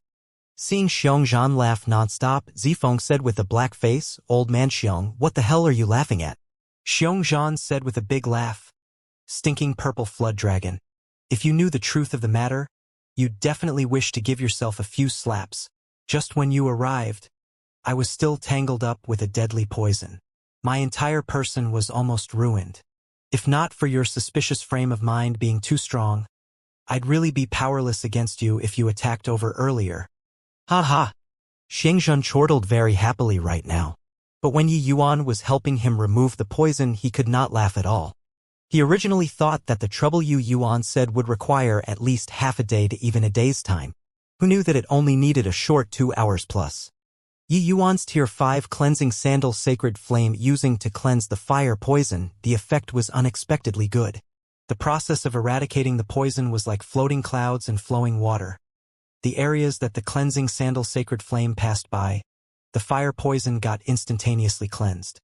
[SPEAKER 1] Seeing Xianxia laugh nonstop, Zifeng said with a black face, "Old man Xiong, what the hell are you laughing at?" Xianxia said with a big laugh, "Stinking purple flood dragon. If you knew the truth of the matter, you'd definitely wish to give yourself a few slaps. Just when you arrived, I was still tangled up with a deadly poison. My entire person was almost ruined. If not for your suspicious frame of mind being too strong, I'd really be powerless against you if you attacked over earlier." Ha ha. Xianxia chortled very happily right now. But when Yi Yuan was helping him remove the poison, he could not laugh at all. He originally thought that the trouble Yi Yuan said would require at least half a day to even a day's time. Who knew that it only needed a short 2 hours plus? Yi Yuan's Tier 5 cleansing sandal sacred flame using to cleanse the fire poison, the effect was unexpectedly good. The process of eradicating the poison was like floating clouds and flowing water. The areas that the cleansing sandal sacred flame passed by, the fire poison got instantaneously cleansed.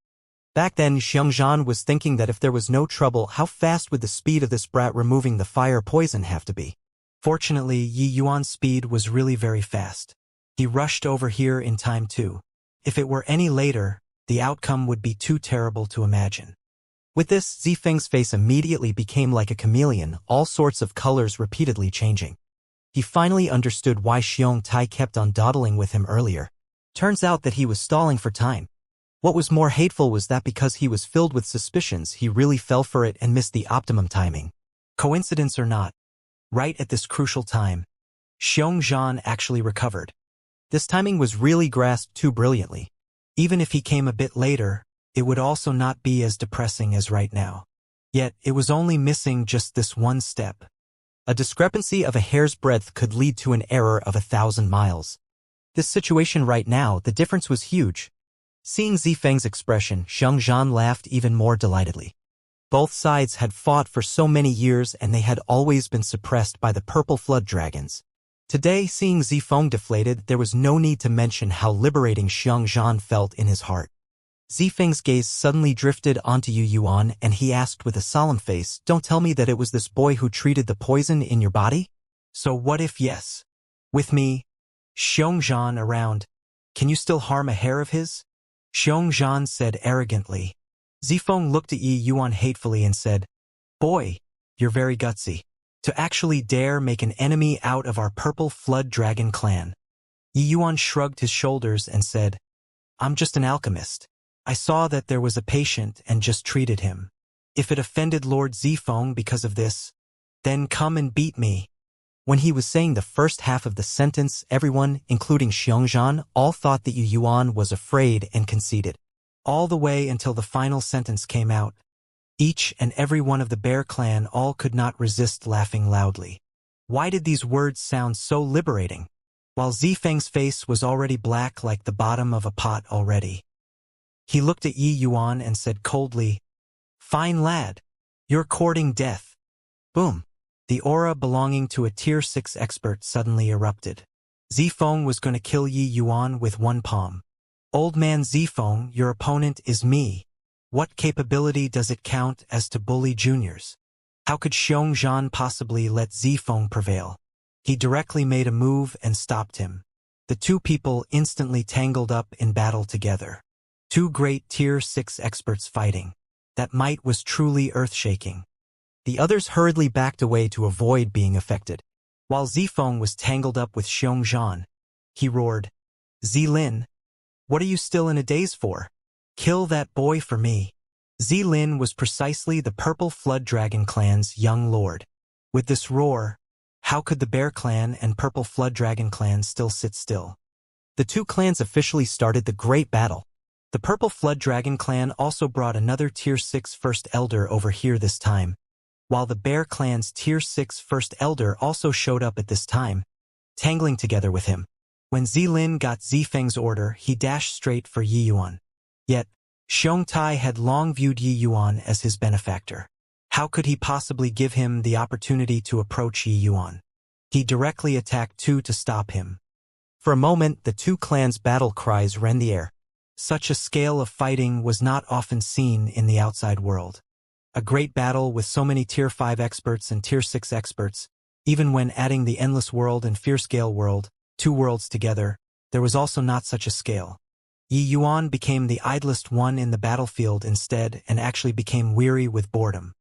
[SPEAKER 1] Back then, Xianxia was thinking that if there was no trouble, how fast would the speed of this brat removing the fire poison have to be? Fortunately, Yi Yuan's speed was really very fast. He rushed over here in time too. If it were any later, the outcome would be too terrible to imagine. With this, Zifeng's face immediately became like a chameleon, all sorts of colors repeatedly changing. He finally understood why Xiong Tai kept on dawdling with him earlier. Turns out that he was stalling for time. What was more hateful was that because he was filled with suspicions, he really fell for it and missed the optimum timing. Coincidence or not, right at this crucial time, Xianxia actually recovered. This timing was really grasped too brilliantly. Even if he came a bit later, it would also not be as depressing as right now. Yet, it was only missing just this one step. A discrepancy of a hair's breadth could lead to an error of 1,000 miles. This situation right now, the difference was huge. Seeing Zifeng's expression, Xianxia laughed even more delightedly. Both sides had fought for so many years and they had always been suppressed by the purple flood dragons. Today, seeing Zifeng deflated, there was no need to mention how liberating Xianxia felt in his heart. Zifeng's gaze suddenly drifted onto Yi Yuan and he asked with a solemn face, "Don't tell me that it was this boy who treated the poison in your body? So what if yes? With me, Xianxia around, can you still harm a hair of his?" Xianxia said arrogantly. Zifeng looked at Yi Yuan hatefully and said, "Boy, you're very gutsy. To actually dare make an enemy out of our purple flood dragon clan." Yi Yuan shrugged his shoulders and said, "I'm just an alchemist. I saw that there was a patient and just treated him. If it offended Lord Zifeng because of this, then come and beat me." When he was saying the first half of the sentence, everyone, including Xianxia, all thought that Yi Yuan was afraid and conceited. All the way until the final sentence came out. Each and every one of the bear clan all could not resist laughing loudly. Why did these words sound so liberating? While Zifeng's face was already black like the bottom of a pot already. He looked at Yi Yuan and said coldly, "Fine lad. You're courting death." Boom. The aura belonging to a Tier 6 expert suddenly erupted. Zifeng was going to kill Yi Yuan with one palm. Old man Zifeng, your opponent is me. What capability does it count as to bully juniors? How could Xianxia possibly let Zifeng prevail? He directly made a move and stopped him. The two people instantly tangled up in battle together. Two great Tier 6 experts fighting. That might was truly earth-shaking. The others hurriedly backed away to avoid being affected. While Zifeng was tangled up with Xianxia, he roared, Zilin, what are you still in a daze for? Kill that boy for me. Zilin was precisely the Purple Flood Dragon clan's young lord. With this roar, how could the Bear clan and Purple Flood Dragon clan still sit still? The two clans officially started the great battle. The Purple Flood Dragon clan also brought another Tier 6 First Elder over here this time, while the Bear clan's Tier 6 First Elder also showed up at this time, tangling together with him. When Zilin got Zifeng's order, he dashed straight for Yi Yuan. Yet, Xiongtai had long viewed Yi Yuan as his benefactor. How could he possibly give him the opportunity to approach Yi Yuan? He directly attacked Tu to stop him. For a moment, the two clans' battle cries rent the air. Such a scale of fighting was not often seen in the outside world. A great battle with so many Tier 5 experts and Tier 6 experts, even when adding the Endless World and Fierce Scale World, two worlds together, there was also not such a scale. Yi Yuan became the idlest one in the battlefield instead and actually became weary with boredom.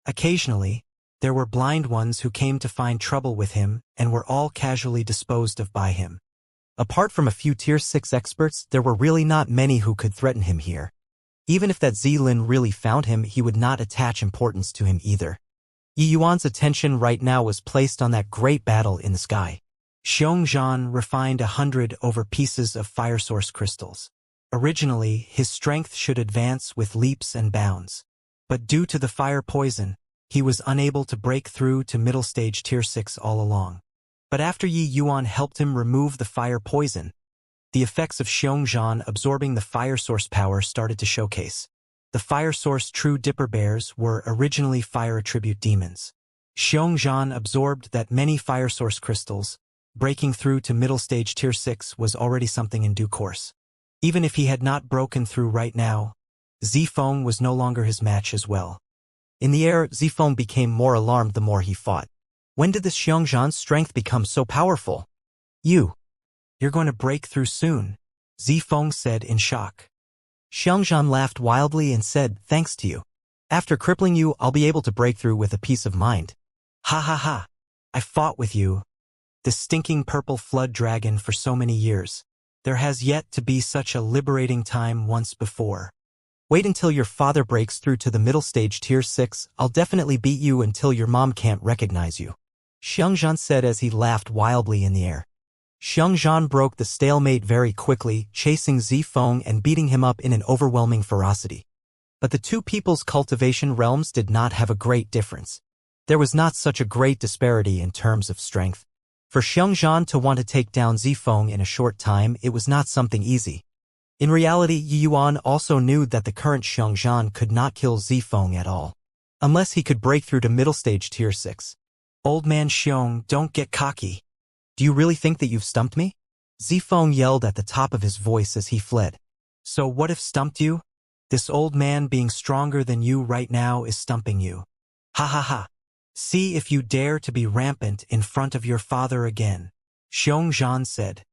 [SPEAKER 1] Occasionally, there were blind ones who came to find trouble with him and were all casually disposed of by him. Apart from a few Tier 6 experts, there were really not many who could threaten him here. Even if that Zilin really found him, he would not attach importance to him either. Yi Yuan's attention right now was placed on that great battle in the sky. Xianxia refined 100 over pieces of fire source crystals. Originally, his strength should advance with leaps and bounds. But due to the fire poison, he was unable to break through to middle stage Tier 6 all along. But after Yi Yuan helped him remove the fire poison, the effects of Xianxia absorbing the fire source power started to showcase. The fire source true Dipper Bears were originally fire attribute demons. Xianxia absorbed that many fire source crystals. Breaking through to middle stage Tier 6 was already something in due course. Even if he had not broken through right now, Zifeng was no longer his match as well. In the air, Zifeng became more alarmed the more he fought. When did this Xianxia's strength become so powerful? You're going to break through soon, Zifeng said in shock. Xianxia laughed wildly and said, thanks to you. After crippling you, I'll be able to break through with a peace of mind. Ha ha ha. I fought with you, the stinking purple flood dragon, for so many years. There has yet to be such a liberating time once before. Wait until your father breaks through to the middle stage Tier 6, I'll definitely beat you until your mom can't recognize you. Xianxia said as he laughed wildly in the air. Xianxia broke the stalemate very quickly, chasing Zifeng and beating him up in an overwhelming ferocity. But the two people's cultivation realms did not have a great difference. There was not such a great disparity in terms of strength. For Xianxia to want to take down Zifeng in a short time, it was not something easy. In reality, Yi Yuan also knew that the current Xianxia could not kill Zifeng at all, unless he could break through to middle stage Tier 6. Old man Xiong, don't get cocky. Do you really think that you've stumped me? Zifeng yelled at the top of his voice as he fled. So what if stumped you? This old man being stronger than you right now is stumping you. Ha ha ha. See if you dare to be rampant in front of your father again, Xianxia said.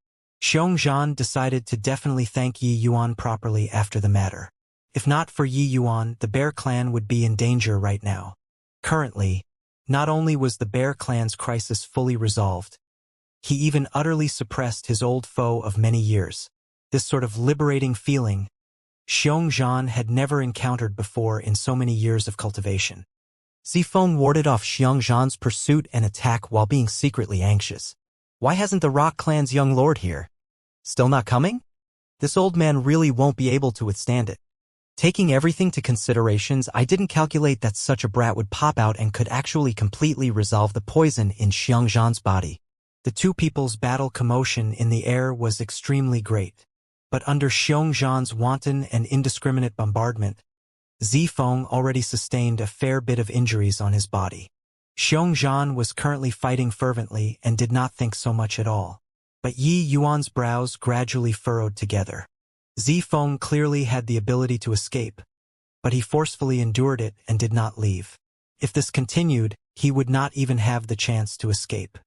[SPEAKER 1] Xianxia decided to definitely thank Yi Yuan properly after the matter. If not for Yi Yuan, the Bear clan would be in danger right now. Currently, not only was the Bear clan's crisis fully resolved, he even utterly suppressed his old foe of many years. This sort of liberating feeling Xianxia had never encountered before in so many years of cultivation. Zifeng warded off Xianxia's pursuit and attack while being secretly anxious. Why hasn't the Rock clan's young lord here? Still not coming? This old man really won't be able to withstand it. Taking everything to considerations, I didn't calculate that such a brat would pop out and could actually completely resolve the poison in Xianxia's body. The two people's battle commotion in the air was extremely great. But under Xianxia's wanton and indiscriminate bombardment, Zifeng already sustained a fair bit of injuries on his body. Xianxia was currently fighting fervently and did not think so much at all. But Yi Yuan's brows gradually furrowed together. Zifeng clearly had the ability to escape, but he forcefully endured it and did not leave. If this continued, he would not even have the chance to escape.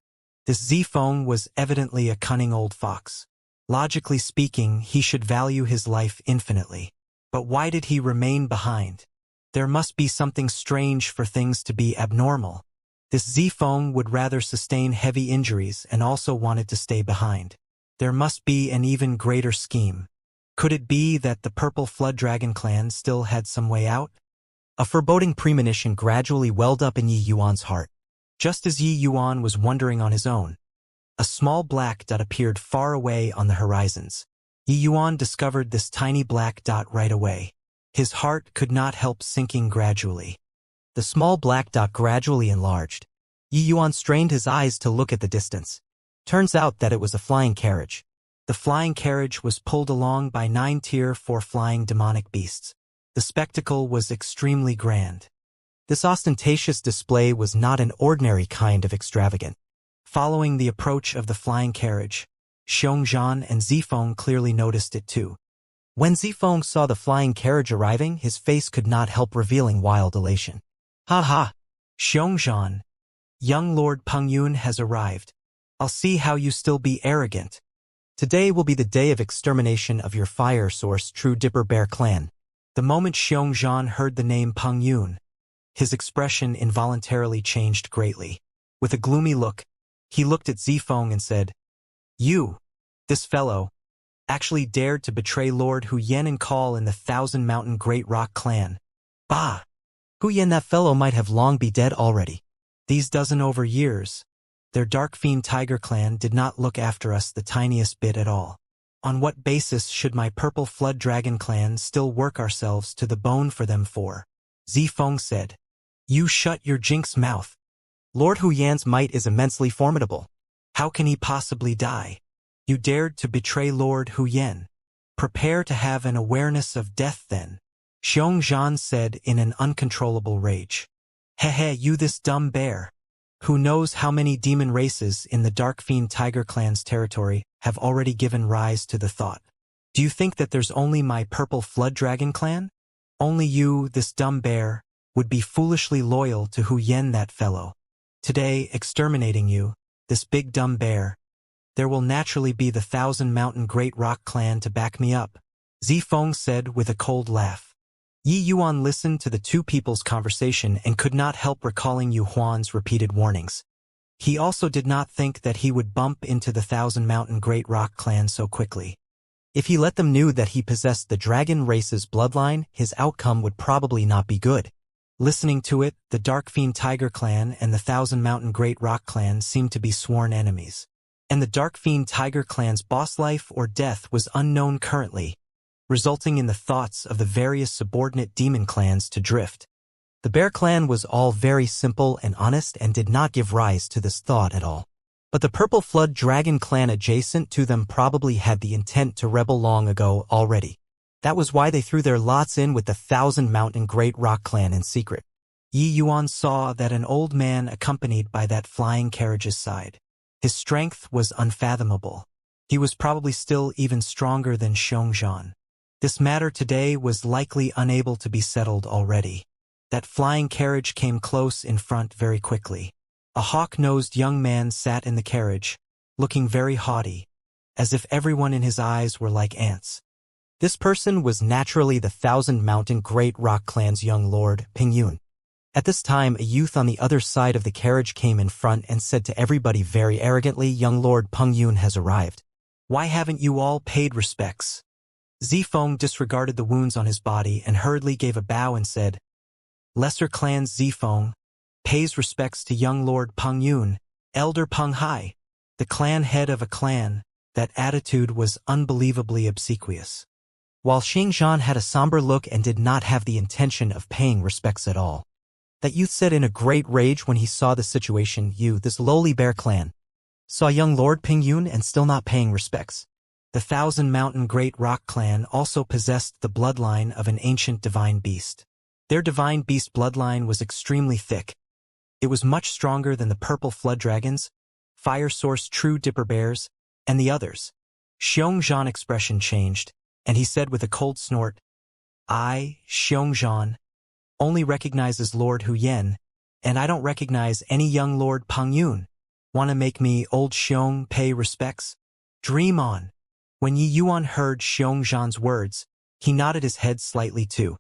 [SPEAKER 1] This Zifeng was evidently a cunning old fox. Logically speaking, he should value his life infinitely. But why did he remain behind? There must be something strange for things to be abnormal. This Zifeng would rather sustain heavy injuries and also wanted to stay behind. There must be an even greater scheme. Could it be that the Purple Flood Dragon clan still had some way out? A foreboding premonition gradually welled up in Yi Yuan's heart. Just as Yi Yuan was wondering on his own, a small black dot appeared far away on the horizons. Yi Yuan discovered this tiny black dot right away. His heart could not help sinking gradually. The small black dot gradually enlarged. Yi Yuan strained his eyes to look at the distance. Turns out that it was a flying carriage. The flying carriage was pulled along by 9 Tier 4 flying demonic beasts. The spectacle was extremely grand. This ostentatious display was not an ordinary kind of extravagant. Following the approach of the flying carriage, Xianxia and Zifeng clearly noticed it too. When Zifeng saw the flying carriage arriving, his face could not help revealing wild elation. Ha ha! Xianxia, young Lord Pengyun has arrived. I'll see how you still be arrogant. Today will be the day of extermination of your fire source True Dipper Bear clan. The moment Xianxia heard the name Pengyun, his expression involuntarily changed greatly. With a gloomy look, he looked at Zifeng and said, "You, this fellow, actually dared to betray Lord Hu Yen and call in the Thousand Mountain Great Rock clan. Bah! Hu Yen, that fellow might have long be dead already. These dozen over years, their Dark Fiend Tiger clan did not look after us the tiniest bit at all. On what basis should my Purple Flood Dragon clan still work ourselves to the bone for them for?" Zifeng said. "You shut your jinx mouth. Lord Hu Yan's might is immensely formidable. How can he possibly die? You dared to betray Lord Hu Yan. Prepare to have an awareness of death then," Xianxia said in an uncontrollable rage. "Hehe, you this dumb bear. Who knows how many demon races in the Dark Fiend Tiger clan's territory have already given rise to the thought? Do you think that there's only my Purple Flood Dragon clan? Only you, this dumb bear, would be foolishly loyal to Hu Yen, that fellow. Today, exterminating you, this big dumb bear, there will naturally be the Thousand Mountain Great Rock clan to back me up," Zifeng said with a cold laugh. Yi Yuan listened to the two people's conversation and could not help recalling Yu Huan's repeated warnings. He also did not think that he would bump into the Thousand Mountain Great Rock clan so quickly. If he let them know that he possessed the dragon race's bloodline, his outcome would probably not be good. Listening to it, the Dark Fiend Tiger clan and the Thousand Mountain Great Rock clan seemed to be sworn enemies. And the Dark Fiend Tiger clan's boss life or death was unknown currently, resulting in the thoughts of the various subordinate demon clans to drift. The Bear clan was all very simple and honest and did not give rise to this thought at all. But the Purple Flood Dragon clan adjacent to them probably had the intent to rebel long ago already. That was why they threw their lots in with the Thousand Mountain Great Rock clan in secret. Yi Yuan saw that an old man accompanied by that flying carriage's side. His strength was unfathomable. He was probably still even stronger than Xianxia. This matter today was likely unable to be settled already. That flying carriage came close in front very quickly. A hawk-nosed young man sat in the carriage, looking very haughty, as if everyone in his eyes were like ants. This person was naturally the Thousand Mountain Great Rock clan's young lord, Pengyun. At this time, a youth on the other side of the carriage came in front and said to everybody very arrogantly, "Young Lord Pengyun has arrived. Why haven't you all paid respects?" Zifeng disregarded the wounds on his body and hurriedly gave a bow and said, "Lesser clan's Zifeng pays respects to young Lord Pengyun, Elder Peng Hai, the clan head of a clan." That attitude was unbelievably obsequious. While Xianxia had a somber look and did not have the intention of paying respects at all. That youth said in a great rage when he saw the situation, "You, this lowly bear clan, saw young Lord Pengyun and still not paying respects." The Thousand Mountain Great Rock clan also possessed the bloodline of an ancient divine beast. Their divine beast bloodline was extremely thick. It was much stronger than the purple flood dragons, fire source true dipper bears, and the others. Xianxia's expression changed, and he said with a cold snort, I, Xianxia, only recognizes Lord Hu Yen, and I don't recognize any young Lord Peng Yun. Wanna make me old Xiong pay respects? Dream on. When Yi Yuan heard Xianxia's words, he nodded his head slightly too.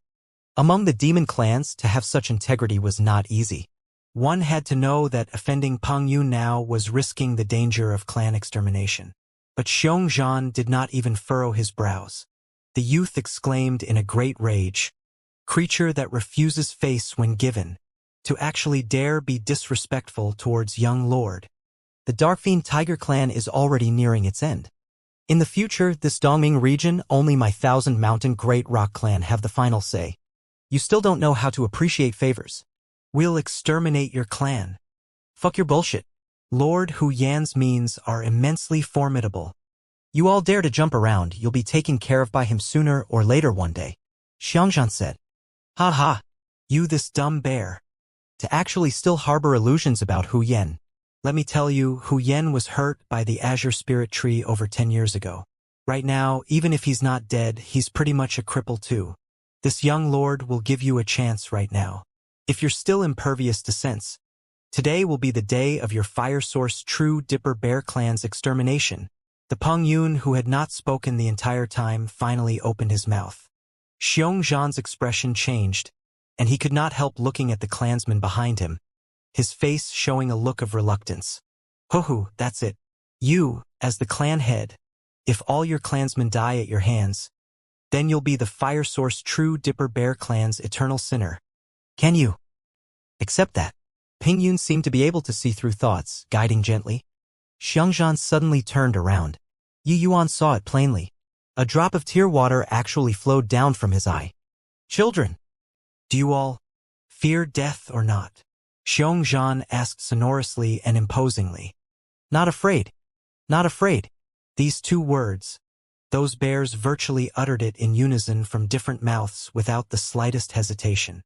[SPEAKER 1] Among the demon clans, to have such integrity was not easy. One had to know that offending Peng Yun now was risking the danger of clan extermination. But Xianxian did not even furrow his brows. The youth exclaimed in a great rage, creature that refuses face when given, to actually dare be disrespectful towards young lord. The Darkfiend Tiger clan is already nearing its end. In the future, this Dongming region, only my 1,000 Mountain Great Rock clan have the final say. You still don't know how to appreciate favors. We'll exterminate your clan. Fuck your bullshit. Lord Hu Yan's means are immensely formidable. You all dare to jump around, you'll be taken care of by him sooner or later one day. Xianxian said. Ha ha. You this dumb bear. To actually still harbor illusions about Hu Yan. Let me tell you, Hu Yan was hurt by the Azure Spirit Tree over 10 years ago. Right now, even if he's not dead, he's pretty much a cripple too. This young lord will give you a chance right now. If you're still impervious to sense, today will be the day of your fire source true Dipper Bear clan's extermination. The Peng Yun, who had not spoken the entire time, finally opened his mouth. Xianxia's expression changed, and he could not help looking at the clansman behind him, his face showing a look of reluctance. Hoo-hoo, that's it. You, as the clan head, if all your clansmen die at your hands, then you'll be the fire source true Dipper Bear clan's eternal sinner. Can you accept that? Peng Yun seemed to be able to see through thoughts, guiding gently. Xianxian suddenly turned around. Yi Yuan saw it plainly. A drop of tear water actually flowed down from his eye. Children, do you all fear death or not? Xianxian asked sonorously and imposingly. Not afraid. Not afraid. These two words, those bears virtually uttered it in unison from different mouths without the slightest hesitation,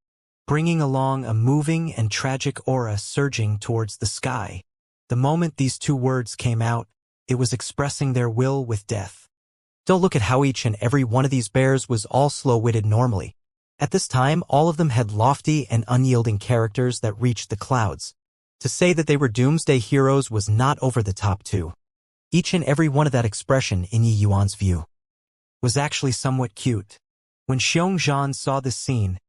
[SPEAKER 1] bringing along a moving and tragic aura surging towards the sky. The moment these two words came out, it was expressing their will with death. Don't look at how each and every one of these bears was all slow-witted normally. At this time, all of them had lofty and unyielding characters that reached the clouds. To say that they were doomsday heroes was not over the top too. Each and every one of that expression, in Yi Yuan's view, was actually somewhat cute. When Xianxian saw this scene,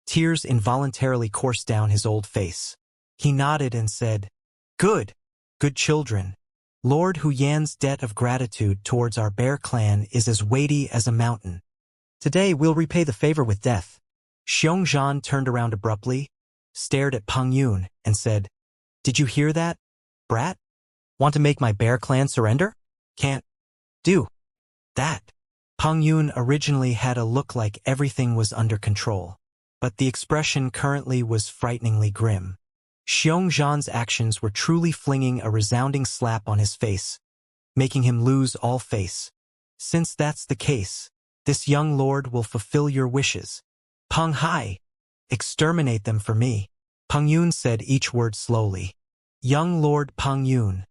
[SPEAKER 1] tears involuntarily coursed down his old face. He nodded and said, Good, good children. Lord Hu Yan's debt of gratitude towards our bear clan is as weighty as a mountain. Today we'll repay the favor with death. Xianxian turned around abruptly, stared at Peng Yun, and said, Did you hear that, brat? Want to make my bear clan surrender? Can't do that. Peng Yun originally had a look like everything was under control, but the expression currently was frighteningly grim. Xianxian's actions were truly flinging a resounding slap on his face, making him lose all face. Since that's the case, this young lord will fulfill your wishes. Peng Hai, exterminate them for me. Peng Yun said each word slowly. Young Lord Peng Yun,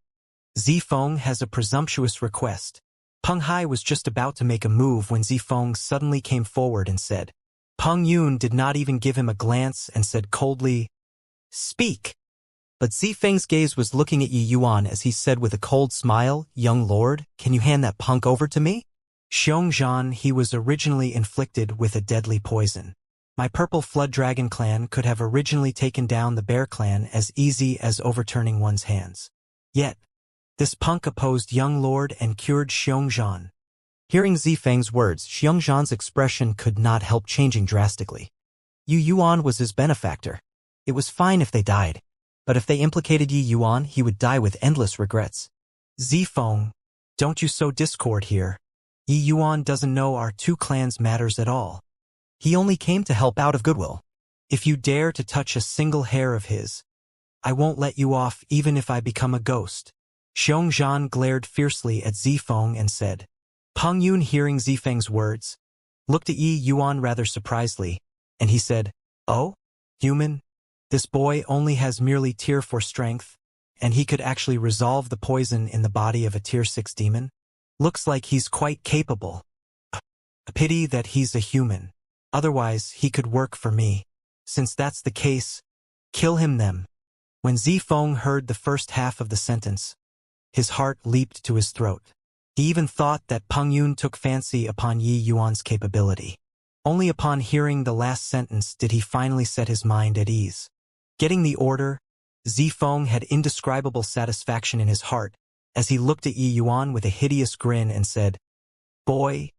[SPEAKER 1] Zifeng has a presumptuous request. Peng Hai was just about to make a move when Zifeng suddenly came forward and said. Peng Yun did not even give him a glance and said coldly, Speak. But Zifeng's gaze was looking at Yi Yuan as he said with a cold smile, Young lord, can you hand that punk over to me? Xianxian, he was originally inflicted with a deadly poison. My purple flood dragon clan could have originally taken down the bear clan as easy as overturning one's hands. Yet, this punk opposed young lord and cured Xianxian. Hearing Zifeng's words, Xianxian's expression could not help changing drastically. Yi Yuan was his benefactor. It was fine if they died, but if they implicated Yi Yuan, he would die with endless regrets. Zifeng, don't you sow discord here. Yi Yuan doesn't know our two clans matters at all. He only came to help out of goodwill. If you dare to touch a single hair of his, I won't let you off even if I become a ghost. Xianxian glared fiercely at Zifeng and said. Peng Yun, hearing Zifeng's words, looked at Yi Yuan rather surprisedly, and he said, Oh, human? This boy only has merely tier 4 strength, and he could actually resolve the poison in the body of a tier 6 demon? Looks like he's quite capable. A pity that he's a human. Otherwise, he could work for me. Since that's the case, kill him then. When Zifeng heard the first half of the sentence, his heart leaped to his throat. He even thought that Peng Yun took fancy upon Yi Yuan's capability. Only upon hearing the last sentence did he finally set his mind at ease. Getting the order, Zifeng had indescribable satisfaction in his heart as he looked at Yi Yuan with a hideous grin and said, "Boy,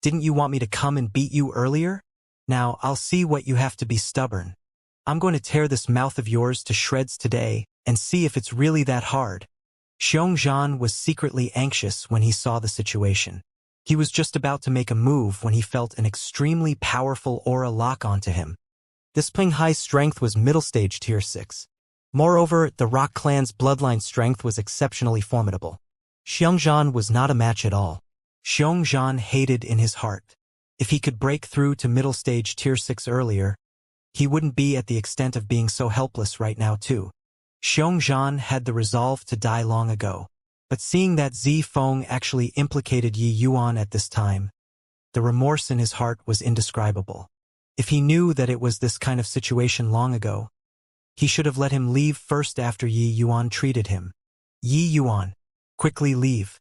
[SPEAKER 1] didn't you want me to come and beat you earlier? Now I'll see what you have to be stubborn. I'm going to tear this mouth of yours to shreds today and see if it's really that hard." Xianxia was secretly anxious when he saw the situation. He was just about to make a move when he felt an extremely powerful aura lock onto him. This Ping Hai's strength was middle stage tier 6. Moreover, the Rock clan's bloodline strength was exceptionally formidable. Xianxia was not a match at all. Xianxia hated in his heart. If he could break through to middle stage tier 6 earlier, he wouldn't be at the extent of being so helpless right now too. Xianxia had the resolve to die long ago, but seeing that Zifeng actually implicated Yi Yuan at this time, the remorse in his heart was indescribable. If he knew that it was this kind of situation long ago, he should have let him leave first after Yi Yuan treated him. Yi Yuan, quickly leave.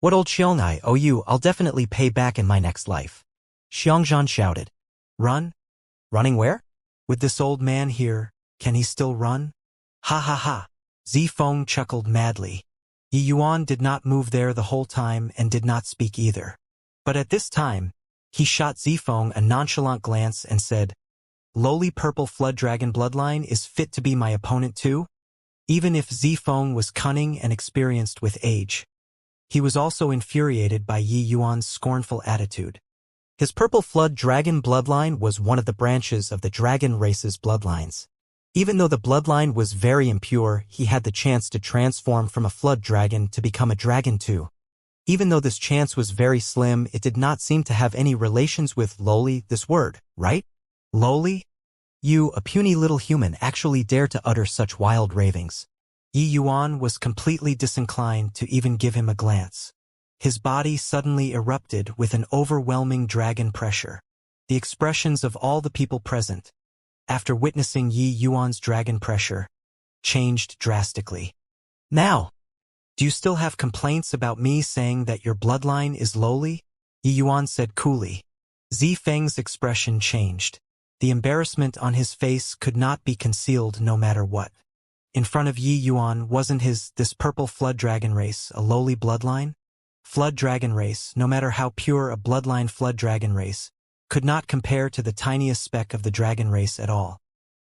[SPEAKER 1] What old Xiong I owe you, I'll definitely pay back in my next life. Xianxia shouted. Run? Running where? With this old man here, can he still run? Ha ha ha. Zifeng chuckled madly. Yi Yuan did not move there the whole time and did not speak either. But at this time, he shot Zifeng a nonchalant glance and said, "Lowly purple flood dragon bloodline is fit to be my opponent too?" Even if Zifeng was cunning and experienced with age, he was also infuriated by Yi Yuan's scornful attitude. His purple flood dragon bloodline was one of the branches of the dragon race's bloodlines. Even though the bloodline was very impure, he had the chance to transform from a flood dragon to become a dragon too. Even though this chance was very slim, it did not seem to have any relations with lowly, this word, right? Lowly? You, a puny little human, actually dare to utter such wild ravings. Yi Yuan was completely disinclined to even give him a glance. His body suddenly erupted with an overwhelming dragon pressure. The expressions of all the people present, after witnessing Yi Yuan's dragon pressure, changed drastically. Now, do you still have complaints about me saying that your bloodline is lowly? Yi Yuan said coolly. Zifeng's expression changed. The embarrassment on his face could not be concealed no matter what. In front of Yi Yuan, wasn't this purple flood dragon race a lowly bloodline? Flood dragon race, no matter how pure a bloodline flood dragon race, could not compare to the tiniest speck of the dragon race at all.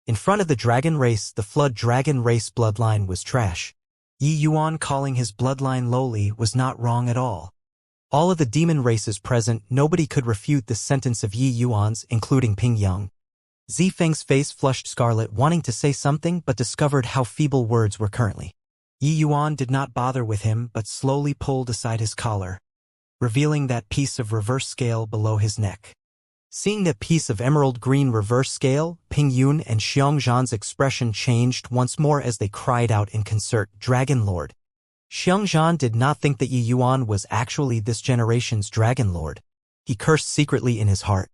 [SPEAKER 1] In front of the dragon race, the flood dragon race bloodline was trash. Yi Yuan calling his bloodline lowly was not wrong at all. All of the demon races present, nobody could refute this sentence of Yi Yuan's, including Ping Yang. Zifeng's face flushed scarlet, wanting to say something but discovered how feeble words were currently. Yi Yuan did not bother with him but slowly pulled aside his collar, revealing that piece of reverse scale below his neck. Seeing that piece of emerald green reverse scale, Ping Yun and Xianxia's expression changed once more as they cried out in concert, "Dragon Lord!" Xianxia did not think that Yi Yuan was actually this generation's Dragon Lord. He cursed secretly in his heart.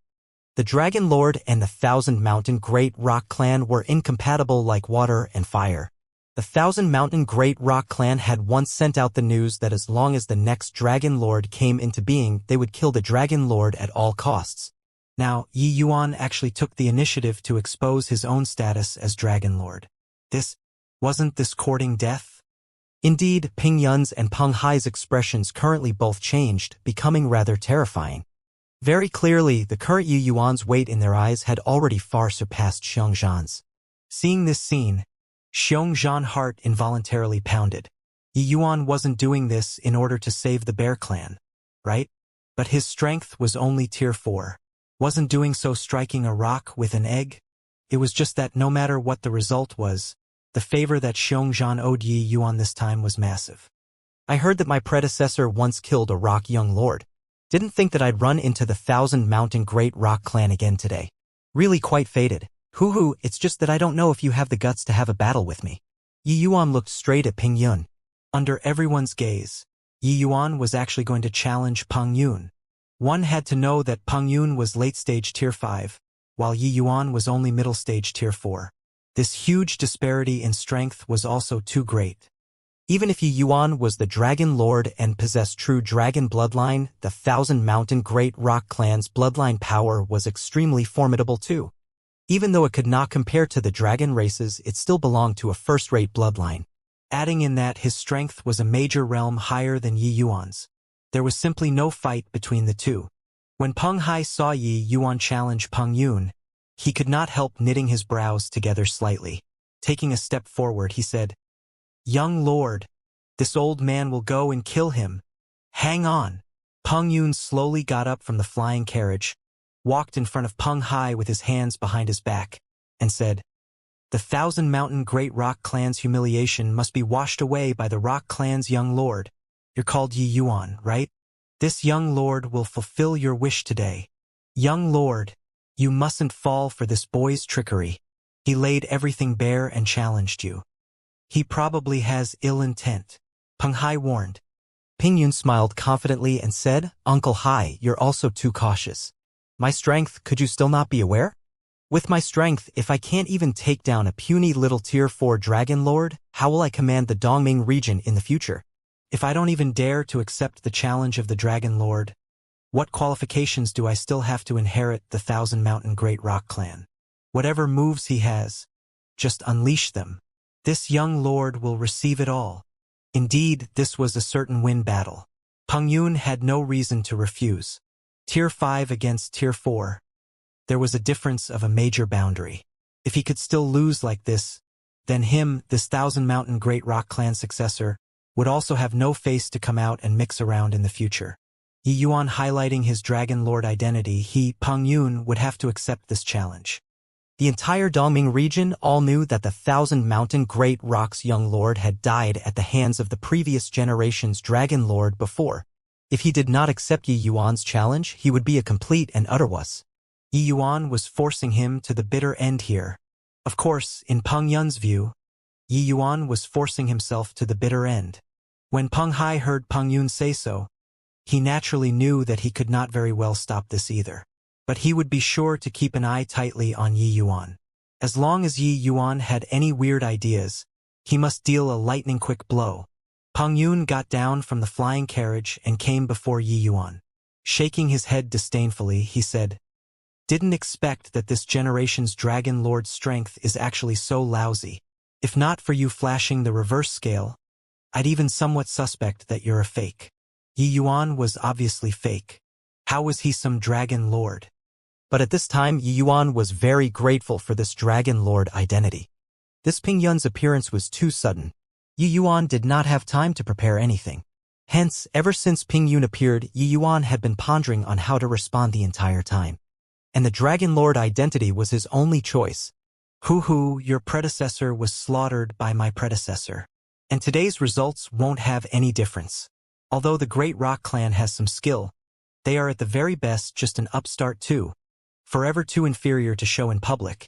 [SPEAKER 1] The Dragon Lord and the Thousand Mountain Great Rock clan were incompatible like water and fire. The Thousand Mountain Great Rock clan had once sent out the news that as long as the next Dragon Lord came into being, they would kill the Dragon Lord at all costs. Now, Yi Yuan actually took the initiative to expose his own status as Dragon Lord. Wasn't this courting death? Indeed, Ping Yun's and Peng Hai's expressions currently both changed, becoming rather terrifying. Very clearly, the current Yi Yuan's weight in their eyes had already far surpassed Xianxia's. Seeing this scene, Xianxia's heart involuntarily pounded. Yi Yuan wasn't doing this in order to save the Bear Clan, right? But his strength was only tier 4. Wasn't doing so striking a rock with an egg? It was just that no matter what the result was, the favor that Xianxia owed Yi Yuan this time was massive. I heard that my predecessor once killed a rock young lord. Didn't think that I'd run into the Thousand Mountain Great Rock clan again today. Really quite fated. Hoo, it's just that I don't know if you have the guts to have a battle with me. Yi Yuan looked straight at Ping Yun. Under everyone's gaze, Yi Yuan was actually going to challenge Peng Yun. One had to know that Peng Yun was late-stage Tier 5, while Yi Yuan was only middle-stage Tier 4. This huge disparity in strength was also too great. Even if Yi Yuan was the Dragon Lord and possessed true dragon bloodline, the Thousand Mountain Great Rock Clan's bloodline power was extremely formidable too. Even though it could not compare to the dragon races, it still belonged to a first-rate bloodline. Adding in that his strength was a major realm higher than Yi Yuan's. There was simply no fight between the two. When Peng Hai saw Yi Yuan challenge Peng Yun, he could not help knitting his brows together slightly. Taking a step forward, he said, "Young lord, this old man will go and kill him. Hang on." Peng Yun slowly got up from the flying carriage, walked in front of Peng Hai with his hands behind his back, and said, "The Thousand Mountain Great Rock Clan's humiliation must be washed away by the Rock Clan's young lord. You're called Yi Yuan, right? This young lord will fulfill your wish today. Young lord, you mustn't fall for this boy's trickery. He laid everything bare and challenged you. He probably has ill intent," Peng Hai warned. Ping Yun smiled confidently and said, "Uncle Hai, you're also too cautious. My strength, could you still not be aware? With my strength, if I can't even take down a puny little Tier 4 Dragon Lord, how will I command the Dongming region in the future? If I don't even dare to accept the challenge of the Dragon Lord, what qualifications do I still have to inherit the Thousand Mountain Great Rock Clan? Whatever moves he has, just unleash them. This young lord will receive it all." Indeed, this was a certain win battle. Peng Yun had no reason to refuse. Tier 5 against Tier 4. There was a difference of a major boundary. If he could still lose like this, then him, this Thousand Mountain Great Rock Clan successor, would also have no face to come out and mix around in the future. Yi Yuan highlighting his Dragon Lord identity, he, Peng Yun, would have to accept this challenge. The entire Dongming region all knew that the Thousand Mountain Great Rock's young lord had died at the hands of the previous generation's Dragon Lord before. If he did not accept Yi Yuan's challenge, he would be a complete and utter wuss. Yi Yuan was forcing him to the bitter end here. Of course, in Peng Yun's view, Yi Yuan was forcing himself to the bitter end. When Peng Hai heard Peng Yun say so, he naturally knew that he could not very well stop this either. But he would be sure to keep an eye tightly on Yi Yuan. As long as Yi Yuan had any weird ideas, he must deal a lightning-quick blow. Peng Yun got down from the flying carriage and came before Yi Yuan. Shaking his head disdainfully, he said, "Didn't expect that this generation's Dragon Lord's strength is actually so lousy. If not for you flashing the reverse scale, I'd even somewhat suspect that you're a fake." Yi Yuan was obviously fake. How was he some Dragon Lord? But at this time, Yi Yuan was very grateful for this Dragon Lord identity. This Ping Yun's appearance was too sudden. Yi Yuan did not have time to prepare anything. Hence, ever since Ping Yun appeared, Yi Yuan had been pondering on how to respond the entire time. And the Dragon Lord identity was his only choice. Hoo, your predecessor was slaughtered by my predecessor. And today's results won't have any difference. Although the Great Rock Clan has some skill, they are at the very best just an upstart too. Forever too inferior to show in public.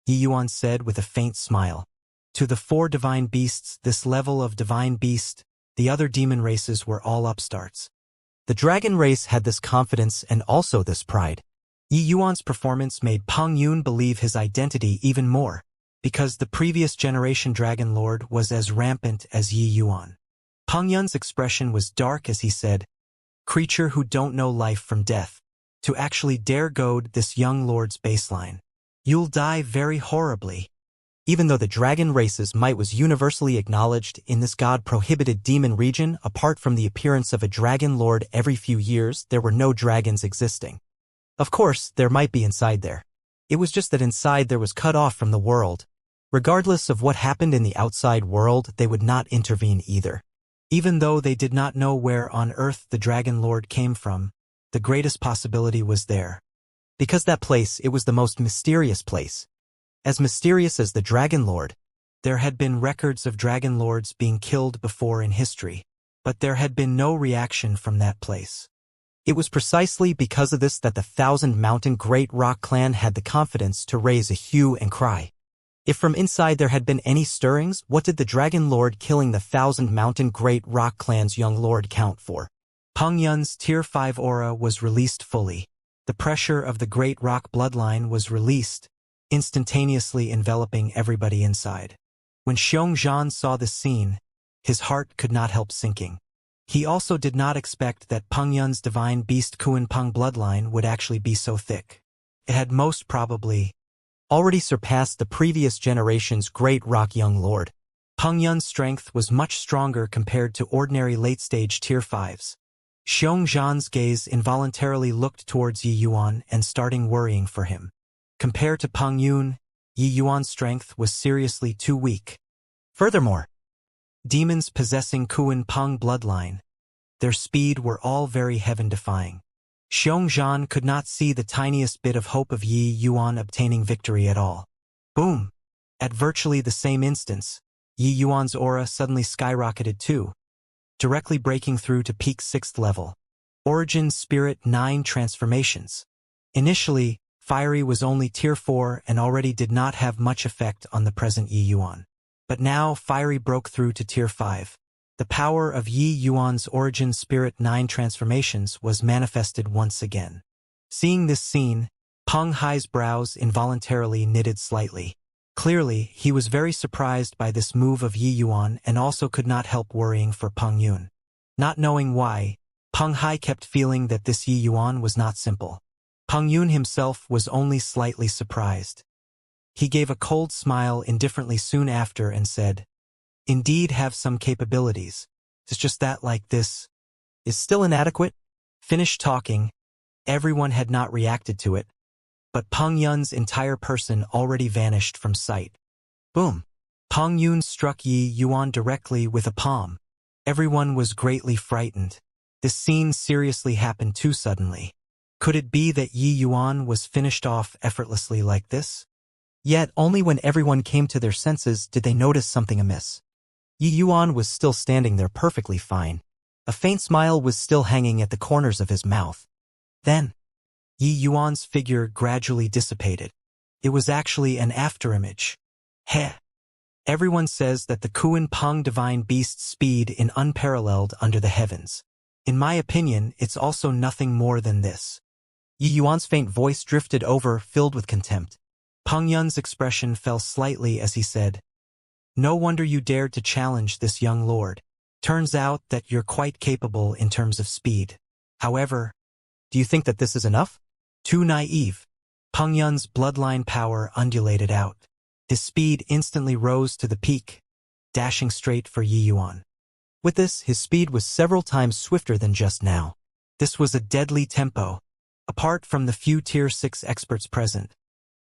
[SPEAKER 1] Yi Yuan said with a faint smile. To the 4 divine beasts, this level of divine beast, the other demon races were all upstarts. The dragon race had this confidence and also this pride. Yi Yuan's performance made Peng Yun believe his identity even more, because the previous generation Dragon Lord was as rampant as Yi Yuan. Peng Yun's expression was dark as he said, "Creature who don't know life from death, to actually dare goad this young lord's baseline. You'll die very horribly." Even though the dragon race's might was universally acknowledged in this god-prohibited demon region, apart from the appearance of a dragon lord every few years, there were no dragons existing. Of course, there might be inside there. It was just that inside there was cut off from the world. Regardless of what happened in the outside world, they would not intervene either. Even though they did not know where on earth the dragon lord came from, the greatest possibility was there. Because that place, it was the most mysterious place. As mysterious as the Dragon Lord, there had been records of Dragon Lords being killed before in history, but there had been no reaction from that place. It was precisely because of this that the Thousand Mountain Great Rock clan had the confidence to raise a hue and cry. If from inside there had been any stirrings, what did the Dragon Lord killing the Thousand Mountain Great Rock clan's young lord count for? Peng Yun's Tier 5 aura was released fully. The pressure of the Great Rock bloodline was released, instantaneously enveloping everybody inside. When Xianxia saw this scene, his heart could not help sinking. He also did not expect that Peng Yun's divine beast Kuan Peng bloodline would actually be so thick. It had most probably already surpassed the previous generation's Great Rock young lord. Peng Yun's strength was much stronger compared to ordinary late-stage Tier 5s. Xianxia's gaze involuntarily looked towards Yi Yuan and starting worrying for him. Compared to Peng Yun, Yi Yuan's strength was seriously too weak. Furthermore, demons possessing Kuan Peng bloodline, their speed were all very heaven-defying. Xianxia could not see the tiniest bit of hope of Yi Yuan obtaining victory at all. Boom! At virtually the same instance, Yi Yuan's aura suddenly skyrocketed too, directly breaking through to peak 6th level. Origin Spirit 9 transformations. Initially, Fiery was only Tier 4 and already did not have much effect on the present Yi Yuan. But now Fiery broke through to Tier 5. The power of Yi Yuan's Origin Spirit 9 transformations was manifested once again. Seeing this scene, Peng Hai's brows involuntarily knitted slightly. Clearly, he was very surprised by this move of Yi Yuan and also could not help worrying for Peng Yun. Not knowing why, Peng Hai kept feeling that this Yi Yuan was not simple. Peng Yun himself was only slightly surprised. He gave a cold smile indifferently soon after and said, "Indeed have some capabilities. It's just that like this is still inadequate." Finished talking. Everyone had not reacted to it, but Peng Yun's entire person already vanished from sight. Boom! Peng Yun struck Yi Yuan directly with a palm. Everyone was greatly frightened. This scene seriously happened too suddenly. Could it be that Yi Yuan was finished off effortlessly like this? Yet only when everyone came to their senses did they notice something amiss. Yi Yuan was still standing there perfectly fine. A faint smile was still hanging at the corners of his mouth. Then, Yi Yuan's figure gradually dissipated. It was actually an afterimage. Heh! Everyone says that the Kuan Peng divine beast's speed is unparalleled under the heavens. In my opinion, it's also nothing more than this. Yi Yuan's faint voice drifted over, filled with contempt. Peng Yun's expression fell slightly as he said, "No wonder you dared to challenge this young lord. Turns out that you're quite capable in terms of speed. However, do you think that this is enough?" Too naive. Peng Yun's bloodline power undulated out. His speed instantly rose to the peak, dashing straight for Yi Yuan. With this, his speed was several times swifter than just now. This was a deadly tempo. Apart from the few Tier 6 experts present,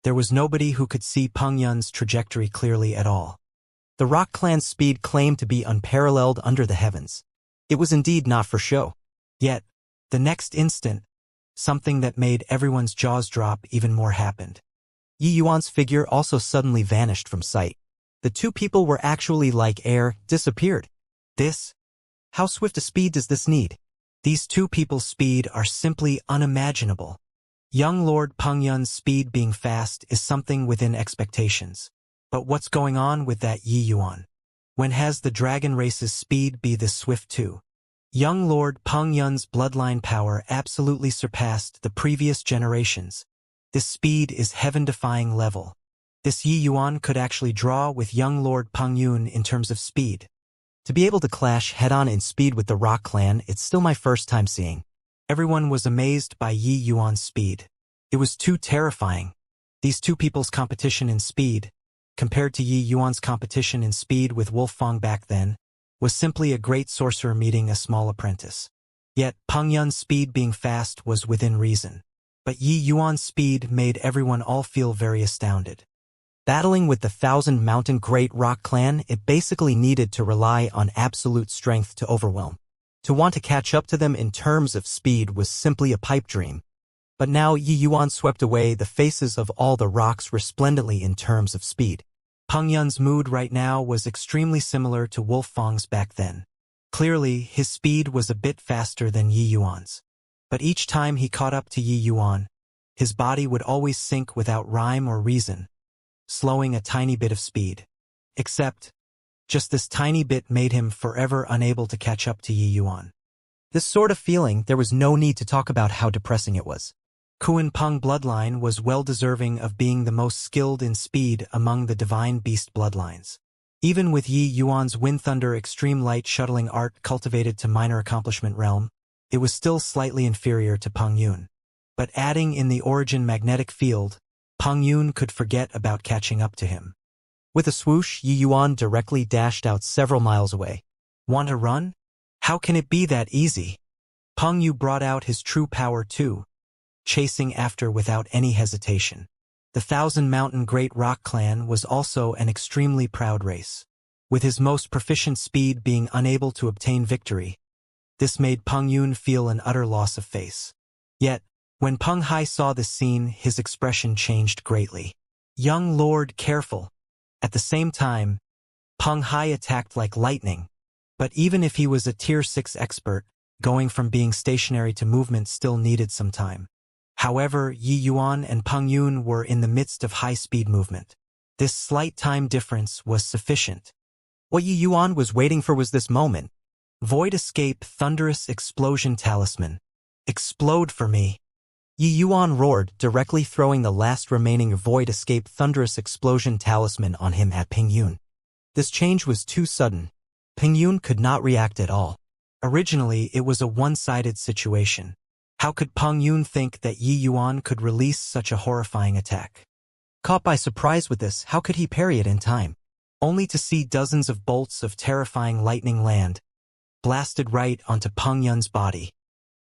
[SPEAKER 1] there was nobody who could see Peng Yun's trajectory clearly at all. The Rock Clan's speed claimed to be unparalleled under the heavens. It was indeed not for show. Yet, the next instant, something that made everyone's jaws drop even more happened. Yi Yuan's figure also suddenly vanished from sight. The two people were actually like air, disappeared. How swift a speed does this need? These two people's speed are simply unimaginable. Young Lord Peng Yun's speed being fast is something within expectations. But what's going on with that Yi Yuan? When has the dragon race's speed be this swift too? Young Lord Peng Yun's bloodline power absolutely surpassed the previous generations. This speed is heaven-defying level. This Yi Yuan could actually draw with young Lord Peng Yun in terms of speed. To be able to clash head-on in speed with the Rock Clan, it's still my first time seeing. Everyone was amazed by Yi Yuan's speed. It was too terrifying. These two people's competition in speed, compared to Yi Yuan's competition in speed with Wolfang back then, was simply a great sorcerer meeting a small apprentice. Yet, Peng Yun's speed being fast was within reason. But Yi Yuan's speed made everyone all feel very astounded. Battling with the Thousand Mountain Great Rock Clan, it basically needed to rely on absolute strength to overwhelm. To want to catch up to them in terms of speed was simply a pipe dream. But now Yi Yuan swept away the faces of all the rocks resplendently in terms of speed. Peng Yun's mood right now was extremely similar to Wolfang's back then. Clearly, his speed was a bit faster than Yi Yuan's. But each time he caught up to Yi Yuan, his body would always sink without rhyme or reason, slowing a tiny bit of speed. Except, just this tiny bit made him forever unable to catch up to Yi Yuan. This sort of feeling, there was no need to talk about how depressing it was. Kuan Peng bloodline was well deserving of being the most skilled in speed among the divine beast bloodlines. Even with Yi Yuan's Wind Thunder extreme light shuttling art cultivated to minor accomplishment realm, it was still slightly inferior to Peng Yun. But adding in the origin magnetic field, Peng Yun could forget about catching up to him. With a swoosh, Yi Yuan directly dashed out several miles away. Want to run? How can it be that easy? Peng Yu brought out his true power too, chasing after without any hesitation. The Thousand Mountain Great Rock Clan was also an extremely proud race. With his most proficient speed being unable to obtain victory, this made Peng Yun feel an utter loss of face. Yet, when Peng Hai saw this scene, his expression changed greatly. Young Lord, careful. At the same time, Peng Hai attacked like lightning. But even if he was a Tier 6 expert, going from being stationary to movement still needed some time. However, Yi Yuan and Peng Yun were in the midst of high-speed movement. This slight time difference was sufficient. What Yi Yuan was waiting for was this moment. Void Escape Thunderous Explosion Talisman. Explode for me. Yi Yuan roared, directly throwing the last remaining Void Escape Thunderous Explosion Talisman on him at Peng Yun. This change was too sudden. Peng Yun could not react at all. Originally, it was a one-sided situation. How could Peng Yun think that Yi Yuan could release such a horrifying attack? Caught by surprise with this, how could he parry it in time? Only to see dozens of bolts of terrifying lightning land, blasted right onto Peng Yun's body.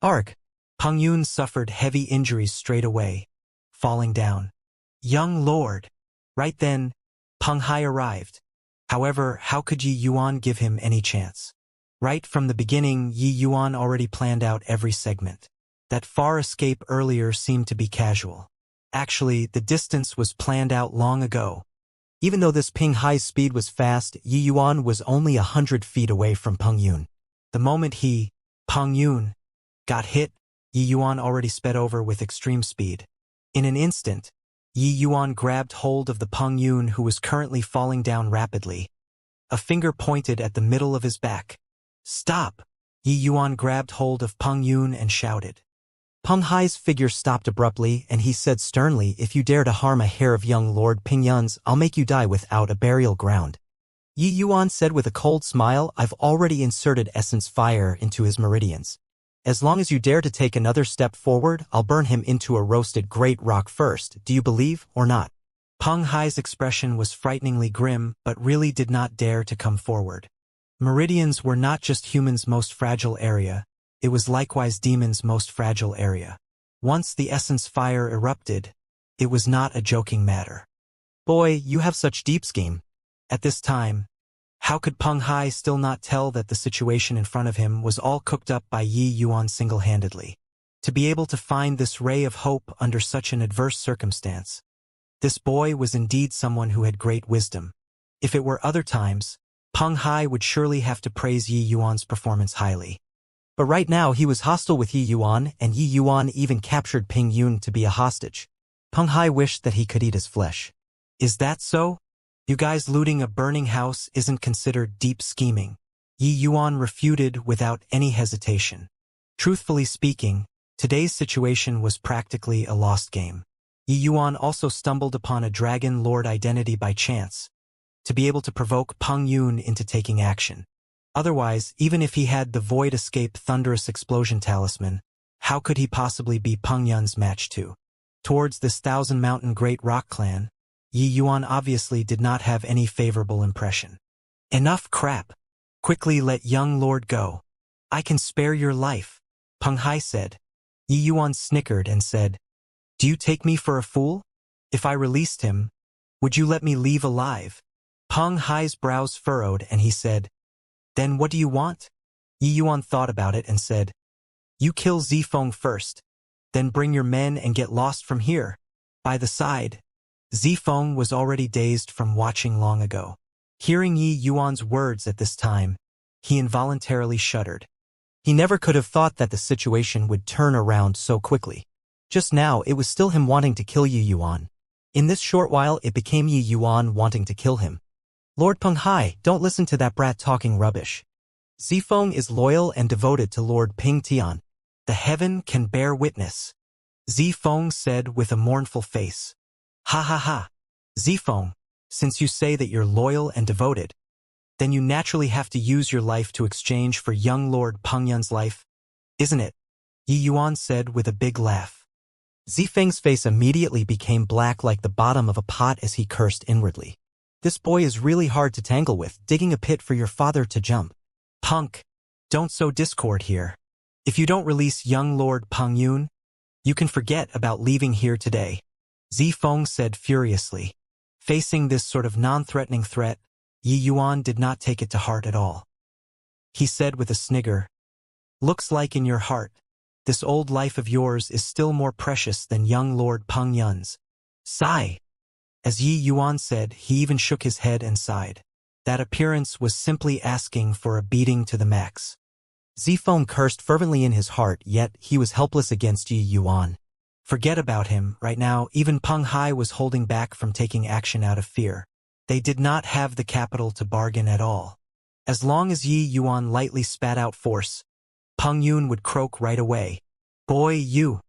[SPEAKER 1] Arg! Peng Yun suffered heavy injuries straight away, falling down. Young Lord! Right then, Peng Hai arrived. However, how could Yi Yuan give him any chance? Right from the beginning, Yi Yuan already planned out every segment. That far escape earlier seemed to be casual. Actually, the distance was planned out long ago. Even though this Peng Hai's speed was fast, Yi Yuan was only 100 feet away from Peng Yun. The moment he, Peng Yun, got hit, Yi Yuan already sped over with extreme speed. In an instant, Yi Yuan grabbed hold of the Peng Yun who was currently falling down rapidly. A finger pointed at the middle of his back. Stop! Yi Yuan grabbed hold of Peng Yun and shouted. Peng Hai's figure stopped abruptly, and he said sternly, if you dare to harm a hair of young Lord Peng Yun's, I'll make you die without a burial ground. Yi Yuan said with a cold smile, I've already inserted essence fire into his meridians. As long as you dare to take another step forward, I'll burn him into a roasted great rock first, do you believe or not? Peng Hai's expression was frighteningly grim, but really did not dare to come forward. Meridians were not just humans' most fragile area, it was likewise demons' most fragile area. Once the essence fire erupted, it was not a joking matter. Boy, you have such deep scheme. At this time, how could Peng Hai still not tell that the situation in front of him was all cooked up by Yi Yuan single-handedly? To be able to find this ray of hope under such an adverse circumstance. This boy was indeed someone who had great wisdom. If it were other times, Peng Hai would surely have to praise Yi Yuan's performance highly. But right now he was hostile with Yi Yuan, and Yi Yuan even captured Peng Yun to be a hostage. Peng Hai wished that he could eat his flesh. Is that so? You guys looting a burning house isn't considered deep scheming. Yi Yuan refuted without any hesitation. Truthfully speaking, today's situation was practically a lost game. Yi Yuan also stumbled upon a Dragon Lord identity by chance, to be able to provoke Peng Yun into taking action. Otherwise, even if he had the Void Escape Thunderous Explosion Talisman, how could he possibly be Peng Yun's match too? Towards this Thousand Mountain Great Rock Clan, Yi Yuan obviously did not have any favorable impression. Enough crap. Quickly let young Lord go. I can spare your life, Peng Hai said. Yi Yuan snickered and said, do you take me for a fool? If I released him, would you let me leave alive? Peng Hai's brows furrowed and he said, then what do you want? Yi Yuan thought about it and said, you kill Zifeng first, then bring your men and get lost from here. By the side, Zifeng was already dazed from watching long ago. Hearing Yi Yuan's words at this time, he involuntarily shuddered. He never could have thought that the situation would turn around so quickly. Just now, it was still him wanting to kill Yi Yuan. In this short while, it became Yi Yuan wanting to kill him. Lord Peng Hai, don't listen to that brat talking rubbish. Zifeng is loyal and devoted to Lord Ping Tian. The heaven can bear witness. Zifeng said with a mournful face. Ha ha ha. Zifeng, since you say that you're loyal and devoted, then you naturally have to use your life to exchange for young Lord Peng Yun's life, isn't it? Yi Yuan said with a big laugh. Zifeng's face immediately became black like the bottom of a pot as he cursed inwardly. This boy is really hard to tangle with, digging a pit for your father to jump. Punk, don't sow discord here. If you don't release young Lord Peng Yun, you can forget about leaving here today. Zifeng said furiously. Facing this sort of non-threatening threat, Yi Yuan did not take it to heart at all. He said with a snigger, looks like in your heart, this old life of yours is still more precious than young Lord Peng Yun's. Sigh. As Yi Yuan said, he even shook his head and sighed. That appearance was simply asking for a beating to the max. Zifeng cursed fervently in his heart, yet he was helpless against Yi Yuan. Forget about him, right now even Peng Hai was holding back from taking action out of fear. They did not have the capital to bargain at all. As long as Yi Yuan lightly spat out force, Peng Yun would croak right away. Boy, you.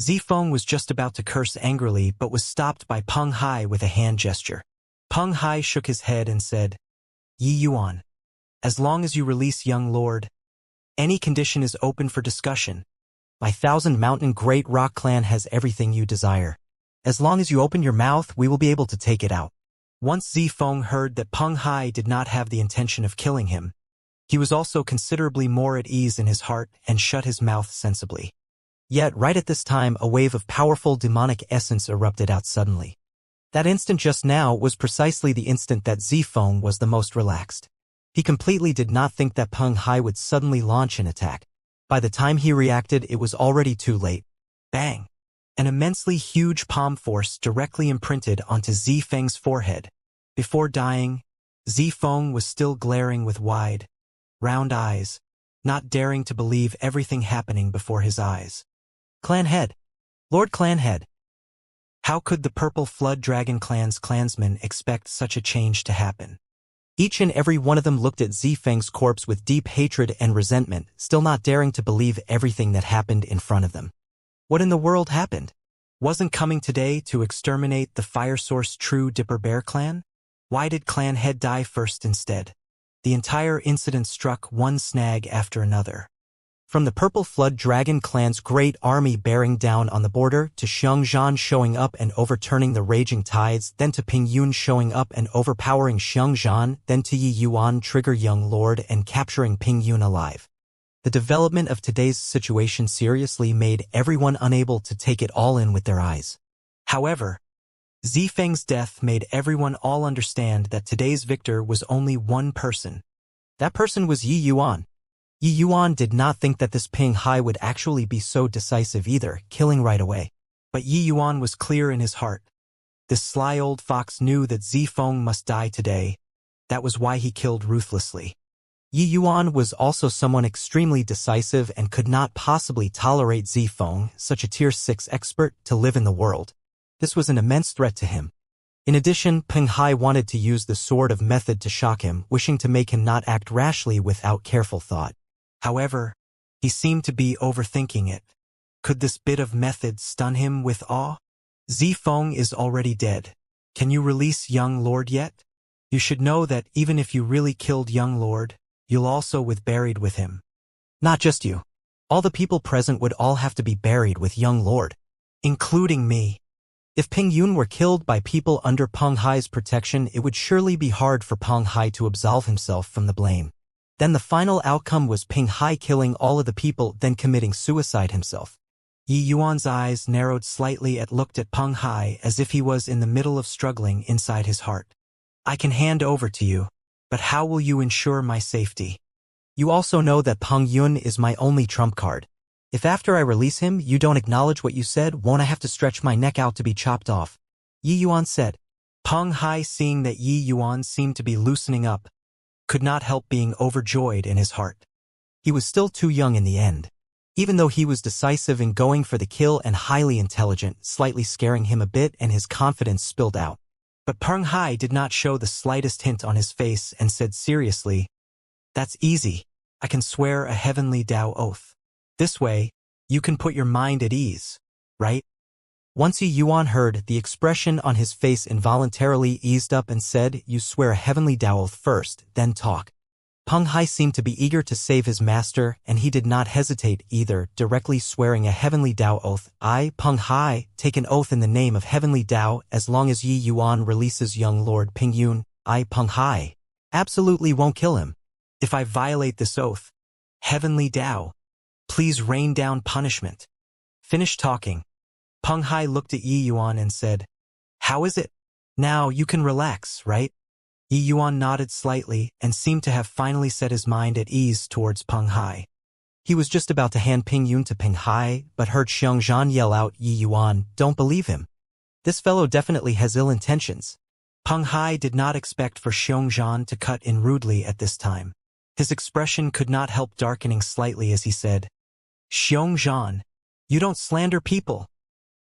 [SPEAKER 1] Zifeng was just about to curse angrily but was stopped by Peng Hai with a hand gesture. Peng Hai shook his head and said, Yi Yuan, as long as you release young lord, any condition is open for discussion. My Thousand Mountain Great Rock clan has everything you desire. As long as you open your mouth, we will be able to take it out. Once Zifeng heard that Peng Hai did not have the intention of killing him, he was also considerably more at ease in his heart and shut his mouth sensibly. Yet right at this time a wave of powerful demonic essence erupted out suddenly. That instant just now was precisely the instant that Zifeng was the most relaxed. He completely did not think that Peng Hai would suddenly launch an attack. By the time he reacted, it was already too late. Bang! An immensely huge palm force directly imprinted onto Zifeng's forehead. Before dying, Zifeng was still glaring with wide, round eyes, not daring to believe everything happening before his eyes. Clan Head! Lord Clan Head! How could the Purple Flood Dragon Clan's clansmen expect such a change to happen? Each and every one of them looked at Zifeng's corpse with deep hatred and resentment, still not daring to believe everything that happened in front of them. What in the world happened? Wasn't coming today to exterminate the Fire Source True Dipper Bear clan? Why did Clan Head die first instead? The entire incident struck one snag after another. From the Purple Flood Dragon clan's great army bearing down on the border, to Xianxia showing up and overturning the raging tides, then to Ping Yun showing up and overpowering Xianxia, then to Yi Yuan trigger young lord and capturing Ping Yun alive. The development of today's situation seriously made everyone unable to take it all in with their eyes. However, Zifeng's death made everyone all understand that today's victor was only one person. That person was Yi Yuan. Yi Yuan did not think that this Peng Hai would actually be so decisive either, killing right away. But Yi Yuan was clear in his heart. This sly old fox knew that Zifeng must die today. That was why he killed ruthlessly. Yi Yuan was also someone extremely decisive and could not possibly tolerate Zifeng, such a tier 6 expert, to live in the world. This was an immense threat to him. In addition, Peng Hai wanted to use the sword of method to shock him, wishing to make him not act rashly without careful thought. However, he seemed to be overthinking it. Could this bit of method stun him with awe? Zifeng is already dead. Can you release young lord yet? You should know that even if you really killed young lord, you'll also be buried with him. Not just you. All the people present would all have to be buried with young lord, including me. If Ping Yun were killed by people under Peng Hai's protection, it would surely be hard for Peng Hai to absolve himself from the blame. Then the final outcome was Peng Hai killing all of the people, then committing suicide himself. Yi Yuan's eyes narrowed slightly and looked at Peng Hai as if he was in the middle of struggling inside his heart. I can hand over to you, but how will you ensure my safety? You also know that Peng Yun is my only trump card. If after I release him you don't acknowledge what you said, won't I have to stretch my neck out to be chopped off? Yi Yuan said. Peng Hai, seeing that Yi Yuan seemed to be loosening up, could not help being overjoyed in his heart. He was still too young in the end. Even though he was decisive in going for the kill and highly intelligent, slightly scaring him a bit and his confidence spilled out. But Peng Hai did not show the slightest hint on his face and said seriously, "That's easy. I can swear a heavenly Tao oath. This way, you can put your mind at ease, right?" Once Yi Yuan heard, the expression on his face involuntarily eased up and said, "You swear a heavenly Tao oath first, then talk." Peng Hai seemed to be eager to save his master, and he did not hesitate either, directly swearing a heavenly Tao oath. "I, Peng Hai, take an oath in the name of heavenly Tao as long as Yi Yuan releases young Lord Ping Yun. I, Peng Hai, absolutely won't kill him. If I violate this oath, heavenly Tao, please rain down punishment." Finish talking. Peng Hai looked at Yi Yuan and said, "How is it? Now you can relax, right?" Yi Yuan nodded slightly and seemed to have finally set his mind at ease towards Peng Hai. He was just about to hand Ping Yun to Peng Hai, but heard Xianxia yell out, "Yi Yuan, don't believe him. This fellow definitely has ill intentions." Peng Hai did not expect for Xianxia to cut in rudely at this time. His expression could not help darkening slightly as he said, "Xianxia, you don't slander people.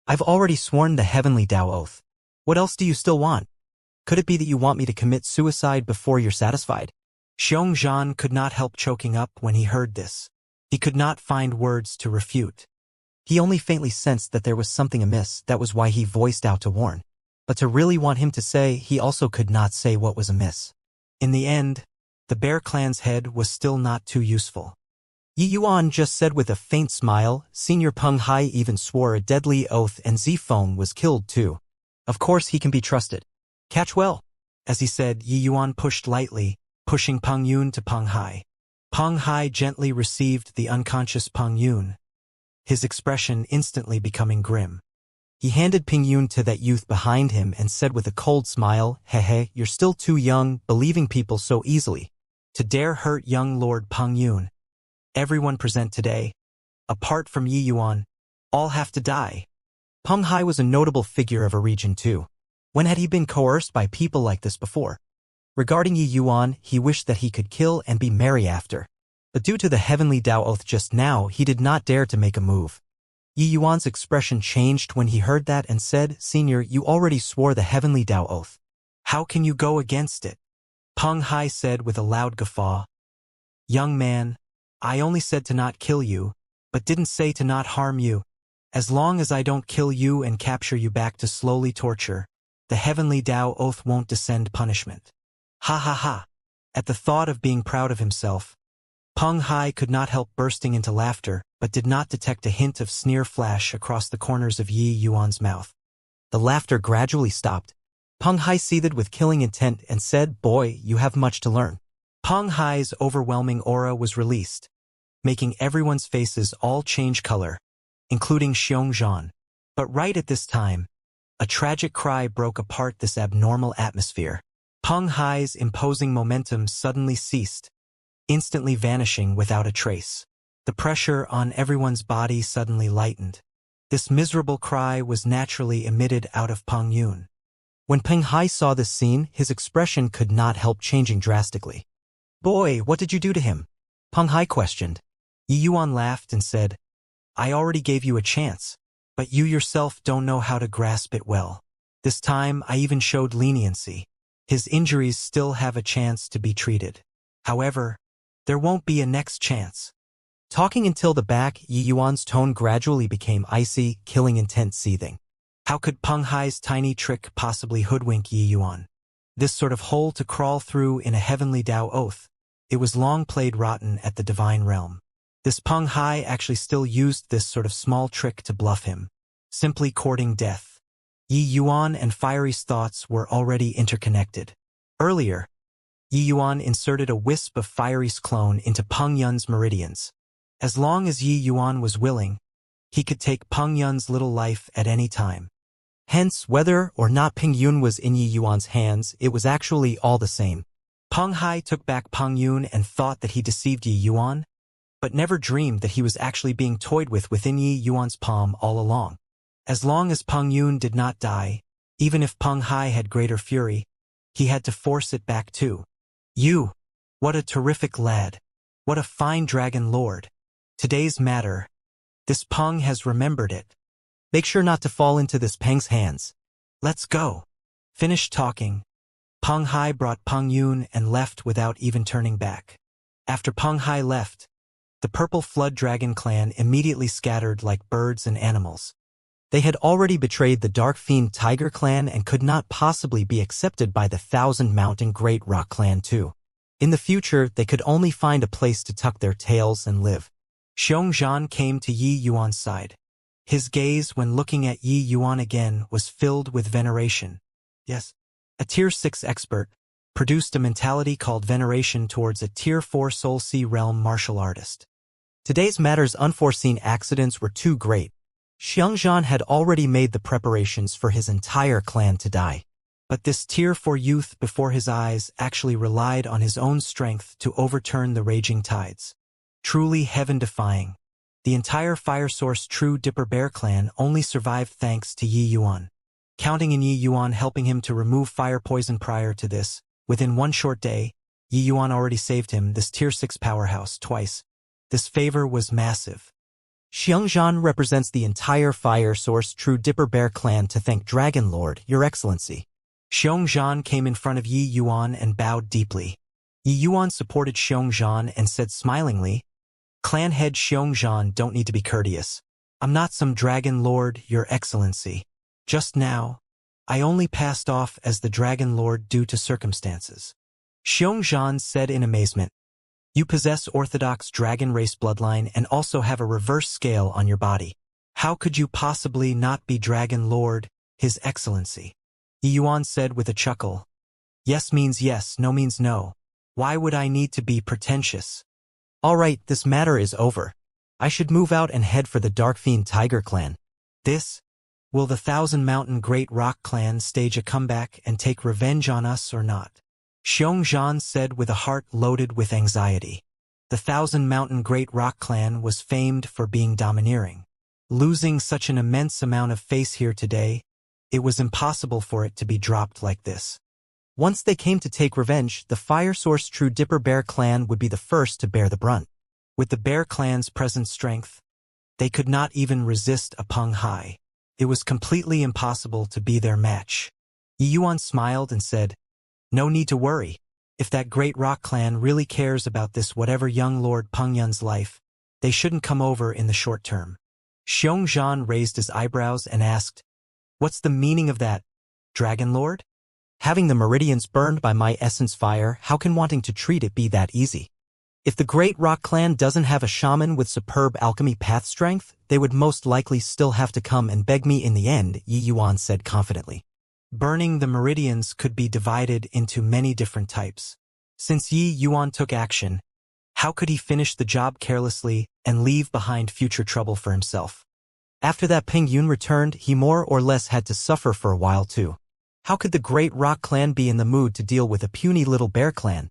[SPEAKER 1] I've already sworn the heavenly Tao oath. What else do you still want? Could it be that you want me to commit suicide before you're satisfied?" Xianxia could not help choking up when he heard this. He could not find words to refute. He only faintly sensed that there was something amiss. That was why he voiced out to warn. But to really want him to say, he also could not say what was amiss. In the end, the Bear Clan's head was still not too useful. Yi Yuan just said with a faint smile, "Senior Peng Hai even swore a deadly oath and Zifeng was killed too. Of course he can be trusted. Catch well." As he said, Yi Yuan pushed lightly, pushing Peng Yun to Peng Hai. Peng Hai gently received the unconscious Peng Yun, his expression instantly becoming grim. He handed Peng Yun to that youth behind him and said with a cold smile, "Hehe, you're still too young, believing people so easily, to dare hurt young Lord Peng Yun. Everyone present today, apart from Yi Yuan, all have to die." Peng Hai was a notable figure of a region too. When had he been coerced by people like this before? Regarding Yi Yuan, he wished that he could kill and be merry after. But due to the heavenly Tao oath just now, he did not dare to make a move. Yi Yuan's expression changed when he heard that and said, "Senior, you already swore the heavenly Tao oath. How can you go against it?" Peng Hai said with a loud guffaw, "Young man, I only said to not kill you, but didn't say to not harm you. As long as I don't kill you and capture you back to slowly torture, the heavenly Tao oath won't descend punishment." Ha ha ha. At the thought of being proud of himself, Peng Hai could not help bursting into laughter, but did not detect a hint of sneer flash across the corners of Yi Yuan's mouth. The laughter gradually stopped. Peng Hai seethed with killing intent and said, "Boy, you have much to learn." Peng Hai's overwhelming aura was released, making everyone's faces all change color, including Xianxia. But right at this time, a tragic cry broke apart this abnormal atmosphere. Peng Hai's imposing momentum suddenly ceased, instantly vanishing without a trace. The pressure on everyone's body suddenly lightened. This miserable cry was naturally emitted out of Peng Yun. When Peng Hai saw this scene, his expression could not help changing drastically. "Boy, what did you do to him?" Peng Hai questioned. Yi Yuan laughed and said, "I already gave you a chance, but you yourself don't know how to grasp it well. This time I even showed leniency. His injuries still have a chance to be treated. However, there won't be a next chance." Talking until the back, Yi Yuan's tone gradually became icy, killing intent seething. How could Peng Hai's tiny trick possibly hoodwink Yi Yuan? This sort of hole to crawl through in a heavenly Tao oath. It was long played rotten at the divine realm. This Peng Hai actually still used this sort of small trick to bluff him, simply courting death. Yi Yuan and Fiery's thoughts were already interconnected. Earlier, Yi Yuan inserted a wisp of Fiery's clone into Peng Yun's meridians. As long as Yi Yuan was willing, he could take Peng Yun's little life at any time. Hence, whether or not Peng Yun was in Yi Yuan's hands, it was actually all the same. Peng Hai took back Peng Yun and thought that he deceived Yi Yuan, but never dreamed that he was actually being toyed with within Yi Yuan's palm all along. As long as Peng Yun did not die, even if Peng Hai had greater fury, he had to force it back too. "You! What a terrific lad! What a fine dragon lord. Today's matter. This Peng has remembered it. Make sure not to fall into this Peng's hands. Let's go. Finished talking. Peng Hai brought Peng Yun and left without even turning back. After Peng Hai left, the Purple Flood Dragon clan immediately scattered like birds and animals. They had already betrayed the Dark Fiend Tiger clan and could not possibly be accepted by the Thousand Mountain Great Rock clan too. In the future, they could only find a place to tuck their tails and live. Xianxia came to Yi Yuan's side. His gaze when looking at Yi Yuan again was filled with veneration. Yes, a Tier 6 expert produced a mentality called veneration towards a Tier 4 Soul Sea Realm martial artist. Today's matter's unforeseen accidents were too great. Xianxia had already made the preparations for his entire clan to die. But this Tier 4 youth before his eyes actually relied on his own strength to overturn the raging tides. Truly heaven-defying. The entire Fire Source True Dipper Bear clan only survived thanks to Yi Yuan. Counting in Yi Yuan helping him to remove fire poison prior to this, within one short day, Yi Yuan already saved him, this Tier 6 powerhouse, twice. This favor was massive. Xianxia represents the entire Fire Source True Dipper Bear clan to thank Dragon Lord, Your Excellency. Xianxia came in front of Yi Yuan and bowed deeply. Yi Yuan supported Xianxia and said smilingly, Clan head Xianxia don't need to be courteous. I'm not some Dragon Lord, Your Excellency. Just now, I only passed off as the Dragon Lord due to circumstances. Xianxia said in amazement, You possess Orthodox Dragon race bloodline and also have a reverse scale on your body. How could you possibly not be Dragon Lord, His Excellency? Yi Yuan said with a chuckle. Yes means yes, no means no. Why would I need to be pretentious? Alright, this matter is over. I should move out and head for the Dark Fiend Tiger clan. Will the Thousand Mountain Great Rock clan stage a comeback and take revenge on us or not? Xianxia said with a heart loaded with anxiety. The Thousand Mountain Great Rock clan was famed for being domineering. Losing such an immense amount of face here today, it was impossible for it to be dropped like this. Once they came to take revenge, the Fire Source True Dipper Bear clan would be the first to bear the brunt. With the Bear clan's present strength, they could not even resist a Peng Hai. It was completely impossible to be their match. Yi Yuan smiled and said, No need to worry. If that Great Rock clan really cares about this whatever young Lord Peng Yun's life, they shouldn't come over in the short term. Xianxia raised his eyebrows and asked, What's the meaning of that, Dragon Lord? Having the meridians burned by my essence fire, how can wanting to treat it be that easy? If the Great Rock clan doesn't have a shaman with superb alchemy path strength, they would most likely still have to come and beg me in the end, Yi Yuan said confidently. Burning the meridians could be divided into many different types. Since Yi Yuan took action, how could he finish the job carelessly and leave behind future trouble for himself? After that Peng Yun returned, he more or less had to suffer for a while too. How could the Great Rock clan be in the mood to deal with a puny little bear clan?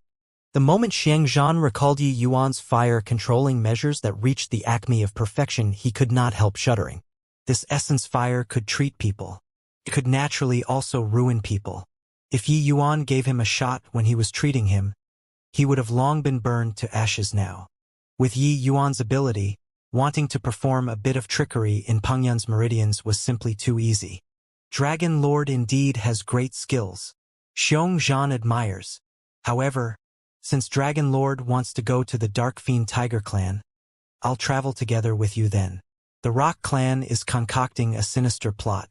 [SPEAKER 1] The moment Xianxia recalled Yi Yuan's fire-controlling measures that reached the acme of perfection, he could not help shuddering. This essence fire could treat people. It could naturally also ruin people. If Yi Yuan gave him a shot when he was treating him, he would have long been burned to ashes now. With Yi Yuan's ability, wanting to perform a bit of trickery in Peng Yun's meridians was simply too easy. Dragon Lord indeed has great skills. Xianxia admires. However, since Dragon Lord wants to go to the Dark Fiend Tiger clan, I'll travel together with you then. The Rock clan is concocting a sinister plot.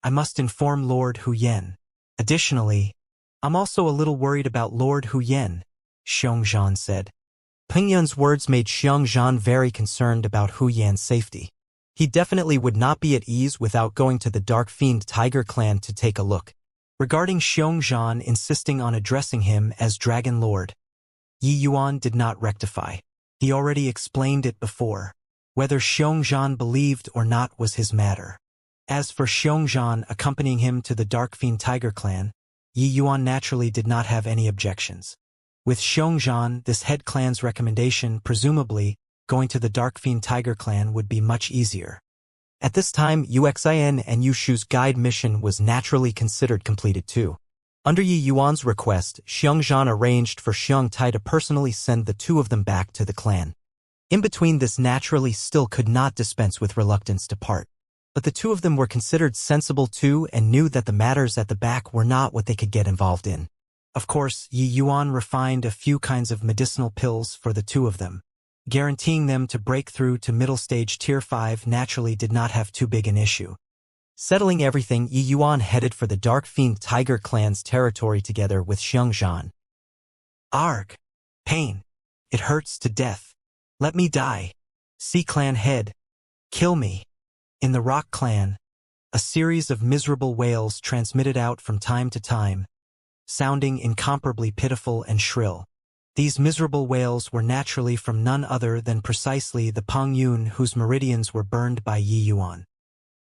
[SPEAKER 1] I must inform Lord Hu Yen. Additionally, I'm also a little worried about Lord Hu Yen, Xianxia said. Peng Yun's words made Xianxia very concerned about Hu Yan's safety. He definitely would not be at ease without going to the Dark Fiend Tiger clan to take a look. Regarding Xianxia insisting on addressing him as Dragon Lord, Yi Yuan did not rectify. He already explained it before. Whether Xianxia believed or not was his matter. As for Xianxia accompanying him to the Dark Fiend Tiger clan, Yi Yuan naturally did not have any objections. With Xianxia, this head clan's recommendation, presumably, going to the Dark Fiend Tiger clan would be much easier. At this time, Uxin and Yushu's guide mission was naturally considered completed too. Under Yi Yuan's request, Xianxia arranged for Xiang Tai to personally send the two of them back to the clan. In between this naturally still could not dispense with reluctance to part. But the two of them were considered sensible too and knew that the matters at the back were not what they could get involved in. Of course, Yi Yuan refined a few kinds of medicinal pills for the two of them. Guaranteeing them to break through to middle stage tier 5 naturally did not have too big an issue. Settling everything, Yi Yuan headed for the Dark Fiend Tiger clan's territory together with Xianxia. Arg! Pain! It hurts to death. Let me die. Sea clan head. Kill me. In the Rock clan, a series of miserable wails transmitted out from time to time, sounding incomparably pitiful and shrill. These miserable wails were naturally from none other than precisely the Peng Yun whose meridians were burned by Yi Yuan.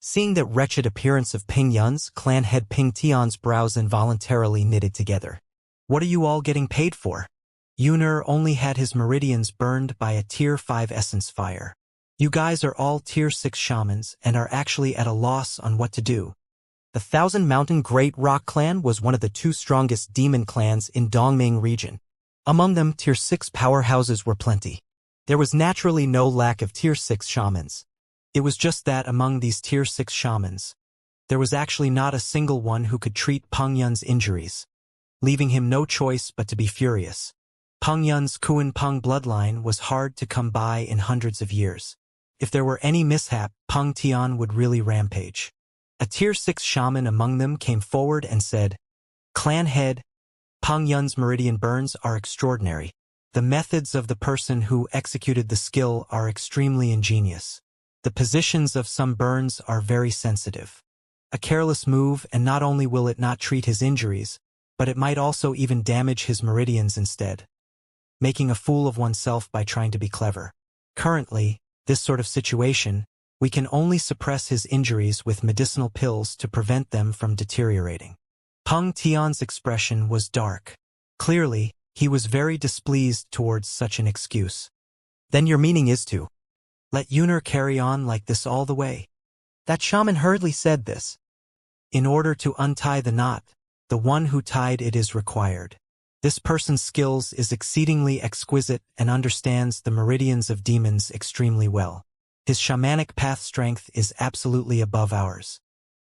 [SPEAKER 1] Seeing that wretched appearance of Ping Yun's, clan head Ping Tian's brows involuntarily knitted together. What are you all getting paid for? Yuner only had his meridians burned by a tier 5 essence fire. You guys are all tier 6 shamans and are actually at a loss on what to do. The Thousand Mountain Great Rock clan was one of the two strongest demon clans in Dongming region. Among them, tier 6 powerhouses were plenty. There was naturally no lack of tier 6 shamans. It was just that among these tier 6 shamans, there was actually not a single one who could treat Peng Yun's injuries, leaving him no choice but to be furious. Peng Yun's Kuan Peng bloodline was hard to come by in hundreds of years. If there were any mishap, Peng Tian would really rampage. A tier 6 shaman among them came forward and said, "Clan head, Peng Yun's meridian burns are extraordinary. The methods of the person who executed the skill are extremely ingenious. The positions of some burns are very sensitive. A careless move, and not only will it not treat his injuries, but it might also even damage his meridians instead. Making a fool of oneself by trying to be clever. Currently, this sort of situation, we can only suppress his injuries with medicinal pills to prevent them from deteriorating." Peng Tian's expression was dark. Clearly, he was very displeased towards such an excuse. "Then your meaning is to let Yuner carry on like this all the way?" That shaman hurriedly said this. "In order to untie the knot, the one who tied it is required. This person's skills is exceedingly exquisite and understands the meridians of demons extremely well. His shamanic path strength is absolutely above ours.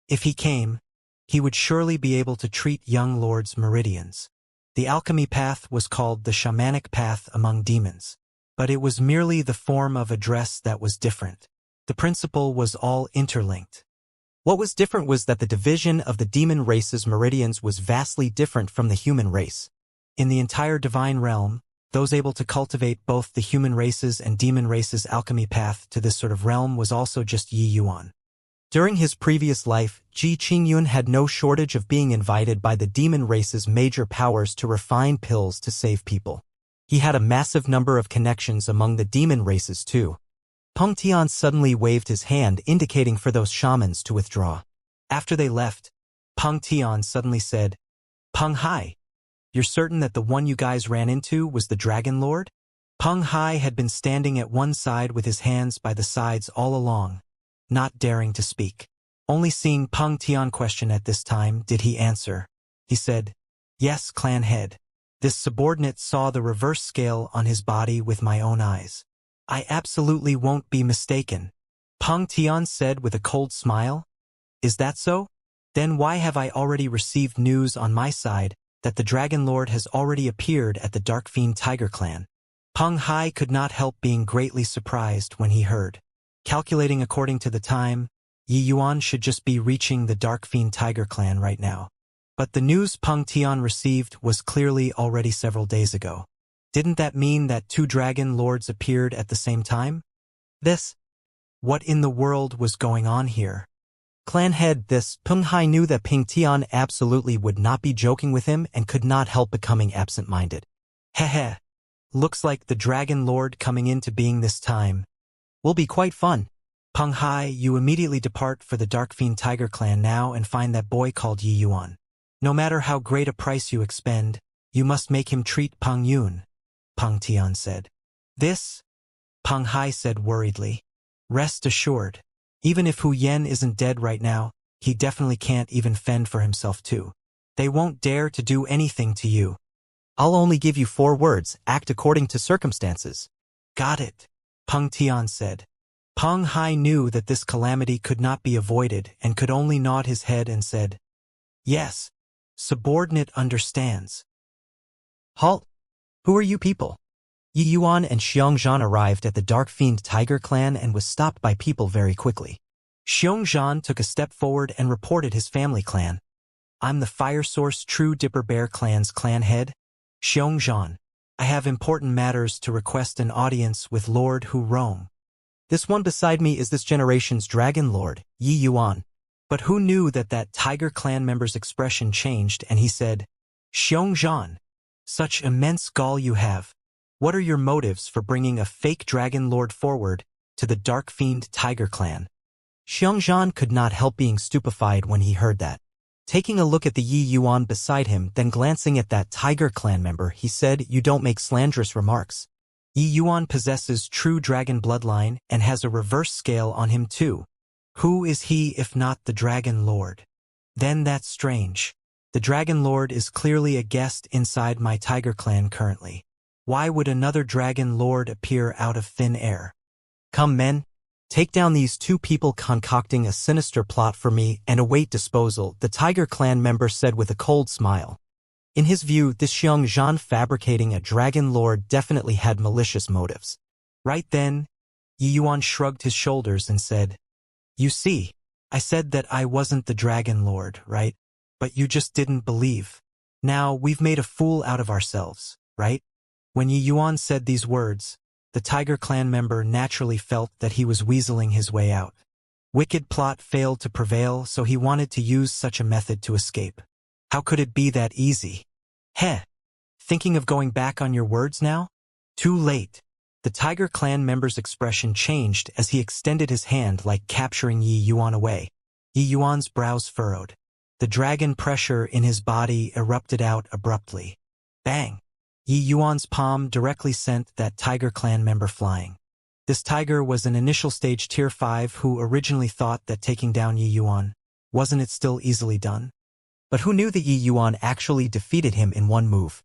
[SPEAKER 1] If he came, he would surely be able to treat young lord's meridians." The alchemy path was called the shamanic path among demons, but it was merely the form of address that was different. The principle was all interlinked. What was different was that the division of the demon race's meridians was vastly different from the human race. In the entire divine realm, those able to cultivate both the human race's and demon race's alchemy path to this sort of realm was also just Yi Yuan. During his previous life, Ji Qingyun had no shortage of being invited by the demon race's major powers to refine pills to save people. He had a massive number of connections among the demon races too. Peng Tian suddenly waved his hand indicating for those shamans to withdraw. After they left, Peng Tian suddenly said, "Peng Hai, you're certain that the one you guys ran into was the Dragon Lord?" Peng Hai had been standing at one side with his hands by the sides all along, not daring to speak. Only seeing Peng Tian question at this time did he answer. He said, "Yes, clan head. This subordinate saw the reverse scale on his body with my own eyes. I absolutely won't be mistaken." Peng Tian said with a cold smile. "Is that so? Then why have I already received news on my side that the Dragon Lord has already appeared at the Dark Fiend Tiger clan?" Peng Hai could not help being greatly surprised when he heard. Calculating according to the time, Yi Yuan should just be reaching the Dark Fiend Tiger clan right now. But the news Peng Tian received was clearly already several days ago. Didn't that mean that two Dragon Lords appeared at the same time? What in the world was going on here? Clan head Peng Hai knew that Peng Tian absolutely would not be joking with him and could not help becoming absent-minded. Heh. Looks like the Dragon Lord coming into being this time will be quite fun. Peng Hai, you immediately depart for the Dark Fiend Tiger clan now and find that boy called Yi Yuan. No matter how great a price you expend, you must make him treat Peng Yun," Peng Tian said. "This?" Peng Hai said worriedly. "Rest assured, even if Hu Yen isn't dead right now, he definitely can't even fend for himself too. They won't dare to do anything to you. I'll only give you 4 words, act according to circumstances. Got it, Peng Tian said. Peng Hai knew that this calamity could not be avoided and could only nod his head and said, yes, subordinate understands. Halt! Who are you people? Yi Yuan and Xianxia arrived at the Dark Fiend Tiger clan and was stopped by people very quickly. Xianxia took a step forward and reported his family clan. I'm the Fire Source True Dipper Bear clan's clan head, Xianxia. I have important matters to request an audience with Lord Hu Rong. This one beside me is this generation's Dragon Lord, Yi Yuan. But who knew that Tiger clan member's expression changed and he said, Xianxia, such immense gall you have. What are your motives for bringing a fake Dragon Lord forward to the Dark Fiend Tiger clan? Xianxia could not help being stupefied when he heard that. Taking a look at the Yi Yuan beside him, then glancing at that Tiger clan member, he said, you don't make slanderous remarks. Yi Yuan possesses true dragon bloodline and has a reverse scale on him too. Who is he if not the Dragon Lord? Then that's strange. The Dragon Lord is clearly a guest inside my Tiger clan currently. Why would another Dragon Lord appear out of thin air? Come men, take down these 2 people concocting a sinister plot for me and await disposal, the Tiger clan member said with a cold smile. In his view, this Xianxia fabricating a Dragon Lord definitely had malicious motives. Right then, Yi Yuan shrugged his shoulders and said, you see, I said that I wasn't the Dragon Lord, right? But you just didn't believe. Now, we've made a fool out of ourselves, right? When Yi Yuan said these words, the Tiger clan member naturally felt that he was weaseling his way out. Wicked plot failed to prevail, so he wanted to use such a method to escape. How could it be that easy? Heh! Thinking of going back on your words now? Too late. The Tiger clan member's expression changed as he extended his hand like capturing Yi Yuan away. Yi Yuan's brows furrowed. The dragon pressure in his body erupted out abruptly. Bang! Yi Yuan's palm directly sent that Tiger clan member flying. This tiger was an initial stage tier 5 who originally thought that taking down Yi Yuan, wasn't it still easily done? But who knew that Yi Yuan actually defeated him in one move?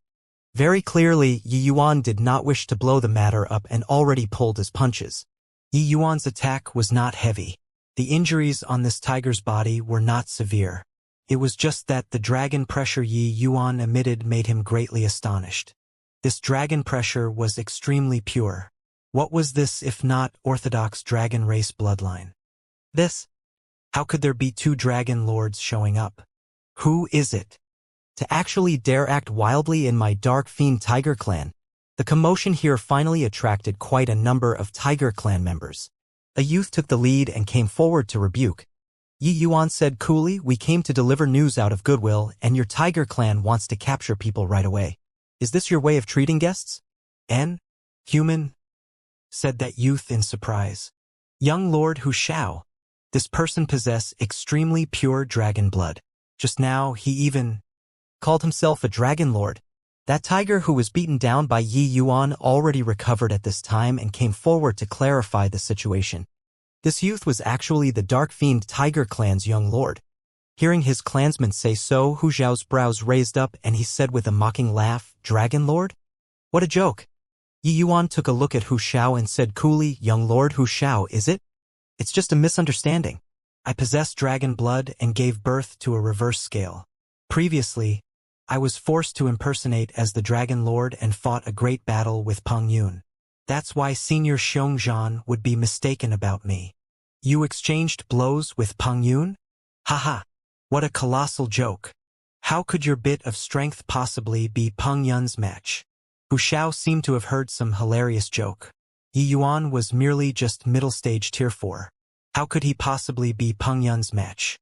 [SPEAKER 1] Very clearly, Yi Yuan did not wish to blow the matter up and already pulled his punches. Yi Yuan's attack was not heavy. The injuries on this tiger's body were not severe. It was just that the dragon pressure Yi Yuan emitted made him greatly astonished. This dragon pressure was extremely pure. What was this if not orthodox dragon race bloodline? This? How could there be 2 dragon lords showing up? Who is it? To actually dare act wildly in my Dark Fiend Tiger clan? The commotion here finally attracted quite a number of Tiger clan members. A youth took the lead and came forward to rebuke. Yi Yuan said coolly, we came to deliver news out of goodwill and your Tiger clan wants to capture people right away. Is this your way of treating guests? Human? Said that youth in surprise. Young Lord Hu Shao. This person possessed extremely pure dragon blood. Just now he even called himself a Dragon Lord. That tiger who was beaten down by Yi Yuan already recovered at this time and came forward to clarify the situation. This youth was actually the Dark Fiend Tiger clan's young lord. Hearing his clansmen say so, Hu Zhao's brows raised up and he said with a mocking laugh, Dragon Lord? What a joke. Yi Yuan took a look at Hu Shao and said coolly, young Lord Hu Shao, is it? It's just a misunderstanding. I possess dragon blood and gave birth to a reverse scale. Previously, I was forced to impersonate as the Dragon Lord and fought a great battle with Peng Yun. That's why Senior Xianxia would be mistaken about me. You exchanged blows with Peng Yun? Haha, what a colossal joke. How could your bit of strength possibly be Peng Yun's match? Hu Shao seemed to have heard some hilarious joke. Yi Yuan was merely just middle stage tier 4. How could he possibly be Peng Yun's match?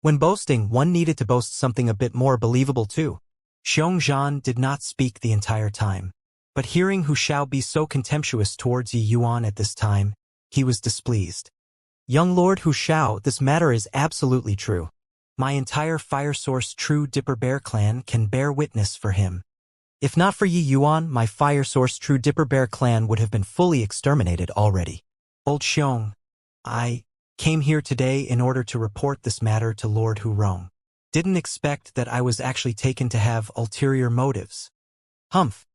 [SPEAKER 1] When boasting, one needed to boast something a bit more believable too. Xianxia did not speak the entire time. But hearing Hu Shao be so contemptuous towards Yi Yuan at this time, he was displeased. Young Lord Hu Shao, this matter is absolutely true. My entire Fire Source True Dipper Bear clan can bear witness for him. If not for Yi Yuan, my Fire Source True Dipper Bear clan would have been fully exterminated already. Old Xiong, I came here today in order to report this matter to Lord Hu Rong. Didn't expect that I was actually taken to have ulterior motives. Humph.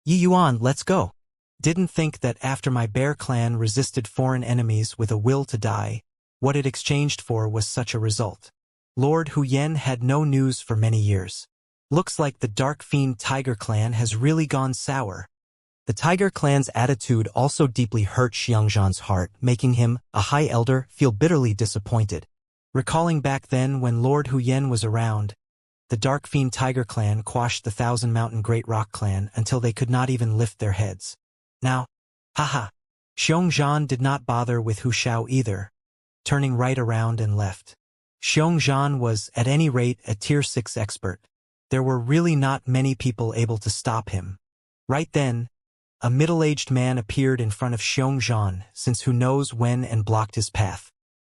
[SPEAKER 1] Yi Yuan, let's go. Didn't think that after my bear clan resisted foreign enemies with a will to die, what it exchanged for was such a result. Lord Hu Yen had no news for many years. Looks like the Dark Fiend Tiger clan has really gone sour. The Tiger clan's attitude also deeply hurt Xianxia's heart, making him, a high elder, feel bitterly disappointed. Recalling back then when Lord Hu Yen was around, the Dark Fiend Tiger clan quashed the Thousand Mountain Great Rock clan until they could not even lift their heads. Now, haha. Xianxia did not bother with Hu Xiao either, turning right around and left. Xianxia was, at any rate, a Tier 6 expert. There were really not many people able to stop him. Right then, a middle-aged man appeared in front of Xianxia, since who knows when, and blocked his path.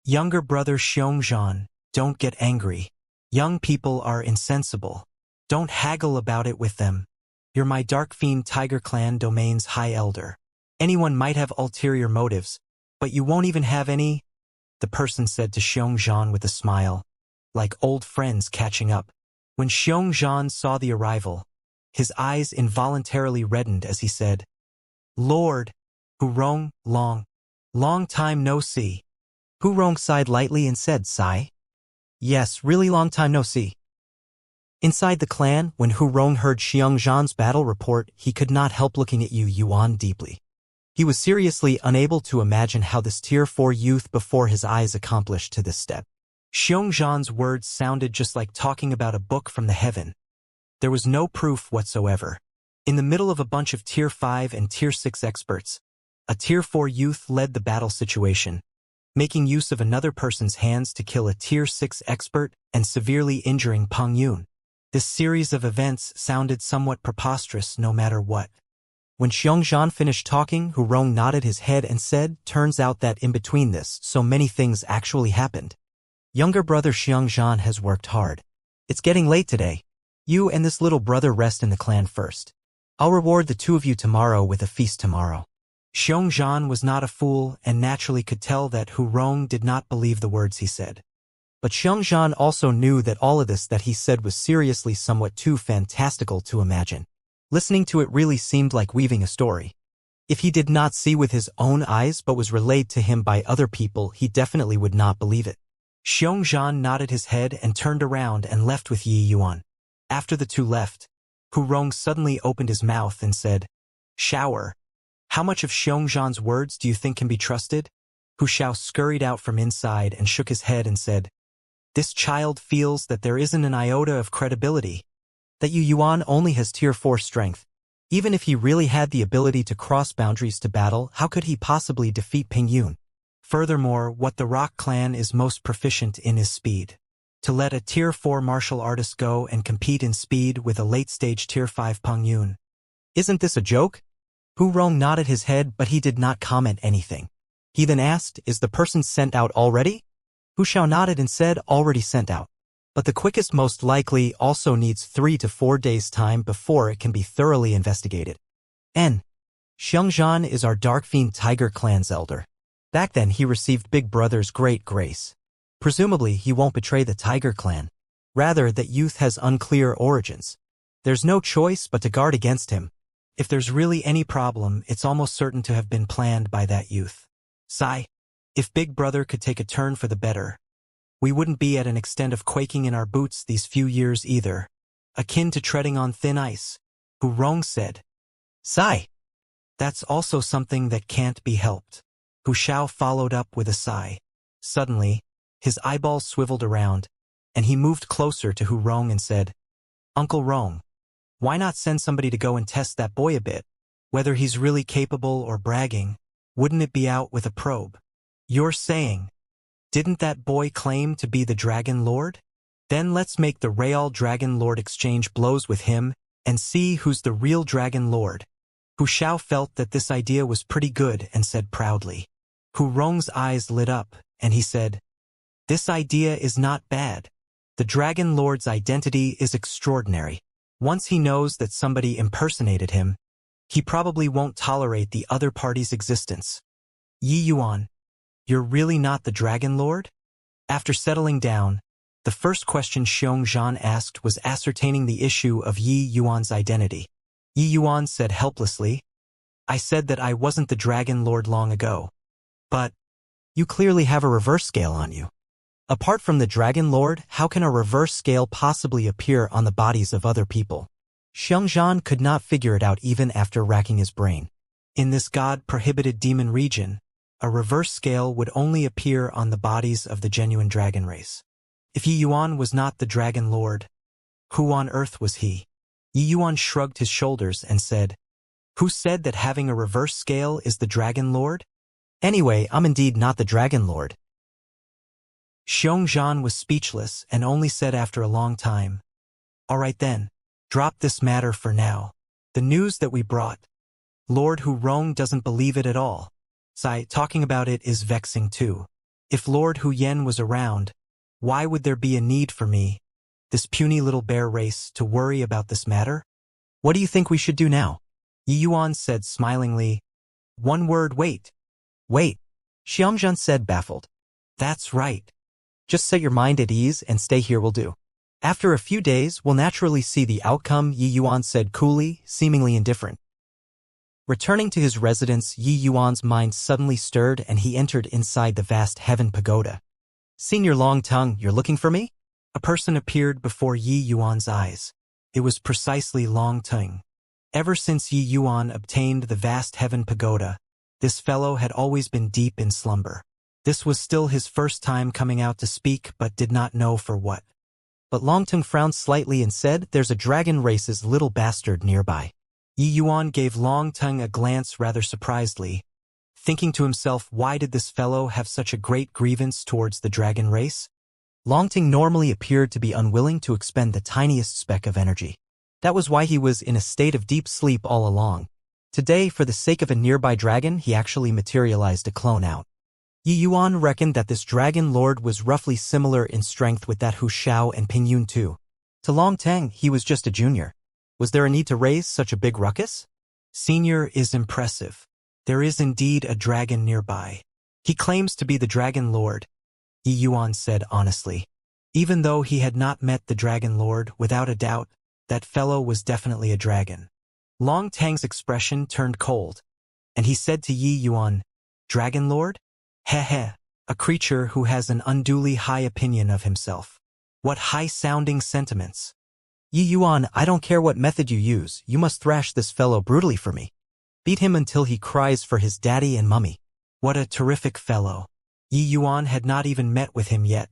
[SPEAKER 1] Younger brother Xianxia, don't get angry. Young people are insensible. Don't haggle about it with them. You're my Dark Fiend Tiger clan domain's high elder. Anyone might have ulterior motives, but you won't even have any, the person said to Xianxia with a smile, like old friends catching up. When Xianxia saw the arrival, his eyes involuntarily reddened as he said, Lord, Hu Rong, long time no see. Hu Rong sighed lightly and said, Sigh? Yes, really long time no see. Inside the clan, when Hu Rong heard Xianxia's battle report, he could not help looking at Yu Yuan deeply. He was seriously unable to imagine how this Tier 4 youth before his eyes accomplished to this step. Xianxia's words sounded just like talking about a book from the heaven. There was no proof whatsoever. In the middle of a bunch of Tier 5 and Tier 6 experts, a Tier 4 youth led the battle situation, making use of another person's hands to kill a Tier 6 expert and severely injuring Peng Yun. This series of events sounded somewhat preposterous no matter what. When Xianxia finished talking, Hu Rong nodded his head and said, Turns out that in between this, so many things actually happened. Younger brother Xianxia has worked hard. It's getting late today. You and this little brother rest in the clan first. I'll reward the two of you tomorrow with a feast tomorrow. Xianxia was not a fool and naturally could tell that Hu Rong did not believe the words he said. But Xianxia also knew that all of this that he said was seriously somewhat too fantastical to imagine. Listening to it really seemed like weaving a story. If he did not see with his own eyes but was relayed to him by other people, he definitely would not believe it. Xianxia nodded his head and turned around and left with Yi Yuan. After the two left, Hu Rong suddenly opened his mouth and said, Shower. How much of Xianxia's words do you think can be trusted? Hu Xiao scurried out from inside and shook his head and said, This child feels that there isn't an iota of credibility, that Yu Yuan only has Tier 4 strength. Even if he really had the ability to cross boundaries to battle, how could he possibly defeat Peng Yun? Furthermore, what the Rock clan is most proficient in is speed. To let a Tier 4 martial artist go and compete in speed with a late-stage Tier 5 Peng Yun. Isn't this a joke? Hu Rong nodded his head, but he did not comment anything. He then asked, Is the person sent out already? Hu Xiao nodded and said, Already sent out. But the quickest most likely also needs 3 to 4 days' time before it can be thoroughly investigated. N. Xianxia is our Dark Fiend Tiger clan's elder. Back then he received Big Brother's great grace. Presumably he won't betray the Tiger clan. Rather, that youth has unclear origins. There's no choice but to guard against him. If there's really any problem, it's almost certain to have been planned by that youth. Sigh. If Big Brother could take a turn for the better, we wouldn't be at an extent of quaking in our boots these few years either. Akin to treading on thin ice. Hu Rong said. Sigh. That's also something that can't be helped. Hu Xiao followed up with a sigh. Suddenly, his eyeballs swiveled around, and he moved closer to Hu Rong and said, Uncle Rong, why not send somebody to go and test that boy a bit? Whether he's really capable or bragging, wouldn't it be out with a probe? You're saying, didn't that boy claim to be the Dragon Lord? Then let's make the Real Dragon Lord exchange blows with him and see who's the real Dragon Lord. Hu Xiao felt that this idea was pretty good and said proudly. Hu Rong's eyes lit up, and he said, This idea is not bad. The Dragon Lord's identity is extraordinary. Once he knows that somebody impersonated him, he probably won't tolerate the other party's existence. Yi Yuan, you're really not the Dragon Lord? After settling down, The first question Xianxia asked was ascertaining the issue of Yi Yuan's identity. Yi Yuan said helplessly, "I said that I wasn't the Dragon Lord long ago. But you clearly have a reverse scale on you. Apart from the Dragon Lord, how can a reverse scale possibly appear on the bodies of other people?" Xianxia could not figure it out even after racking his brain. In this God-prohibited demon region, a reverse scale would only appear on the bodies of the genuine dragon race. If Yi Yuan was not the Dragon Lord, who on earth was he? Yi Yuan shrugged his shoulders and said, "Who said that having a reverse scale is the Dragon Lord? Anyway, I'm indeed not the Dragon Lord." Xianxia was speechless and only said after a long time, "All right then, drop this matter for now. The news that we brought, Lord Hu Rong doesn't believe it at all. Talking about it is vexing too. If Lord Hu Yen was around, why would there be a need for me, this puny little bear race, to worry about this matter? What do you think we should do now?" Yi Yuan said smilingly, "One word, wait." "Wait," Xianxia said, baffled. "That's right. Just set your mind at ease and stay here will do. After a few days, we'll naturally see the outcome," Yi Yuan said coolly, seemingly indifferent. Returning to his residence, Yi Yuan's mind suddenly stirred and he entered inside the vast heaven pagoda. "Senior Long Tongue, you're looking for me?" A person appeared before Yi Yuan's eyes. It was precisely Long Tongue. Ever since Yi Yuan obtained the vast heaven pagoda, this fellow had always been deep in slumber. This was still his first time coming out to speak but did not know for what. But Long Tongue frowned slightly and said, "There's a dragon race's little bastard nearby." Yi Yuan gave Long Tongue a glance rather surprisedly, thinking to himself, why did this fellow have such a great grievance towards the dragon race? Long Tongue normally appeared to be unwilling to expend the tiniest speck of energy. That was why he was in a state of deep sleep all along. Today, for the sake of a nearby dragon, he actually materialized a clone out. Yi Yuan reckoned that this dragon lord was roughly similar in strength with that Hu Xiao and Ping Yun too. To Long Tongue, he was just a junior. Was there a need to raise such a big ruckus? "Senior is impressive. There is indeed a dragon nearby. He claims to be the Dragon Lord," Yi Yuan said honestly. Even though he had not met the Dragon Lord, without a doubt, that fellow was definitely a dragon. Long Tang's expression turned cold, and he said to Yi Yuan, "Dragon Lord? Heh, a creature who has an unduly high opinion of himself. What high-sounding sentiments. Yi Yuan, I don't care what method you use, you must thrash this fellow brutally for me. Beat him until he cries for his daddy and mummy." What a terrific fellow. Yi Yuan had not even met with him yet,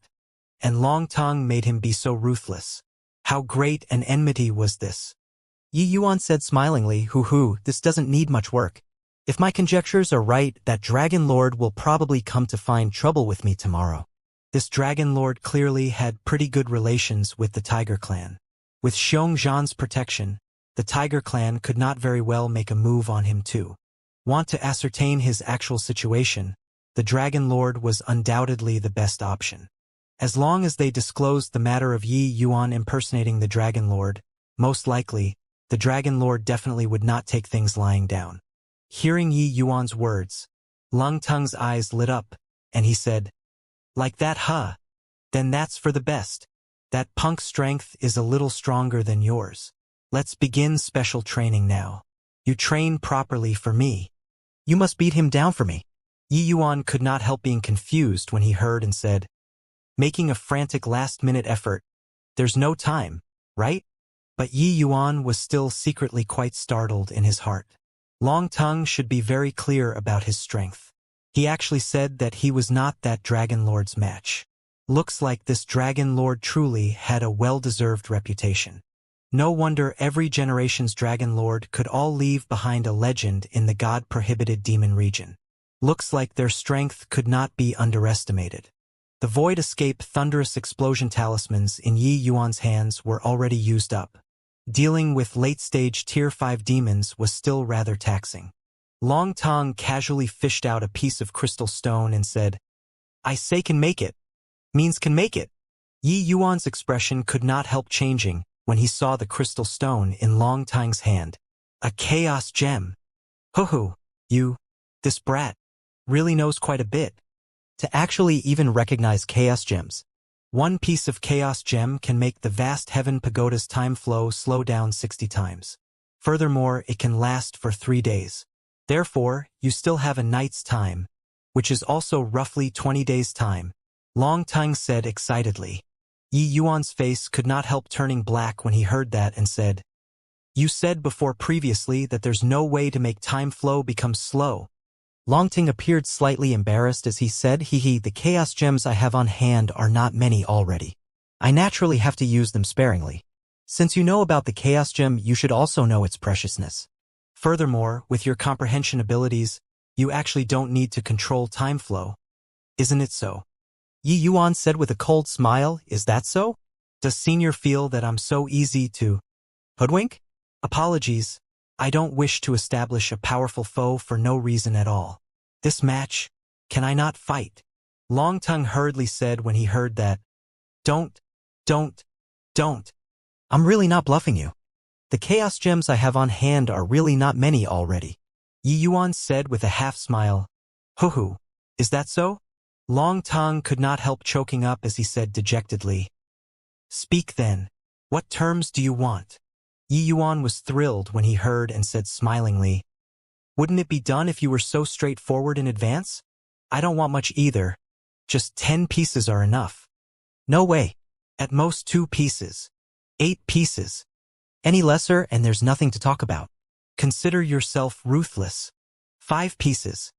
[SPEAKER 1] and Long Tongue made him be so ruthless. How great an enmity was this? Yi Yuan said smilingly, "Hoo, this doesn't need much work. If my conjectures are right, that Dragon Lord will probably come to find trouble with me tomorrow." This Dragon Lord clearly had pretty good relations with the Tiger Clan. With Xianxia's protection, the Tiger Clan could not very well make a move on him too. Want to ascertain his actual situation, the Dragon Lord was undoubtedly the best option. As long as they disclosed the matter of Yi Yuan impersonating the Dragon Lord, most likely, the Dragon Lord definitely would not take things lying down. Hearing Yi Yuan's words, Long Tongue's eyes lit up, and he said, "Like that, huh? Then that's for the best. That punk's strength is a little stronger than yours. Let's begin special training now. You train properly for me. You must beat him down for me." Yi Yuan could not help being confused when he heard and said, making a frantic last-minute effort, "There's no time, right?" But Yi Yuan was still secretly quite startled in his heart. Long Tongue should be very clear about his strength. He actually said that he was not that Dragon Lord's match. Looks like this Dragon Lord truly had a well-deserved reputation. No wonder every generation's Dragon Lord could all leave behind a legend in the God-prohibited demon region. Looks like their strength could not be underestimated. The Void Escape Thunderous Explosion talismans in Yi Yuan's hands were already used up. Dealing with late-stage Tier 5 demons was still rather taxing. Long Tongue casually fished out a piece of crystal stone and said, "I say can make it. Means can make it." Yi Yuan's expression could not help changing when he saw the crystal stone in Long Tongue's hand. A chaos gem. Hoo, this brat, really knows quite a bit. To actually even recognize chaos gems. One piece of chaos gem can make the vast heaven pagoda's time flow slow down 60 times. Furthermore, it can last for 3 days. Therefore, you still have a night's time, which is also roughly 20 days' time, Long Tongue said excitedly. Yi Yuan's face could not help turning black when he heard that and said, "You said before previously that there's no way to make time flow become slow." Longting appeared slightly embarrassed as he said, the chaos gems I have on hand are not many already. I naturally have to use them sparingly. Since you know about the chaos gem, you should also know its preciousness. Furthermore, with your comprehension abilities, you actually don't need to control time flow. Isn't it so? Yi Yuan said with a cold smile, "Is that so? Does Senior feel that I'm so easy to hoodwink?" "Apologies. I don't wish to establish a powerful foe for no reason at all. This match, can I not fight?" Long Tongue hurriedly said when he heard that. Don't. I'm really not bluffing you. The chaos gems I have on hand are really not many already. Yi Yuan said with a half-smile. Hoo, is that so? Long Tongue could not help choking up as he said dejectedly. "Speak then. What terms do you want?" Yi Yuan was thrilled when he heard and said smilingly, "Wouldn't it be done if you were so straightforward in advance? I don't want much either. Just 10 pieces are enough." "No way. At most 2 pieces. 8 pieces. Any lesser and there's nothing to talk about. Consider yourself ruthless. 5 pieces.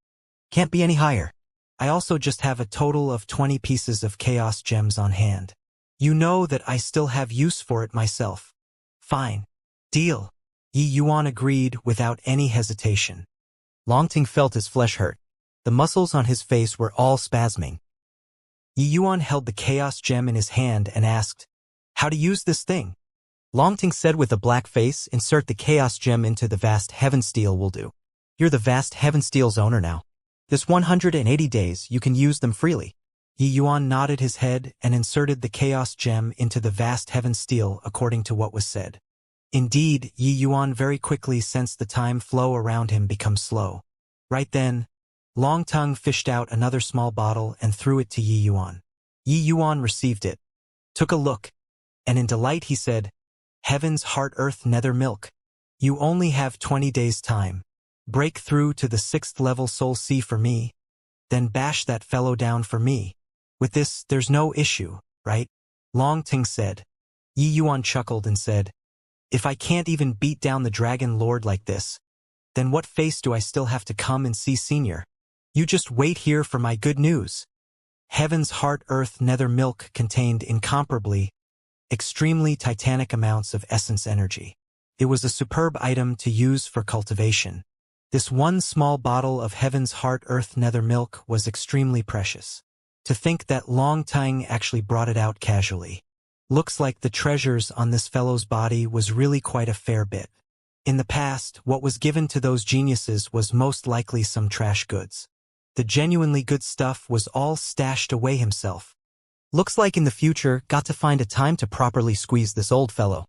[SPEAKER 1] Can't be any higher. I also just have a total of 20 pieces of chaos gems on hand. You know that I still have use for it myself." "Fine. Deal." Yi Yuan agreed without any hesitation. Longting felt his flesh hurt. The muscles on his face were all spasming. Yi Yuan held the chaos gem in his hand and asked, "How to use this thing?" Longting said with a black face, "Insert the chaos gem into the vast heaven steel will do. You're the vast heaven steel's owner now. This 180 days you can use them freely." Yi Yuan nodded his head and inserted the chaos gem into the vast heaven steel according to what was said. Indeed, Yi Yuan very quickly sensed the time flow around him become slow. Right then, Long Tongue fished out another small bottle and threw it to Yi Yuan. Yi Yuan received it, took a look, and in delight he said, "Heaven's heart earth nether milk. You only have 20 days time. Break through to the 6th level soul sea for me, then bash that fellow down for me. With this, there's no issue, right?" Long Tongue said. Yi Yuan chuckled and said, "If I can't even beat down the Dragon Lord like this, then what face do I still have to come and see Senior? You just wait here for my good news." Heaven's heart earth nether milk contained incomparably, extremely titanic amounts of essence energy. It was a superb item to use for cultivation. This one small bottle of Heaven's heart earth nether milk was extremely precious. To think that Long Tongue actually brought it out casually. Looks like the treasures on this fellow's body was really quite a fair bit. In the past, what was given to those geniuses was most likely some trash goods. The genuinely good stuff was all stashed away himself. Looks like in the future, got to find a time to properly squeeze this old fellow.